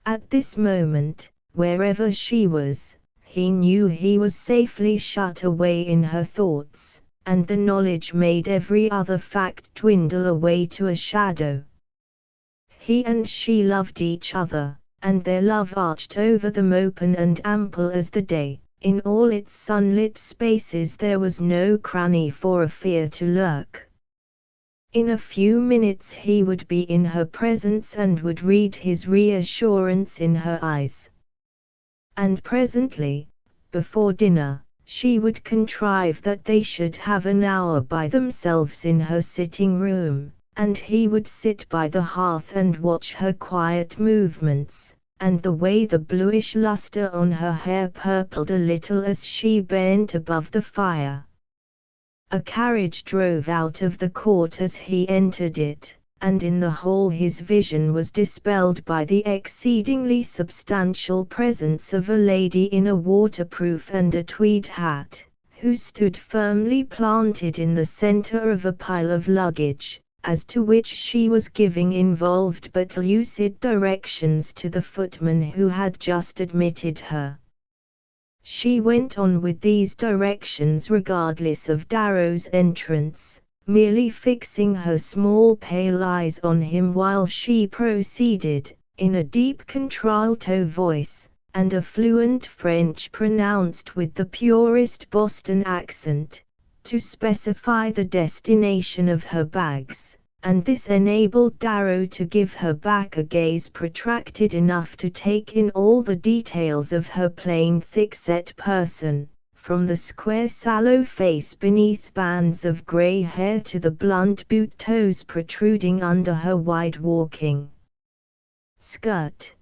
Speaker 1: At this moment, wherever she was, he knew he was safely shut away in her thoughts, and the knowledge made every other fact dwindle away to a shadow. He and she loved each other, and their love arched over them open and ample as the day. In all its sunlit spaces there was no cranny for a fear to lurk. In a few minutes he would be in her presence and would read his reassurance in her eyes. And presently, before dinner, she would contrive that they should have an hour by themselves in her sitting room, and he would sit by the hearth and watch her quiet movements, and the way the bluish luster on her hair purpled a little as she bent above the fire. A carriage drove out of the court as he entered it, and in the hall his vision was dispelled by the exceedingly substantial presence of a lady in a waterproof and a tweed hat, who stood firmly planted in the center of a pile of luggage, as to which she was giving involved but lucid directions to the footman who had just admitted her. She went on with these directions regardless of Darrow's entrance, merely fixing her small pale eyes on him while she proceeded, in a deep contralto voice, and a fluent French pronounced with the purest Boston accent, to specify the destination of her bags, and this enabled Darrow to give her back a gaze protracted enough to take in all the details of her plain thick-set person, from the square sallow face beneath bands of grey hair to the blunt boot toes protruding under her wide walking skirt.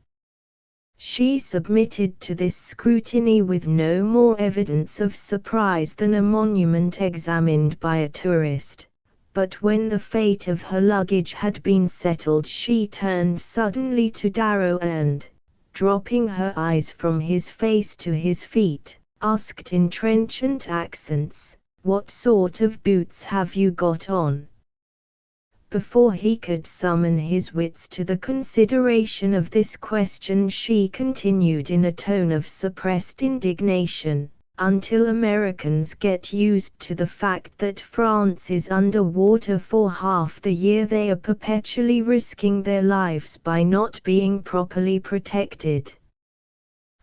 Speaker 1: She submitted to this scrutiny with no more evidence of surprise than a monument examined by a tourist, but when the fate of her luggage had been settled she turned suddenly to Darrow and, dropping her eyes from his face to his feet, asked in trenchant accents, "What sort of boots have you got on?" Before he could summon his wits to the consideration of this question she continued in a tone of suppressed indignation, "Until Americans get used to the fact that France is under water for half the year they are perpetually risking their lives by not being properly protected.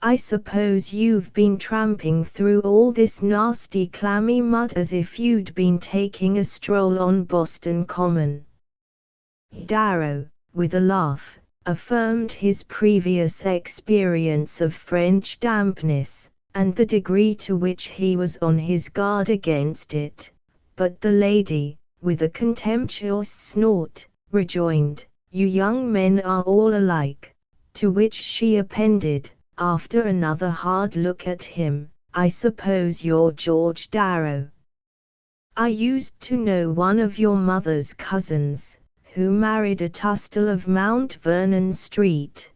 Speaker 1: I suppose you've been tramping through all this nasty clammy mud as if you'd been taking a stroll on Boston Common." Darrow, with a laugh, affirmed his previous experience of French dampness, and the degree to which he was on his guard against it, but the lady, with a contemptuous snort, rejoined, "You young men are all alike," to which she appended, after another hard look at him, "I suppose you're George Darrow. I used to know one of your mother's cousins, who married a Tustell of Mount Vernon Street.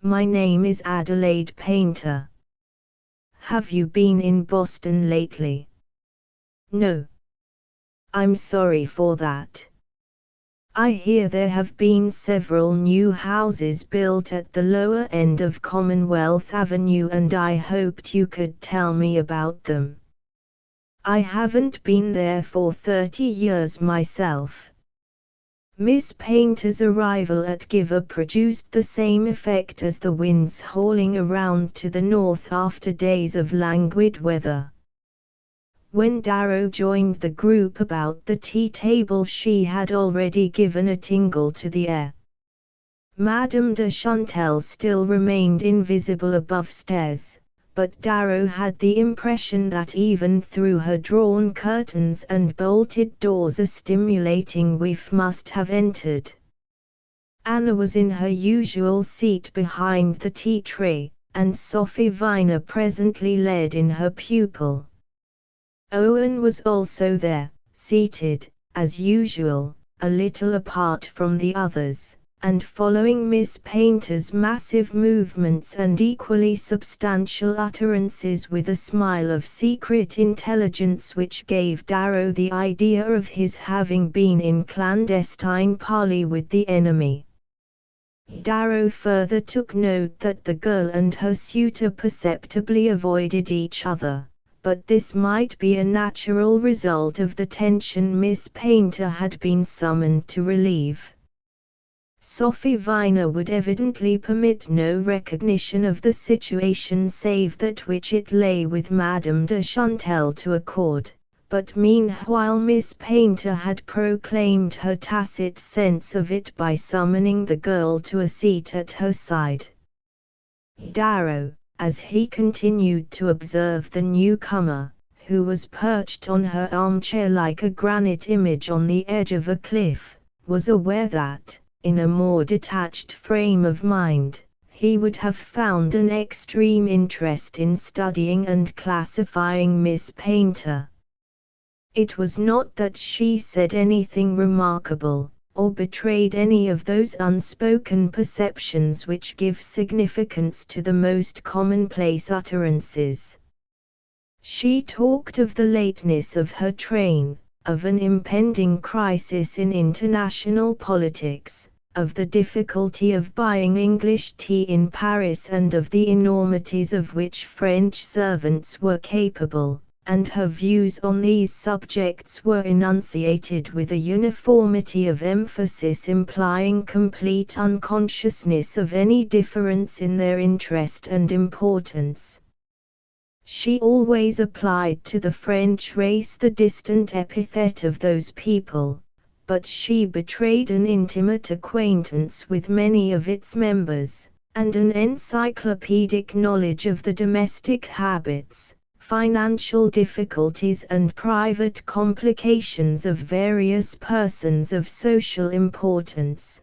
Speaker 1: My name is Adelaide Painter. Have you been in Boston lately?" "No. I'm sorry for that. I hear there have been several new houses built at the lower end of Commonwealth Avenue and I hoped you could tell me about them. I haven't been there for 30 years myself." Miss Painter's arrival at Giver produced the same effect as the winds howling around to the north after days of languid weather. When Darrow joined the group about the tea table she had already given a tingle to the air. Madame de Chantal still remained invisible above stairs, but Darrow had the impression that even through her drawn curtains and bolted doors a stimulating whiff must have entered. Anna was in her usual seat behind the tea tray, and Sophie Viner presently led in her pupil. Owen was also there, seated, as usual, a little apart from the others, and following Miss Painter's massive movements and equally substantial utterances with a smile of secret intelligence which gave Darrow the idea of his having been in clandestine parley with the enemy. Darrow further took note that the girl and her suitor perceptibly avoided each other, but this might be a natural result of the tension Miss Painter had been summoned to relieve. Sophie Viner would evidently permit no recognition of the situation save that which it lay with Madame de Chantal to accord, but meanwhile Miss Painter had proclaimed her tacit sense of it by summoning the girl to a seat at her side. Darrow, as he continued to observe the newcomer, who was perched on her armchair like a granite image on the edge of a cliff, was aware that, in a more detached frame of mind, he would have found an extreme interest in studying and classifying Miss Painter. It was not that she said anything remarkable, or betrayed any of those unspoken perceptions which give significance to the most commonplace utterances. She talked of the lateness of her train, of an impending crisis in international politics, of the difficulty of buying English tea in Paris and of the enormities of which French servants were capable, and her views on these subjects were enunciated with a uniformity of emphasis implying complete unconsciousness of any difference in their interest and importance. She always applied to the French race the distant epithet of those people, but she betrayed an intimate acquaintance with many of its members, and an encyclopedic knowledge of the domestic habits, financial difficulties and private complications of various persons of social importance.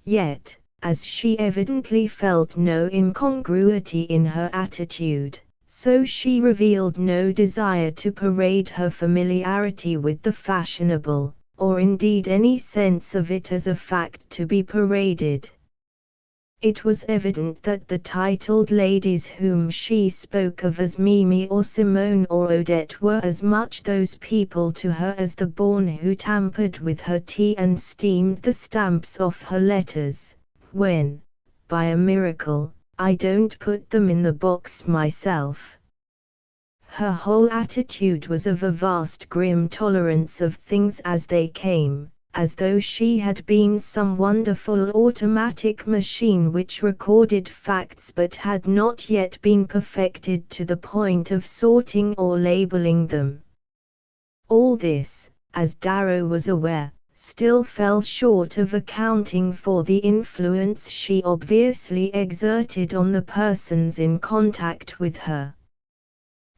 Speaker 1: Yet, as she evidently felt no incongruity in her attitude, so she revealed no desire to parade her familiarity with the fashionable, or indeed any sense of it as a fact to be paraded. It was evident that the titled ladies whom she spoke of as Mimi or Simone or Odette were as much those people to her as the Bourne who tampered with her tea and steamed the stamps off her letters, when, by a miracle, I don't put them in the box myself. Her whole attitude was of a vast grim tolerance of things as they came, as though she had been some wonderful automatic machine which recorded facts but had not yet been perfected to the point of sorting or labeling them. All this, as Darrow was aware, still fell short of accounting for the influence she obviously exerted on the persons in contact with her.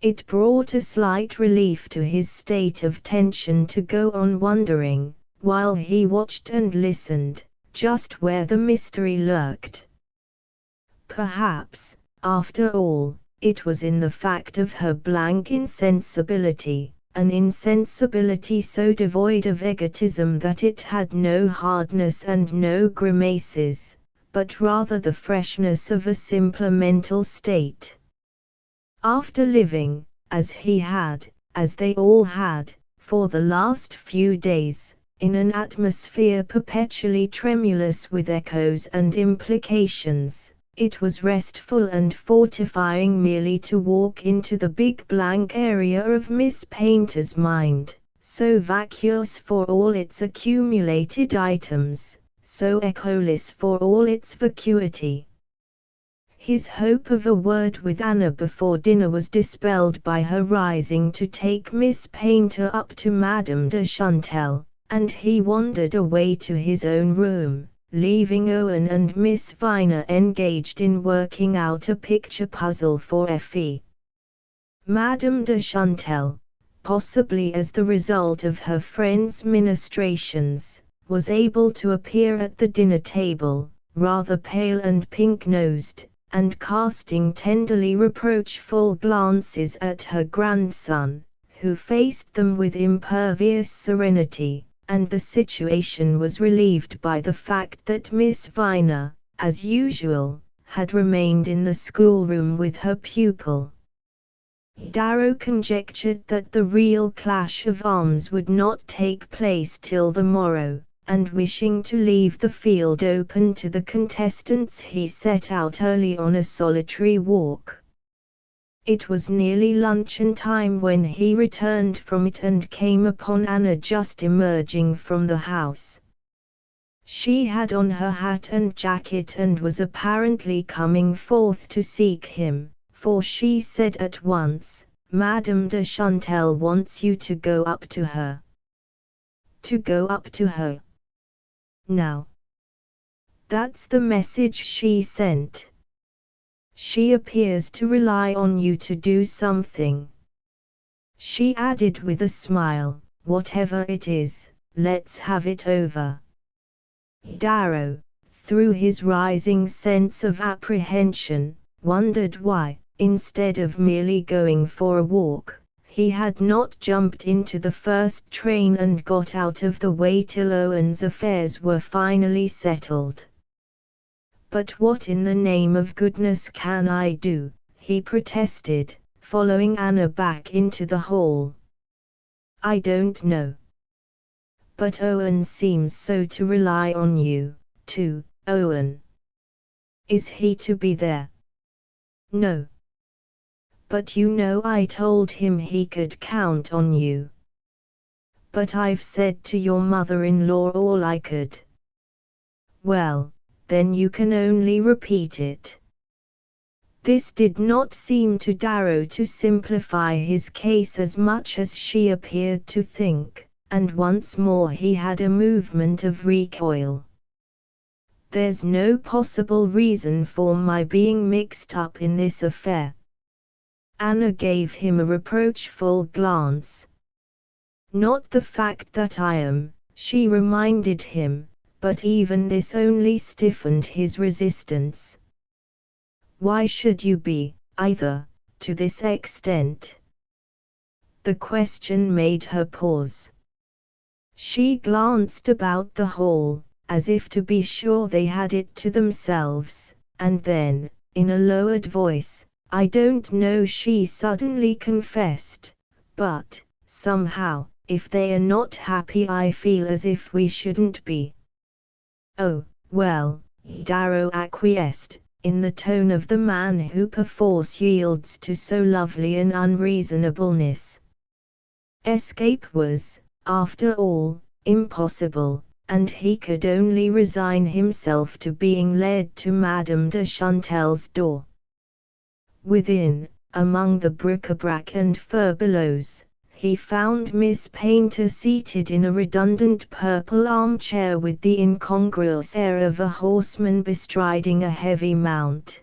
Speaker 1: It brought a slight relief to his state of tension to go on wondering, while he watched and listened, just where the mystery lurked. Perhaps, after all, it was in the fact of her blank insensibility, an insensibility so devoid of egotism that it had no hardness and no grimaces, but rather the freshness of a simpler mental state. After living, as he had, as they all had, for the last few days, in an atmosphere perpetually tremulous with echoes and implications, it was restful and fortifying merely to walk into the big blank area of Miss Paynter's mind, so vacuous for all its accumulated items, so echoless for all its vacuity. His hope of a word with Anna before dinner was dispelled by her rising to take Miss Paynter up to Madame de Chantal, and he wandered away to his own room, leaving Owen and Miss Viner engaged in working out a picture puzzle for Effie. Madame de Chantal, possibly as the result of her friend's ministrations, was able to appear at the dinner table, rather pale and pink-nosed, and casting tenderly reproachful glances at her grandson, who faced them with impervious serenity, and the situation was relieved by the fact that Miss Viner, as usual, had remained in the schoolroom with her pupil. Darrow conjectured that the real clash of arms would not take place till the morrow, and wishing to leave the field open to the contestants he set out early on a solitary walk. It was nearly luncheon time when he returned from it and came upon Anna just emerging from the house. She had on her hat and jacket and was apparently coming forth to seek him, for she said at once, "Madame de Chantal wants you to go up to her." To go up to her. Now. That's the message she sent. She appears to rely on you to do something. She added with a smile, "Whatever it is, let's have it over." Darrow, through his rising sense of apprehension, wondered why, instead of merely going for a walk, he had not jumped into the first train and got out of the way till Owen's affairs were finally settled. "But what in the name of goodness can I do?" he protested, following Anna back into the hall. "I don't know. But Owen seems so to rely on you, too." "Owen? Is he to be there?" "No. But you know I told him he could count on you." "But I've said to your mother-in-law all I could." "Well, then you can only repeat it." This did not seem to Darrow to simplify his case as much as she appeared to think, and once more he had a movement of recoil. "There's no possible reason for my being mixed up in this affair." Anna gave him a reproachful glance. "Not the fact that I am," she reminded him, but even this only stiffened his resistance. "Why should you be, either?" to this extent? The question made her pause. She glanced about the hall, as if to be sure they had it to themselves, and then, in a lowered voice, "I don't know," she suddenly confessed, "but, somehow, if they are not happy I feel as if we shouldn't be." "Oh, well," Darrow acquiesced, in the tone of the man who perforce yields to so lovely an unreasonableness. Escape was, after all, impossible, and he could only resign himself to being led to Madame de Chantelle's door. Within, among the bric-a-brac and furbelows, he found Miss Painter seated in a redundant purple armchair with the incongruous air of a horseman bestriding a heavy mount.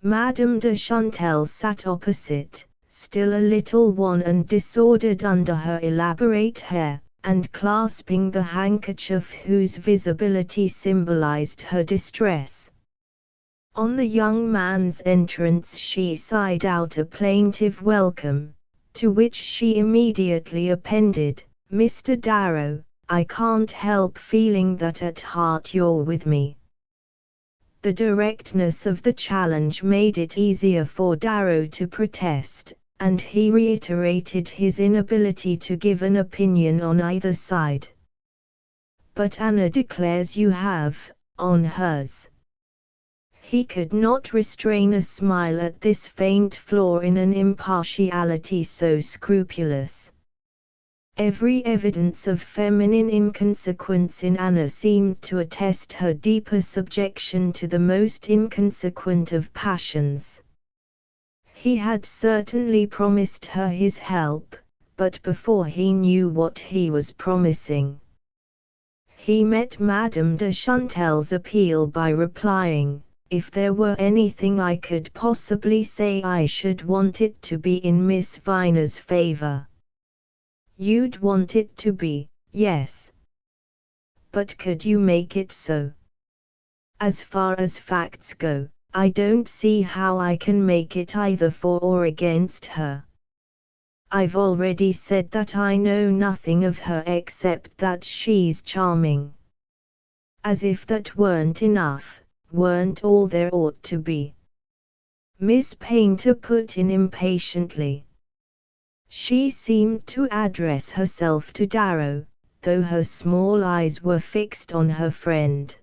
Speaker 1: Madame de Chantelle sat opposite, still a little wan and disordered under her elaborate hair, and clasping the handkerchief whose visibility symbolized her distress. On the young man's entrance she sighed out a plaintive welcome, to which she immediately appended, "Mr. Darrow, I can't help feeling that at heart you're with me." The directness of the challenge made it easier for Darrow to protest, and he reiterated his inability to give an opinion on either side. "But Anna declares you have, on hers." He could not restrain a smile at this faint flaw in an impartiality so scrupulous. Every evidence of feminine inconsequence in Anna seemed to attest her deeper subjection to the most inconsequent of passions. He had certainly promised her his help, but before he knew what he was promising. He met Madame de Chantelle's appeal by replying, "If there were anything I could possibly say I should want it to be in Miss Viner's favor." "You'd want it to be, yes. But could you make it so?" "As far as facts go, I don't see how I can make it either for or against her. I've already said that I know nothing of her except that she's charming." As if that weren't enough, weren't all there ought to be. Miss Painter put in impatiently. She seemed to address herself to Darrow, though her small eyes were fixed on her friend.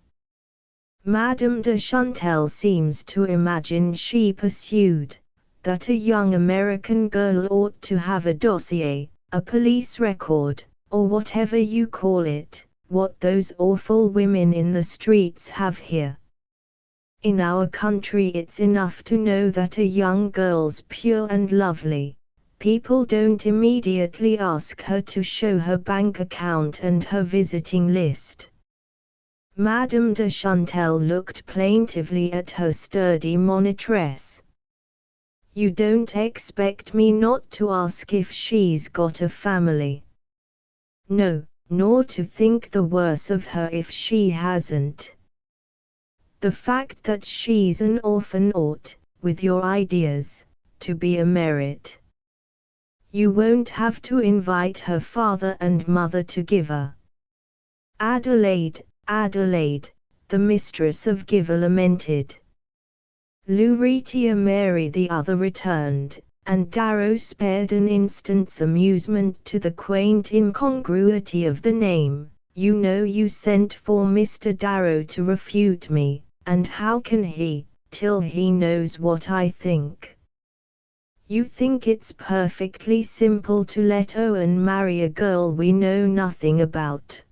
Speaker 1: "Madame de Chantelle seems to imagine," she pursued, "that a young American girl ought to have a dossier, a police record, or whatever you call it, what those awful women in the streets have here. In our country it's enough to know that a young girl's pure and lovely. People don't immediately ask her to show her bank account and her visiting list." Madame de Chantelle looked plaintively at her sturdy monitress. "You don't expect me not to ask if she's got a family?" "No, nor to think the worse of her if she hasn't. The fact that she's an orphan ought, with your ideas, to be a merit. You won't have to invite her father and mother to give her." "Adelaide, Adelaide," the mistress of Giver lamented. "Lucretia Mary," the other returned, and Darrow spared an instant's amusement to the quaint incongruity of the name. "You know you sent for Mr. Darrow to refute me, and how can he, till he knows what I think? You think it's perfectly simple to let Owen marry a girl we know nothing about?"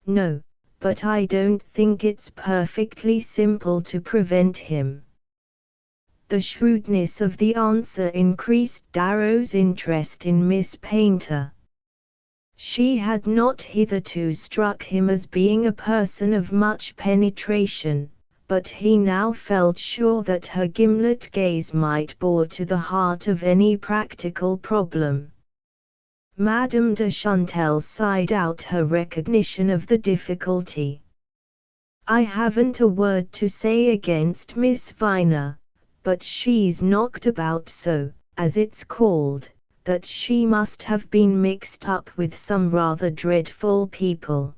Speaker 1: "No, but I don't think it's perfectly simple to prevent him." The shrewdness of the answer increased Darrow's interest in Miss Painter. She had not hitherto struck him as being a person of much penetration, but he now felt sure that her gimlet gaze might bore to the heart of any practical problem. Madame de Chantelle sighed out her recognition of the difficulty. "I haven't a word to say against Miss Viner, but she's knocked about so, as it's called, that she must have been mixed up with some rather dreadful people.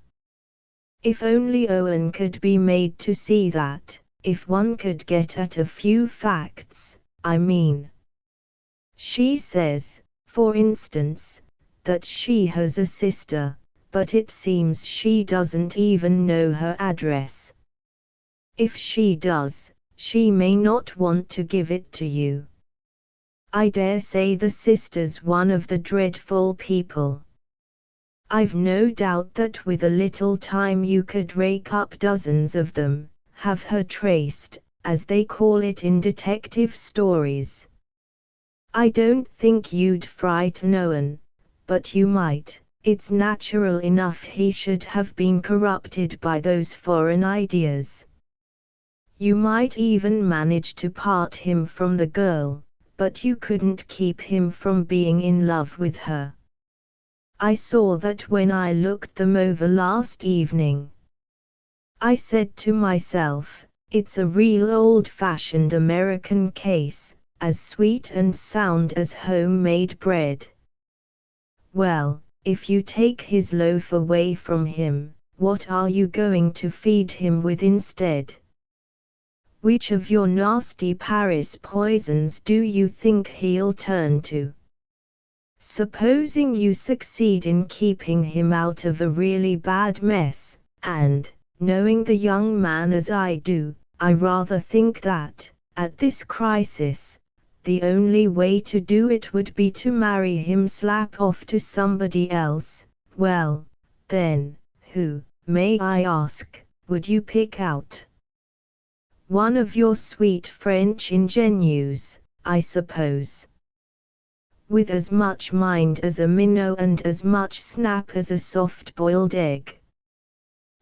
Speaker 1: If only Owen could be made to see that, if one could get at a few facts, I mean. She says, for instance, that she has a sister, but it seems she doesn't even know her address. If she does, she may not want to give it to you. I dare say the sister's one of the dreadful people. I've no doubt that with a little time you could rake up dozens of them, have her traced, as they call it in detective stories. I don't think you'd frighten Owen, but you might. It's natural enough he should have been corrupted by those foreign ideas. You might even manage to part him from the girl, but you couldn't keep him from being in love with her. I saw that when I looked them over last evening. I said to myself, it's a real old-fashioned American case, as sweet and sound as homemade bread. Well, if you take his loaf away from him, what are you going to feed him with instead? Which of your nasty Paris poisons do you think he'll turn to? Supposing you succeed in keeping him out of a really bad mess, and, knowing the young man as I do, I rather think that, at this crisis, the only way to do it would be to marry him slap off to somebody else. Well, then, who, may I ask, would you pick out? One of your sweet French ingenues, I suppose. With as much mind as a minnow and as much snap as a soft-boiled egg.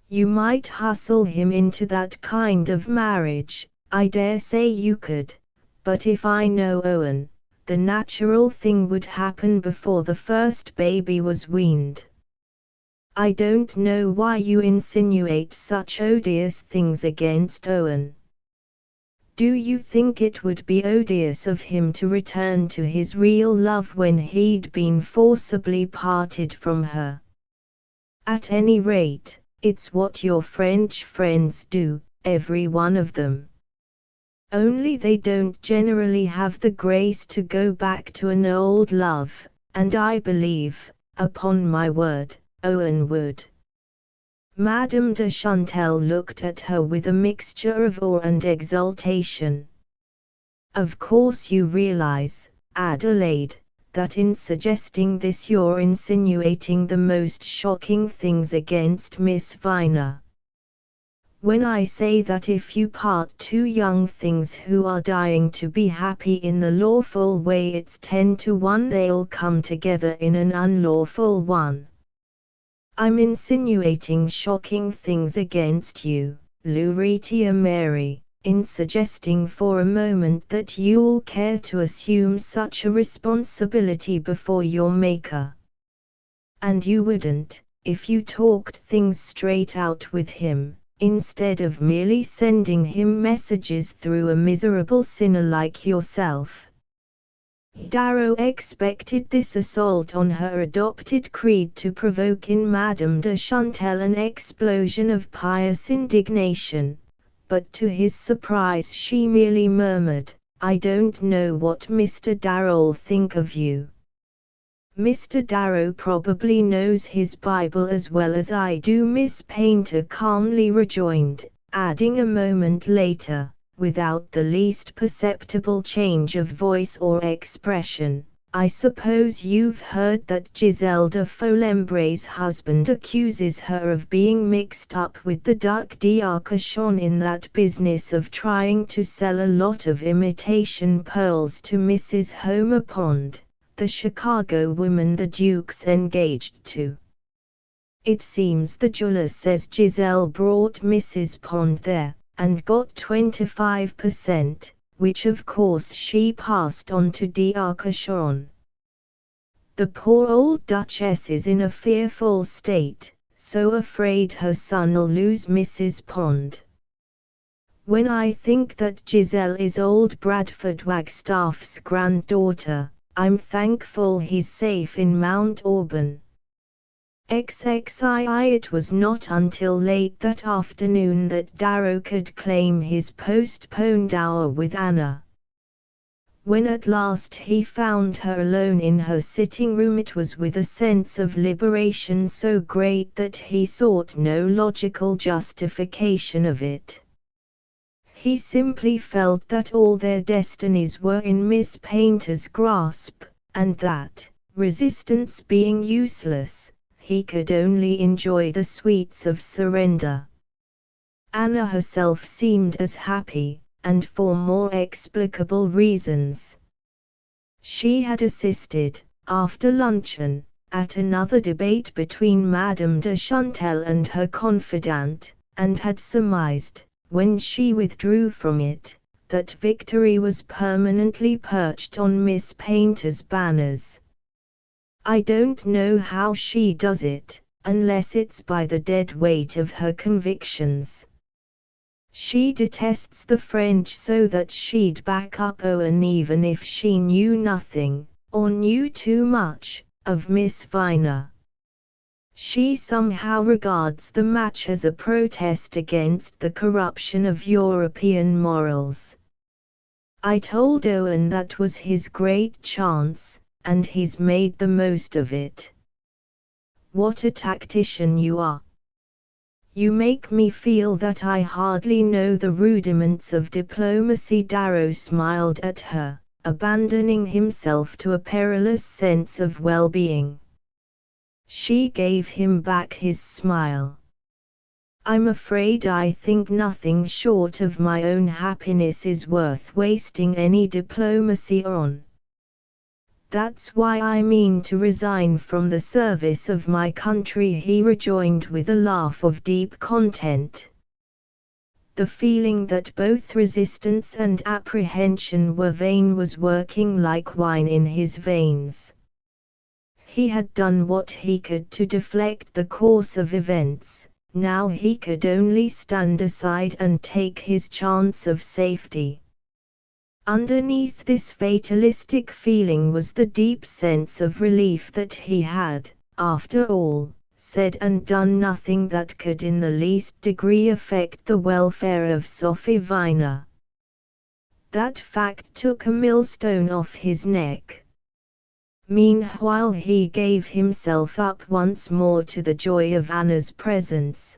Speaker 1: You might hustle him into that kind of marriage, I dare say you could, but if I know Owen, the natural thing would happen before the first baby was weaned. I don't know why you insinuate such odious things against Owen. Do you think it would be odious of him to return to his real love when he'd been forcibly parted from her? At any rate, it's what your French friends do, every one of them. Only they don't generally have the grace to go back to an old love, and I believe, upon my word, Owen would. Madame de Chantal looked at her with a mixture of awe and exultation. Of course you realize, Adelaide, that in suggesting this you're insinuating the most shocking things against Miss Viner. When I say that if you part two young things who are dying to be happy in the lawful way, it's 10 to 1 they'll come together in an unlawful one. I'm insinuating shocking things against you, Lucretia Mary, in suggesting for a moment that you'll care to assume such a responsibility before your Maker. And you wouldn't, if you talked things straight out with him, instead of merely sending him messages through a miserable sinner like yourself. Darrow expected this assault on her adopted creed to provoke in Madame de Chantal an explosion of pious indignation, but to his surprise she merely murmured, "I don't know what Mr. Darrow'll think of you." "Mr. Darrow probably knows his Bible as well as I do," Miss Painter calmly rejoined, adding a moment later, without the least perceptible change of voice or expression, "I suppose you've heard that Giselle de Folembre's husband accuses her of being mixed up with the Duc d'Arcachon in that business of trying to sell a lot of imitation pearls to Mrs. Homer Pond, the Chicago woman the Duke's engaged to. It seems the jeweler says Giselle brought Mrs. Pond there, and got 25%, which of course she passed on to d'Arcachon. The poor old Duchess is in a fearful state, so afraid her son'll lose Mrs. Pond. When I think that Giselle is old Bradford Wagstaff's granddaughter, I'm thankful he's safe in Mount Auburn. XXII. It was not until late that afternoon that Darrow could claim his postponed hour with Anna. When at last he found her alone in her sitting room, it was with a sense of liberation so great that he sought no logical justification of it. He simply felt that all their destinies were in Miss Paynter's grasp, and that, resistance being useless, he could only enjoy the sweets of surrender. Anna herself seemed as happy, and for more explicable reasons. She had assisted, after luncheon, at another debate between Madame de Chantal and her confidante, and had surmised, when she withdrew from it, that victory was permanently perched on Miss Paynter's banners. I don't know how she does it, unless it's by the dead weight of her convictions. She detests the French so that she'd back up Owen even if she knew nothing, or knew too much, of Miss Viner. She somehow regards the match as a protest against the corruption of European morals. I told Owen that was his great chance, and he's made the most of it. What a tactician you are! You make me feel that I hardly know the rudiments of diplomacy. Darrow smiled at her, abandoning himself to a perilous sense of well-being. She gave him back his smile. I'm afraid I think nothing short of my own happiness is worth wasting any diplomacy on. That's why I mean to resign from the service of my country, he rejoined with a laugh of deep content. The feeling that both resistance and apprehension were vain was working like wine in his veins. He had done what he could to deflect the course of events, now he could only stand aside and take his chance of safety. Underneath this fatalistic feeling was the deep sense of relief that he had, after all, said and done nothing that could in the least degree affect the welfare of Sophie Viner. That fact took a millstone off his neck. Meanwhile he gave himself up once more to the joy of Anna's presence.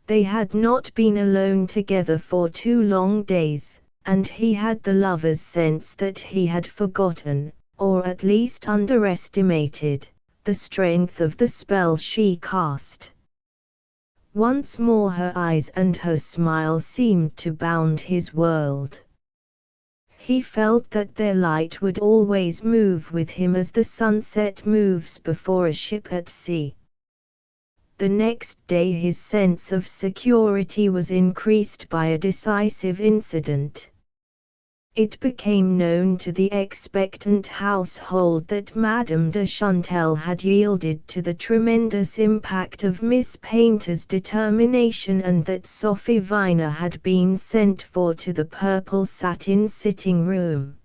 Speaker 1: They had not been alone together for 2 long days, and he had the lover's sense that he had forgotten, or at least underestimated, the strength of the spell she cast. Once more her eyes and her smile seemed to bound his world. He felt that their light would always move with him as the sunset moves before a ship at sea. The next day his sense of security was increased by a decisive incident. It became known to the expectant household that Madame de Chantal had yielded to the tremendous impact of Miss Paynter's determination and that Sophie Viner had been sent for to the purple satin sitting room.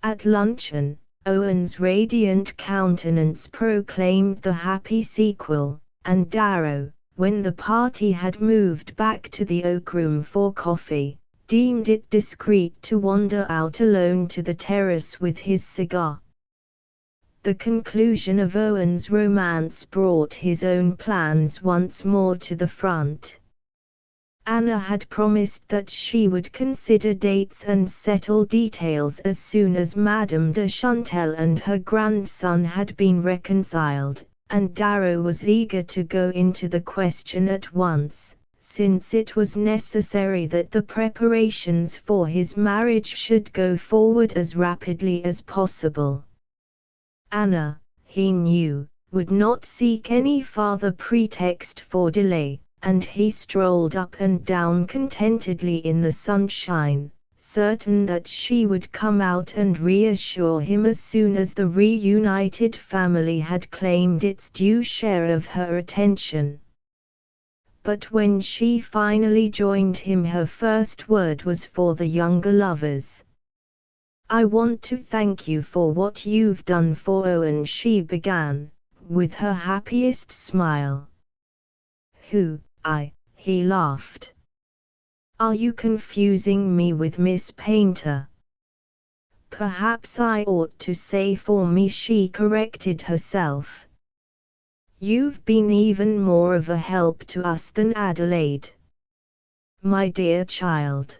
Speaker 1: At luncheon, Owen's radiant countenance proclaimed the happy sequel, and Darrow, when the party had moved back to the oak room for coffee, deemed it discreet to wander out alone to the terrace with his cigar. The conclusion of Owen's romance brought his own plans once more to the front. Anna had promised that she would consider dates and settle details as soon as Madame de Chantal and her grandson had been reconciled, and Darrow was eager to go into the question at once, since it was necessary that the preparations for his marriage should go forward as rapidly as possible. Anna, he knew, would not seek any farther pretext for delay, and he strolled up and down contentedly in the sunshine, certain that she would come out and reassure him as soon as the reunited family had claimed its due share of her attention. But when she finally joined him, her first word was for the younger lovers. "I want to thank you for what you've done for Owen," she began, with her happiest smile. "Who, I?" he laughed. "Are you confusing me with Miss Painter?" "Perhaps I ought to say for me," she corrected herself. "You've been even more of a help to us than Adelaide." "My dear child.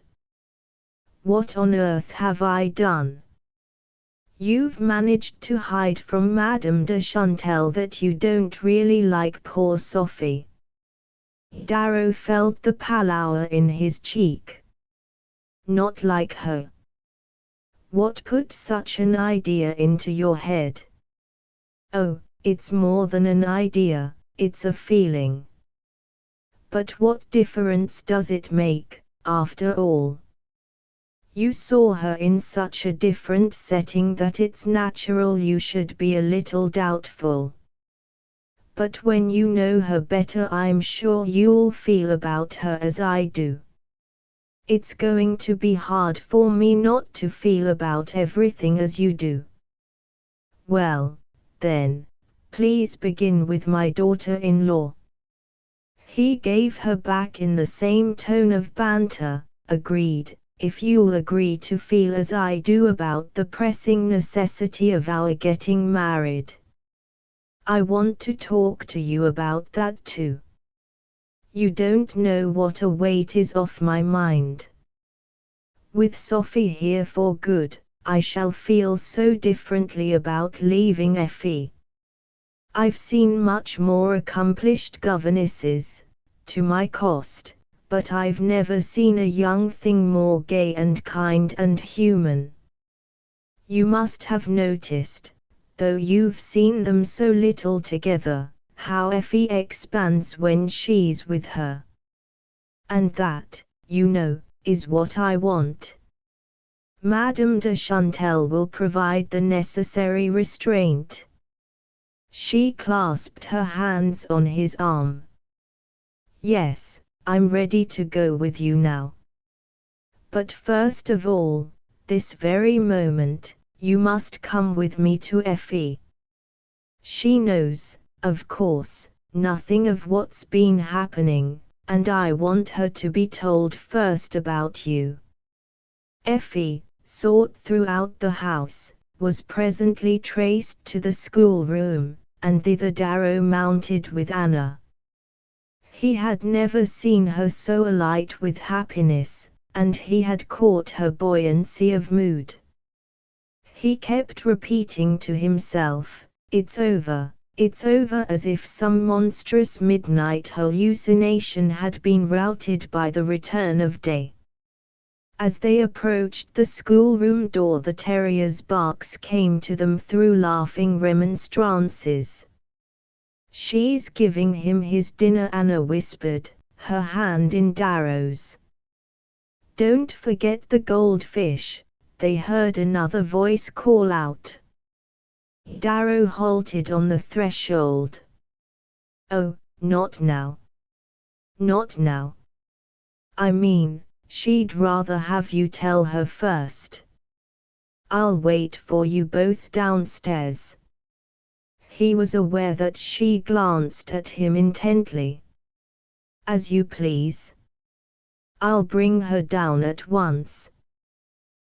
Speaker 1: What on earth have I done?" "You've managed to hide from Madame de Chantal that you don't really like poor Sophie." Darrow felt the pallor in his cheek. "Not like her? What put such an idea into your head?" "Oh, it's more than an idea, it's a feeling." "But what difference does it make, after all? You saw her in such a different setting that it's natural you should be a little doubtful. But when you know her better, I'm sure you'll feel about her as I do." "It's going to be hard for me not to feel about everything as you do." "Well, then, please begin with my daughter-in-law." He gave her back in the same tone of banter. "Agreed, if you'll agree to feel as I do about the pressing necessity of our getting married. I want to talk to you about that too. You don't know what a weight is off my mind. With Sophie here for good, I shall feel so differently about leaving Effie. I've seen much more accomplished governesses, to my cost, but I've never seen a young thing more gay and kind and human. You must have noticed, though you've seen them so little together, how Effie expands when she's with her. And that, you know, is what I want. Madame de Chantal will provide the necessary restraint." She clasped her hands on his arm. "Yes, I'm ready to go with you now. But first of all, this very moment, you must come with me to Effie. She knows, of course, nothing of what's been happening, and I want her to be told first about you." Effie, sought throughout the house, was presently traced to the schoolroom, and thither Darrow mounted with Anna. He had never seen her so alight with happiness, and he had caught her buoyancy of mood. He kept repeating to himself, it's over, as if some monstrous midnight hallucination had been routed by the return of day. As they approached the schoolroom door, the terrier's barks came to them through laughing remonstrances. "She's giving him his dinner," Anna whispered, her hand in Darrow's. "Don't forget the goldfish," they heard another voice call out. Darrow halted on the threshold. "Oh, not now. Not now. I mean, she'd rather have you tell her first. I'll wait for you both downstairs." He was aware that she glanced at him intently. "As you please. I'll bring her down at once."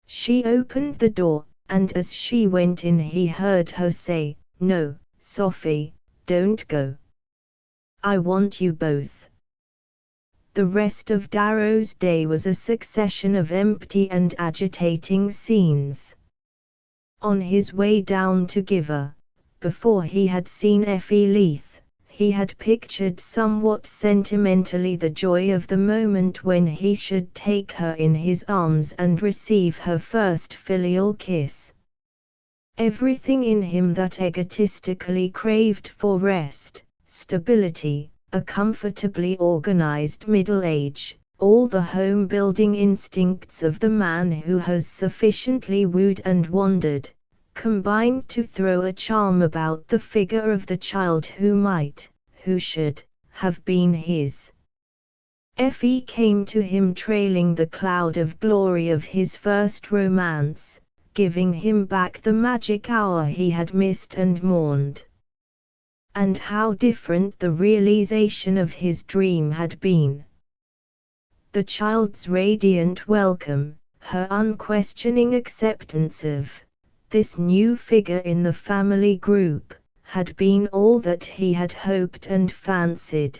Speaker 1: She opened the door, and as she went in he heard her say, "No, Sophie, don't go. I want you both." The rest of Darrow's day was a succession of empty and agitating scenes. On his way down to Giver, before he had seen Effie Leith, he had pictured somewhat sentimentally the joy of the moment when he should take her in his arms and receive her first filial kiss. Everything in him that egotistically craved for rest, stability, a comfortably organized middle age, all the home-building instincts of the man who has sufficiently wooed and wandered, combined to throw a charm about the figure of the child who might, who should, have been his. Effie came to him trailing the cloud of glory of his first romance, giving him back the magic hour he had missed and mourned. And how different the realization of his dream had been. The child's radiant welcome, her unquestioning acceptance of this new figure in the family group, had been all that he had hoped and fancied.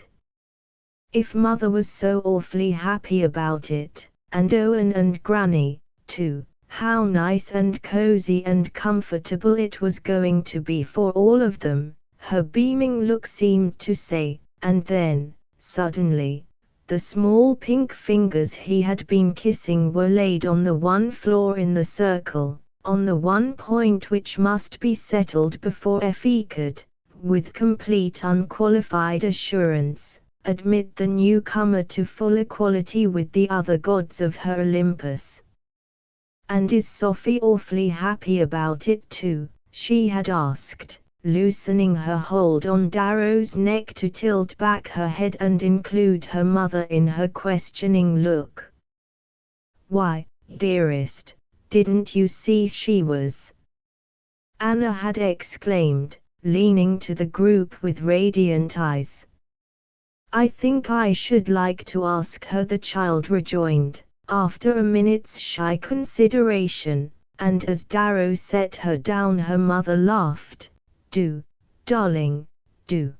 Speaker 1: If Mother was so awfully happy about it, and Owen and Granny, too, how nice and cozy and comfortable it was going to be for all of them, her beaming look seemed to say, and then, suddenly, the small pink fingers he had been kissing were laid on the one flaw in the circle, on the one point which must be settled before Effie could, with complete unqualified assurance, admit the newcomer to full equality with the other gods of her Olympus. "And is Sophie awfully happy about it too?" she had asked, loosening her hold on Darrow's neck to tilt back her head and include her mother in her questioning look. "Why, dearest, didn't you see she was?" Anna had exclaimed, leaning to the group with radiant eyes. "I think I should like to ask her," the child rejoined, after a minute's shy consideration, and as Darrow set her down her mother laughed. "Do, darling, do.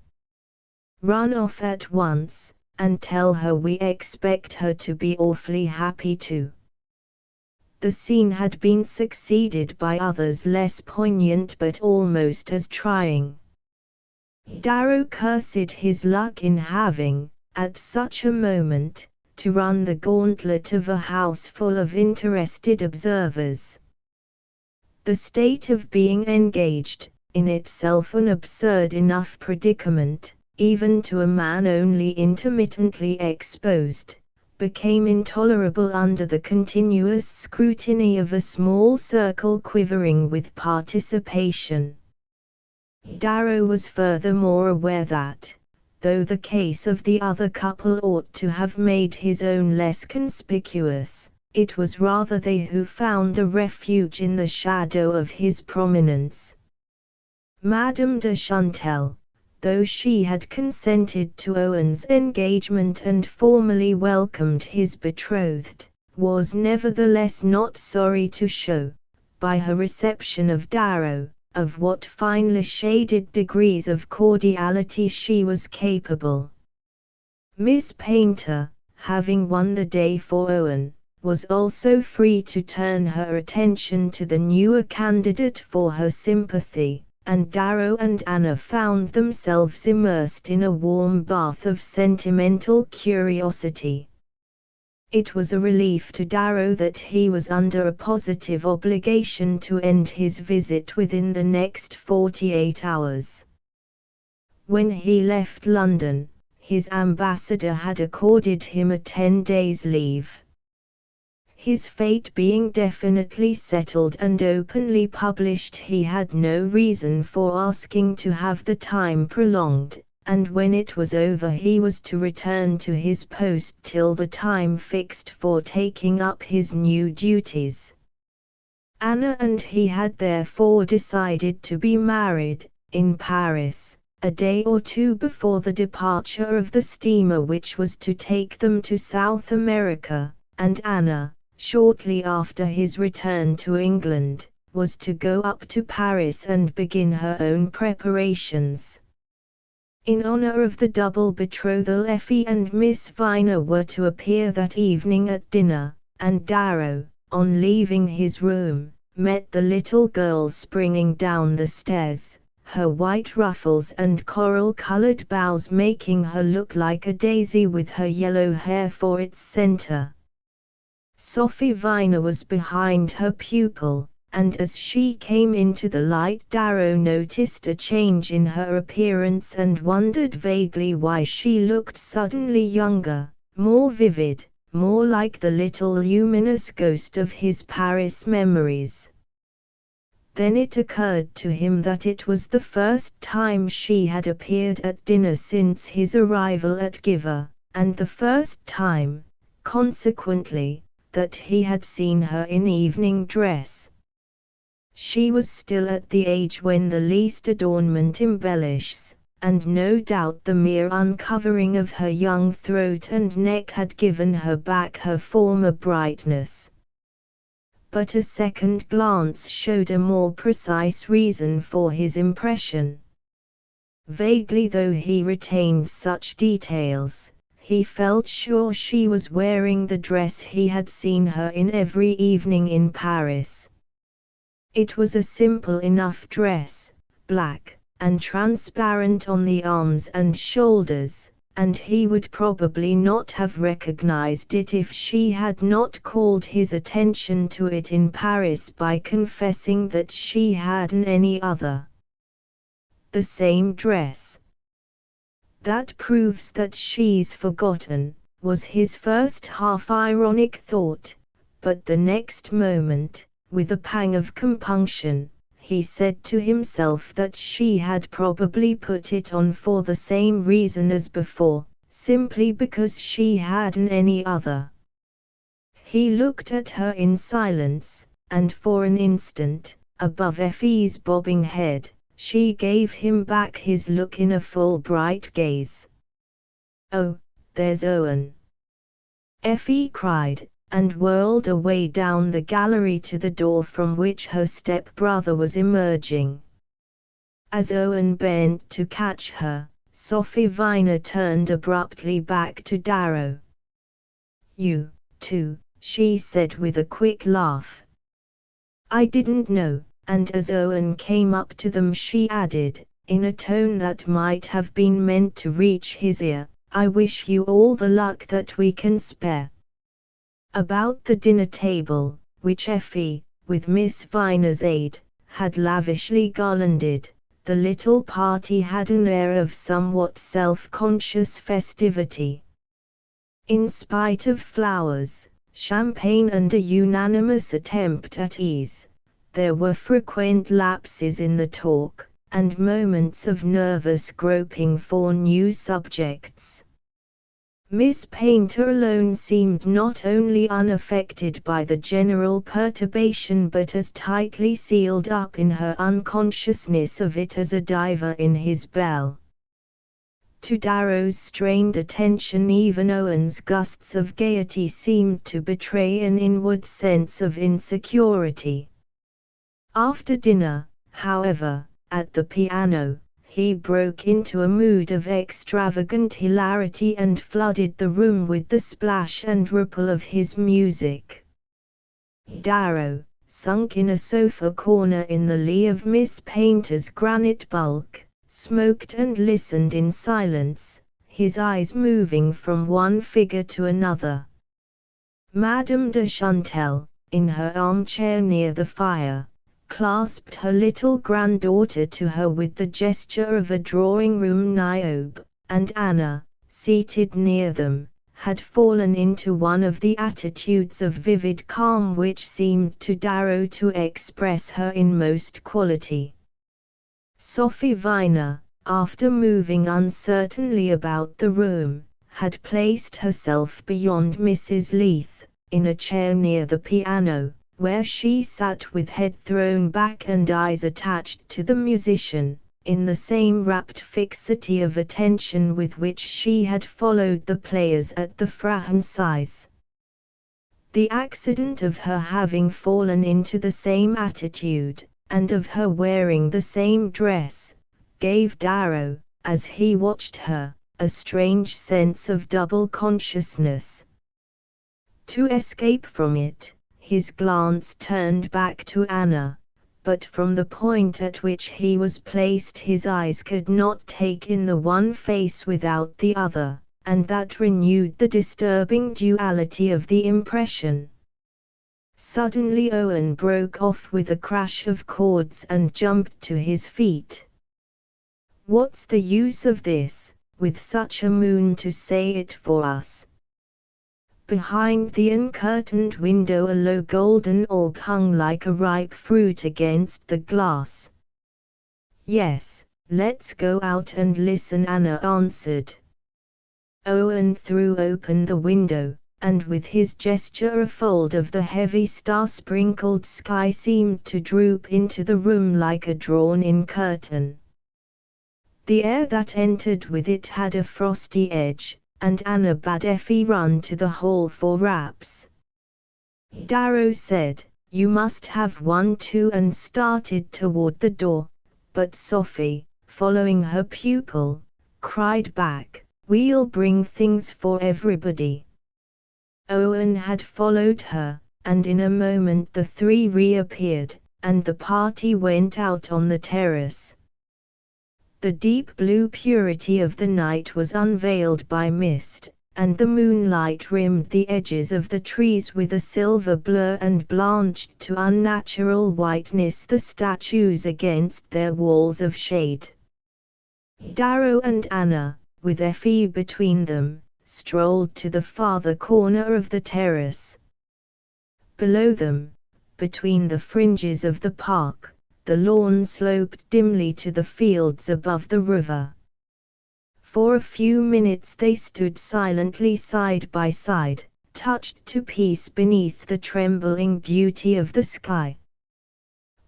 Speaker 1: Run off at once, and tell her we expect her to be awfully happy too." The scene had been succeeded by others less poignant but almost as trying. Darrow cursed his luck in having, at such a moment, to run the gauntlet of a house full of interested observers. The state of being engaged, in itself an absurd enough predicament, even to a man only intermittently exposed, became intolerable under the continuous scrutiny of a small circle quivering with participation. Darrow was furthermore aware that, though the case of the other couple ought to have made his own less conspicuous, it was rather they who found a refuge in the shadow of his prominence. Madame de Chantal, though she had consented to Owen's engagement and formally welcomed his betrothed, was nevertheless not sorry to show, by her reception of Darrow, of what finely shaded degrees of cordiality she was capable. Miss Painter, having won the day for Owen, was also free to turn her attention to the newer candidate for her sympathy, and Darrow and Anna found themselves immersed in a warm bath of sentimental curiosity. It was a relief to Darrow that he was under a positive obligation to end his visit within the next 48 hours. When he left London, his ambassador had accorded him a 10 days' leave. His fate being definitely settled and openly published, he had no reason for asking to have the time prolonged, and when it was over he was to return to his post till the time fixed for taking up his new duties. Anna and he had therefore decided to be married, in Paris, a day or two before the departure of the steamer which was to take them to South America, and Anna, shortly after his return to England, was to go up to Paris and begin her own preparations. In honor of the double betrothal, Effie and Miss Viner were to appear that evening at dinner, and Darrow, on leaving his room, met the little girl springing down the stairs, her white ruffles and coral-colored bows making her look like a daisy with her yellow hair for its center. Sophie Viner was behind her pupil, and as she came into the light Darrow noticed a change in her appearance and wondered vaguely why she looked suddenly younger, more vivid, more like the little luminous ghost of his Paris memories. Then it occurred to him that it was the first time she had appeared at dinner since his arrival at Giver, and the first time, consequently, that he had seen her in evening dress. She was still at the age when the least adornment embellishes, and no doubt the mere uncovering of her young throat and neck had given her back her former brightness. But a second glance showed a more precise reason for his impression. Vaguely though he retained such details, he felt sure she was wearing the dress he had seen her in every evening in Paris. It was a simple enough dress, black, and transparent on the arms and shoulders, and he would probably not have recognized it if she had not called his attention to it in Paris by confessing that she hadn't any other. The same dress. That proves that she's forgotten, was his first half-ironic thought, but the next moment, with a pang of compunction, he said to himself that she had probably put it on for the same reason as before, simply because she hadn't any other. He looked at her in silence, and for an instant, above Effie's bobbing head, she gave him back his look in a full bright gaze. "Oh, there's Owen!" Effie cried, and whirled away down the gallery to the door from which her step-brother was emerging. As Owen bent to catch her, Sophie Viner turned abruptly back to Darrow. "You, too," she said with a quick laugh. "I didn't know," and as Owen came up to them she added, in a tone that might have been meant to reach his ear, "I wish you all the luck that we can spare." About the dinner table, which Effie, with Miss Viner's aid, had lavishly garlanded, the little party had an air of somewhat self-conscious festivity. In spite of flowers, champagne and a unanimous attempt at ease, there were frequent lapses in the talk, and moments of nervous groping for new subjects. Miss Painter alone seemed not only unaffected by the general perturbation but as tightly sealed up in her unconsciousness of it as a diver in his bell. To Darrow's strained attention even Owen's gusts of gaiety seemed to betray an inward sense of insecurity. After dinner, however, at the piano, he broke into a mood of extravagant hilarity and flooded the room with the splash and ripple of his music. Darrow, sunk in a sofa corner in the lee of Miss Painter's granite bulk, smoked and listened in silence, his eyes moving from one figure to another. Madame de Chantal, in her armchair near the fire, clasped her little granddaughter to her with the gesture of a drawing-room niobe, and Anna, seated near them, had fallen into one of the attitudes of vivid calm which seemed to Darrow to express her inmost quality. Sophie Viner, after moving uncertainly about the room, had placed herself beyond Mrs. Leith, in a chair near the piano, where she sat with head thrown back and eyes attached to the musician, in the same rapt fixity of attention with which she had followed the players at the Franchise. The accident of her having fallen into the same attitude, and of her wearing the same dress, gave Darrow, as he watched her, a strange sense of double consciousness. To escape from it, his glance turned back to Anna, but from the point at which he was placed his eyes could not take in the one face without the other, and that renewed the disturbing duality of the impression. Suddenly Owen broke off with a crash of chords and jumped to his feet. "What's the use of this, with such a moon to say it for us?" Behind the uncurtained window a low golden orb hung like a ripe fruit against the glass. "Yes, let's go out and listen," Anna answered. Owen threw open the window, and with his gesture a fold of the heavy star-sprinkled sky seemed to droop into the room like a drawn-in curtain. The air that entered with it had a frosty edge, and Anna bade Effie run to the hall for wraps. Darrow said, "You must have one too," and started toward the door, but Sophie, following her pupil, cried back, "We'll bring things for everybody." Owen had followed her, and in a moment the three reappeared, and the party went out on the terrace. The deep blue purity of the night was unveiled by mist, and the moonlight rimmed the edges of the trees with a silver blur and blanched to unnatural whiteness the statues against their walls of shade. Darrow and Anna, with Effie between them, strolled to the farther corner of the terrace. Below them, between the fringes of the park, the lawn sloped dimly to the fields above the river. For a few minutes they stood silently side by side, touched to peace beneath the trembling beauty of the sky.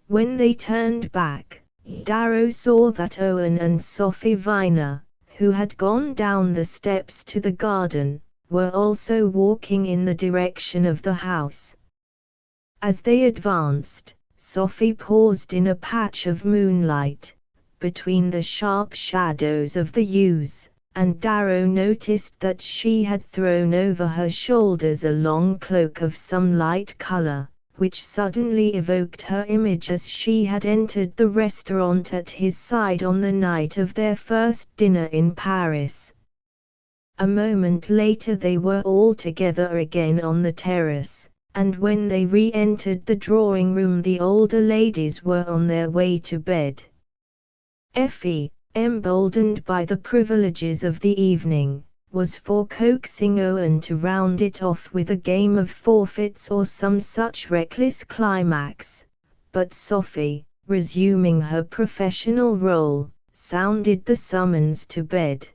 Speaker 1: When they turned back, Darrow saw that Owen and Sophie Viner, who had gone down the steps to the garden, were also walking in the direction of the house. As they advanced, Sophie paused in a patch of moonlight, between the sharp shadows of the yews, and Darrow noticed that she had thrown over her shoulders a long cloak of some light color, which suddenly evoked her image as she had entered the restaurant at his side on the night of their first dinner in Paris. A moment later they were all together again on the terrace, and when they re-entered the drawing room the older ladies were on their way to bed. Effie, emboldened by the privileges of the evening, was for coaxing Owen to round it off with a game of forfeits or some such reckless climax, but Sophie, resuming her professional role, sounded the summons to bed.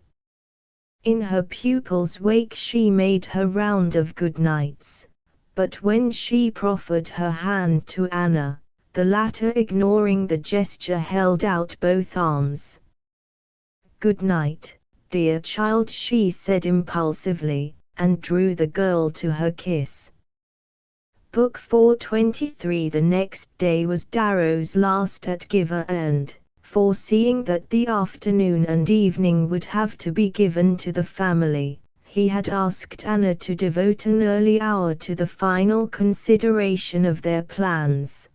Speaker 1: In her pupil's wake she made her round of good nights, but when she proffered her hand to Anna, the latter ignoring the gesture held out both arms. "Good night, dear child," she said impulsively, and drew the girl to her kiss. Book 423. The next day was Darrow's last at Giver, and, foreseeing that the afternoon and evening would have to be given to the family, he had asked Anna to devote an early hour to the final consideration of their plans.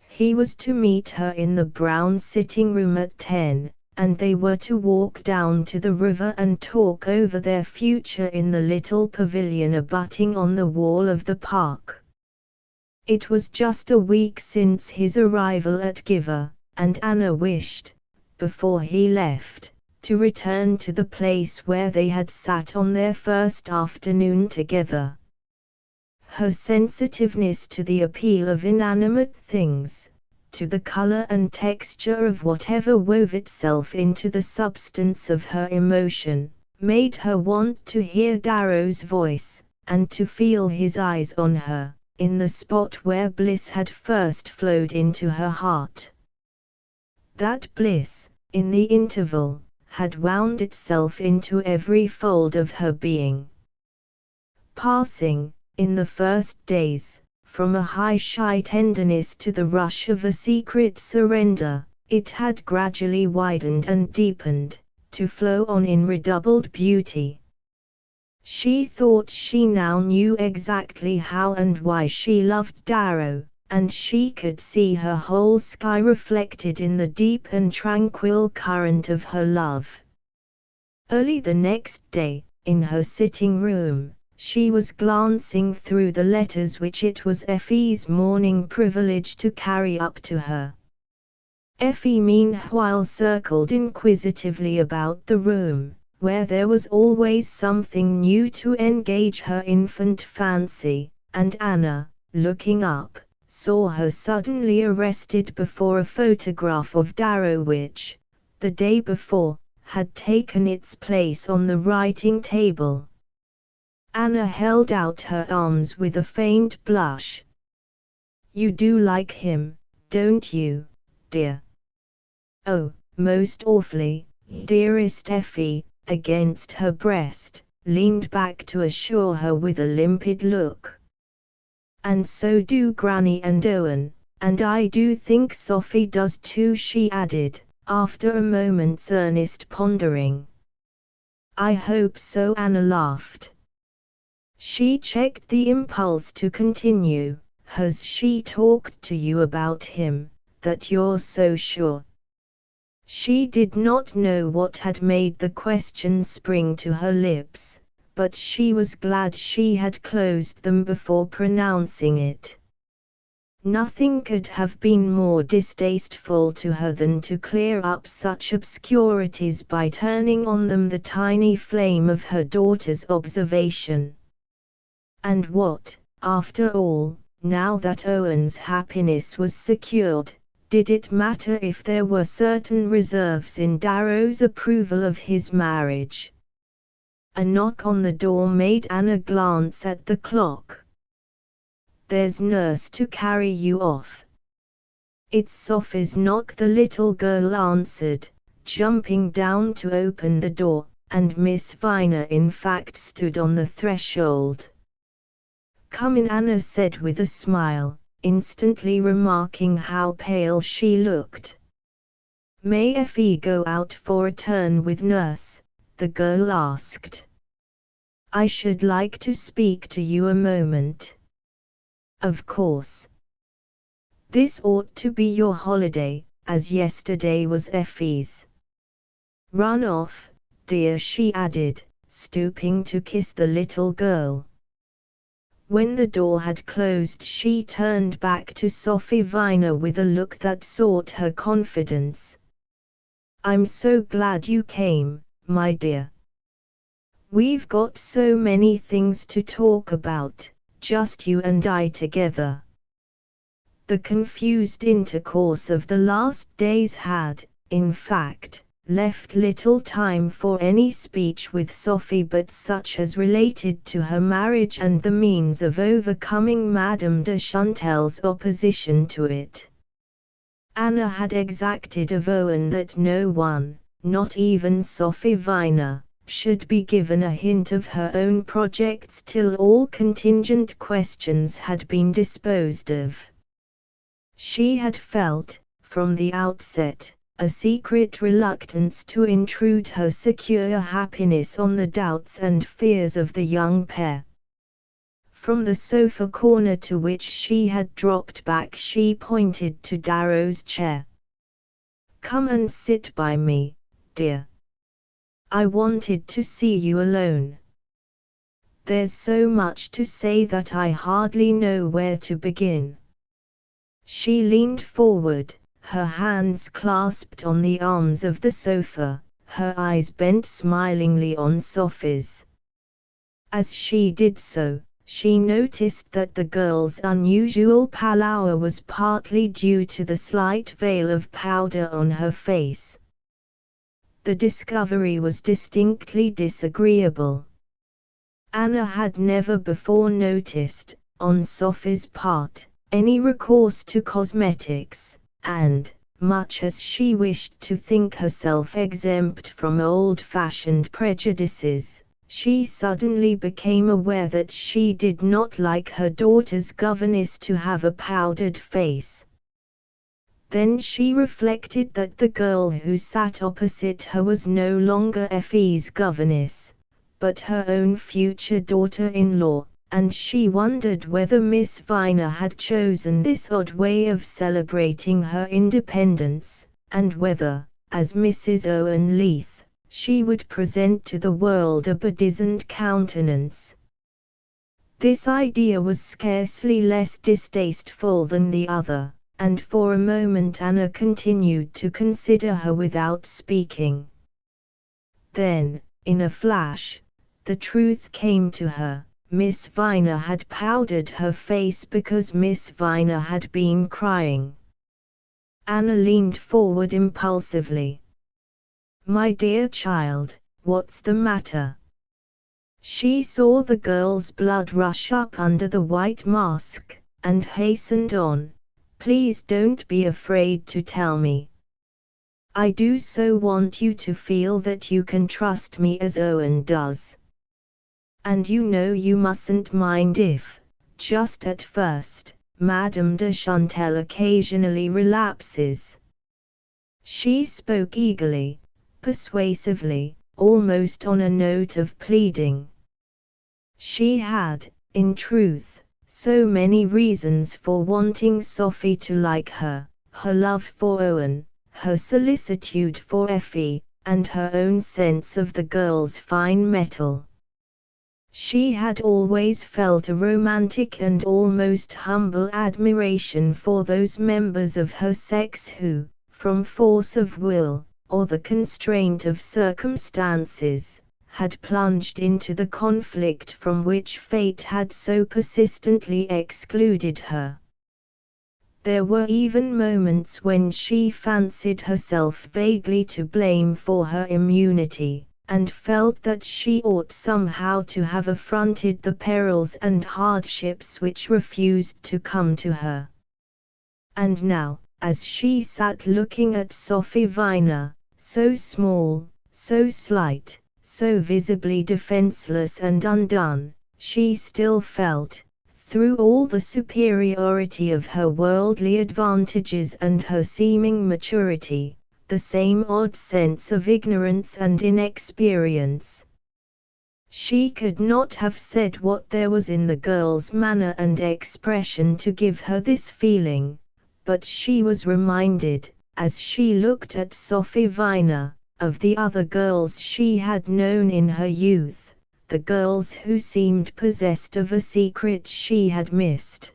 Speaker 1: He was to meet her in the brown sitting room at 10, and they were to walk down to the river and talk over their future in the little pavilion abutting on the wall of the park. It was just a week since his arrival at Giver, and Anna wished, before he left, to return to the place where they had sat on their first afternoon together. Her sensitiveness to the appeal of inanimate things, to the color and texture of whatever wove itself into the substance of her emotion, made her want to hear Darrow's voice, and to feel his eyes on her, in the spot where bliss had first flowed into her heart. That bliss, in the interval, had wound itself into every fold of her being. Passing, in the first days, from a high shy tenderness to the rush of a secret surrender, it had gradually widened and deepened, to flow on in redoubled beauty. She thought she now knew exactly how and why she loved Darrow, and she could see her whole sky reflected in the deep and tranquil current of her love. Early the next day, in her sitting room, she was glancing through the letters which it was Effie's morning privilege to carry up to her. Effie meanwhile circled inquisitively about the room, where there was always something new to engage her infant fancy, and Anna, looking up, saw her suddenly arrested before a photograph of Darrow which, the day before, had taken its place on the writing table. Anna held out her arms with a faint blush. "You do like him, don't you, dear?" "Oh, most awfully," dearest Effie, against her breast, leaned back to assure her with a limpid look. "And so do Granny and Owen, and I do think Sophie does too," she added, after a moment's earnest pondering. "I hope so," Anna laughed. She checked the impulse to continue. "Has she talked to you about him, that you're so sure?" She did not know what had made the question spring to her lips, but she was glad she had closed them before pronouncing it. Nothing could have been more distasteful to her than to clear up such obscurities by turning on them the tiny flame of her daughter's observation. And what, after all, now that Owen's happiness was secured, did it matter if there were certain reserves in Darrow's approval of his marriage? A knock on the door made Anna glance at the clock. "There's nurse to carry you off." "It's Sophie's knock," the little girl answered, jumping down to open the door, and Miss Viner in fact stood on the threshold. "Come in," Anna said with a smile, instantly remarking how pale she looked. "May Effie go out for a turn with nurse?" the girl asked. "I should like to speak to you a moment." "Of course. This ought to be your holiday, as yesterday was Effie's." "Run off, dear," she added, stooping to kiss the little girl. When the door had closed, she turned back to Sophie Viner with a look that sought her confidence. "I'm so glad you came, my dear. We've got so many things to talk about, just you and I together." The confused intercourse of the last days had, in fact, left little time for any speech with Sophie but such as related to her marriage and the means of overcoming Madame de Chantelle's opposition to it. Anna had exacted of Owen that no one, not even Sophie Viner, should be given a hint of her own projects till all contingent questions had been disposed of. She had felt, from the outset, a secret reluctance to intrude her secure happiness on the doubts and fears of the young pair. From the sofa corner to which she had dropped back she pointed to Darrow's chair. "Come and sit by me, dear. I wanted to see you alone. There's so much to say that I hardly know where to begin." She leaned forward, her hands clasped on the arms of the sofa, her eyes bent smilingly on Sophie's. As she did so, she noticed that the girl's unusual pallor was partly due to the slight veil of powder on her face. The discovery was distinctly disagreeable. Anna had never before noticed, on Sophie's part, any recourse to cosmetics, and, much as she wished to think herself exempt from old-fashioned prejudices, she suddenly became aware that she did not like her daughter's governess to have a powdered face. Then she reflected that the girl who sat opposite her was no longer Effie's governess, but her own future daughter-in-law, and she wondered whether Miss Viner had chosen this odd way of celebrating her independence, and whether, as Mrs. Owen Leith, she would present to the world a bedizened countenance. This idea was scarcely less distasteful than the other, and for a moment Anna continued to consider her without speaking. Then, in a flash, the truth came to her. Miss Viner had powdered her face because Miss Viner had been crying. Anna leaned forward impulsively. My dear child, what's the matter? She saw the girl's blood rush up under the white mask, and hastened on. Please don't be afraid to tell me. I do so want you to feel that you can trust me as Owen does. And you know you mustn't mind if, just at first, Madame de Chantel occasionally relapses. She spoke eagerly, persuasively, almost on a note of pleading. She had, in truth, so many reasons for wanting Sophie to like her: her love for Owen, her solicitude for Effie, and her own sense of the girl's fine mettle. She had always felt a romantic and almost humble admiration for those members of her sex who, from force of will, or the constraint of circumstances, had plunged into the conflict from which fate had so persistently excluded her. There were even moments when she fancied herself vaguely to blame for her immunity, and felt that she ought somehow to have affronted the perils and hardships which refused to come to her. And now, as she sat looking at Sophie Viner, so small, so slight, so visibly defenseless and undone, she still felt, through all the superiority of her worldly advantages and her seeming maturity, the same odd sense of ignorance and inexperience. She could not have said what there was in the girl's manner and expression to give her this feeling, but she was reminded, as she looked at Sophie Viner, of the other girls she had known in her youth, the girls who seemed possessed of a secret she had missed.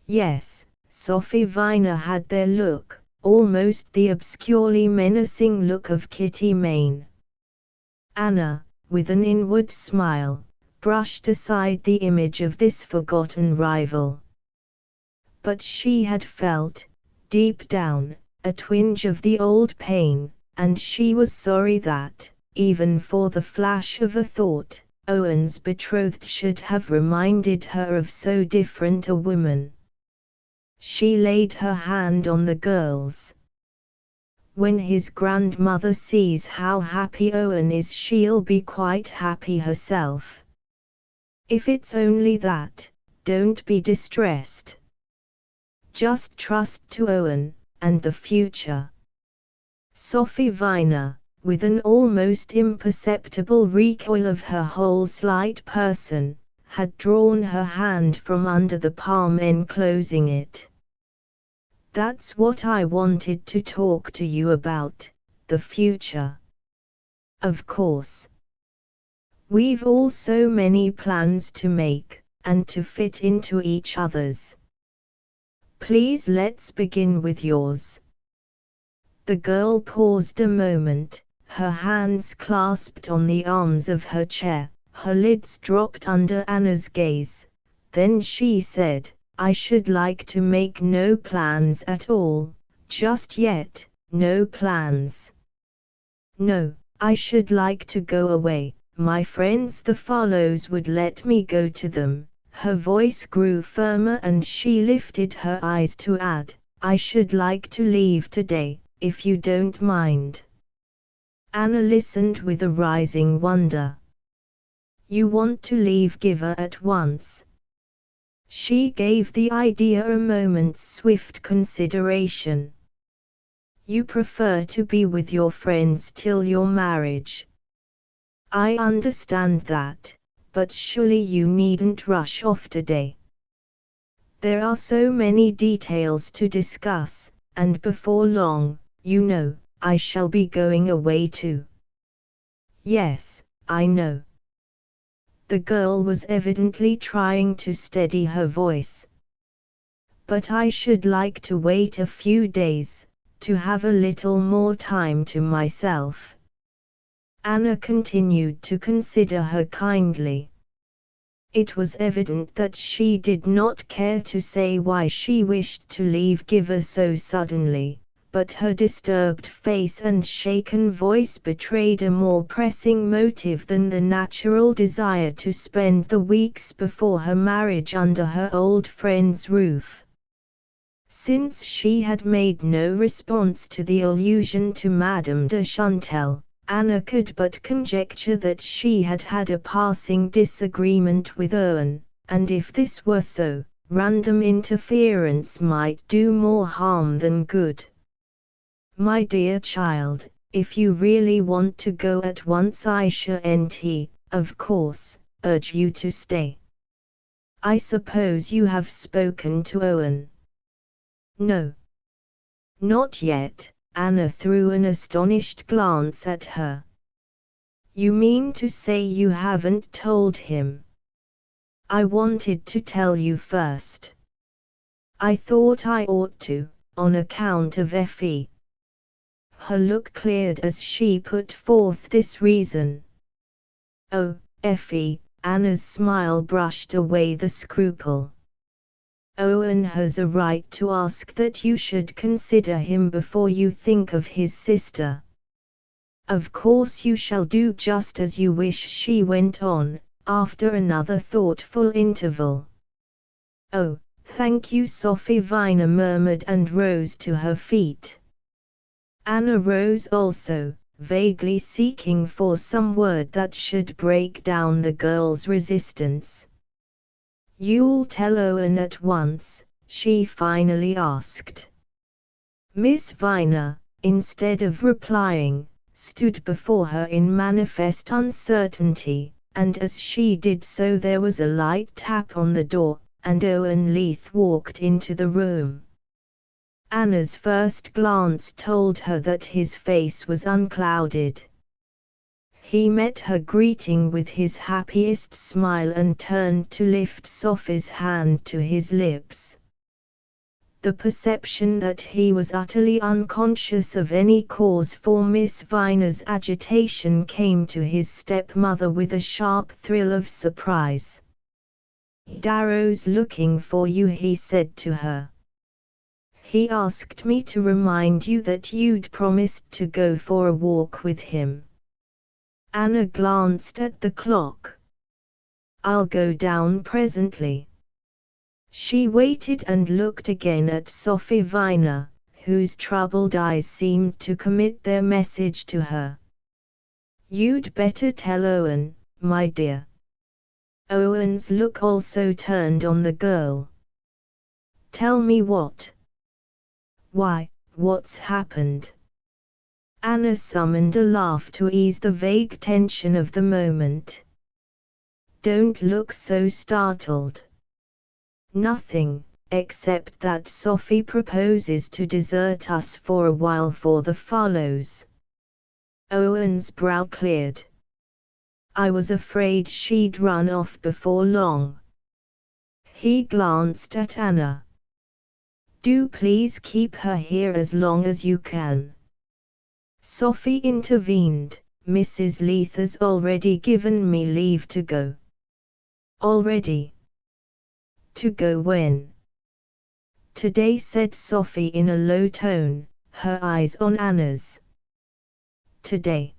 Speaker 1: Yes, Sophie Viner had their look, almost the obscurely menacing look of Kitty Mayne. Anna, with an inward smile, brushed aside the image of this forgotten rival. But she had felt, deep down, a twinge of the old pain, and she was sorry that, even for the flash of a thought, Owen's betrothed should have reminded her of so different a woman. She laid her hand on the girl's. When his grandmother sees how happy Owen is, she'll be quite happy herself. If it's only that, don't be distressed. Just trust to Owen, and the future. Sophie Viner, with an almost imperceptible recoil of her whole slight person, had drawn her hand from under the palm enclosing it. That's what I wanted to talk to you about, the future. Of course. We've all so many plans to make, and to fit into each other's. Please let's begin with yours. The girl paused a moment, her hands clasped on the arms of her chair, her lids dropped under Anna's gaze. Then she said, I should like to make no plans at all, just yet, no plans. No, I should like to go away, my friends the Farlows would let me go to them. Her voice grew firmer and she lifted her eyes to add, I should like to leave today, if you don't mind. Anna listened with a rising wonder. You want to leave Giver at once? She gave the idea a moment's swift consideration. You prefer to be with your friends till your marriage. I understand that, but surely you needn't rush off today. There are so many details to discuss, and before long, you know, I shall be going away too. Yes, I know. The girl was evidently trying to steady her voice. But I should like to wait a few days, to have a little more time to myself. Anna continued to consider her kindly. It was evident that she did not care to say why she wished to leave Giver so suddenly, but her disturbed face and shaken voice betrayed a more pressing motive than the natural desire to spend the weeks before her marriage under her old friend's roof. Since she had made no response to the allusion to Madame de Chantal, Anna could but conjecture that she had had a passing disagreement with Owen, and if this were so, random interference might do more harm than good. "My dear child, if you really want to go at once I shan't, of course, urge you to stay. I suppose you have spoken to Owen?" "No. Not yet." Anna threw an astonished glance at her. "You mean to say you haven't told him?" "I wanted to tell you first. I thought I ought to, on account of Effie." Her look cleared as she put forth this reason. "Oh, Effie," Anna's smile brushed away the scruple. "Owen has a right to ask that you should consider him before you think of his sister." "Of course you shall do just as you wish," she went on, after another thoughtful interval. "Oh, thank you," Sophie Viner murmured and rose to her feet. Anna rose also, vaguely seeking for some word that should break down the girl's resistance. "You'll tell Owen at once?" she finally asked. Miss Viner, instead of replying, stood before her in manifest uncertainty, and as she did so there was a light tap on the door, and Owen Leith walked into the room. Anna's first glance told her that his face was unclouded. He met her greeting with his happiest smile and turned to lift Sophie's hand to his lips. The perception that he was utterly unconscious of any cause for Miss Viner's agitation came to his stepmother with a sharp thrill of surprise. "Darrow's looking for you," he said to her. "He asked me to remind you that you'd promised to go for a walk with him." Anna glanced at the clock. "I'll go down presently." She waited and looked again at Sophie Viner, whose troubled eyes seemed to commit their message to her. "You'd better tell Owen, my dear." Owen's look also turned on the girl. "Tell me what?" "Why, what's happened?" Anna summoned a laugh to ease the vague tension of the moment. "Don't look so startled." "Nothing, except that Sophie proposes to desert us for a while for the Farlows." Owen's brow cleared. "I was afraid she'd run off before long." He glanced at Anna. "Do please keep her here as long as you can." Sophie intervened. "Mrs. Leith has already given me leave to go." "Already? To go when?" "Today," said Sophie in a low tone, her eyes on Anna's. "Today?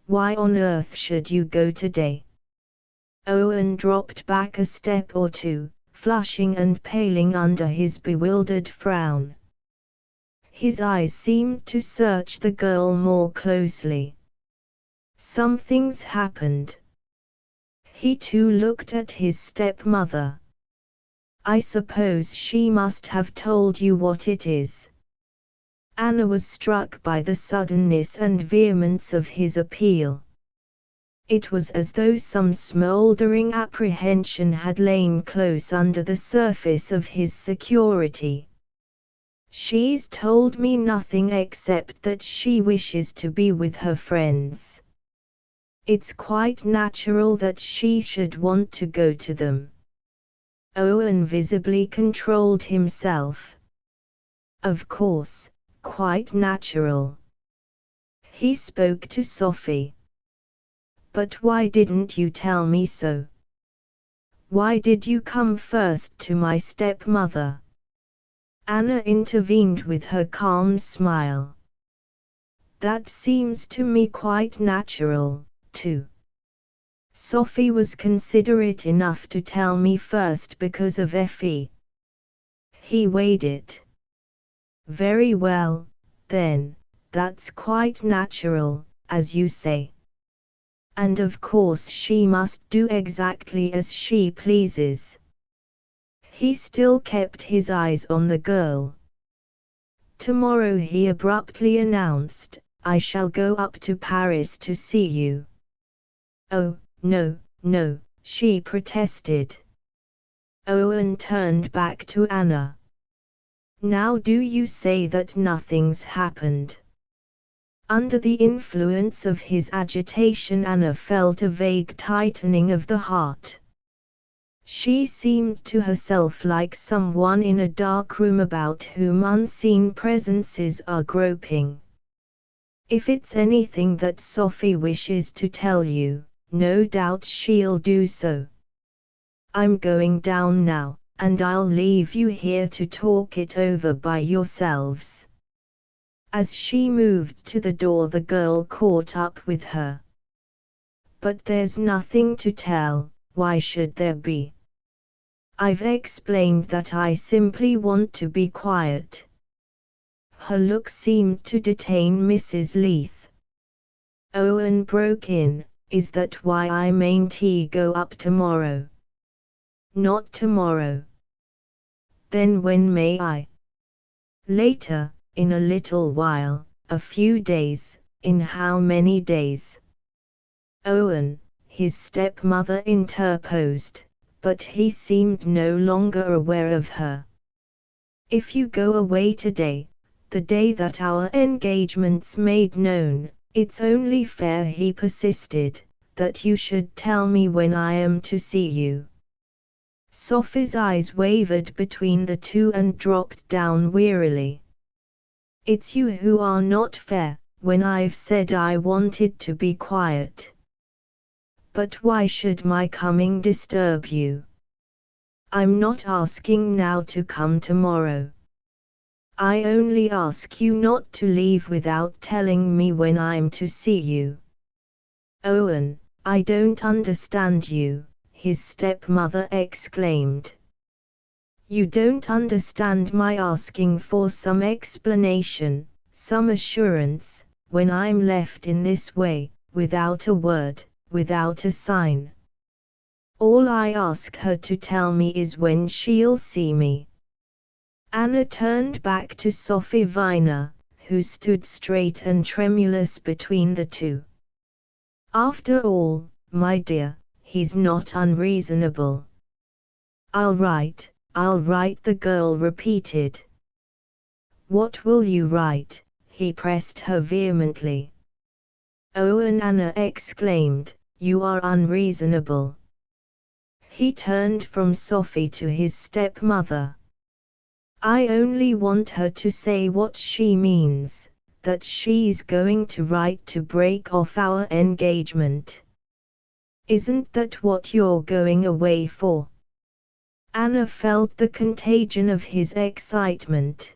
Speaker 1: Why on earth should you go today?" Owen dropped back a step or two, flushing and paling under his bewildered frown. His eyes seemed to search the girl more closely. "Something's happened." He too looked at his stepmother. "I suppose she must have told you what it is." Anna was struck by the suddenness and vehemence of his appeal. It was as though some smouldering apprehension had lain close under the surface of his security. "She's told me nothing except that she wishes to be with her friends. It's quite natural that she should want to go to them." Owen visibly controlled himself. "Of course, quite natural." He spoke to Sophie. "But why didn't you tell me so? Why did you come first to my stepmother?" Anna intervened with her calm smile. That seems to me quite natural, too. Sophie was considerate enough to tell me first because of Effie. He weighed it. Very well, then, that's quite natural, as you say. And of course she must do exactly as she pleases. He still kept his eyes on the girl. Tomorrow, he abruptly announced, I shall go up to Paris to see you. Oh, no, no, she protested. Owen turned back to Anna. Now do you say that nothing's happened? Under the influence of his agitation, Anna felt a vague tightening of the heart. She seemed to herself like someone in a dark room about whom unseen presences are groping. If it's anything that Sophie wishes to tell you, no doubt she'll do so. I'm going down now, and I'll leave you here to talk it over by yourselves. As she moved to the door, the girl caught up with her. But there's nothing to tell, why should there be? I've explained that I simply want to be quiet. Her look seemed to detain Mrs. Leith. Owen broke in, is that why I mayn't go up tomorrow? Not tomorrow. Then when may I? Later, in a little while, a few days, in how many days? Owen, his stepmother interposed, but he seemed no longer aware of her. If you go away today, the day that our engagement's made known, it's only fair, he persisted, that you should tell me when I am to see you. Sophie's eyes wavered between the two and dropped down wearily. It's you who are not fair, when I've said I wanted to be quiet. But why should my coming disturb you? I'm not asking now to come tomorrow. I only ask you not to leave without telling me when I'm to see you. Owen, I don't understand you, his stepmother exclaimed. You don't understand my asking for some explanation, some assurance, when I'm left in this way, without a word, without a sign. All I ask her to tell me is when she'll see me. Anna turned back to Sophie Viner, who stood straight and tremulous between the two. After all, my dear, he's not unreasonable. I'll write, the girl repeated. What will you write? He pressed her vehemently. Oh, and Anna exclaimed, you are unreasonable. He turned from Sophie to his stepmother. I only want her to say what she means, that she's going to write to break off our engagement. Isn't that what you're going away for? Anna felt the contagion of his excitement.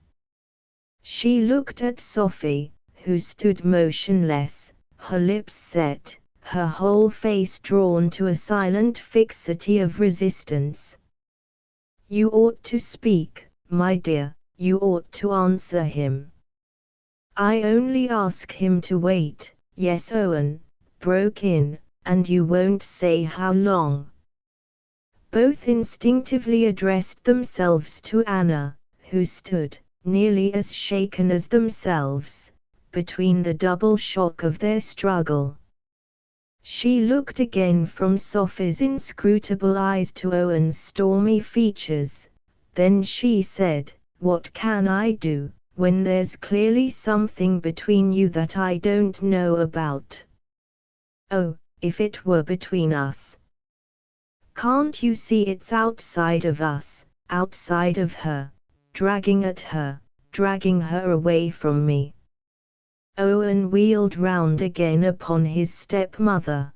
Speaker 1: She looked at Sophie, who stood motionless, her lips set, her whole face drawn to a silent fixity of resistance. You ought to speak, my dear, you ought to answer him. I only ask him to wait. Yes, Owen broke in, and you won't say how long. Both instinctively addressed themselves to Anna, who stood, nearly as shaken as themselves, between the double shock of their struggle. She looked again from Sophie's inscrutable eyes to Owen's stormy features. Then she said, what can I do, when there's clearly something between you that I don't know about? Oh, if it were between us. Can't you see it's outside of us, outside of her, dragging at her, dragging her away from me? Owen wheeled round again upon his stepmother.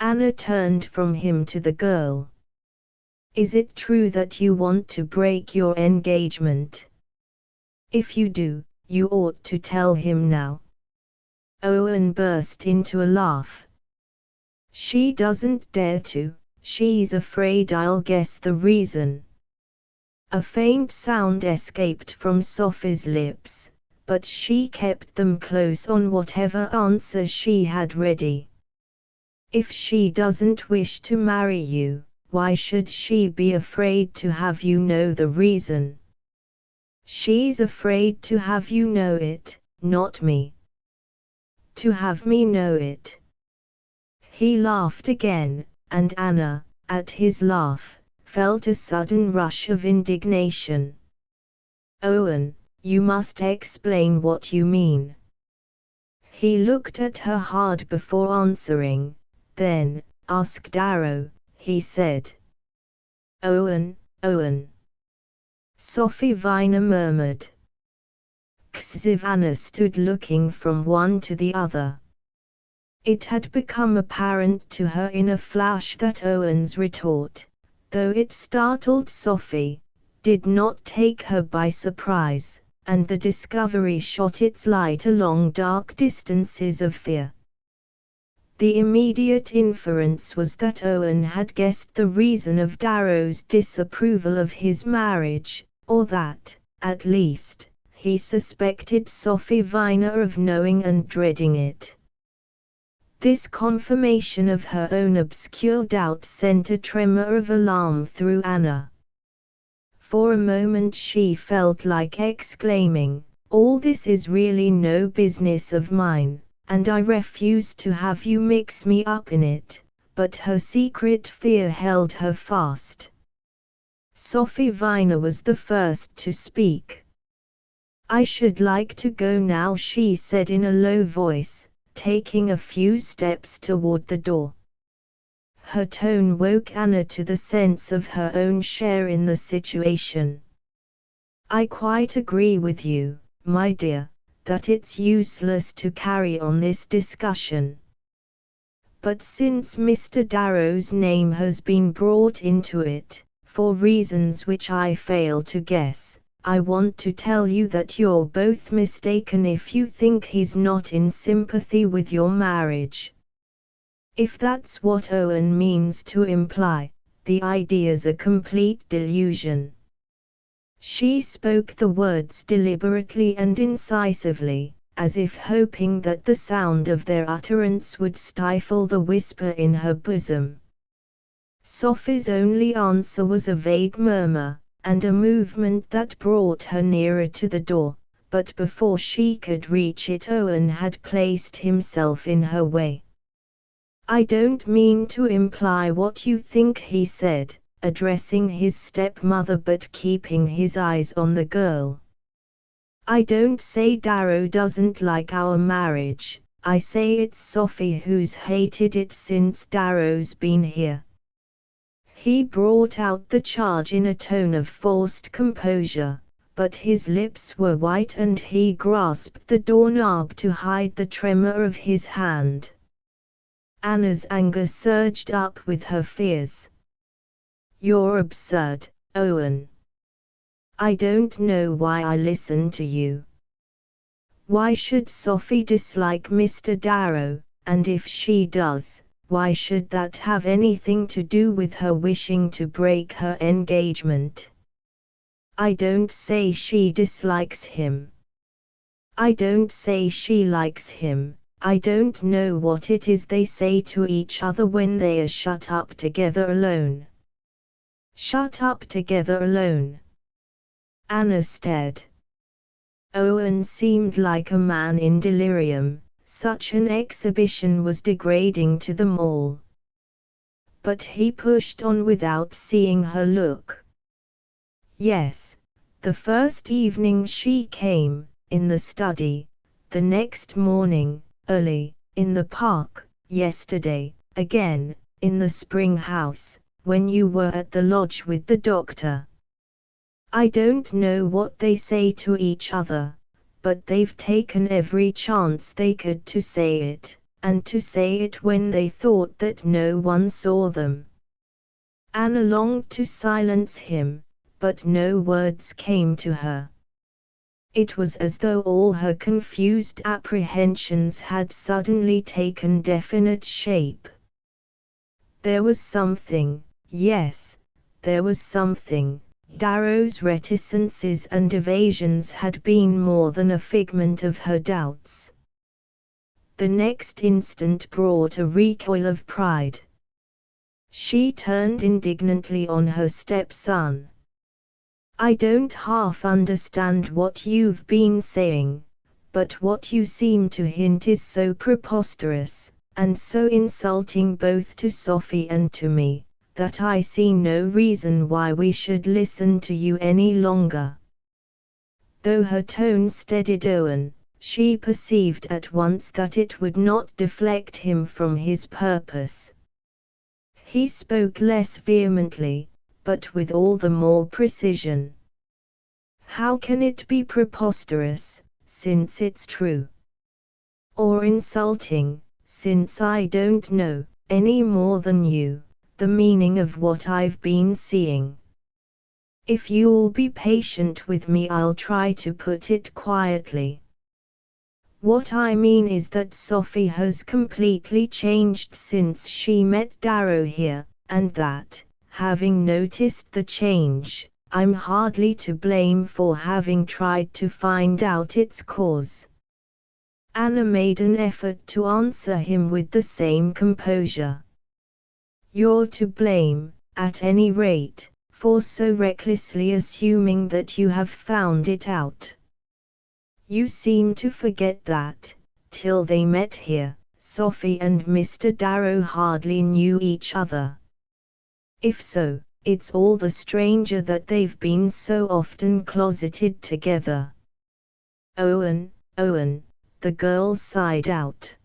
Speaker 1: Anna turned from him to the girl. Is it true that you want to break your engagement? If you do, you ought to tell him now. Owen burst into a laugh. She doesn't dare to, she's afraid I'll guess the reason. A faint sound escaped from Sophie's lips, but she kept them close on whatever answer she had ready. If she doesn't wish to marry you, why should she be afraid to have you know the reason? She's afraid to have you know it, not me. To have me know it. He laughed again, and Anna, at his laugh, felt a sudden rush of indignation. Owen, you must explain what you mean. He looked at her hard before answering, then, ask Darrow, he said. Owen, Owen. Sophie Viner murmured. Anna stood looking from one to the other. It had become apparent to her in a flash that Owen's retort, though it startled Sophie, did not take her by surprise, and the discovery shot its light along dark distances of fear. The immediate inference was that Owen had guessed the reason of Darrow's disapproval of his marriage, or that, at least, he suspected Sophie Viner of knowing and dreading it. This confirmation of her own obscure doubt sent a tremor of alarm through Anna. For a moment she felt like exclaiming, "All this is really no business of mine, and I refuse to have you mix me up in it," but her secret fear held her fast. Sophie Viner was the first to speak. "I should like to go now," she said in a low voice, taking a few steps toward the door. Her tone woke Anna to the sense of her own share in the situation. "I quite agree with you, my dear, that it's useless to carry on this discussion. But since Mr. Darrow's name has been brought into it, for reasons which I fail to guess, I want to tell you that you're both mistaken if you think he's not in sympathy with your marriage. If that's what Owen means to imply, the idea's a complete delusion." She spoke the words deliberately and incisively, as if hoping that the sound of their utterance would stifle the whisper in her bosom. Sophie's only answer was a vague murmur, and a movement that brought her nearer to the door, but before she could reach it Owen had placed himself in her way. "I don't mean to imply what you think," he said, addressing his stepmother but keeping his eyes on the girl. "I don't say Darrow doesn't like our marriage, I say it's Sophie who's hated it since Darrow's been here." He brought out the charge in a tone of forced composure, but his lips were white and he grasped the doorknob to hide the tremor of his hand. Anna's anger surged up with her fears. "You're absurd, Owen. I don't know why I listen to you. Why should Sophie dislike Mr. Darrow, and if she does, why should that have anything to do with her wishing to break her engagement? I don't say she dislikes him. I don't say she likes him. I don't know what it is they say to each other when they are shut up together alone." "Shut up together alone?" Anna stared. Owen seemed like a man in delirium. Such an exhibition was degrading to them all. But he pushed on without seeing her look. "Yes, the first evening she came, in the study, the next morning, early, in the park, yesterday, again, in the spring house, when you were at the lodge with the doctor. I don't know what they say to each other, but they've taken every chance they could to say it, and to say it when they thought that no one saw them. Anna longed to silence him, but no words came to her. It was as though all her confused apprehensions had suddenly taken definite shape. There was something, yes, there was something. Darrow's reticences and evasions had been more than a figment of her doubts. The next instant brought a recoil of pride. She turned indignantly on her stepson. "I don't half understand what you've been saying, but what you seem to hint is so preposterous, and so insulting both to Sophie and to me, that I see no reason why we should listen to you any longer." Though her tone steadied Owen, she perceived at once that it would not deflect him from his purpose. He spoke less vehemently, but with all the more precision. "How can it be preposterous, since it's true? Or insulting, since I don't know, any more than you, the meaning of what I've been seeing? If you'll be patient with me, I'll try to put it quietly. What I mean is that Sophie has completely changed since she met Darrow here, and that, having noticed the change, I'm hardly to blame for having tried to find out its cause." Anna made an effort to answer him with the same composure. "You're to blame, at any rate, for so recklessly assuming that you have found it out. You seem to forget that, till they met here, Sophie and Mr. Darrow hardly knew each other. If so, it's all the stranger that they've been so often closeted together." "Owen, Owen," the girl sighed out.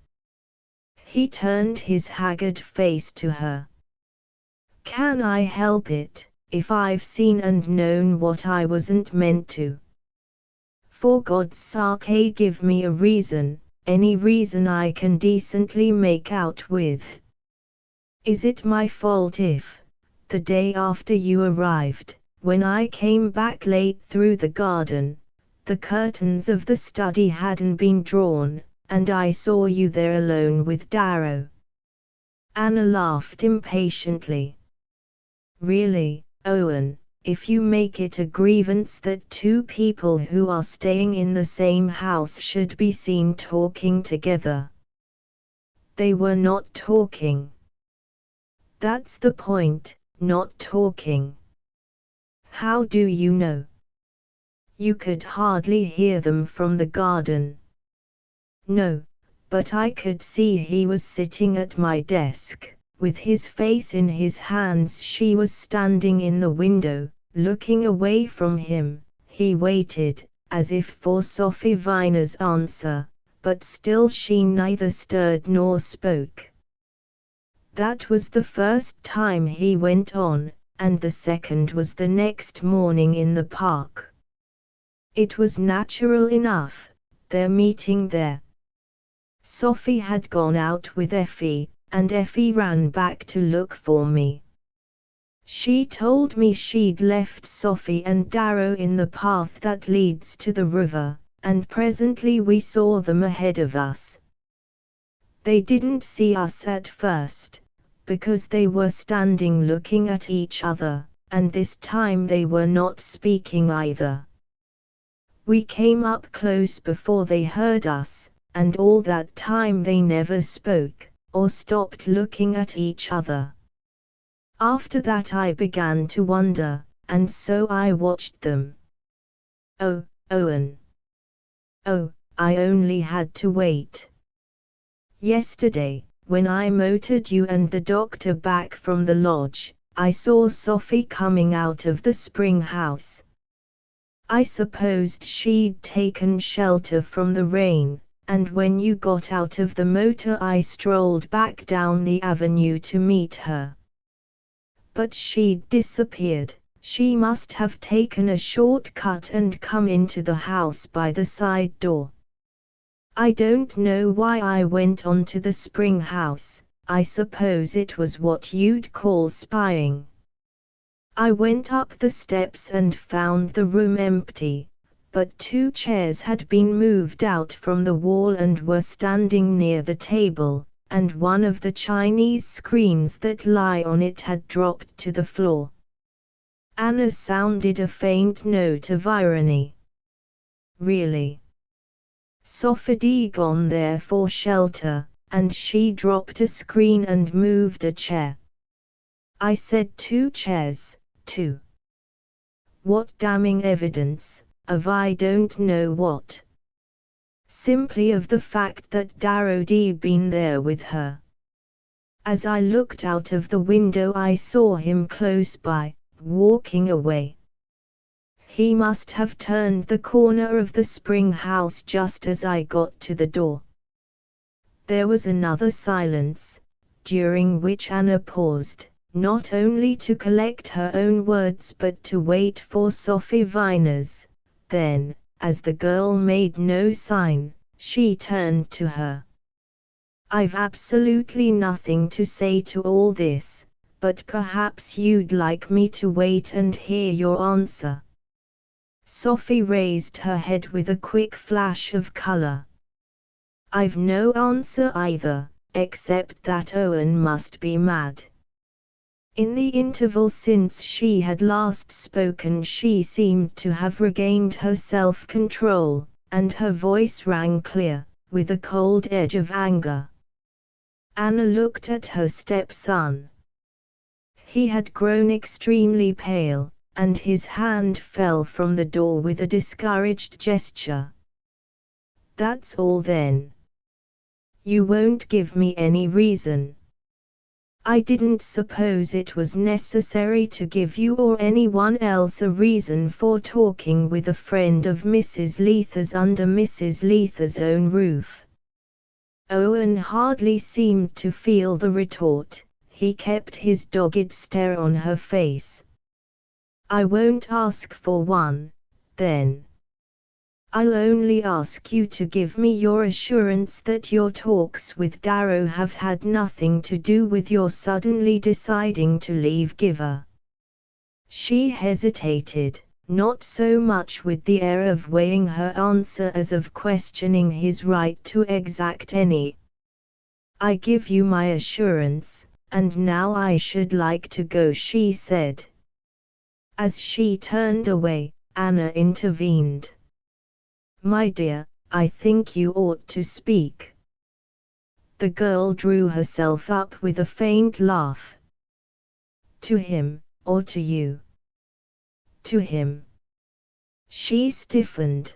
Speaker 1: He turned his haggard face to her. "Can I help it, if I've seen and known what I wasn't meant to? For God's sake, give me a reason, any reason I can decently make out with. Is it my fault if, the day after you arrived, when I came back late through the garden, the curtains of the study hadn't been drawn, and I saw you there alone with Darrow?" Anna laughed impatiently. "Really, Owen, if you make it a grievance that two people who are staying in the same house should be seen talking together." "They were not talking." "That's the point, not talking." "How do you know?" "You could hardly hear them from the garden." "No, but I could see he was sitting at my desk, with his face in his hands. She was standing in the window, looking away from him. He waited, as if for Sophie Viner's answer, but still she neither stirred nor spoke. That was the first time," he went on, "and the second was the next morning in the park. It was natural enough, their meeting there. Sophie had gone out with Effie, and Effie ran back to look for me. She told me she'd left Sophie and Darrow in the path that leads to the river, and presently we saw them ahead of us. They didn't see us at first, because they were standing looking at each other, and this time they were not speaking either. We came up close before they heard us, and all that time they never spoke, or stopped looking at each other. After that I began to wonder, and so I watched them." "Oh, Owen. Oh, I only had to wait. Yesterday, when I motored you and the doctor back from the lodge, I saw Sophie coming out of the spring house. I supposed she'd taken shelter from the rain, and when you got out of the motor I strolled back down the avenue to meet her. But she'd disappeared. She must have taken a shortcut and come into the house by the side door. I don't know why I went on to the spring house. I suppose it was what you'd call spying. I went up the steps and found the room empty, but 2 chairs had been moved out from the wall and were standing near the table, and one of the Chinese screens that lie on it had dropped to the floor. Anna sounded a faint note of irony. Really? Sophie gone there for shelter, and she dropped a screen and moved a chair. I said 2 chairs, 2. What damning evidence, of I don't know what. Simply of the fact that Darrow'd been there with her. As I looked out of the window I saw him close by, walking away. He must have turned the corner of the spring house just as I got to the door. There was another silence, during which Anna paused, not only to collect her own words but to wait for Sophie Viner's. Then, as the girl made no sign, she turned to her. I've absolutely nothing to say to all this, but perhaps you'd like me to wait and hear your answer. Sophie raised her head with a quick flash of color. I've no answer either, except that Owen must be mad. In the interval since she had last spoken she seemed to have regained her self-control, and her voice rang clear, with a cold edge of anger. Anna looked at her stepson. He had grown extremely pale, and his hand fell from the door with a discouraged gesture. That's all then. You won't give me any reason. I didn't suppose it was necessary to give you or anyone else a reason for talking with a friend of Mrs. Lether's under Mrs. Lether's own roof. Owen hardly seemed to feel the retort, he kept his dogged stare on her face. I won't ask for one, then. I'll only ask you to give me your assurance that your talks with Darrow have had nothing to do with your suddenly deciding to leave Giver. She hesitated, not so much with the air of weighing her answer as of questioning his right to exact any. I give you my assurance, and now I should like to go, she said. As she turned away, Anna intervened. My dear, I think you ought to speak. The girl drew herself up with a faint laugh. To him, or to you? To him. She stiffened.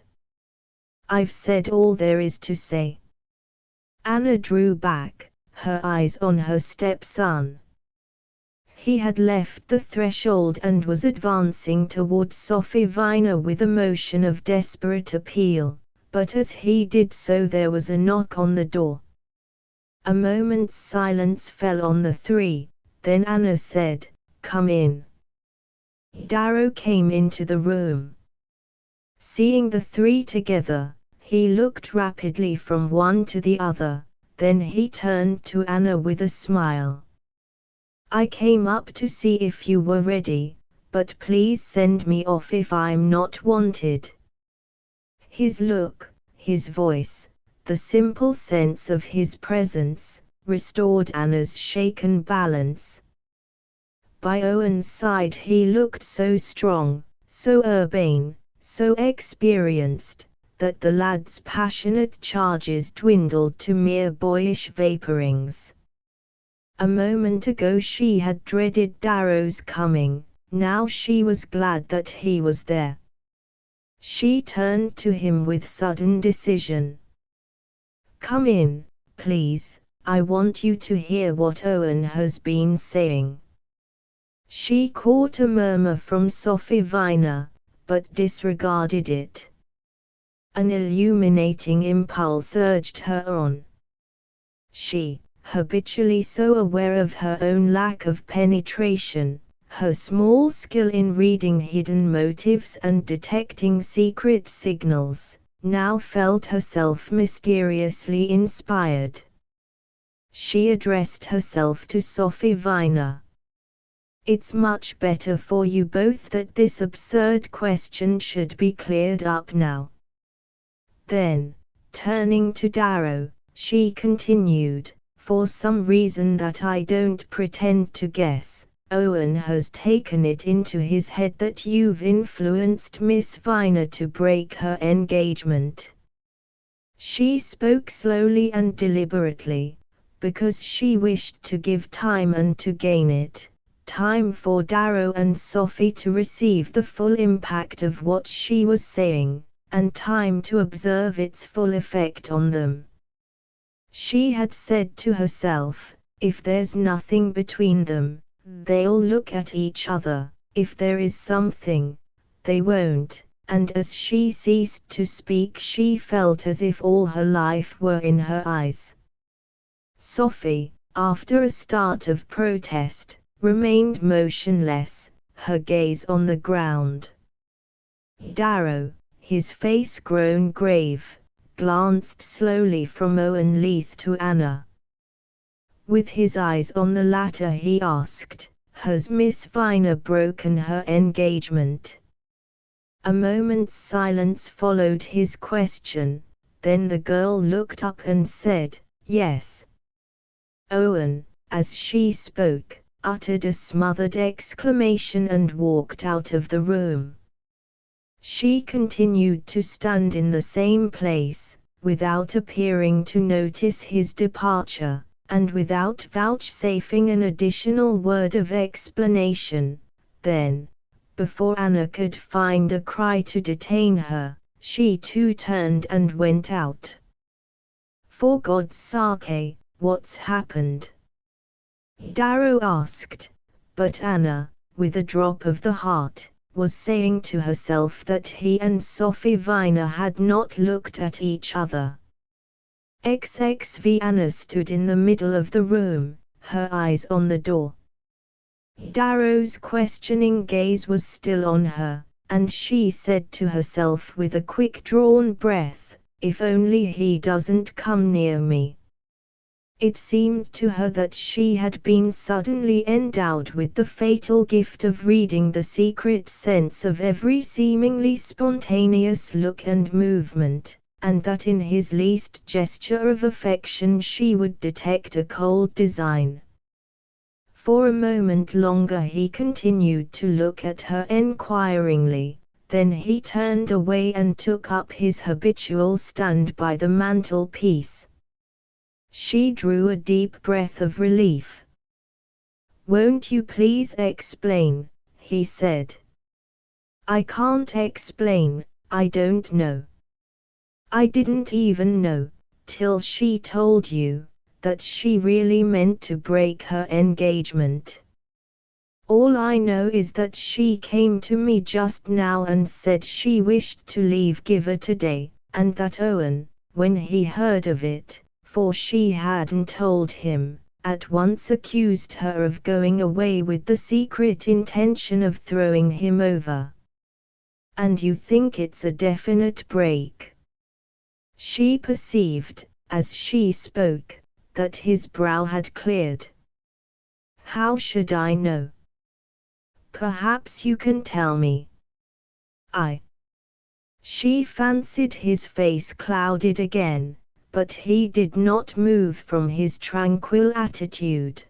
Speaker 1: I've said all there is to say. Anna drew back, her eyes on her stepson. He had left the threshold and was advancing toward Sophie Viner with a motion of desperate appeal, but as he did so there was a knock on the door. A moment's silence fell on the 3, then Anna said, "Come in." Darrow came into the room. Seeing the 3 together, he looked rapidly from one to the other, then he turned to Anna with a smile. I came up to see if you were ready, but please send me off if I'm not wanted. His look, his voice, the simple sense of his presence, restored Anna's shaken balance. By Owen's side he looked so strong, so urbane, so experienced, that the lad's passionate charges dwindled to mere boyish vaporings. A moment ago she had dreaded Darrow's coming, now she was glad that he was there. She turned to him with sudden decision. Come in, please, I want you to hear what Owen has been saying. She caught a murmur from Sophie Viner, but disregarded it. An illuminating impulse urged her on. She, habitually so aware of her own lack of penetration, her small skill in reading hidden motives and detecting secret signals, now felt herself mysteriously inspired. She addressed herself to Sophie Viner. It's much better for you both that this absurd question should be cleared up now." Then, turning to Darrow, she continued, "For some reason that I don't pretend to guess, Owen has taken it into his head that you've influenced Miss Viner to break her engagement." She spoke slowly and deliberately, because she wished to give time and to gain it. Time for Darrow and Sophie to receive the full impact of what she was saying, and time to observe its full effect on them. She had said to herself, if there's nothing between them, they'll look at each other; if there is something, they won't, and as she ceased to speak she felt as if all her life were in her eyes. Sophie, after a start of protest, remained motionless, her gaze on the ground. Darrow, his face grown grave, glanced slowly from Owen Leith to Anna. With his eyes on the latter he asked, "Has Miss Viner broken her engagement?" A moment's silence followed his question, then the girl looked up and said, "Yes." Owen, as she spoke, uttered a smothered exclamation and walked out of the room. She continued to stand in the same place, without appearing to notice his departure, and without vouchsafing an additional word of explanation. Then, before Anna could find a cry to detain her, she too turned and went out. "For God's sake, what's happened?" Darrow asked, but Anna, with a drop of the heart, was saying to herself that he and Sophie Viner had not looked at each other. XXV Anna stood in the middle of the room, her eyes on the door. Darrow's questioning gaze was still on her, and she said to herself with a quick drawn breath, "If only he doesn't come near me." It seemed to her that she had been suddenly endowed with the fatal gift of reading the secret sense of every seemingly spontaneous look and movement, and that in his least gesture of affection she would detect a cold design. For a moment longer he continued to look at her enquiringly, then he turned away and took up his habitual stand by the mantelpiece. She drew a deep breath of relief. "Won't you please explain?" he said. "I can't explain, I don't know. I didn't even know, till she told you, that she really meant to break her engagement. All I know is that she came to me just now and said she wished to leave Giver today, and that Owen, when he heard of it, for she hadn't told him, at once accused her of going away with the secret intention of throwing him over." "And you think it's a definite break?" She perceived, as she spoke, that his brow had cleared. "How should I know? Perhaps you can tell me." She fancied his face clouded again, but he did not move from his tranquil attitude.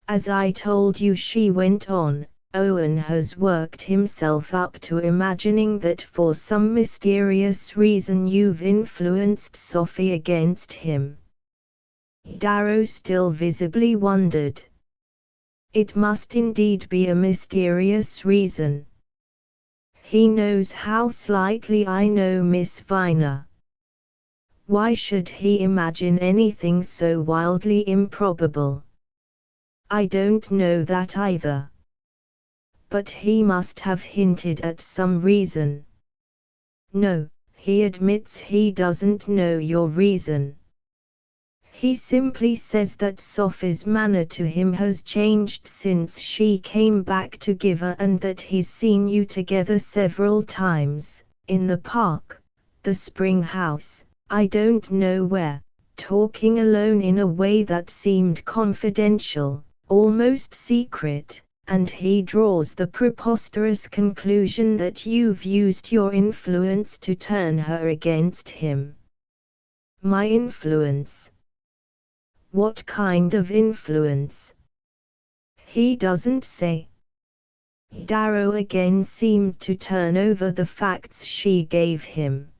Speaker 1: "As I told you," she went on, "Owen has worked himself up to imagining that for some mysterious reason you've influenced Sophie against him." Darrow still visibly wondered. "It must indeed be a mysterious reason. He knows how slightly I know Miss Viner. Why should he imagine anything so wildly improbable? I don't know that either. But he must have hinted at some reason." "No, he admits he doesn't know your reason. He simply says that Sophie's manner to him has changed since she came back to Giver and that he's seen you together several times, in the park, the spring house, I don't know where, talking alone in a way that seemed confidential, almost secret, and he draws the preposterous conclusion that you've used your influence to turn her against him. My influence? What kind of influence? He doesn't say. Darrow again seemed to turn over the facts she gave him.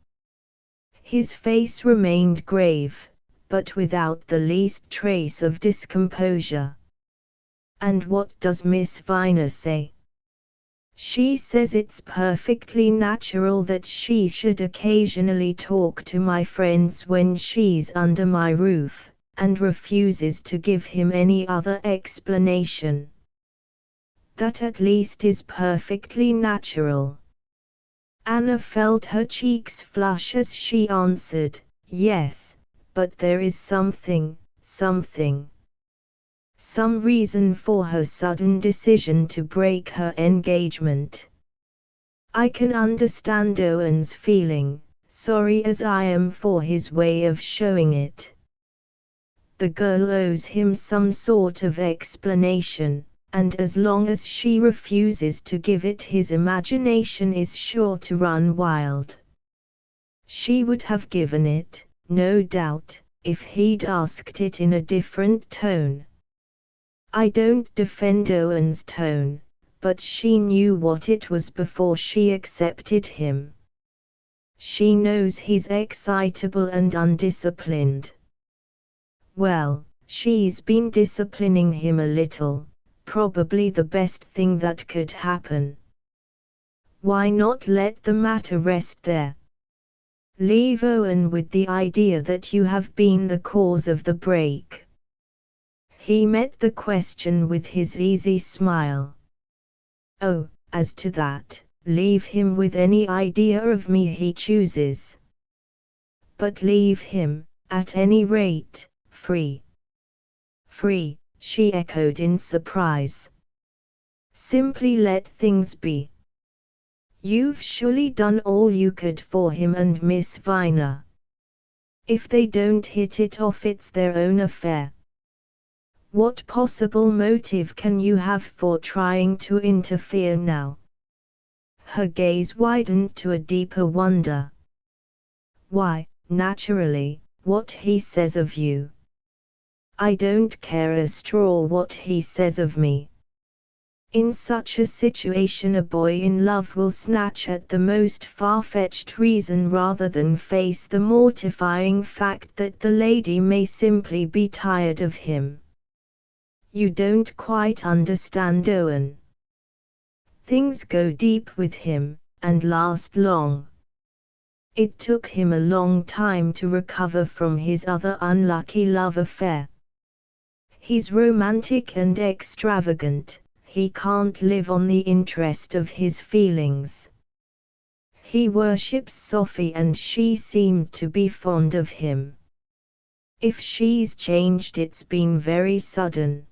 Speaker 1: His face remained grave, but without the least trace of discomposure. And what does Miss Viner say? She says it's perfectly natural that she should occasionally talk to my friends when she's under my roof, and refuses to give him any other explanation. That at least is perfectly natural. Anna felt her cheeks flush as she answered, yes, but there is something. Some reason for her sudden decision to break her engagement. I can understand Owen's feeling, sorry as I am for his way of showing it. The girl owes him some sort of explanation, and as long as she refuses to give it, his imagination is sure to run wild. She would have given it, no doubt, if he'd asked it in a different tone. I don't defend Owen's tone, but she knew what it was before she accepted him. She knows he's excitable and undisciplined. Well, she's been disciplining him a little, probably the best thing that could happen. Why not let the matter rest there? Leave Owen with the idea that you have been the cause of the break. He met the question with his easy smile. Oh, as to that, leave him with any idea of me he chooses. But leave him, at any rate, free. Free, she echoed in surprise. Simply let things be. You've surely done all you could for him and Miss Viner. If they don't hit it off, it's their own affair. What possible motive can you have for trying to interfere now? Her gaze widened to a deeper wonder. Why, naturally, what he says of you. I don't care a straw what he says of me. In such a situation, a boy in love will snatch at the most far-fetched reason rather than face the mortifying fact that the lady may simply be tired of him. You don't quite understand Owen. Things go deep with him, and last long. It took him a long time to recover from his other unlucky love affair. He's romantic and extravagant, he can't live on the interest of his feelings. He worships Sophie and she seemed to be fond of him. If she's changed, it's been very sudden.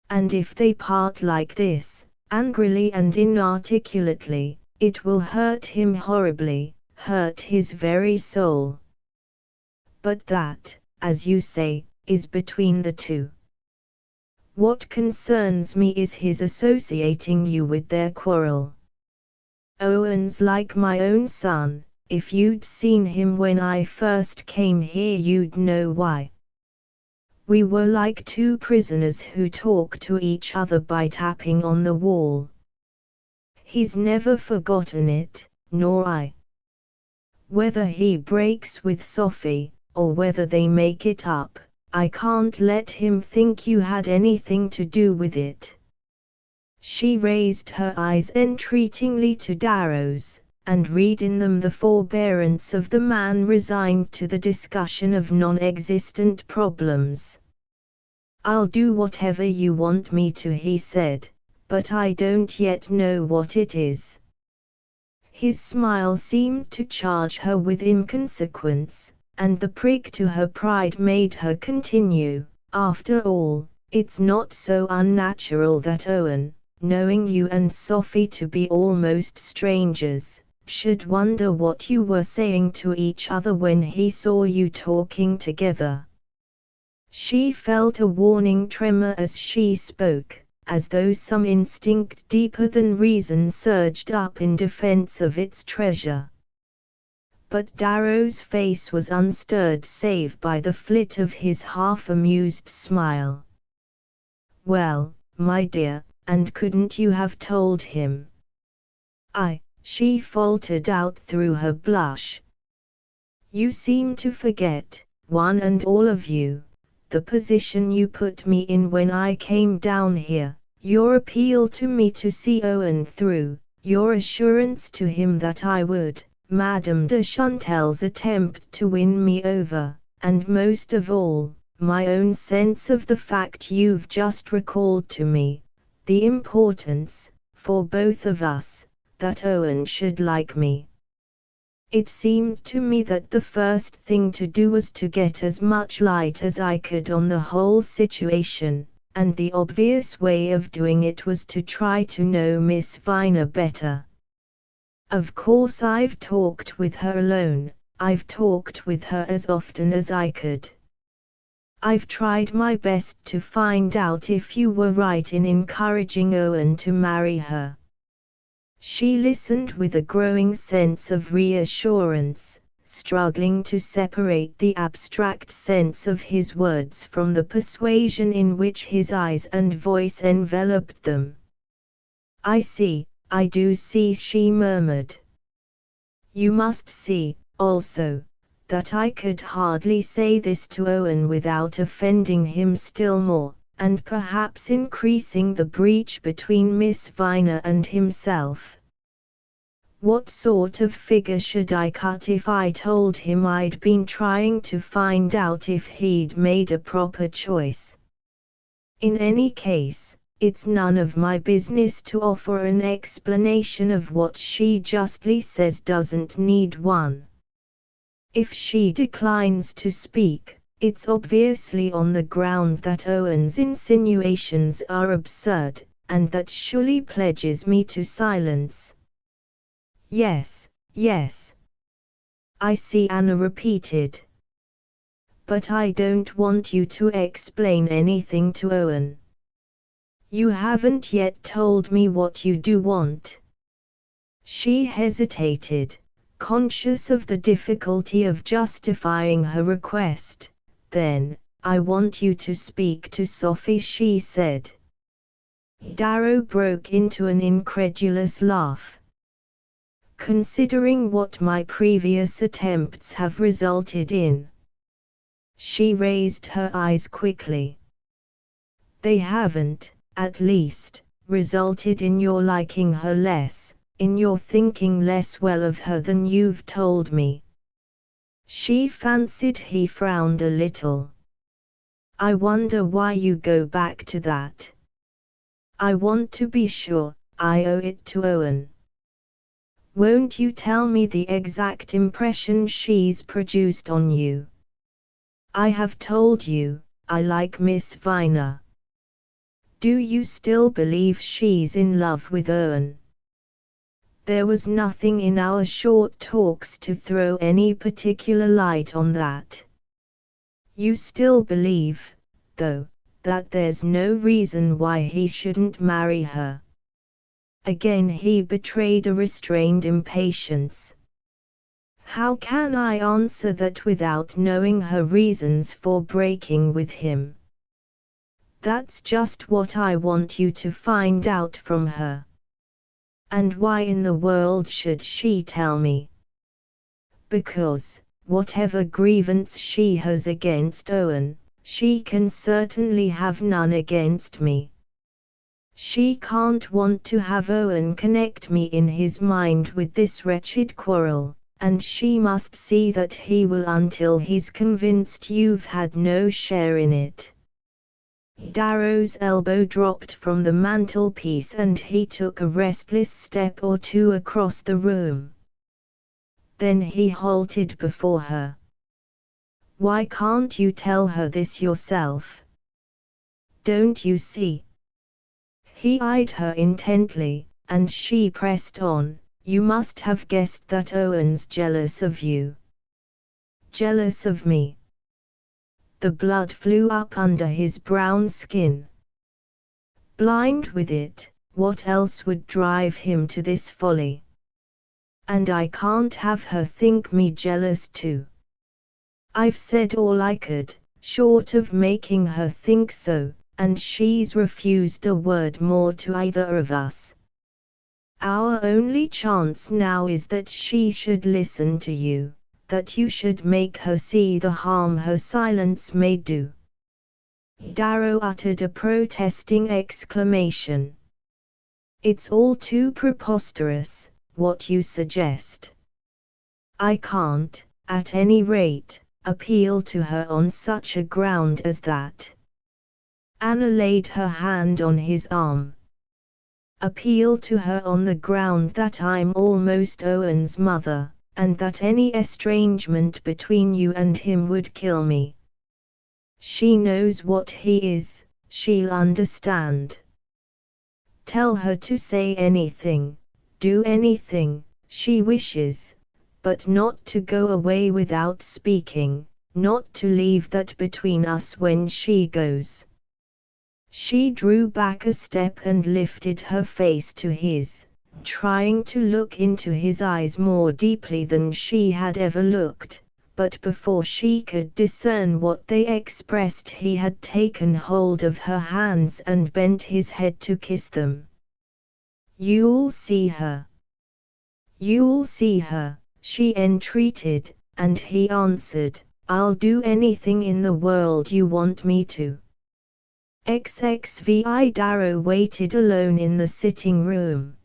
Speaker 1: And if they part like this, angrily and inarticulately, it will hurt him horribly, hurt his very soul. But that, as you say, is between the two. What concerns me is his associating you with their quarrel. Owen's like my own son. If you'd seen him when I first came here, you'd know why. We were like two prisoners who talk to each other by tapping on the wall. He's never forgotten it, nor I. Whether he breaks with Sophie, or whether they make it up, I can't let him think you had anything to do with it. She raised her eyes entreatingly to Darrow's, and read in them the forbearance of the man resigned to the discussion of non-existent problems. I'll do whatever you want me to, he said, but I don't yet know what it is. His smile seemed to charge her with inconsequence, and the prick to her pride made her continue, after all, it's not so unnatural that Owen, knowing you and Sophie to be almost strangers, should wonder what you were saying to each other when he saw you talking together. She felt a warning tremor as she spoke, as though some instinct deeper than reason surged up in defense of its treasure. But Darrow's face was unstirred save by the flit of his half-amused smile. "Well, my dear, and couldn't you have told him?" She faltered out through her blush. "You seem to forget, one and all of you, the position you put me in when I came down here, your appeal to me to see Owen through, your assurance to him that I would, Madame de Chantel's attempt to win me over, and most of all, my own sense of the fact you've just recalled to me, the importance, for both of us, that Owen should like me. It seemed to me that the first thing to do was to get as much light as I could on the whole situation, and the obvious way of doing it was to try to know Miss Viner better. Of course I've talked with her alone, I've talked with her as often as I could. I've tried my best to find out if you were right in encouraging Owen to marry her." She listened with a growing sense of reassurance, struggling to separate the abstract sense of his words from the persuasion in which his eyes and voice enveloped them. I do see," she murmured. "You must see, also, that I could hardly say this to Owen without offending him still more, and perhaps increasing the breach between Miss Viner and himself. What sort of figure should I cut if I told him I'd been trying to find out if he'd made a proper choice? In any case, it's none of my business to offer an explanation of what she justly says doesn't need one. If she declines to speak, it's obviously on the ground that Owen's insinuations are absurd, and that surely pledges me to silence." Yes, I see," Anna repeated. "But I don't want you to explain anything to Owen. You haven't yet told me what you do want." She hesitated, conscious of the difficulty of justifying her request. "Then, I want you to speak to Sophie," she said. Darrow broke into an incredulous laugh. "Considering what my previous attempts have resulted in." She raised her eyes quickly. "They haven't, at least, resulted in your liking her less, in your thinking less well of her than you've told me." She fancied he frowned a little. "I wonder why you go back to that." "I want to be sure I owe it to Owen." "Won't you tell me the exact impression she's produced on you?" "I have told you, I like Miss Viner." "Do you still believe she's in love with Owen?" There was nothing in our short talks to throw any particular light on that. "You still believe, though, that there's no reason why he shouldn't marry her?" Again he betrayed a restrained impatience. "How can I answer that without knowing her reasons for breaking with him?" "That's just what I want you to find out from her." "And why in the world should she tell me?" "Because, whatever grievance she has against Owen, she can certainly have none against me. She can't want to have Owen connect me in his mind with this wretched quarrel, and she must see that he will until he's convinced you've had no share in it." Darrow's elbow dropped from the mantelpiece and he took a restless step or two across the room. Then he halted before her. "Why can't you tell her this yourself? Don't you see?" He eyed her intently, and she pressed on, "You must have guessed that Owen's jealous of you." "Jealous of me?" The blood flew up under his brown skin. Blind with it, what else would drive him to this folly? And I can't have her think me jealous too. I've said all I could, short of making her think so, and she's refused a word more to either of us. Our only chance now is that she should listen to you, that you should make her see the harm her silence may do." Darrow uttered a protesting exclamation. "It's all too preposterous, what you suggest. I can't, at any rate, appeal to her on such a ground as that." Anna laid her hand on his arm. "Appeal to her on the ground that I'm almost Owen's mother, and that any estrangement between you and him would kill me. She knows what he is, she'll understand. Tell her to say anything, do anything, she wishes, but not to go away without speaking, not to leave that between us when she goes." She drew back a step and lifted her face to his, trying to look into his eyes more deeply than she had ever looked, but before she could discern what they expressed he had taken hold of her hands and bent his head to kiss them. "You'll see her. You'll see her," she entreated, and he answered, "I'll do anything in the world you want me to." XXVI Darrow waited alone in the sitting room.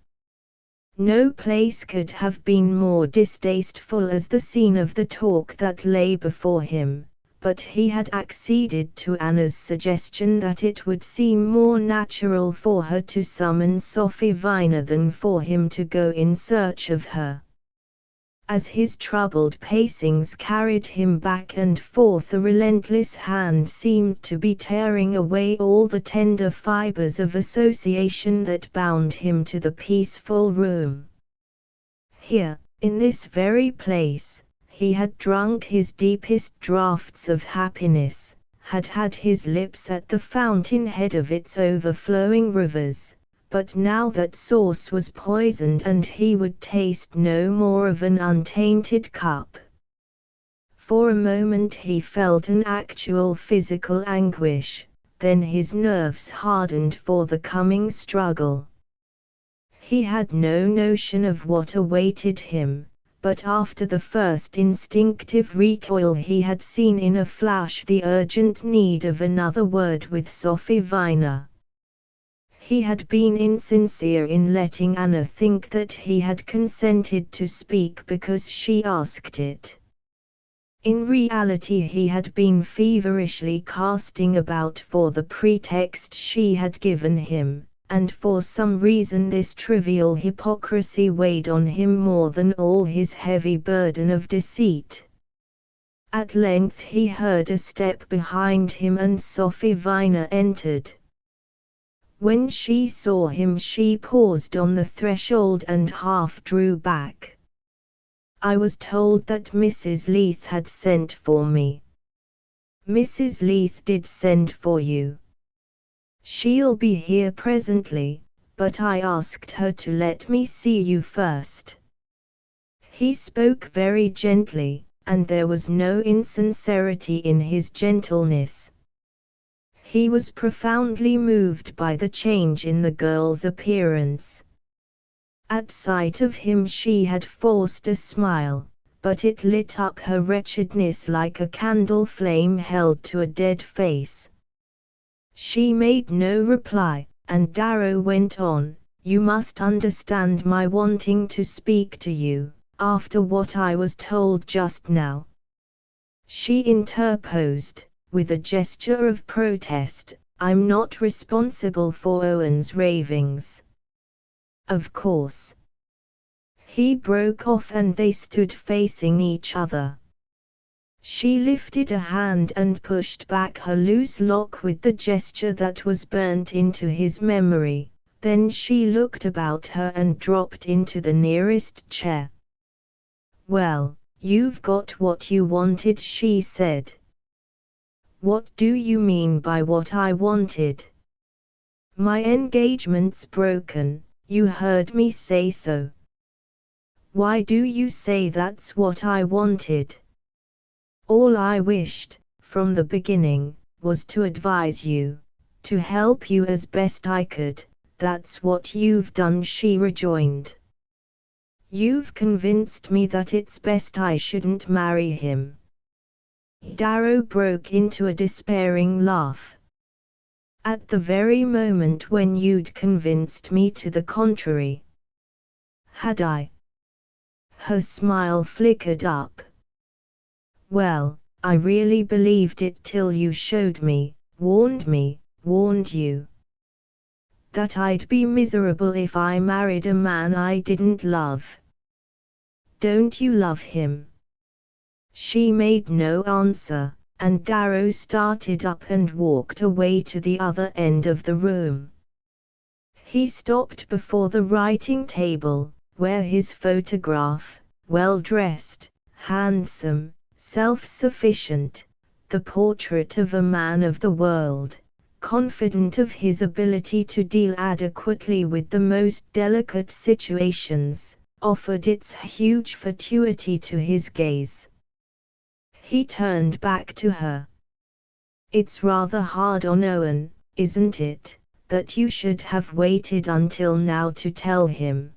Speaker 1: No place could have been more distasteful as the scene of the talk that lay before him, but he had acceded to Anna's suggestion that it would seem more natural for her to summon Sophie Viner than for him to go in search of her. As his troubled pacings carried him back and forth, a relentless hand seemed to be tearing away all the tender fibers of association that bound him to the peaceful room. Here, in this very place, he had drunk his deepest draughts of happiness, had had his lips at the fountain-head of its overflowing rivers. But now that source was poisoned and he would taste no more of an untainted cup. For a moment he felt an actual physical anguish, then his nerves hardened for the coming struggle. He had no notion of what awaited him, but after the first instinctive recoil he had seen in a flash the urgent need of another word with Sophie Viner. He had been insincere in letting Anna think that he had consented to speak because she asked it. In reality he had been feverishly casting about for the pretext she had given him, and for some reason this trivial hypocrisy weighed on him more than all his heavy burden of deceit. At length he heard a step behind him and Sophie Viner entered. When she saw him she paused on the threshold and half drew back. "I was told that Mrs. Leith had sent for me." "Mrs. Leith did send for you. She'll be here presently, but I asked her to let me see you first." He spoke very gently, and there was no insincerity in his gentleness. He was profoundly moved by the change in the girl's appearance. At sight of him she had forced a smile, but it lit up her wretchedness like a candle flame held to a dead face. She made no reply, and Darrow went on, "You must understand my wanting to speak to you, after what I was told just now." She interposed, with a gesture of protest, "I'm not responsible for Owen's ravings." "Of course." He broke off and they stood facing each other. She lifted a hand and pushed back her loose lock with the gesture that was burnt into his memory, then she looked about her and dropped into the nearest chair. "Well, you've got what you wanted," she said. "What do you mean by what I wanted?" My engagement's broken, you heard me say so. Why do you say that's what I wanted? All I wished, from the beginning, was to advise you, to help you as best I could. That's what you've done, she rejoined. You've convinced me that it's best I shouldn't marry him. Darrow broke into a despairing laugh. At the very moment when you'd convinced me to the contrary. Had I? Her smile flickered up. Well, I really believed it till you showed me, warned you. That I'd be miserable if I married a man I didn't love. Don't you love him? She made no answer, and Darrow started up and walked away to the other end of the room. He stopped before the writing table, where his photograph, well-dressed, handsome, self-sufficient, the portrait of a man of the world, confident of his ability to deal adequately with the most delicate situations, offered its huge fatuity to his gaze. He turned back to her. It's rather hard on Owen, isn't it, that you should have waited until now to tell him?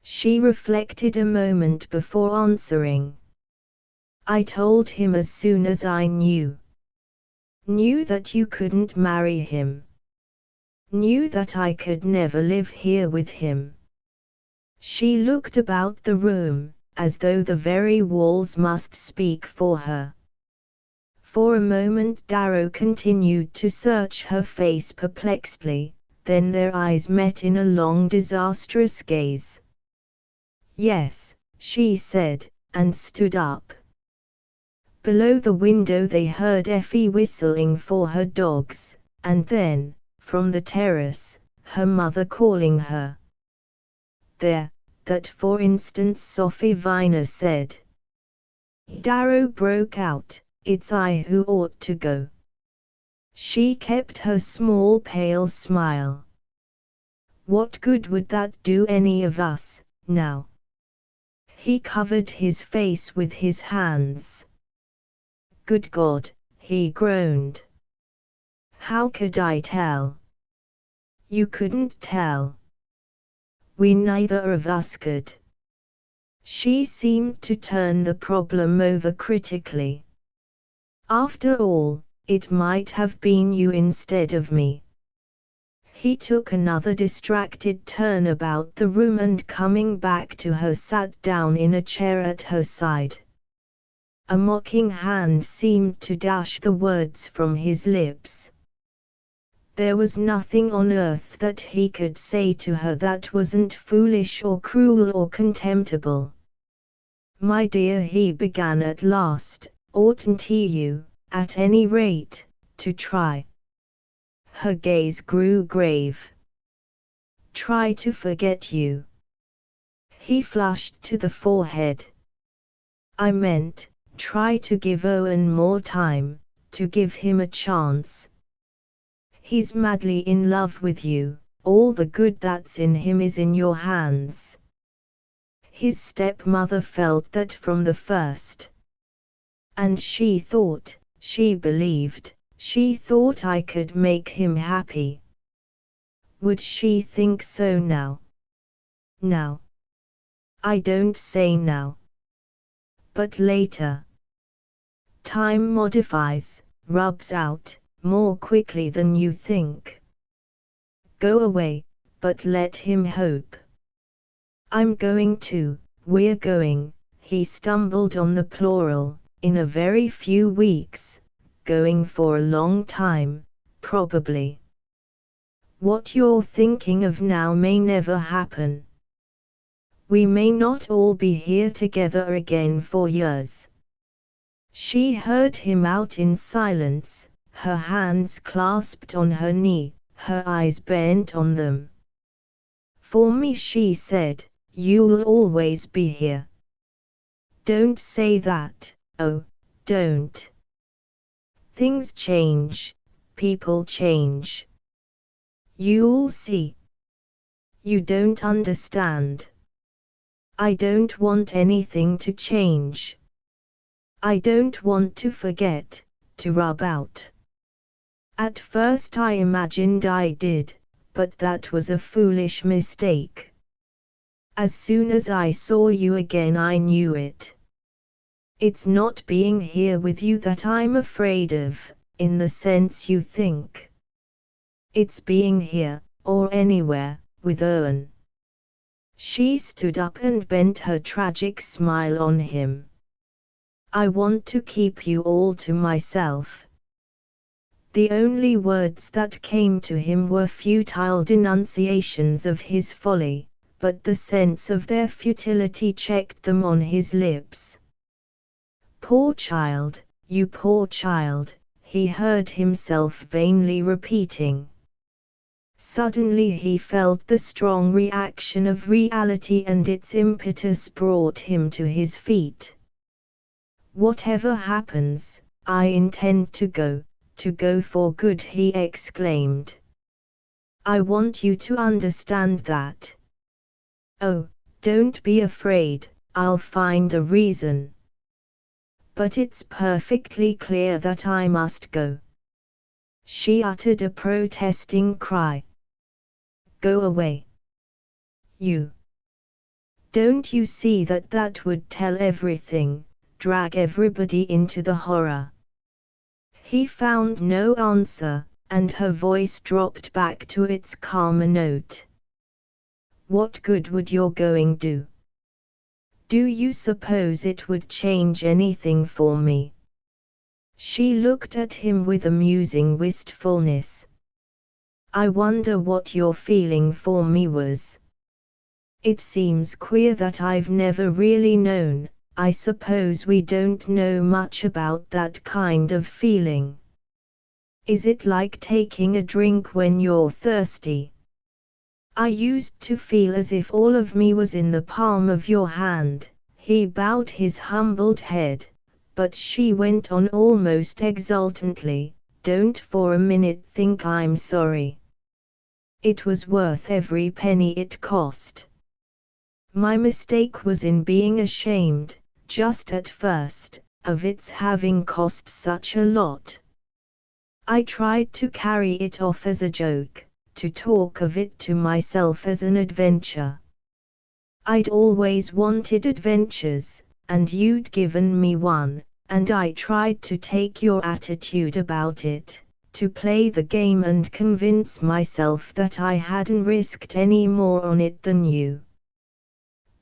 Speaker 1: She reflected a moment before answering. I told him as soon as I knew. Knew that you couldn't marry him. Knew that I could never live here with him. She looked about the room, as though the very walls must speak for her. For a moment Darrow continued to search her face perplexedly, then their eyes met in a long disastrous gaze. Yes, she said, and stood up. Below the window they heard Effie whistling for her dogs, and then, from the terrace, her mother calling her. There, that for instance Sophie Viner said. Darrow broke out, it's I who ought to go. She kept her small pale smile. What good would that do any of us, now? He covered his face with his hands. Good God, he groaned. How could I tell? You couldn't tell. We neither of us could. She seemed to turn the problem over critically. After all, it might have been you instead of me. He took another distracted turn about the room and coming back to her sat down in a chair at her side. A mocking hand seemed to dash the words from his lips. There was nothing on earth that he could say to her that wasn't foolish or cruel or contemptible. My dear, he began at last, oughtn't you, at any rate, to try? Her gaze grew grave. Try to forget you. He flushed to the forehead. I meant, try to give Owen more time, to give him a chance. He's madly in love with you, all the good that's in him is in your hands. His stepmother felt that from the first. And she thought, she believed, she thought I could make him happy. Would she think so now? Now. I don't say now. But later. Time modifies, rubs out, more quickly than you think. Go away, but let him hope. I'm going to, we're going, he stumbled on the plural, in a very few weeks, going for a long time, probably. What you're thinking of now may never happen. We may not all be here together again for years. She heard him out in silence, her hands clasped on her knee, her eyes bent on them. For me, she said, you'll always be here. Don't say that, oh, don't. Things change, people change. You'll see. You don't understand. I don't want anything to change. I don't want to forget, to rub out. At first I imagined I did, but that was a foolish mistake. As soon as I saw you again I knew it. It's not being here with you that I'm afraid of, in the sense you think. It's being here, or anywhere, with Owen. She stood up and bent her tragic smile on him. I want to keep you all to myself. The only words that came to him were futile denunciations of his folly, but the sense of their futility checked them on his lips. Poor child, you poor child, he heard himself vainly repeating. Suddenly he felt the strong reaction of reality and its impetus brought him to his feet. Whatever happens, I intend to go for good, he exclaimed. I want you to understand that. Oh, don't be afraid, I'll find a reason. But it's perfectly clear that I must go. She uttered a protesting cry. Go away. You. Don't you see that that would tell everything, drag everybody into the horror? He found no answer, and her voice dropped back to its calmer note. What good would your going do? Do you suppose it would change anything for me? She looked at him with amusing wistfulness. I wonder what your feeling for me was. It seems queer that I've never really known. I suppose we don't know much about that kind of feeling. Is it like taking a drink when you're thirsty? I used to feel as if all of me was in the palm of your hand. He bowed his humbled head, but she went on almost exultantly, don't for a minute think I'm sorry. It was worth every penny it cost. My mistake was in being ashamed, just at first, of its having cost such a lot. I tried to carry it off as a joke, to talk of it to myself as an adventure. I'd always wanted adventures, and you'd given me one, and I tried to take your attitude about it, to play the game and convince myself that I hadn't risked any more on it than you.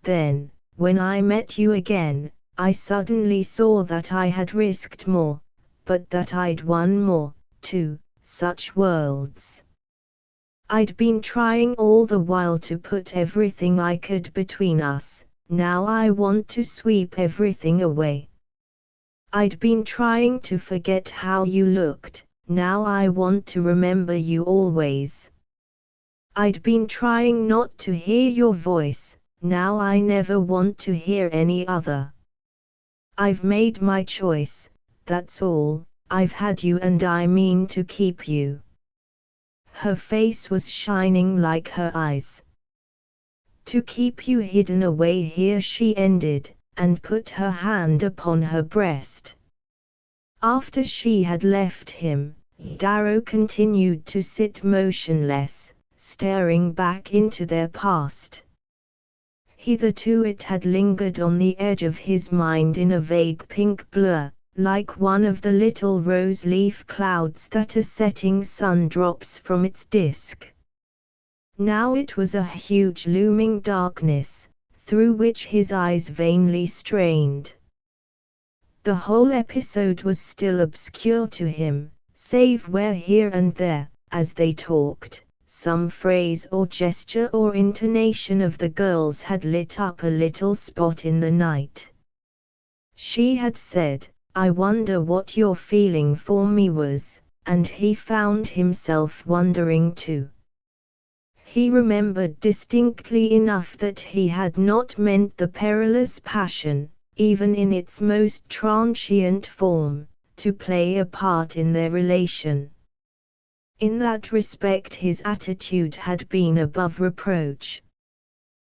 Speaker 1: Then, when I met you again, I suddenly saw that I had risked more, but that I'd won more, too, such worlds. I'd been trying all the while to put everything I could between us, now I want to sweep everything away. I'd been trying to forget how you looked, now I want to remember you always. I'd been trying not to hear your voice, now I never want to hear any other. I've made my choice, that's all, I've had you and I mean to keep you. Her face was shining like her eyes. To keep you hidden away here, she ended, and put her hand upon her breast. After she had left him, Darrow continued to sit motionless, staring back into their past. Hitherto it had lingered on the edge of his mind in a vague pink blur, like one of the little rose-leaf clouds that a setting sun drops from its disk. Now it was a huge looming darkness, through which his eyes vainly strained. The whole episode was still obscure to him, save where here and there, as they talked, some phrase or gesture or intonation of the girl's had lit up a little spot in the night. She had said, I wonder what your feeling for me was, and he found himself wondering too. He remembered distinctly enough that he had not meant the perilous passion, even in its most transient form, to play a part in their relation. In that respect his attitude had been above reproach.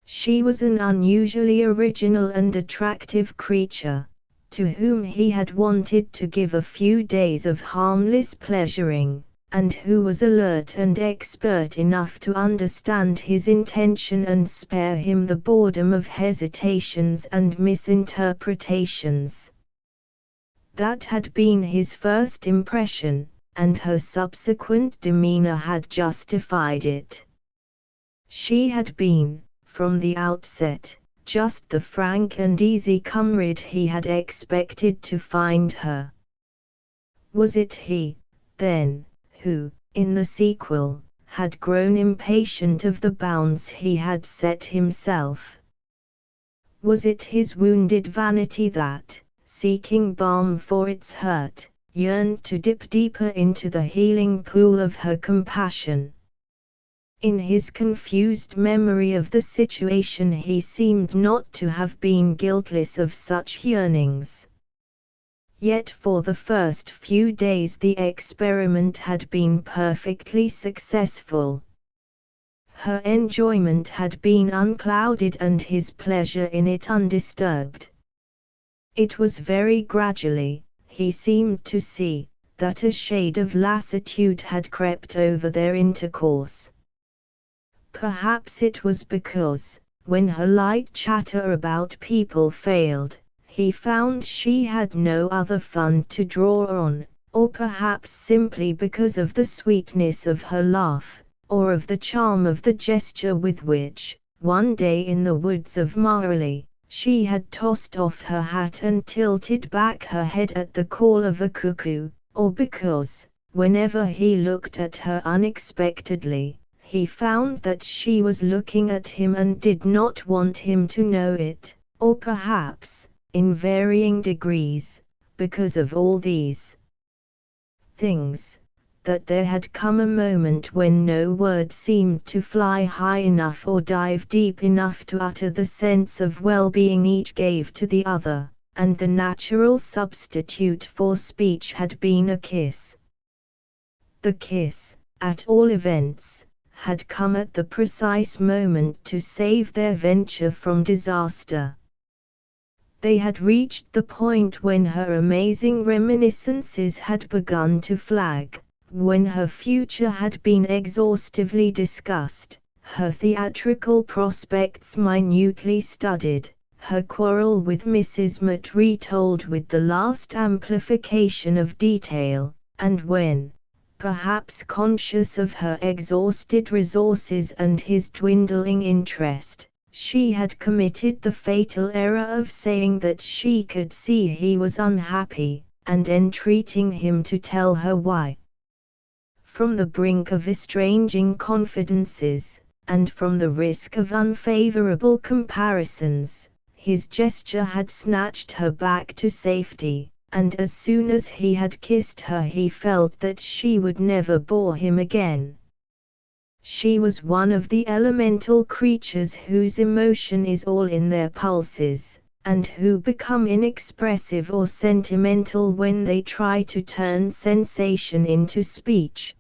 Speaker 1: She was an unusually original and attractive creature, to whom he had wanted to give a few days of harmless pleasuring, and who was alert and expert enough to understand his intention and spare him the boredom of hesitations and misinterpretations. That had been his first impression, and her subsequent demeanor had justified it. She had been, from the outset, just the frank and easy comrade he had expected to find her. Was it he, then, who, in the sequel, had grown impatient of the bounds he had set himself? Was it his wounded vanity that, seeking balm for its hurt, yearned to dip deeper into the healing pool of her compassion? In his confused memory of the situation he seemed not to have been guiltless of such yearnings. Yet for the first few days the experiment had been perfectly successful. Her enjoyment had been unclouded and his pleasure in it undisturbed. It was very gradually, he seemed to see, that a shade of lassitude had crept over their intercourse. Perhaps it was because, when her light chatter about people failed, he found she had no other fun to draw on, or perhaps simply because of the sweetness of her laugh, or of the charm of the gesture with which, one day in the woods of Marley, she had tossed off her hat and tilted back her head at the call of a cuckoo, or because, whenever he looked at her unexpectedly, he found that she was looking at him and did not want him to know it, or perhaps, in varying degrees, because of all these things, that there had come a moment when no word seemed to fly high enough or dive deep enough to utter the sense of well-being each gave to the other, and the natural substitute for speech had been a kiss. The kiss, at all events, had come at the precise moment to save their venture from disaster. They had reached the point when her amazing reminiscences had begun to flag, when her future had been exhaustively discussed, her theatrical prospects minutely studied, her quarrel with Mrs. Mott retold with the last amplification of detail, and when, perhaps conscious of her exhausted resources and his dwindling interest, she had committed the fatal error of saying that she could see he was unhappy, and entreating him to tell her why. From the brink of estranging confidences, and from the risk of unfavorable comparisons, his gesture had snatched her back to safety, and as soon as he had kissed her he felt that she would never bore him again. She was one of the elemental creatures whose emotion is all in their pulses, and who become inexpressive or sentimental when they try to turn sensation into speech.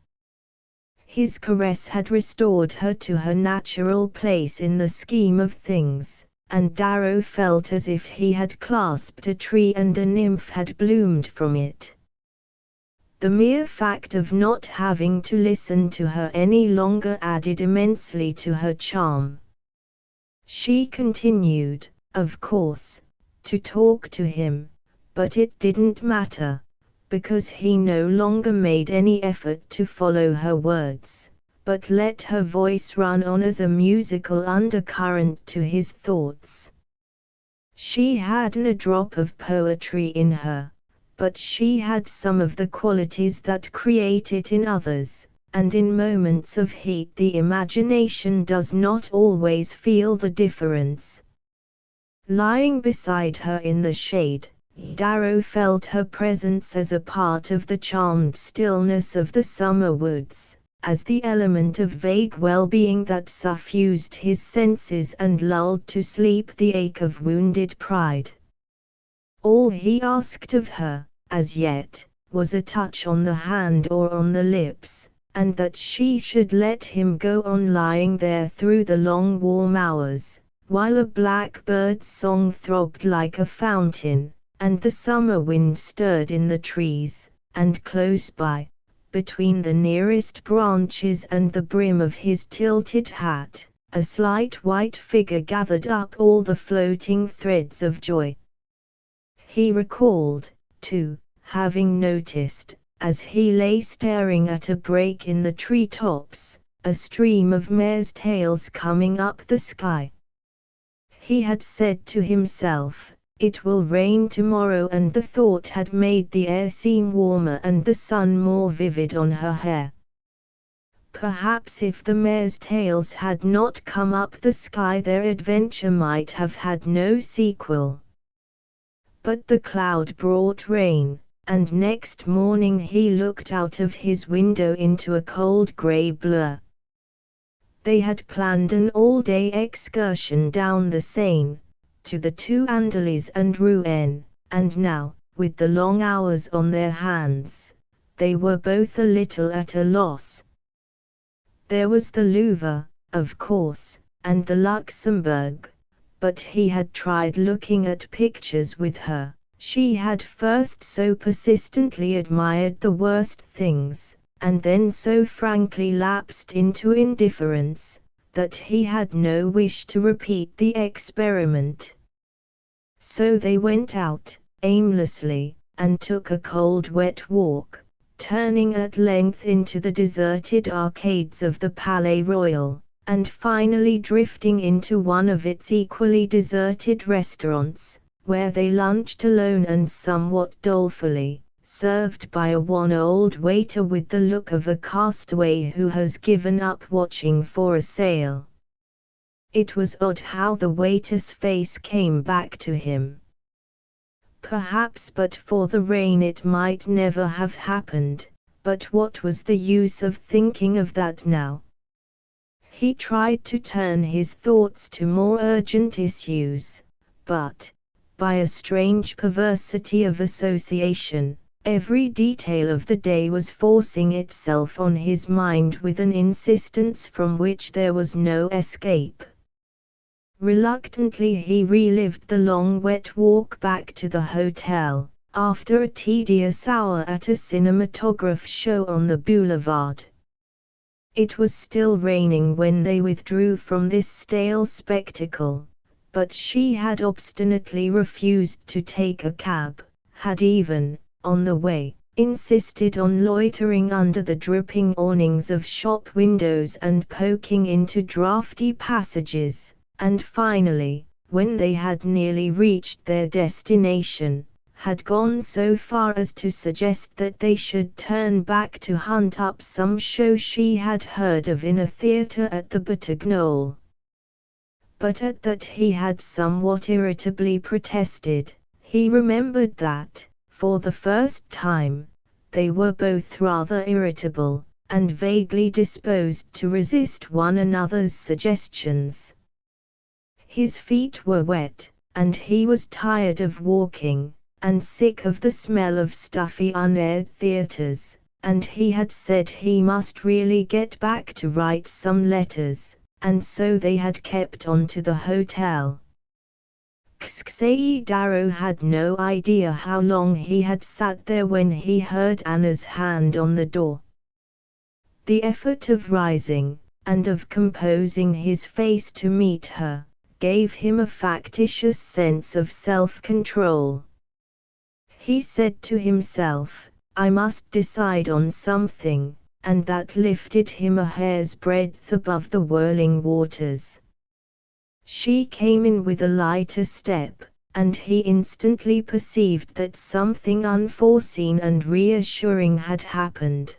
Speaker 1: His caress had restored her to her natural place in the scheme of things, and Darrow felt as if he had clasped a tree and a nymph had bloomed from it. The mere fact of not having to listen to her any longer added immensely to her charm. She continued, of course, to talk to him, but it didn't matter, because he no longer made any effort to follow her words, but let her voice run on as a musical undercurrent to his thoughts. She hadn't a drop of poetry in her, but she had some of the qualities that create it in others, and in moments of heat the imagination does not always feel the difference. Lying beside her in the shade, Darrow felt her presence as a part of the charmed stillness of the summer woods, as the element of vague well-being that suffused his senses and lulled to sleep the ache of wounded pride. All he asked of her, as yet, was a touch on the hand or on the lips, and that she should let him go on lying there through the long warm hours, while a blackbird's song throbbed like a fountain, and the summer wind stirred in the trees, and close by, between the nearest branches and the brim of his tilted hat, a slight white figure gathered up all the floating threads of joy. He recalled, too, having noticed, as he lay staring at a break in the tree-tops, a stream of mare's tails coming up the sky. He had said to himself, "It will rain tomorrow," and the thought had made the air seem warmer and the sun more vivid on her hair. Perhaps if the mare's tails had not come up the sky, their adventure might have had no sequel. But the cloud brought rain, and next morning he looked out of his window into a cold grey blur. They had planned an all-day excursion down the Seine, to the two Andelys and Rouen, and now, with the long hours on their hands, they were both a little at a loss. There was the Louvre, of course, and the Luxembourg, but he had tried looking at pictures with her. She had first so persistently admired the worst things, and then so frankly lapsed into indifference, that he had no wish to repeat the experiment. So they went out, aimlessly, and took a cold wet walk, turning at length into the deserted arcades of the Palais Royal, and finally drifting into one of its equally deserted restaurants, where they lunched alone and somewhat dolefully, served by a wan old waiter with the look of a castaway who has given up watching for a sail. It was odd how the waiter's face came back to him. Perhaps but for the rain it might never have happened, but what was the use of thinking of that now? He tried to turn his thoughts to more urgent issues, but, by a strange perversity of association, every detail of the day was forcing itself on his mind with an insistence from which there was no escape. Reluctantly he relived the long wet walk back to the hotel, after a tedious hour at a cinematograph show on the boulevard. It was still raining when they withdrew from this stale spectacle, but she had obstinately refused to take a cab, had even, on the way, insisted on loitering under the dripping awnings of shop windows and poking into draughty passages, and finally, when they had nearly reached their destination, had gone so far as to suggest that they should turn back to hunt up some show she had heard of in a theatre at the Batignolles. But at that he had somewhat irritably protested. He remembered that, for the first time, they were both rather irritable, and vaguely disposed to resist one another's suggestions. His feet were wet, and he was tired of walking, and sick of the smell of stuffy unaired theatres, and he had said he must really get back to write some letters, and so they had kept on to the hotel. Xae Darrow had no idea how long he had sat there when he heard Anna's hand on the door. The effort of rising, and of composing his face to meet her, gave him a factitious sense of self-control. He said to himself, "I must decide on something," and that lifted him a hair's breadth above the whirling waters. She came in with a lighter step, and he instantly perceived that something unforeseen and reassuring had happened.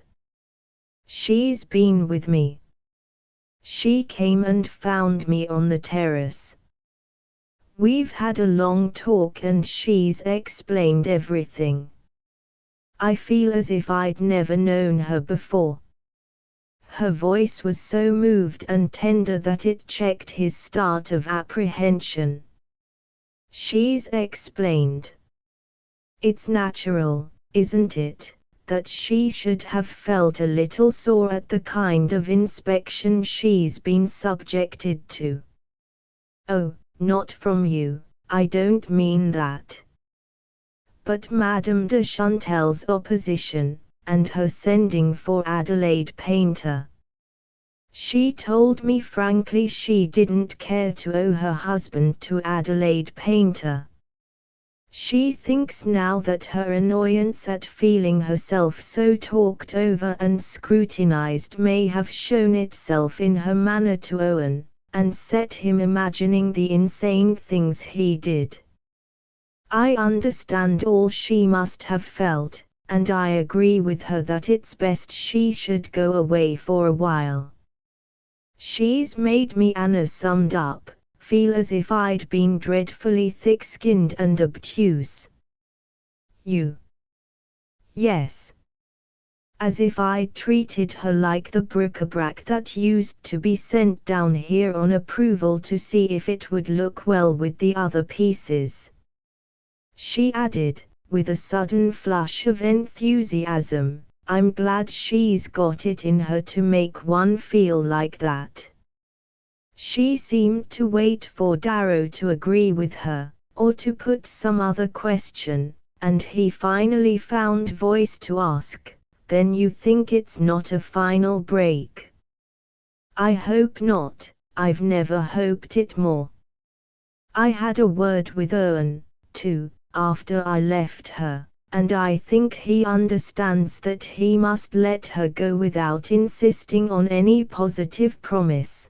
Speaker 1: "She's been with me. She came and found me on the terrace. We've had a long talk and she's explained everything. I feel as if I'd never known her before." Her voice was so moved and tender that it checked his start of apprehension. "She's explained. It's natural, isn't it, that she should have felt a little sore at the kind of inspection she's been subjected to. Oh, not from you, I don't mean that. But Madame de Chantelle's opposition, and her sending for Adelaide Painter. She told me frankly she didn't care to owe her husband to Adelaide Painter. She thinks now that her annoyance at feeling herself so talked over and scrutinized may have shown itself in her manner to Owen, and set him imagining the insane things he did. I understand all she must have felt, and I agree with her that it's best she should go away for a while. She's made me, Anna summed up, feel as if I'd been dreadfully thick-skinned and obtuse. You? Yes. As if I'd treated her like the bric-a-brac that used to be sent down here on approval to see if it would look well with the other pieces. She added, with a sudden flush of enthusiasm, I'm glad she's got it in her to make one feel like that. She seemed to wait for Darrow to agree with her, or to put some other question, and he finally found voice to ask, then you think it's not a final break? I hope not, I've never hoped it more. I had a word with Owen, too, after I left her, and I think he understands that he must let her go without insisting on any positive promise.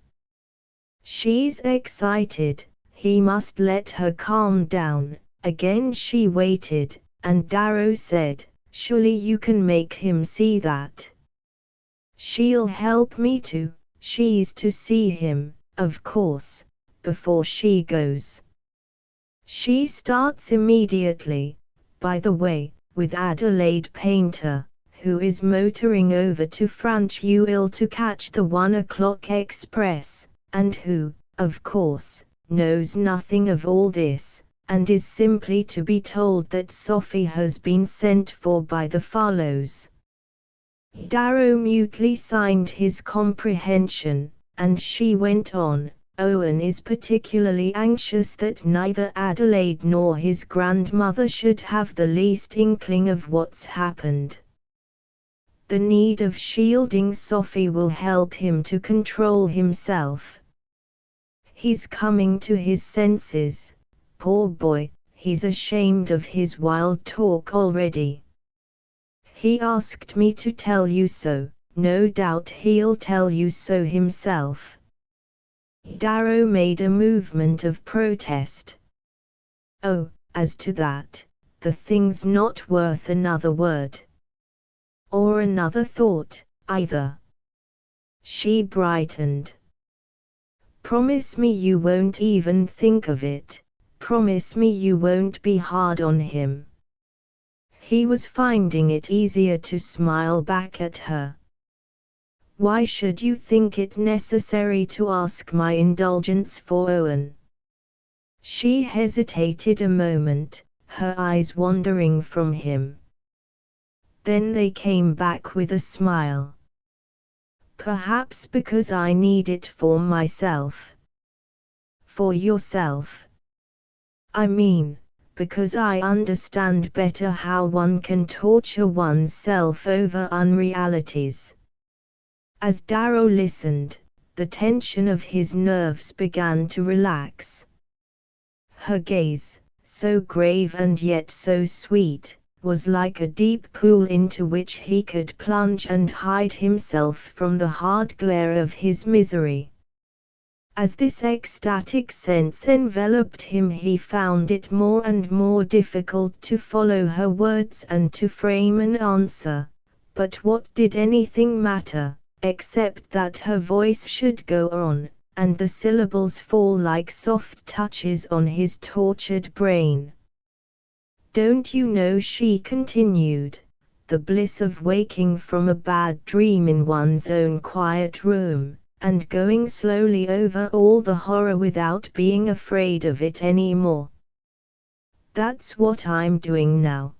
Speaker 1: She's excited, he must let her calm down. Again she waited, and Darrow said, surely you can make him see that. She'll help me to, she's to see him, of course, before she goes. She starts immediately, by the way, with Adelaide Painter, who is motoring over to Francheuil to catch the 1 o'clock express, and who, of course, knows nothing of all this, and is simply to be told that Sophie has been sent for by the Farlows. Darrow mutely signed his comprehension, and she went on, Owen is particularly anxious that neither Adelaide nor his grandmother should have the least inkling of what's happened. The need of shielding Sophie will help him to control himself. He's coming to his senses, poor boy, he's ashamed of his wild talk already. He asked me to tell you so, no doubt he'll tell you so himself. Darrow made a movement of protest. Oh, as to that, the thing's not worth another word. Or another thought, either. She brightened. Promise me you won't even think of it, promise me you won't be hard on him. He was finding it easier to smile back at her. Why should you think it necessary to ask my indulgence for Owen? She hesitated a moment, her eyes wandering from him. Then they came back with a smile. Perhaps because I need it for myself. For yourself. I mean, because I understand better how one can torture oneself over unrealities. As Darrow listened, the tension of his nerves began to relax. Her gaze, so grave and yet so sweet, was like a deep pool into which he could plunge and hide himself from the hard glare of his misery. As this ecstatic sense enveloped him, he found it more and more difficult to follow her words and to frame an answer. But what did anything matter, except that her voice should go on, and the syllables fall like soft touches on his tortured brain. Don't you know, she continued, the bliss of waking from a bad dream in one's own quiet room, and going slowly over all the horror without being afraid of it any more. That's what I'm doing now.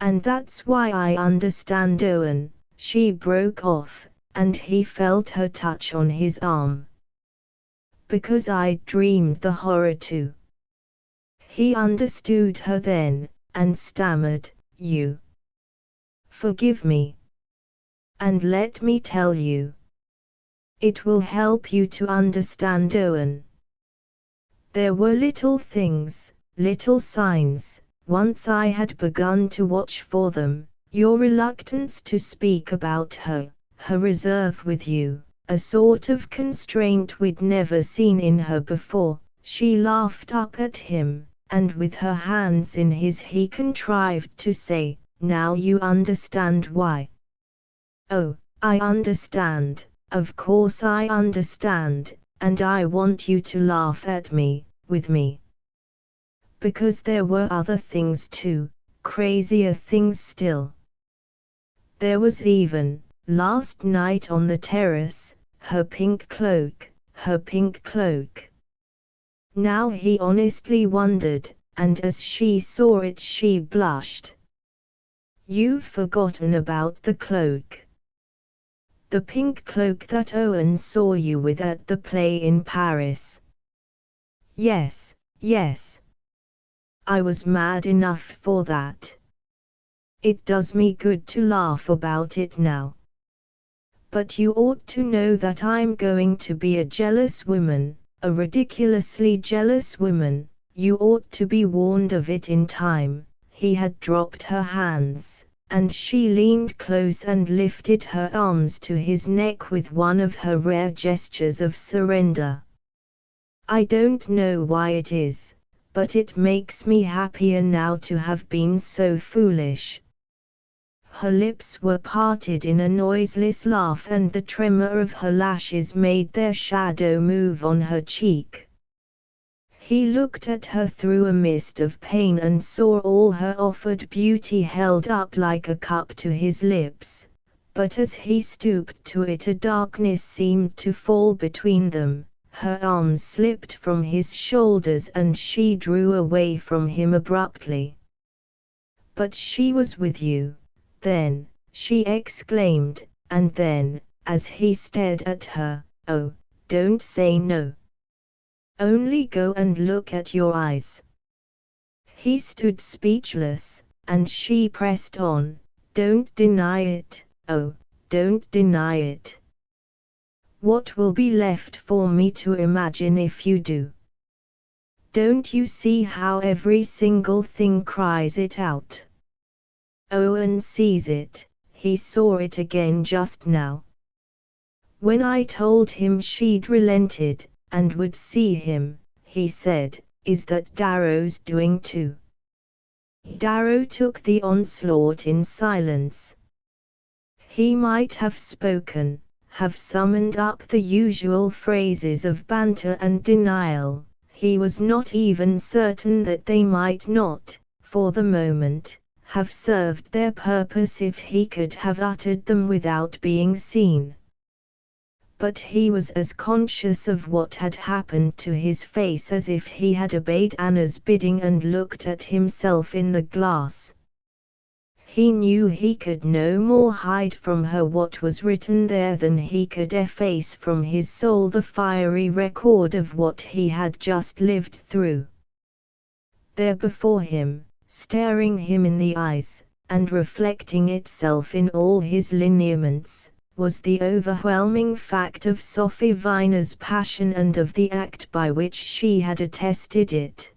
Speaker 1: And that's why I understand Owen," she broke off, and he felt her touch on his arm. "Because I dreamed the horror too." He understood her then, and stammered, "You forgive me. And let me tell you, it will help you to understand Owen. There were little things, little signs, once I had begun to watch for them, your reluctance to speak about her, her reserve with you, a sort of constraint we'd never seen in her before." She laughed up at him, and with her hands in his he contrived to say, "Now you understand why." "Oh, I understand, of course I understand, and I want you to laugh at me, with me. Because there were other things too, crazier things still. There was even, last night on the terrace, her pink cloak, her pink cloak." Now he honestly wondered, and as she saw it she blushed. "You've forgotten about the cloak. The pink cloak that Owen saw you with at the play in Paris." "Yes, yes. I was mad enough for that. It does me good to laugh about it now. But you ought to know that I'm going to be a jealous woman, a ridiculously jealous woman. You ought to be warned of it in time." He had dropped her hands, and she leaned close and lifted her arms to his neck with one of her rare gestures of surrender. "I don't know why it is, but it makes me happier now to have been so foolish." Her lips were parted in a noiseless laugh and the tremor of her lashes made their shadow move on her cheek. He looked at her through a mist of pain and saw all her offered beauty held up like a cup to his lips, but as he stooped to it a darkness seemed to fall between them, her arms slipped from his shoulders and she drew away from him abruptly. "But she was with you, then," she exclaimed, and then, as he stared at her, "Oh, don't say no. Only go and look at your eyes." He stood speechless, and she pressed on, "Don't deny it, oh, don't deny it. What will be left for me to imagine if you do? Don't you see how every single thing cries it out? Owen sees it, he saw it again just now. When I told him she'd relented, and would see him, he said, 'Is that Darrow's doing too?' Darrow took the onslaught in silence. He might have spoken, have summoned up the usual phrases of banter and denial. He was not even certain that they might not, for the moment, have served their purpose if he could have uttered them without being seen. But he was as conscious of what had happened to his face as if he had obeyed Anna's bidding and looked at himself in the glass. He knew he could no more hide from her what was written there than he could efface from his soul the fiery record of what he had just lived through. There before him, staring him in the eyes, and reflecting itself in all his lineaments, was the overwhelming fact of Sophie Viner's passion and of the act by which she had attested it.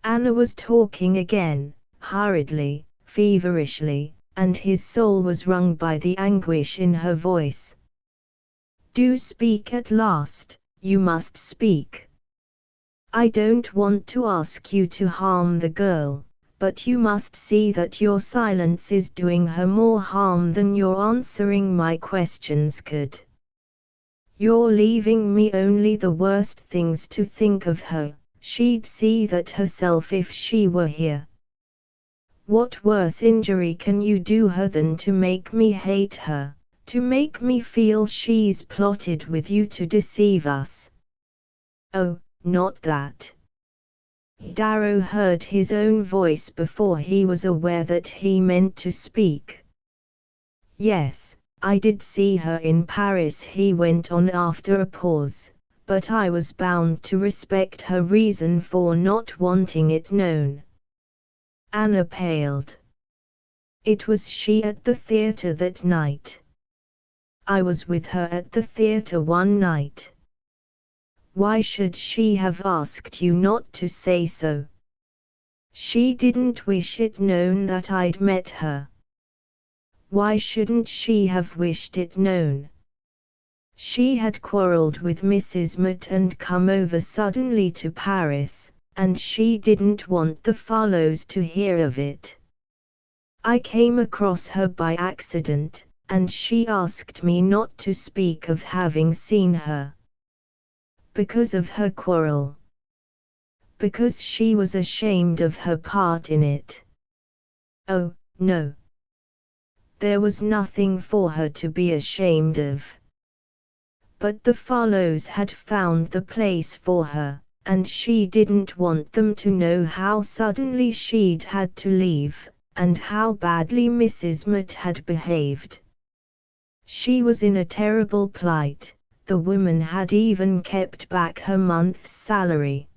Speaker 1: Anna was talking again, hurriedly, feverishly, and his soul was wrung by the anguish in her voice. "Do speak at last, you must speak. I don't want to ask you to harm the girl, but you must see that your silence is doing her more harm than your answering my questions could. You're leaving me only the worst things to think of her. She'd see that herself if she were here. What worse injury can you do her than to make me hate her, to make me feel she's plotted with you to deceive us?" "Oh, not that. Darrow heard his own voice before he was aware that he meant to speak. "Yes, I did see her in Paris," he went on after a pause, "but I was bound to respect her reason for not wanting it known." Anna paled. "It was she at the theatre that night." "I was with her at the theatre one night." "Why should she have asked you not to say so?" "She didn't wish it known that I'd met her." "Why shouldn't she have wished it known?" "She had quarreled with Mrs. Mott and come over suddenly to Paris, and she didn't want the Farlows to hear of it. I came across her by accident, and she asked me not to speak of having seen her." "Because of her quarrel?" "Because she was ashamed of her part in it." "Oh, no. There was nothing for her to be ashamed of. But the Farlows had found the place for her, and she didn't want them to know how suddenly she'd had to leave, and how badly Mrs. Mott had behaved. She was in a terrible plight. The woman had even kept back her month's salary.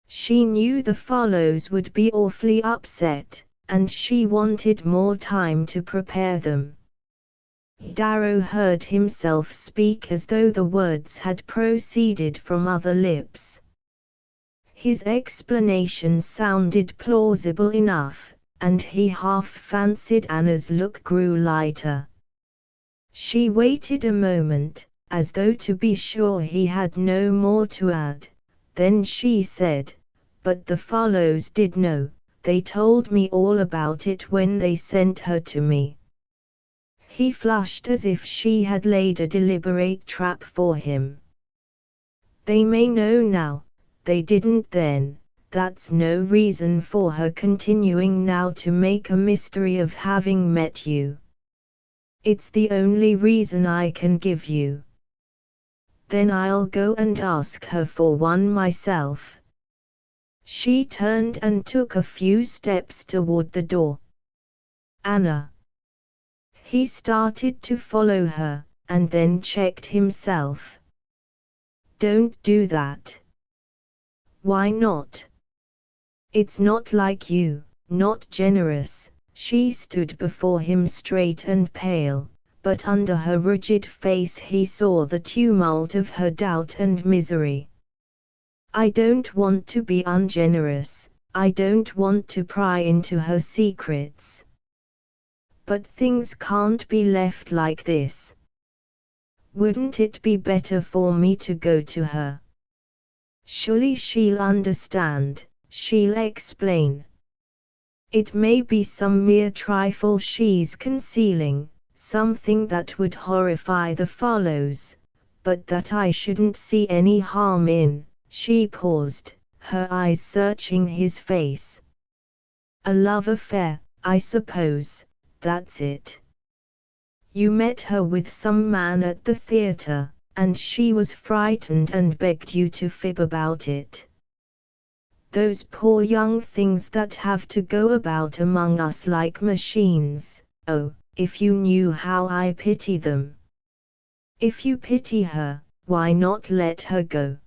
Speaker 1: She knew the Farlows would be awfully upset, and she wanted more time to prepare them." Darrow heard himself speak as though the words had proceeded from other lips. His explanation sounded plausible enough, and he half fancied Anna's look grew lighter. She waited a moment, as though to be sure he had no more to add, then she said, "But the Farlows did know. They told me all about it when they sent her to me." He flushed as if she had laid a deliberate trap for him. "They may know now. They didn't then. That's no reason for her continuing now to make a mystery of having met you." "It's the only reason I can give you." "Then I'll go and ask her for one myself." She turned and took a few steps toward the door. "Anna." He started to follow her, and then checked himself. "Don't do that." "Why not?" "It's not like you, not generous." She stood before him straight and pale, but under her rigid face he saw the tumult of her doubt and misery. "I don't want to be ungenerous, I don't want to pry into her secrets. But things can't be left like this. Wouldn't it be better for me to go to her? Surely she'll understand, she'll explain. It may be some mere trifle she's concealing, something that would horrify the Farlows, but that I shouldn't see any harm in." She paused, her eyes searching his face. "A love affair, I suppose, that's it. You met her with some man at the theatre, and she was frightened and begged you to fib about it. Those poor young things that have to go about among us like machines. Oh, if you knew how I pity them." "If you pity her, why not let her go?"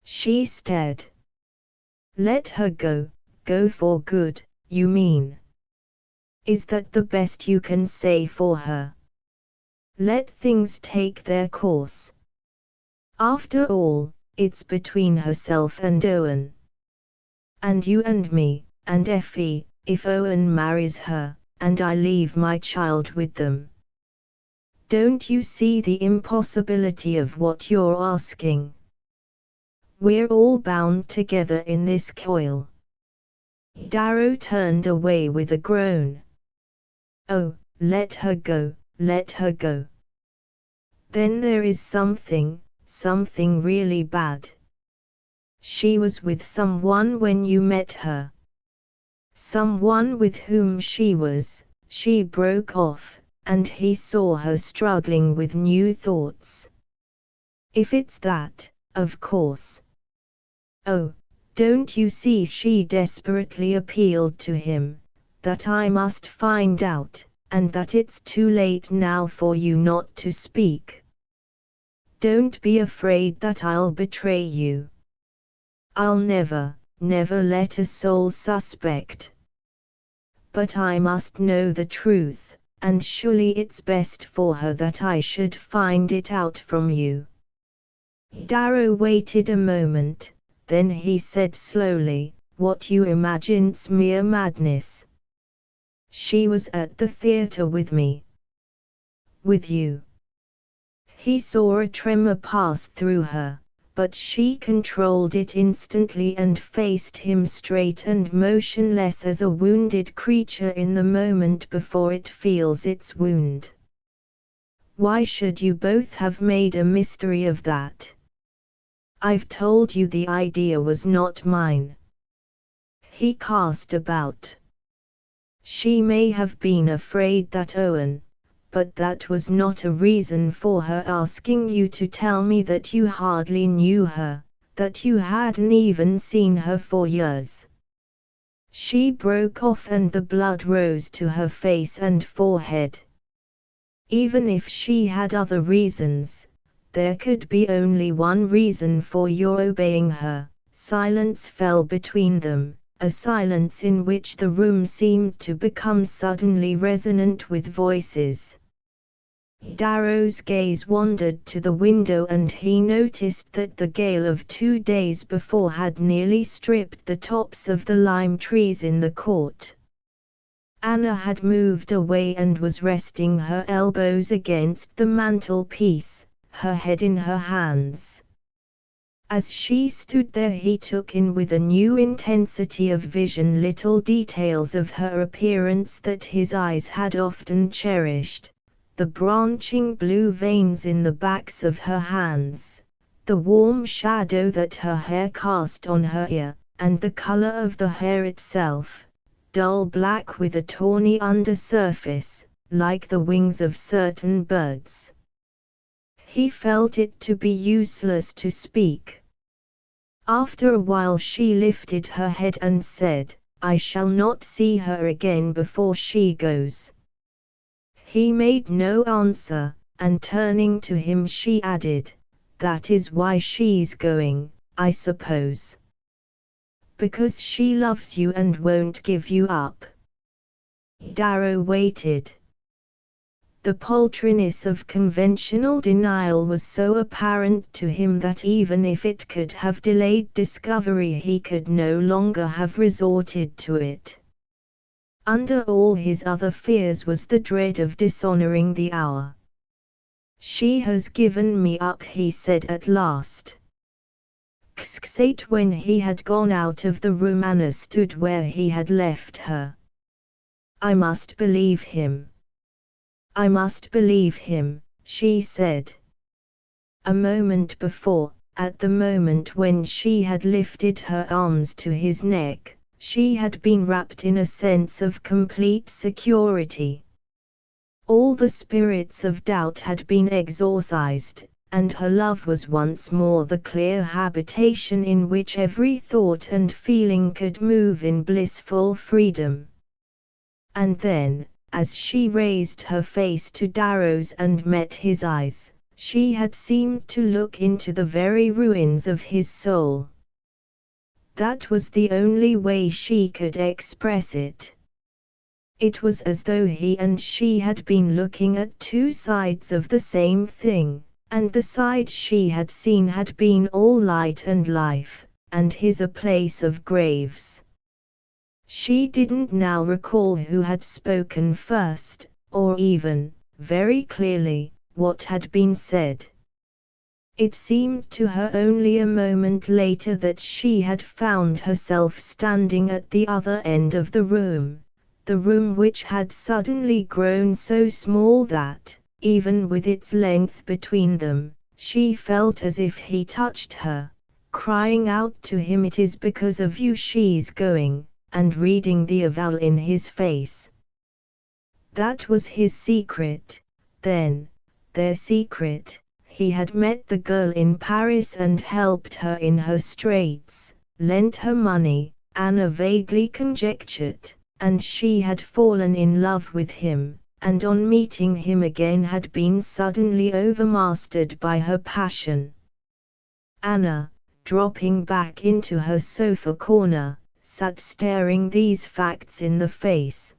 Speaker 1: She stared. "Let her go, go for good, you mean? Is that the best you can say for her? Let things take their course. After all, it's between herself and Owen. And you and me, and Effie, if Owen marries her, and I leave my child with them. Don't you see the impossibility of what you're asking? We're all bound together in this coil." Darrow turned away with a groan. "Oh, let her go, let her go. Then there is something really bad. She was with someone when you met her. Someone with whom she broke off, and he saw her struggling with new thoughts. If it's that, of course." "Oh, Don't you see, she desperately appealed to him, that I must find out, and that it's too late now for you not to speak. Don't be afraid that I'll betray you. I'll never let a soul suspect. But I must know the truth, and surely it's best for her that I should find it out from you. Darrow waited a moment, then he said slowly, what you imagine's mere madness. She was at the theatre with me. With you. He saw a tremor pass through her, but she controlled it instantly and faced him straight and motionless as a wounded creature in the moment before it feels its wound. Why should you both have made a mystery of that? I've told you the idea was not mine. He cast about. She may have been afraid that Owen, but that was not a reason for her asking you to tell me that you hardly knew her, that you hadn't even seen her for years. She broke off and the blood rose to her face and forehead. Even if she had other reasons, there could be only one reason for your obeying her. Silence fell between them, a silence in which the room seemed to become suddenly resonant with voices. Darrow's gaze wandered to the window and he noticed that the gale of 2 days before had nearly stripped the tops of the lime trees in the court. Anna had moved away and was resting her elbows against the mantelpiece, her head in her hands. As she stood there he took in with a new intensity of vision little details of her appearance that his eyes had often cherished. The branching blue veins in the backs of her hands, the warm shadow that her hair cast on her ear, and the color of the hair itself, dull black with a tawny undersurface, like the wings of certain birds. He felt it to be useless to speak. After a while she lifted her head and said, I shall not see her again before she goes. He made no answer, and turning to him she added, that is why she's going, I suppose. Because she loves you and won't give you up. Darrow waited. The paltriness of conventional denial was so apparent to him that even if it could have delayed discovery he could no longer have resorted to it. Under all his other fears was the dread of dishonoring the hour. She has given me up, he said at last. Xxate when he had gone out of the room Anna stood where he had left her. I must believe him. I must believe him, she said. A moment before, at the moment when she had lifted her arms to his neck, she had been wrapped in a sense of complete security. All the spirits of doubt had been exorcised, and her love was once more the clear habitation in which every thought and feeling could move in blissful freedom. And then, as she raised her face to Darrow's and met his eyes, she had seemed to look into the very ruins of his soul. That was the only way she could express it. It was as though he and she had been looking at two sides of the same thing, and the side she had seen had been all light and life, and his a place of graves. She didn't now recall who had spoken first, or even, very clearly, what had been said. It seemed to her only a moment later that she had found herself standing at the other end of the room which had suddenly grown so small that, even with its length between them, she felt as if he touched her, crying out to him, "It is because of you she's going," and reading the avowal in his face. That was his secret, then, their secret. He had met the girl in Paris and helped her in her straits, lent her money, Anna vaguely conjectured, and she had fallen in love with him, and on meeting him again had been suddenly overmastered by her passion. Anna, dropping back into her sofa corner, sat staring these facts in the face.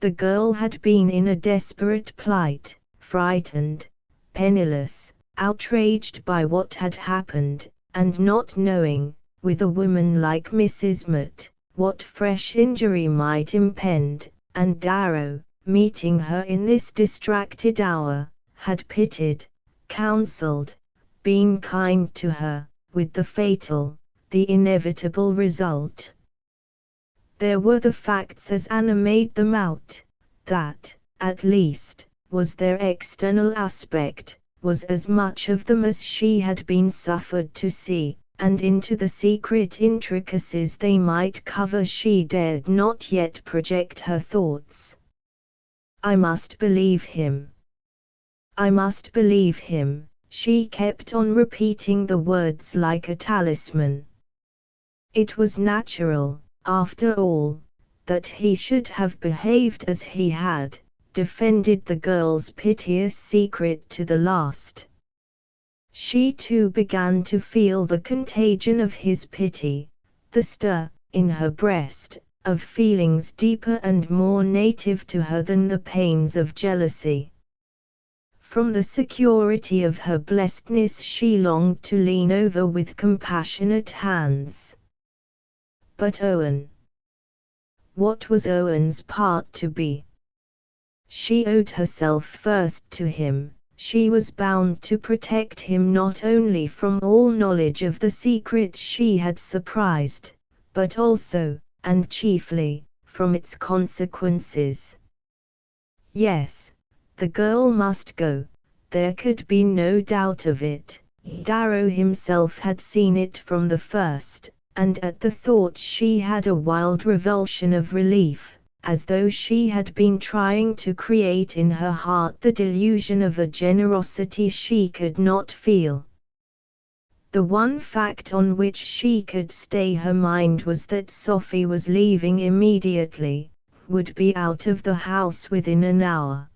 Speaker 1: The girl had been in a desperate plight, frightened, penniless, outraged by what had happened, and not knowing, with a woman like Mrs. Mott, what fresh injury might impend, and Darrow, meeting her in this distracted hour, had pitied, counseled, been kind to her, with the fatal, the inevitable result. There were the facts as Anna made them out. That, at least, was their external aspect, was as much of them as she had been suffered to see, and into the secret intricacies they might cover she dared not yet project her thoughts. I must believe him. I must believe him, she kept on repeating the words like a talisman. It was natural, after all, that he should have behaved as he had, defended the girl's piteous secret to the last. She too began to feel the contagion of his pity, the stir, in her breast, of feelings deeper and more native to her than the pains of jealousy. From the security of her blessedness she longed to lean over with compassionate hands. But Owen. What was Owen's part to be? She owed herself first to him, she was bound to protect him not only from all knowledge of the secret she had surprised, but also, and chiefly, from its consequences. Yes, the girl must go, there could be no doubt of it. Darrow himself had seen it from the first, and at the thought she had a wild revulsion of relief, as though she had been trying to create in her heart the delusion of a generosity she could not feel. The one fact on which she could stay her mind was that Sophie was leaving immediately, would be out of the house within an hour.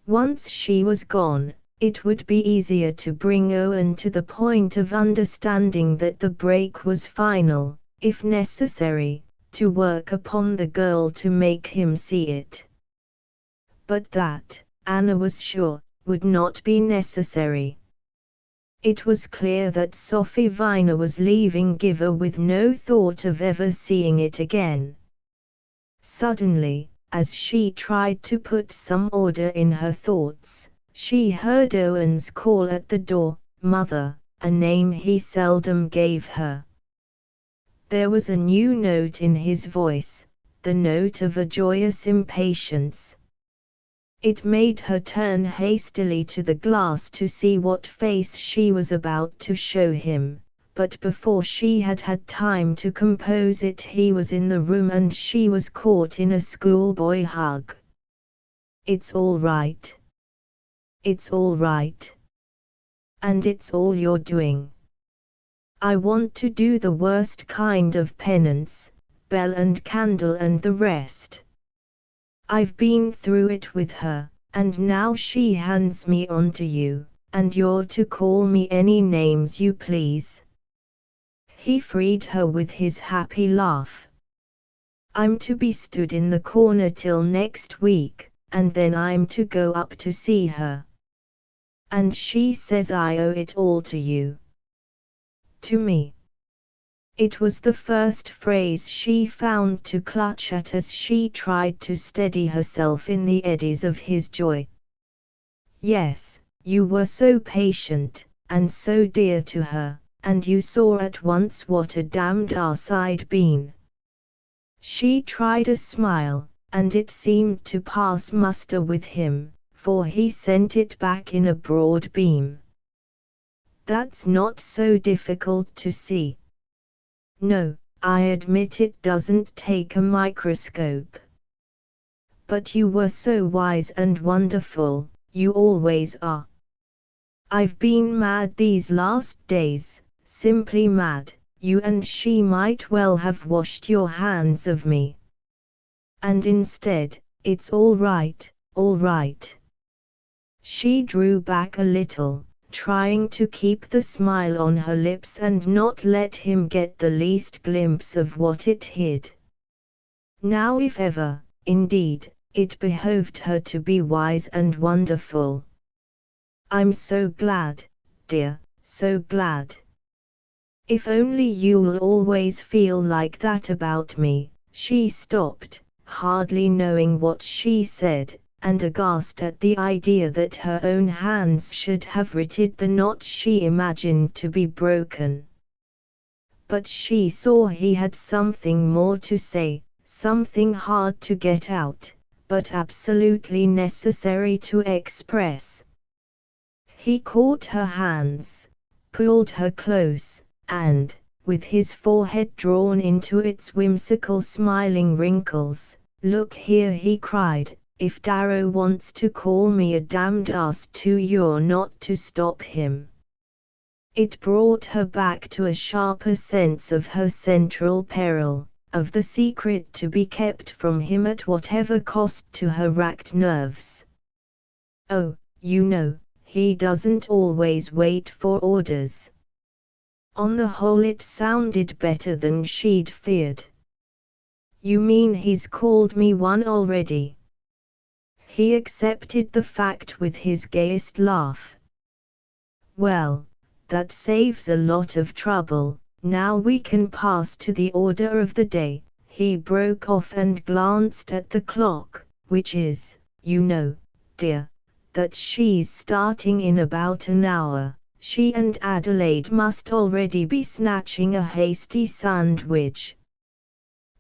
Speaker 1: Once she was gone, it would be easier to bring Owen to the point of understanding that the break was final, if necessary, to work upon the girl to make him see it. But that, Anna was sure, would not be necessary. It was clear that Sophie Viner was leaving Giver with no thought of ever seeing it again. Suddenly, as she tried to put some order in her thoughts, she heard Owen's call at the door, "Mother," a name he seldom gave her. There was a new note in his voice, the note of a joyous impatience. It made her turn hastily to the glass to see what face she was about to show him, but before she had had time to compose it he was in the room and she was caught in a schoolboy hug. "It's all right. It's all right. And it's all you're doing. I want to do the worst kind of penance, bell and candle and the rest. I've been through it with her, and now she hands me on to you, and you're to call me any names you please." He freed her with his happy laugh. "I'm to be stood in the corner till next week, and then I'm to go up to see her. And she says I owe it all to you." "To me." It was the first phrase she found to clutch at as she tried to steady herself in the eddies of his joy. "Yes, you were so patient, and so dear to her, and you saw at once what a damned ass I'd been." She tried a smile, and it seemed to pass muster with him, for he sent it back in a broad beam. "That's not so difficult to see." "No, I admit it doesn't take a microscope. But you were so wise and wonderful, you always are. I've been mad these last days, simply mad, you and she might well have washed your hands of me. And instead, it's all right, all right. She drew back a little, trying to keep the smile on her lips and not let him get the least glimpse of what it hid. Now if ever, indeed, it behoved her to be wise and wonderful. I'm so glad, dear, so glad. If only you'll always feel like that about me. She stopped, hardly knowing what she said, and aghast at the idea that her own hands should have ridded the knot she imagined to be broken. But she saw he had something more to say, something hard to get out, but absolutely necessary to express. He caught her hands, pulled her close, and, with his forehead drawn into its whimsical smiling wrinkles, "Look here," he cried, "if Darrow wants to call me a damned ass too, you're not to stop him." It brought her back to a sharper sense of her central peril, of the secret to be kept from him at whatever cost to her racked nerves. "Oh, you know, he doesn't always wait for orders." On the whole it sounded better than she'd feared. "You mean he's called me one already?" He accepted the fact with his gayest laugh. "Well, that saves a lot of trouble. Now we can pass to the order of the day." He broke off and glanced at the clock, "which is, you know, dear, that she's starting in about an hour. She and Adelaide must already be snatching a hasty sandwich.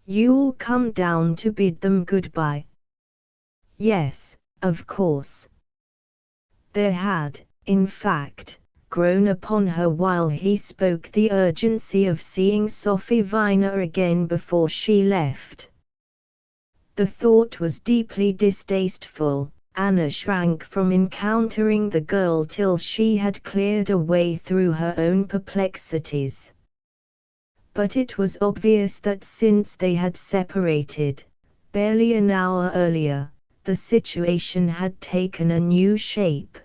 Speaker 1: You'll come down to bid them goodbye?" Yes, of course. There had, in fact, grown upon her while he spoke the urgency of seeing Sophie Viner again before she left. The thought was deeply distasteful. Anna shrank from encountering the girl till she had cleared a way through her own perplexities. But it was obvious that since they had separated, barely an hour earlier, the situation had taken a new shape.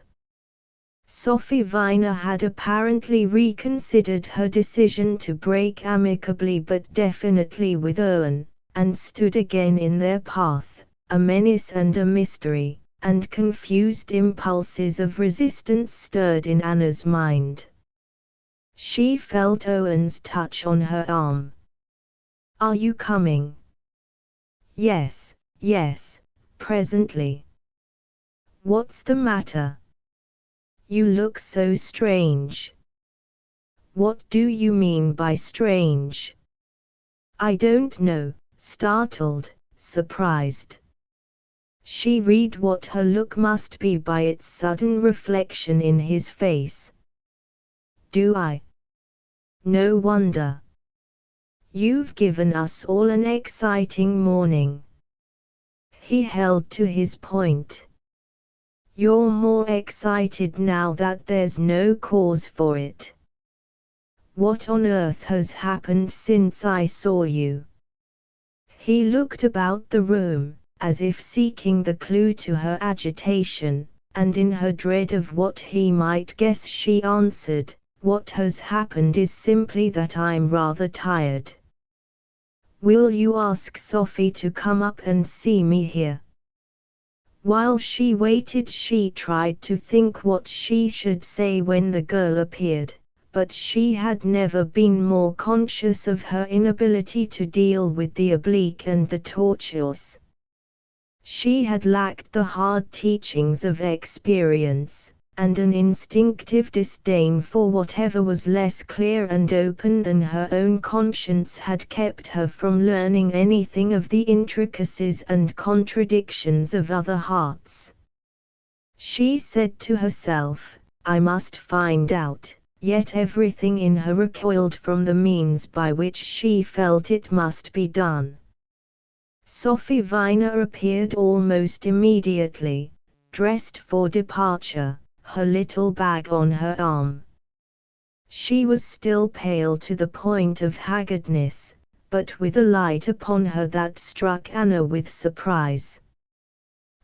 Speaker 1: Sophie Viner had apparently reconsidered her decision to break amicably but definitely with Owen, and stood again in their path, a menace and a mystery, and confused impulses of resistance stirred in Anna's mind. She felt Owen's touch on her arm. "Are you coming?" Yes, presently." "What's the matter? You look so strange." "What do you mean by strange?" "I don't know," startled, surprised. She read what her look must be by its sudden reflection in his face. "Do I? No wonder. You've given us all an exciting morning." He held to his point. "You're more excited now that there's no cause for it. What on earth has happened since I saw you?" He looked about the room, as if seeking the clue to her agitation, and in her dread of what he might guess she answered, "What has happened is simply that I'm rather tired. Will you ask Sophie to come up and see me here?" While she waited she tried to think what she should say when the girl appeared, but she had never been more conscious of her inability to deal with the oblique and the tortuous. She had lacked the hard teachings of experience, and an instinctive disdain for whatever was less clear and open than her own conscience had kept her from learning anything of the intricacies and contradictions of other hearts. She said to herself, "I must find out," yet everything in her recoiled from the means by which she felt it must be done. Sophie Viner appeared almost immediately, dressed for departure, her little bag on her arm. She was still pale to the point of haggardness, but with a light upon her that struck Anna with surprise.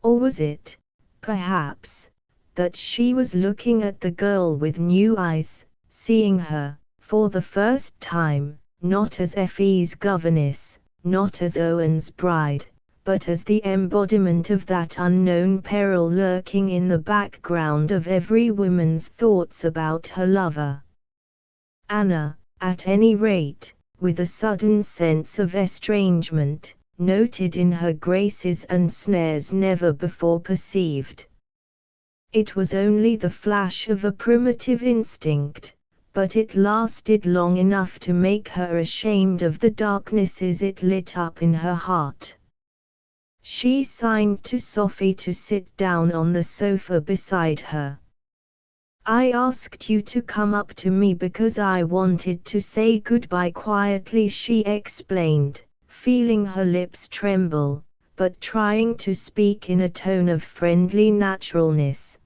Speaker 1: Or was it, perhaps, that she was looking at the girl with new eyes, seeing her, for the first time, not as Effie's governess, not as Owen's bride, but as the embodiment of that unknown peril lurking in the background of every woman's thoughts about her lover. Anna, at any rate, with a sudden sense of estrangement, noted in her graces and snares never before perceived. It was only the flash of a primitive instinct, but it lasted long enough to make her ashamed of the darknesses it lit up in her heart. She signed to Sophie to sit down on the sofa beside her. "I asked you to come up to me because I wanted to say goodbye quietly," she explained, feeling her lips tremble, but trying to speak in a tone of friendly naturalness.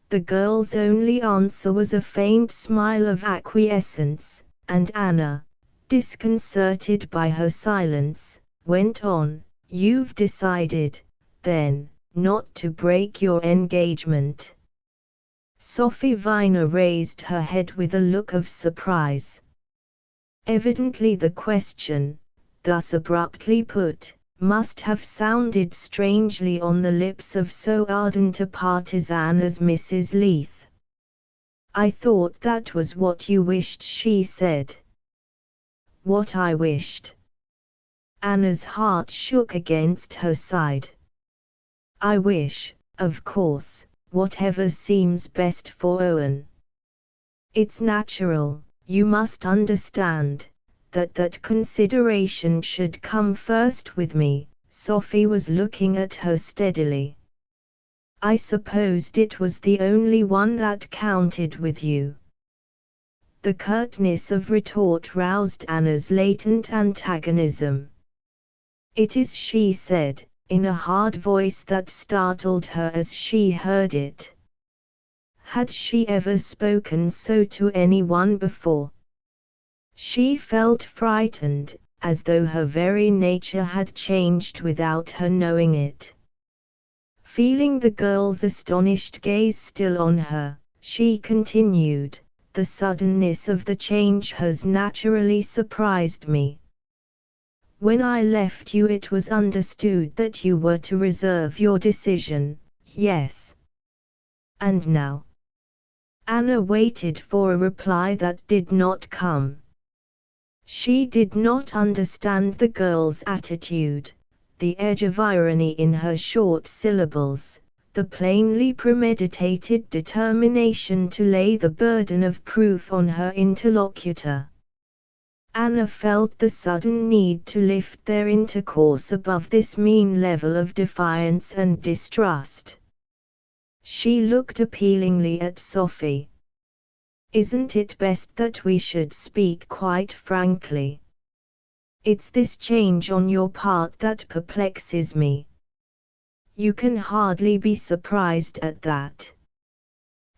Speaker 1: The girl's only answer was a faint smile of acquiescence, and Anna, disconcerted by her silence, went on, "You've decided, then, not to break your engagement?" Sophie Viner raised her head with a look of surprise. Evidently the question, thus abruptly put, must have sounded strangely on the lips of so ardent a partisan as Mrs. Leith. "I thought that was what you wished," she said. "What I wished?" Anna's heart shook against her side. "I wish, of course, whatever seems best for Owen. It's natural, you must understand, that consideration should come first with me." Sophie was looking at her steadily. "I supposed it was the only one that counted with you." The curtness of retort roused Anna's latent antagonism. "It is," she said, in a hard voice that startled her as she heard it. Had she ever spoken so to anyone before? She felt frightened, as though her very nature had changed without her knowing it. Feeling the girl's astonished gaze still on her, she continued, "The suddenness of the change has naturally surprised me. When I left you it was understood that you were to reserve your decision, yes? And now?" Anna waited for a reply that did not come. She did not understand the girl's attitude, the edge of irony in her short syllables, the plainly premeditated determination to lay the burden of proof on her interlocutor. Anna felt the sudden need to lift their intercourse above this mean level of defiance and distrust. She looked appealingly at Sophie. "Isn't it best that we should speak quite frankly? It's this change on your part that perplexes me. You can hardly be surprised at that.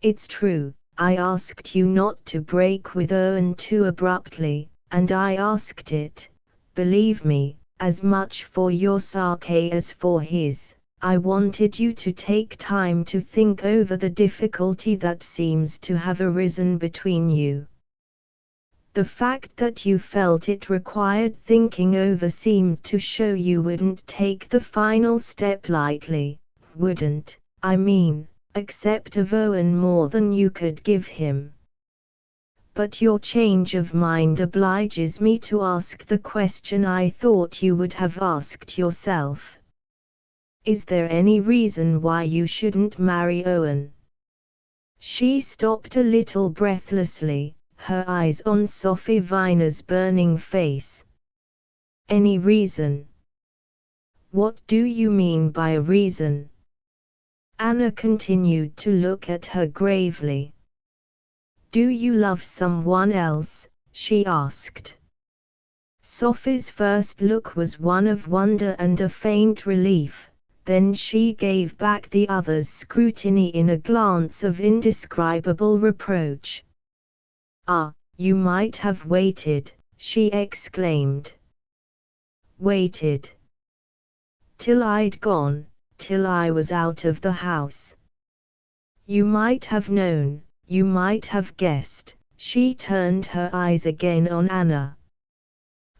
Speaker 1: It's true, I asked you not to break with Owen too abruptly, and I asked it, believe me, as much for your sake as for his. I wanted you to take time to think over the difficulty that seems to have arisen between you. The fact that you felt it required thinking over seemed to show you wouldn't take the final step lightly, wouldn't, I mean, accept of Owen more than you could give him. But your change of mind obliges me to ask the question I thought you would have asked yourself. Is there any reason why you shouldn't marry Owen?" She stopped a little breathlessly, her eyes on Sophie Viner's burning face. "Any reason? What do you mean by a reason?" Anna continued to look at her gravely. "Do you love someone else?" she asked. Sophie's first look was one of wonder and a faint relief, then she gave back the other's scrutiny in a glance of indescribable reproach. "Ah, you might have waited," she exclaimed. "Waited? Till I'd gone, till I was out of the house? You might have known, you might have guessed." She turned her eyes again on Anna.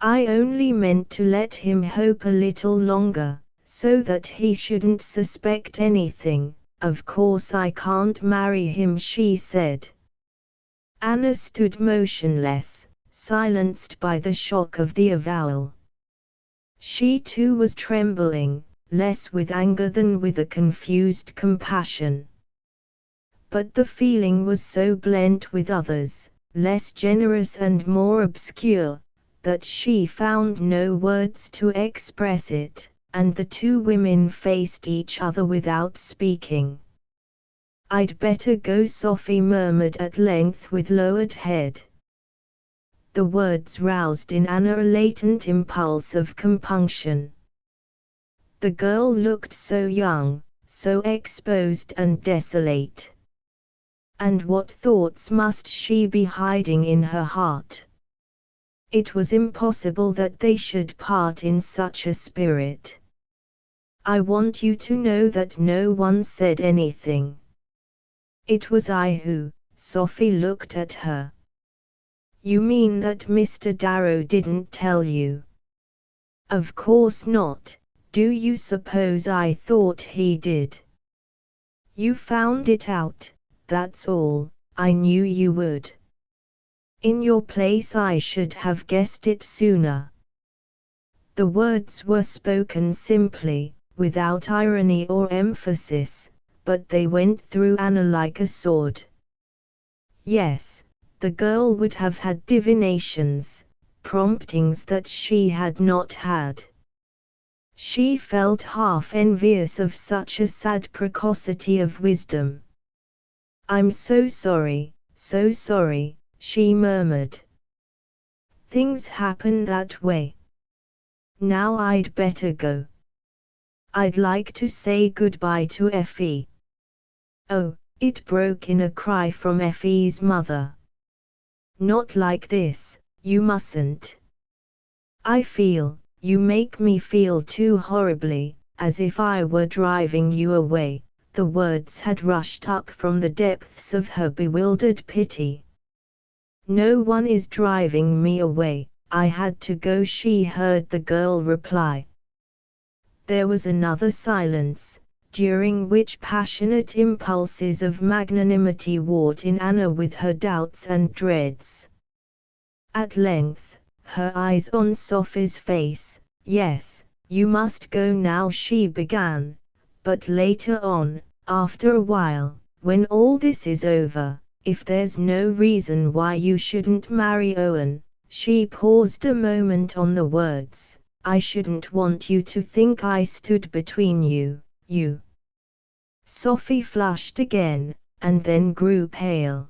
Speaker 1: "I only meant to let him hope a little longer, so that he shouldn't suspect anything. Of course I can't marry him," she said. Anna stood motionless, silenced by the shock of the avowal. She too was trembling, less with anger than with a confused compassion. But the feeling was so blent with others, less generous and more obscure, that she found no words to express it, and the two women faced each other without speaking. "I'd better go," Sophie murmured at length with lowered head. The words roused in Anna a latent impulse of compunction. The girl looked so young, so exposed and desolate. And what thoughts must she be hiding in her heart? It was impossible that they should part in such a spirit. "I want you to know that no one said anything. It was I who." Sophie looked at her. "You mean that Mr. Darrow didn't tell you?" "Of course not. Do you suppose I thought he did?" "You found it out, that's all. I knew you would. In your place I should have guessed it sooner." The words were spoken simply, without irony or emphasis, but they went through Anna like a sword. Yes, the girl would have had divinations, promptings that she had not had. She felt half envious of such a sad precocity of wisdom. "I'm so sorry," she murmured. "Things happen that way. Now I'd better go. I'd like to say goodbye to Effie." "Oh," it broke in a cry from Effie's mother. "Not like this, you mustn't. You make me feel too horribly, as if I were driving you away." The words had rushed up from the depths of her bewildered pity. "No one is driving me away, I had to go," she heard the girl reply. There was another silence, during which passionate impulses of magnanimity warred in Anna with her doubts and dreads. At length, her eyes on Sophie's face, "Yes, you must go now," she began. "But later on, after a while, when all this is over, if there's no reason why you shouldn't marry Owen." She paused a moment on the words, "I shouldn't want you to think I stood between you." Sophie flushed again, and then grew pale.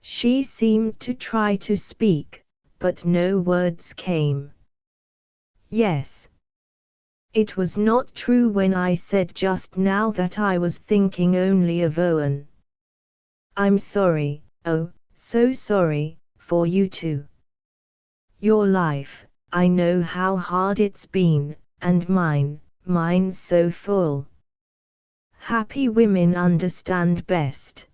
Speaker 1: She seemed to try to speak, but no words came. "Yes. It was not true when I said just now that I was thinking only of Owen. I'm sorry, oh, so sorry, for you too. Your life, I know how hard it's been, and mine's so full. Happy women understand best."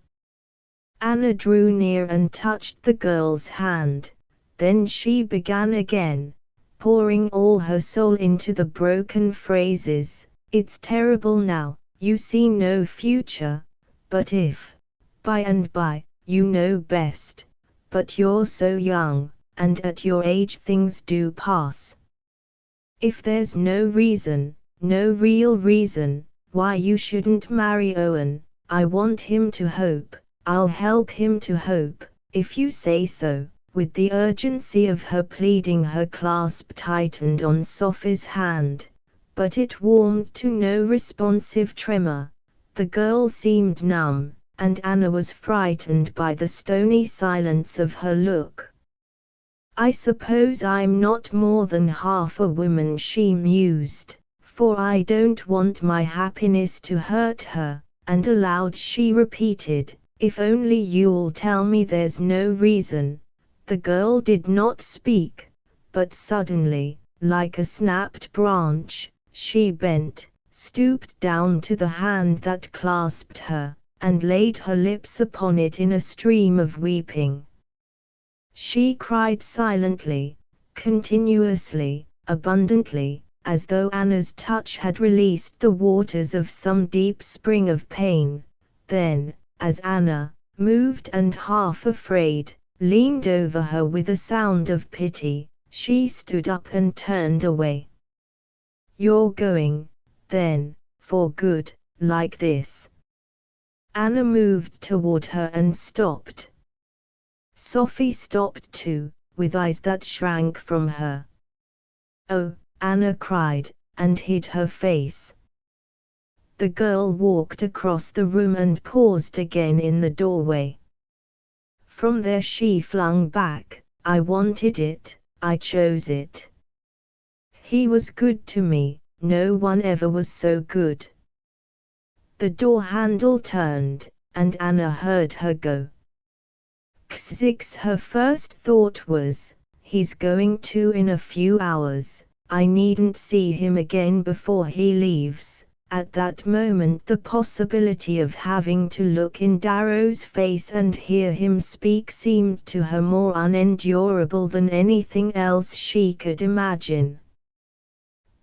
Speaker 1: Anna drew near and touched the girl's hand, then she began again, pouring all her soul into the broken phrases. "It's terrible now, you see no future, but if, by and by, you know best, but you're so young, and at your age things do pass. If there's no reason, no real reason, why you shouldn't marry Owen, I want him to hope, I'll help him to hope, if you say so." With the urgency of her pleading, her clasp tightened on Sophie's hand, but it warmed to no responsive tremor. The girl seemed numb, and Anna was frightened by the stony silence of her look. "I suppose I'm not more than half a woman," she mused, "for I don't want my happiness to hurt her." And aloud she repeated, If only you'll tell me there's no reason." The girl did not speak, but suddenly, like a snapped branch, she bent, stooped down to the hand that clasped her, and laid her lips upon it in a stream of weeping. She cried silently, continuously, abundantly, as though Anna's touch had released the waters of some deep spring of pain. Then, as Anna, moved and half afraid, leaned over her with a sound of pity, she stood up and turned away. "You're going, then, for good, like this?" Anna moved toward her and stopped. Sophie stopped too, with eyes that shrank from her. "Oh," Anna cried, and hid her face. The girl walked across the room and paused again in the doorway. From there she flung back, "I wanted it, I chose it. He was good to me, no one ever was so good." The door handle turned, and Anna heard her go. "X6." Her first thought was, "He's going to in a few hours, I needn't see him again before he leaves." At that moment the possibility of having to look in Darrow's face and hear him speak seemed to her more unendurable than anything else she could imagine.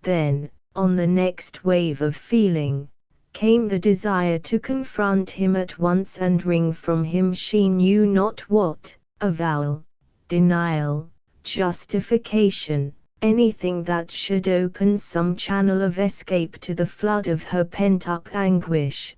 Speaker 1: Then, on the next wave of feeling, came the desire to confront him at once and wring from him she knew not what, avowal, denial, justification, anything that should open some channel of escape to the flood of her pent-up anguish.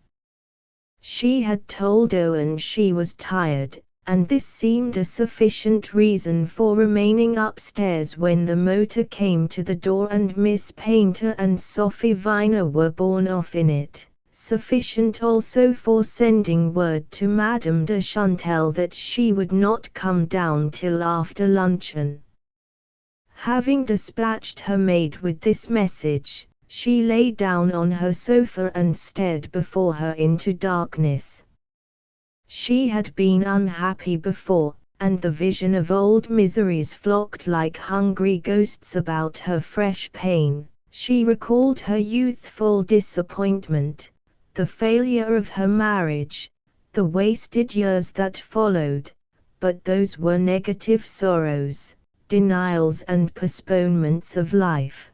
Speaker 1: She had told Owen she was tired, and this seemed a sufficient reason for remaining upstairs when the motor came to the door and Miss Painter and Sophie Viner were borne off in it, sufficient also for sending word to Madame de Chantal that she would not come down till after luncheon. Having dispatched her maid with this message, she lay down on her sofa and stared before her into darkness. She had been unhappy before, and the vision of old miseries flocked like hungry ghosts about her fresh pain. She recalled her youthful disappointment, the failure of her marriage, the wasted years that followed, but those were negative sorrows, denials and postponements of life.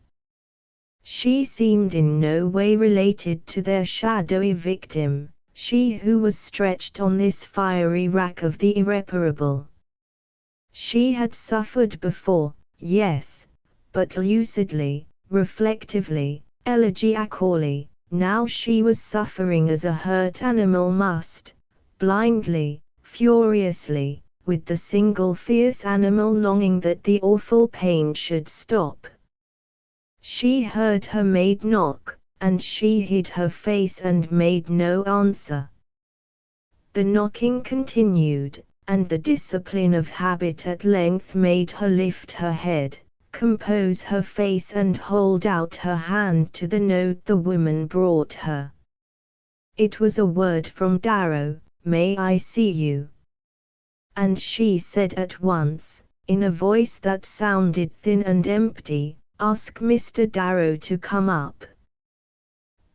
Speaker 1: She seemed in no way related to their shadowy victim, she who was stretched on this fiery rack of the irreparable. She had suffered before, yes, but lucidly, reflectively, elegiacally. Now she was suffering as a hurt animal must, blindly, furiously, with the single fierce animal longing that the awful pain should stop. She heard her maid knock, and she hid her face and made no answer. The knocking continued, and the discipline of habit at length made her lift her head, compose her face and hold out her hand to the note the woman brought her. It was a word from Darrow, "May I see you?" And she said at once, in a voice that sounded thin and empty, "Ask Mr. Darrow to come up."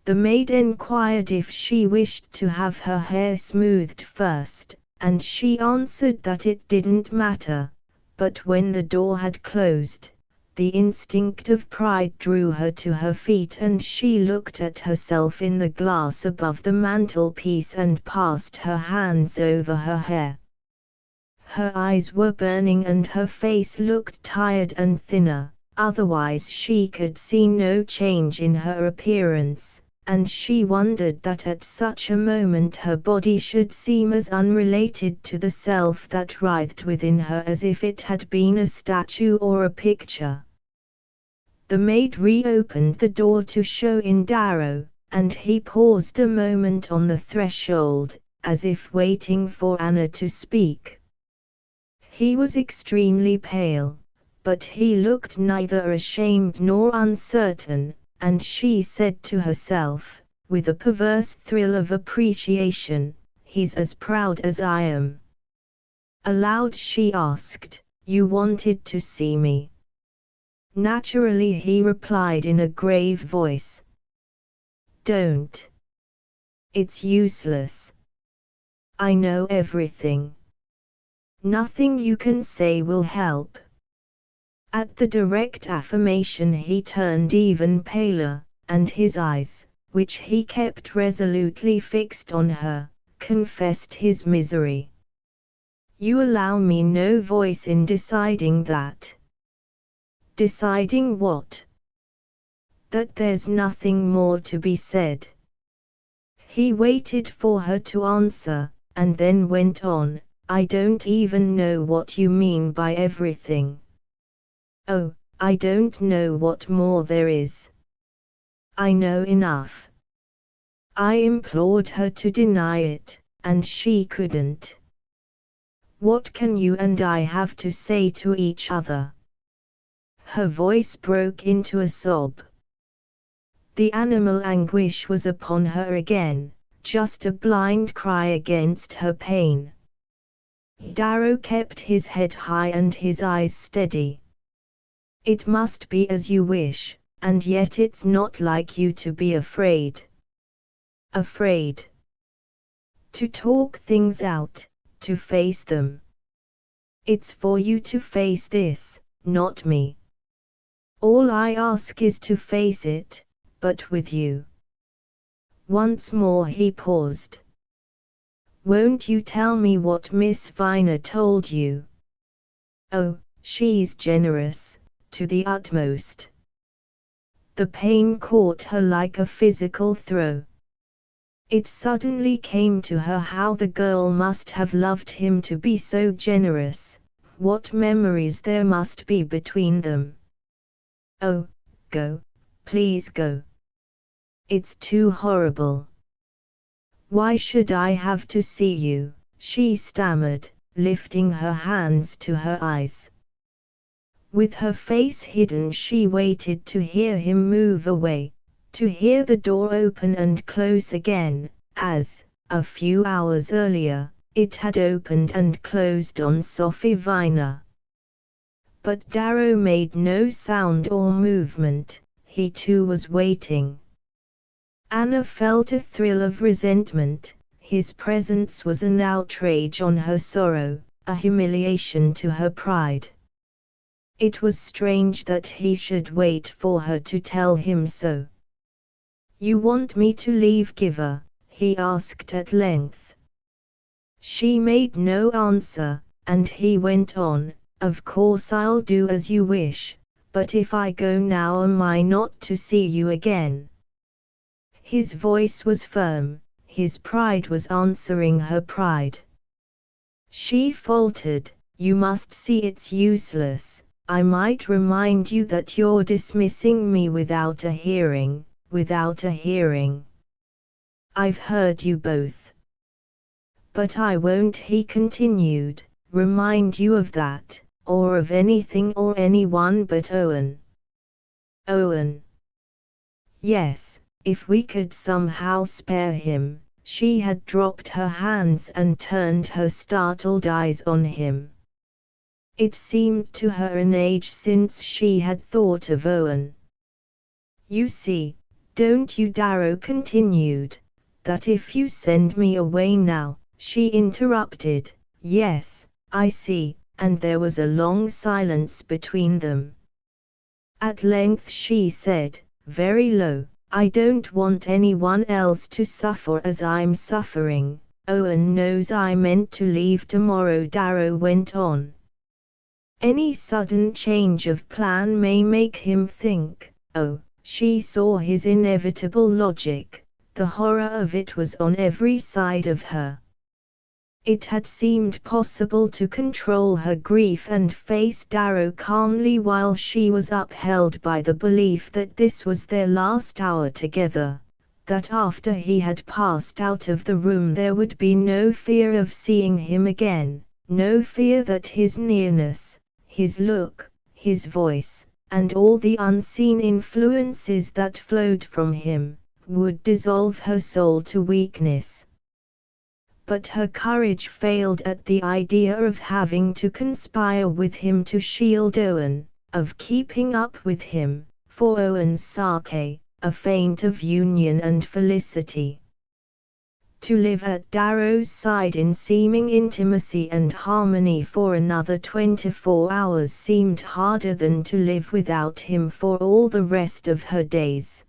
Speaker 1: The maid enquired if she wished to have her hair smoothed first, and she answered that it didn't matter, but when the door had closed, the instinct of pride drew her to her feet and she looked at herself in the glass above the mantelpiece and passed her hands over her hair. Her eyes were burning and her face looked tired and thinner, otherwise she could see no change in her appearance, and she wondered that at such a moment her body should seem as unrelated to the self that writhed within her as if it had been a statue or a picture. The maid reopened the door to show in Darrow, and he paused a moment on the threshold, as if waiting for Anna to speak. He was extremely pale, but he looked neither ashamed nor uncertain, and she said to herself, with a perverse thrill of appreciation, he's as proud as I am." Aloud she asked, "You wanted to see me?" Naturally he replied in a grave voice. "Don't. It's useless. I know everything. Nothing you can say will help." At the direct affirmation he turned even paler, and his eyes, which he kept resolutely fixed on her, confessed his misery. "You allow me no voice in deciding that." "Deciding what?" "That there's nothing more to be said." He waited for her to answer, and then went on, "I don't even know what you mean by everything." "Oh, I don't know what more there is. I know enough." I implored her to deny it, and she couldn't. "What can you and I have to say to each other?" Her voice broke into a sob. The animal anguish was upon her again, just a blind cry against her pain. Darrow kept his head high and his eyes steady. "It must be as you wish, and yet it's not like you to be afraid." "Afraid?" "To talk things out, to face them." "It's for you to face this, not me. All I ask is to face it, but with you." Once more he paused. "Won't you tell me what Miss Viner told you?" "Oh, she's generous, to the utmost." The pain caught her like a physical throe. It suddenly came to her how the girl must have loved him to be so generous, what memories there must be between them. "Oh, go, please go. It's too horrible." "Why should I have to see you?" she stammered, lifting her hands to her eyes. With her face hidden she waited to hear him move away, to hear the door open and close again, as, a few hours earlier, it had opened and closed on Sophie Viner. But Darrow made no sound or movement, he too was waiting. Anna felt a thrill of resentment. His presence was an outrage on her sorrow, a humiliation to her pride. It was strange that he should wait for her to tell him so. "You want me to leave Giver?" he asked at length. She made no answer, and he went on, "Of course I'll do as you wish, but if I go now am I not to see you again?" His voice was firm, his pride was answering her pride. She faltered, "You must see it's useless. I might remind you that you're dismissing me without a hearing, without a hearing." "I've heard you both." "But I won't," he continued, "remind you of that, or of anything or anyone but Owen." "Owen?" "Yes, if we could somehow spare him." She had dropped her hands and turned her startled eyes on him. It seemed to her an age since she had thought of Owen. "You see, don't you?" Darrow continued, "that if you send me away now—" She interrupted, "Yes, I see," and there was a long silence between them. At length she said, very low, "I don't want anyone else to suffer as I'm suffering. Owen knows I meant to leave tomorrow," Darrow went on. "Any sudden change of plan may make him think, oh," she saw his inevitable logic, the horror of it was on every side of her. It had seemed possible to control her grief and face Darrow calmly while she was upheld by the belief that this was their last hour together, that after he had passed out of the room there would be no fear of seeing him again, no fear that his nearness, his look, his voice, and all the unseen influences that flowed from him, would dissolve her soul to weakness. but her courage failed at the idea of having to conspire with him to shield Owen, of keeping up with him, for Owen's sake, a feint of union and felicity. To live at Darrow's side in seeming intimacy and harmony for another 24 hours seemed harder than to live without him for all the rest of her days.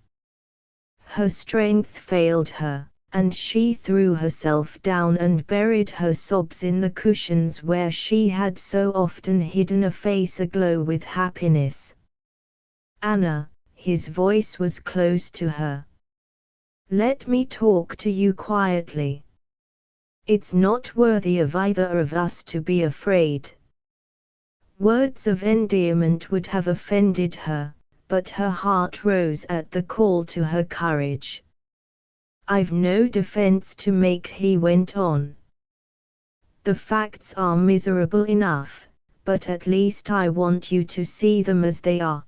Speaker 1: Her strength failed her, and she threw herself down and buried her sobs in the cushions where she had so often hidden a face aglow with happiness. "Anna," his voice was close to her. "Let me talk to you quietly. It's not worthy of either of us to be afraid." Words of endearment would have offended her, but her heart rose at the call to her courage. "I've no defense to make," he went on. "The facts are miserable enough, but at least I want you to see them as they are.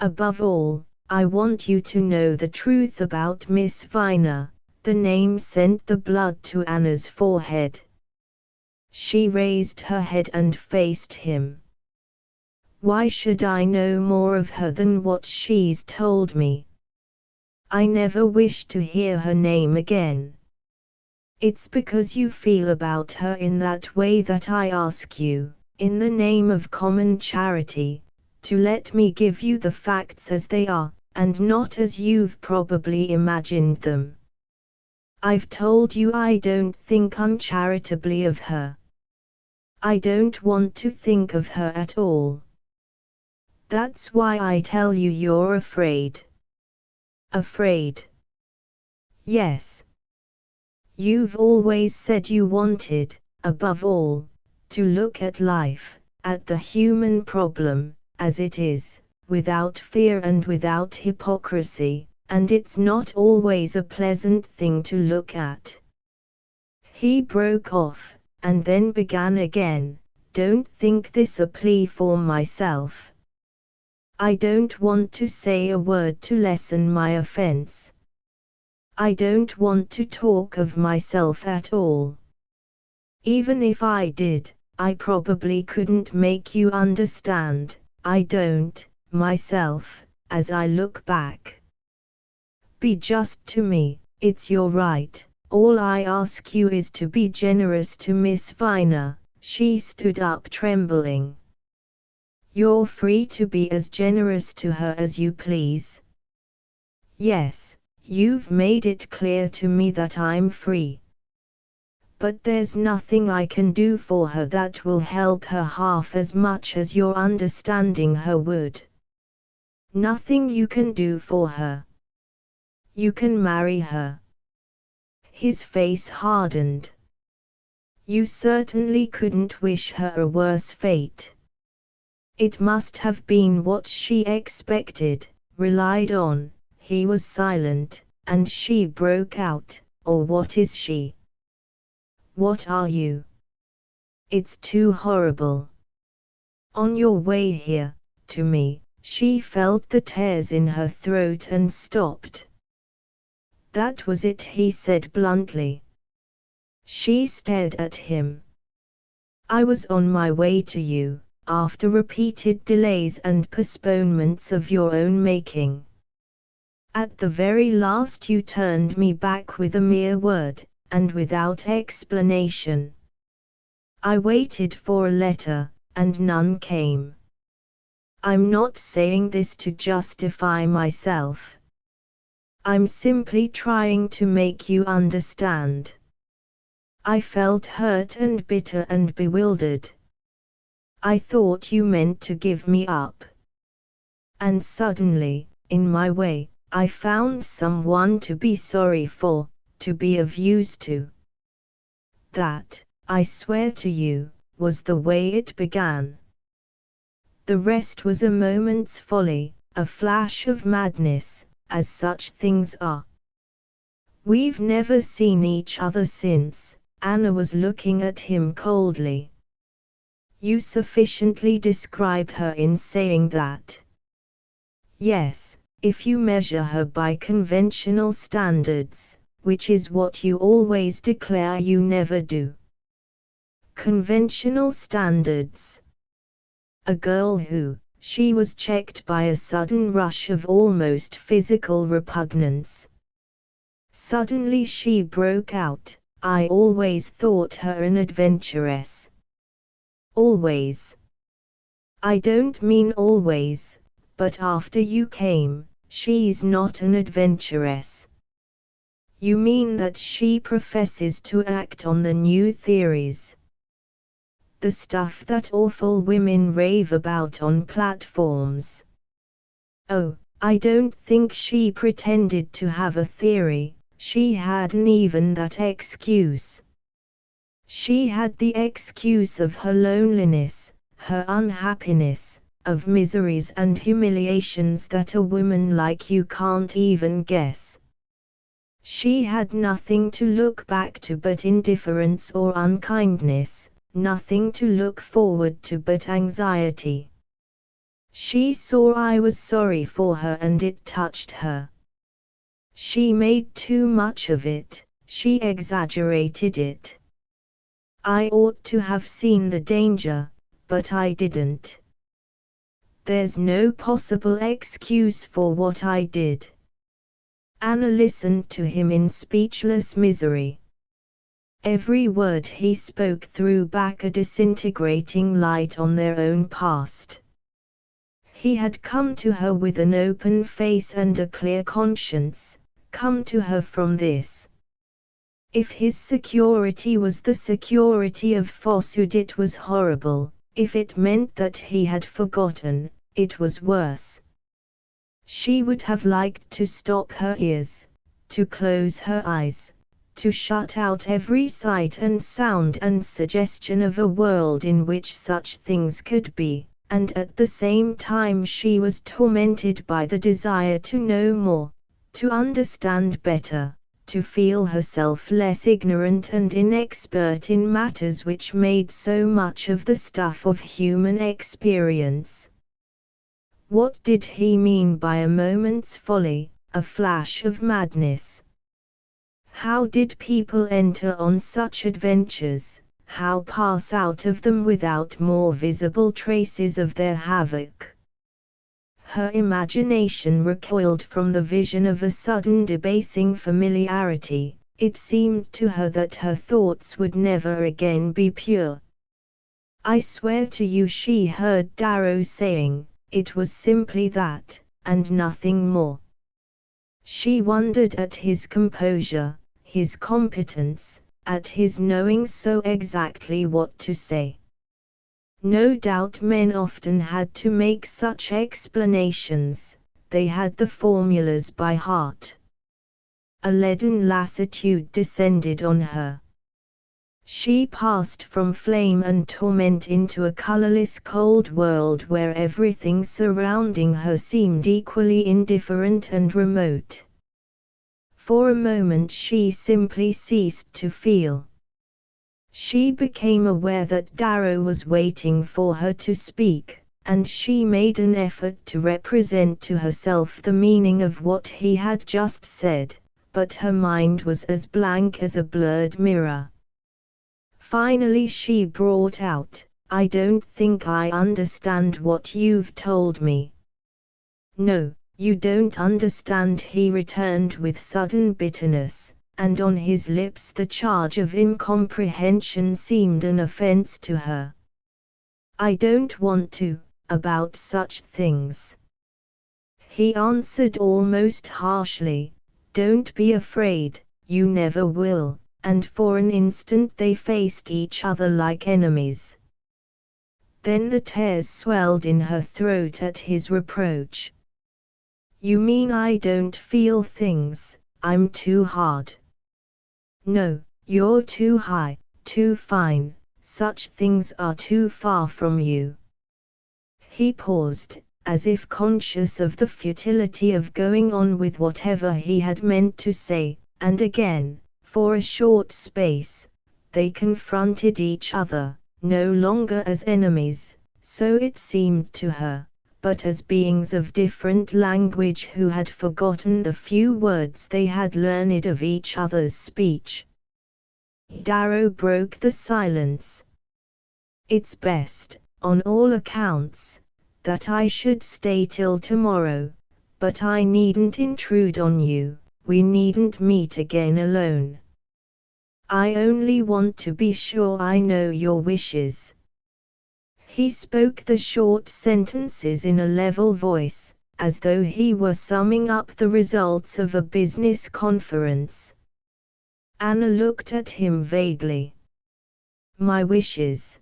Speaker 1: Above all, I want you to know the truth about Miss Viner." The name sent the blood to Anna's forehead. She raised her head and faced him. "Why should I know more of her than what she's told me? I never wish to hear her name again. It's because you feel about her in that way that I ask you, in the name of common charity, to let me give you the facts as they are, and not as you've probably imagined them. I've told you I don't think uncharitably of her. I don't want to think of her at all. That's why I tell you you're afraid." "Afraid?" "Yes. You've always said you wanted, above all, to look at life, at the human problem, as it is, without fear and without hypocrisy, and it's not always a pleasant thing to look at." He broke off, and then began again. "Don't think this a plea for myself. I don't want to say a word to lessen my offense. I don't want to talk of myself at all. Even if I did, I probably couldn't make you understand. I don't, myself, as I look back. Be just to me, it's your right. All I ask you is to be generous to Miss Viner." She stood up trembling. "You're free to be as generous to her as you please." "Yes, you've made it clear to me that I'm free. But there's nothing I can do for her that will help her half as much as your understanding her would. Nothing you can do for her. You can marry her." His face hardened. "You certainly couldn't wish her a worse fate. It must have been what she expected, relied on." He was silent, and she broke out, "Or what is she? What are you? It's too horrible. On your way here, to me." She felt the tears in her throat and stopped. "That was it," he said bluntly. She stared at him. "I was on my way to you, after repeated delays and postponements of your own making. At the very last you turned me back with a mere word, and without explanation. I waited for a letter, and none came. I'm not saying this to justify myself. I'm simply trying to make you understand. I felt hurt and bitter and bewildered. I thought you meant to give me up. And suddenly, in my way, I found someone to be sorry for, to be of use to. That, I swear to you, was the way it began. The rest was a moment's folly, a flash of madness, as such things are. We've never seen each other since." Anna was looking at him coldly. "You sufficiently describe her in saying that." "Yes, if you measure her by conventional standards, which is what you always declare you never do. Conventional standards. A girl who, she was checked by a sudden rush of almost physical repugnance. Suddenly she broke out, "I always thought her an adventuress." Always. I don't mean always, but after you came, she's not an adventuress. You mean that she professes to act on the new theories. The stuff that awful women rave about on platforms. Oh, I don't think she pretended to have a theory, she hadn't even that excuse. She had the excuse of her loneliness, her unhappiness, of miseries and humiliations that a woman like you can't even guess. She had nothing to look back to but indifference or unkindness, nothing to look forward to but anxiety. She saw I was sorry for her and it touched her. She made too much of it, she exaggerated it. I ought to have seen the danger, but I didn't. There's no possible excuse for what I did. Anna listened to him in speechless misery. Every word he spoke threw back a disintegrating light on their own past. He had come to her with an open face and a clear conscience, come to her from this. If his security was the security of falsehood, it was horrible. If it meant that he had forgotten, it was worse. She would have liked to stop her ears, to close her eyes, to shut out every sight and sound and suggestion of a world in which such things could be, and at the same time she was tormented by the desire to know more, to understand better, to feel herself less ignorant and inexpert in matters which made so much of the stuff of human experience. What did he mean by a moment's folly, a flash of madness? How did people enter on such adventures, how pass out of them without more visible traces of their havoc? Her imagination recoiled from the vision of a sudden debasing familiarity. It seemed to her that her thoughts would never again be pure. "I swear to you," she heard Darrow saying, "it was simply that, and nothing more." She wondered at his composure, his competence, at his knowing so exactly what to say. No doubt men often had to make such explanations, they had the formulas by heart. A leaden lassitude descended on her. She passed from flame and torment into a colorless cold world where everything surrounding her seemed equally indifferent and remote. For a moment she simply ceased to feel. She became aware that Darrow was waiting for her to speak, and she made an effort to represent to herself the meaning of what he had just said, but her mind was as blank as a blurred mirror. Finally she brought out, "I don't think I understand what you've told me." "No, you don't understand," he returned with sudden bitterness, and on his lips the charge of incomprehension seemed an offense to her. "I don't want to, about such things," he answered almost harshly. "Don't be afraid, you never will." And for an instant they faced each other like enemies. Then the tears swelled in her throat at his reproach. "You mean I don't feel things, I'm too hard?" "No, you're too high, too fine, such things are too far from you." He paused, as if conscious of the futility of going on with whatever he had meant to say, and again, for a short space, they confronted each other, no longer as enemies, so it seemed to her, but as beings of different language who had forgotten the few words they had learned of each other's speech. Darrow broke the silence. "It's best, on all accounts, that I should stay till tomorrow, but I needn't intrude on you, we needn't meet again alone. I only want to be sure I know your wishes." He spoke the short sentences in a level voice, as though he were summing up the results of a business conference. Anna looked at him vaguely. "My wishes."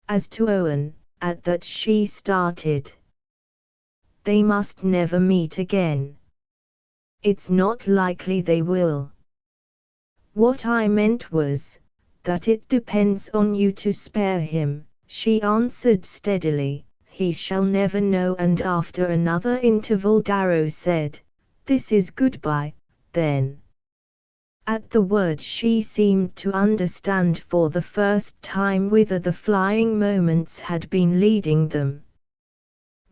Speaker 1: As to Owen, at that she started. "They must never meet again." "It's not likely they will." "What I meant was, that it depends on you to spare him," she answered steadily. "He shall never know." And after another interval Darrow said, "This is goodbye, then." At the word she seemed to understand for the first time whither the flying moments had been leading them.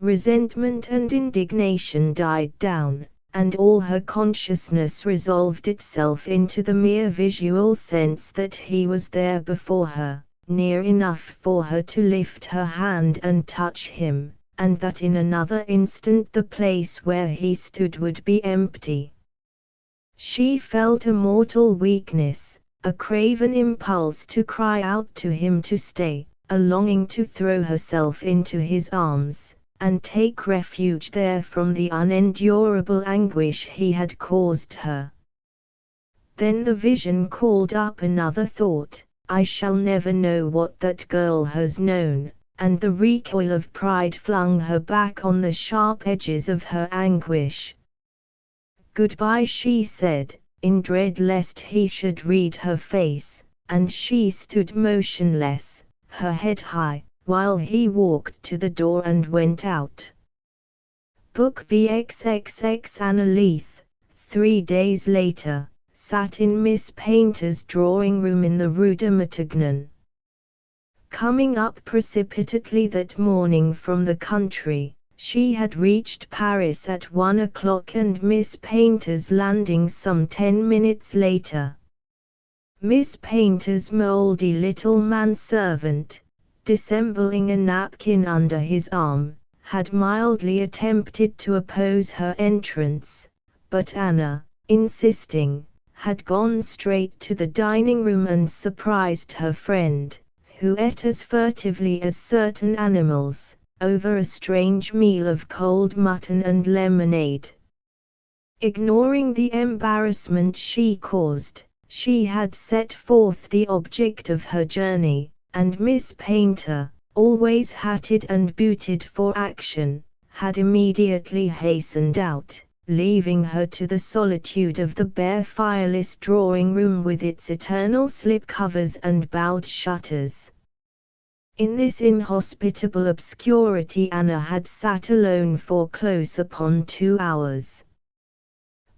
Speaker 1: Resentment and indignation died down, and all her consciousness resolved itself into the mere visual sense that he was there before her, near enough for her to lift her hand and touch him, and that in another instant the place where he stood would be empty. She felt a mortal weakness, a craven impulse to cry out to him to stay, a longing to throw herself into his arms, and take refuge there from the unendurable anguish he had caused her. Then the vision called up another thought: "I shall never know what that girl has known," and the recoil of pride flung her back on the sharp edges of her anguish. "Goodbye," she said, in dread lest he should read her face, and she stood motionless, her head high, while he walked to the door and went out. Book VXXX. Anna Leith, 3 days later, sat in Miss Painter's drawing room in the Rue de Matignon. Coming up precipitately that morning from the country, she had reached Paris at 1 o'clock and Miss Painter's landing some 10 minutes later. Miss Painter's mouldy little manservant, dissembling a napkin under his arm, had mildly attempted to oppose her entrance, but Anna, insisting, had gone straight to the dining room and surprised her friend, who ate as furtively as certain animals, over a strange meal of cold mutton and lemonade. Ignoring the embarrassment she caused, she had set forth the object of her journey, and Miss Painter, always hatted and booted for action, had immediately hastened out, leaving her to the solitude of the bare fireless drawing room with its eternal slip covers and bowed shutters. In this inhospitable obscurity Anna had sat alone for close upon 2 hours.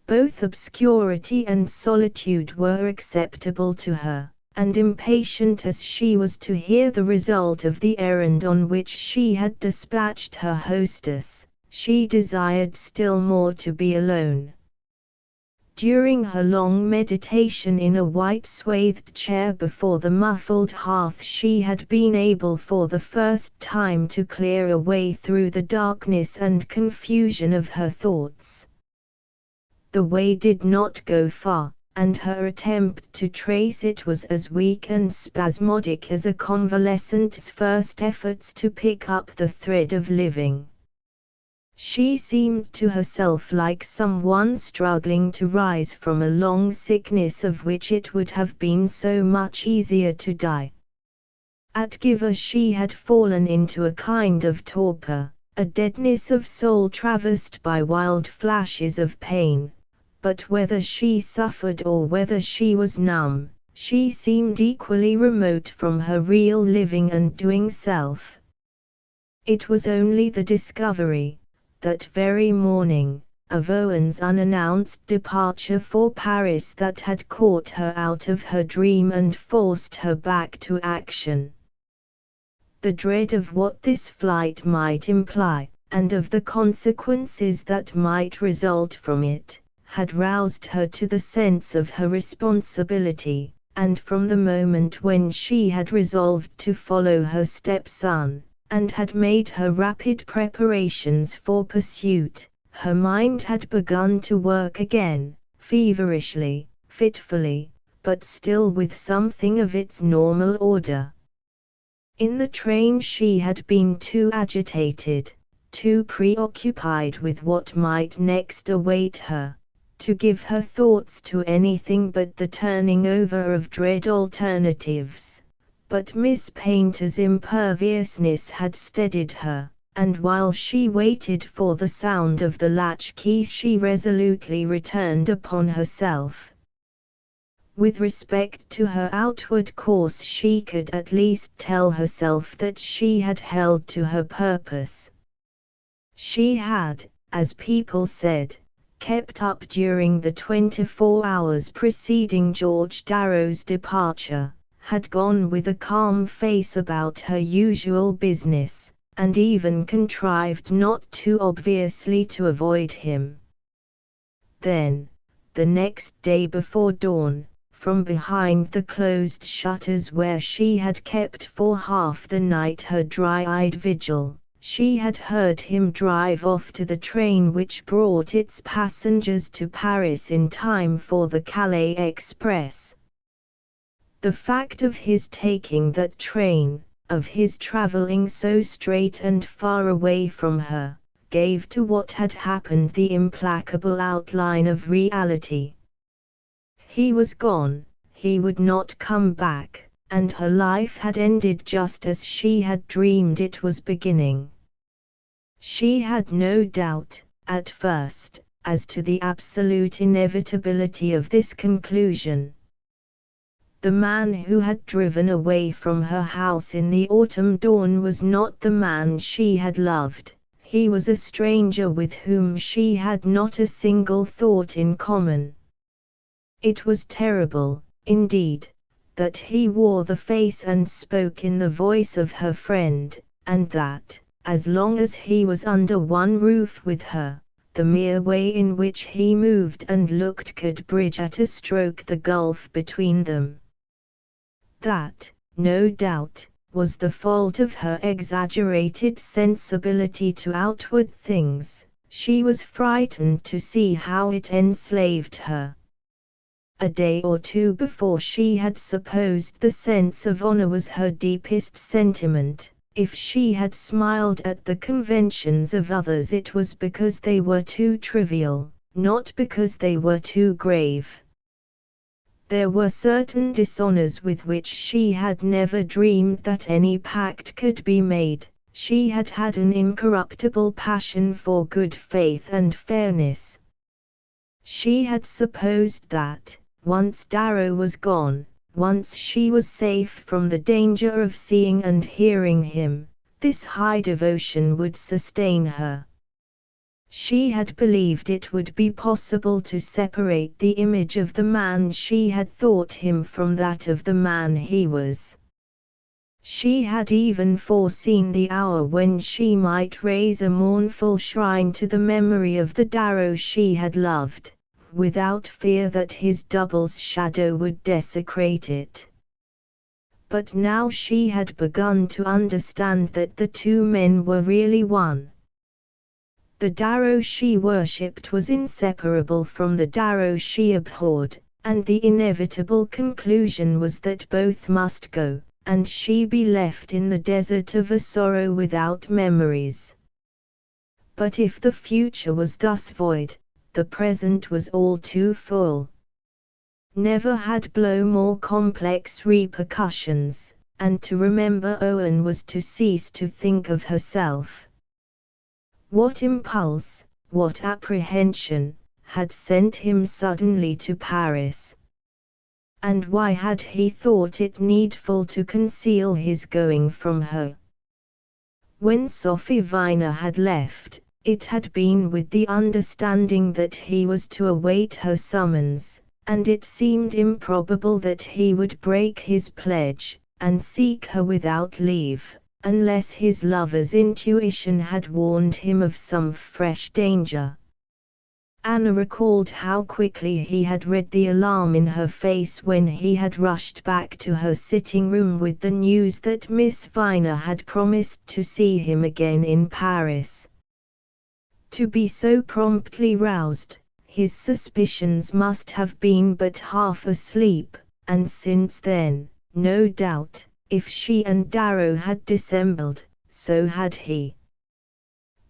Speaker 1: Both obscurity and solitude were acceptable to her, and impatient as she was to hear the result of the errand on which she had dispatched her hostess, she desired still more to be alone. During her long meditation in a white-swathed chair before the muffled hearth she had been able for the first time to clear a way through the darkness and confusion of her thoughts. The way did not go far, and her attempt to trace it was as weak and spasmodic as a convalescent's first efforts to pick up the thread of living. She seemed to herself like someone struggling to rise from a long sickness of which it would have been so much easier to die. At Giver she had fallen into a kind of torpor, a deadness of soul traversed by wild flashes of pain, but whether she suffered or whether she was numb, she seemed equally remote from her real living and doing self. It was only the discovery, that very morning, of Owen's unannounced departure for Paris that had caught her out of her dream and forced her back to action. The dread of what this flight might imply, and of the consequences that might result from it, had roused her to the sense of her responsibility, and from the moment when she had resolved to follow her stepson, and had made her rapid preparations for pursuit, her mind had begun to work again, feverishly, fitfully, but still with something of its normal order. In the train she had been too agitated, too preoccupied with what might next await her, to give her thoughts to anything but the turning over of dread alternatives. But Miss Paynter's imperviousness had steadied her, and while she waited for the sound of the latch-key she resolutely returned upon herself. With respect to her outward course she could at least tell herself that she had held to her purpose. She had, as people said, kept up during the 24 hours preceding George Darrow's departure, had gone with a calm face about her usual business, and even contrived not too obviously to avoid him. Then, the next day before dawn, from behind the closed shutters where she had kept for half the night her dry-eyed vigil, she had heard him drive off to the train which brought its passengers to Paris in time for the Calais express. The fact of his taking that train, of his travelling so straight and far away from her, gave to what had happened the implacable outline of reality. He was gone, he would not come back, and her life had ended just as she had dreamed it was beginning. She had no doubt, at first, as to the absolute inevitability of this conclusion. The man who had driven away from her house in the autumn dawn was not the man she had loved, he was a stranger with whom she had not a single thought in common. It was terrible, indeed, that he wore the face and spoke in the voice of her friend, and that, as long as he was under one roof with her, the mere way in which he moved and looked could bridge at a stroke the gulf between them. That, no doubt, was the fault of her exaggerated sensibility to outward things. She was frightened to see how it enslaved her. A day or two before she had supposed the sense of honor was her deepest sentiment. If she had smiled at the conventions of others it was because they were too trivial, not because they were too grave. There were certain dishonors with which she had never dreamed that any pact could be made. She had had an incorruptible passion for good faith and fairness. She had supposed that, once Darrow was gone, once she was safe from the danger of seeing and hearing him, this high devotion would sustain her. She had believed it would be possible to separate the image of the man she had thought him from that of the man he was. She had even foreseen the hour when she might raise a mournful shrine to the memory of the Darrow she had loved, without fear that his double's shadow would desecrate it. But now she had begun to understand that the two men were really one. The Darrow she worshipped was inseparable from the Darrow she abhorred, and the inevitable conclusion was that both must go, and she be left in the desert of a sorrow without memories. But if the future was thus void, the present was all too full. Never had blow more complex repercussions, and to remember Owen was to cease to think of herself. What impulse, what apprehension, had sent him suddenly to Paris? And why had he thought it needful to conceal his going from her? When Sophie Viner had left, it had been with the understanding that he was to await her summons, and it seemed improbable that he would break his pledge, and seek her without leave, unless his lover's intuition had warned him of some fresh danger. Anna recalled how quickly he had read the alarm in her face when he had rushed back to her sitting room with the news that Miss Viner had promised to see him again in Paris. To be so promptly roused, his suspicions must have been but half asleep, and since then, no doubt, if she and Darrow had dissembled, so had he.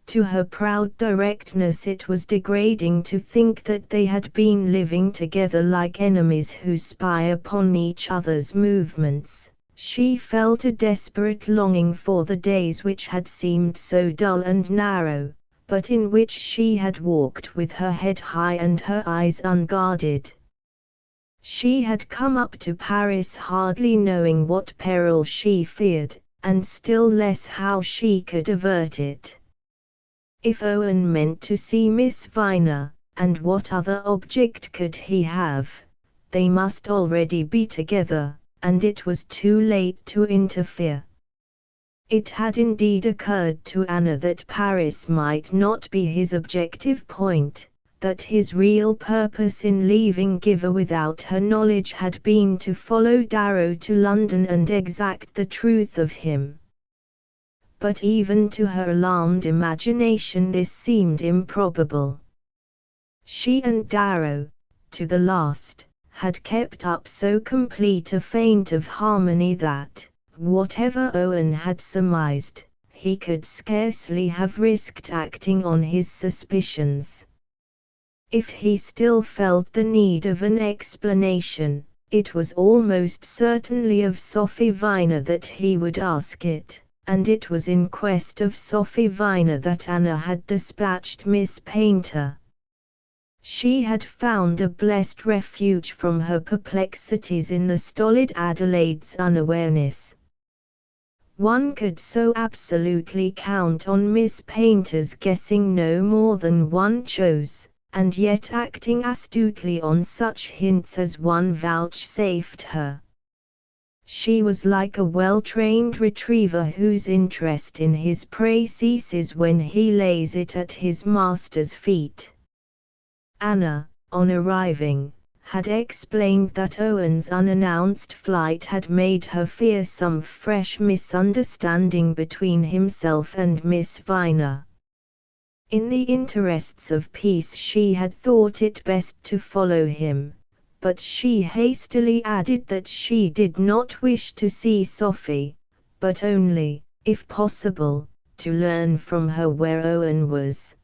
Speaker 1: To her proud directness it was degrading to think that they had been living together like enemies who spy upon each other's movements. She felt a desperate longing for the days which had seemed so dull and narrow, but in which she had walked with her head high and her eyes unguarded. She had come up to Paris hardly knowing what peril she feared, and still less how she could avert it. If Owen meant to see Miss Viner, and what other object could he have? They must already be together, and it was too late to interfere. It had indeed occurred to Anna that Paris might not be his objective point, that his real purpose in leaving Giver without her knowledge had been to follow Darrow to London and exact the truth of him. But even to her alarmed imagination this seemed improbable. She and Darrow, to the last, had kept up so complete a feint of harmony that, whatever Owen had surmised, he could scarcely have risked acting on his suspicions. If he still felt the need of an explanation, it was almost certainly of Sophie Viner that he would ask it, and it was in quest of Sophie Viner that Anna had dispatched Miss Painter. She had found a blessed refuge from her perplexities in the stolid Adelaide's unawareness. One could so absolutely count on Miss Painter's guessing no more than one chose, and yet acting astutely on such hints as one vouchsafed her. She was like a well-trained retriever whose interest in his prey ceases when he lays it at his master's feet. Anna, on arriving, had explained that Owen's unannounced flight had made her fear some fresh misunderstanding between himself and Miss Viner. In the interests of peace she had thought it best to follow him, but she hastily added that she did not wish to see Sophie, but only, if possible, to learn from her where Owen was.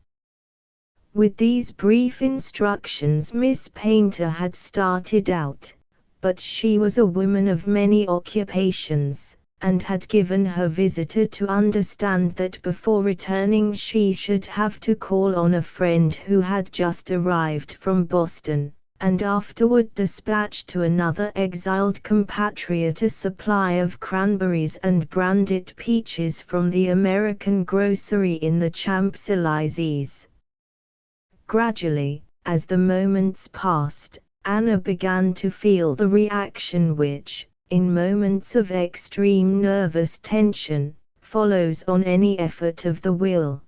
Speaker 1: With these brief instructions Miss Painter had started out, but she was a woman of many occupations, and had given her visitor to understand that before returning she should have to call on a friend who had just arrived from Boston, and afterward dispatch to another exiled compatriot a supply of cranberries and branded peaches from the American grocery in the Champs-Élysées. Gradually, as the moments passed, Anna began to feel the reaction which, in moments of extreme nervous tension, follows on any effort of the will.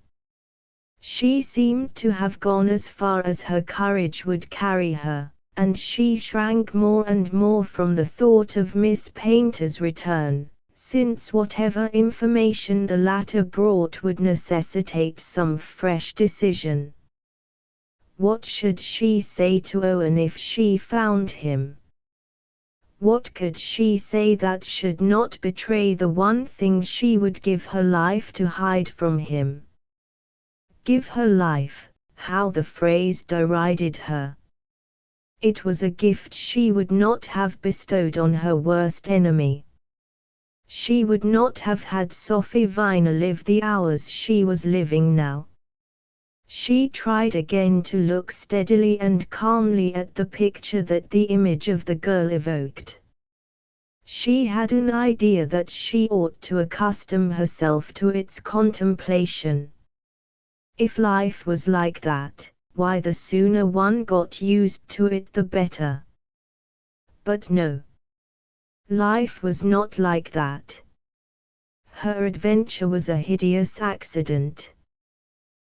Speaker 1: She seemed to have gone as far as her courage would carry her, and she shrank more and more from the thought of Miss Painter's return, since whatever information the latter brought would necessitate some fresh decision. What should she say to Owen if she found him? What could she say that should not betray the one thing she would give her life to hide from him? Give her life, how the phrase derided her. It was a gift she would not have bestowed on her worst enemy. She would not have had Sophie Viner live the hours she was living now. She tried again to look steadily and calmly at the picture that the image of the girl evoked. She had an idea that she ought to accustom herself to its contemplation. If life was like that, why the sooner one got used to it the better. But no. Life was not like that. Her adventure was a hideous accident.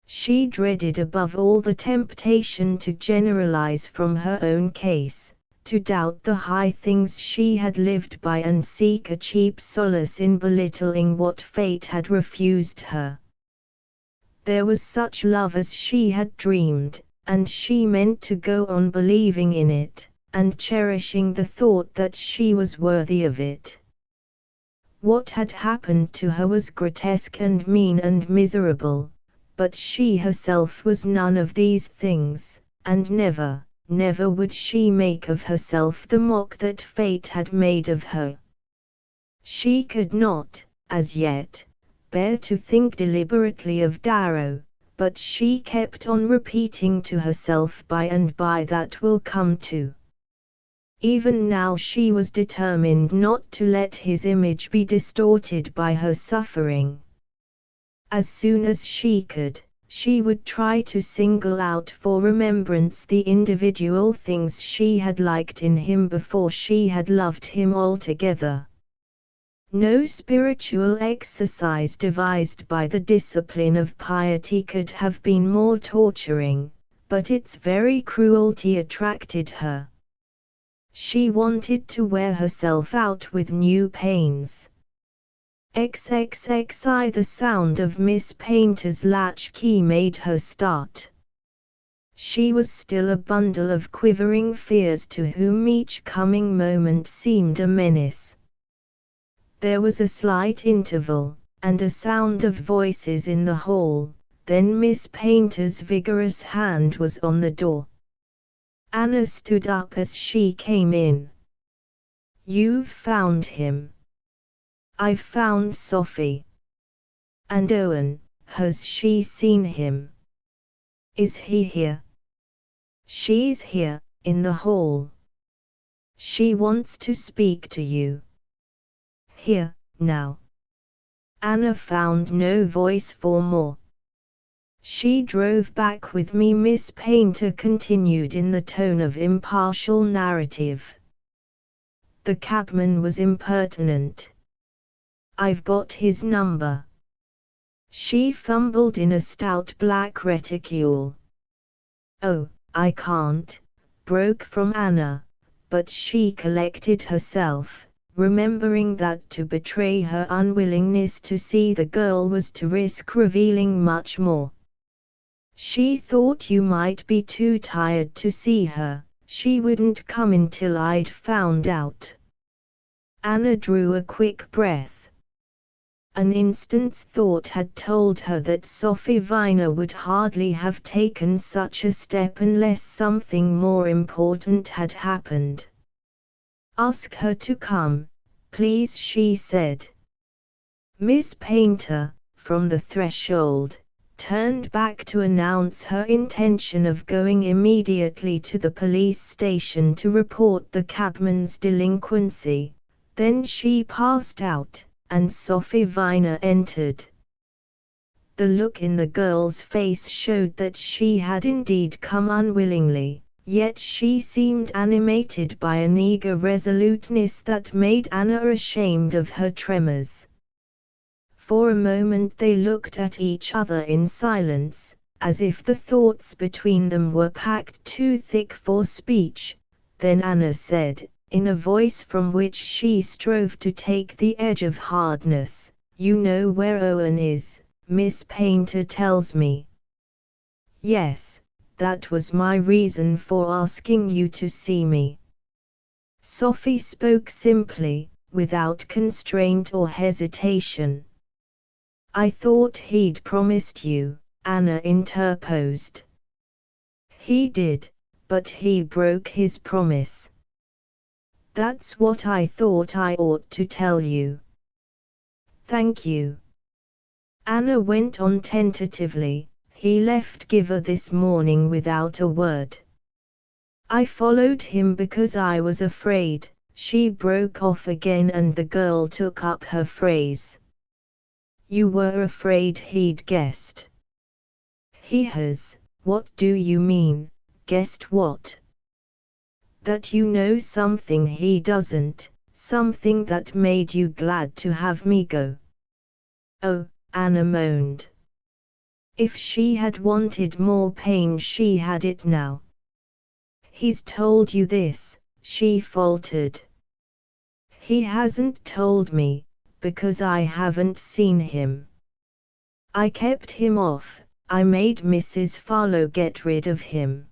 Speaker 1: She dreaded above all the temptation to generalize from her own case, to doubt the high things she had lived by and seek a cheap solace in belittling what fate had refused her. There was such love as she had dreamed, and she meant to go on believing in it, and cherishing the thought that she was worthy of it. What had happened to her was grotesque and mean and miserable, but she herself was none of these things, and never, never would she make of herself the mock that fate had made of her. She could not, as yet, bear to think deliberately of Darrow, but she kept on repeating to herself by and by that will come too. Even now she was determined not to let his image be distorted by her suffering. As soon as she could, she would try to single out for remembrance the individual things she had liked in him before she had loved him altogether. No spiritual exercise devised by the discipline of piety could have been more torturing, but its very cruelty attracted her. She wanted to wear herself out with new pains. XXXI. The sound of Miss Painter's latchkey made her start. She was still a bundle of quivering fears to whom each coming moment seemed a menace. There was a slight interval, and a sound of voices in the hall, then Miss Painter's vigorous hand was on the door. Anna stood up as she came in. "You've found him." "I've found Sophie." "And Owen, has she seen him?" "Is he here?" "She's here, in the hall. She wants to speak to you." "Here, now." Anna found no voice for more. "She drove back with me," Miss Painter continued in the tone of impartial narrative. "The cabman was impertinent. I've got his number." She fumbled in a stout black reticule. "Oh, I can't," broke from Anna, but she collected herself, remembering that to betray her unwillingness to see the girl was to risk revealing much more. "She thought you might be too tired to see her. She wouldn't come until I'd found out." Anna drew a quick breath. An instant's thought had told her that Sophie Viner would hardly have taken such a step unless something more important had happened. "Ask her to come, please," she said. Miss Painter, from the threshold, turned back to announce her intention of going immediately to the police station to report the cabman's delinquency. Then she passed out, and Sophie Viner entered. The look in the girl's face showed that she had indeed come unwillingly, yet she seemed animated by an eager resoluteness that made Anna ashamed of her tremors. For a moment they looked at each other in silence, as if the thoughts between them were packed too thick for speech. Then Anna said, in a voice from which she strove to take the edge of hardness, "You know where Owen is, Miss Painter tells me." "Yes, that was my reason for asking you to see me." Sophie spoke simply, without constraint or hesitation. "I thought he'd promised you," Anna interposed. "He did, but he broke his promise." "That's what I thought I ought to tell you." "Thank you." Anna went on tentatively. "He left Giver this morning without a word. I followed him because I was afraid." She broke off again and the girl took up her phrase. "You were afraid he'd guessed." "He has." "What do you mean, guessed what?" "That you know something he doesn't, something that made you glad to have me go." Oh, Anna moaned. If she had wanted more pain, she had it now. He's told you this, she faltered. He hasn't told me, because I haven't seen him. I kept him off, I made Mrs. Farlow get rid of him.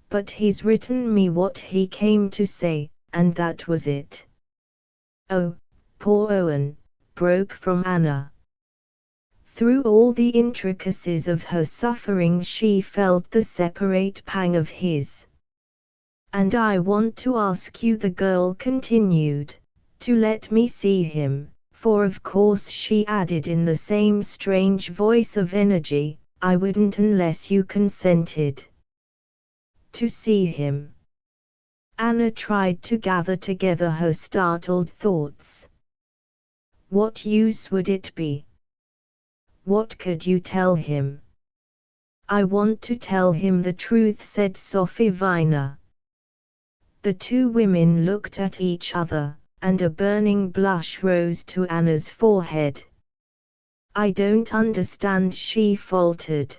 Speaker 1: But he's written me what he came to say, and that was it. Oh, poor Owen, broke from Anna. Through all the intricacies of her suffering she felt the separate pang of his. And I want to ask you, the girl continued, to let me see him, for of course, she added in the same strange voice of energy, I wouldn't unless you consented. To see him. Anna tried to gather together her startled thoughts. What use would it be? What could you tell him? I want to tell him the truth, said Sophie Viner. The two women looked at each other, and a burning blush rose to Anna's forehead. I don't understand, she faltered.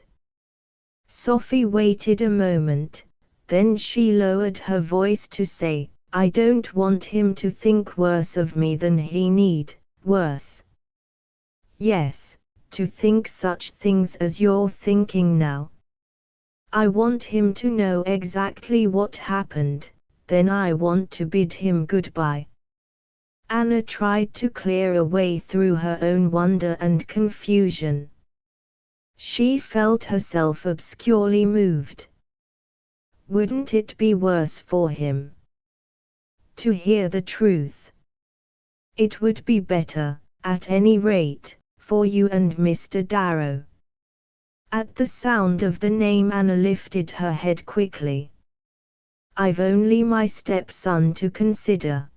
Speaker 1: Sophie waited a moment, then she lowered her voice to say, I don't want him to think worse of me than he need, worse. Yes, to think such things as you're thinking now. I want him to know exactly what happened, then I want to bid him goodbye. Anna tried to clear a way through her own wonder and confusion. She felt herself obscurely moved. Wouldn't it be worse for him to hear the truth? It would be better, at any rate, for you and Mr. Darrow. At the sound of the name Anna lifted her head quickly. I've only my stepson to consider.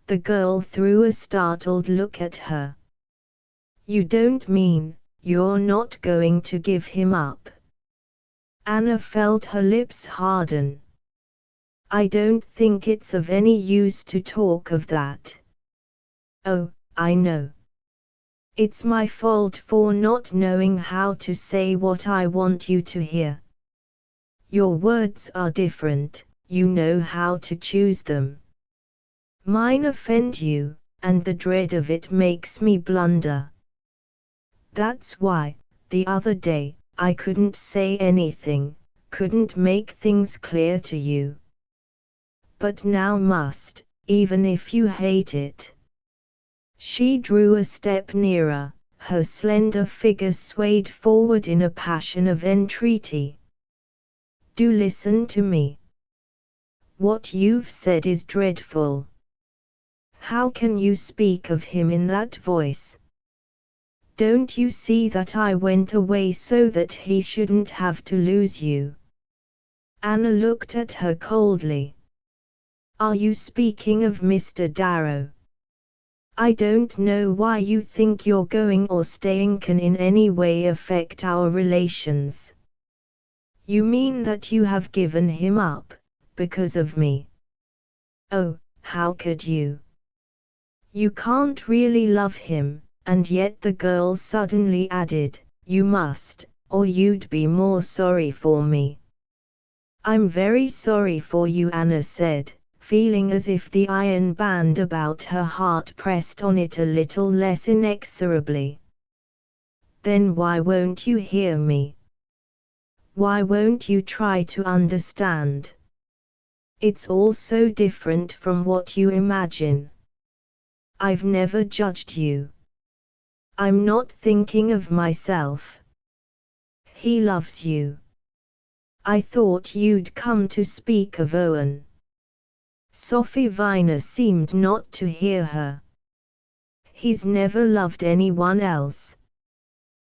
Speaker 1: The girl threw a startled look at her. You don't mean, you're not going to give him up? Anna felt her lips harden. I don't think it's of any use to talk of that. Oh, I know. It's my fault for not knowing how to say what I want you to hear. Your words are different, you know how to choose them. Mine offend you, and the dread of it makes me blunder. That's why, the other day, I couldn't say anything, couldn't make things clear to you. But now must, even if you hate it. She drew a step nearer, her slender figure swayed forward in a passion of entreaty. Do listen to me. What you've said is dreadful. How can you speak of him in that voice? Don't you see that I went away so that he shouldn't have to lose you? Anna looked at her coldly. Are you speaking of Mr. Darrow? I don't know why you think your going or staying can in any way affect our relations. You mean that you have given him up, because of me? Oh, how could you? You can't really love him, and yet the girl suddenly added, you must, or you'd be more sorry for me. I'm very sorry for you, Anna said, feeling as if the iron band about her heart pressed on it a little less inexorably. Then why won't you hear me? Why won't you try to understand? It's all so different from what you imagine. I've never judged you. I'm not thinking of myself. He loves you. I thought you'd come to speak of Owen. Sophie Viner seemed not to hear her. He's never loved anyone else.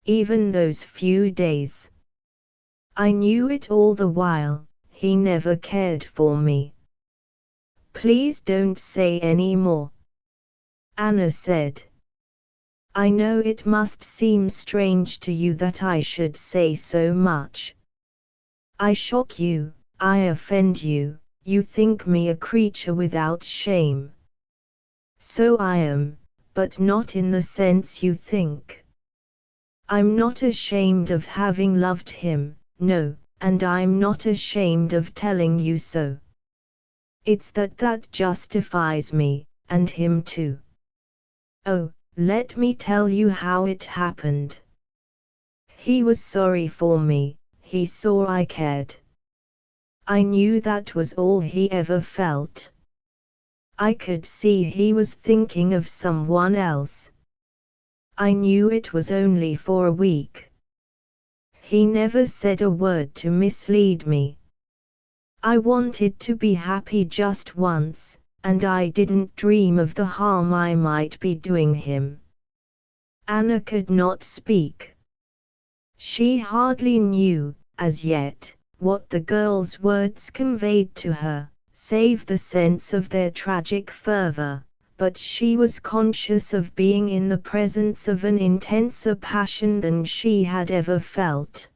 Speaker 1: Even those few days. I knew it all the while, he never cared for me. Please don't say any more, Anna said. I know it must seem strange to you that I should say so much. I shock you, I offend you, you think me a creature without shame. So I am, but not in the sense you think. I'm not ashamed of having loved him, no, and I'm not ashamed of telling you so. It's that justifies me, and him too. Oh, let me tell you how it happened. He was sorry for me, he saw I cared. I knew that was all he ever felt. I could see he was thinking of someone else. I knew it was only for a week. He never said a word to mislead me. I wanted to be happy just once, and I didn't dream of the harm I might be doing him. Anna could not speak. She hardly knew, as yet, what the girl's words conveyed to her, save the sense of their tragic fervor, but she was conscious of being in the presence of an intenser passion than she had ever felt.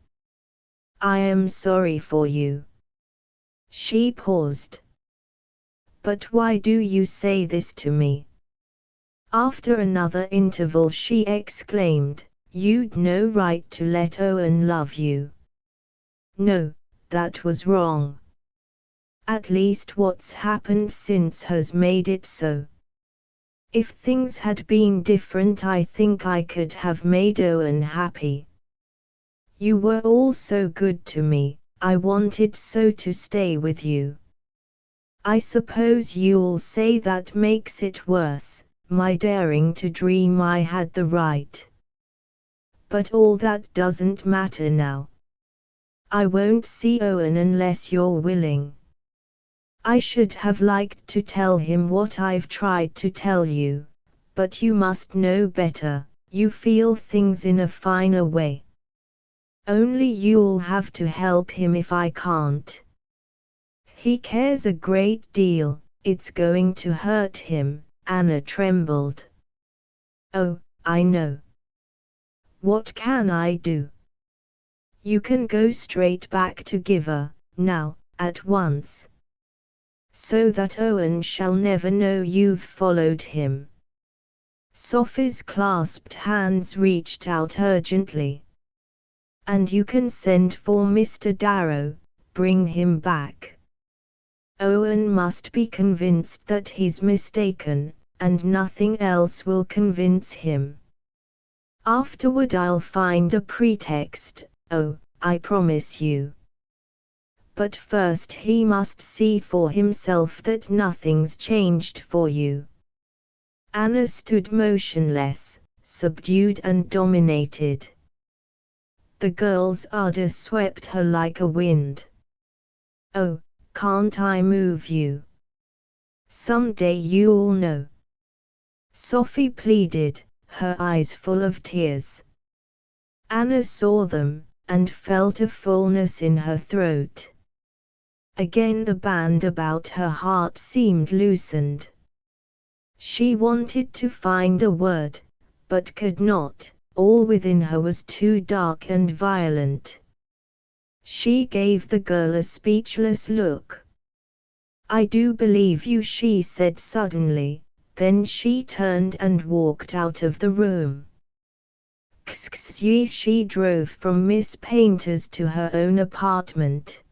Speaker 1: I am sorry for you. She paused. But why do you say this to me? After another interval she exclaimed, you'd no right to let Owen love you. No, that was wrong. At least what's happened since has made it so. If things had been different I think I could have made Owen happy. You were all so good to me, I wanted so to stay with you. I suppose you'll say that makes it worse, my daring to dream I had the right. But all that doesn't matter now. I won't see Owen unless you're willing. I should have liked to tell him what I've tried to tell you, but you must know better, you feel things in a finer way. Only you'll have to help him if I can't. He cares a great deal, it's going to hurt him, Anna trembled. Oh, I know. What can I do? You can go straight back to Giver, now, at once. So that Owen shall never know you've followed him. Sophie's clasped hands reached out urgently. And you can send for Mr. Darrow, bring him back. Owen must be convinced that he's mistaken, and nothing else will convince him. Afterward I'll find a pretext, oh, I promise you. But first he must see for himself that nothing's changed for you. Anna stood motionless, subdued and dominated. The girl's ardor swept her like a wind. Oh, can't I move you? Someday you'll know. Sophie pleaded, her eyes full of tears. Anna saw them, and felt a fullness in her throat. Again the band about her heart seemed loosened. She wanted to find a word, but could not, all within her was too dark and violent. She gave the girl a speechless look. I do believe you, she said suddenly, then she turned and walked out of the room. She drove from Miss Painter's to her own apartment.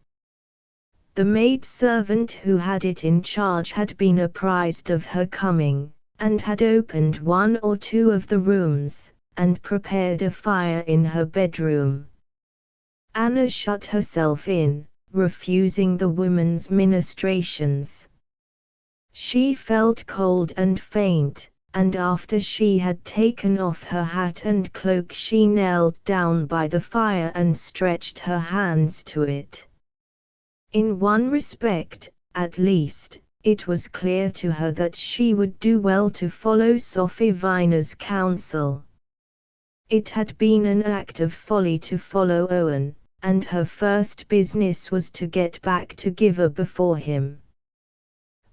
Speaker 1: The maid-servant who had it in charge had been apprised of her coming, and had opened one or two of the rooms, and prepared a fire in her bedroom. Anna shut herself in, refusing the woman's ministrations. She felt cold and faint, and after she had taken off her hat and cloak she knelt down by the fire and stretched her hands to it. In one respect, at least, it was clear to her that she would do well to follow Sophie Viner's counsel. It had been an act of folly to follow Owen, and her first business was to get back to Giver before him.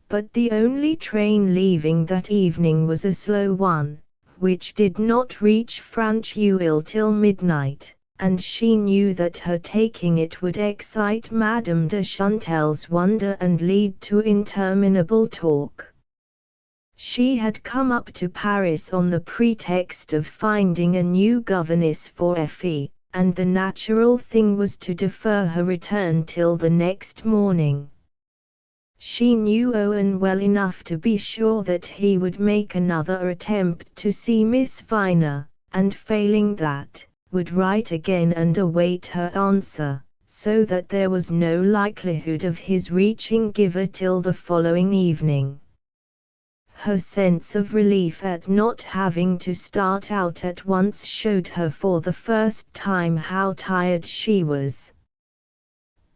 Speaker 1: But the only train leaving that evening was a slow one, which did not reach Francheuil till midnight, and she knew that her taking it would excite Madame de Chantel's wonder and lead to interminable talk. She had come up to Paris on the pretext of finding a new governess for Effie, and the natural thing was to defer her return till the next morning. She knew Owen well enough to be sure that he would make another attempt to see Miss Viner, and failing that, would write again and await her answer, so that there was no likelihood of his reaching Giver till the following evening. Her sense of relief at not having to start out at once showed her for the first time how tired she was.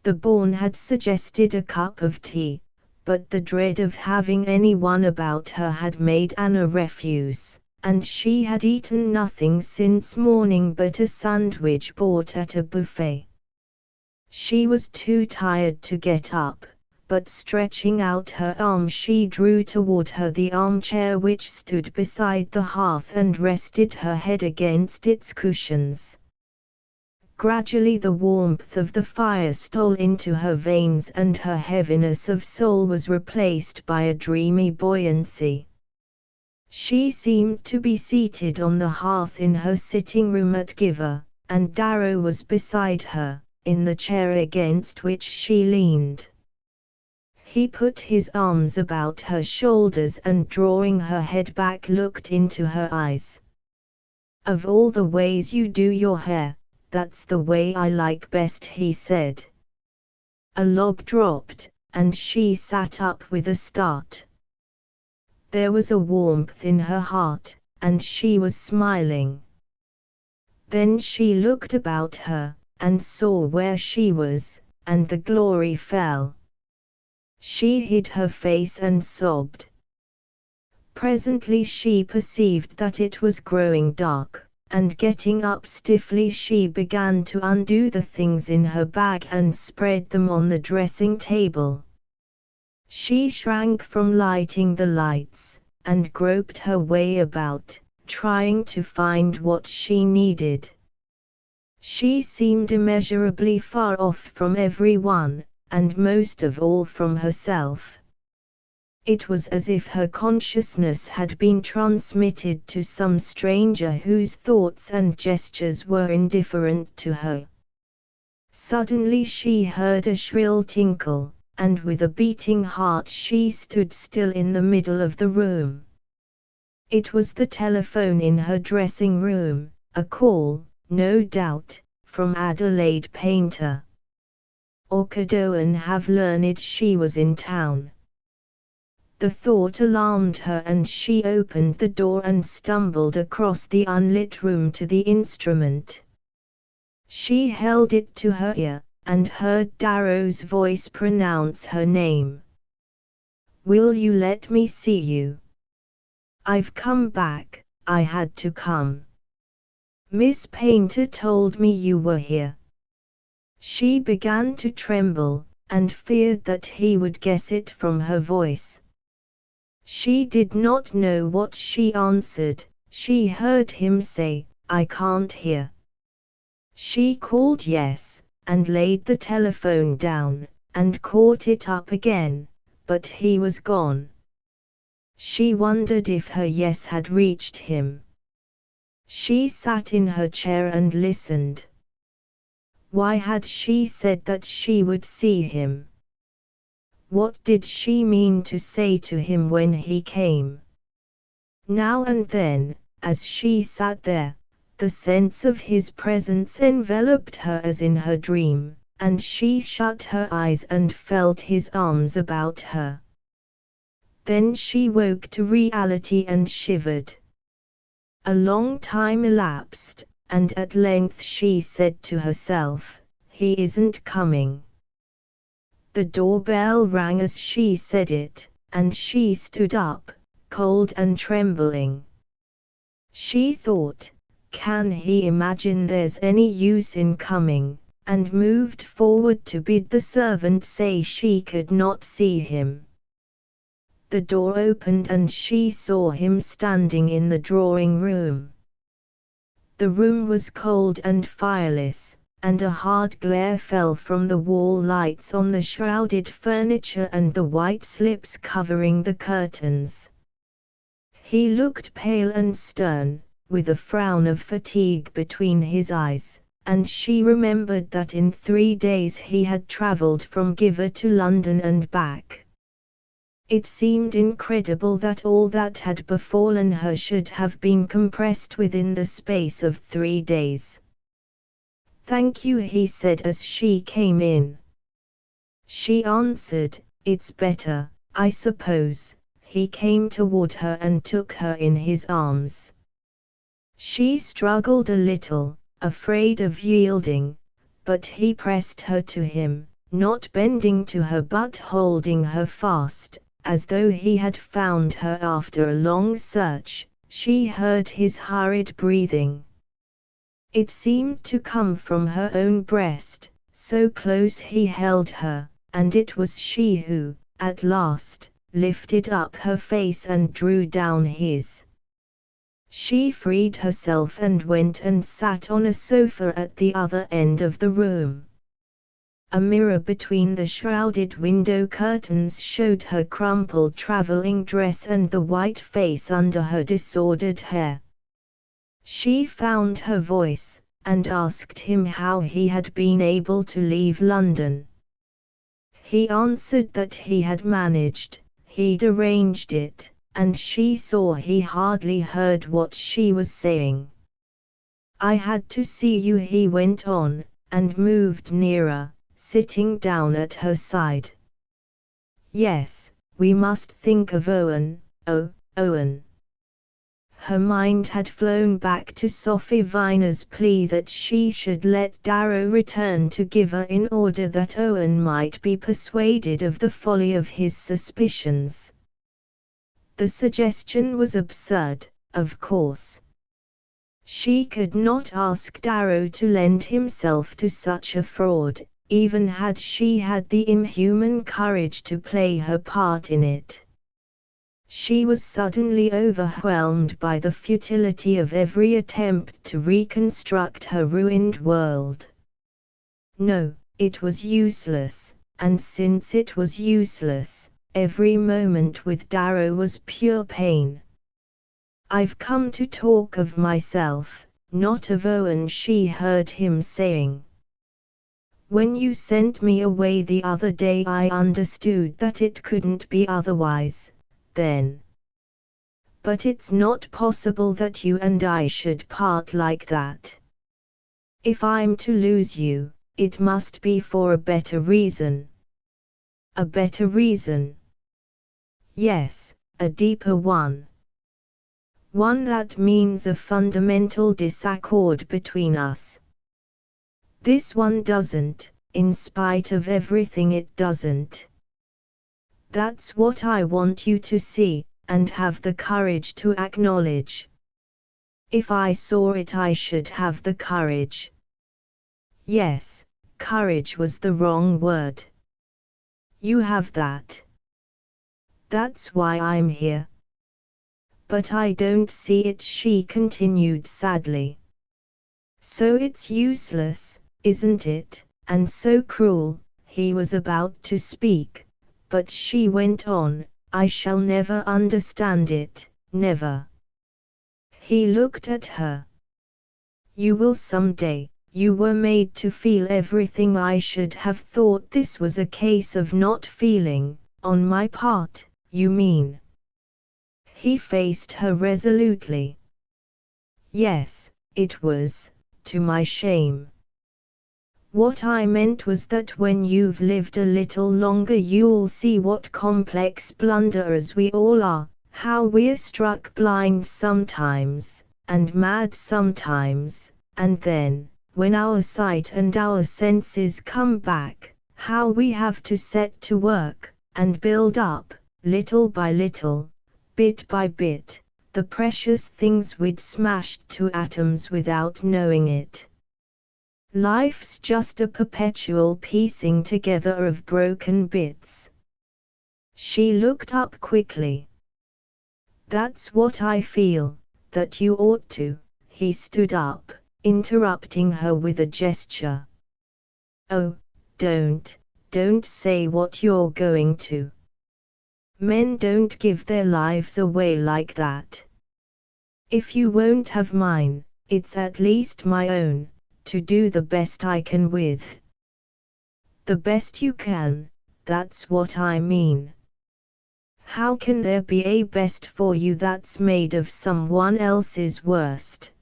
Speaker 1: The Bourne had suggested a cup of tea, but the dread of having anyone about her had made Anna refuse, and she had eaten nothing since morning but a sandwich bought at a buffet. She was too tired to get up, but stretching out her arm she drew toward her the armchair which stood beside the hearth and rested her head against its cushions. Gradually the warmth of the fire stole into her veins and her heaviness of soul was replaced by a dreamy buoyancy. She seemed to be seated on the hearth in her sitting room at Giver, and Darrow was beside her, in the chair against which she leaned. He put his arms about her shoulders and drawing her head back looked into her eyes. "Of all the ways you do your hair, that's the way I like best," he said. A log dropped, and she sat up with a start. There was a warmth in her heart, and she was smiling. Then she looked about her, and saw where she was, and the glory fell. She hid her face and sobbed. Presently she perceived that it was growing dark, and getting up stiffly she began to undo the things in her bag and spread them on the dressing table. She shrank from lighting the lights, and groped her way about, trying to find what she needed. She seemed immeasurably far off from everyone, and most of all from herself. It was as if her consciousness had been transmitted to some stranger whose thoughts and gestures were indifferent to her. Suddenly she heard a shrill tinkle, and with a beating heart she stood still in the middle of the room. It was the telephone in her dressing room, a call, no doubt, from Adelaide Painter. Or could Owen have learned she was in town? The thought alarmed her and she opened the door and stumbled across the unlit room to the instrument. She held it to her ear, and heard Darrow's voice pronounce her name. "Will you let me see you? I've come back, I had to come. Miss Painter told me you were here." She began to tremble, and feared that he would guess it from her voice. She did not know what she answered. She heard him say, "I can't hear." She called yes, and laid the telephone down, and caught it up again, but he was gone. She wondered if her yes had reached him. She sat in her chair and listened. Why had she said that she would see him? What did she mean to say to him when he came? Now and then, as she sat there, the sense of his presence enveloped her as in her dream, and she shut her eyes and felt his arms about her. Then she woke to reality and shivered. A long time elapsed, and at length she said to herself, "He isn't coming." The doorbell rang as she said it, and she stood up, cold and trembling. She thought, "Can he imagine there's any use in coming?" and moved forward to bid the servant say she could not see him. The door opened and she saw him standing in the drawing room. The room was cold and fireless, and a hard glare fell from the wall lights on the shrouded furniture and the white slips covering the curtains. He looked pale and stern, with a frown of fatigue between his eyes, and she remembered that in 3 days he had travelled from Giver to London and back. It seemed incredible that all that had befallen her should have been compressed within the space of 3 days. "Thank you," he said as she came in. She answered, "It's better, I suppose." He came toward her and took her in his arms. She struggled a little, afraid of yielding, but he pressed her to him, not bending to her but holding her fast, as though he had found her after a long search. She heard his hurried breathing. It seemed to come from her own breast, so close he held her, and it was she who, at last, lifted up her face and drew down his. She freed herself and went and sat on a sofa at the other end of the room. A mirror between the shrouded window curtains showed her crumpled traveling dress and the white face under her disordered hair. She found her voice, and asked him how he had been able to leave London. He answered that he had managed. He'd arranged it, and she saw he hardly heard what she was saying. "I had to see you," he went on, and moved nearer, sitting down at her side. "Yes, we must think of Owen, oh, Owen." Her mind had flown back to Sophie Viner's plea that she should let Darrow return to Giver in order that Owen might be persuaded of the folly of his suspicions. The suggestion was absurd, of course. She could not ask Darrow to lend himself to such a fraud, even had she had the inhuman courage to play her part in it. She was suddenly overwhelmed by the futility of every attempt to reconstruct her ruined world. No, it was useless, and since it was useless, every moment with Darrow was pure pain. "I've come to talk of myself, not of Owen," she heard him saying. "When you sent me away the other day I understood that it couldn't be otherwise, then. But it's not possible that you and I should part like that. If I'm to lose you, it must be for a better reason." "A better reason?" "Yes, a deeper one. One that means a fundamental disaccord between us. This one doesn't, in spite of everything it doesn't. That's what I want you to see, and have the courage to acknowledge." "If I saw it I should have the courage." Yes, courage was the wrong word. "You have that. That's why I'm here." "But I don't see it," she continued sadly. "So it's useless, isn't it, and so cruel." He was about to speak, but she went on, "I shall never understand it, never." He looked at her. "You will someday. You were made to feel everything. I should have thought this was a case of not feeling, on my part, you mean?" He faced her resolutely. "Yes, it was, to my shame. What I meant was that when you've lived a little longer you'll see what complex blunderers we all are, how we're struck blind sometimes, and mad sometimes, and then, when our sight and our senses come back, how we have to set to work, and build up, little by little, bit by bit, the precious things we'd smashed to atoms without knowing it. Life's just a perpetual piecing together of broken bits." She looked up quickly. "That's what I feel, that you ought to." He stood up, interrupting her with a gesture. "Oh, don't say what you're going to." Men don't give their lives away like that. If you won't have mine, it's at least my own, to do the best I can with. The best you can, that's what I mean. How can there be a best for you that's made of someone else's worst?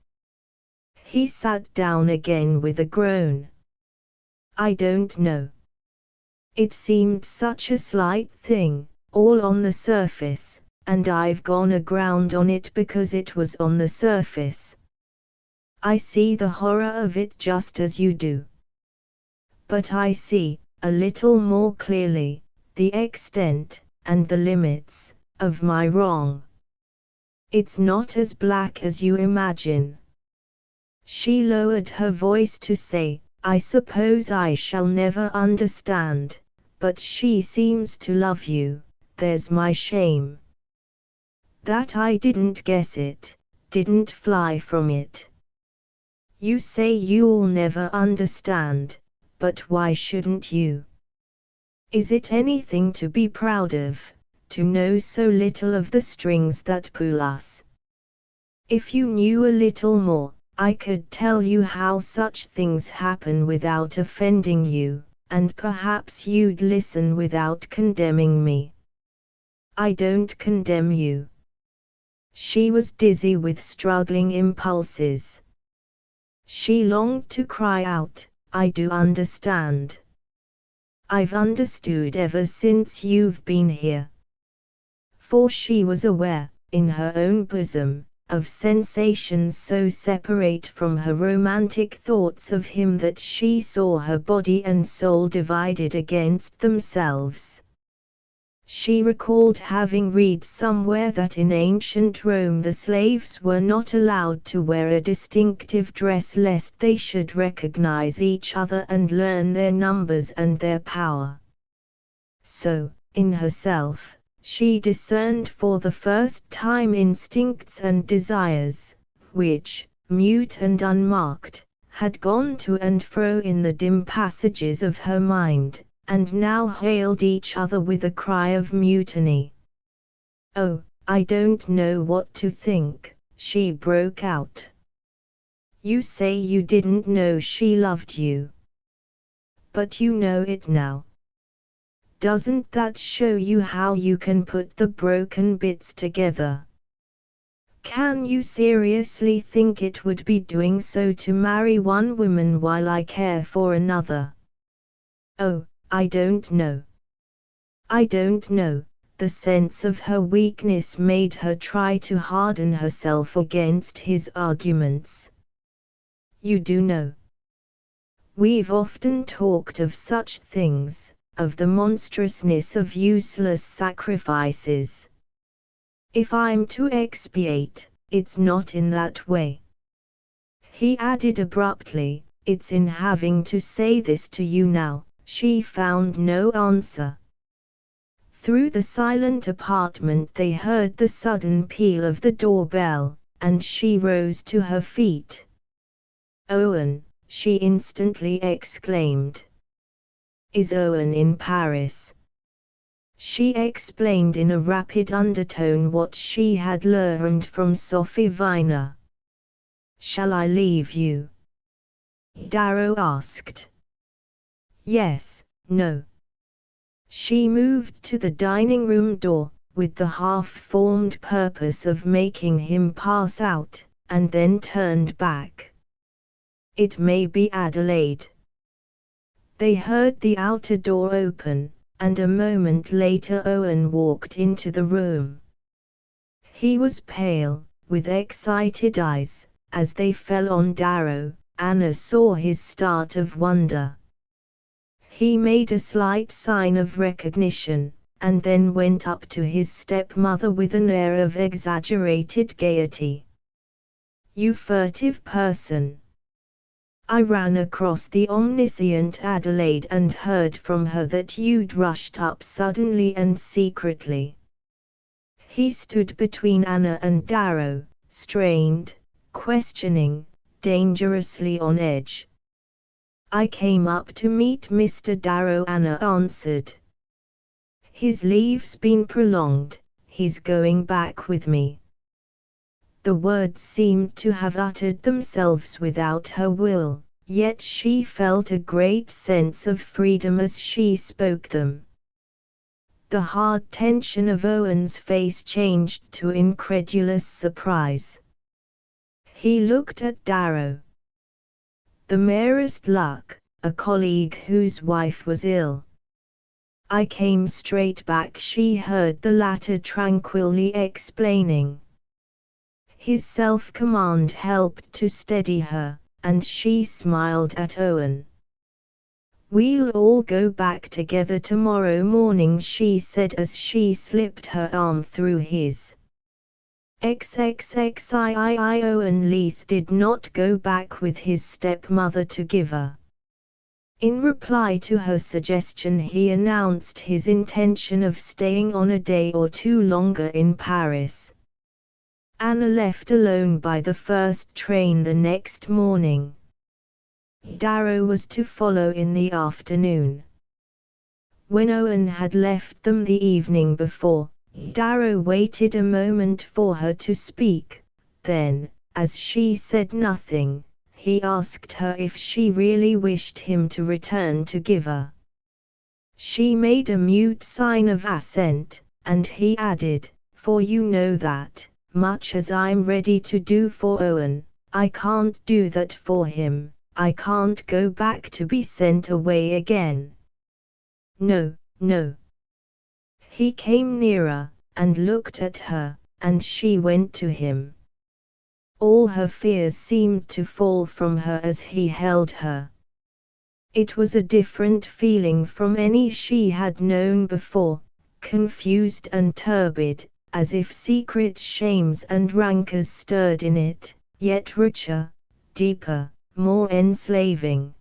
Speaker 1: He sat down again with a groan. I don't know. It seemed such a slight thing, all on the surface, and I've gone aground on it because it was on the surface. I see the horror of it just as you do. But I see, a little more clearly, the extent, and the limits, of my wrong. It's not as black as you imagine. She lowered her voice to say, I suppose I shall never understand, but she seems to love you, there's my shame. That I didn't guess it, didn't fly from it. You say you'll never understand, but why shouldn't you? Is it anything to be proud of, to know so little of the strings that pull us? If you knew a little more, I could tell you how such things happen without offending you, and perhaps you'd listen without condemning me. I don't condemn you. She was dizzy with struggling impulses. She longed to cry out, I do understand. I've understood ever since you've been here. For she was aware, in her own bosom, of sensations so separate from her romantic thoughts of him that she saw her body and soul divided against themselves. She recalled having read somewhere that in ancient Rome the slaves were not allowed to wear a distinctive dress lest they should recognize each other and learn their numbers and their power. So, in herself, she discerned for the first time instincts and desires, which, mute and unmarked, had gone to and fro in the dim passages of her mind, and now hailed each other with a cry of mutiny. Oh, I don't know what to think, she broke out. You say you didn't know she loved you. But you know it now. Doesn't that show you how you can put the broken bits together? Can you seriously think it would be doing so to marry one woman while I care for another? Oh, I don't know. I don't know. The sense of her weakness made her try to harden herself against his arguments. You do know. We've often talked of such things, of the monstrousness of useless sacrifices. If I'm to expiate, it's not in that way. He added abruptly, it's in having to say this to you now. She found no answer. Through the silent apartment they heard the sudden peal of the doorbell, and she rose to her feet. Owen, she instantly exclaimed. Is Owen in Paris? She explained in a rapid undertone what she had learned from Sophie Viner. Shall I leave you? Darrow asked. Yes, no. She moved to the dining room door, with the half-formed purpose of making him pass out, and then turned back. It may be Adelaide. They heard the outer door open, and a moment later Owen walked into the room. He was pale, with excited eyes. As they fell on Darrow, Anna saw his start of wonder. He made a slight sign of recognition, and then went up to his stepmother with an air of exaggerated gaiety. You furtive person! I ran across the omniscient Adelaide and heard from her that you'd rushed up suddenly and secretly. He stood between Anna and Darrow, strained, questioning, dangerously on edge. I came up to meet Mr. Darrow, Anna answered. His leave's been prolonged, he's going back with me. The words seemed to have uttered themselves without her will, yet she felt a great sense of freedom as she spoke them. The hard tension of Owen's face changed to incredulous surprise. He looked at Darrow. The merest luck, a colleague whose wife was ill. I came straight back, she heard the latter tranquilly explaining. His self-command helped to steady her, and she smiled at Owen. We'll all go back together tomorrow morning, she said as she slipped her arm through his. XXXIII. Owen Leith did not go back with his stepmother to Giver. In reply to her suggestion, he announced his intention of staying on a day or two longer in Paris. Anna left alone by the first train the next morning. Darrow was to follow in the afternoon. When Owen had left them the evening before, Darrow waited a moment for her to speak, then, as she said nothing, he asked her if she really wished him to return to Giver. She made a mute sign of assent, and he added, "For you know that, much as I'm ready to do for Owen, I can't do that for him. I can't go back to be sent away again." "No, no." He came nearer, and looked at her, and she went to him. All her fears seemed to fall from her as he held her. It was a different feeling from any she had known before, confused and turbid, as if secret shames and rancors stirred in it, yet richer, deeper, more enslaving.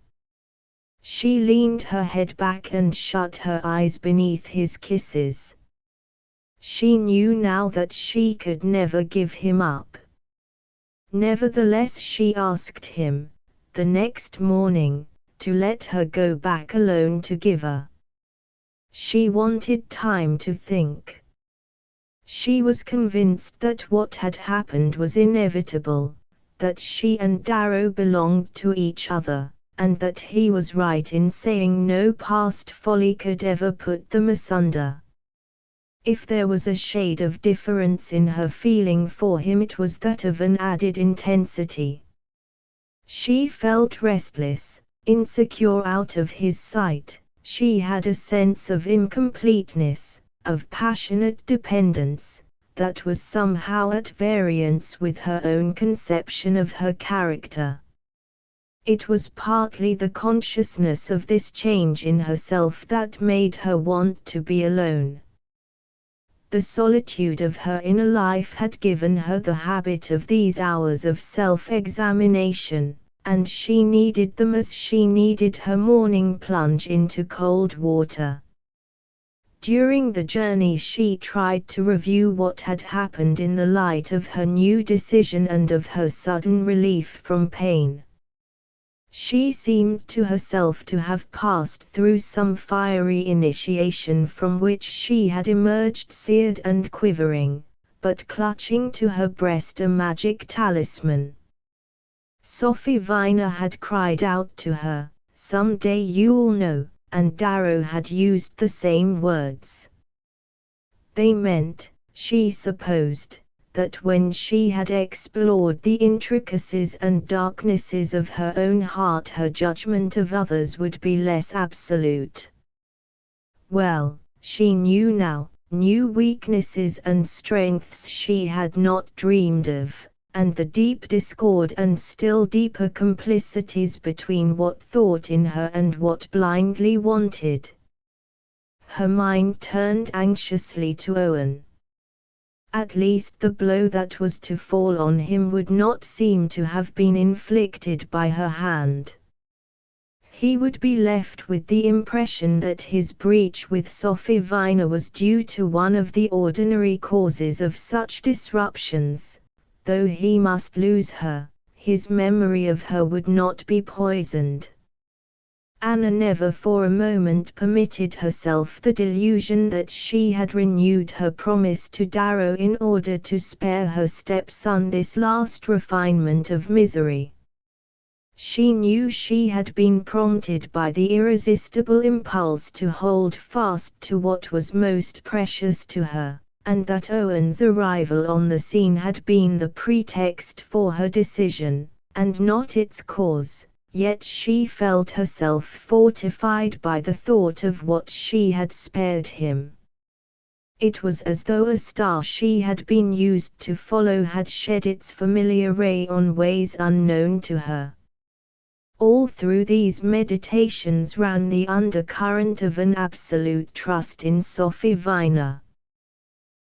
Speaker 1: She leaned her head back and shut her eyes beneath his kisses. She knew now that she could never give him up. Nevertheless, she asked him, the next morning, to let her go back alone to Giver. She wanted time to think. She was convinced that what had happened was inevitable, that she and Darrow belonged to each other, and that he was right in saying no past folly could ever put them asunder. If there was a shade of difference in her feeling for him, it was that of an added intensity. She felt restless, insecure out of his sight. She had a sense of incompleteness, of passionate dependence, that was somehow at variance with her own conception of her character. It was partly the consciousness of this change in herself that made her want to be alone. The solitude of her inner life had given her the habit of these hours of self-examination, and she needed them as she needed her morning plunge into cold water. During the journey she tried to review what had happened in the light of her new decision and of her sudden relief from pain. She seemed to herself to have passed through some fiery initiation from which she had emerged seared and quivering, but clutching to her breast a magic talisman. Sophie Viner had cried out to her, "Someday you'll know," and Darrow had used the same words. They meant, she supposed, that when she had explored the intricacies and darknesses of her own heart, her judgment of others would be less absolute. Well, she knew now, new weaknesses and strengths she had not dreamed of, and the deep discord and still deeper complicities between what thought in her and what blindly wanted. Her mind turned anxiously to Owen. At least the blow that was to fall on him would not seem to have been inflicted by her hand. He would be left with the impression that his breach with Sophie Viner was due to one of the ordinary causes of such disruptions. Though he must lose her, his memory of her would not be poisoned. Anna never for a moment permitted herself the delusion that she had renewed her promise to Darrow in order to spare her stepson this last refinement of misery. She knew she had been prompted by the irresistible impulse to hold fast to what was most precious to her, and that Owen's arrival on the scene had been the pretext for her decision, and not its cause. Yet she felt herself fortified by the thought of what she had spared him. It was as though a star she had been used to follow had shed its familiar ray on ways unknown to her. All through these meditations ran the undercurrent of an absolute trust in Sophie Viner.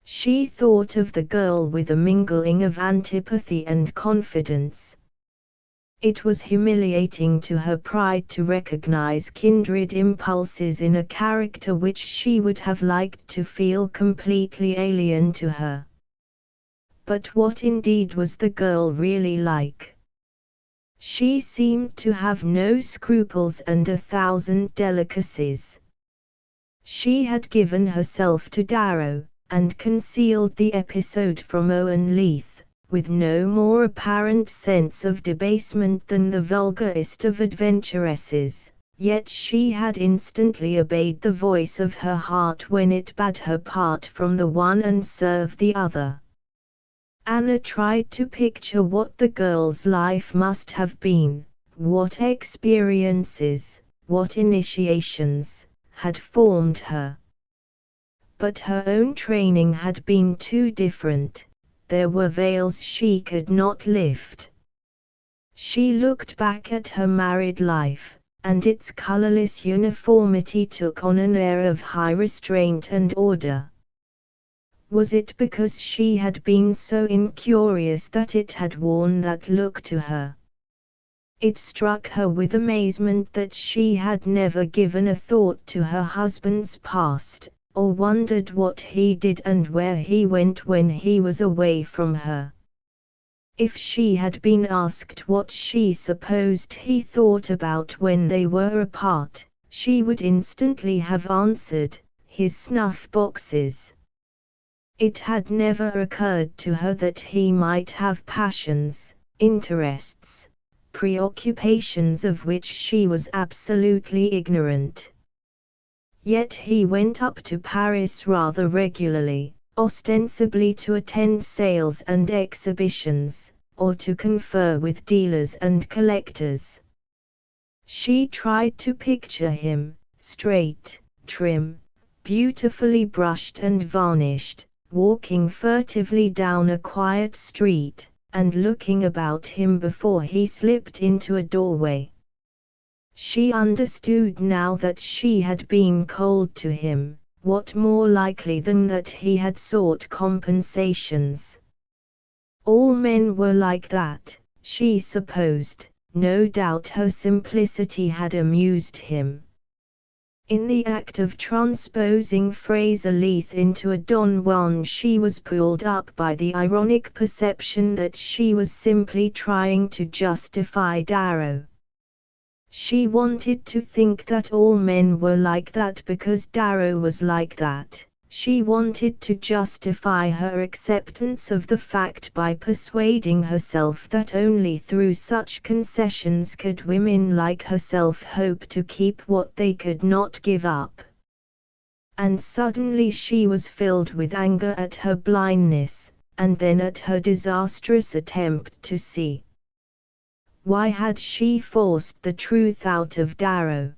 Speaker 1: She thought of the girl with a mingling of antipathy and confidence. It was humiliating to her pride to recognize kindred impulses in a character which she would have liked to feel completely alien to her. But what indeed was the girl really like? She seemed to have no scruples and 1,000 delicacies. She had given herself to Darrow, and concealed the episode from Owen Leith, with no more apparent sense of debasement than the vulgarest of adventuresses, yet she had instantly obeyed the voice of her heart when it bade her part from the one and serve the other. Anna tried to picture what the girl's life must have been, what experiences, what initiations, had formed her. But her own training had been too different. There were veils she could not lift. She looked back at her married life, and its colorless uniformity took on an air of high restraint and order. Was it because she had been so incurious that it had worn that look to her? It struck her with amazement that she had never given a thought to her husband's past, or wondered what he did and where he went when he was away from her. If she had been asked what she supposed he thought about when they were apart, she would instantly have answered, his snuff boxes. It had never occurred to her that he might have passions, interests, preoccupations of which she was absolutely ignorant. Yet he went up to Paris rather regularly, ostensibly to attend sales and exhibitions, or to confer with dealers and collectors. She tried to picture him, straight, trim, beautifully brushed and varnished, walking furtively down a quiet street, and looking about him before he slipped into a doorway. She understood now that she had been cold to him. What more likely than that he had sought compensations? All men were like that, she supposed. No doubt her simplicity had amused him. In the act of transposing Fraser Leith into a Don Juan, she was pulled up by the ironic perception that she was simply trying to justify Darrow. She wanted to think that all men were like that because Darrow was like that. She wanted to justify her acceptance of the fact by persuading herself that only through such concessions could women like herself hope to keep what they could not give up. And suddenly she was filled with anger at her blindness, and then at her disastrous attempt to see. Why had she forced the truth out of Darrow?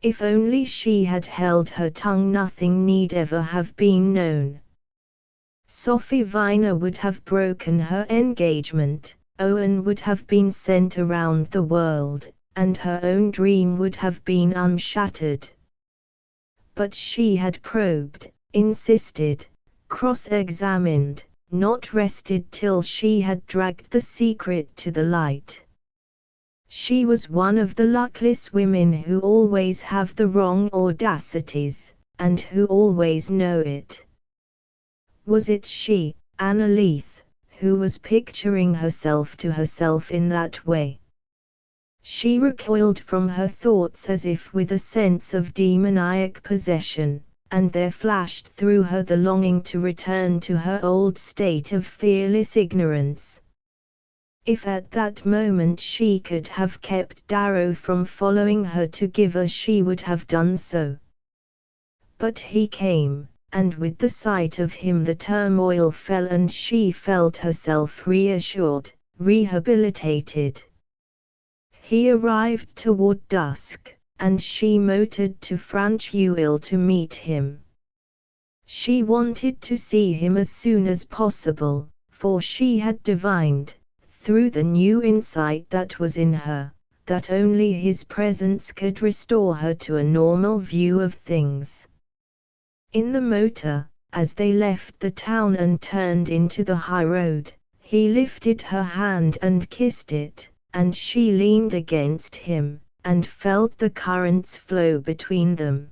Speaker 1: If only she had held her tongue, nothing need ever have been known. Sophie Viner would have broken her engagement, Owen would have been sent around the world, and her own dream would have been unshattered. But she had probed, insisted, cross-examined, not rested till she had dragged the secret to the light. She was one of the luckless women who always have the wrong audacities, and who always know it. Was it she, Anna Leith, who was picturing herself to herself in that way? She recoiled from her thoughts as if with a sense of demoniac possession, and there flashed through her the longing to return to her old state of fearless ignorance. If at that moment she could have kept Darrow from following her to Giver, she would have done so. But he came, and with the sight of him the turmoil fell, and she felt herself reassured, rehabilitated. He arrived toward dusk, and she motored to Francheuil to meet him. She wanted to see him as soon as possible, for she had divined, through the new insight that was in her, that only his presence could restore her to a normal view of things. In the motor, as they left the town and turned into the high road, he lifted her hand and kissed it, and she leaned against him, and felt the currents flow between them.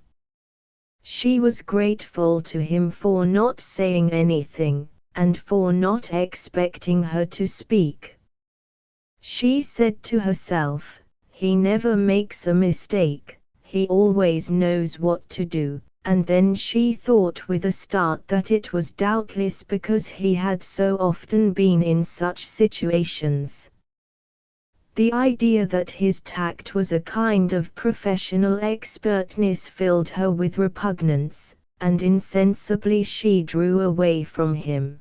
Speaker 1: She was grateful to him for not saying anything, and for not expecting her to speak. She said to herself, "He never makes a mistake, he always knows what to do," and then she thought with a start that it was doubtless because he had so often been in such situations. The idea that his tact was a kind of professional expertness filled her with repugnance, and insensibly she drew away from him.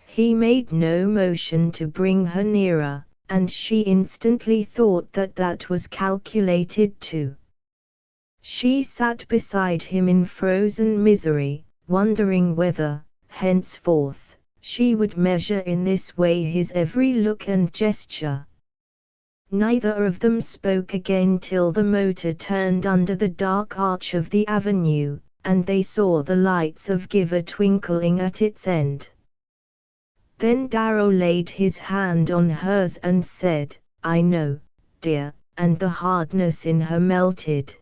Speaker 1: He made no motion to bring her nearer, and she instantly thought that that was calculated too. She sat beside him in frozen misery, wondering whether, henceforth, she would measure in this way his every look and gesture. Neither of them spoke again till the motor turned under the dark arch of the avenue, and they saw the lights of Giver twinkling at its end. Then Darrow laid his hand on hers and said, "I know, dear," and the hardness in her melted.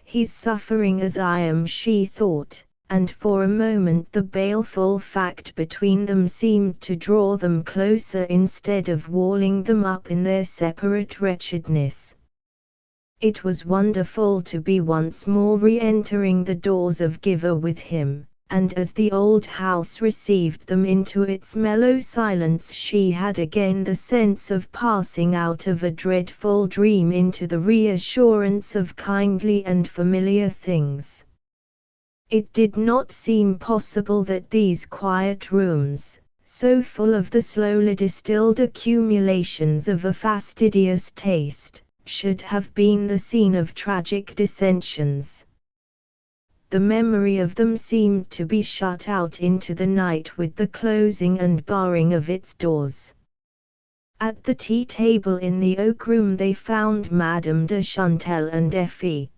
Speaker 1: "He's suffering as I am," she thought, and for a moment the baleful fact between them seemed to draw them closer instead of walling them up in their separate wretchedness. It was wonderful to be once more re-entering the doors of Giver with him, and as the old house received them into its mellow silence she had again the sense of passing out of a dreadful dream into the reassurance of kindly and familiar things. It did not seem possible that these quiet rooms, so full of the slowly distilled accumulations of a fastidious taste, should have been the scene of tragic dissensions. The memory of them seemed to be shut out into the night with the closing and barring of its doors. At the tea-table in the oak room they found Madame de Chantal and Effie.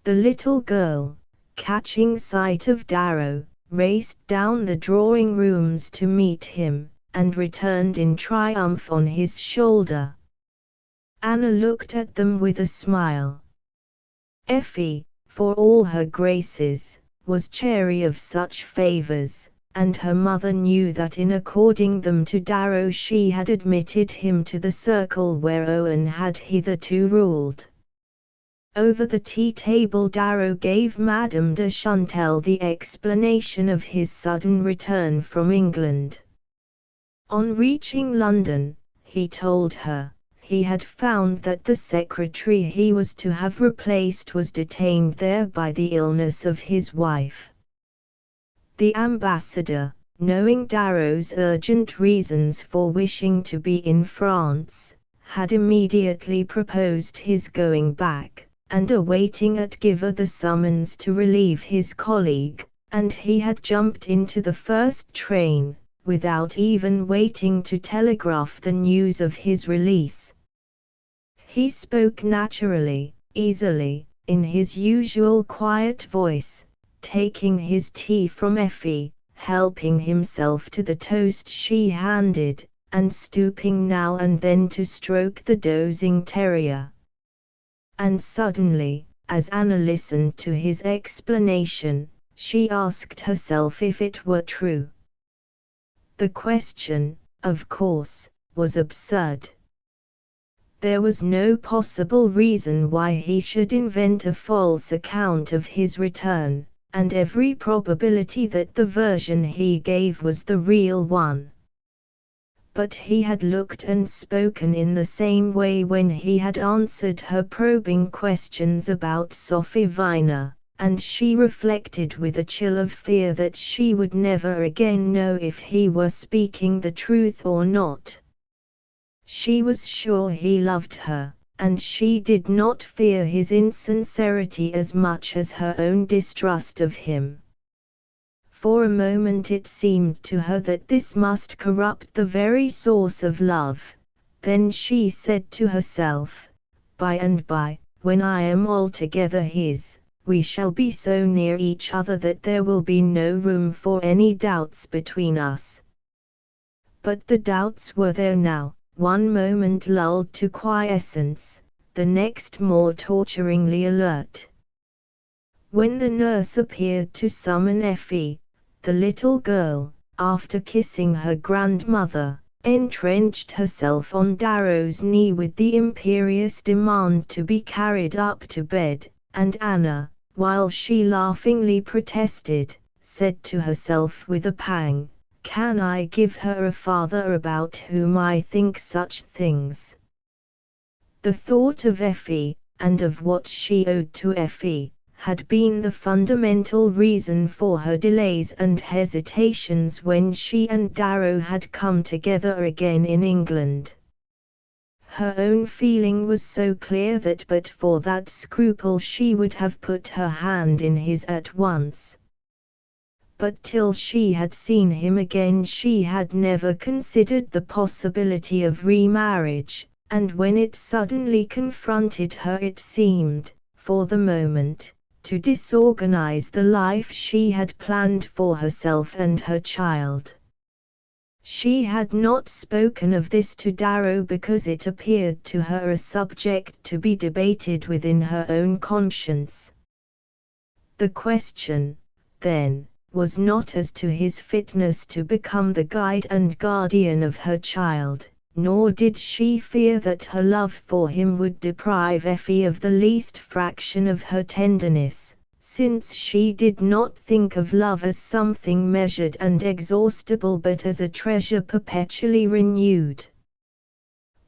Speaker 1: The little girl, catching sight of Darrow, raced down the drawing rooms to meet him, and returned in triumph on his shoulder. Anna looked at them with a smile. Effie, for all her graces, was chary of such favors, and her mother knew that in according them to Darrow she had admitted him to the circle where Owen had hitherto ruled. Over the tea-table Darrow gave Madame de Chantal the explanation of his sudden return from England. On reaching London, he told her, he had found that the secretary he was to have replaced was detained there by the illness of his wife. The ambassador, knowing Darrow's urgent reasons for wishing to be in France, had immediately proposed his going back, and awaiting at Giver the summons to relieve his colleague, and he had jumped into the first train, without even waiting to telegraph the news of his release. He spoke naturally, easily, in his usual quiet voice, taking his tea from Effie, helping himself to the toast she handed, and stooping now and then to stroke the dozing terrier. And suddenly, as Anna listened to his explanation, she asked herself if it were true. The question, of course, was absurd. there was no possible reason why he should invent a false account of his return, and every probability that the version he gave was the real one. But he had looked and spoken in the same way when he had answered her probing questions about Sophie Viner, and she reflected with a chill of fear that she would never again know if he were speaking the truth or not. She was sure he loved her, and she did not fear his insincerity as much as her own distrust of him. For a moment it seemed to her that this must corrupt the very source of love. Then she said to herself, "By and by, when I am altogether his, we shall be so near each other that there will be no room for any doubts between us." But the doubts were there now, one moment lulled to quiescence, the next more torturingly alert. When the nurse appeared to summon Effie, the little girl, after kissing her grandmother, entrenched herself on Darrow's knee with the imperious demand to be carried up to bed, and Anna, while she laughingly protested, said to herself with a pang, "Can I give her a father about whom I think such things?" The thought of Effie, and of what she owed to Effie, had been the fundamental reason for her delays and hesitations when she and Darrow had come together again in England. Her own feeling was so clear that but for that scruple she would have put her hand in his at once. But till she had seen him again she had never considered the possibility of remarriage, and when it suddenly confronted her it seemed, for the moment, to disorganize the life she had planned for herself and her child. She had not spoken of this to Darrow because it appeared to her a subject to be debated within her own conscience. The question, then, was not as to his fitness to become the guide and guardian of her child, nor did she fear that her love for him would deprive Effie of the least fraction of her tenderness, since she did not think of love as something measured and exhaustible but as a treasure perpetually renewed.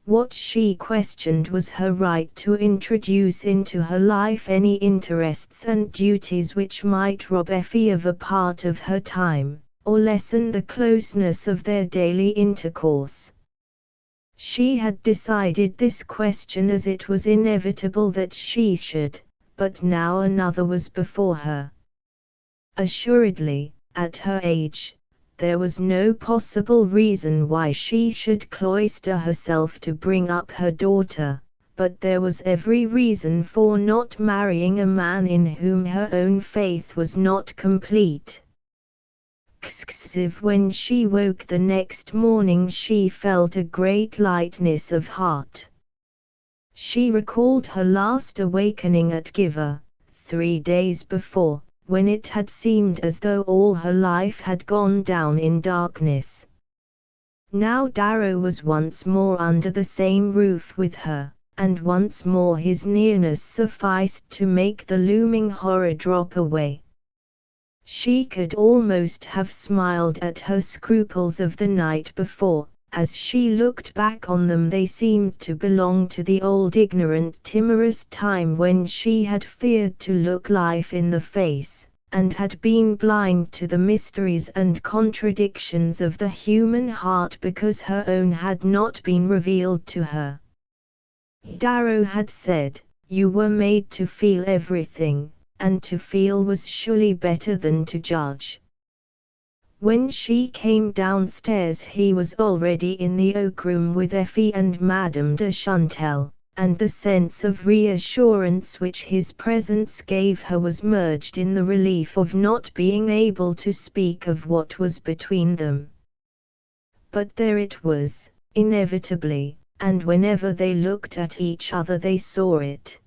Speaker 1: What she questioned was her right to introduce into her life any interests and duties which might rob Effie of a part of her time, or lessen the closeness of their daily intercourse. She had decided this question as it was inevitable that she should, but now another was before her. Assuredly, at her age, there was no possible reason why she should cloister herself to bring up her daughter, but there was every reason for not marrying a man in whom her own faith was not complete. When she woke the next morning she felt a great lightness of heart. She recalled her last awakening at Giver, 3 days before, when it had seemed as though all her life had gone down in darkness. Now Darrow was once more under the same roof with her, and once more his nearness sufficed to make the looming horror drop away. She could almost have smiled at her scruples of the night before. As she looked back on them they seemed to belong to the old ignorant timorous time when she had feared to look life in the face, and had been blind to the mysteries and contradictions of the human heart because her own had not been revealed to her. Darrow had said, "You were made to feel everything, and to feel was surely better than to judge." When she came downstairs he was already in the oak room with Effie and Madame de Chantal, and the sense of reassurance which his presence gave her was merged in the relief of not being able to speak of what was between them. But there it was, inevitably, and whenever they looked at each other they saw it.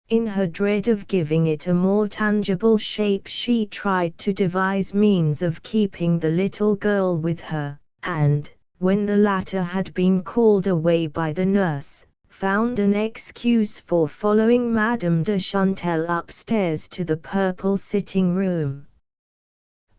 Speaker 1: In her dread of giving it a more tangible shape she tried to devise means of keeping the little girl with her, and, when the latter had been called away by the nurse, found an excuse for following Madame de Chantel upstairs to the purple sitting room.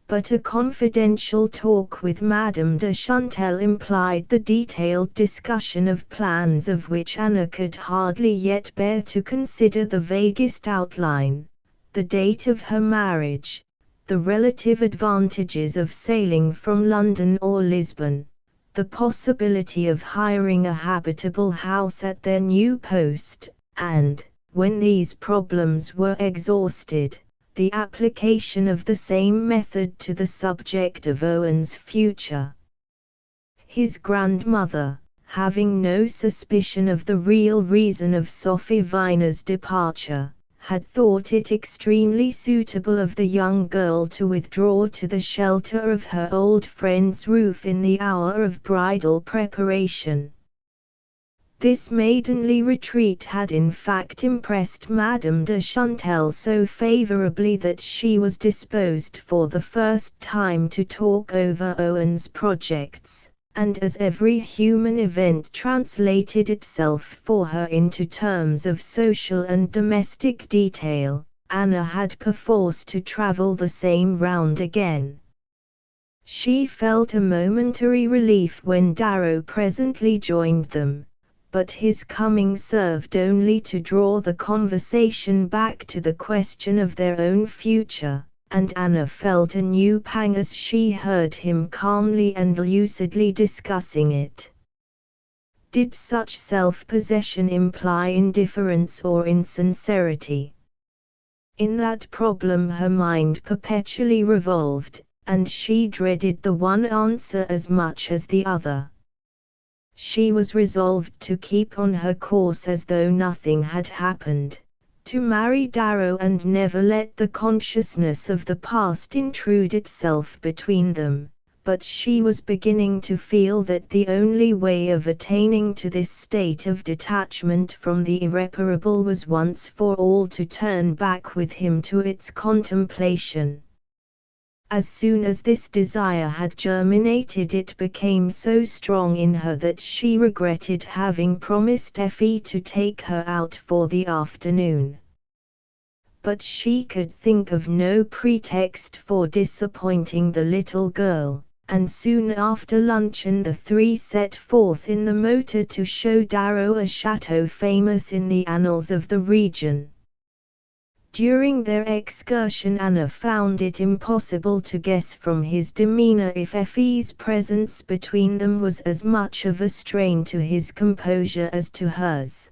Speaker 1: But a confidential talk with Madame de Chantel implied the detailed discussion of plans of which Anna could hardly yet bear to consider the vaguest outline: the date of her marriage, the relative advantages of sailing from London or Lisbon, the possibility of hiring a habitable house at their new post, and, when these problems were exhausted, the application of the same method to the subject of Owen's future. His grandmother, having no suspicion of the real reason of Sophie Viner's departure, had thought it extremely suitable of the young girl to withdraw to the shelter of her old friend's roof in the hour of bridal preparation. This maidenly retreat had in fact impressed Madame de Chantel so favourably that she was disposed for the first time to talk over Owen's projects, and as every human event translated itself for her into terms of social and domestic detail, Anna had perforce to travel the same round again. She felt a momentary relief when Darrow presently joined them, but his coming served only to draw the conversation back to the question of their own future, and Anna felt a new pang as she heard him calmly and lucidly discussing it. Did such self-possession imply indifference or insincerity? In that problem her mind perpetually revolved, and she dreaded the one answer as much as the other. She was resolved to keep on her course as though nothing had happened, to marry Darrow and never let the consciousness of the past intrude itself between them, but she was beginning to feel that the only way of attaining to this state of detachment from the irreparable was once for all to turn back with him to its contemplation. As soon as this desire had germinated, it became so strong in her that she regretted having promised Effie to take her out for the afternoon. But she could think of no pretext for disappointing the little girl, and soon after luncheon the three set forth in the motor to show Darrow a chateau famous in the annals of the region. During their excursion Anna found it impossible to guess from his demeanor if Effie's presence between them was as much of a strain to his composure as to hers.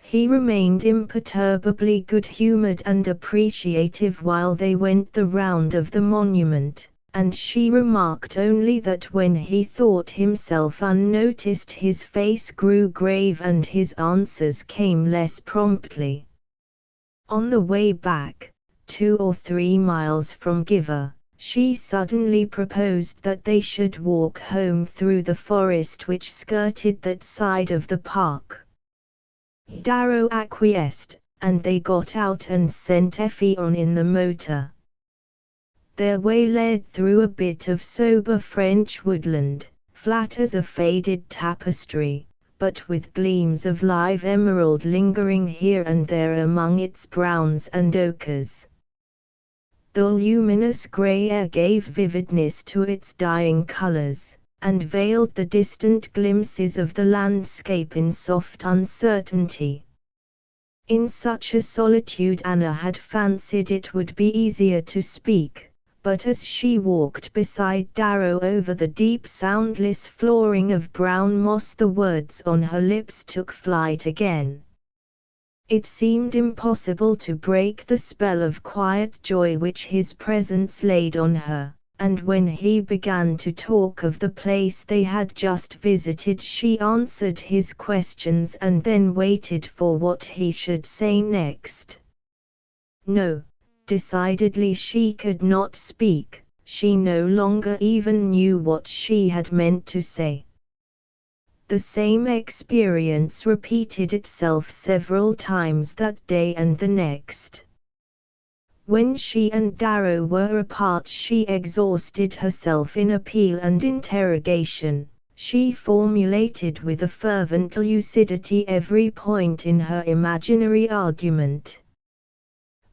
Speaker 1: He remained imperturbably good-humored and appreciative while they went the round of the monument, and she remarked only that when he thought himself unnoticed his face grew grave and his answers came less promptly. On the way back, 2 or 3 miles from Giver, she suddenly proposed that they should walk home through the forest which skirted that side of the park. Darrow acquiesced, and they got out and sent Effie on in the motor. Their way led through a bit of sober French woodland, flat as a faded tapestry, but with gleams of live emerald lingering here and there among its browns and ochres. The luminous grey air gave vividness to its dying colours, and veiled the distant glimpses of the landscape in soft uncertainty. In such a solitude Anna had fancied it would be easier to speak, but as she walked beside Darrow over the deep soundless flooring of brown moss the words on her lips took flight again. It seemed impossible to break the spell of quiet joy which his presence laid on her, and when he began to talk of the place they had just visited she answered his questions and then waited for what he should say next. No. Decidedly she could not speak, she no longer even knew what she had meant to say. The same experience repeated itself several times that day and the next. When she and Darrow were apart she exhausted herself in appeal and interrogation, She formulated with a fervent lucidity every point in her imaginary argument.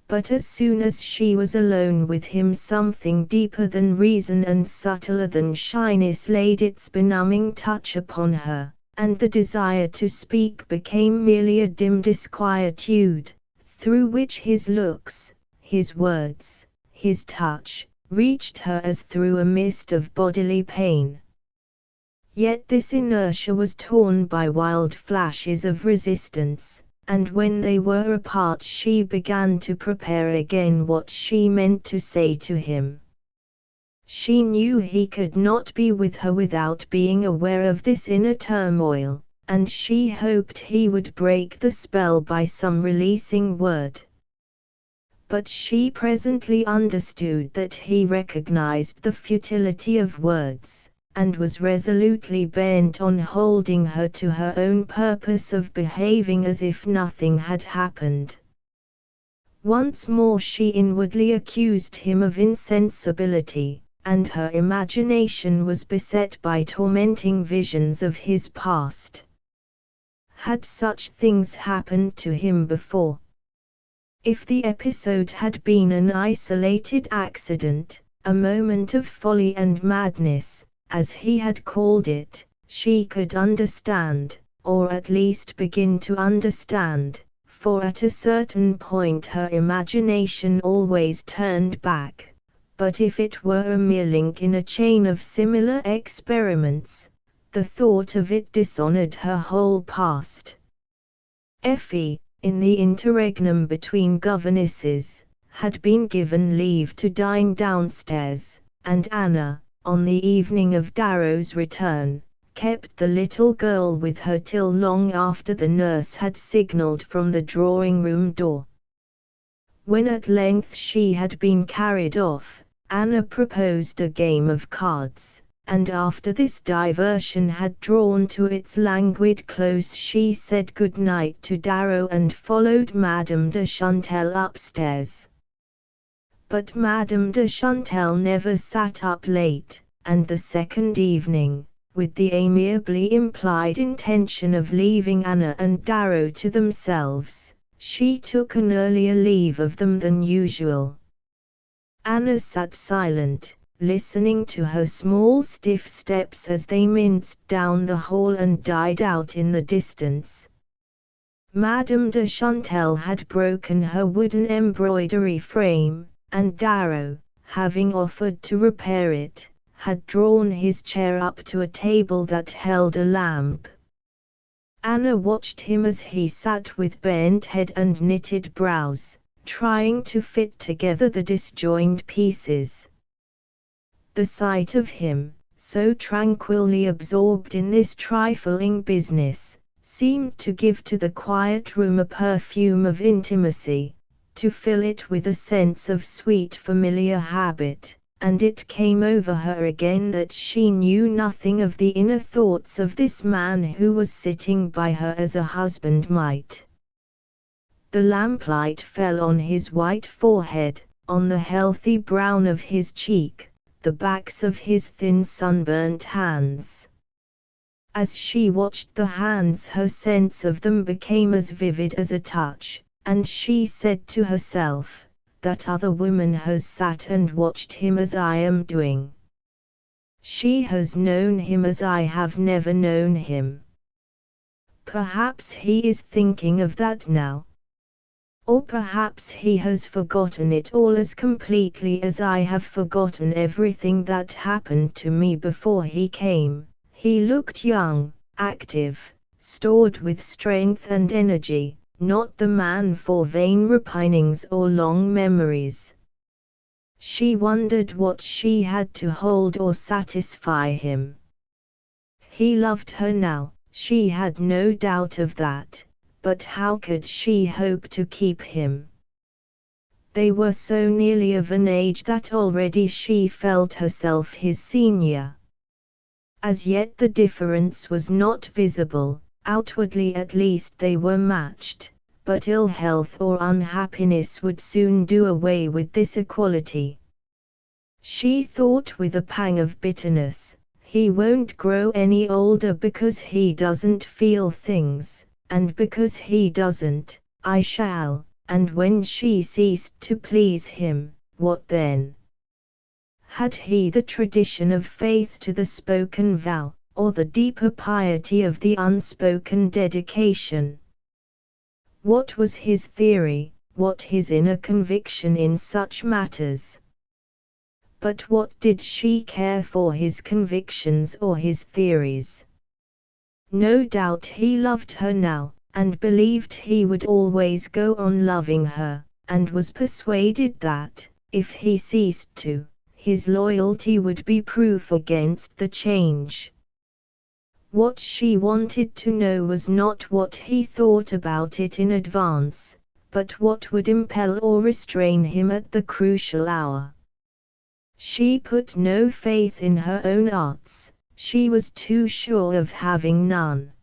Speaker 1: But as soon as she was alone with him, something deeper than reason and subtler than shyness laid its benumbing touch upon her, and the desire to speak became merely a dim disquietude, through which his looks, his words, his touch, reached her as through a mist of bodily pain. Yet this inertia was torn by wild flashes of resistance, and when they were apart she began to prepare again what she meant to say to him. She knew he could not be with her without being aware of this inner turmoil, and she hoped he would break the spell by some releasing word. But she presently understood that he recognized the futility of words, and was resolutely bent on holding her to her own purpose of behaving as if nothing had happened. Once more she inwardly accused him of insensibility, and her imagination was beset by tormenting visions of his past. Had such things happened to him before? If the episode had been an isolated accident, a moment of folly and madness, as he had called it, she could understand, or at least begin to understand, for at a certain point her imagination always turned back. But if it were a mere link in a chain of similar experiments, the thought of it dishonored her whole past. Effie, in the interregnum between governesses, had been given leave to dine downstairs, and Anna, on the evening of Darrow's return, kept the little girl with her till long after the nurse had signalled from the drawing-room door. When at length she had been carried off, Anna proposed a game of cards, and after this diversion had drawn to its languid close she said good night to Darrow and followed Madame de Chantal upstairs. But Madame de Chantal never sat up late, and the second evening, with the amiably implied intention of leaving Anna and Darrow to themselves, she took an earlier leave of them than usual. Anna sat silent, listening to her small stiff steps as they minced down the hall and died out in the distance. Madame de Chantal had broken her wooden embroidery frame, and Darrow, having offered to repair it, had drawn his chair up to a table that held a lamp. Anna watched him as he sat with bent head and knitted brows, trying to fit together the disjoined pieces. The sight of him, so tranquilly absorbed in this trifling business, seemed to give to the quiet room a perfume of intimacy, to fill it with a sense of sweet familiar habit, and it came over her again that she knew nothing of the inner thoughts of this man who was sitting by her as a husband might. The lamplight fell on his white forehead, on the healthy brown of his cheek, the backs of his thin sunburnt hands. As she watched the hands her sense of them became as vivid as a touch, and she said to herself, "That other woman has sat and watched him as I am doing. She has known him as I have never known him. Perhaps he is thinking of that now. Or perhaps he has forgotten it all as completely as I have forgotten everything that happened to me before he came." He looked young, active, stored with strength and energy, not the man for vain repinings or long memories. She wondered what she had to hold or satisfy him. He loved her now, she had no doubt of that, but how could she hope to keep him? They were so nearly of an age that already she felt herself his senior. As yet the difference was not visible, outwardly at least they were matched, but ill health or unhappiness would soon do away with this equality. She thought with a pang of bitterness, He won't grow any older because he doesn't feel things, and because he doesn't, I shall. And when she ceased to please him, what then? Had he the tradition of faith to the spoken vow, or the deeper piety of the unspoken dedication? What was his theory, what his inner conviction in such matters? But what did she care for his convictions or his theories? No doubt he loved her now, and believed he would always go on loving her, and was persuaded that, if he ceased to, his loyalty would be proof against the change. What she wanted to know was not what he thought about it in advance, but what would impel or restrain him at the crucial hour. She put no faith in her own arts, she was too sure of having none.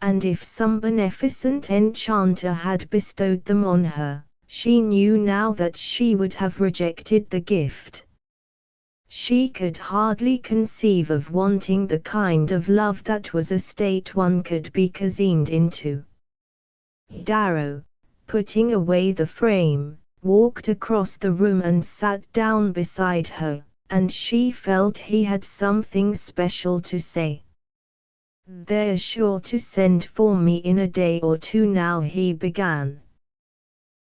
Speaker 1: And if some beneficent enchanter had bestowed them on her, she knew now that she would have rejected the gift. She could hardly conceive of wanting the kind of love that was a state one could be cozened into. Darrow, putting away the frame, walked across the room and sat down beside her, and she felt he had something special to say. "They're sure to send for me in a day or two now," he began.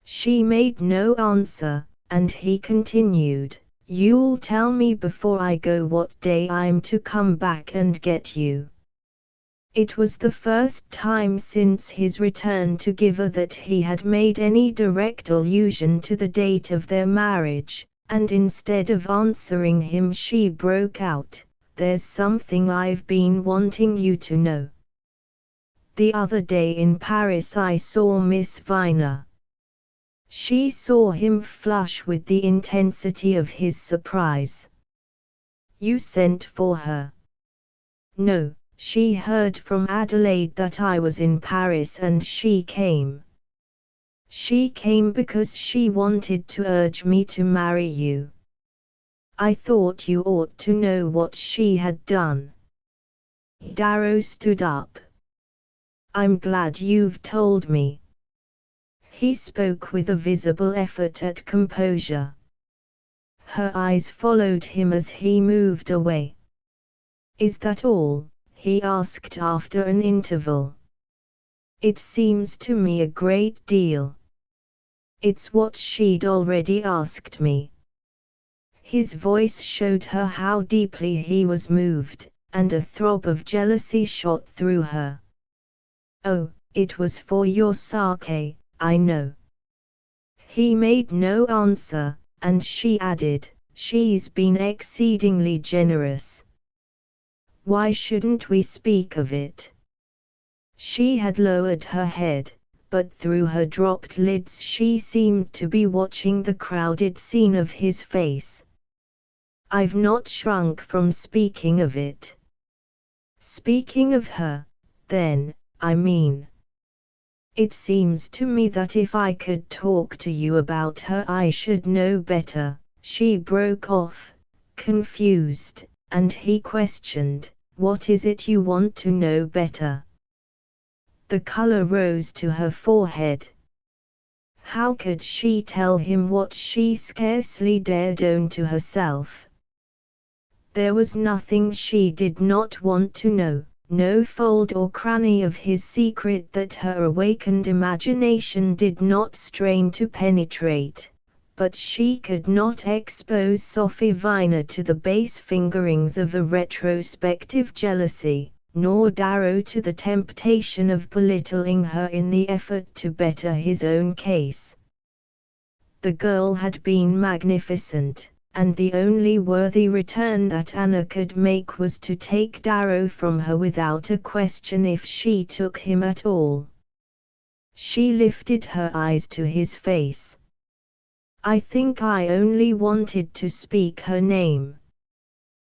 Speaker 1: She made no answer, and he continued, "You'll tell me before I go what day I'm to come back and get you." It was the first time since his return to Giver that he had made any direct allusion to the date of their marriage, and instead of answering him she broke out, "There's something I've been wanting you to know. The other day in Paris I saw Miss Viner." She saw him flush with the intensity of his surprise. "You sent for her?" "No, she heard from Adelaide that I was in Paris and she came. She came because she wanted to urge me to marry you. I thought you ought to know what she had done." Darrow stood up. "I'm glad you've told me." He spoke with a visible effort at composure. Her eyes followed him as he moved away. "Is that all?" he asked after an interval. "It seems to me a great deal." "It's what she'd already asked me." His voice showed her how deeply he was moved, and a throb of jealousy shot through her. "Oh, it was for your sake, I know." He made no answer, and she added, "She's been exceedingly generous. Why shouldn't we speak of it?" She had lowered her head, but through her dropped lids she seemed to be watching the crowded scene of his face. "I've not shrunk from speaking of it." "Speaking of her, then, I mean. It seems to me that if I could talk to you about her I should know better." She broke off, confused, and he questioned, "What is it you want to know better?" The color rose to her forehead. How could she tell him what she scarcely dared own to herself? There was nothing she did not want to know, no fold or cranny of his secret that her awakened imagination did not strain to penetrate, but she could not expose Sophie Viner to the base fingerings of a retrospective jealousy, nor Darrow to the temptation of belittling her in the effort to better his own case. The girl had been magnificent, and the only worthy return that Anna could make was to take Darrow from her without a question if she took him at all. She lifted her eyes to his face. "I think I only wanted to speak her name.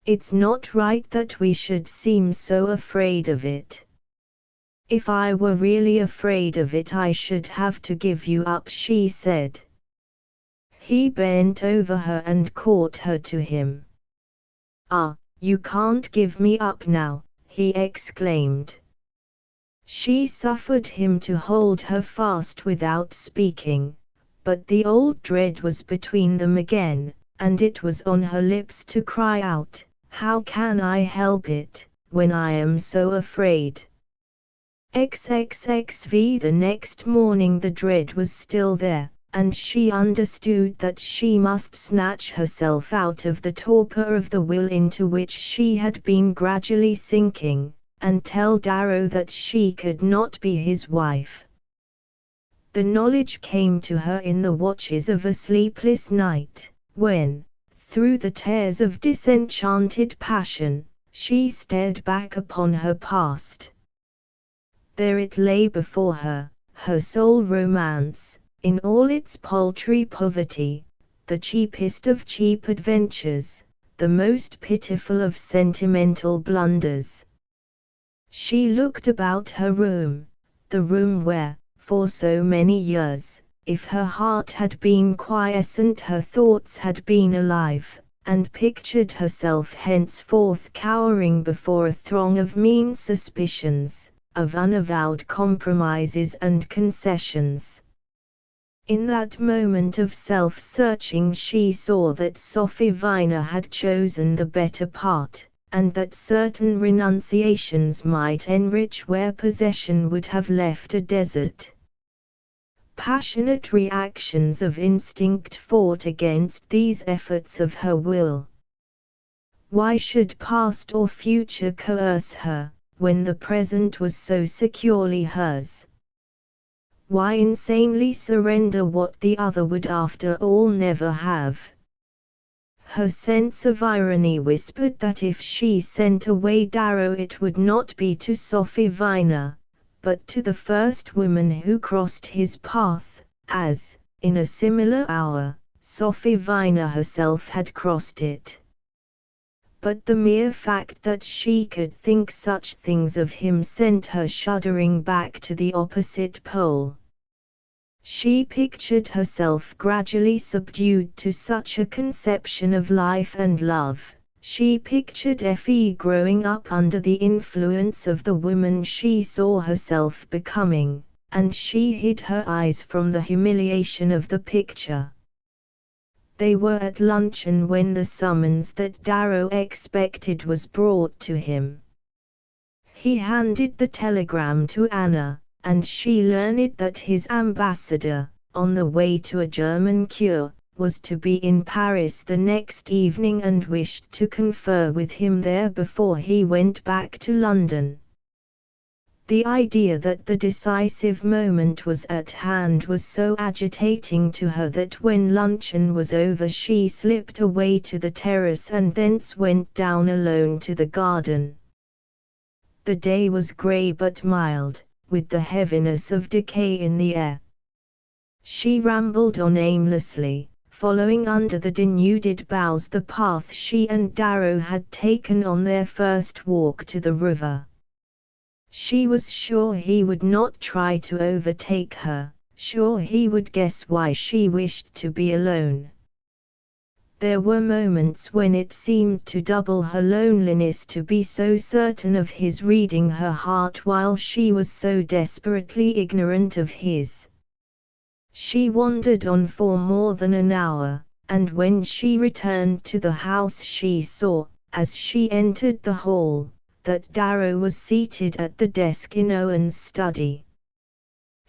Speaker 1: It's not right that we should seem so afraid of it. If I were really afraid of it I should have to give you up," she said. He bent over her and caught her to him. "Ah, "You can't give me up now," he exclaimed. She suffered him to hold her fast without speaking, but the old dread was between them again, and it was on her lips to cry out, "How can I help it, when I am so afraid?" XXXV. The next morning the dread was still there, and she understood that she must snatch herself out of the torpor of the will into which she had been gradually sinking, and tell Darrow that she could not be his wife. The knowledge came to her in the watches of a sleepless night, when, through the tears of disenchanted passion, she stared back upon her past. There it lay before her, her sole romance, in all its paltry poverty, the cheapest of cheap adventures, the most pitiful of sentimental blunders. She looked about her room, the room where, for so many years, if her heart had been quiescent her thoughts had been alive, and pictured herself henceforth cowering before a throng of mean suspicions, of unavowed compromises and concessions. In that moment of self-searching she saw that Sophie Viner had chosen the better part, and that certain renunciations might enrich where possession would have left a desert. Passionate reactions of instinct fought against these efforts of her will. Why should past or future coerce her, when the present was so securely hers? Why insanely surrender what the other would after all never have? Her sense of irony whispered that if she sent away Darrow it would not be to Sophie Viner, but to the first woman who crossed his path, as, in a similar hour, Sophie Viner herself had crossed it. But the mere fact that she could think such things of him sent her shuddering back to the opposite pole. She pictured herself gradually subdued to such a conception of life and love. She pictured Effie growing up under the influence of the woman she saw herself becoming, and she hid her eyes from the humiliation of the picture. They were at luncheon when the summons that Darrow expected was brought to him. He handed the telegram to Anna, and she learned that his ambassador, on the way to a German cure, was to be in Paris the next evening and wished to confer with him there before he went back to London. The idea that the decisive moment was at hand was so agitating to her that when luncheon was over she slipped away to the terrace and thence went down alone to the garden. The day was grey but mild, with the heaviness of decay in the air. She rambled on aimlessly, following under the denuded boughs the path she and Darrow had taken on their first walk to the river. She was sure he would not try to overtake her, sure he would guess why she wished to be alone. There were moments when it seemed to double her loneliness to be so certain of his reading her heart while she was so desperately ignorant of his. She wandered on for more than an hour, and when she returned to the house she saw, as she entered the hall, that Darrow was seated at the desk in Owen's study.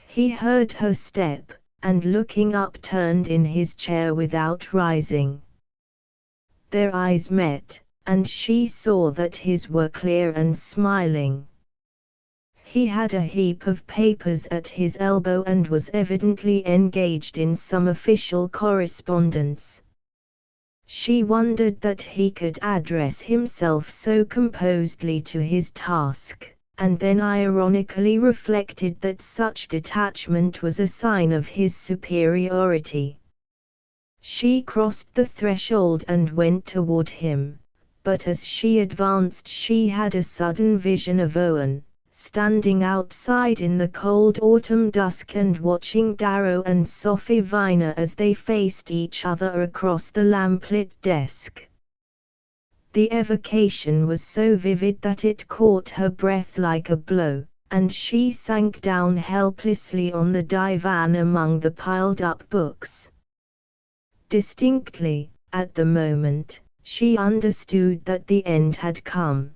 Speaker 1: He heard her step, and looking up turned in his chair without rising. Their eyes met, and she saw that his were clear and smiling. He had a heap of papers at his elbow and was evidently engaged in some official correspondence. She wondered that he could address himself so composedly to his task, and then ironically reflected that such detachment was a sign of his superiority. She crossed the threshold and went toward him, but as she advanced she had a sudden vision of Owen, standing outside in the cold autumn dusk and watching Darrow and Sophie Viner as they faced each other across the lamplit desk. The evocation was so vivid that it caught her breath like a blow, and she sank down helplessly on the divan among the piled-up books. Distinctly, at the moment, she understood that the end had come.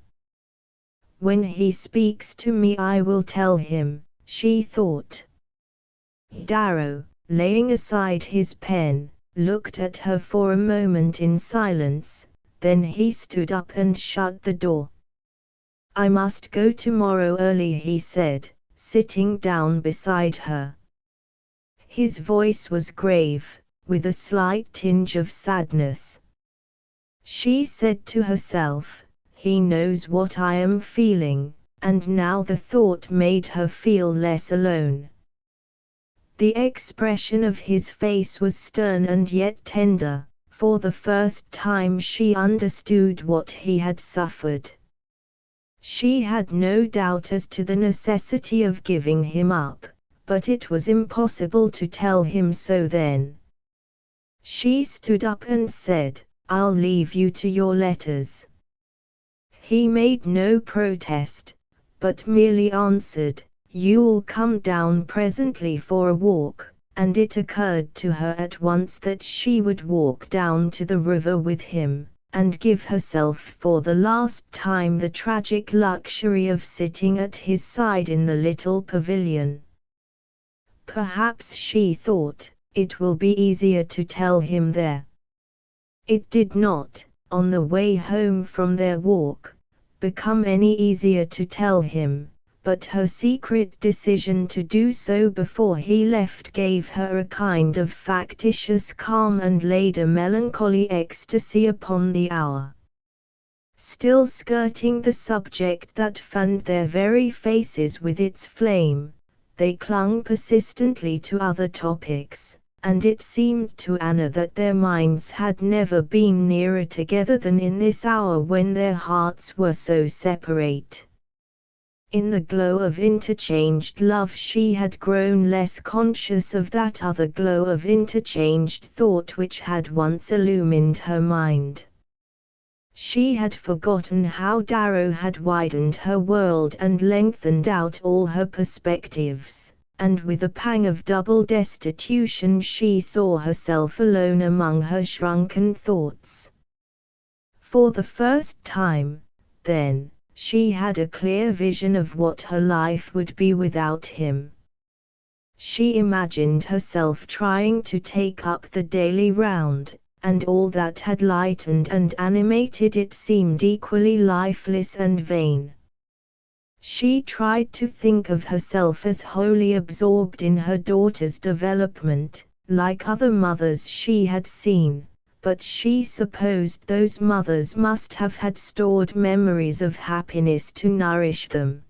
Speaker 1: When he speaks to me I will tell him, she thought. Darrow, laying aside his pen, looked at her for a moment in silence, then he stood up and shut the door. I must go tomorrow early, he said, sitting down beside her. His voice was grave, with a slight tinge of sadness. She said to herself, he knows what I am feeling, and now the thought made her feel less alone. The expression of his face was stern and yet tender. For the first time she understood what he had suffered. She had no doubt as to the necessity of giving him up, but it was impossible to tell him so then. She stood up and said, I'll leave you to your letters. He made no protest, but merely answered, You'll come down presently for a walk. And it occurred to her at once that she would walk down to the river with him, and give herself for the last time the tragic luxury of sitting at his side in the little pavilion. Perhaps, she thought, it will be easier to tell him there. It did not, on the way home from their walk, become any easier to tell him. But her secret decision to do so before he left gave her a kind of factitious calm and laid a melancholy ecstasy upon the hour. Still skirting the subject that fanned their very faces with its flame, they clung persistently to other topics, and it seemed to Anna that their minds had never been nearer together than in this hour when their hearts were so separate. In the glow of interchanged love she had grown less conscious of that other glow of interchanged thought which had once illumined her mind. She had forgotten how Darrow had widened her world and lengthened out all her perspectives, and with a pang of double destitution she saw herself alone among her shrunken thoughts. For the first time, then, she had a clear vision of what her life would be without him. She imagined herself trying to take up the daily round, and all that had lightened and animated it seemed equally lifeless and vain. She tried to think of herself as wholly absorbed in her daughter's development, like other mothers she had seen. But she supposed those mothers must have had stored memories of happiness to nourish them.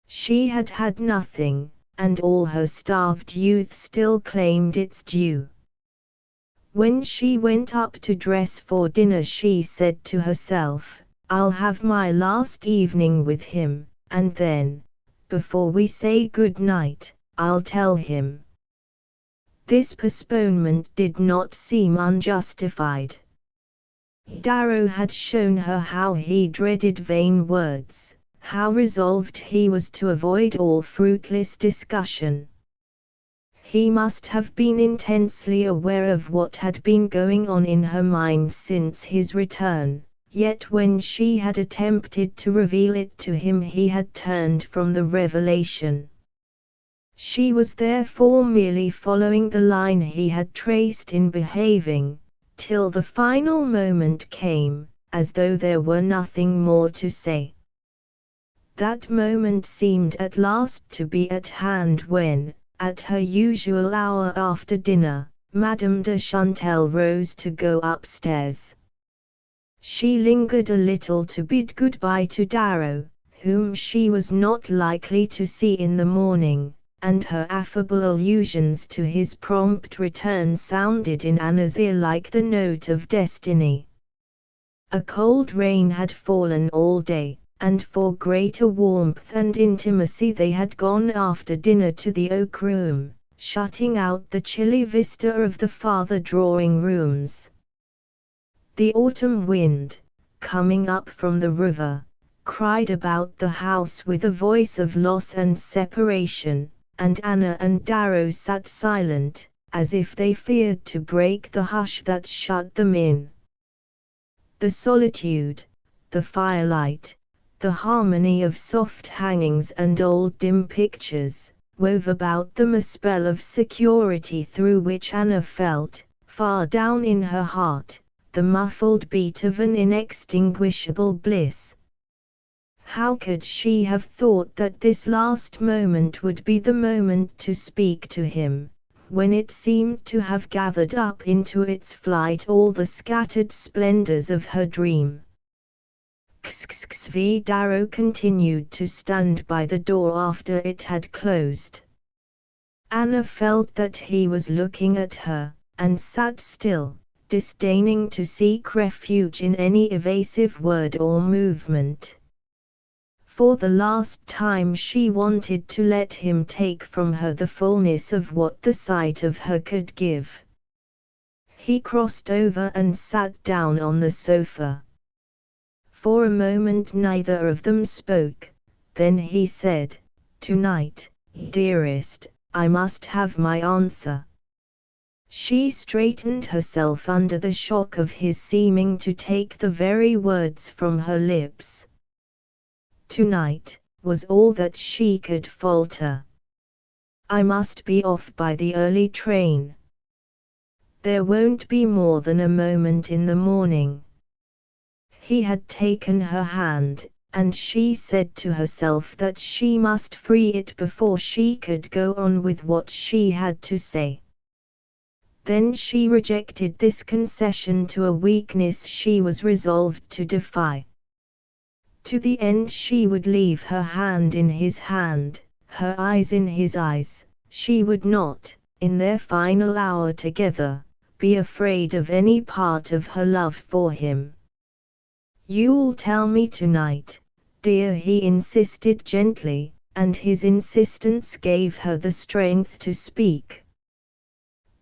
Speaker 1: She had had nothing, and all her starved youth still claimed its due. When she went up to dress for dinner she said to herself, I'll have my last evening with him, and then, before we say good night, I'll tell him. This postponement did not seem unjustified. Darrow had shown her how he dreaded vain words, how resolved he was to avoid all fruitless discussion. He must have been intensely aware of what had been going on in her mind since his return, yet when she had attempted to reveal it to him he had turned from the revelation. She was therefore merely following the line he had traced in behaving, till the final moment came, as though there were nothing more to say. That moment seemed at last to be at hand when, at her usual hour after dinner, Madame de Chantal rose to go upstairs. She lingered a little to bid good-bye to Darrow, whom she was not likely to see in the morning, and her affable allusions to his prompt return sounded in Anna's ear like the note of destiny. A cold rain had fallen all day, and for greater warmth and intimacy they had gone after dinner to the oak room, shutting out the chilly vista of the farther drawing rooms. The autumn wind, coming up from the river, cried about the house with a voice of loss and separation, and Anna and Darrow sat silent, as if they feared to break the hush that shut them in. The solitude, the firelight, the harmony of soft hangings and old dim pictures, wove about them a spell of security through which Anna felt, far down in her heart, the muffled beat of an inextinguishable bliss. How could she have thought that this last moment would be the moment to speak to him, when it seemed to have gathered up into its flight all the scattered splendors of her dream? Darrow continued to stand by the door after it had closed. Anna felt that he was looking at her, and sat still, disdaining to seek refuge in any evasive word or movement. For the last time she wanted to let him take from her the fullness of what the sight of her could give. He crossed over and sat down on the sofa. For a moment neither of them spoke, then he said, "Tonight, dearest, I must have my answer." She straightened herself under the shock of his seeming to take the very words from her lips. "Tonight," was all that she could falter. "I must be off by the early train. There won't be more than a moment in the morning." He had taken her hand, and she said to herself that she must free it before she could go on with what she had to say. Then she rejected this concession to a weakness she was resolved to defy. To the end she would leave her hand in his hand, her eyes in his eyes. She would not, in their final hour together, be afraid of any part of her love for him. "You'll tell me tonight, dear," he insisted gently, and his insistence gave her the strength to speak.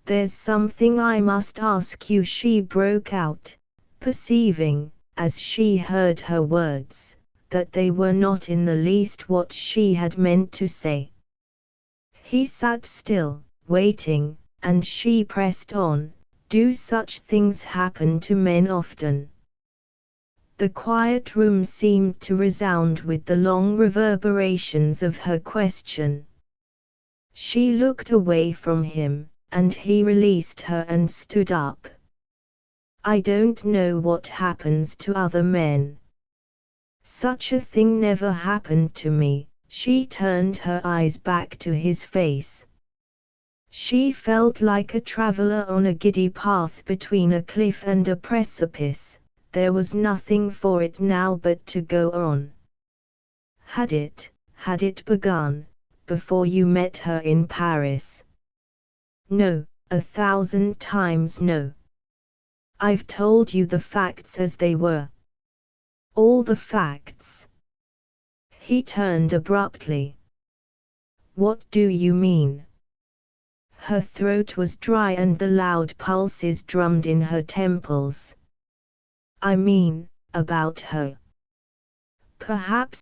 Speaker 1: "There's something I must ask you," she broke out, perceiving, as she heard her words, that they were not in the least what she had meant to say. He sat still, waiting, and she pressed on, "Do such things happen to men often?" The quiet room seemed to resound with the long reverberations of her question. She looked away from him, and he released her and stood up. "I don't know what happens to other men. Such a thing never happened to me." She turned her eyes back to his face. She felt like a traveler on a giddy path between a cliff and a precipice. There was nothing for it now but to go on. Had it begun, before you met her in Paris? No, 1,000 times no. I've told you the facts as they were. All the facts." He turned abruptly. "What do you mean?" Her throat was dry and the loud pulses drummed in her temples. "I mean, about her. Perhaps